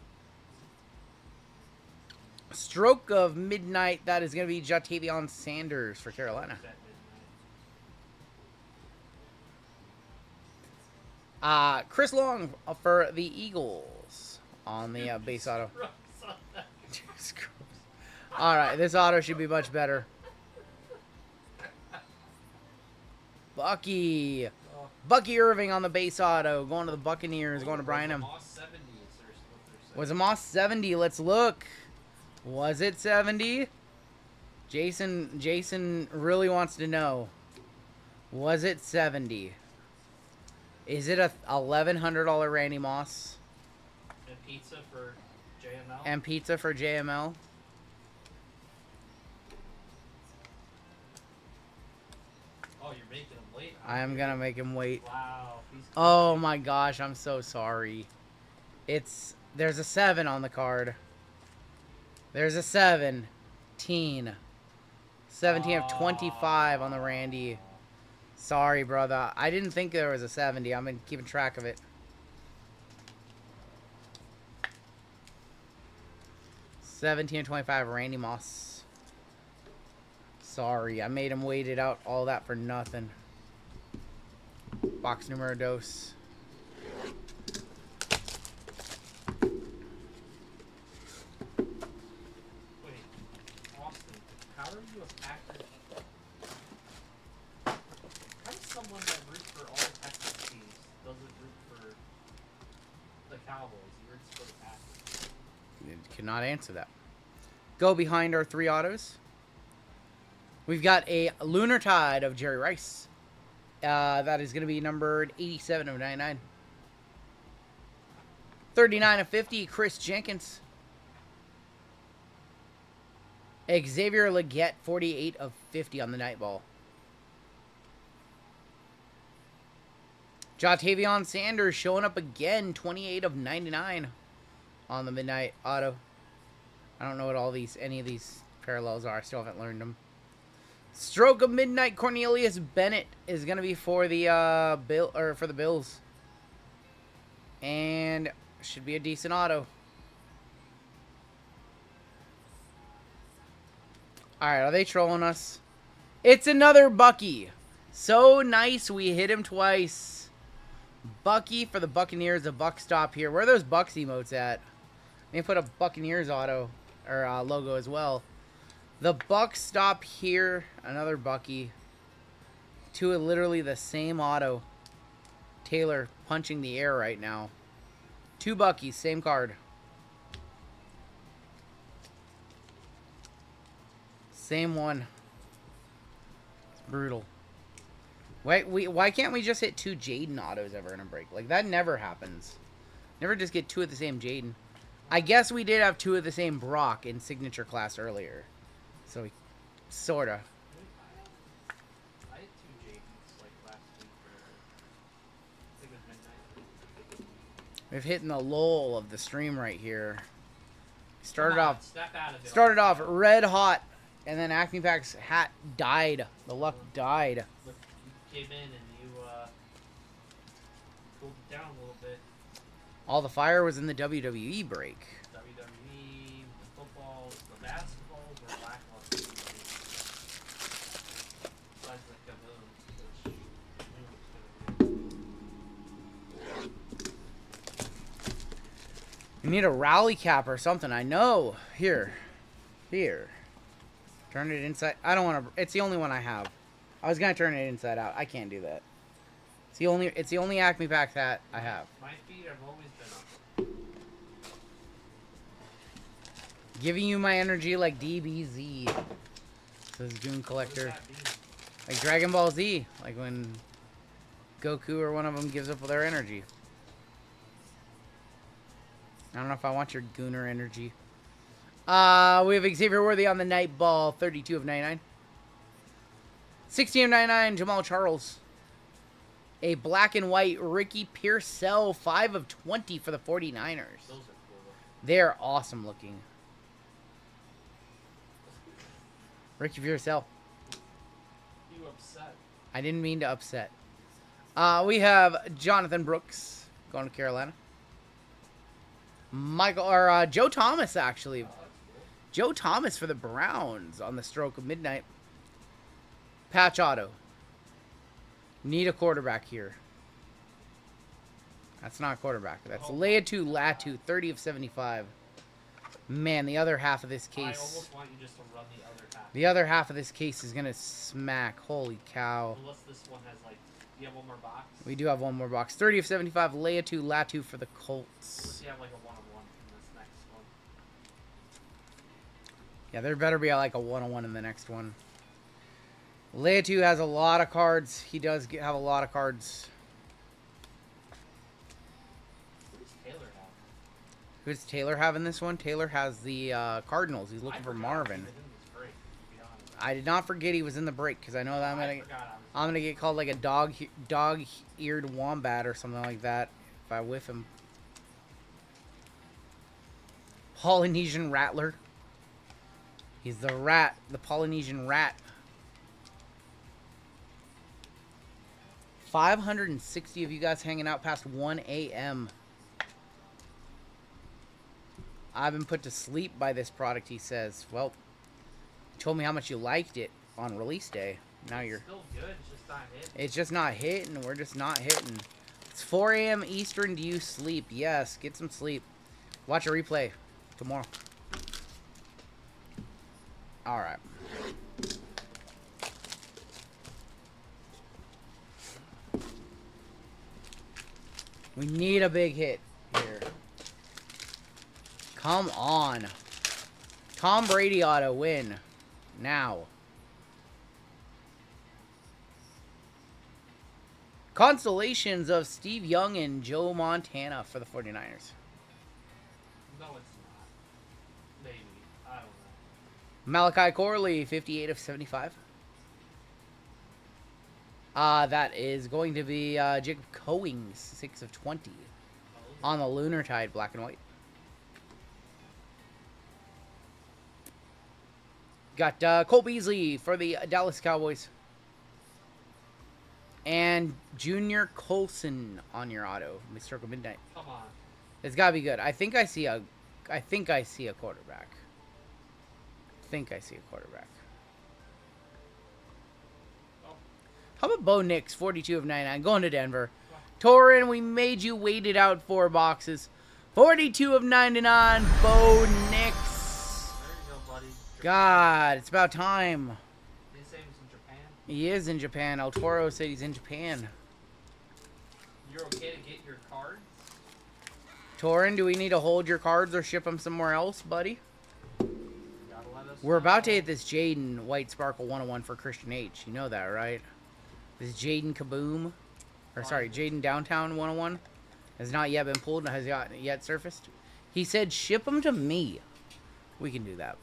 Stroke of midnight. That is going to be Jatavion Sanders for Carolina. Chris Long for the Eagles on the base auto. All right, this auto should be much better. Bucky Irving on the base auto, going to the Buccaneers, going to Brian M. Was a Moss 70? Let's look. Was it 70? Jason really wants to know. Was it 70? Is it a $1,100 Randy Moss? And pizza for JML. And pizza for JML. Oh, you're making him wait. I am gonna make him wait. Wow. Oh my gosh, I'm so sorry. There's a 7 on the card. There's a 17. 17 of 25 on the Randy. Sorry, brother. I didn't think there was a 70. I've been keeping track of it. $17 of 25, Randy Moss. Sorry, I made him wait it out. All that for nothing. Box numero dos. Wait, Austin, how are you a Packers? How does someone that roots for all the Texas teams doesn't root for the Cowboys? He roots for the Packers. You cannot answer that. Go behind our 3 autos. We've got a Lunar Tide of Jerry Rice. That is going to be numbered 87 of 99. 39 of 50, Chris Jenkins. Xavier Legette, 48 of 50 on the night ball. Jatavion Sanders showing up again, 28 of 99 on the midnight auto. I don't know what any of these parallels are. I still haven't learned them. Stroke of midnight, Cornelius Bennett is gonna be for the for the Bills, and should be a decent auto. All right, are they trolling us? It's another Bucky. So nice, we hit him twice. Bucky for the Buccaneers, a buck stop here. Where are those Bucks emotes at? Let me put a Buccaneers auto or logo as well. The Bucks stop here. Another Bucky. 2 of literally the same auto. Taylor punching the air right now. 2 Buckies, same card. Same one. It's brutal. Why can't we just hit 2 Jaden autos ever in a break? Like, that never happens. Never just get 2 of the same Jaden. I guess we did have 2 of the same Brock in signature class earlier. So, sorta. I had 2 Jadens like last week. I think it was midnight. We've hit in the lull of the stream right here. Started Come on, off snap out of it. Started off red hot, and then Acme Pack's hat died. The luck died. Look, you came in and you cooled it down a little bit. All the fire was in the WWE break. WWE, the football, the basketball were lackluster. Besides the Kaboom, which I knew was gonna be. We need a rally cap or something. I know. Here. Turn it inside. I don't want to. It's the only one I have. I was gonna turn it inside out. I can't do that. It's the only Acme Pack hat I have. My feet have always been up. Giving you my energy like DBZ. Says Goon What does Collector. that mean? Like Dragon Ball Z. Like when Goku or one of them gives up their energy. I don't know if I want your Gooner energy. We have Xavier Worthy on the night ball. 32 of 99. 16 of 99, Jamal Charles. A black and white Ricky Pearsall. 5 of 20 for the 49ers. Those are cool. They're awesome looking. Ricky Pearsall. You upset? I didn't mean to upset. We have Jonathan Brooks going to Carolina. Joe Thomas, actually. Joe Thomas for the Browns on the stroke of midnight. Patch auto. Need a quarterback here. That's not a quarterback. That's Leatu Latu, 30 of 75. Man, the other half of this I case... almost want you just to run the other half. The other half of this case is going to smack. Holy cow. Unless this one has, like, do you have one more box? We do have one more box. 30 of 75, Leatu Latu for the Colts. Unless you have, like, a one-on-one in this next one. Yeah, there better be like a one-on-one in the next one. Leatu has a lot of cards. He does have a lot of cards. What does Taylor have? Who does Taylor have in this one? Taylor has the Cardinals. He's looking for Marvin. He was in this break, to be honest. I did not forget he was in the break because I know that I forgot I was- I'm gonna get called like a dog-eared wombat or something like that if I whiff him. Polynesian Rattler. He's the rat, the Polynesian rat. 560 of you guys hanging out past 1 a.m. I've been put to sleep by this product, he says. Well, you told me how much you liked it on release day. Now you're... Still good, it's just not hitting. It's just not hitting. We're just not hitting. It's 4 a.m. Eastern. Do you sleep? Yes. Get some sleep. Watch a replay tomorrow. All right. We need a big hit here. Come on. Tom Brady ought to win. Now. Constellations of Steve Young and Joe Montana for the 49ers. No, it's not. Maybe. I don't know. Malachi Corley, 58 of 75. That is going to be Jacob Coings, 6 of 20. On the Lunar Tide, black and white. Got Cole Beasley for the Dallas Cowboys. And Junior Colson on your auto, Mr. Midnight. Come on. It's gotta be good. I think I see a quarterback. How about Bo Nix, 42 of 99, going to Denver. Torin, we made you wait it out 4 boxes. 42 of 99, Bo Nix. There you go, buddy. God, it's about time. They say he was in Japan. He is in Japan. El Toro said he's in Japan. You're okay to get your cards? Torin, do we need to hold your cards or ship them somewhere else, buddy? Gotta let us We're know. about to hit this Jaden White Sparkle 101 for Christian H. You know that, right? This Jaden Kaboom. Or sorry, Jaden Downtown 101 has not yet been pulled and has not yet surfaced. He said ship them to me. We can do that.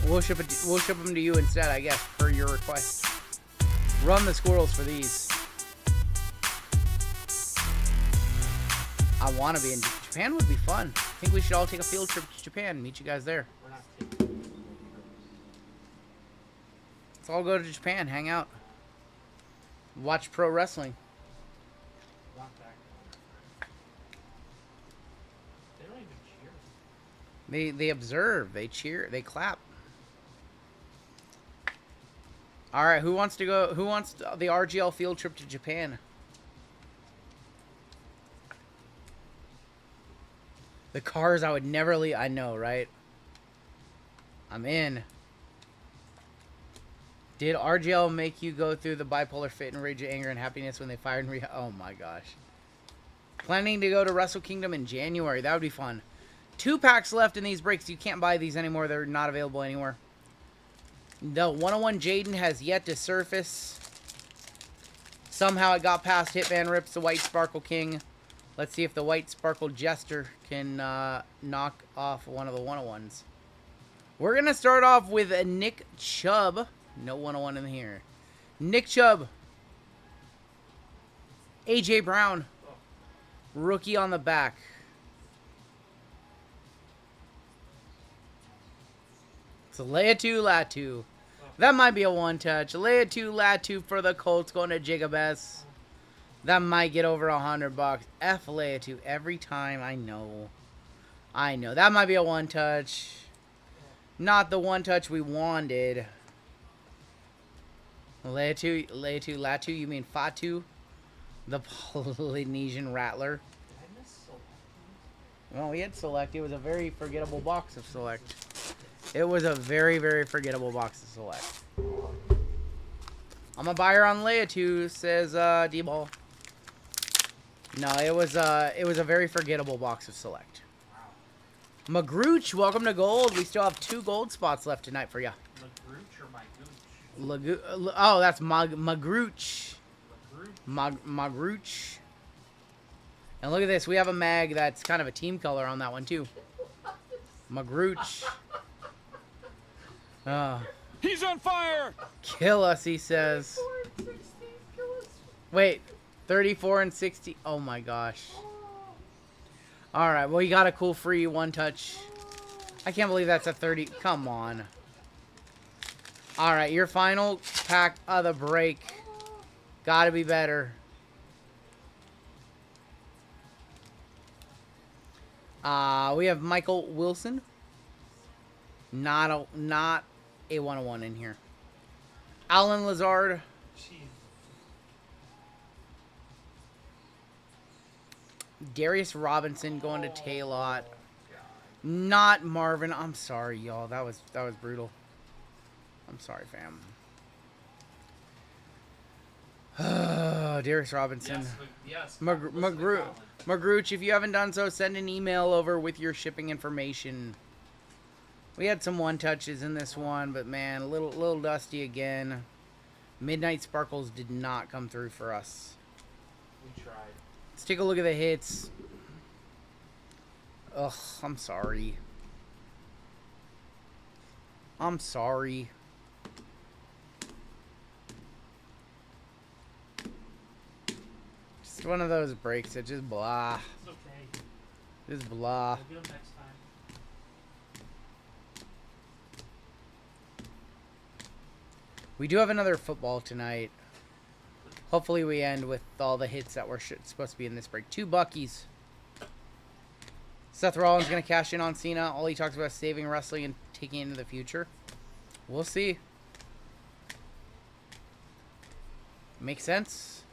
We'll ship them to you instead, I guess, per your request. Run the squirrels for these. I want to be in Japan. Would be fun. I think we should all take a field trip to Japan. Meet you guys there. We're not taking. Let's all go to Japan. Hang out. Watch pro wrestling. Not that. They don't even cheer. They observe. They cheer. They clap. All right. Who wants to go? Who wants the RGL field trip to Japan? The cars I would never leave. I know, right? I'm in. Did RGL make you go through the bipolar fit and rage of anger and happiness when they fired me? Oh my gosh. Planning to go to Wrestle Kingdom in January. That would be fun. 2 packs left in these breaks. You can't buy these anymore. They're not available anywhere. The 101 Jaden has yet to surface. Somehow it got past Hitman Rips, the White Sparkle King. Let's see if the White Sparkle Jester can knock off one of the 101s. We're going to start off with a Nick Chubb. No 101 in here. Nick Chubb. AJ Brown. Rookie on the back. So Leatu Latu. That might be a one-touch. Leatu Latu for the Colts going to Jigabess. That might get over $100. F Leatu every time. I know. That might be a one-touch. Not the one touch we wanted. Latu, you mean Fatu? The Polynesian Rattler. Well, we had Select. It was a very forgettable box of Select. It was a very, very forgettable box of Select. I'm a buyer on Leia2, says D-Ball. No, it was a very forgettable box of Select. Magrooch, welcome to Gold. We still have 2 gold spots left tonight for you. Magrooch or my gooch? Oh, that's Magrooch. Magrooch. And look at this. We have a mag that's kind of a team color on that one, too. Magrooch. He's on fire! Kill us, he says. Wait. 34 and 60. Oh, my gosh. Alright, well, you got a cool free one touch. I can't believe that's a 30. Come on. Alright, your final pack of the break. Gotta be better. We have Michael Wilson. Not a 101 in here. Alan Lazard. Darius Robinson going to Taylor. Not Marvin. I'm sorry, y'all. That was brutal. I'm sorry, fam. Darius Robinson. Yes. Magrooch, if you haven't done so, send an email over with your shipping information. We had some one touches in this one, but man, a little dusty again. Midnight Sparkles did not come through for us. We tried. Let's take a look at the hits. Ugh, I'm sorry. I'm sorry. Just one of those breaks that just blah. It's okay. Just blah. We'll get them next time. We do have another football tonight. Hopefully we end with all the hits that were supposed to be in this break. 2 Buckies. Seth Rollins going to cash in on Cena. All he talks about is saving wrestling and taking it into the future. We'll see. Makes sense.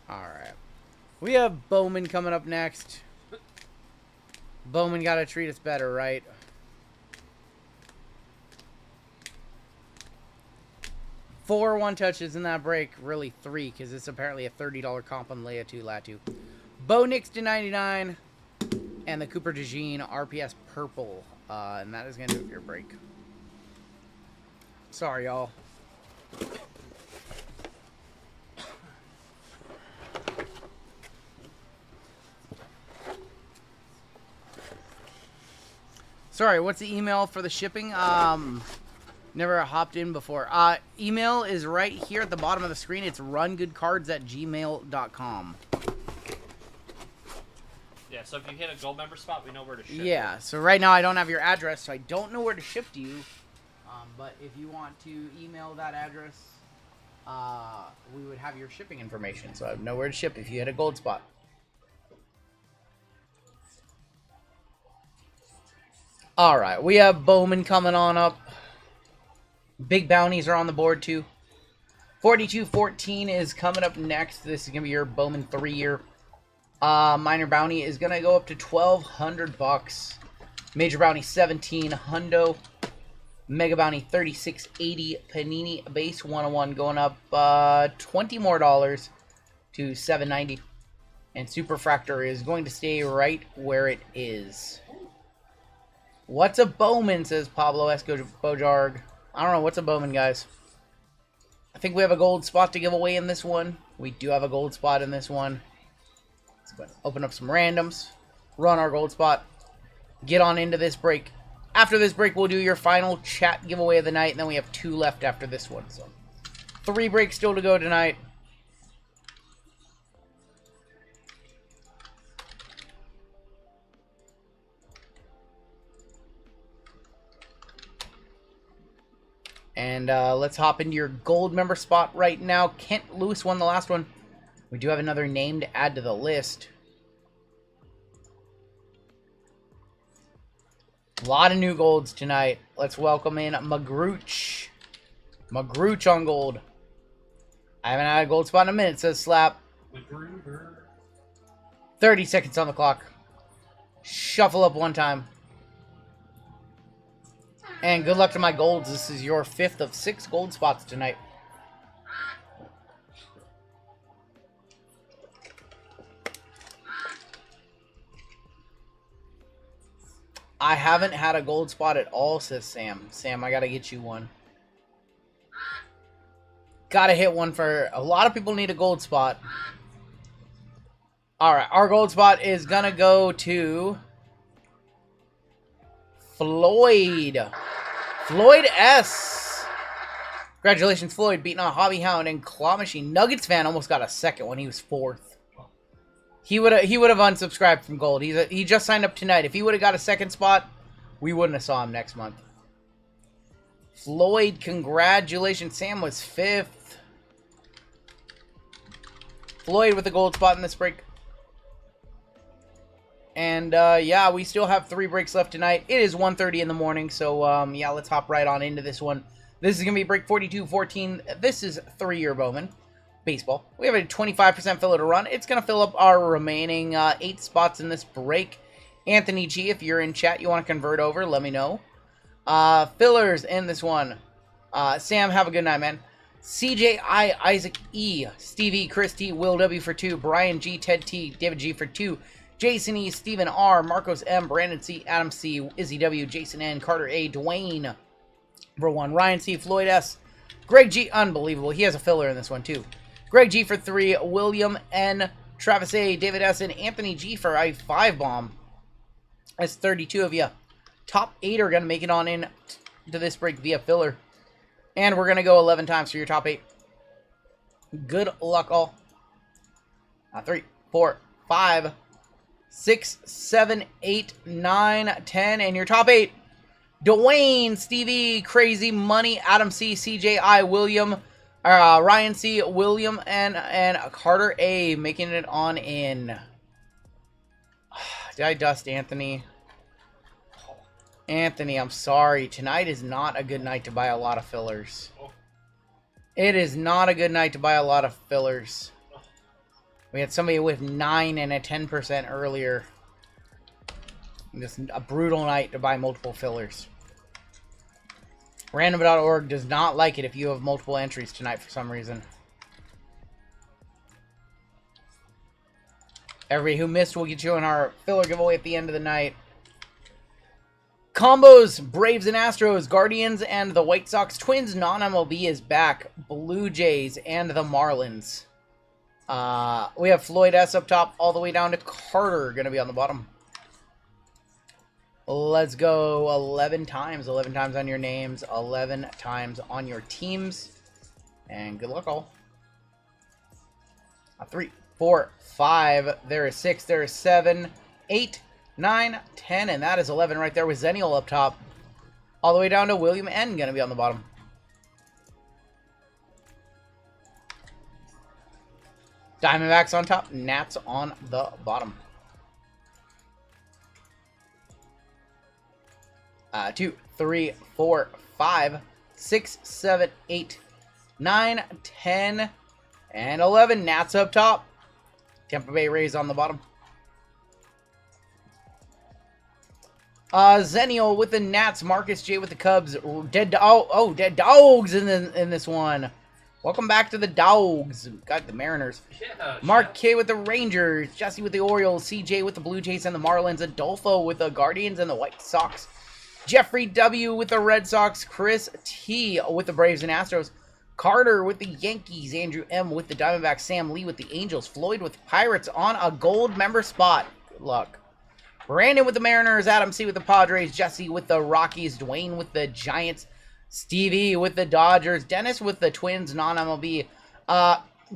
Alright. We have Bowman coming up next. Bowman got to treat us better, right? Four one touches in that break. Really 3, because it's apparently a $30 comp on Leia2 Latu. Bo Nix to 99. And the Cooper Degen RPS Purple. And that is going to do it for your break. Sorry, y'all. Sorry, what's the email for the shipping? Never hopped in before. Email is right here at the bottom of the screen. It's rungoodcards@gmail.com. Yeah, so if you hit a gold member spot, we know where to ship. Yeah, so right now I don't have your address, so I don't know where to ship to you. But if you want to email that address, we would have your shipping information. So I know where to ship if you hit a gold spot. Alright, we have Bowman coming on up. Big bounties are on the board too. 4214 is coming up next. This is going to be your Bowman 3-year. Minor bounty is going to go up to $1,200. Major bounty 17 hundo. Mega bounty 3680. Panini base 101 going up $20 more to $790. And Super Fractor is going to stay right where it is. What's a Bowman, says Pablo Esco Bojarg. I don't know. What's a Bowman, guys? I think we have a gold spot to give away in this one. We do have a gold spot in this one. Let's go ahead and open up some randoms. Run our gold spot. Get on into this break. After this break, we'll do your final chat giveaway of the night. And then we have 2 left after this one. So 3 breaks still to go tonight. And let's hop into your gold member spot right now. Kent Lewis won the last one. We do have another name to add to the list. A lot of new golds tonight. Let's welcome in Magrooch. Magrooch on gold. I haven't had a gold spot in a minute, says Slap. 30 seconds on the clock. Shuffle up one time. And good luck to my golds. This is your 5th of 6 gold spots tonight. I haven't had a gold spot at all, says Sam. Sam, I gotta get you one. Gotta hit one for... A lot of people need a gold spot. Alright, our gold spot is gonna go to... Floyd. Floyd S. Congratulations, Floyd, beating on Hobby Hound and Claw Machine. Nuggets fan almost got a second when he was 4th. He would have unsubscribed from gold. He just signed up tonight. If he would have got a second spot, we wouldn't have saw him next month. Floyd, congratulations. Sam was 5th. Floyd with a gold spot in this break. And yeah, we still have 3 breaks left tonight. It is 1:30 in the morning, so yeah, let's hop right on into this one. This is gonna be break 4214. This is 3-year Bowman. Baseball. We have a 25% filler to run. It's going to fill up our remaining 8 spots in this break. Anthony G, if you're in chat, you want to convert over, let me know. Fillers in this one. Sam, have a good night, man. CJ I, Isaac E, Steve E, Chris T, Will W for 2, Brian G, Ted T, David G for 2, Jason E, Stephen R, Marcos M, Brandon C, Adam C, Izzy W, Jason N, Carter A, Dwayne for 1, Ryan C, Floyd S, Greg G, unbelievable. He has a filler in this one, too. Greg G for 3, William N, Travis A, David S, and Anthony G for a 5-bomb. That's 32 of you. Top 8 are going to make it on in to this break via filler. And we're going to go 11 times for your top 8. Good luck, all. 3, 4, 5, 6, 7, 8, 9, 10, and your top 8. Dwayne, Stevie, Crazy Money, Adam C, CJI, William, Ryan C, William, and Carter A making it on in. Did I dust Anthony? Anthony, I'm sorry. Tonight is not a good night to buy a lot of fillers. It is not a good night to buy a lot of fillers. We had somebody with 9 and a 10% earlier. Just a brutal night to buy multiple fillers. Random.org does not like it if you have multiple entries tonight for some reason. Everybody who missed will get you in our filler giveaway at the end of the night. Combos, Braves and Astros, Guardians and the White Sox. Twins non-MLB is back. Blue Jays and the Marlins. We have Floyd S up top all the way down to Carter going to be on the bottom. Let's go 11 times. 11 times on your names. 11 times on your teams. And good luck, all. 3, 4, 5. There is 6. There is 7, 8, 9, 10. And that is 11 right there with Zenial up top. All the way down to William N. Going to be on the bottom. Diamondbacks on top. Nats on the bottom. 2, 3, 4, 5, 6, 7, 8, 9, 10, and 11. Nats up top. Tampa Bay Rays on the bottom. Zenial with the Nats. Marcus J with the Cubs. Dead Dogs in this one. Welcome back to the Dogs. Got the Mariners. Yeah, Mark K with the Rangers. Jesse with the Orioles. CJ with the Blue Jays and the Marlins. Adolfo with the Guardians and the White Sox. Jeffrey W. with the Red Sox. Chris T. with the Braves and Astros. Carter with the Yankees. Andrew M. with the Diamondbacks. Sam Lee with the Angels. Floyd with the Pirates on a gold member spot. Good luck. Brandon with the Mariners. Adam C. with the Padres. Jesse with the Rockies. Dwayne with the Giants. Stevie with the Dodgers. Dennis with the Twins, non-MLB.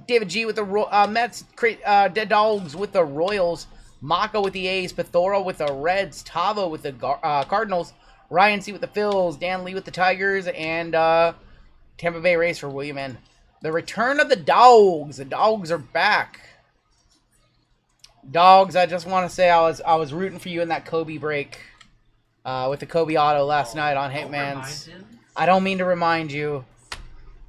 David G. with the Mets. Dead Dogs with the Royals. Mako with the A's. Pithora with the Reds. Tavo with the Cardinals. Ryan C. with the Phils. Dan Lee with the Tigers. And Tampa Bay Rays for William N. The return of the Dogs. The Dogs are back. Dogs, I just want to say I was rooting for you in that Kobe break. with the Kobe auto last night on Hitman's. I don't mean to remind you,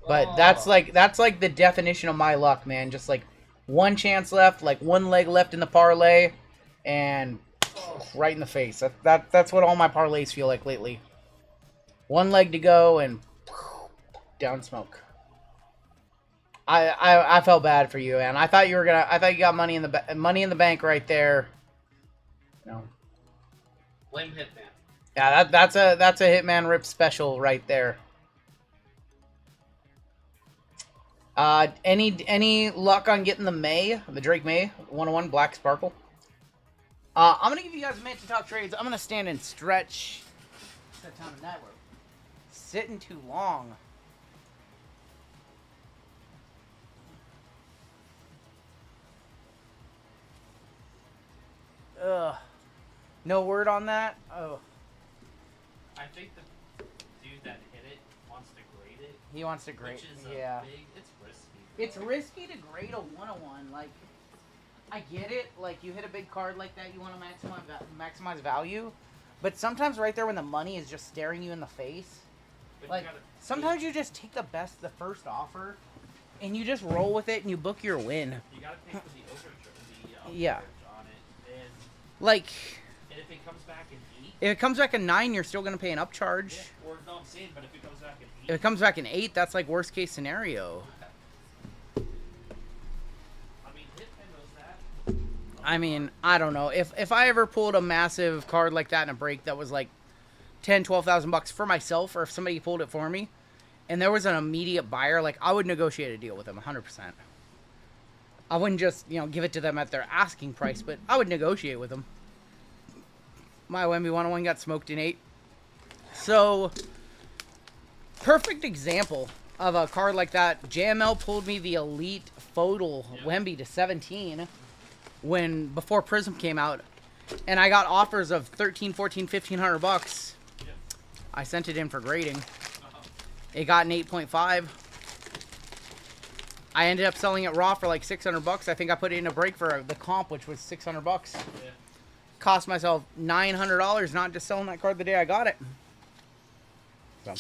but that's like the definition of my luck, man. Just like one chance left, like one leg left in the parlay, and right in the face. That's what all my parlays feel like lately. One leg to go and down smoke. I felt bad for you, man. I thought you got money in the bank right there. No. Blame Hitman. Yeah, that's a Hitman Rip special right there. Any luck on getting the Drake May 101 Black Sparkle? I'm gonna give you guys a minute to talk trades. I'm gonna stand and stretch. That time of night we're sitting too long. Ugh. No word on that? Oh. I think the dude that hit it wants to grade it. He wants to grade. Which is Yeah. it's risky. It's risky to grade a 101. Like, I get it. Like, you hit a big card like that, you want to maximize value. But sometimes right there when the money is just staring you in the face, But like, sometimes you just take the first offer, and you just roll with it and you book your win. You gotta pay for the overcharge, Yeah. on it. And Like, if it comes back in 8, if it comes back in 9, you're still going to pay an upcharge. yeah, or no, I'm saying, but if it comes back in 8, If it comes back in 8, that's like worst case scenario. I mean, Hitman knows that. I mean, I don't know. If I ever pulled a massive card like that in a break that was like 10, 12,000 bucks for myself, or if somebody pulled it for me, and there was an immediate buyer, like, I would negotiate a deal with them 100%. I wouldn't just, give it to them at their asking price, but I would negotiate with them. My Wemby 101 got smoked in 8. So, perfect example of a card like that. JML pulled me the Elite Photo Wemby to 17 before Prism came out, and I got offers of 13, 14, 1,500 bucks. I sent it in for grading. It got an 8.5. I ended up selling it raw for like 600 bucks. I think I put it in a break for the comp, which was 600 bucks. Yeah. Cost myself $900 not just selling that card the day I got it. So,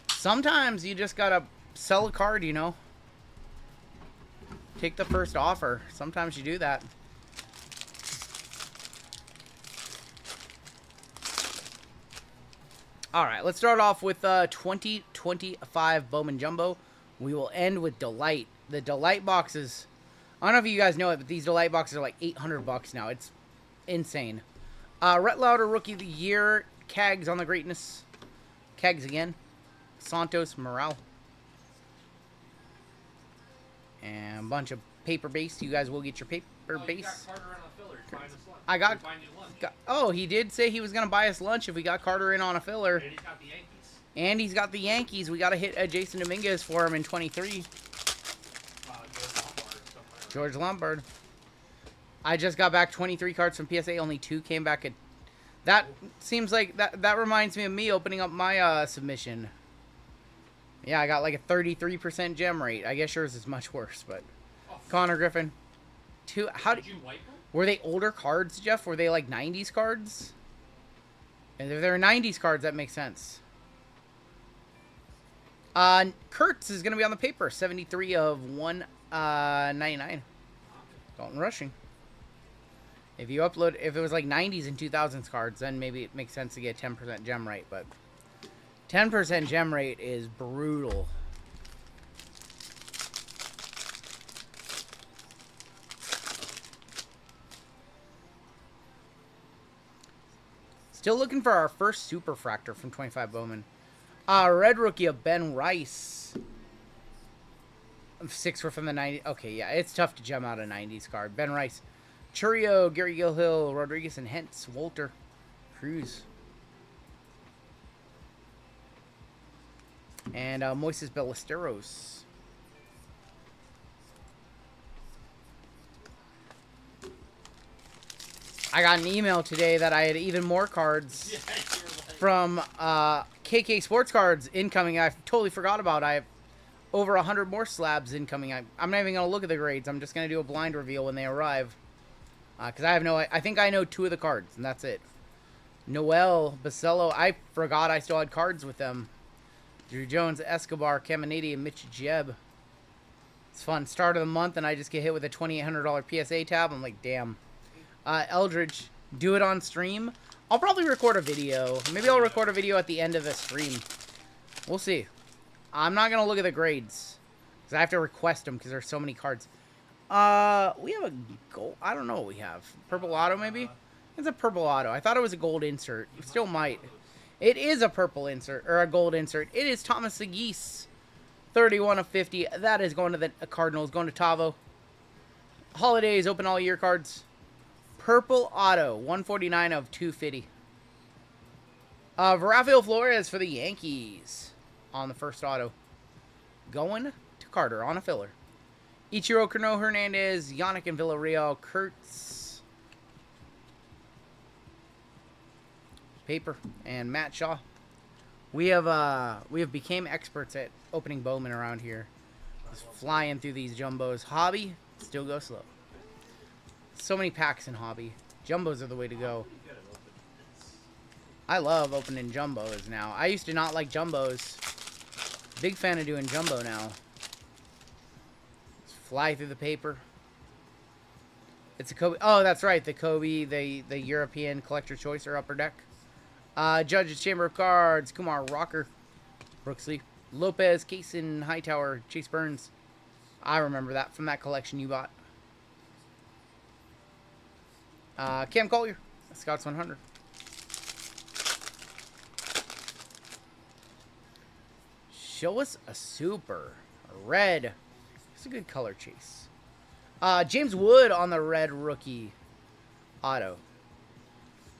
sometimes you just gotta sell a card, Take the first offer. Sometimes you do that. All right, let's start off with 2025 Bowman Jumbo. We will end with Delight. The Delight boxes, I don't know if you guys know it, but these Delight boxes are like 800 bucks now. It's insane. Rhett Lauder, Rookie of the Year. Cags on the greatness. Cags again. Santos, Morale. And a bunch of paper base. You guys will get your paper base. Got Carter on a filler. He's buying us lunch. I got- He's buying you lunch. Oh, he did say he was going to buy us lunch if we got Carter in on a filler. And he's got the Yankees. And he's got the Yankees. We got to hit Jason Dominguez for him in 23. George Lombard. I just got back 23 cards from PSA. Only 2 came back. That seems like that reminds me of me opening up my submission. Yeah, I got like a 33% gem rate. I guess yours is much worse, but Connor Griffin. Did you wipe them? Were they older cards, Jeff? Were they like 90s cards? And if they're 90s cards, that makes sense. Kurtz is going to be on the paper. 73 of 199. Dalton Rushing. If you upload, if it was like 90s and 2000s cards, then maybe it makes sense to get 10% gem rate, but 10% gem rate is brutal. Still looking for our first Super Fractor from 25 Bowman. Red Rookie of Ben Rice. 6 were from the 90s. Okay, yeah, it's tough to gem out a 90s card. Ben Rice. Churio, Gary Gilhill, Rodriguez, and Hentz. Walter. Cruz. And Moises Ballesteros. I got an email today that I had even more cards from KK Sports Cards incoming. I totally forgot about. I have over 100 more slabs incoming. I'm not even going to look at the grades. I'm just going to do a blind reveal when they arrive. Because I have no... I think I know 2 of the cards, and that's it. Noel, Basello. I forgot I still had cards with them. Drew Jones, Escobar, Caminiti, and Mitch Jeb. It's fun. Start of the month, and I just get hit with a $2,800 PSA tab. I'm like, damn. Eldridge, do it on stream. I'll probably record a video. Maybe I'll record a video at the end of the stream. We'll see. I'm not going to look at the grades. Because I have to request them because there's so many cards. We have a gold. I don't know what we have. Purple auto, maybe? It's a purple auto. I thought it was a gold insert. It still might. It is a purple insert, or a gold insert. It is Thomas Sigs. 31 of 50. That is going to the Cardinals. Going to Tavo. Holidays, open all year cards. Purple auto. 149 of 250. Rafael Flores for the Yankees. On the first auto. Going to Carter on a filler. Ichiro Cano Hernandez. Yannick and Villarreal. Kurtz. Paper. And Matt Shaw. We have became experts at opening Bowman around here. Just flying through these jumbos. Hobby, still go slow. So many packs in Hobby. Jumbos are the way to go. I love opening jumbos now. I used to not like jumbos. Big fan of doing jumbo now. Just fly through the paper. It's a Kobe. Oh, that's right. The Kobe, the European Collector Choice or Upper Deck. Judge's Chamber of Cards, Kumar Rocker, Brooksley, Lopez, Kaysen, Hightower, Chase Burns. I remember that from that collection you bought. Cam Collier, Scouts 100. Show us a super. A red. It's a good color chase. James Wood on the red rookie auto.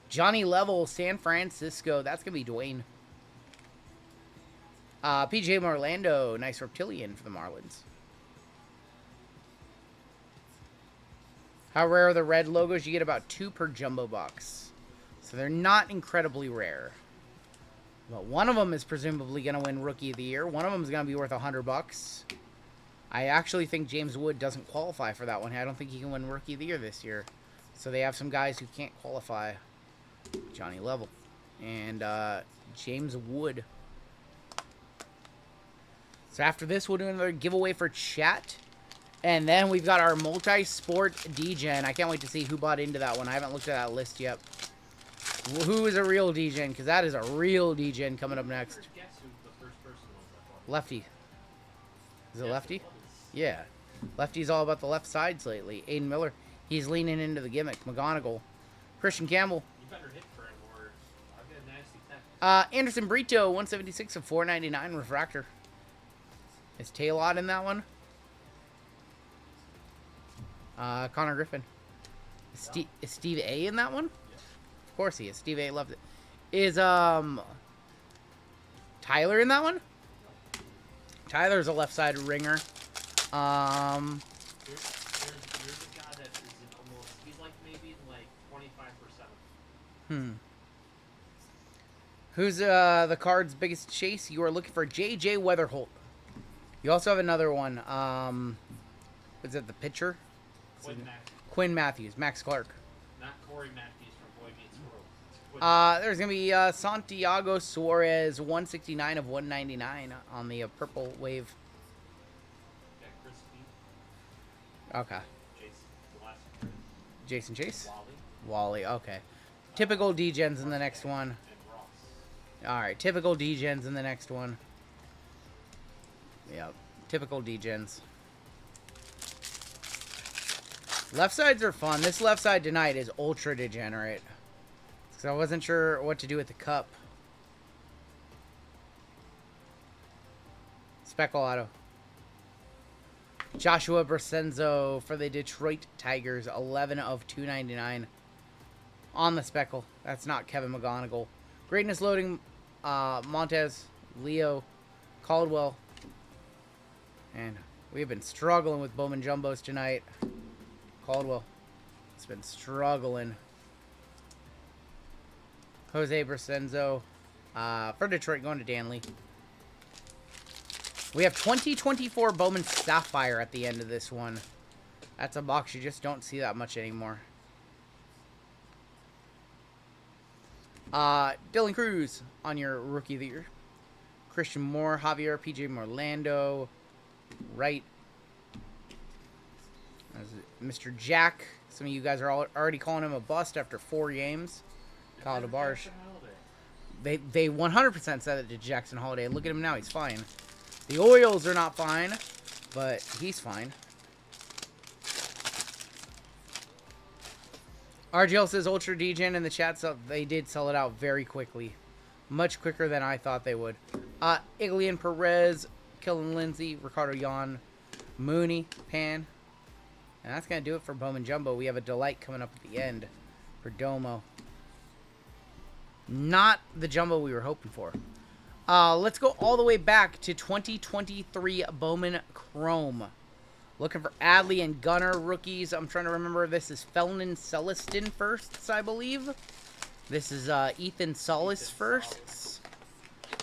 Johnny Level, San Francisco. That's going to be Dwayne. PJ Orlando, nice reptilian for the Marlins. How rare are the red logos? You get about 2 per jumbo box. So they're not incredibly rare. But one of them is presumably going to win Rookie of the Year. One of them is going to be worth $100. I actually think James Wood doesn't qualify for that one. I don't think he can win Rookie of the Year this year. So they have some guys who can't qualify. Johnny Level. And James Wood. So after this, we'll do another giveaway for chat. And then we've got our multi-sport Degen. I can't wait to see who bought into that one. I haven't looked at that list yet. Who is a real Degen? Because that is a real Degen coming up next. Lefty. Is it Lefty? Yeah. Lefty's all about the left sides lately. Aiden Miller. He's leaning into the gimmick. McGonigal. Christian Campbell. Anderson Brito, 176 of 499 refractor. Is Taylor in that one? Connor Griffin. Is Steve A in that one? Of course he is. Steve A loved it. Is Tyler in that one? Tyler's a left side ringer. There's a guy that is almost, he's like maybe like 25%. Who's the card's biggest chase? You are looking for J.J. Weatherholt. You also have another one. Is it the pitcher? Quinn Matthews. Max Clark. Not Corey Matthews from Boy Meets World. There's going to be Santiago Suarez, 169 of 199 on the purple wave. Yeah, Chris Speed. Okay. Jason, the last one. Jason Chase? Wally. Okay. Typical Degens in the next one. And Ross. Alright, typical Degens in the next one. Yep. Typical Degens. Left sides are fun. This left side tonight is ultra degenerate. Because I wasn't sure what to do with the cup. Speckle auto. Joshua Brasenzo for the Detroit Tigers. 11 of 299 on the speckle. That's not Kevin McGonigal. Greatness loading. Montez. Leo. Caldwell. And we have been struggling with Bowman Jumbos tonight. Caldwell. It's been struggling. Jose Brasenzo. For Detroit, going to Danley. We have 2024 Bowman Sapphire at the end of this one. That's a box you just don't see that much anymore. Dylan Cruz on your Rookie of the Year. Christian Moore, Javier, PJ Morlando, right. Mr. Jack. Some of you guys are already calling him a bust after 4 games. Kyle DeBarge. They 100% said it to Jackson Holiday. Look at him now. He's fine. The Orioles are not fine, but he's fine. RGL says Ultra Degen in the chat, so they did sell it out very quickly. Much quicker than I thought they would. Iglian Perez, Kellen Lindsay, Ricardo Yan, Mooney, Pan. And that's going to do it for Bowman Jumbo. We have a delight coming up at the end for Domo. Not the Jumbo we were hoping for. Let's go all the way back to 2023 Bowman Chrome. Looking for Adley and Gunner rookies. I'm trying to remember. This is Felton Celestin firsts, I believe. This is Ethan Solis firsts.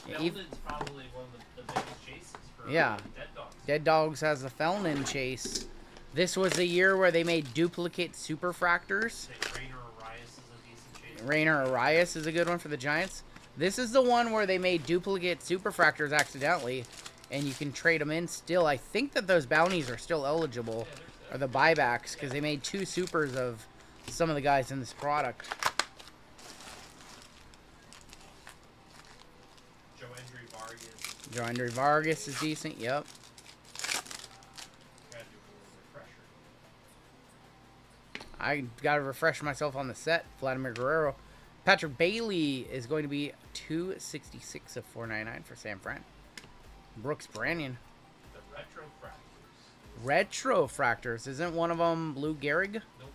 Felton's probably one of the biggest chases for Yeah. Dead Dogs. Dead Dogs has the Felton chase. This was the year where they made duplicate superfractors. Rainer Arias is a decent chase. Rainer Arias is a good one for the Giants. This is the one where they made duplicate superfractors accidentally, and you can trade them in still. I think that those bounties are still eligible, or the buybacks, because they made 2 supers of some of the guys in this product. Joe Andrew Vargas is decent, yep. I gotta refresh myself on the set. Vladimir Guerrero. Patrick Bailey is going to be 266 of 499 for San Fran. Brooks Branyan. The Retro Fractors. Isn't one of them Lou Gehrig? Nope.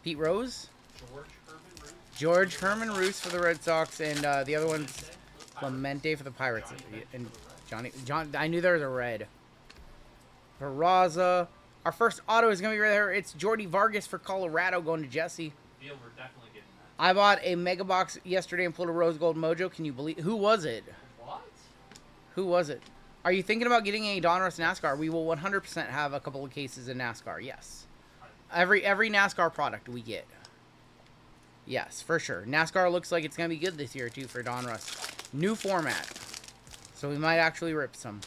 Pete Rose? George Herman Root. George Herman Roos for the Red Sox, and the other one's Clemente for the Pirates. And John, I knew there was a red. Peraza. Our first auto is going to be right there. It's Jordy Vargas for Colorado going to Jesse. Feel we're definitely getting that. I bought a mega box yesterday and pulled a Rose Gold Mojo. Can you believe? Who was it? What? Who was it? Are you thinking about getting a Donruss NASCAR? We will 100% have a couple of cases in NASCAR. Yes. Every NASCAR product we get. Yes, for sure. NASCAR looks like it's going to be good this year, too, for Donruss. New format. So we might actually rip some.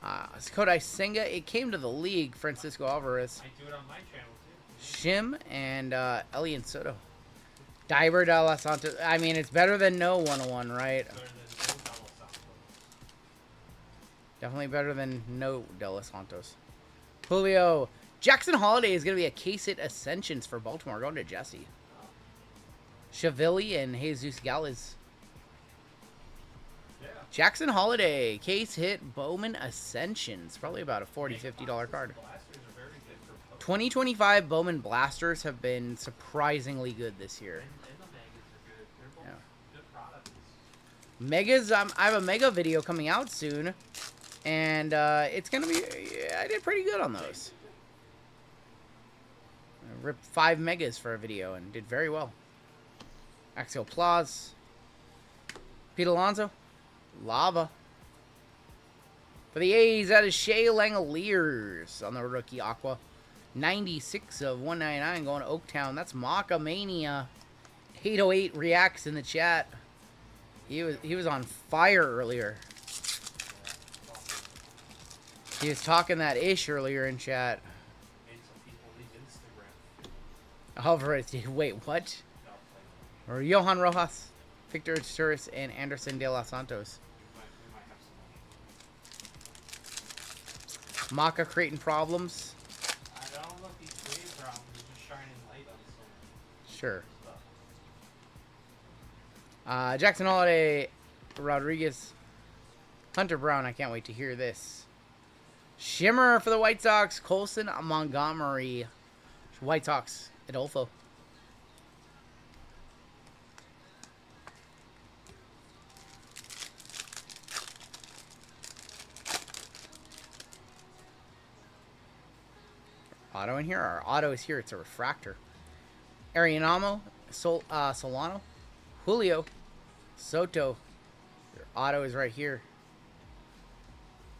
Kodai Senga. It came to the league. Francisco Alvarez. I do it on my channel, too. Shim and Elian Soto. Diver de los Santos. I mean, it's better than no 101, right? Better than no Double Santos. Definitely better than no De Los Santos. Julio. Jackson Holiday is going to be a case hit Ascensions for Baltimore. Going to Jesse. Chavilli and Jesus Gales. Yeah. Jackson Holiday. Case hit Bowman Ascensions. Probably about a $40, $50 card. Blasters are very good for post. 2025 Bowman Blasters have been surprisingly good this year. And the Megas are good. They're both good products. Megas, I have a Mega video coming out soon. And it's going to be... I did pretty good on those. I ripped 5 Megas for a video and did very well. Axial Plaza. Pete Alonso. Lava. For the A's, that is Shea Langoliers on the rookie Aqua. 96 of 199 going to Oaktown. That's Maka Mania. 808 reacts in the chat. He was on fire earlier. He was talking that ish earlier in chat. Made some people leave Instagram. Alvarez, wait, what? Or Johan Rojas, Victor Turris, and Anderson de los Santos. We might have some. Maka creating problems. I don't know if he's creating problems. He's just shining light on some Sure. stuff. Jackson Holiday, Rodriguez, Hunter Brown. I can't wait to hear this. Shimmer for the White Sox, Colson Montgomery. White Sox, Adolfo. Auto in here. Our auto is here. It's a refractor. Arianamo, Solano, Julio, Soto. Your auto is right here.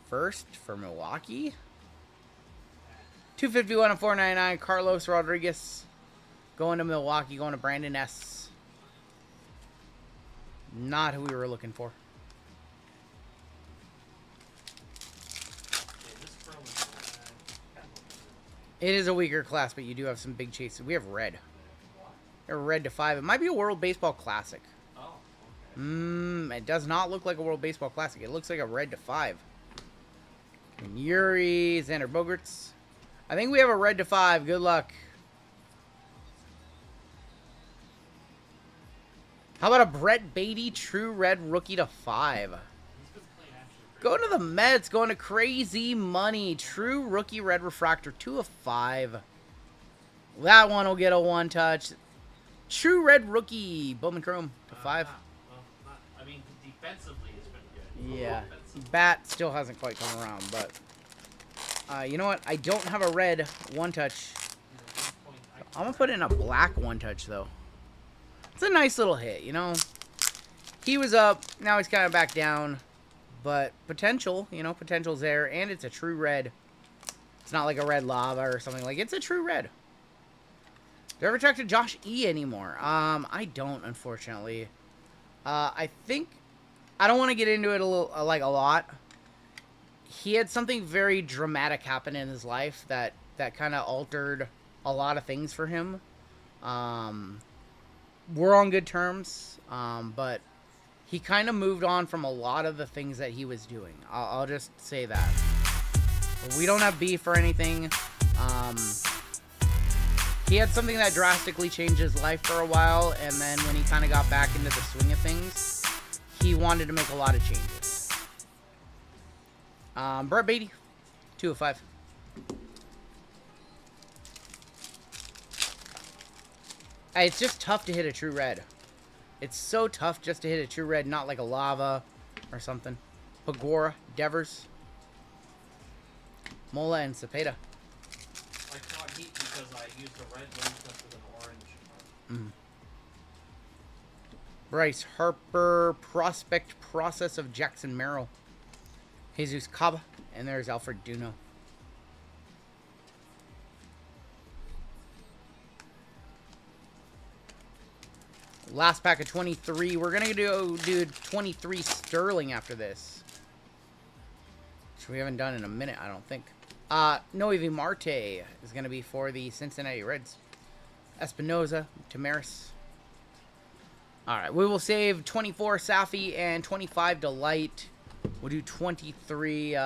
First for Milwaukee. 251 of 499. Carlos Rodriguez going to Milwaukee. Going to Brandon S. Not who we were looking for. It is a weaker class, but you do have some big chases. We have red. We have red to 5. It might be a World Baseball Classic. Oh, okay. It does not look like a World Baseball Classic. It looks like a red to 5. And Yuri, Xander Bogaerts. I think we have a red to 5. Good luck. How about a Brett Beatty True Red Rookie to 5? Going to the Mets. Going to Crazy Money. True Rookie Red Refractor 2 of 5. That one will get a 1 touch. True Red Rookie Bowman Chrome to 5. I mean, defensively it's been good. Yeah. Bat still hasn't quite come around, but you know what? I don't have a red 1 touch. I'm going to put in a black 1 touch, though. It's a nice little hit, you know. He was up. Now he's kind of back down. But potential, you know, potential's there. And it's a true red. It's not like a red lava or something. Like, it's a true red. Do I ever talk to Josh E anymore? I don't, unfortunately. I think... I don't want to get into it a lot. He had something very dramatic happen in his life that kind of altered a lot of things for him. We're on good terms, but he kind of moved on from a lot of the things that he was doing. I'll just say that. We don't have beef or anything. He had something that drastically changed his life for a while, and then when he kind of got back into the swing of things, he wanted to make a lot of changes. Brett Beatty, 2 of 5. It's just tough to hit a true red. It's so tough just to hit a true red, not like a lava or something. Pagora, Devers, Mola, and Cepeda. I caught heat because I used a red lens with an orange. Bryce Harper, Prospect Process of Jackson Merrill, Jesus Caba, and there's Alfred Duno. Last pack of 23. We're going to do 23 Sterling after this, which we haven't done in a minute, I don't think. Noe Marte is going to be for the Cincinnati Reds. Espinoza, Tamaris. Alright, we will save 24 Safi and 25 Delight. We'll do 23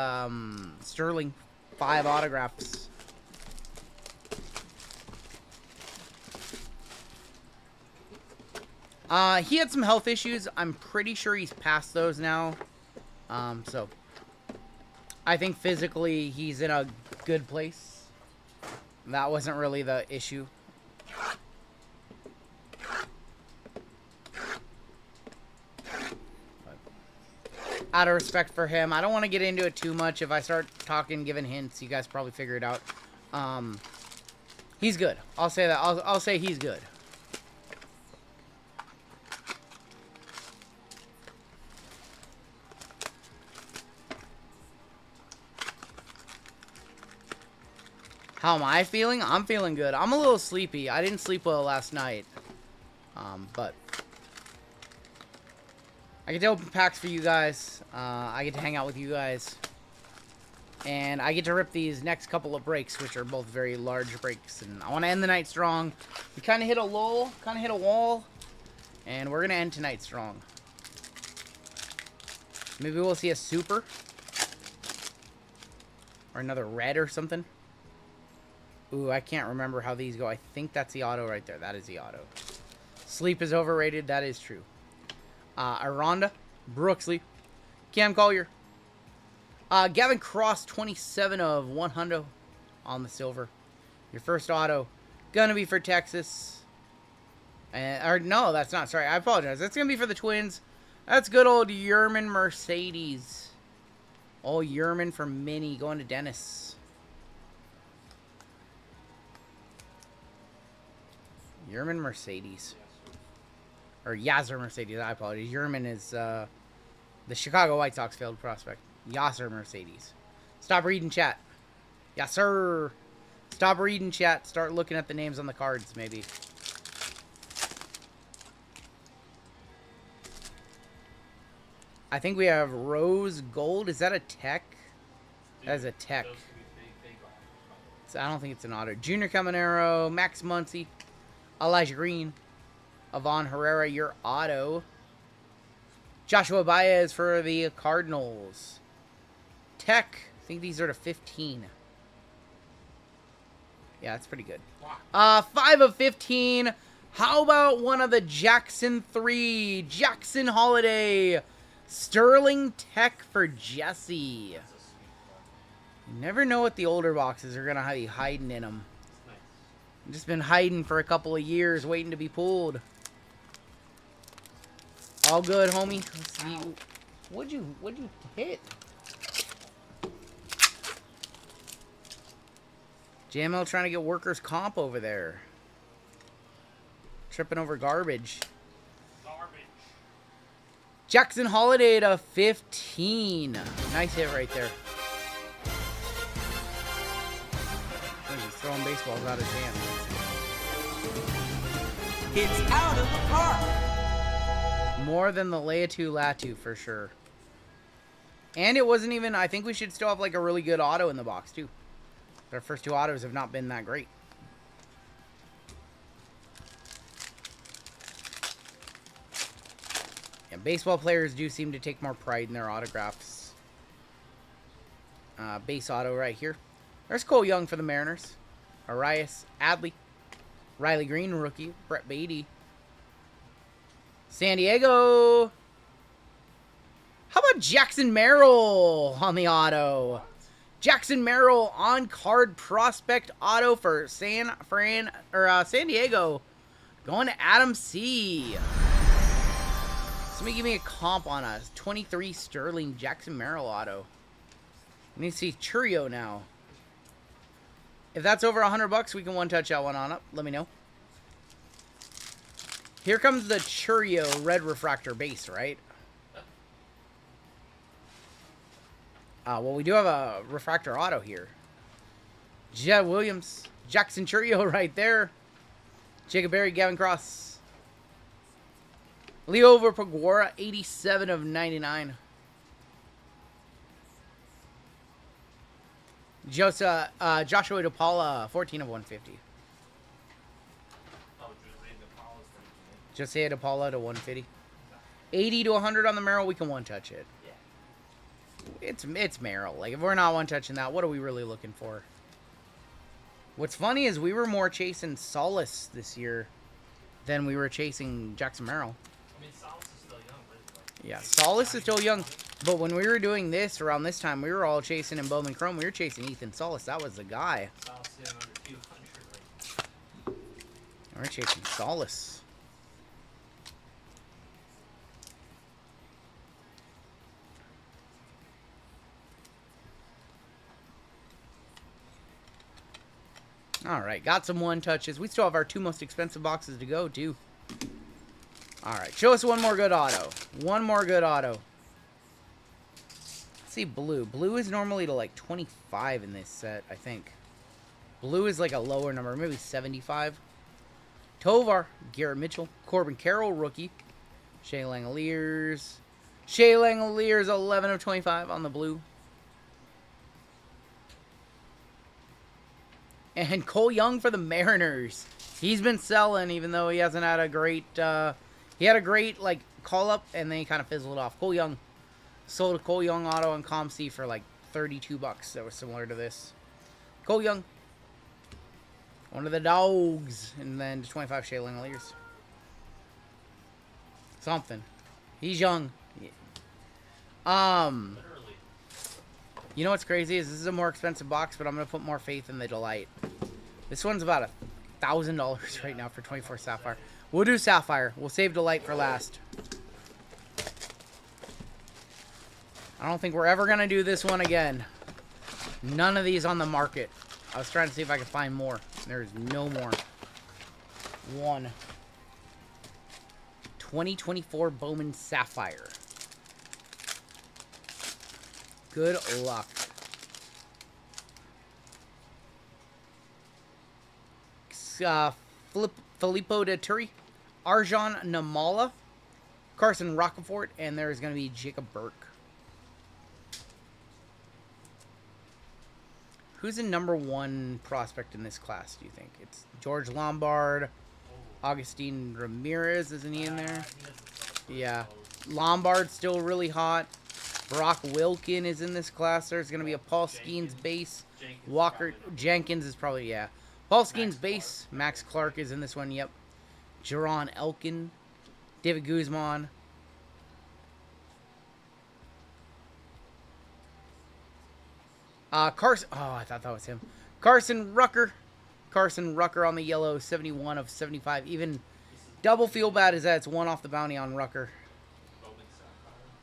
Sterling, 5 autographs. He had some health issues. I'm pretty sure he's past those now. So I think physically he's in a good place. That wasn't really the issue. Out of respect for him, I don't want to get into it too much. If I start talking, giving hints, you guys probably figure it out. He's good. I'll say that. I'll say he's good. How am I feeling? I'm feeling good. I'm a little sleepy. I didn't sleep well last night. But I get to open packs for you guys. I get to hang out with you guys. And I get to rip these next couple of breaks, which are both very large breaks. And I want to end the night strong. We kind of hit a lull, kind of hit a wall. And we're going to end tonight strong. Maybe we'll see a super. Or another red or something. Ooh, I can't remember how these go. I think that's the auto right there. That is the auto. Sleep is overrated. That is true. Aranda, Brooksley, Cam Collier, Gavin Cross, 27 of 100 on the silver. Your first auto, gonna be for Texas. Or no, that's not. Sorry, I apologize. That's gonna be for the Twins. That's good old Yerman Mercedes. Oh, Yerman for Mini going to Dennis. Yerman Mercedes. Or Yasser Mercedes, I apologize. Yerman is the Chicago White Sox failed prospect. Yasser Mercedes. Stop reading chat. Yasser. Stop reading chat. Start looking at the names on the cards, maybe. I think we have Rose Gold. Is that a tech? That is a tech. Those could be big offers. So I don't think it's an auto. Junior Caminero, Max Muncy, Elijah Green, Avon Herrera, your auto. Joshua Baez for the Cardinals. Tech, I think these are to 15. Yeah, that's pretty good. 5 of 15. How about one of the Jackson 3? Jackson Holiday. Sterling Tech for Jesse. You never know what the older boxes are going to be hiding in them. Nice. I've just been hiding for a couple of years waiting to be pulled. All good, homie. Let's see. What'd you hit? JML trying to get workers' comp over there. Tripping over garbage. Garbage. Jackson Holiday to 15. Nice hit right there. He's throwing baseballs out of his hand. It's out of the park. More than the Leatu Latu for sure. And it wasn't even, I think we should still have like a really good auto in the box too. Our first two autos have not been that great. Yeah, baseball players do seem to take more pride in their autographs. Base auto right here. There's Cole Young for the Mariners. Arias Adley. Riley Green, rookie. Brett Beatty. San Diego. How about Jackson Merrill on the auto? Jackson Merrill on card prospect auto for San Diego. Going to Adam C. Somebody give me a comp on a 23 Sterling Jackson Merrill auto. I need to see Churio now. If that's over $100, we can one-touch that one on up. Let me know. Here comes the Churio red refractor base, right? Well, we do have a refractor auto here. Jed Williams. Jackson Churio right there. Jacob Berry, Gavin Cross. Leo Verpagora, 87 of 99. Joshua DePaula, 14 of 150. Oh, Jose DePaula's Jose DePaula to 150. 80 to 100 on the Merrill, we can one-touch it. Yeah. It's Merrill. Like, if we're not one-touching that, what are we really looking for? What's funny is we were more chasing Solace this year than we were chasing Jackson Merrill. I mean, Salas is still young, but Yeah, Solace is still young. But when we were doing this around this time, we were all chasing in Bowman Chrome. We were chasing Ethan Solace. That was the guy. Salas sitting under 200. We're chasing Solace. All right, got some one-touches. We still have our two most expensive boxes to go, too. All right, show us one more good auto. One more good auto. Let's see blue. Blue is normally to like 25 in this set, I think. Blue is like a lower number, maybe 75. Tovar, Garrett Mitchell, Corbin Carroll, rookie. Shea Langoliers. Shea Langoliers, 11 of 25 on the blue. And Cole Young for the Mariners. He's been selling, even though he hasn't had a great... he had a great, like, call-up, and then he kind of fizzled off. Cole Young. Sold a Cole Young auto on ComC for, like, $32 that was similar to this. Cole Young. One of the dogs. And then 25 Shea Langoliers. Something. He's young. Literally. You know what's crazy is this is a more expensive box, but I'm going to put more faith in the Delight. This one's about $1,000 right now for 24 Sapphire. We'll do Sapphire. We'll save Delight for last. I don't think we're ever going to do this one again. None of these on the market. I was trying to see if I could find more. There's no more. 2024 Bowman Sapphire. Good luck. Filippo de Turi. Arjan Namala. Carson Roccaforte, and there's going to be Jacob Burke. Who's the #1 prospect in this class, do you think? It's George Lombard, Augustine Ramirez, isn't he in there? Yeah. Lombard's still really hot. Brock Wilkin is in this class. There's going to be a Paul Skeens base. Walker Jenkins is probably, yeah. Paul Skeens base. Max Clark is in this one, yep. Jaron Elkin. David Guzman. Carson. Oh, I thought that was him. Carson Rucker. Carson Rucker on the yellow. 71 of 75. Even double feel bad is that it's 1 off the bounty on Rucker.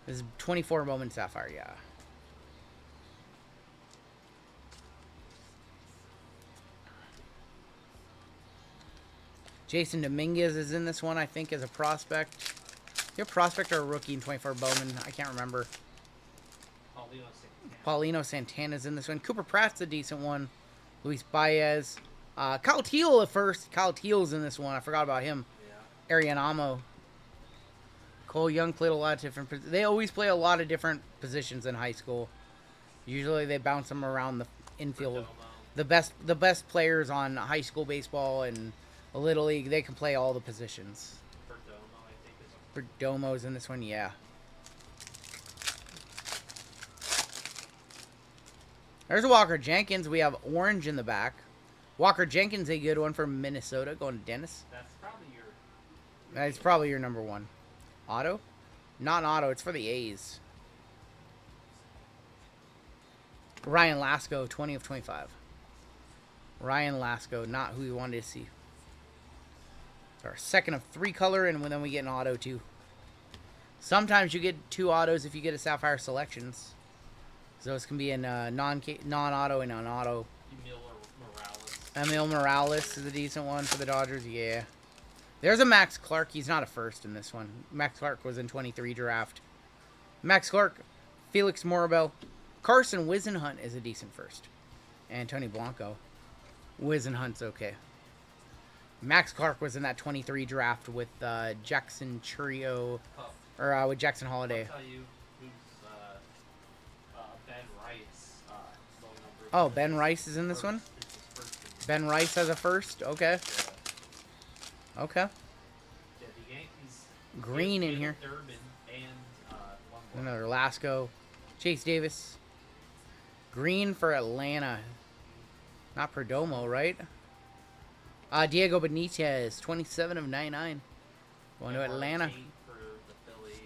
This is 24 Bowman Sapphire, yeah. Jason Dominguez is in this one, I think, as a prospect. You're a prospect or a rookie in 24 Bowman? I can't remember. Paulino Santana's in this one. Cooper Pratt's a decent one. Luis Baez. Kyle Teal at first. Kyle Teal's in this one. I forgot about him. Yeah. Arian Amo. Cole Young played a lot of different... They always play a lot of different positions in high school. Usually they bounce them around the infield. The best players on high school baseball and Little League, they can play all the positions. Perdomo's in this one, yeah. There's a Walker Jenkins. We have orange in the back. Walker Jenkins, a good one for Minnesota. Going to Dennis. That's probably your #1. Auto? Not an auto. It's for the A's. Ryan Lasco, 20 of 25. Ryan Lasco, not who we wanted to see. It's our second of 3 color, and then we get an auto, too. Sometimes you get 2 autos if you get a Sapphire Selections. So this can be a non-auto and an auto. Emil Morales is a decent one for the Dodgers, yeah. There's a Max Clark. He's not a first in this one. Max Clark was in 23 draft. Max Clark, Felix Morabel. Carson Wisenhunt is a decent first. And Tony Blanco. Wisenhunt's okay. Max Clark was in that 23 draft with Jackson Churio, or with Jackson Holiday. I'll tell you who's Ben Rice. Oh, Ben Rice is in this one? Ben Rice has a first? Okay. Okay. Yeah, the Yankees. Green in here. Durbin and Another Lasco. Chase Davis. Green for Atlanta. Not Perdomo, right? Diego Benitez, 27 of 99. Going to Atlanta. For the Phillies.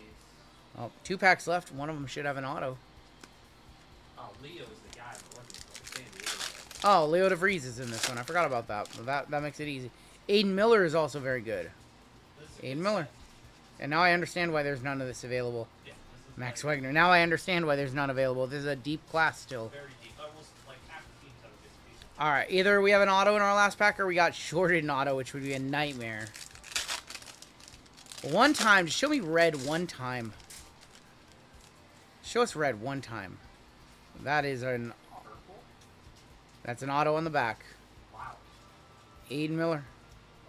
Oh, 2 packs left. One of them should have an auto. Oh, Leo's the guy I'm looking for. San Diego. Oh, Leo DeVries is in this one. I forgot about that. That makes it easy. Aiden Miller is also very good. Aiden Miller. And now I understand why there's none of this available. Yeah, Max Wagner. Now I understand why there's none available. This is a deep class still. very deep. Almost like half the teams have a good season. All right. Either we have an auto in our last pack or we got shorted an auto, which would be a nightmare. One time. Just show me red one time. Show us red one time. That is an... That's an auto on the back. Wow. Aiden Miller.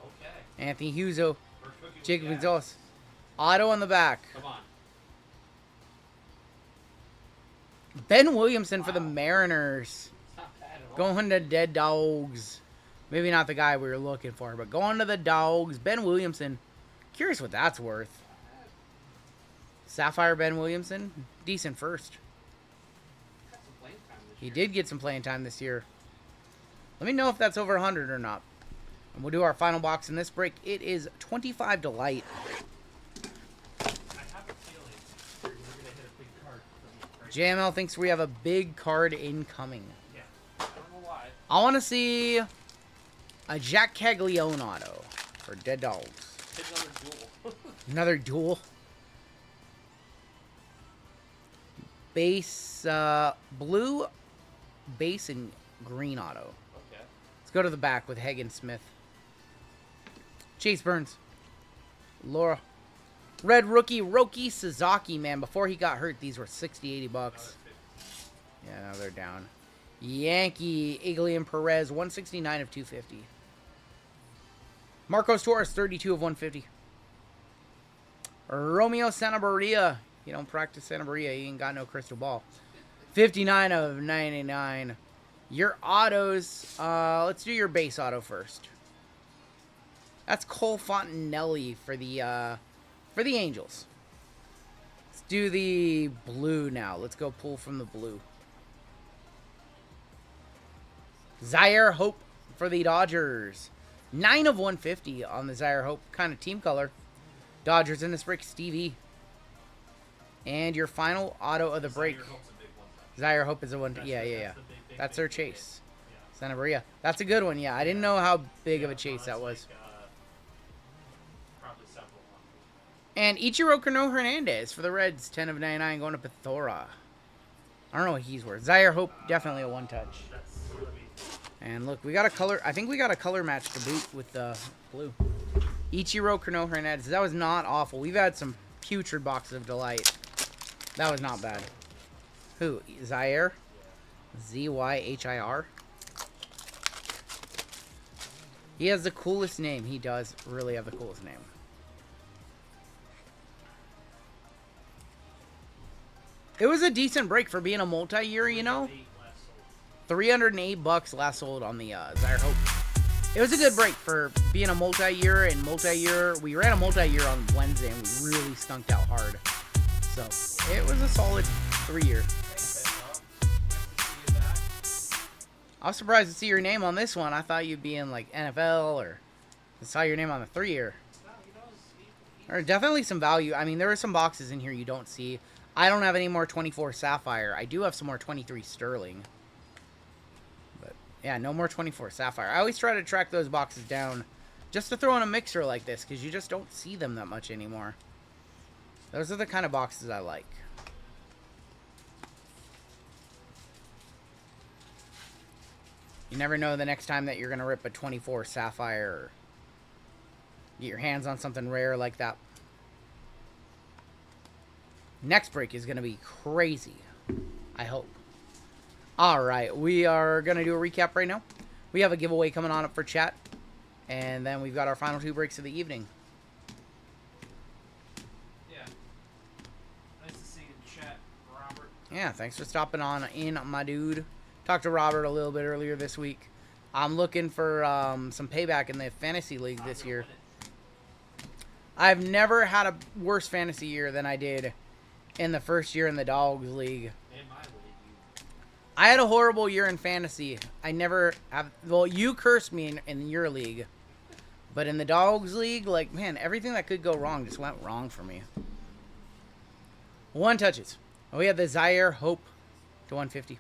Okay. Anthony Huzo. First rookie we Jacob got. Gonzalez. Auto on the back. Come on. Ben Williamson for the Mariners. It's not bad at all. Going to Dead Dogs. Maybe not the guy we were looking for, but going to the Dogs. Ben Williamson. Curious what that's worth. Sapphire Ben Williamson. Decent first. Got some playing time this He year. did get some playing time this year. Let me know if that's over 100 or not. And we'll do our final box in this break. It is 25 Delight. I have a feeling we're going to hit a big card from the break. JML thinks we have a big card incoming. Yeah. I don't know why. I want to see a Jack Caglione auto for Dead Dogs. Hit another duel. Another duel. Base, blue, base, and green auto. Okay. Let's go to the back with Hagen Smith. Chase Burns. Laura. Red rookie, Roki Sasaki, man. Before he got hurt, these were 60, 80 bucks. Yeah, now they're down. Yankee, Iglian Perez, 169 of 250. Marcos Torres, 32 of 150. Romeo Sanabria. You don't practice Sanabria, you ain't got no crystal ball. 59 of 99. Your autos, let's do your base auto first. That's Cole Fontanelli for the Angels. Let's do the blue now. Let's go pull from the blue. Zaire Hope for the Dodgers. 9 of 150 on the Zaire Hope kind of team color. Dodgers in this break, Stevie. And your final auto of the break. Zaire Hope is a one. Yeah. That's their chase. Santa Maria. That's a good one. Yeah, I didn't know how big of a chase that was. And Ichiro Cano Hernandez for the Reds. 10 of 99 going to Pithora. I don't know what he's worth. Zaire Hope, definitely a one-touch. And look, we got a color. I think we got a color match to boot with the blue. Ichiro Cano Hernandez. That was not awful. We've had some putrid boxes of delight. That was not bad. Who? Zaire? Z-Y-H-I-R? He has the coolest name. He does really have the coolest name. It was a decent break for being a multi-year, you know? $308 last sold on the Zaire Hope. It was a good break for being a multi-year and multi-year. We ran a multi-year on Wednesday and we really skunked out hard. So, it was a solid 3-year. I was surprised to see your name on this one. I thought you'd be in like NFL or I saw your name on the 3-year. There's definitely some value. I mean, there are some boxes in here you don't see. I don't have any more 24 Sapphire. I do have some more 23 Sterling. But, yeah, no more 24 Sapphire. I always try to track those boxes down just to throw in a mixer like this because you just don't see them that much anymore. Those are the kind of boxes I like. You never know the next time that you're going to rip a 24 Sapphire or get your hands on something rare like that. Next break is going to be crazy. I hope. Alright, we are going to do a recap right now. We have a giveaway coming on up for chat. And then we've got our final 2 breaks of the evening. Yeah. Nice to see you in chat, Robert. Yeah, thanks for stopping on in, my dude. Talked to Robert a little bit earlier this week. I'm looking for some payback in the fantasy league this year. I've never had a worse fantasy year than I did in the first year in the Dogs League. I had a horrible year in fantasy. I never have... Well, you cursed me in your league. But in the Dogs League, like, man, everything that could go wrong just went wrong for me. One touches. We have the Zaire Hope to 150.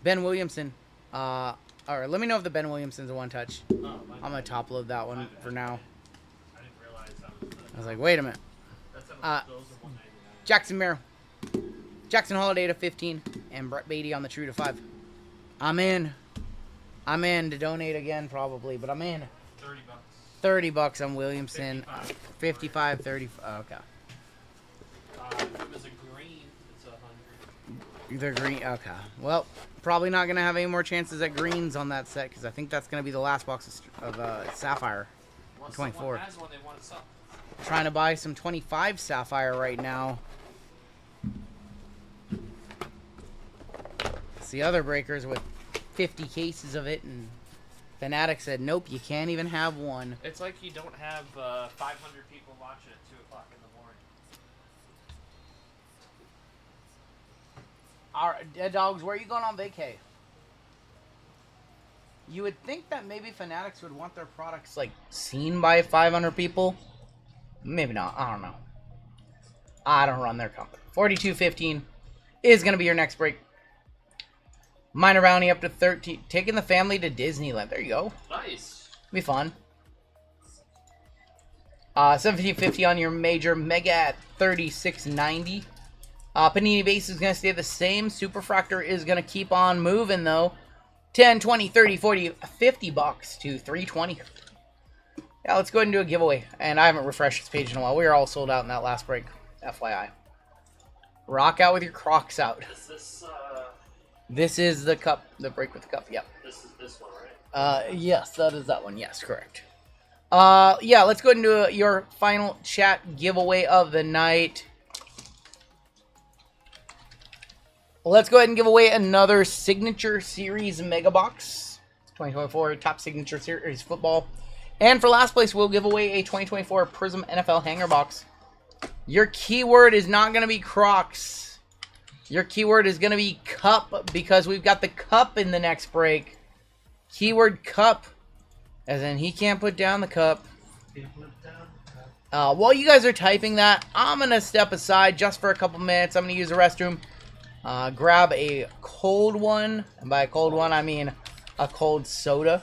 Ben Williamson. Alright, let me know if the Ben Williamson's a one touch. I'm going to top load that one for now. I was like, wait a minute. Jackson Merrill. Jackson Holiday to 15. And Brett Beatty on the true to 5. I'm in. I'm in to donate again probably, but I'm in. $30 on Williamson. 55, 30. Okay. If it was a green, it's 100. The green. Okay. Well, probably not going to have any more chances at greens on that set because I think that's going to be the last box of Sapphire. 24. Has one, they want to sell. Trying to buy some 25 Sapphire right now. It's the other breakers with 50 cases of it, and Fanatic said, nope, you can't even have one. It's like you don't have 500 people watching at 2 o'clock in the morning. Alright, Dead Dogs, where are you going on vacay? You would think that maybe Fanatics would want their products, like, seen by 500 people. Maybe not. I don't know. I don't run their company. 42.15 is going to be your next break. Minor bounty up to 13. Taking the family to Disneyland. There you go. Nice. Be fun. 17.50 on your major. Mega at 36.90. Panini base is going to stay the same. Superfractor is going to keep on moving, though. 10, 20, 30, 40, 50 bucks to 320. Yeah, let's go ahead and do a giveaway. And I haven't refreshed this page in a while. We are all sold out in that last break. FYI. Rock out with your Crocs out. Is this, This is the cup. The break with the cup. Yep. this is this one, right? Yes, that is that one. Yes, correct. Yeah, let's go ahead and do your final chat giveaway of the night. Let's go ahead and give away another Signature Series Mega Box. 2024 Top Signature Series Football. And for last place, we'll give away a 2024 Prism NFL Hanger Box. Your keyword is not going to be Crocs. Your keyword is going to be Cup, because we've got the Cup in the next break. Keyword Cup, as in he can't put down the cup. While you guys are typing that, I'm going to step aside just for a couple minutes. I'm going to use the restroom. Grab a cold one. And by a cold one, I mean a cold soda.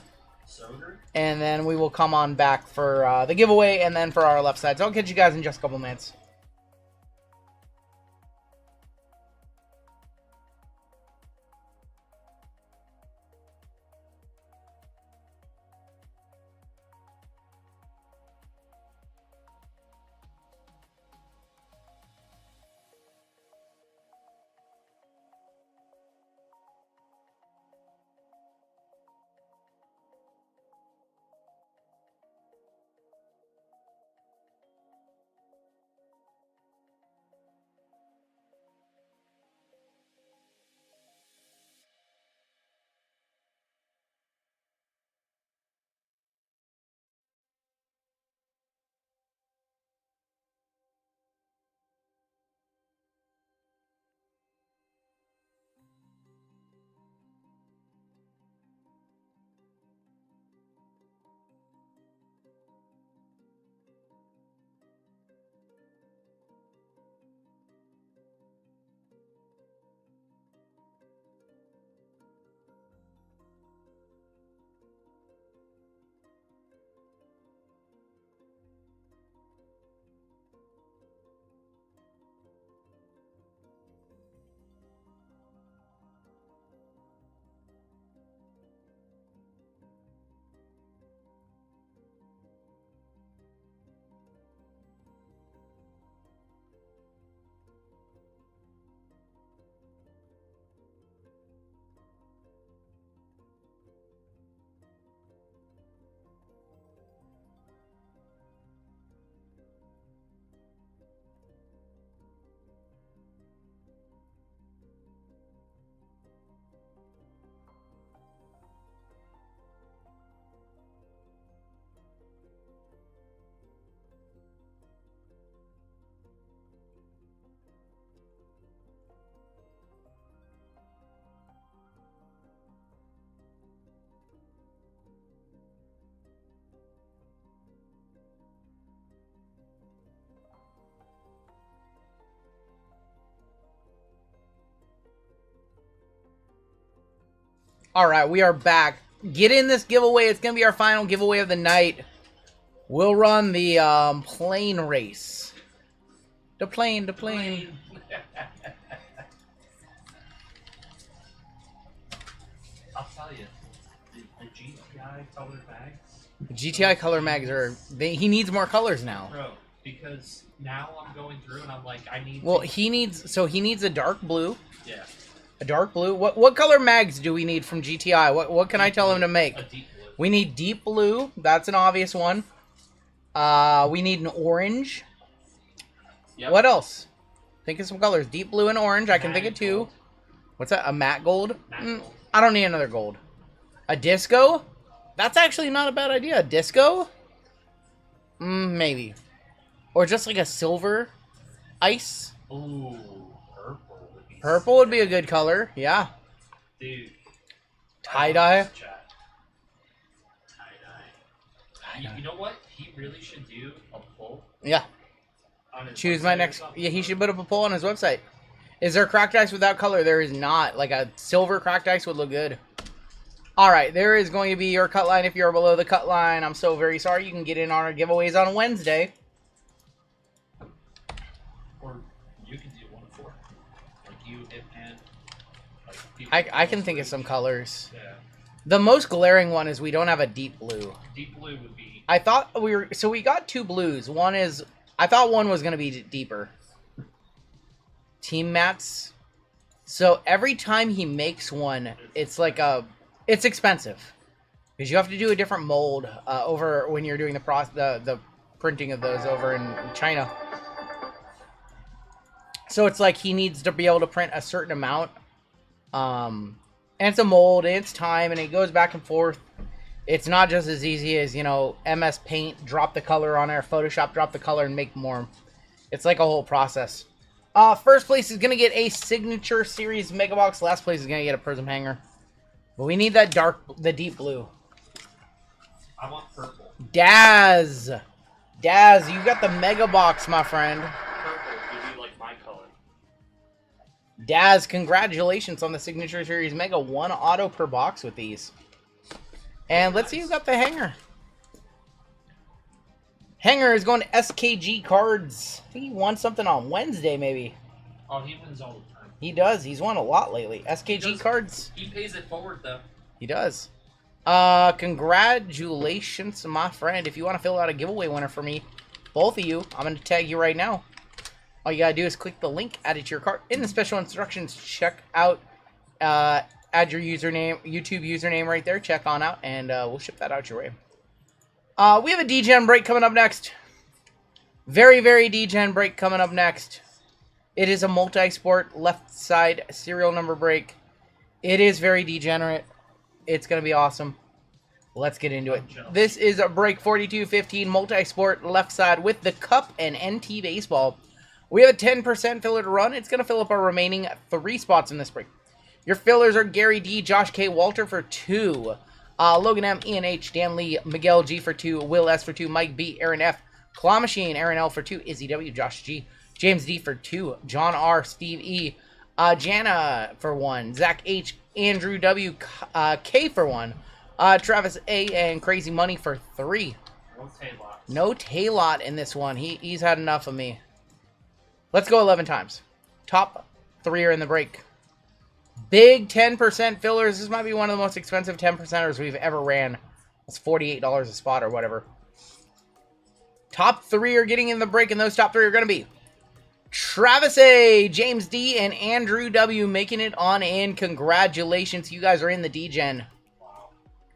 And then we will come on back for the giveaway and then for our left side. So I'll catch you guys in just a couple minutes. All right, we are back. Get in this giveaway. It's going to be our final giveaway of the night. We'll run the plane race. The plane. I'll tell you, the GTI colored mags. The GTI color mags are... he needs more colors now. Bro, because now I'm going through and I'm like, I need... Well, he needs a dark blue. Yeah. A dark blue. What color mags do we need from GTI? What can I tell him to make? A deep blue. We need deep blue. That's an obvious one. We need an orange. Yep. What else? Think of some colors. Deep blue and orange. I can think of two. Gold. What's that? A matte gold? Matte gold. I don't need another gold. A disco? That's actually not a bad idea. A disco? Maybe. Or just like a silver ice. Ooh, purple would be... Purple would be a good color. Yeah. Dude. Tie-dye. Tie-dye. You know what? He really should do a poll Yeah. on his Choose my website or next... something. Yeah, he should put up a poll on his website. Is there cracked ice without color? There is not. Like a silver cracked ice would look good. Alright, there is going to be your cut line if you're below the cut line. I'm so very sorry. You can get in on our giveaways on Wednesday. Or you can do 1 of 4. Like you, Hitman. Like people I can think of some colors. Yeah. The most glaring one is we don't have a deep blue. Deep blue would be... I thought we were... So we got two blues. One is... I thought one was going to be deeper. Team mats. So every time he makes one, it's like a... It's expensive. Because you have to do a different mold over when you're doing the printing of those over in China. So it's like he needs to be able to print a certain amount. And it's a mold, and it's time, and it goes back and forth. It's not just as easy as, you know, MS Paint, drop the color on there, Photoshop, drop the color, and make more. It's like a whole process. First place is going to get a Signature Series Mega Box. Last place is going to get a Prism Hanger. But we need that the deep blue. I want purple. Daz, you got the Mega Box, my friend. Purple would be like my color. Daz, congratulations on the Signature Series Mega. 1 auto per box with these. And let's see who got the hanger. Hanger is going to SKG Cards. I think he won something on Wednesday, maybe. Oh, he wins all the time. He does. He's won a lot lately. SKG Cards. He pays it forward, though. He does. Congratulations, my friend. If you want to fill out a giveaway winner for me, both of you, I'm going to tag you right now. All you got to do is click the link, add it to your cart. In the special instructions, check out, add your username, YouTube username right there. Check on out, and we'll ship that out your way. We have a Degen break coming up next. Very, very Degen break coming up next. It is a multi-sport left side serial number break. It is very degenerate. It's going to be awesome. Let's get into it. This is a break 4215 multi-sport left side with the Cup and NT Baseball. We have a 10% filler to run. It's going to fill up our remaining 3 spots in this break. Your fillers are Gary D, Josh K, Walter for 2. Logan M, Ian H, Dan Lee, Miguel G for 2, Will S for 2, Mike B, Aaron F, Claw Machine, Aaron L for 2, Izzy W, Josh G, James D for 2, John R, Steve E, Jana for 1, Zach H, Andrew W, K for 1, Travis A, and Crazy Money for 3. No Taylor. No Taylor in this one. He's had enough of me. Let's go 11 times. Top 3 are in the break. Big 10% fillers. This might be one of the most expensive 10%ers we've ever ran. It's $48 a spot or whatever. Top 3 are getting in the break, and those top 3 are going to be Travis A, James D, and Andrew W making it on in. Congratulations. You guys are in the Degen.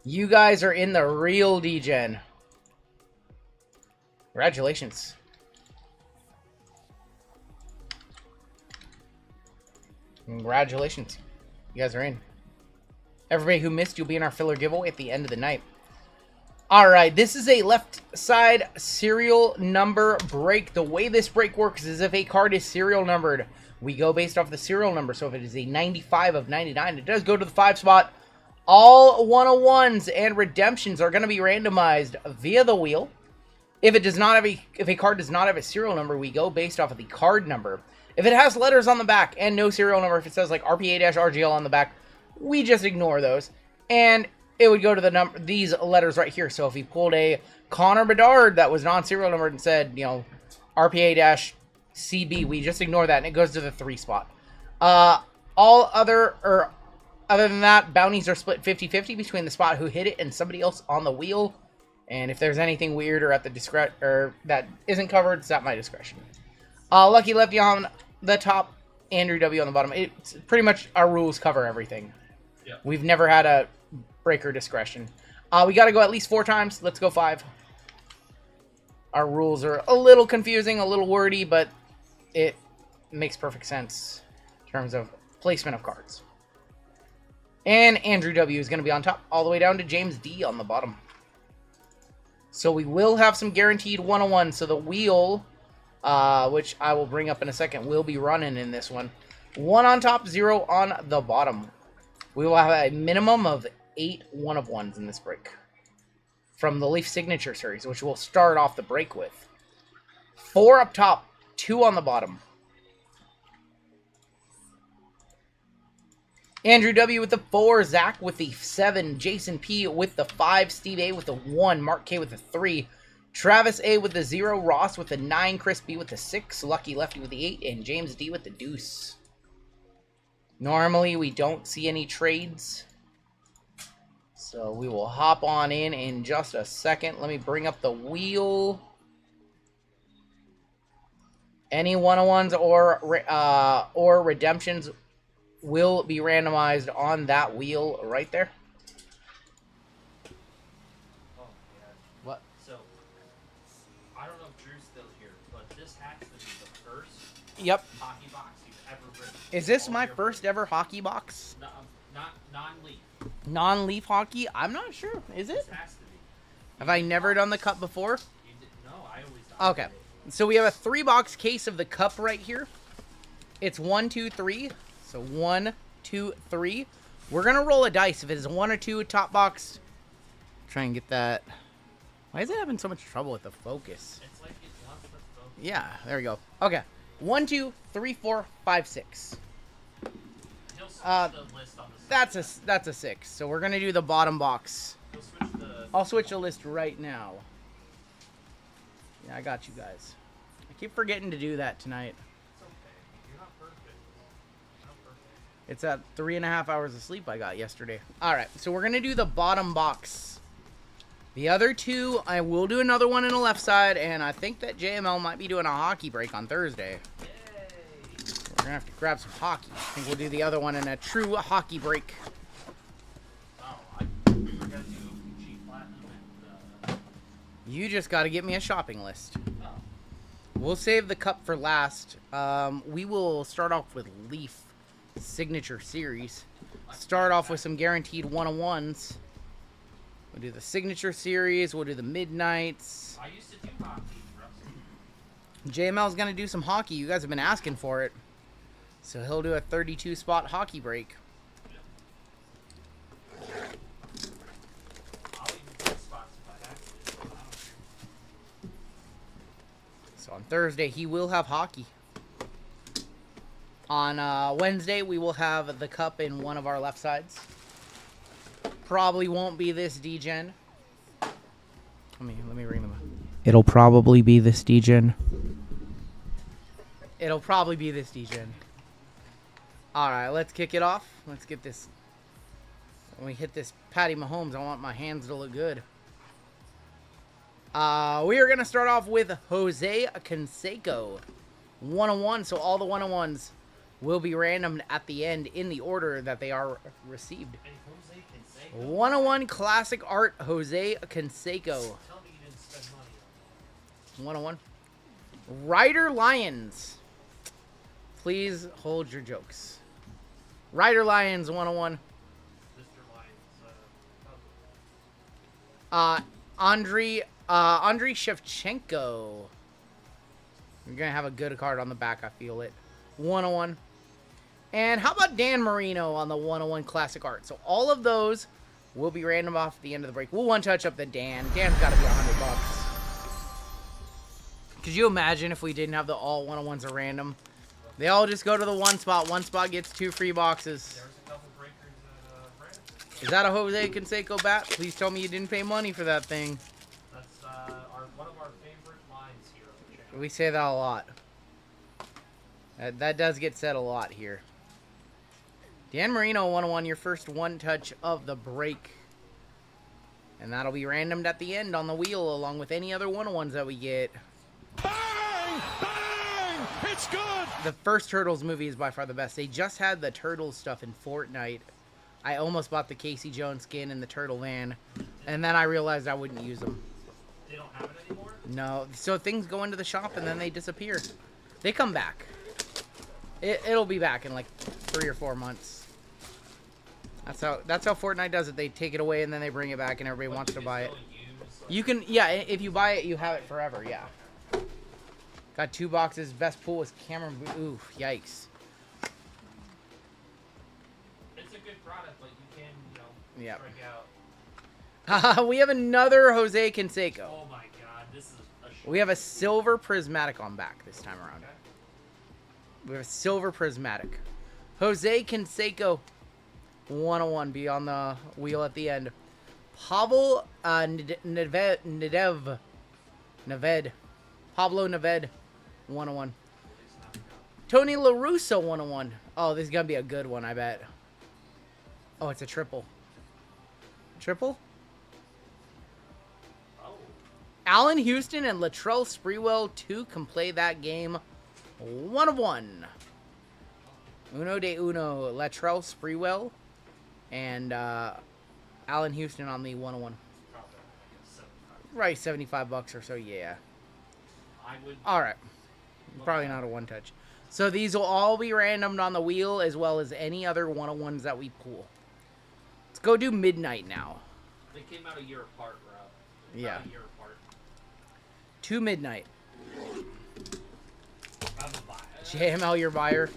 You guys are in the real Degen. Congratulations. Congratulations. You guys are in. Everybody who missed, you'll be in our filler giveaway at the end of the night. Alright, this is a left side serial number break. The way this break works is if a card is serial numbered, we go based off the serial number. So if it is a 95 of 99, it does go to the 5 spot. All 101s and redemptions are going to be randomized via the wheel. If a card does not have a serial number, we go based off of the card number. If it has letters on the back and no serial number, if it says like RPA-RGL on the back, we just ignore those. And it would go to these letters right here. So if he pulled a Connor Bedard that was non-serial numbered and said, you know, RPA-CB, we just ignore that and it goes to the 3 spot. Other than that, bounties are split 50-50 between the spot who hit it and somebody else on the wheel. And if there's anything weird or at the or that isn't covered, it's at my discretion. Lucky Lefty on the top, Andrew W on the bottom. It's pretty much our rules cover everything. Yeah. We've never had a breaker discretion. We got to go at least 4 times. Let's go 5. Our rules are a little confusing, a little wordy, but it makes perfect sense in terms of placement of cards. And Andrew W is going to be on top, all the way down to James D on the bottom. So we will have some guaranteed 101. So the wheel, which I will bring up in a second, will be running in this one. 1 on top, 0 on the bottom. We will have a minimum of 8 1-of-1s in this break. From the Leaf Signature Series, which we'll start off the break with. 4 up top, 2 on the bottom. Andrew W with the 4, Zach with the 7, Jason P with the 5, Steve A with the 1, Mark K with the 3, Travis A with the 0, Ross with the 9, Chris B with the 6, Lucky Lefty with the 8, and James D with the deuce. Normally, we don't see any trades, so we will hop on in just a second. Let me bring up the wheel. Any 101s or redemptions will be randomized on that wheel right there. has to be the first Yep. hockey box you've ever written. Is this All my your- first ever hockey box? No, not non-leaf. Non-leaf hockey? I'm not sure. Is This it? has to be. Have I never done the cup before? You did, no, I always. Okay. So we have a 3-box case of the cup right here. It's 1, 2, 3. So 1, 2, 3. We're gonna roll a dice. If it is 1 or 2, top box. Try and get that. Why is it having so much trouble with the focus? It's like it wants to focus. Yeah, there we go. Okay. 1, 2, 3, 4, 5, 6. He'll switch the list on the side. That's a 6. So we're gonna do the bottom box. He'll switch the. I'll switch the list right now. Yeah, I got you guys. I keep forgetting to do that tonight. It's okay. You're not perfect. You're not perfect. It's at 3.5 hours of sleep I got yesterday. Alright, so we're gonna do the bottom box. The other two, I will do another one in the left side, and I think that JML might be doing a hockey break on Thursday. Yay! We're gonna have to grab some hockey. I think we'll do the other one in a true hockey break. Oh, I gotta do cheap platinum and. You just gotta get me a shopping list. Oh. We'll save the cup for last. We will start off with Leaf Signature Series. Start off with some guaranteed 101s. We'll do the Signature Series. We'll do the Midnights. I used to do hockey. JML's going to do some hockey. You guys have been asking for it. So he'll do a 32-spot hockey break. I'll even do spots if I have to. I don't care. So on Thursday, he will have hockey. On Wednesday, we will have the cup in one of our left sides. Probably won't be this Degen. Let me ring them up. It'll probably be this Degen. It'll probably be this Degen. Alright, let's kick it off. Let's get this. When we hit this Patty Mahomes, I want my hands to look good. We are going to start off with Jose Canseco. 101. So all the 101s will be random at the end in the order that they are received. And Jose Canseco. 101 Classic Art, Jose Canseco. Tell me you didn't spend money on 101. Ryder Lions. Please hold your jokes. Ryder Lions 101. that. Mr. Lyons. Andriy Shevchenko. You're going to have a good card on the back, I feel it. 101. And how about Dan Marino on the 101 Classic Art? So all of those will be random off at the end of the break. We'll one touch up the Dan. Dan's got to be $100. Could you imagine if we didn't have the all 101s are random? They all just go to the one spot. One spot gets 2 free boxes. There's a couple breakers at Brand. Is that a Jose Canseco bat? Please tell me you didn't pay money for that thing. That's one of our favorite lines here on the channel. We say that a lot. That does get said a lot here. Dan Marino 101, your first one touch of the break. And that'll be randomed at the end on the wheel along with any other 101s that we get. Bang! Bang! It's good! The first Turtles movie is by far the best. They just had the Turtles stuff in Fortnite. I almost bought the Casey Jones skin in the Turtle van. And then I realized I wouldn't use them. They don't have it anymore? No. So things go into the shop and then they disappear. They come back. It'll be back in like 3 or 4 months. That's how Fortnite does it. They take it away and then they bring it back and everybody wants to buy it. You can, yeah, if you buy it, you have it forever, yeah. Got 2 boxes. Best pool is Cameron. Ooh, yikes. It's a good product, but you can, Yep. break out. We have another Jose Canseco. Oh my god, this is a short. We have a silver prismatic on back this time around. Okay. We have a silver prismatic. Jose Canseco 101 be on the wheel at the end. Pavel Nedved. Pablo Nedved 101. Tony La Russa 101. Oh, this is going to be a good one, I bet. Oh, it's a triple. Triple? Oh. Allen Houston and Latrell Sprewell 2 can play that game 1 of 1. Uno de uno. Latrell Sprewell and Allen Houston on the 101. Probably like 75. Right, $75 or so, yeah. I would. All right. Probably not a one-touch. So these will all be randomed on the wheel, as well as any other 101s that we pull. Let's go do Midnight now. They came out a year apart, Rob. Yeah. About a year apart. 2 Midnight. I'm a buyer. JML, your buyer.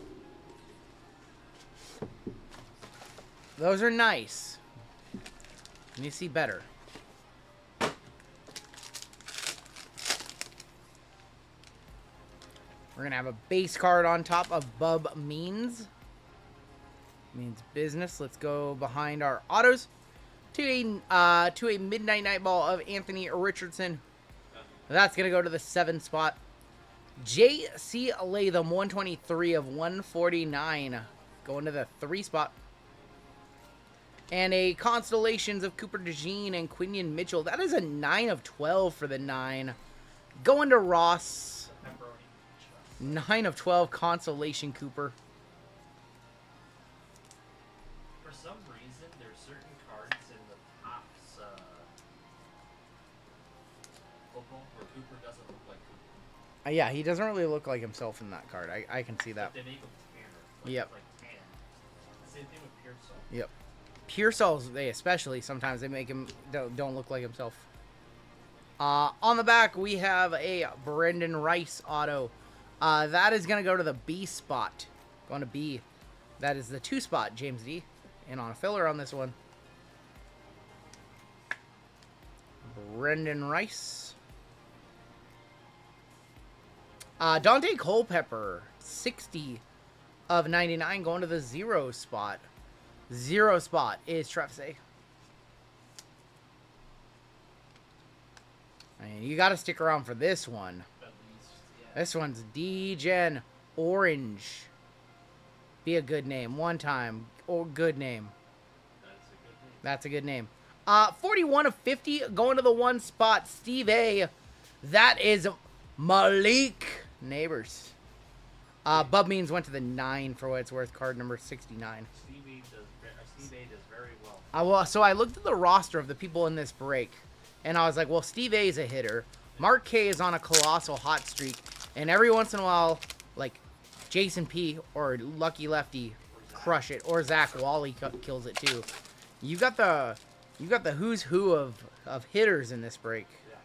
Those are nice. Let me see better. We're going to have a base card on top of Bub Means. Means business. Let's go behind our autos to a Midnight Night Ball of Anthony Richardson. That's going to go to the 7 spot. J.C. Latham, 123 of 149. Going to the 3 spot. And a Constellations of Cooper DeJean and Quinion Mitchell. That is a 9 of 12 for the 9. Going to Ross. 9 of 12, Constellation Cooper. For some reason, there's certain cards in the Topps football where Cooper doesn't look like Cooper. Yeah, he doesn't really look like himself in that card. I can see that. They make him tanner. Yep. Like tan. Same thing with Pearsall. Yep. Pearsall's, they especially, sometimes they make him don't look like himself. On the back, we have a Brendan Rice auto. That is going to go to the B spot. Going to B. That is the 2 spot, James D. And on a filler on this one. Brendan Rice. Dante Culpepper, 60 of 99, going to the 0 spot. 0 spot is Travis A. And you got to stick around for this one. At least, yeah. This one's Degen Orange. Be a good name. One time. Or good name. That's a good name. That's a good name. 41 of 50 going to the 1 spot. Steve A. That is Malik Neighbors. Bub Means went to the 9 for what it's worth. Card number 69. Steve A does very well. Well, so I looked at the roster of the people in this break. And I was like, well, Steve A is a hitter. Mark K is on a colossal hot streak. And every once in a while, like, Jason P or Lucky Lefty crush it. Or Zach Wally kills it too. You got the who's who of hitters in this break. Yeah.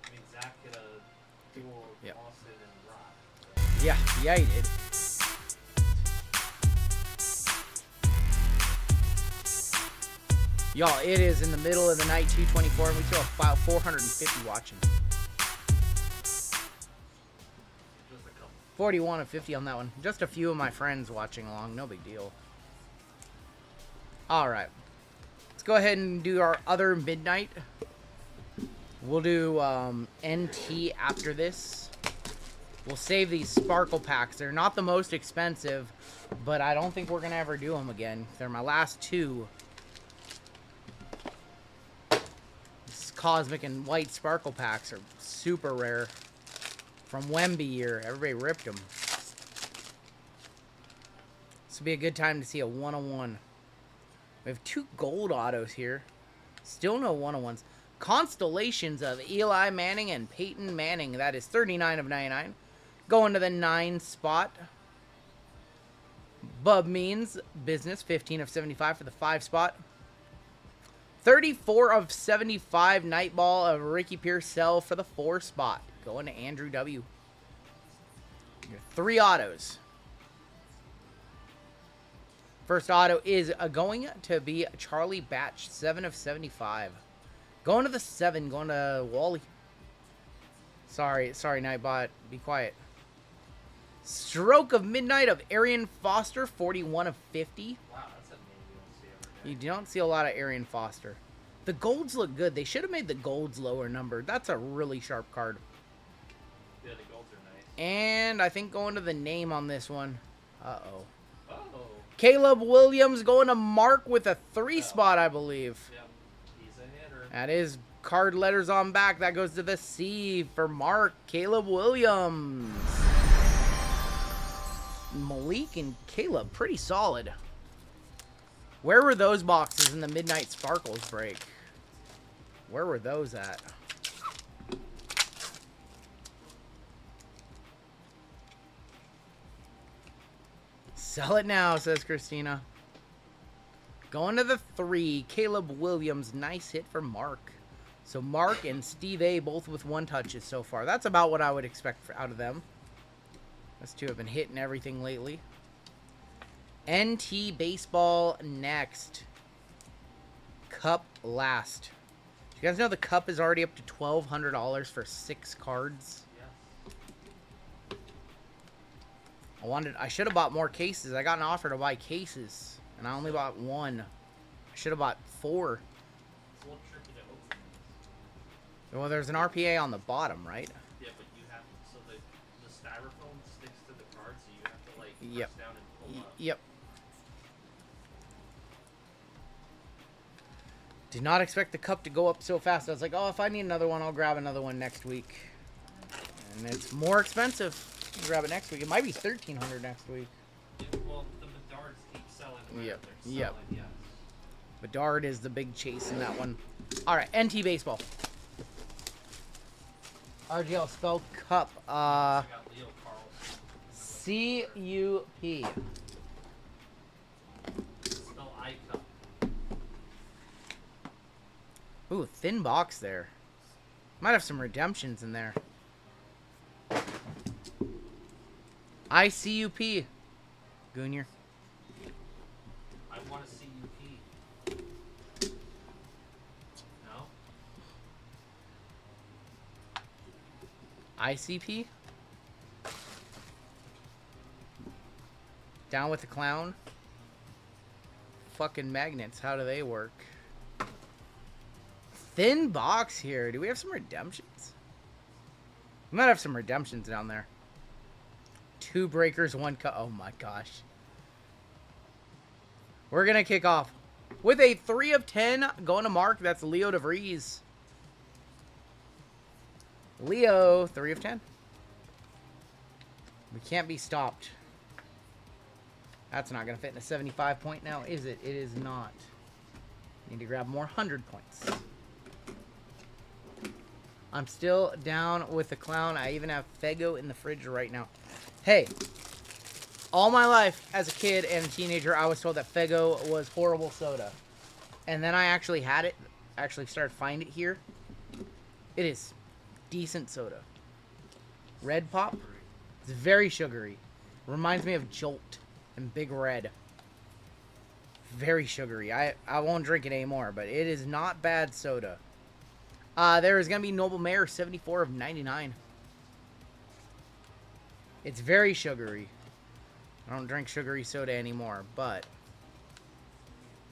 I mean, Zach hit a duel of Yep. Austin and Rock. Yeah, he did. Y'all, it is in the middle of the night, 2:24, and we still have about 450 watching. Just a couple. 41 of 50 on that one. Just a few of my friends watching along. No big deal. All right. Let's go ahead and do our other Midnight. We'll do NT after this. We'll save these Sparkle packs. They're not the most expensive, but I don't think we're going to ever do them again. They're my last 2. These Cosmic and White Sparkle packs are super rare. From Wemby year. Everybody ripped them. This will be a good time to see a 101. We have 2 gold autos here. Still no 101s. Constellations of Eli Manning and Peyton Manning. That is 39 of 99. Going to the 9 spot. Bub Means Business. 15 of 75 for the 5 spot. 34 of 75 Night Ball of Ricky Pearsall for the 4 spot. Going to Andrew W. Your 3 autos. First auto is going to be Charlie Batch, 7 of 75. Going to the 7, going to Wally. Sorry, Nightbot. Be quiet. Stroke of Midnight of Arian Foster, 41 of 50. Wow, that's a name you don't see every day. You don't see a lot of Arian Foster. The golds look good. They should have made the golds lower numbered. That's a really sharp card. Yeah, the golds are nice. And I think going to the name on this one. Uh-oh. Oh. Caleb Williams going to Mark with a 3 spot, I believe. Yep. He's a hitter. That is card letters on back. That goes to the C for Mark. Caleb Williams. Malik and Caleb, pretty solid. Where were those boxes in the Midnight Sparkles break? Where were those at? Sell it now, says Christina. Going to the 3. Caleb Williams. Nice hit for Mark. So Mark and Steve A both with 1 touches so far. That's about what I would expect out of them. Those two have been hitting everything lately. NT Baseball next. Cup last. Do you guys know the cup is already up to $1,200 for 6 cards? I should have bought more cases. I got an offer to buy cases, and I only bought 1. I should have bought 4. It's a little tricky to open these. Well, there's an RPA on the bottom, right? Yeah, but you have so the styrofoam sticks to the card, so you have to like Yep. press down and pull up. Yep. Did not expect the cup to go up so fast. I was like, oh, if I need another one, I'll grab another one next week. And it's more expensive. I'll grab it next week. It might be $1,300 next week. Yeah, well, the Medards keep selling. Yep. They're Yep. selling, yes. Bedard is the big chase in that one. All right, NT Baseball. RGL spell cup. I got Leo Carlson. CUP. Spell I cup. Ooh, thin box there. Might have some redemptions in there. ICUP. Goonier. I want a CUP. No? ICP. Down with the clown. Fucking magnets. How do they work? Thin box here. Do we have some redemptions? We might have some redemptions down there. 2 breakers, 1 cut. Oh my gosh. We're going to kick off with a 3 of 10 going to Mark. That's Leo DeVries. Leo, 3 of 10. We can't be stopped. That's not going to fit in a 75 point now, is it? It is not. Need to grab more 100 points. I'm still down with the clown. I even have Fego in the fridge right now. Hey, all my life as a kid and a teenager, I was told that Fego was horrible soda. And then I actually had it. Actually started to find it here. It is decent soda. Red Pop. It's very sugary. Reminds me of Jolt and Big Red. Very sugary. I won't drink it anymore, but it is not bad soda. There is going to be Noble Mayor, 74 of 99. It's very sugary. I don't drink sugary soda anymore, but...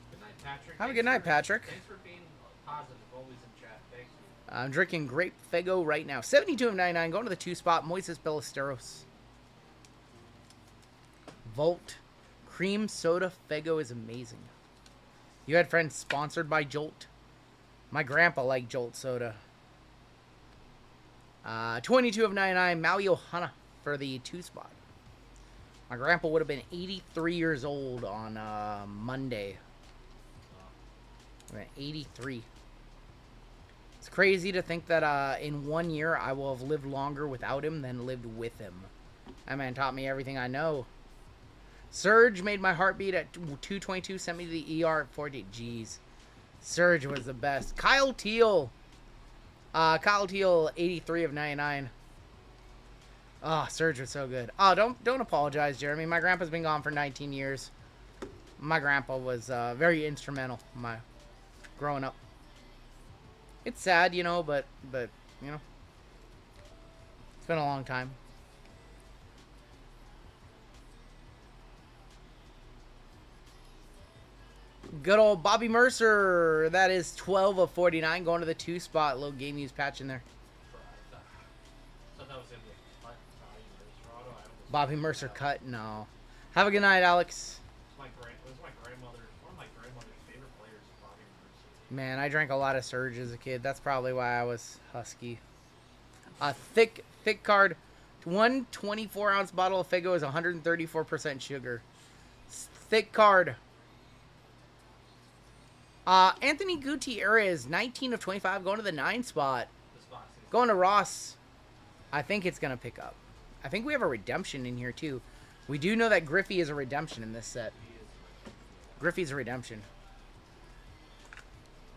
Good night, Patrick. Have a good night, Patrick. Thanks for being positive, always in chat. Thank you. I'm drinking Grape Fego right now. 72 of 99. Going to the 2 spot. Moises Ballesteros. Volt. Cream soda Fego is amazing. You had friends sponsored by Jolt? My grandpa liked Jolt soda. 22 of 99. Maui Ohana for the 2 spot. My grandpa would have been 83 years old on Monday. 83. It's crazy to think that in 1 year I will have lived longer without him than lived with him. That man taught me everything I know. Surge made my heartbeat at 222. Sent me to the ER at 40. Jeez. Surge was the best. Kyle Teal. Kyle Teal, 83 of 99. Oh, Surge was so good. Oh, don't apologize, Jeremy. My grandpa's been gone for 19 years. My grandpa was very instrumental in my growing up. It's sad, you know, but you know, it's been a long time. Good old Bobby Mercer. That is 12 of 49. Going to the 2 spot. Little game use patch in there. So that was in the cut. Bobby Mercer cut? No. Have a good night, Alex. It was my grandmother. One of my grandmother's favorite players, Bobby Mercer. Man, I drank a lot of Surge as a kid. That's probably why I was husky. A thick card. 1 24-ounce bottle of Fego is 134% sugar. Thick card. Anthony Gutierrez, 19 of 25, going to the 9 spot. This box is Going to Ross. I think it's going to pick up. I think we have a redemption in here, too. We do know that Griffey is a redemption in this set. Griffey's a redemption.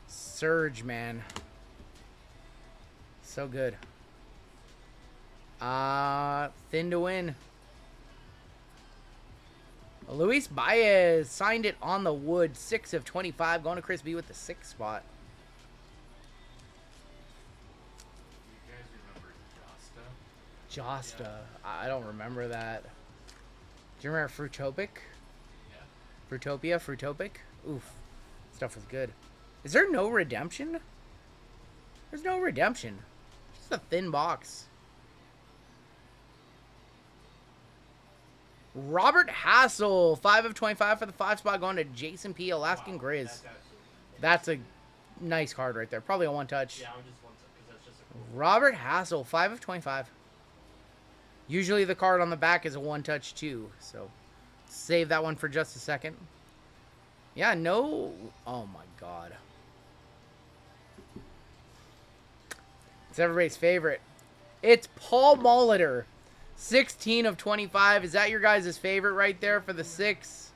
Surge, man. So good. Thin to win. Luis Baez signed it on the wood. 6 of 25. Going to Chris B with the 6th spot. You guys remember Josta? Josta. I don't remember that. Do you remember Fruitopic? Yeah. Fruitopia? Fruitopic? Oof. Stuff was good. Is there no redemption? There's no redemption. Just a thin box. Robert Hassel. 5 of 25 for the 5 spot. Going to Jason P. Alaskan Grizz. That's absolutely That's a nice card right there. Probably a one-touch. Yeah, I would just want to, because that's just a cool. Robert Hassel. 5 of 25. Usually the card on the back is a one-touch too. So save that one for just a second. Yeah, no. Oh my god. It's everybody's favorite. It's Paul Molitor. 16 of 25. Is that your guys' favorite right there for the 6?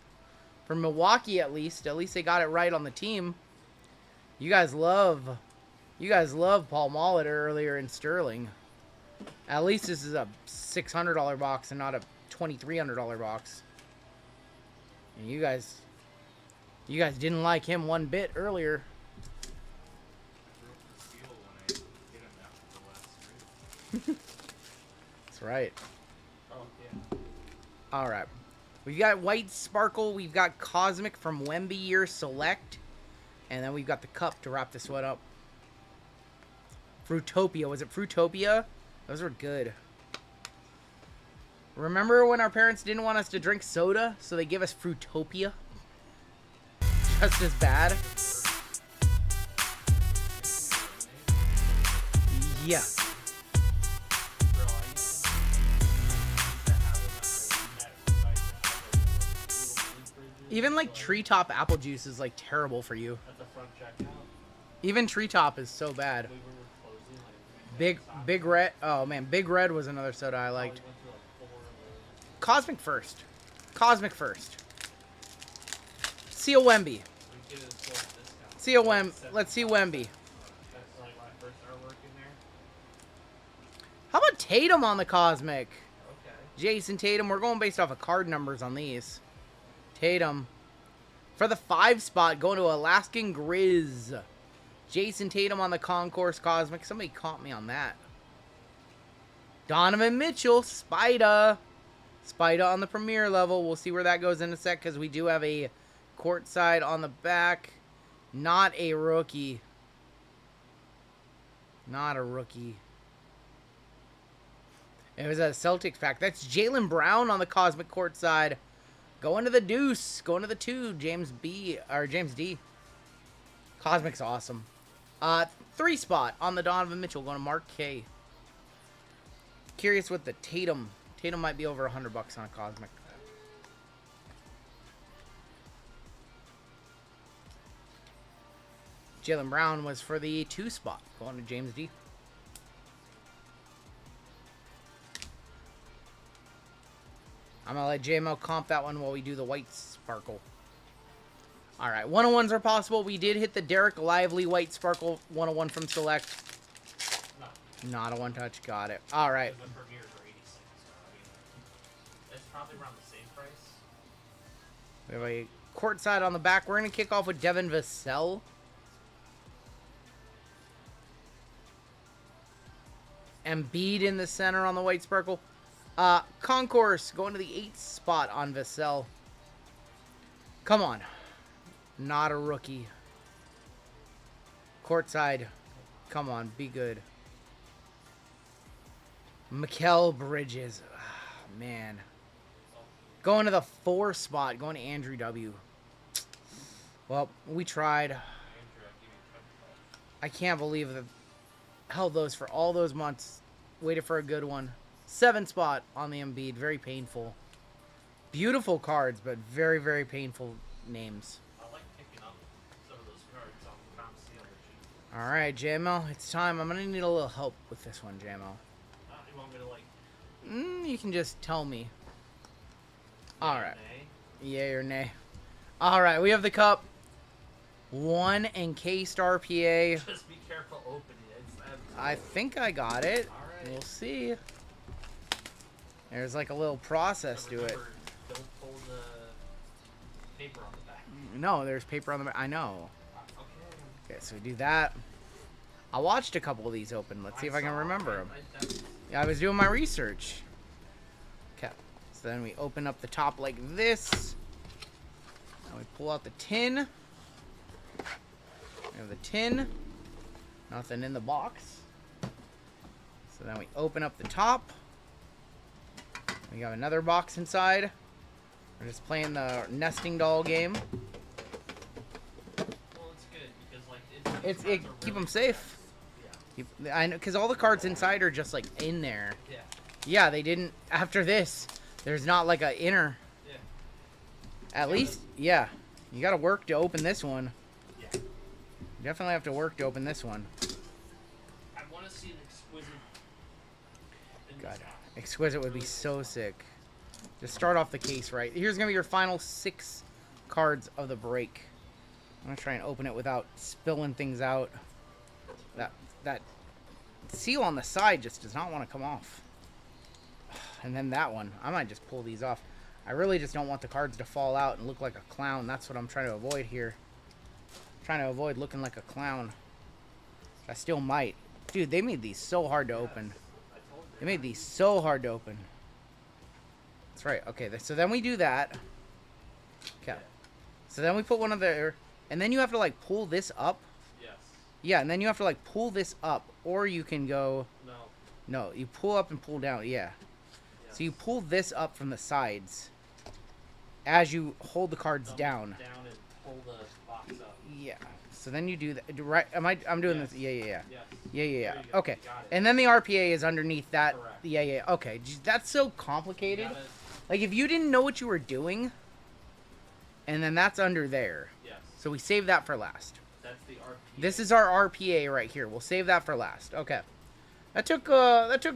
For Milwaukee, at least. At least they got it right on the team. You guys love Paul Molitor earlier in Sterling. At least this is a $600 box and not a $2,300 box. And you guys didn't like him one bit earlier. That's right. Oh, yeah. All right. We've got White Sparkle. We've got Cosmic from Wemby Year Select. And then we've got the cup to wrap this one up. Fruitopia. Was it Fruitopia? Those were good. Remember when our parents didn't want us to drink soda, so they give us Fruitopia? Just as bad. Yeah. Even like Treetop apple juice is like terrible for you. At the front checkout, Even Treetop is so bad. we were closing, like, Big Red. Oh man, Big Red was another soda I liked. we went through like 4 of those. Cosmic first. Cosmic first. Seal Wemby. We get it for a discount. Seal Wem. Let's see Wemby. That's like when I first started working there. How about Tatum on the Cosmic? Okay. Jason Tatum. We're going based off of card numbers on these. Tatum. For the 5 spot, going to Alaskan Grizz. Jason Tatum on the Concourse Cosmic. Somebody caught me on that. Donovan Mitchell. Spida. Spida on the Premier level. We'll see where that goes in a sec because we do have a courtside on the back. Not a rookie. Not a rookie. It was a Celtics pack. That's Jaylen Brown on the Cosmic courtside. Going to the deuce. Going to the 2. James B. Or James D. Cosmic's awesome. 3 spot on the Donovan Mitchell. Going to Mark K. Curious with the Tatum. Tatum might be over $100 on a Cosmic. Jaylen Brown was for the 2 spot. Going to James D. I'm going to let JML comp that one while we do the White Sparkle. Alright, 101s are possible. We did hit the Derek Lively White Sparkle 101 from Select. No. Not a one-touch. Got it. Alright. The premieres are 86, so I mean, it's probably around the same price. We have a courtside on the back. We're going to kick off with Devin Vassell. Embiid in the center on the White Sparkle. Concourse going to the 8th spot on Vassell. Come on. Not a rookie. Courtside. Come on, be good. Mikal Bridges. Man. Going to the 4 spot. Going to Andrew W. Well, we tried. I can't believe that held those for all those months. Waited for a good one. 7 spot on the Embiid. Very painful. Beautiful cards, but very, very painful names. I like picking up some of those cards on Fantasy on the cheap. Alright, JML. It's time. I'm going to need a little help with this one, JML. You want me to, like... You can just tell me. All right. Yay or nay. All right, we have the cup. 1 encased RPA. Just be careful opening it. I think I got it. All right. We'll see. There's like a little process to it. Remember, don't pull the paper on the back. No, there's paper on the back. I know. Okay. Okay, so we do that. I watched a couple of these open. Let's see if I can remember them. Yeah, I was doing my research. Okay, so then we open up the top like this. Now we pull out the tin. We have the tin. Nothing in the box. So then we open up the top. We got another box inside. We're just playing the nesting doll game. Well, it's good because like It keep them safe. I know, because all the cards inside are just like in there. Yeah. Yeah, they didn't. After this, there's not like a inner. Yeah. At least, yeah. You gotta work to open this one. Yeah. You definitely have to work to open this one. I want to see an exquisite. God, exquisite would be so sick. Just start off the case right. Here's gonna be your final 6 cards of the break. I'm gonna try and open it without spilling things out. That seal on the side just does not want to come off. And then that one. I might just pull these off. I really just don't want the cards to fall out and look like a clown. That's what I'm trying to avoid here. I'm trying to avoid looking like a clown. I still might. Dude, they made these so hard to open. They made these so hard to open. That's right. Okay, so then we do that. Okay. So then we put one of there. And then you have to, like, pull this up. Yes. Yeah, and then you have to, like, pull this up. Or you can go... No. No, you pull up and pull down. Yeah. Yes. So you pull this up from the sides as you hold the cards down. Down and pull the box up. Yeah. So then you do that. Right? I'm doing Yes. this. Yeah. Yes. Yeah. There you go. Okay. You got it. And then the RPA is underneath that. Correct. Yeah. Okay. That's so complicated. You gotta- Like, if you didn't know what you were doing, and then that's under there. Yes. So we save that for last. That's the RP. This is our RPA right here. We'll save that for last. Okay. That took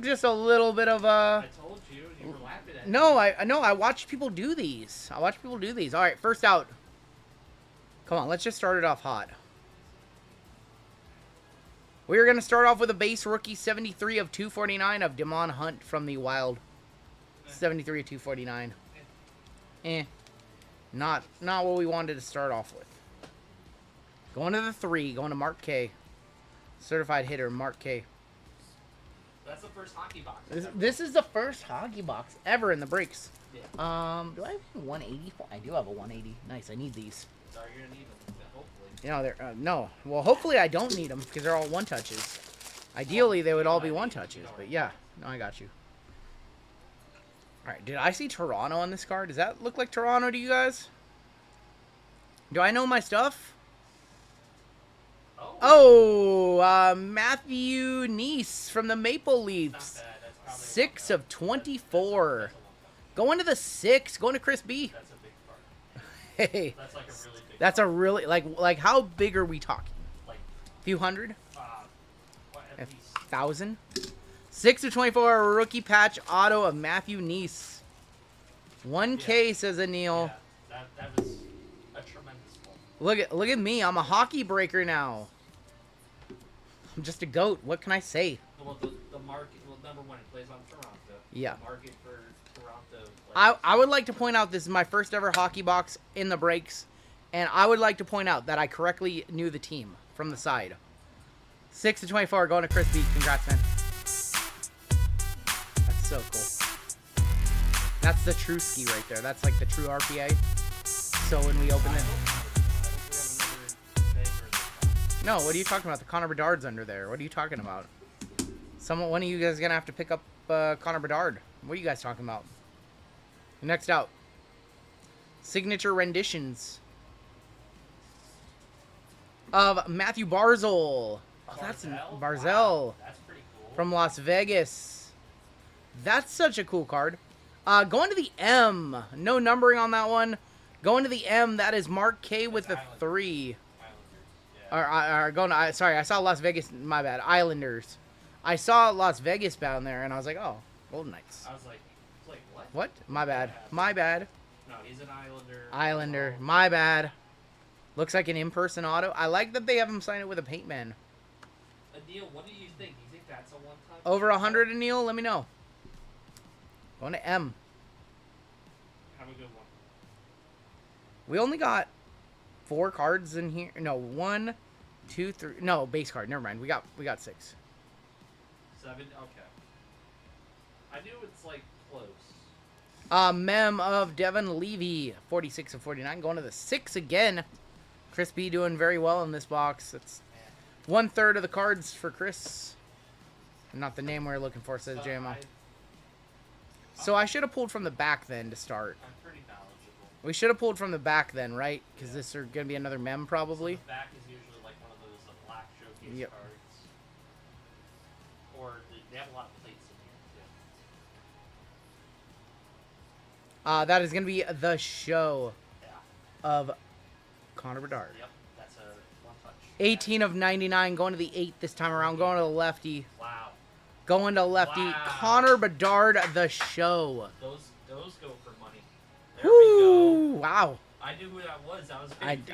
just a little bit of I told you. You were laughing at No, me. I watched people do these. All right, first out. Come on, let's just start it off hot. We're going to start off with a base rookie 73 of 249 of Damon Hunt from the Wild. 73 of 249. Not what we wanted to start off with. Going to the 3, going to Mark K. Certified hitter, Mark K. That's the first hockey box. This is the first hockey box ever in the breaks. Yeah. Do I have a 180? I do have a 180. Nice, I need these. So you're gonna need them, hopefully. You know, they're no. Well, hopefully I don't need them because they're all one touches. Ideally, they would all be one touches, but yeah. No, I got you. All right, did I see Toronto on this card? Does that look like Toronto to you guys? Do I know my stuff? Oh, Matthew Neese from the Maple Leafs. 6 of 24. Going to the 6. Going to Chris B. That's a big card. Hey, That's like a really big that's a really like how big are we talking? Like, Few hundred? at least. 1,000? 6 of 24. Rookie patch auto of Matthew Neese. 1K says Anil. Yeah, that was a tremendous pull. Look at me. I'm a hockey breaker now. I'm just a goat. What can I say? Well, the market, well, number one, it plays on Toronto. Yeah. The market for Toronto. Like, I would like to point out this is my first ever hockey box in the breaks, and I would like to point out that I correctly knew the team from the side. 6 to 24 going to Chris B. Congrats, man. That's so cool. That's the true ski right there. That's like the true RPA. So when we open it. No, what are you talking about? The Connor Bedard's under there. What are you talking about? One of you guys is going to have to pick up Connor Bedard. What are you guys talking about? Next out. Signature renditions of Matthew Barzal. Oh, that's Barzal. Wow, that's pretty cool. From Las Vegas. That's such a cool card. Going to the M. No numbering on that one. Going to the M. That is Mark K with the 3. Or going to, sorry, I saw Las Vegas. My bad. Islanders. I saw Las Vegas down there, and I was like, oh, Golden Knights. I was like what? What? My bad. My bad. No, he's an Islander. Islander. My bad. Looks like an in-person auto. I like that they have him sign it with a paint man. Anil, what do you think? Do you think that's a one-time? Over 100, Anil? Let me know. Going to M. Have a good one. We only got 4 cards in here. No, 1, 2, 3. No, base card. Never mind. We got 6. 7. Okay. I knew it's like close. Mem of Devin Levy, 46 of 49. Going to the 6 again. Chris B doing very well in this box. It's 1/3 of the cards for Chris. Not the name we were looking for, says JML. So I should have pulled from the back then to start. I'm pretty knowledgeable. We should have pulled from the back then, right? Because this is going to be another mem probably. So the back is usually like one of those black showcase Yep. cards. Or they have a lot of plates in here too. That is going to be the show Yeah. of Connor Bedard. Yep. That's a one touch. 18 of 99, going to the 8 this time around, going to the lefty. Wow. Going to lefty. Wow. Connor Bedard, the show. Those go for money. There we Woo! go. Wow. I knew who that was.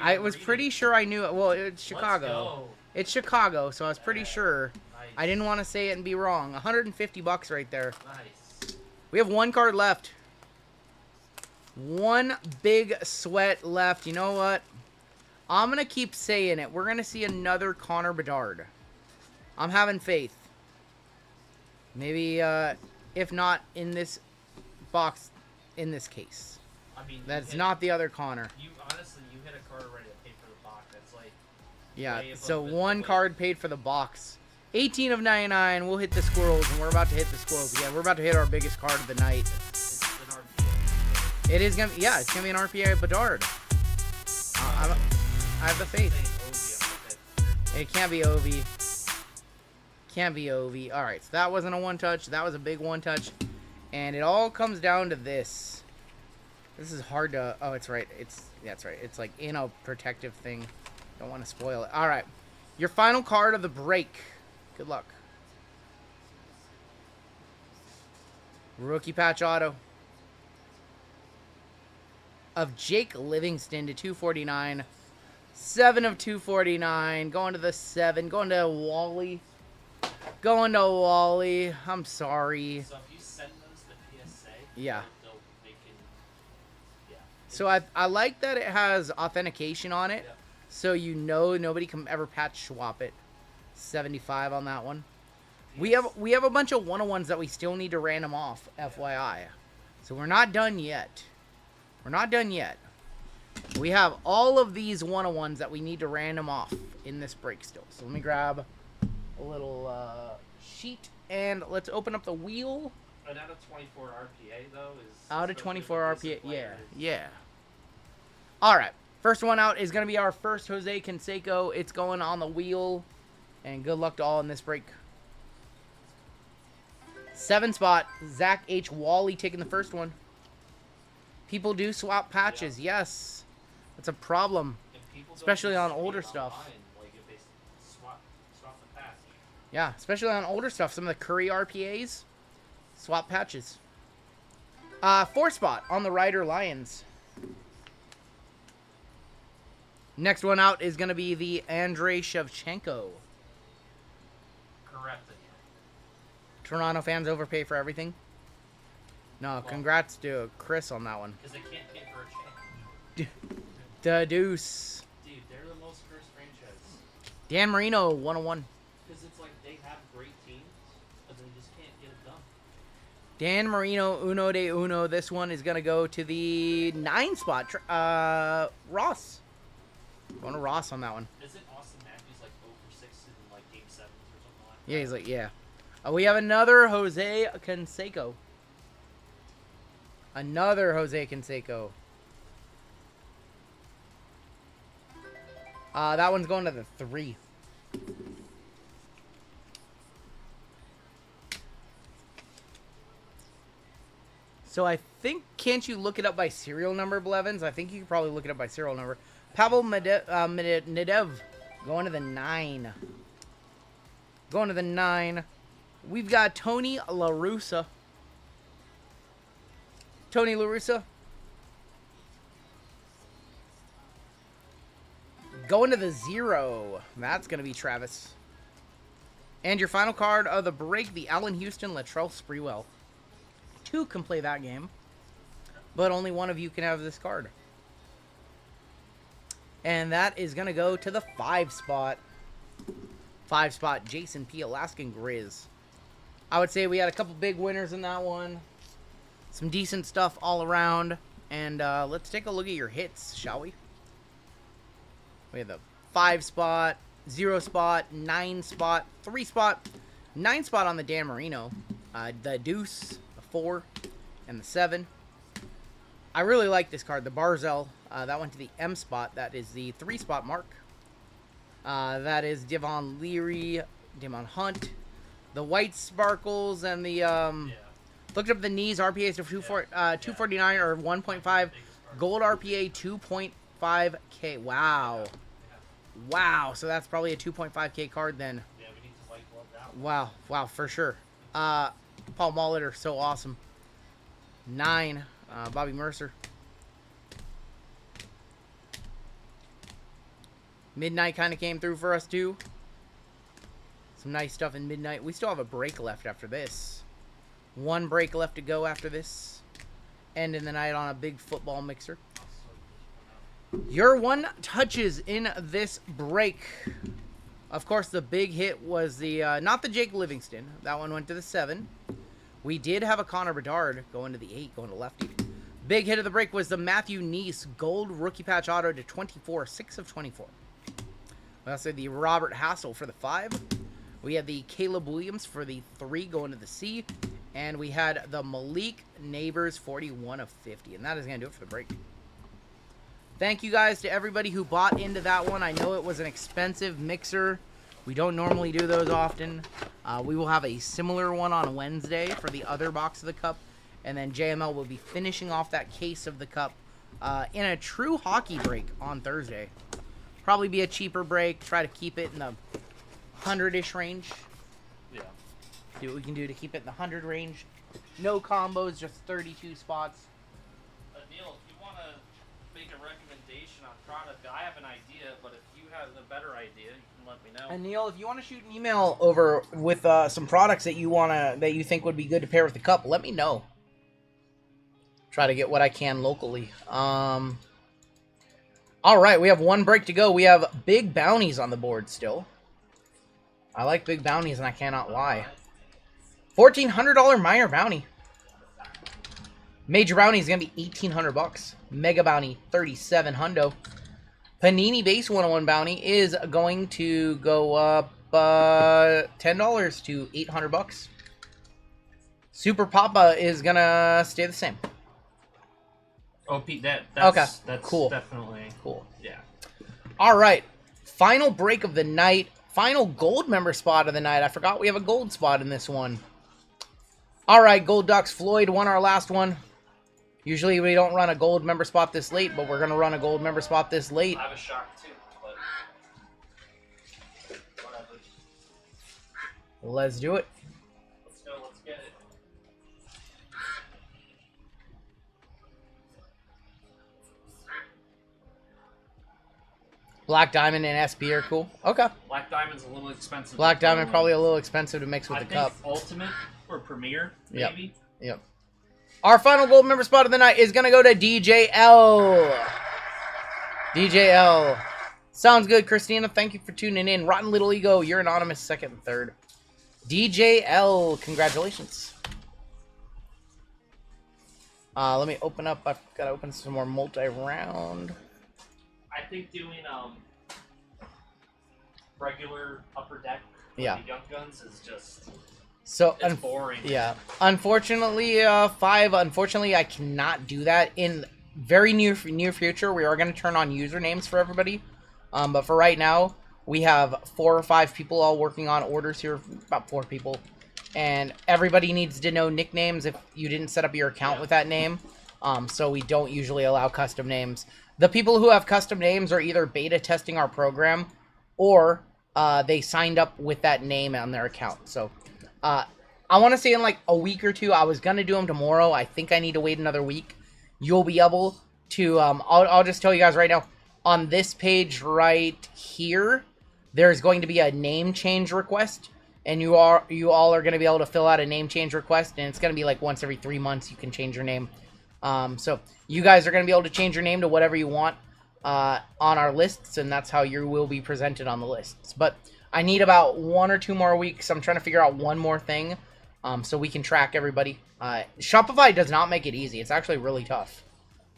I was pretty sure I knew it. Well, it's Chicago. Let's go. It's Chicago, so I was pretty sure. Nice. I didn't want to say it and be wrong. $150 right there. Nice. We have 1 card left. 1 big sweat left. You know what? I'm going to keep saying it. We're going to see another Connor Bedard. I'm having faith. Maybe, if not in this box, in this case. I mean, That's not the other Connor. You honestly, you hit a card already to pay for the box. That's like. Yeah, way above so the 1 weight. card paid for the box. 18 of 99. We'll hit the squirrels, and we're about to hit the squirrels again. We're about to hit our biggest card of the night. It's an RPA. It is gonna, yeah, it's gonna be an RPA Bedard. I have the faith. It can't be Ovi. Can't be Ovi. All right, so that wasn't a 1-touch. That was a big 1-touch, and it all comes down to this. This is hard to. Oh, it's right. That's right. It's like in a protective thing. Don't want to spoil it. All right, your final card of the break. Good luck. Rookie patch auto of Jake Livingston to 249. 7 of 249. Going to the 7. Going to Wally. Going to Wally. I'm sorry. So if you send those to PSA, Yeah. they can. Yeah. So I like that it has authentication on it. Yeah. So you know nobody can ever patch swap it. 75 on that one. We have a bunch of 101s that we still need to random off, FYI. So we're not done yet. We're not done yet. We have all of these 101s that we need to random off in this break still. So let me grab a little sheet and let's open up the wheel. But out of 24 RPA though is. Out of especially 24 with recent RPA, yeah, players, yeah. All right, first one out is going to be our first Jose Canseco. It's going on the wheel, and good luck to all in this break. 7 spot, Zach H. Wally taking the first one. People do swap patches, yes. That's a problem. and people don't especially on see it older stuff. online, Like if they swap the patch. Yeah, especially on older stuff. Some of the Curry RPAs, swap patches. 4 spot on the Ryder Lions. Next one out is going to be the Andrei Shevchenko. Correct. Toronto fans overpay for everything. No, congrats to Chris on that one. Because they can't pay for a change. The Deuce. Dude, they're the most cursed franchise. Dan Marino, 101. Because it's like they have great teams, but they just can't get it done. Dan Marino, uno de uno. This one is going to go to the 9 spot. Ross. Going to Ross on that one. Isn't Austin Matthews like 0 for 6 in like game 7s or something like that? Yeah, he's like, yeah. We have another Jose Canseco. Another Jose Canseco. That one's going to the 3. So I think, can't you look it up by serial number, Blevins? I think you could probably look it up by serial number. Pavel Nedev going to the 9. Going to the 9. We've got Tony La Russa. Tony La Russa. Going to the 0. That's going to be Travis. And your final card of the break, the Allen Houston Latrell Sprewell. 2 can play that game, but only one of you can have this card. And that is going to go to the 5 spot. 5 spot, Jason P. Alaskan Grizz. I would say we had a couple big winners in that one. Some decent stuff all around. And let's take a look at your hits, shall we? We have the 5 spot, 0 spot, 9 spot, 3 spot, 9 spot on the Dan Marino, the deuce, the 4, and the 7. I really like this card, the Barzell. That went to the M spot. That is the 3 spot mark. That is Devon Leary, Damon Hunt, the white sparkles, and the looked up the knees RPAs of 249 or 1.5, gold RPA 2.5K. Wow. Wow, so that's probably a 2.5K card then. Yeah, we need to white glove that one. Wow, wow, for sure. Paul Molitor, so awesome. 9, Bobby Mercer. Midnight kind of came through for us too. Some nice stuff in Midnight. We still have a break left after this. 1 break left to go after this. Ending the night on a big football mixer. Your 1 touches in this break. Of course, the big hit was the, not the Jake Livingston. That one went to the 7. We did have a Connor Bedard going to the 8, going to lefty. Big hit of the break was the Matthew Neese gold rookie patch auto to 24, 6 of 24. We also had the Robert Hassel for the 5. We had the Caleb Williams for the 3 going to the C. And we had the Malik Neighbors 41 of 50. And that is going to do it for the break. Thank you guys to everybody who bought into that one. I know it was an expensive mixer. We don't normally do those often. We will have a similar one on Wednesday for the other box of the cup. And then JML will be finishing off that case of the cup in a true hockey break on Thursday. Probably be a cheaper break. Try to keep it in the 100-ish range. Yeah. See what we can do to keep it in the 100 range. No combos, just 32 spots. Neil, if you want to make a recommendation on product, I have an idea, but if you have a better idea, you can let me know. And Neil, if you want to shoot an email over with some products that you think would be good to pair with the cup, let me know. Try to get what I can locally. All right, we have 1 break to go. We have big bounties on the board still. I like big bounties, and I cannot lie. $1,400 minor bounty. Major bounty is going to be $1,800. Mega bounty, $3,700 hundo. Panini base 101 bounty is going to go up $10 to $800. Super Papa is going to stay the same. Oh, Pete, that's cool. Definitely cool. Yeah. All right, final break of the night. Final gold member spot of the night. I forgot we have a gold spot in this one. All right, Gold Ducks. Floyd won our last one. Usually we don't run a gold member spot this late, but we're going to run a gold member spot this late. I have a shock too, but whatever. Let's do it. Let's go. Let's get it. Black Diamond and SP are cool. Okay. Black Diamond's a little expensive. Black Diamond probably a little expensive to mix with the cup. Ultimate or Premier, maybe. Yep. Our final gold member spot of the night is going to go to DJL. DJL. Sounds good, Christina. Thank you for tuning in. Rotten Little Ego, you're anonymous 2nd and 3rd. DJL, congratulations. Let me open up. I've got to open some more multi-round. I think doing regular upper deck with Yeah. the Young Guns is just It's boring. Yeah. Unfortunately, 5, unfortunately, I cannot do that. In very near future, we are going to turn on usernames for everybody. But for right now, we have 4 or 5 people all working on orders here, about 4 people. And everybody needs to know nicknames if you didn't set up your account with that name. So we don't usually allow custom names. The people who have custom names are either beta testing our program or they signed up with that name on their account. So I want to say in like a week or 2, I was going to do them tomorrow. I think I need to wait another week. You'll be able to, I'll just tell you guys right now, on this page right here, there's going to be a name change request, and you all are going to be able to fill out a name change request, and it's going to be like once every 3 months you can change your name. So you guys are going to be able to change your name to whatever you want on our lists, and that's how you will be presented on the lists. But I need about 1 or 2 more weeks. I'm trying to figure out one more thing so we can track everybody. Shopify does not make it easy. It's actually really tough.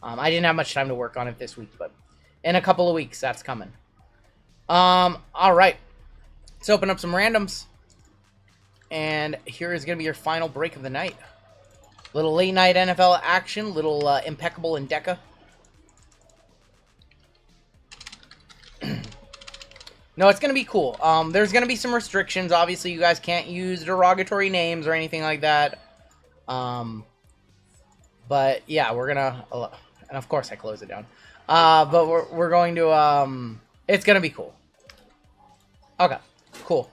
I didn't have much time to work on it this week, but in a couple of weeks, that's coming. All right. Let's open up some randoms. And here is going to be your final break of the night. Little late night NFL action. Little Impeccable and Deca. No, it's going to be cool. There's going to be some restrictions. Obviously, you guys can't use derogatory names or anything like that. But, yeah, we're going to... And, of course, I close it down. But we're going to... It's going to be cool. Okay, cool.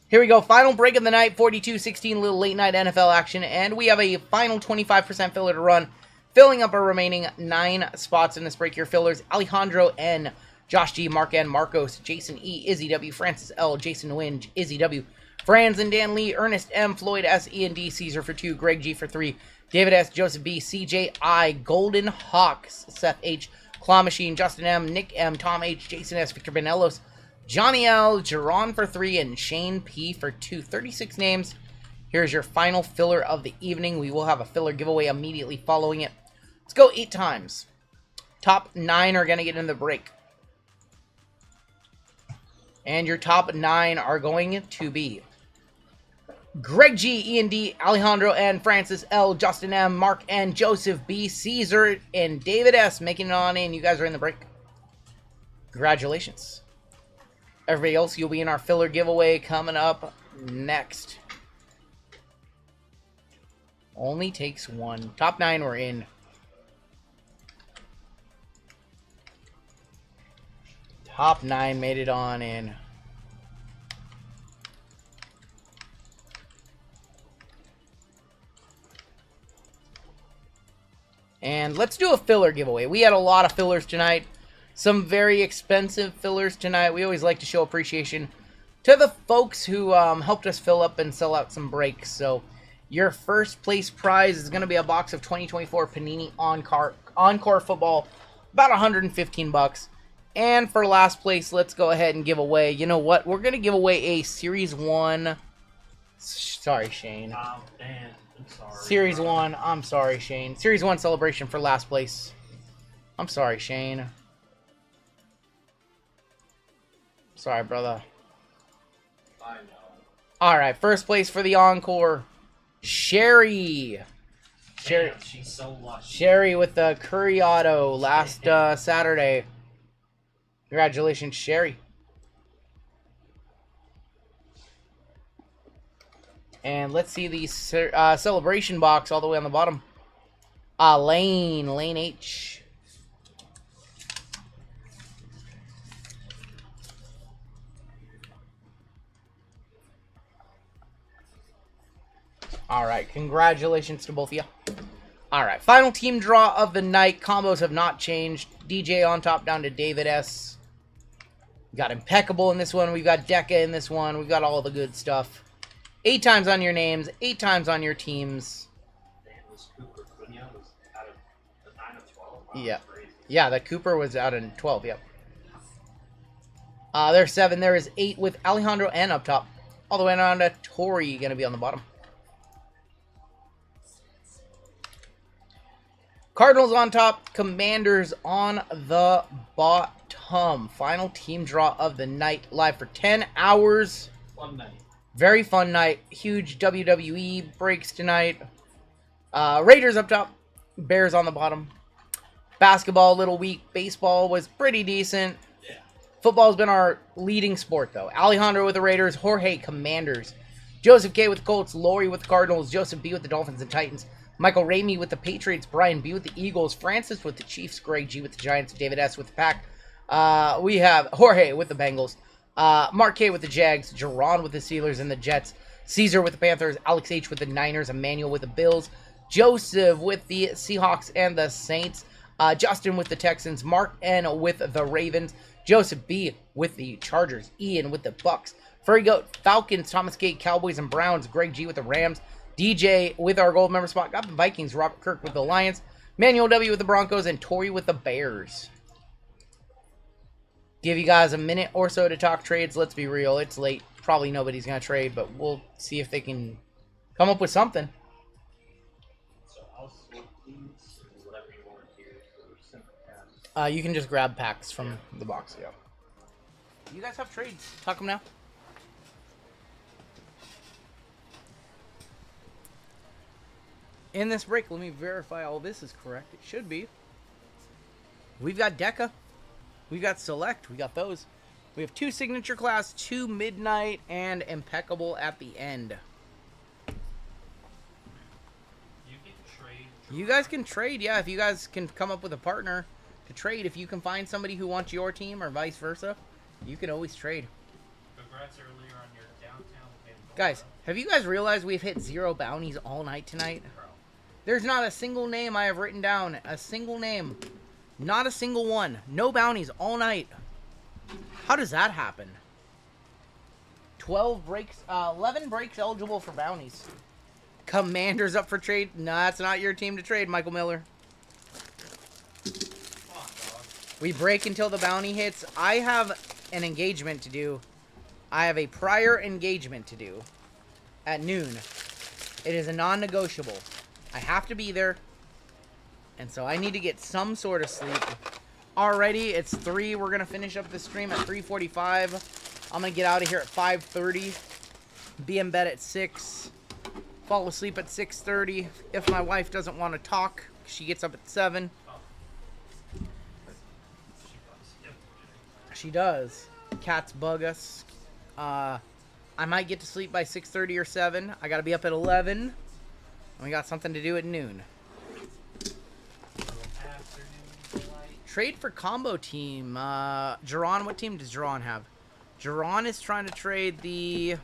Here we go. Final break of the night. 42-16, little late night NFL action. And we have a final 25% filler to run. Filling up our remaining 9 spots in this break. Your fillers, Alejandro N., Josh G, Mark N, Marcos, Jason E, Izzy W, Francis L, Jason Wynn, Izzy W, Franz and Dan Lee, Ernest M, Floyd S, E and D, Caesar for 2, Greg G for 3, David S, Joseph B, CJ I, Golden Hawks, Seth H, Claw Machine, Justin M, Nick M, Tom H, Jason S, Victor Benelos, Johnny L, Jerron for 3, and Shane P for 2. 36 names. Here's your final filler of the evening. We will have a filler giveaway immediately following it. Let's go 8 times. Top 9 are going to get in the break. And your top 9 are going to be Greg G, Ian D, Alejandro N, Francis L, Justin M, Mark N, Joseph B, Caesar, and David S making it on in. You guys are in the break. Congratulations. Everybody else, you'll be in our filler giveaway coming up next. Only takes 1. Top 9 we're in. Top 9 made it on in. And let's do a filler giveaway. We had a lot of fillers tonight. Some very expensive fillers tonight. We always like to show appreciation to the folks who helped us fill up and sell out some breaks. So your first place prize is going to be a box of 2024 Panini Encore Football. About 115 bucks. And for last place, let's go ahead and give away, you know what? We're going to give away a Series 1. Sorry, Shane. Oh, man. I'm sorry. Series 1. I'm sorry, Shane. Series 1 celebration for last place. I'm sorry, Shane. Sorry, brother. I know. Alright, first place for the Encore. Sherry. Sherry. Damn, she's so lucky. Sherry with the Curry Auto last Saturday. Congratulations, Sherry. And let's see the celebration box all the way on the bottom. Lane H. Alright, congratulations to both of you. Alright, final team draw of the night. Combos have not changed. DJ on top down to David S. We got Impeccable in this one. We've got Deca in this one. We've got all the good stuff. 8 times on your names. 8 times on your teams. Damn, this Cooper Cunha was out of the 9 of 12. Wow, Yeah. that's crazy. Yeah, that Cooper was out in 12, yep. There's 7. There is 8 with Alejandro N up top. All the way down to Tori going to be on the bottom. Cardinals on top, Commanders on the bottom. Final team draw of the night, live for 10 hours. Fun night. Very fun night. Huge WWE breaks tonight. Raiders up top, Bears on the bottom. Basketball, a little weak. Baseball was pretty decent. Yeah. Football's been our leading sport, though. Alejandro with the Raiders, Jorge Commanders. Joseph K with the Colts, Lori with the Cardinals, Joseph B with the Dolphins and Titans. Michael Ramey with the Patriots, Brian B with the Eagles, Francis with the Chiefs, Greg G with the Giants, David S with the Pack. We have Jorge with the Bengals, Mark K with the Jags, Jerron with the Steelers and the Jets, Caesar with the Panthers, Alex H with the Niners, Emmanuel with the Bills, Joseph with the Seahawks and the Saints, Justin with the Texans, Mark N with the Ravens, Joseph B with the Chargers, Ian with the Bucks, Furry Goat, Falcons, Thomas Gate, Cowboys and Browns, Greg G with the Rams, DJ with our gold member spot, got the Vikings, Robert Kirk with the Lions, Manuel W with the Broncos, and Tori with the Bears. Give you guys a minute or so to talk trades. Let's be real, it's late. Probably nobody's going to trade, but we'll see if they can come up with something. You can just grab packs from the box, yeah. You guys have trades. Talk them now. In this break, let me verify all this is correct. It should be. We've got Deca. We've got Select. We got those. We have 2 Signature Class, 2 Midnight, and Impeccable at the end. You guys can trade, yeah. If you guys can come up with a partner to trade, if you can find somebody who wants your team or vice versa, you can always trade. Congrats earlier on your downtown Pandora. Guys, have you guys realized we've hit 0 bounties all night tonight? There's not a single name I have written down. A single name. Not a single one. No bounties all night. How does that happen? 12 breaks, 11 breaks eligible for bounties. Commanders up for trade? Nah, that's not your team to trade, Michael Miller. We break until the bounty hits. I have an engagement to do. I have a prior engagement to do at noon. It is a non-negotiable. I have to be there. And so I need to get some sort of sleep. Already, it's 3. We're going to finish up the stream at 3:45. I'm going to get out of here at 5:30. Be in bed at 6. Fall asleep at 6:30. If my wife doesn't want to talk, she gets up at 7. She does. Cats bug us. I might get to sleep by 6:30 or 7. I got to be up at 11. And we got something to do at noon. Trade for combo team. Jerron, what team does Jerron have? Jerron is trying to trade the...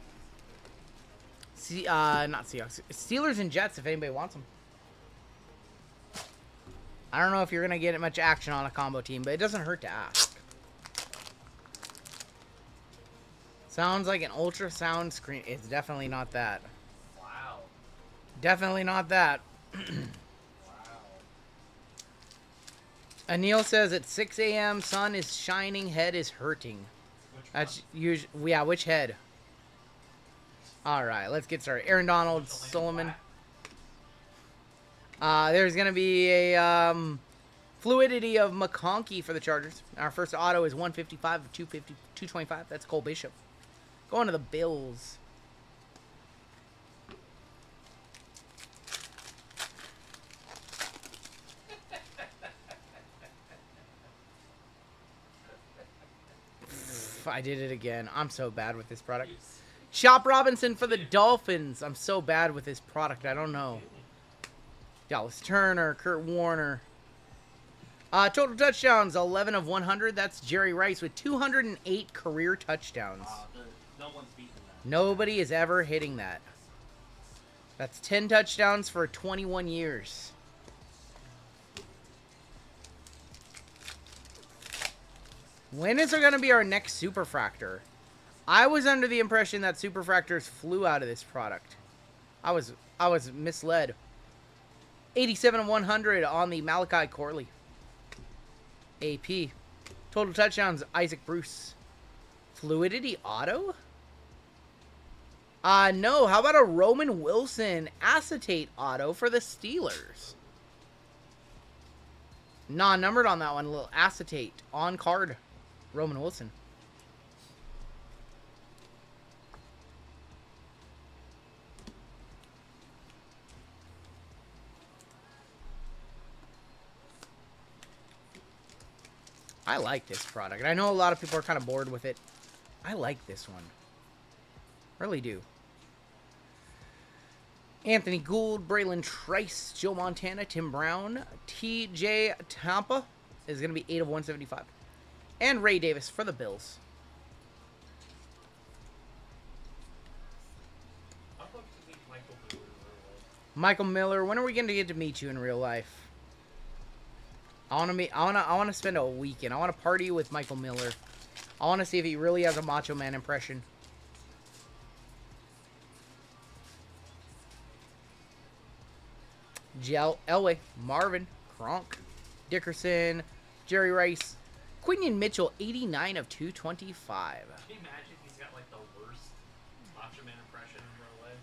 not Seahawks. Steelers and Jets if anybody wants them. I don't know if you're going to get much action on a combo team, but it doesn't hurt to ask. Sounds like an ultrasound screen. It's definitely not that. Wow. Definitely not that. Anil says at 6 a.m. sun is shining, head is hurting. That's usually, yeah, which head? All right, let's get started. Aaron Donald, Solomon. There's going to be a fluidity of McConkey for the Chargers. Our first auto is 155 of 225. That's Cole Bishop. Going to the Bills. I did it again. I'm so bad with this product. Chop Robinson for the Dolphins. I'm so bad with this product. I don't know. Dallas Turner, Kurt Warner. Total touchdowns, 11 of 100. That's Jerry Rice with 208 career touchdowns. No one's beaten that. Nobody is ever hitting that. That's 10 touchdowns for 21 years. When is there going to be our next Superfractor? I was under the impression that Superfractors flew out of this product. I was misled. 87 of 100 on the Malachi Corley. AP. Total touchdowns, Isaac Bruce. Fluidity auto? No. How about a Roman Wilson acetate auto for the Steelers? Non-numbered on that one. A little acetate on card. Roman Wilson. I like this product. I know a lot of people are kind of bored with it. I like this one. Really do. Anthony Gould, Braylon Trice, Joe Montana, Tim Brown, TJ Tampa is going to be 8 of 175. And Ray Davis for the Bills. I'd love to meet Michael Miller in real life. Michael Miller, when are we going to get to meet you in real life? I wanna spend a weekend. I wanna party with Michael Miller. I wanna see if he really has a Macho Man impression. Elway, Marvin, Kronk, Dickerson, Jerry Rice, Quinion Mitchell, 89 of 225. Can you imagine he's got like the worst Macho Man impression in real life?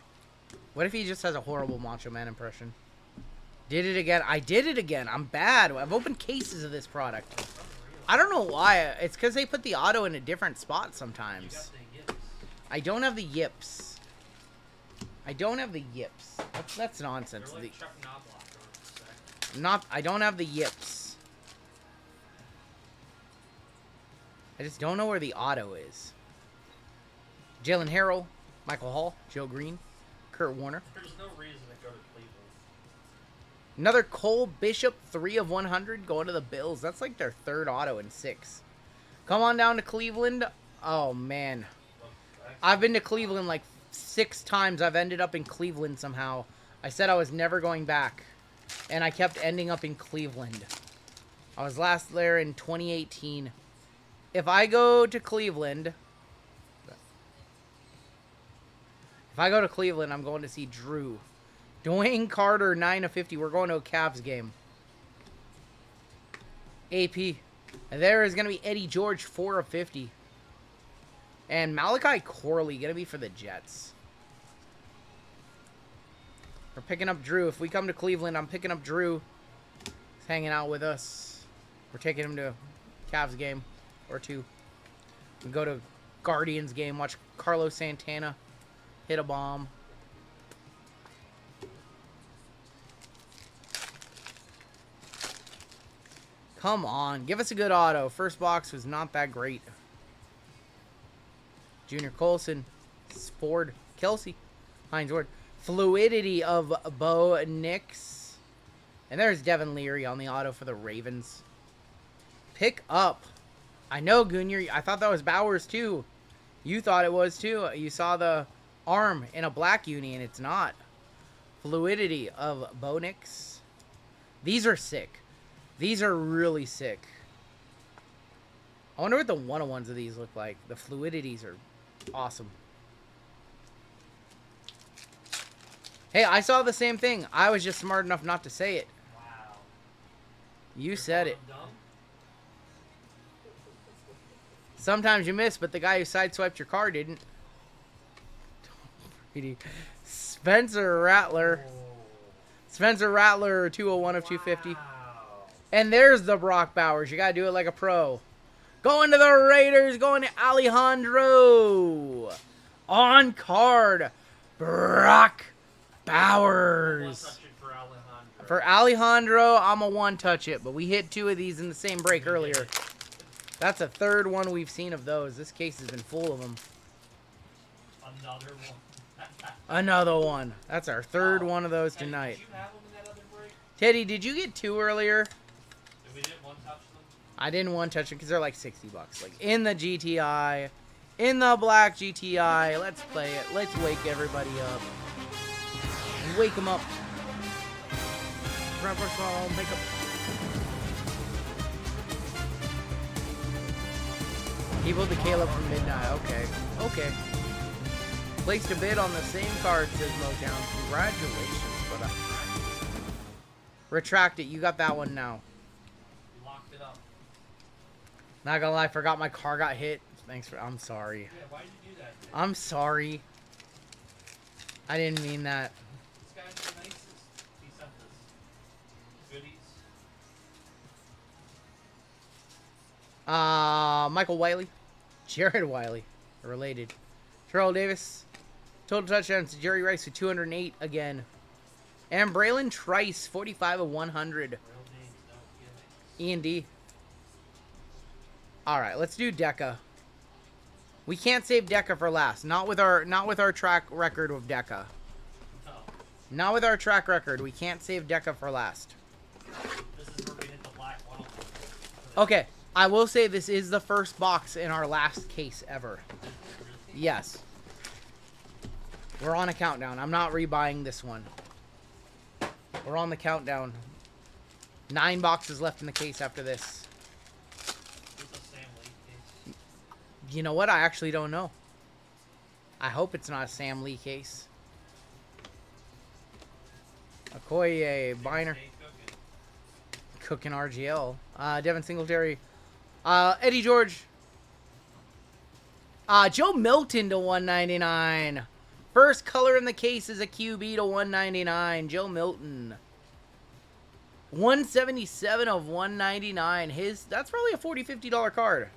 What if he just has a horrible Macho Man impression? Did it again. I did it again. I'm bad. I've opened cases of this product. I don't know why. It's because they put the auto in a different spot sometimes. I don't have the yips. I don't have the yips. That's nonsense. They're like Chuck Knobloch on I don't have the yips. I just don't know where the auto is. Jalen Harrell, Michael Hall, Joe Green, Kurt Warner. There's no reason to go to Cleveland. Another Cole Bishop, 3 of 100, going to the Bills. That's like their third auto in 6. Come on down to Cleveland. Oh, man. I've been to Cleveland like 6 times. I've ended up in Cleveland somehow. I said I was never going back, and I kept ending up in Cleveland. I was last there in 2018. If I go to Cleveland, I'm going to see Drew. Dwayne Carter, 9 of 50. We're going to a Cavs game. AP. And there is going to be Eddie George, 4 of 50. And Malachi Corley, going to be for the Jets. We're picking up Drew. If we come to Cleveland, I'm picking up Drew. He's hanging out with us. We're taking him to a Cavs game or 2. We go to Guardians game, watch Carlos Santana hit a bomb. Come on, give us a good auto. First box was not that great. Junior Colson, Ford, Kelsey, Hines Ward. Fluidity of Bo Nix. And there's Devin Leary on the auto for the Ravens. Pick up. I know, Goonier. I thought that was Bowers, too. You thought it was, too. You saw the arm in a black uni, and it's not. Fluidity of Bo Nix. These are sick. These are really sick. I wonder what the 101s of these look like. The fluidities are awesome. Hey, I saw the same thing. I was just smart enough not to say it. Wow. You said it. Dumb? Sometimes you miss, but the guy who sideswiped your car didn't. Spencer Rattler. Spencer Rattler, 201 of 250. Wow. And there's the Brock Bowers. You got to do it like a pro. Going to the Raiders. Going to Alejandro. On card. Brock Bowers. One touch it for Alejandro. For Alejandro, I'm a one-touch it. But we hit 2 of these in the same break earlier. That's a third one we've seen of those. This case has been full of them. Another one. Another one. That's our third one of those tonight. Did you have them in that other break? Teddy, did you get 2 earlier? If we didn't one touch them? I didn't one touch them because they're like $60. Like in the GTI. In the black GTI. Let's play it. Let's wake everybody up. Wake them up. Make up. He pulled the Caleb from midnight. Okay. Okay. Placed a bid on the same card, says Motown. Congratulations, brother. Retract it. You got that one now. You locked it up. Not gonna lie, forgot my car got hit. Thanks for. I'm sorry. Yeah, why did you do that? I'm sorry. I didn't mean that. This guy's the nicest. He sent us goodies. Michael Wiley, Jared Wiley, related. Terrell Davis, total touchdowns to Jerry Rice with 208 again. And Braylon Trice, 45 of 100. Real names don't get it. E&D. All right, let's do Deca. We can't save Deca for last. Not with our track record of Deca. No. Not with our track record. We can't save Deca for last. This is where we hit the black one. Okay, I will say this is the first box in our last case ever. Yes. We're on a countdown. I'm not rebuying this one. We're on the countdown. 9 boxes left in the case after this. Is it the Sam Lee case? You know what? I actually don't know. I hope it's not a Sam Lee case. Okoye, Biner, Stay cooking. Cooking RGL. Devin Singletary. Eddie George. Joe Milton to 199. First color in the case is a QB to 199. Joe Milton. 177 of 199. That's probably a $40, $50 card.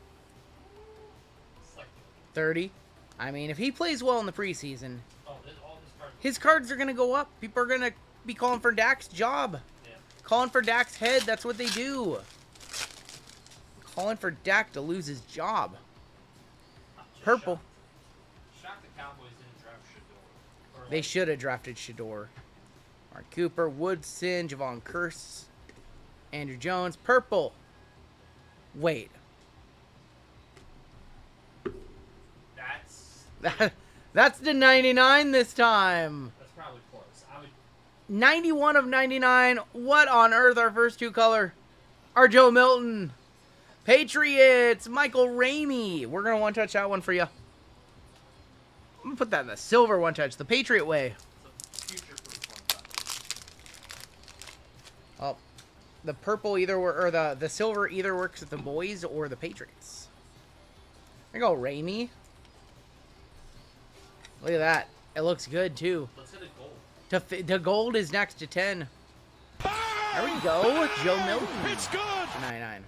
It's like, 30. I mean, if he plays well in the preseason, oh, all this card. his cards are going to go up. People are going to be calling for Dak's job. Yeah. Calling for Dak's head. That's what they do. Calling for Dak to lose his job. Just Purple. Shocked the Cowboys didn't draft Shador. Or They like, should have drafted Shador. Mark Cooper, Woodson, Javon Curse, Andrew Jones. Purple. Wait. That's the 99 this time. That's probably close. I would. 91 of 99. What on earth? Our first 2 color are Joe Milton. Patriots, Michael Ramey. We're going to one-touch that one for you. I'm going to put that in the silver one-touch, the Patriot way. It's a future-proof one. Oh, the purple either or the silver either works with the boys or the Patriots. There you go, Ramey. Look at that. It looks good, too. Let's hit a goal. The gold is next to 10. There we go. Joe Milton. It's good. 99.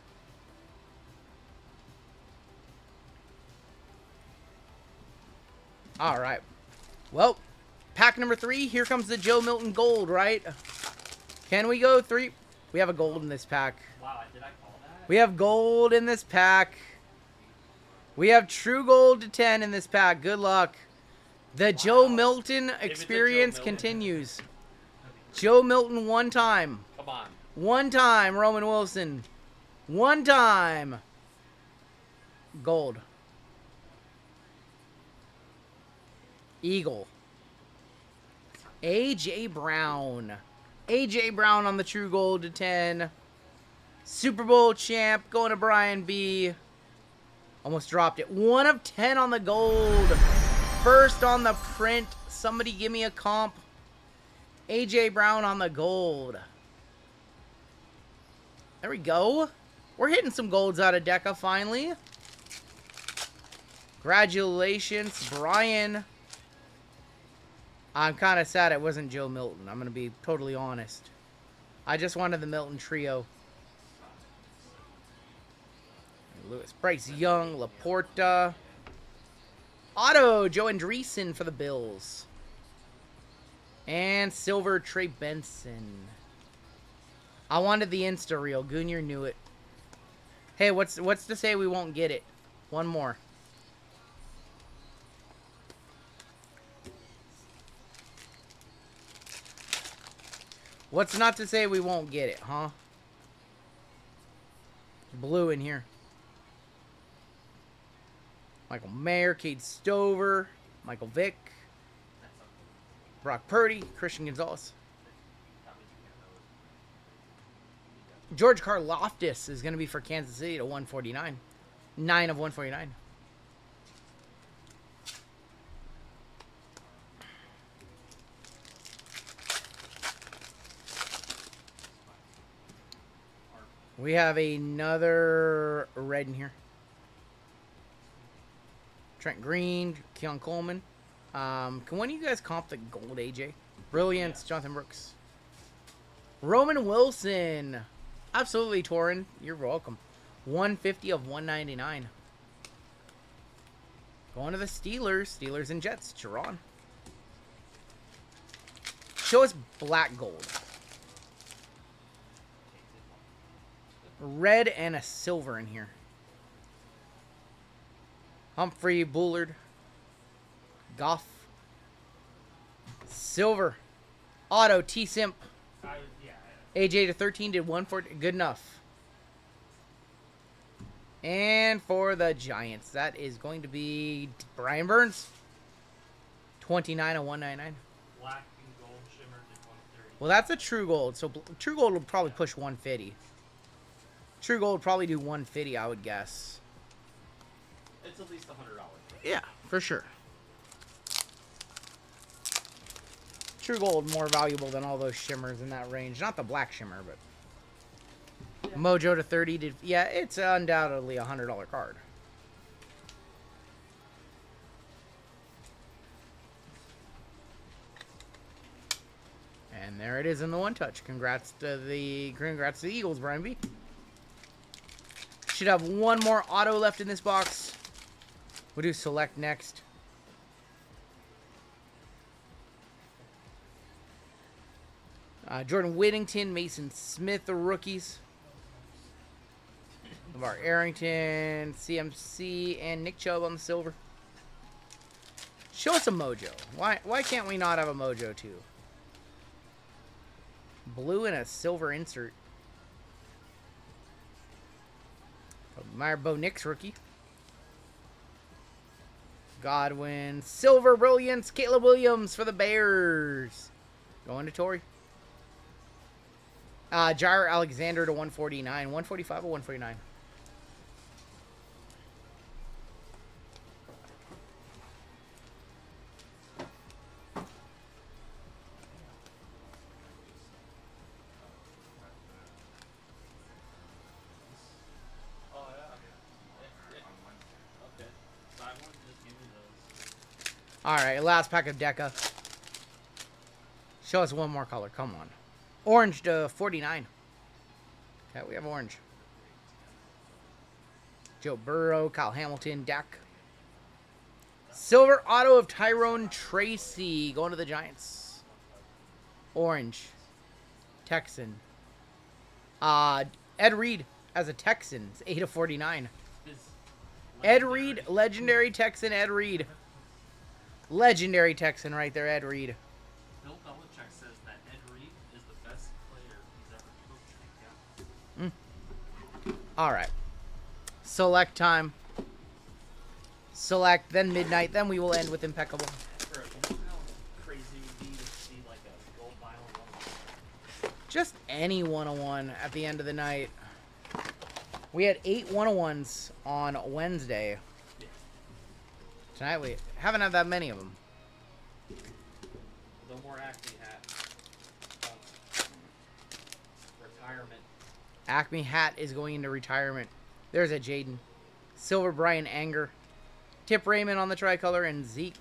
All right. Well, pack number 3. Here comes the Joe Milton gold, right? Can we go 3? We have a gold in this pack. Wow, did I call that? We have gold in this pack. We have true gold to 10 in this pack. Good luck. The Joe Milton experience Milton. continues. Joe Milton one time. Come on. One time, Roman Wilson. One time. Gold. Eagle. A.J. Brown. A.J. Brown on the true gold to 10. Super Bowl champ going to Brian B. Almost dropped it. 1 of 10 on the gold. First on the print. Somebody give me a comp. A.J. Brown on the gold. There we go. We're hitting some golds out of Deca finally. Congratulations, Brian. I'm kind of sad it wasn't Joe Milton. I'm going to be totally honest. I just wanted the Milton trio. Lewis, Bryce Young, Laporta. Auto, Joe Andreessen for the Bills. And silver, Trey Benson. I wanted the Insta reel. Goonier knew it. Hey, what's to say we won't get it? One more. What's not to say we won't get it, huh? Blue in here. Michael Mayer, Cade Stover, Michael Vick, Brock Purdy, Christian Gonzalez. George Karlaftis is going to be for Kansas City to 149. 9 of 149. We have another red in here. Trent Green, Keon Coleman. Can one of you guys comp the gold AJ? Brilliance, Jonathan Brooks. Roman Wilson. Absolutely, Torin. You're welcome. 150 of 199. Going to the Steelers. Steelers and Jets. Jerron. Show us black gold. Red and a silver in here. Humphrey, Bullard, Goff, silver, auto, T-Simp, AJ to 13 did 140, good enough. And for the Giants, that is going to be Brian Burns, 29 of 199. Black and gold shimmer did Well, that's a True Gold. So True Gold will probably push 150. True Gold would probably do 150, I would guess. It's at least $100. Yeah, for sure. True Gold more valuable than all those shimmers in that range. Not the black shimmer, but Mojo to 30 did. Yeah, it's undoubtedly a $100 card. And there it is in the one touch. Congrats to the Eagles, Brian B. Should have one more auto left in this box. We'll do select next. Jordan Whittington, Mason Smith, the rookies. LeVar Arrington, CMC, and Nick Chubb on the silver. Show us a Mojo. Why can't we not have a Mojo too? Blue and a silver insert. Meyer Bo Nix rookie. Godwin, silver brilliance, Caleb Williams for the Bears. Going to Torrey. Jair Alexander to 149. 145 or 149. Alright, last pack of Deca. Show us one more color. Come on. Orange to 49. Okay, we have orange. Joe Burrow, Kyle Hamilton, Dak. Silver auto of Tyrone Tracy going to the Giants. Orange. Texan. Ed Reed as a Texan. It's 8 of 49. Ed Reed, legendary Texan Ed Reed. Legendary Texan right there, Ed Reed. Bill Belichick says that Ed Reed is the best player he's ever coached. Yeah. Alright. Select time. Select, then midnight, then we will end with Impeccable. Bro, you know how crazy it would be to see like a gold vinyl 101? Just any 101 at the end of the night. We had 8 101s on Wednesday. Tonight we haven't had that many of them. No more Acme hat. Retirement. Acme hat is going into retirement. There's a Jaden. Silver Brian Anger. Tip Raymond on the tricolor and Zeke.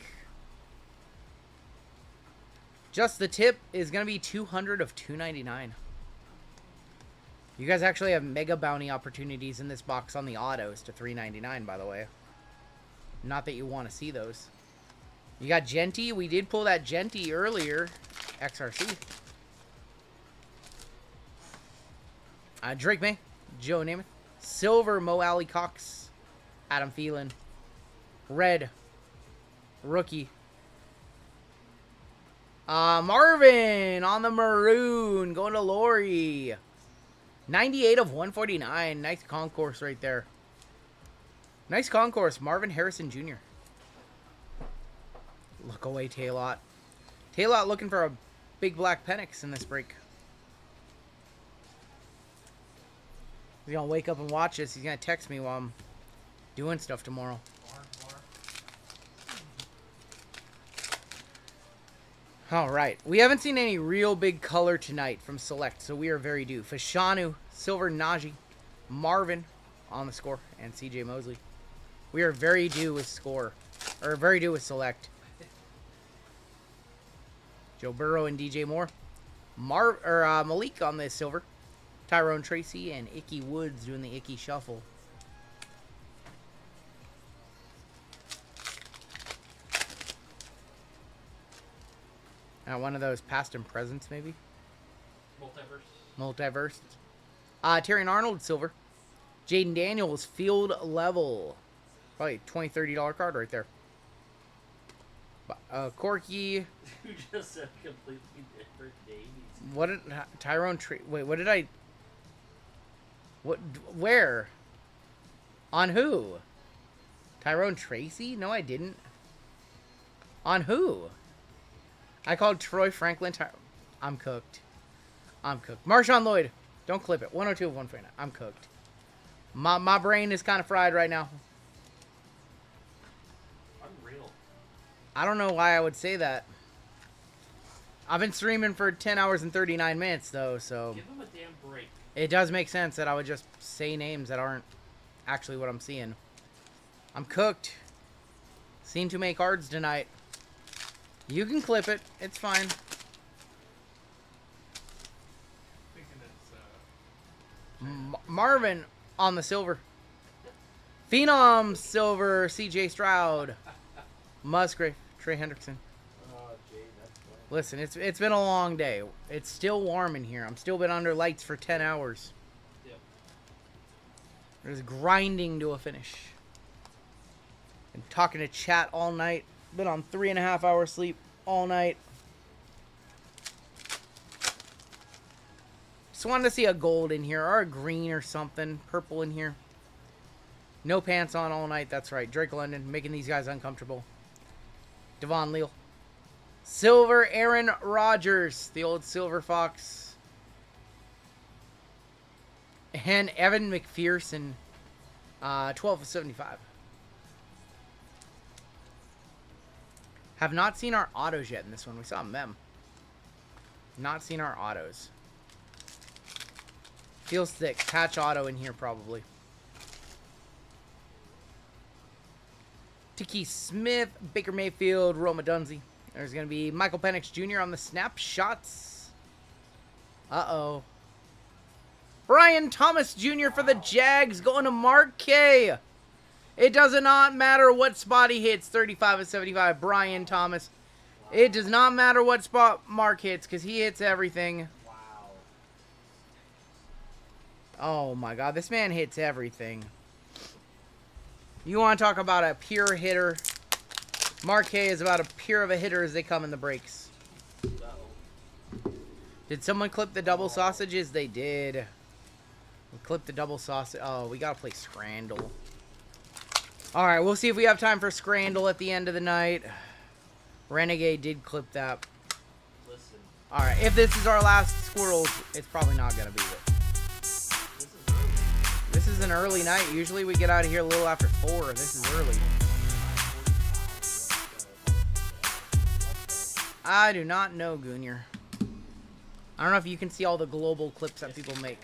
Just the tip is going to be 200 of 299. You guys actually have mega bounty opportunities in this box on the autos to 399, by the way. Not that you want to see those. You got Genty. We did pull that Genty earlier. XRC. Drake May. Joe Namath. Silver Mo Alley Cox. Adam Thielen. Red. Rookie. Marvin on the maroon. Going to Lori. 98 of 149. Nice concourse right there. Nice concourse, Marvin Harrison Jr. Look away, Taylot. Taylot looking for a big black Penix in this break. He's going to wake up and watch this. He's going to text me while I'm doing stuff tomorrow. Alright, we haven't seen any real big color tonight from Select, so we are very due. Fashanu, Silver Najee, Marvin on the score, and CJ Mosley. We are very due with score, or very due with Select. Joe Burrow and DJ Moore. Malik on the silver. Tyrone Tracy and Icky Woods doing the Icky Shuffle. One of those past and presents, maybe? Multiverse. Terry Arnold, silver. Jaden Daniels, field level. Probably $20, $30 card right there. Corky. You just said completely different names. What did Tyrone wait, what did I... What? Where? On who? Tyrone Tracy? No, I didn't. On who? I called Troy Franklin I'm cooked. I'm cooked. Marshawn Lloyd. Don't clip it. 102 of 149. I'm cooked. My brain is kind of fried right now. Unreal. I don't know why I would say that. I've been streaming for 10 hours and 39 minutes, though, so... Give him a damn break. It does make sense that I would just say names that aren't actually what I'm seeing. I'm cooked. Seen too many cards tonight. You can clip it. It's fine. Marvin on the silver. Phenom silver. CJ Stroud. Musgrave. Trey Hendrickson. Listen, it's been a long day. It's still warm in here. I'm still been under lights for 10 hours. Yep. Just grinding to a finish. Been talking to chat all night. Been on 3.5 hours sleep all night. Just wanted to see a gold in here or a green or something. Purple in here. No pants on all night. That's right. Drake London making these guys uncomfortable. Devon Leal. Silver Aaron Rodgers. The old Silver Fox. And Evan McPherson. 12 of 75. Have not seen our autos yet in this one. We saw them. Not seen our autos. Feels thick. Patch auto in here probably. Tiki Smith, Baker Mayfield, Roma Dunzy. There's going to be Michael Penix Jr. on the snapshots. Uh-oh. Brian Thomas Jr. for the Jags going to Mark K. It does not matter what spot he hits. 35 of 75. Brian Thomas. It does not matter what spot Mark hits because he hits everything. Wow. Oh my god. This man hits everything. You want to talk about a pure hitter. Mark K is about as pure of a hitter as they come in the breaks. Did someone clip the double sausages? They did. We clipped the double sausage. Oh, we got to play Scrandle. Alright, we'll see if we have time for Scrandle at the end of the night. Renegade did clip that. Listen. Alright, if this is our last Squirrels, it's probably not going to be it. This is an early night. Usually we get out of here a little after 4. This is early. I do not know, Goonier. I don't know if you can see all the global clips that people make.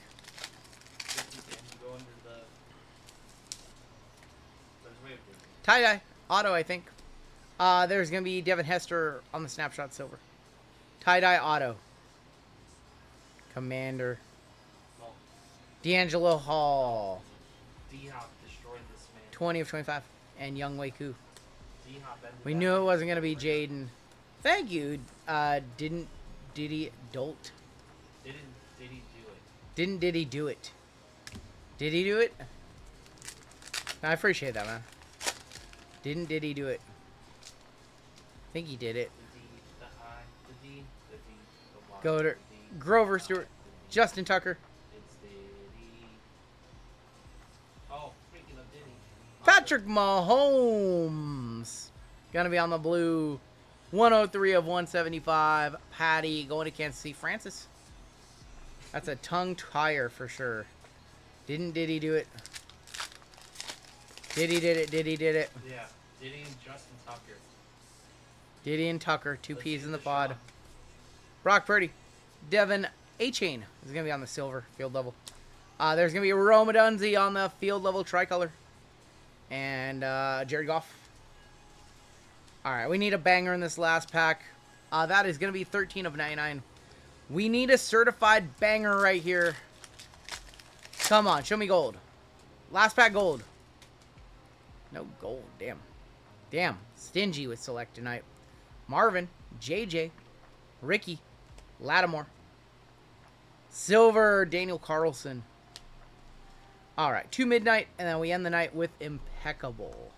Tie-dye. Auto, I think. There's going to be Devin Hester on the snapshot silver. Tie-dye auto. Commander. D'Angelo Hall. D-Hop destroyed this man. 20 of 25. And Young Wei Koo. D-Hop ended We that. knew it wasn't going to be Jaden. Thank you. Did he dolt? Did he do it? Did he do it? Did he do it? I appreciate that, man. Did he do it? I think he did it. The D, the I, the D, the D, the Y. Go to Grover Stewart. Justin Tucker. It's the D. Oh, speaking of Diddy. Patrick Mahomes. Gonna be on the blue. 103 of 175. Patty going to Kansas City. Francis. That's a tongue tire for sure. Did he do it? Did he did it? Yeah, Diddy and Justin Tucker. Diddy and Tucker. Two Let's peas see in the the pod. shot. Brock Purdy. Devin A-Chain is going to be on the silver field level. There's going to be Roma Dunzy on the field level tricolor. And Jared Goff. Alright, we need a banger in this last pack. That is going to be 13 of 99. We need a certified banger right here. Come on, show me gold. Last pack gold. No gold, damn. Damn, stingy with select tonight. Marvin, JJ, Ricky, Lattimore. Silver, Daniel Carlson. Alright, 2 midnight, and then we end the night with Impeccable.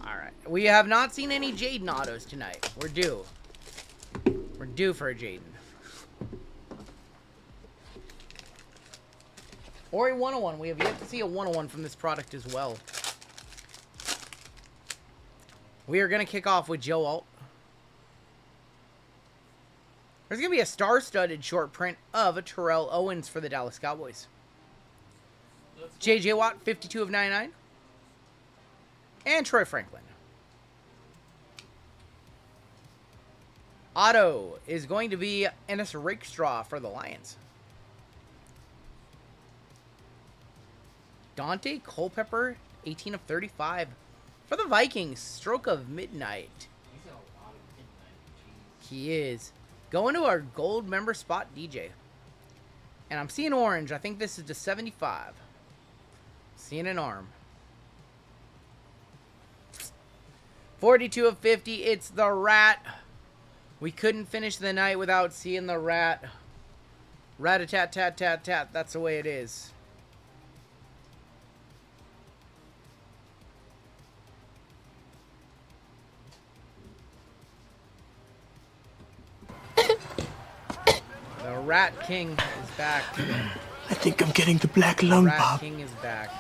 Alright, we have not seen any Jaden autos tonight. We're due. We're due for a Jaden. Or a 101. We have yet to see a 101 from this product as well. We are going to kick off with Joe Alt. There's going to be a star-studded short print of a Terrell Owens for the Dallas Cowboys. J.J. Watt, 52 of 99. And Troy Franklin. Auto is going to be Ennis Rakestraw for the Lions. Dante Culpepper, 18 of 35. For the Vikings, Stroke of Midnight. He's got a lot of midnight. Jeez. He is. Going to our gold member spot, DJ. And I'm seeing orange. I think this is to 75. Seeing an arm. 42 of 50. It's the Rat. We couldn't finish the night without seeing the Rat. Rat-a-tat-tat-tat-tat. That's the way it is. The Rat King is back. I think I'm getting the black lung, Rat Bob. King is back.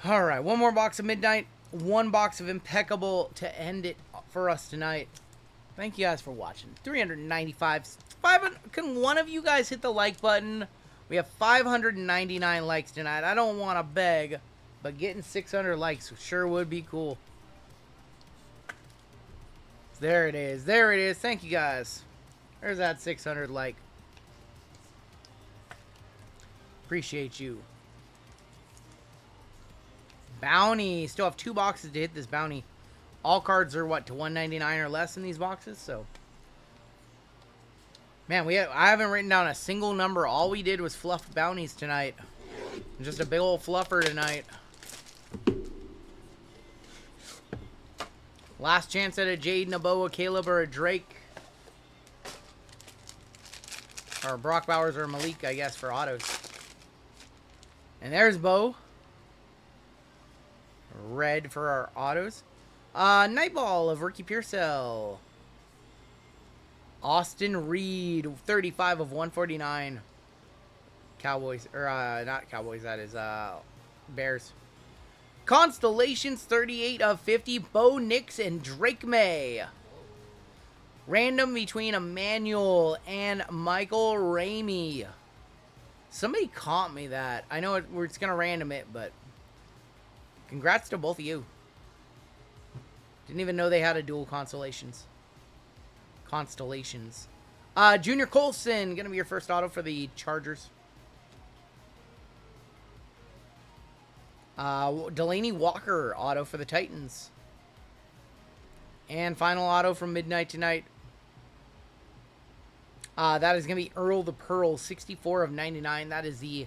Alright, one more box of Midnight. One box of Impeccable to end it for us tonight. Thank you guys for watching. 395. Can one of you guys hit the like button? We have 599 likes tonight. I don't want to beg, but getting 600 likes sure would be cool. There it is. There it is. Thank you guys. There's that 600 like. Appreciate you. Bounty. Still have 2 boxes to hit this bounty. All cards are what, to 199 or less in these boxes, so man, I haven't written down a single number. All we did was fluff bounties tonight. Just a big old fluffer tonight. Last chance at a Jade, Naboa, Caleb, or a Drake. Or Brock Bowers or Malik, I guess, for autos. And there's Bo. Red for our autos. Nightball of Ricky Pearsall. Austin Reed, 35 of 149. Cowboys, or not Cowboys, that is Bears. Constellations, 38 of 50. Bo Nix and Drake May. Random between Emmanuel and Michael Ramey. Somebody caught me that. I know we're just going to random it, but congrats to both of you. Didn't even know they had a dual constellations. Junior Colson, going to be your first auto for the Chargers. Delaney Walker, auto for the Titans. And final auto from Midnight tonight. That is going to be Earl the Pearl, 64 of 99. That is the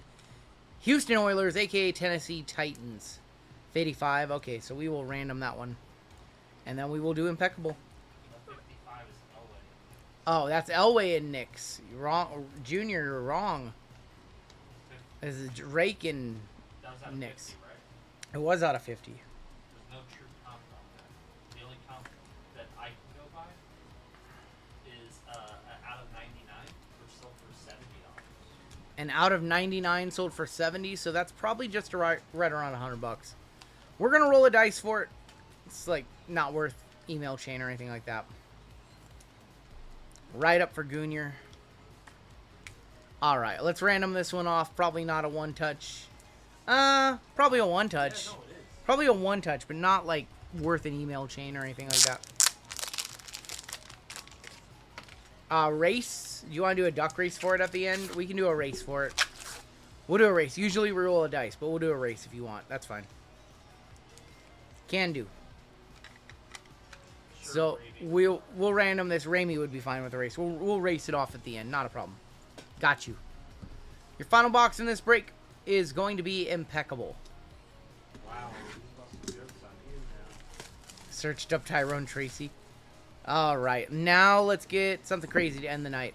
Houston Oilers, a.k.a. Tennessee Titans. 85. Okay, so we will random that one. And then we will do Impeccable. The 55 is Elway. Oh, that's Elway and Nix. You're wrong. Junior, you're wrong. This is Drake and That was out of Nix. 50, right? It was out of 50. There's no true comp on that. The only comp that I can go by is out of 99, which sold for $70. And out of 99 sold for 70, so that's probably just right around $100. We're going to roll a dice for it. It's like not worth email chain or anything like that. Right up for Goonier. All right, let's random this one off. Probably not a one-touch. Probably a one-touch. Yeah, no, it is. Probably a one-touch, but not like worth an email chain or anything like that. Race. Do you want to do a duck race for it at the end? We can do a race for it. We'll do a race. Usually we roll a dice, but we'll do a race if you want. That's fine. Can do. So we'll random this. Ramey would be fine with the race. We'll race it off at the end. Not a problem. Got you. Your final box in this break is going to be Impeccable. Wow. Searched up Tyrone Tracy. All right. Now let's get something crazy to end the night.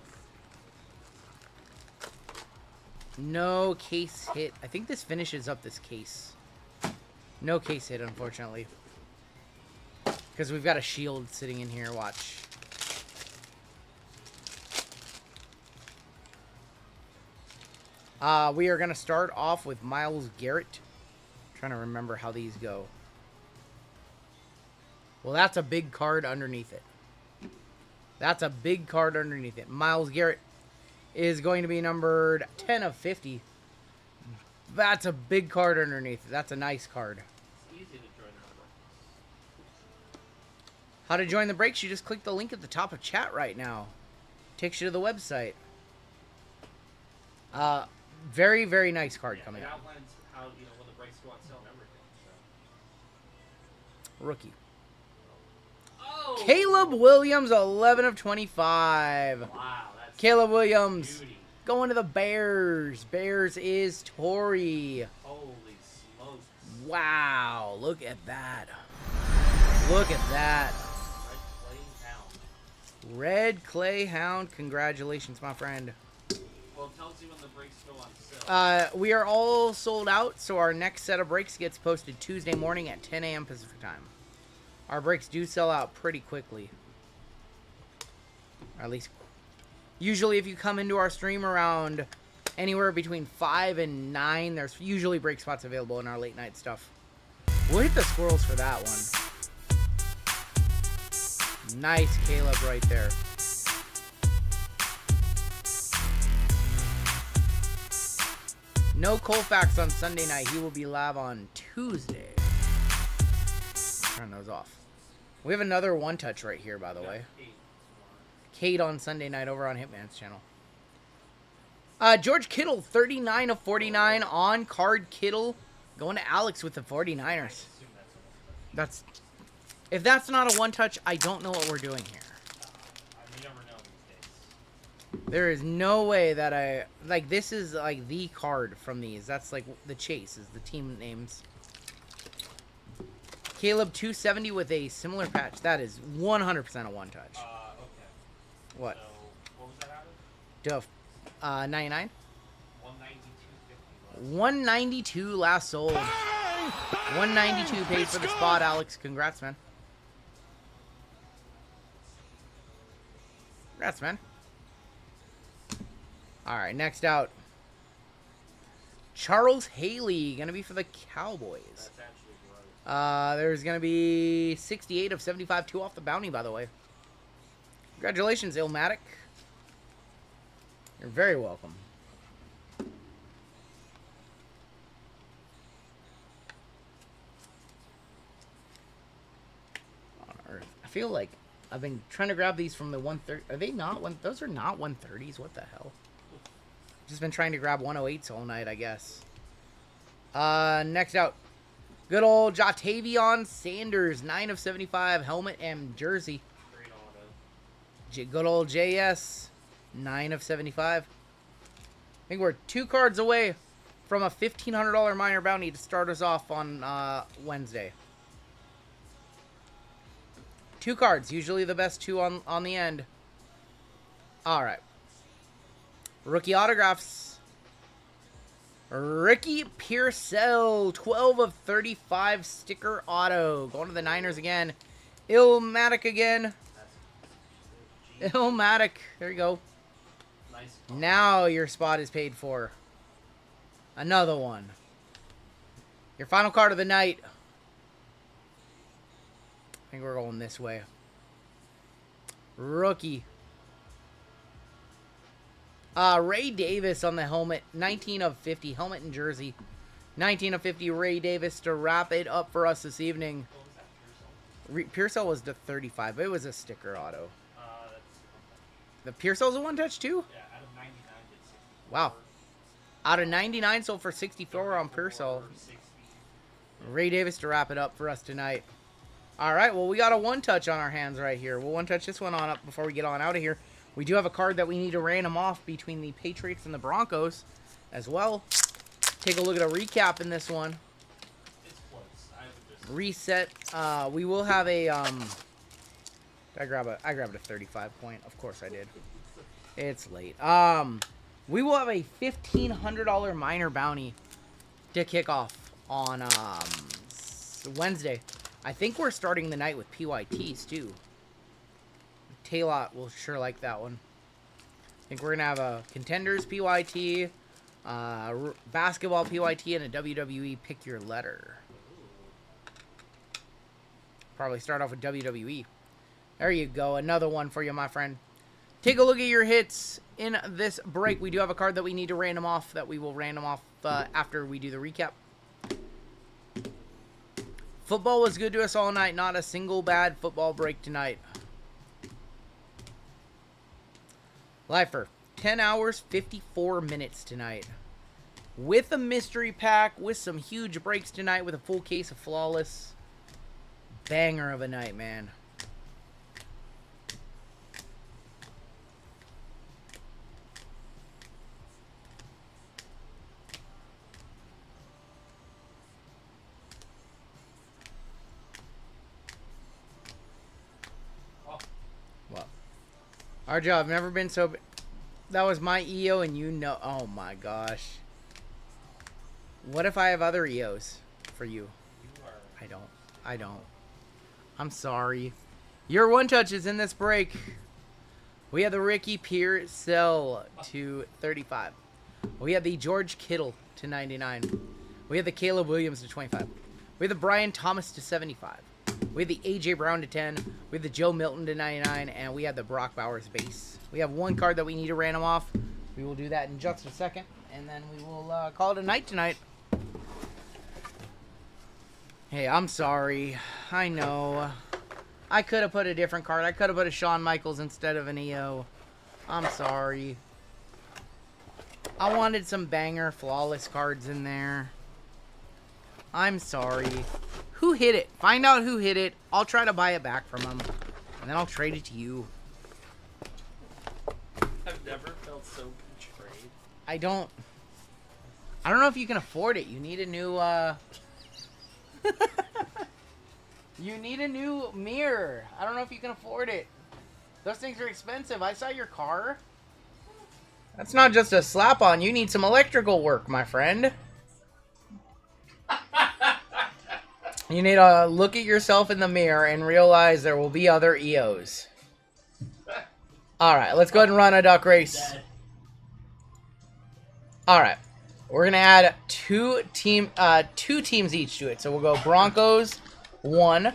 No case hit. I think this finishes up this case. No case hit, unfortunately. Because we've got a shield sitting in here. Watch. We are going to start off with Myles Garrett. Trying to remember how these go. Well, that's a big card underneath it. That's a big card underneath it. Myles Garrett is going to be numbered 10 of 50. That's a big card underneath it. That's a nice card. It's easy to join the number. How to join the breaks? You just click the link at the top of chat right now. Takes you to the website. Very, very nice card coming It out. outlines how, you know, when the breaks go on sale and everything. So. Rookie. Oh! Caleb Williams, 11 of 25. Wow, that's Caleb Williams beauty. going to the Bears. Bears is Tory. Holy smokes. Wow, look at that. Look at that. Red Clay Hound. Red Clay Hound. Congratulations, my friend. Well, it tells you when the breaks go on sale. We are all sold out, so our next set of breaks gets posted Tuesday morning at 10 a.m. Pacific time. Our breaks do sell out pretty quickly. Or at least, usually if you come into our stream around anywhere between 5 and 9, there's usually break spots available in our late night stuff. We'll hit the squirrels for that one. Nice Caleb right there. No Colfax on Sunday night. He will be live on Tuesday. Turn those off. We have another one touch right here, by the way. Kate on Sunday night over on Hitman's channel. George Kittle, 39 of 49 on card Kittle. Going to Alex with the 49ers. That's, if that's not a one touch, I don't know what we're doing here. You never know these days. There is no way that I, like, this is like the card from these. That's like the chase is the team names. Caleb 270 with a similar patch. That is 100% a one touch. Okay. What? So, what was that out of? Duff. 99? 192.50. 192 last sold. 192 paid for the spot, Alex. Congrats, man. Congrats, man. Alright, next out. Charles Haley, gonna be for the Cowboys. That's actually gross. There's gonna be 68 of 75, 2 off the bounty, by the way. Congratulations, Illmatic. You're very welcome. On Earth. I feel like I've been trying to grab these from the 130. Are they not one? Those are not 130s. What the hell? Just been trying to grab 108s all night, I guess. Next out. Good old Jatavion Sanders, 9 of 75, helmet and jersey. Great auto. Good old JS, 9 of 75. I think we're 2 cards away from a $1,500 minor bounty to start us off on Wednesday. 2 cards, usually the best 2 on the end. All right. Rookie autographs. Ricky Pearsall, 12 of 35 sticker auto. Going to the Niners again. Illmatic again. Illmatic. There you go. Nice. Now your spot is paid for. Another one. Your final card of the night. I think we're going this way. Rookie. Ray Davis on the helmet. 19 of 50. Helmet and jersey. 19 of 50. Ray Davis to wrap it up for us this evening. What was that, Pearsall? Pearsall was the 35, but it was a sticker auto. That's The Pearsall's a one touch too? yeah. Out of 99, did 64. Wow. Out of 99, sold for 64 on Pearsall. 60. Ray Davis to wrap it up for us tonight. All right, well, we got a one-touch on our hands right here. We'll one-touch this one on up before we get on out of here. We do have a card that we need to random off between the Patriots and the Broncos as well. Take a look at a recap in this one. It's close. I would just. Reset. We will have a... I grabbed a 35 point. Of course I did. It's late. We will have a $1,500 minor bounty to kick off on Wednesday. I think we're starting the night with PYTs too. Taylor will sure like that one. I think we're gonna have a Contenders PYT, basketball PYT, and a WWE Pick Your Letter. Probably start off with WWE. There you go. Another one for you, my friend. Take a look at your hits in this break. We do have a card that we need to random off that we will random off after we do the recap. Football was good to us all night. Not a single bad football break tonight. Lifer, 10 hours, 54 minutes tonight. With a mystery pack, with some huge breaks tonight, with a full case of Flawless. Banger of a night, man. RGL, I've never been so... That was my EO and you know... Oh my gosh. What if I have other EOs for you? I don't. I'm sorry. Your one touch is in this break. We have the Ricky Pearsall to 35. We have the George Kittle to 99. We have the Caleb Williams to 25. We have the Brian Thomas to 75. We have the A.J. Brown to 10. We have the Joe Milton to 99. And we have the Brock Bowers base. We have one card that we need to random off. We will do that in just a second. And then we will call it a night tonight. Hey, I'm sorry. I know. I could have put a different card. I could have put a Shawn Michaels instead of an EO. I'm sorry. I wanted some banger Flawless cards in there. I'm sorry. Who hit it? Find out who hit it. I'll try to buy it back from him. And then I'll trade it to you. I've never felt so betrayed. I don't know if you can afford it. You need a new, You need a new mirror. I don't know if you can afford it. Those things are expensive. I saw your car. That's not just a slap-on. You need some electrical work, my friend. You need to look at yourself in the mirror and realize there will be other EOs. Alright, let's go ahead and run a duck race. Alright. We're going to add two teams each to it. So we'll go Broncos, 1.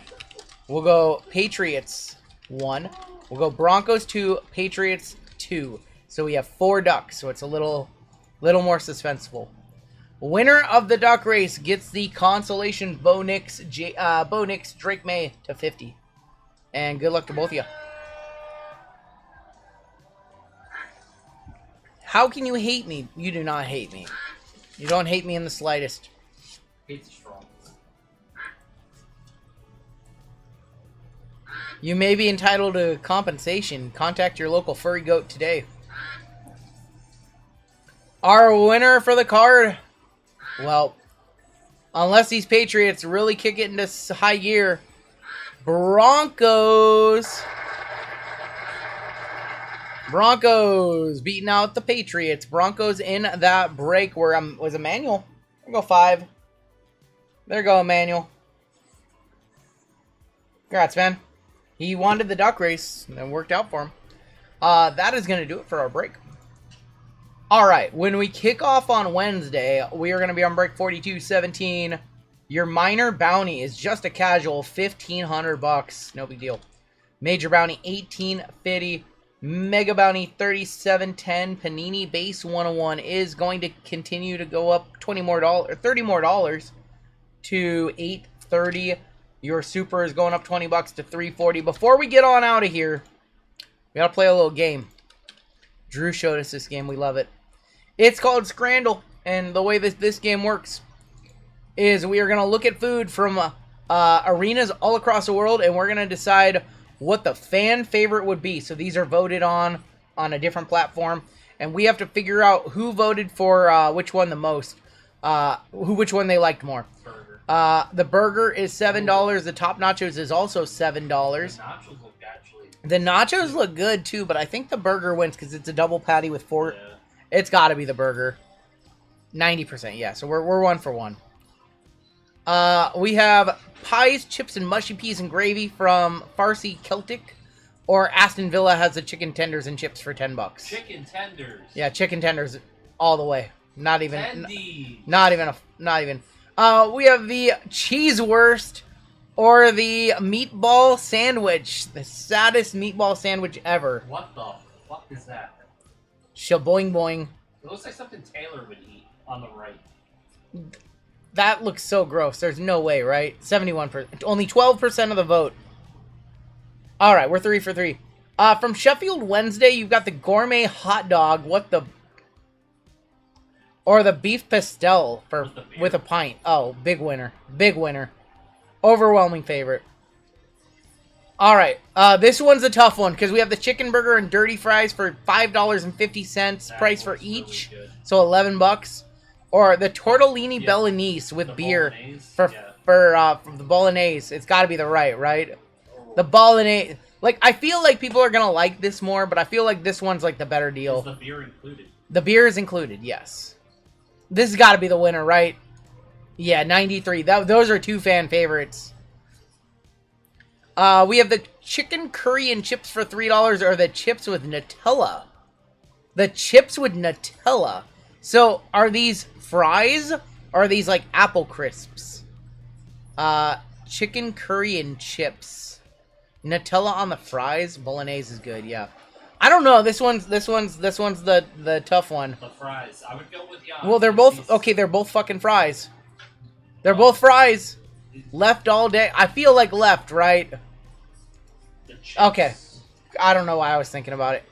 We'll go Patriots, 1. We'll go Broncos, 2. Patriots, 2. So we have 4 ducks. So it's a little more suspenseful. Winner of the duck race gets the consolation Bo Nix Drake May to 50. And good luck to both of you. How can you hate me? You do not hate me. You don't hate me in the slightest. Hate's strong. You may be entitled to compensation. Contact your local furry goat today. Our winner for the card... Well, unless these Patriots really kick it into high gear, Broncos beating out the Patriots. Broncos in that break where was Emmanuel. There go 5. There go Emmanuel. Congrats, man. He wanted the duck race and it worked out for him. That is going to do it for our break. Alright, when we kick off on Wednesday, we are going to be on break 4217. Your minor bounty is just a casual $1,500. No big deal. Major bounty $1,850. Mega bounty $37.10. Panini base 101 is going to continue to go up $30 more to $830. Your super is going up $20 to $340. Before we get on out of here, we gotta play a little game. Drew showed us this game. We love it. It's called Scrandle, and the way this game works is we are going to look at food from arenas all across the world, and we're going to decide what the fan favorite would be. So these are voted on a different platform, and we have to figure out who voted for which one the most, which one they liked more. The burger is $7. The top nachos is also $7. The nachos look good too, but I think the burger wins because it's a double patty with 4. Yeah. It's got to be the burger. 90%, yeah. So we're 1 for 1. We have pies, chips, and mushy peas and gravy from Farsi Celtic, or Aston Villa has the chicken tenders and chips for $10. Chicken tenders. Yeah, chicken tenders all the way. Not even. Tendy. Not even. We have the cheese wurst or the meatball sandwich. The saddest meatball sandwich ever. What the fuck is that? Shaboing boing. It looks like something Taylor would eat on the right. That looks so gross. There's no way, right? 71%. Only 12% of the vote. All right, we're 3 for 3. From Sheffield Wednesday, you've got the gourmet hot dog. What the... Or the beef pastel for with a pint. Oh, big winner. Big winner. Overwhelming favorite. All right, this one's a tough one because we have the chicken burger and dirty fries for $5.50 price for each, really so $11. Or the tortellini bolognese with beer for the bolognese. It's got to be the right? The bolognese. Like, I feel like people are gonna like this more, but I feel like this one's like the better deal. Is the beer included? The beer is included, yes. This has got to be the winner, right? Yeah, 93. Those are two fan favorites. We have the chicken curry and chips for $3, or the chips with Nutella. The chips with Nutella. So, are these fries, or are these like apple crisps? Chicken curry and chips. Nutella on the fries. Bolognese is good, yeah. I don't know. This one's the tough one. The fries. I would go with the Well, they're both okay. They're both fucking fries. They're both fries. Left all day. I feel like left, right? Okay. I don't know why I was thinking about it.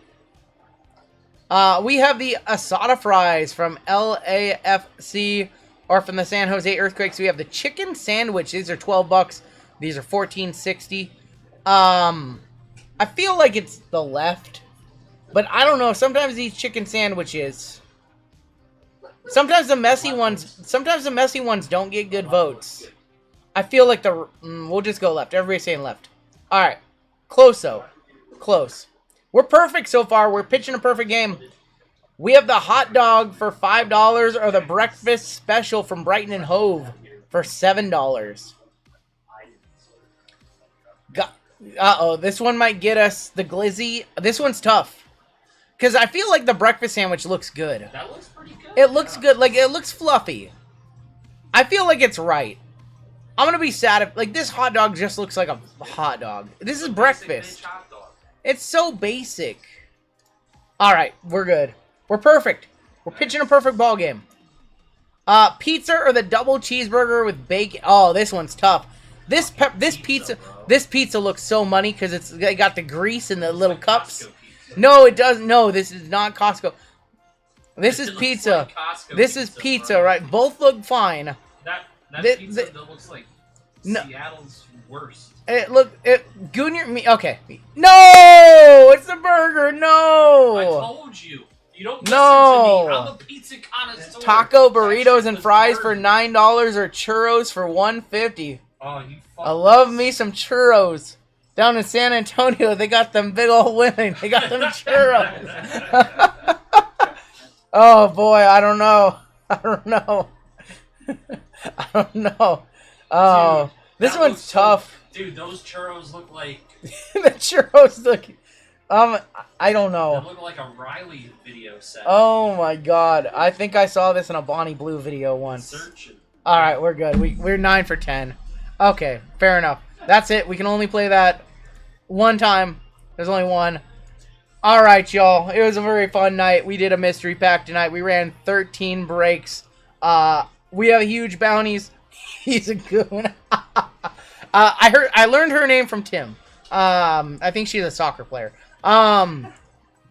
We have the asada fries from LAFC, or from the San Jose Earthquakes. We have the chicken sandwich. These are $12. These are $14.60. I feel like it's the left, but I don't know. Sometimes these chicken sandwiches, sometimes the messy ones don't get good votes. I feel like we'll just go left. Everybody's saying left. All right, close though, close. We're perfect so far. We're pitching a perfect game. We have the hot dog for $5, or the breakfast special from Brighton and Hove for $7. Uh-oh, this one might get us the glizzy. This one's tough. Because I feel like the breakfast sandwich looks good. That looks pretty good. It looks good. Like, it looks fluffy. I feel like it's right. I'm going to be sad if... Like, this hot dog just looks like a hot dog. This is breakfast. It's so basic. Alright, we're good. We're perfect. We're pitching a perfect ball game. Pizza or the double cheeseburger with bacon. Oh, this one's tough. This pizza looks so money because they got the grease in the little cups. No, it doesn't. No, this is not Costco. This is pizza. This is pizza, right? Both look fine. That pizza that looks like Seattle's worst. Goonier me. Okay. No, it's a burger. No. I told you. You don't listen to me. I'm a pizza connoisseur. Taco burritos and fries for $9, or churros for $1.50. Oh, you I love me some churros. Down in San Antonio, they got them big old women. They got them churros. Oh, boy, I don't know. I don't know. Oh, this one's tough. Dude, those churros look like... The churros look... I don't know. They look like a Riley video set. Oh, my God. I think I saw this in a Bonnie Blue video once. All right, we're good. We're 9 for 10. Okay, fair enough. That's it. We can only play that one time. There's only one. All right, y'all. It was a very fun night. We did a mystery pack tonight. We ran 13 breaks. We have huge bounties. He's a goon. I learned her name from Tim. I think she's a soccer player. All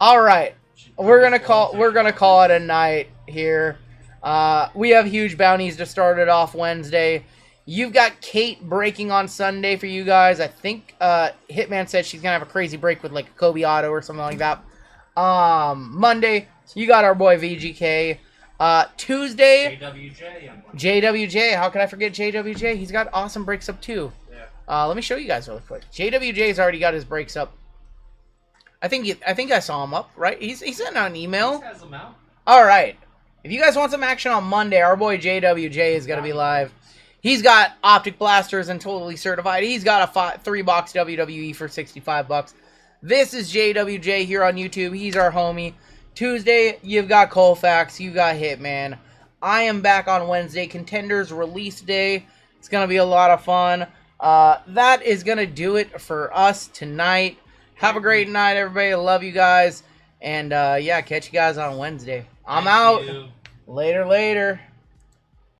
right. We're gonna call it a night here. We have huge bounties to start it off Wednesday. You've got Kate breaking on Sunday for you guys. I think Hitman said she's going to have a crazy break with like a Kobe Auto or something like that. Monday, you got our boy VGK. Tuesday, JWJ. How can I forget JWJ? He's got awesome breaks up too. Yeah. Let me show you guys really quick. JWJ's already got his breaks up. I think I saw him up, right? He sent out an email. He has them out. All right. If you guys want some action on Monday, our boy JWJ is going to be live. He's got optic blasters and totally certified. He's got a 3-box WWE for $65. This is JWJ here on YouTube. He's our homie. Tuesday, you've got Colfax. You've got Hitman. I am back on Wednesday. Contenders release day. It's going to be a lot of fun. That is going to do it for us tonight. Have a great night, everybody. I love you guys. And, yeah, catch you guys on Wednesday. I'm out. You. Later.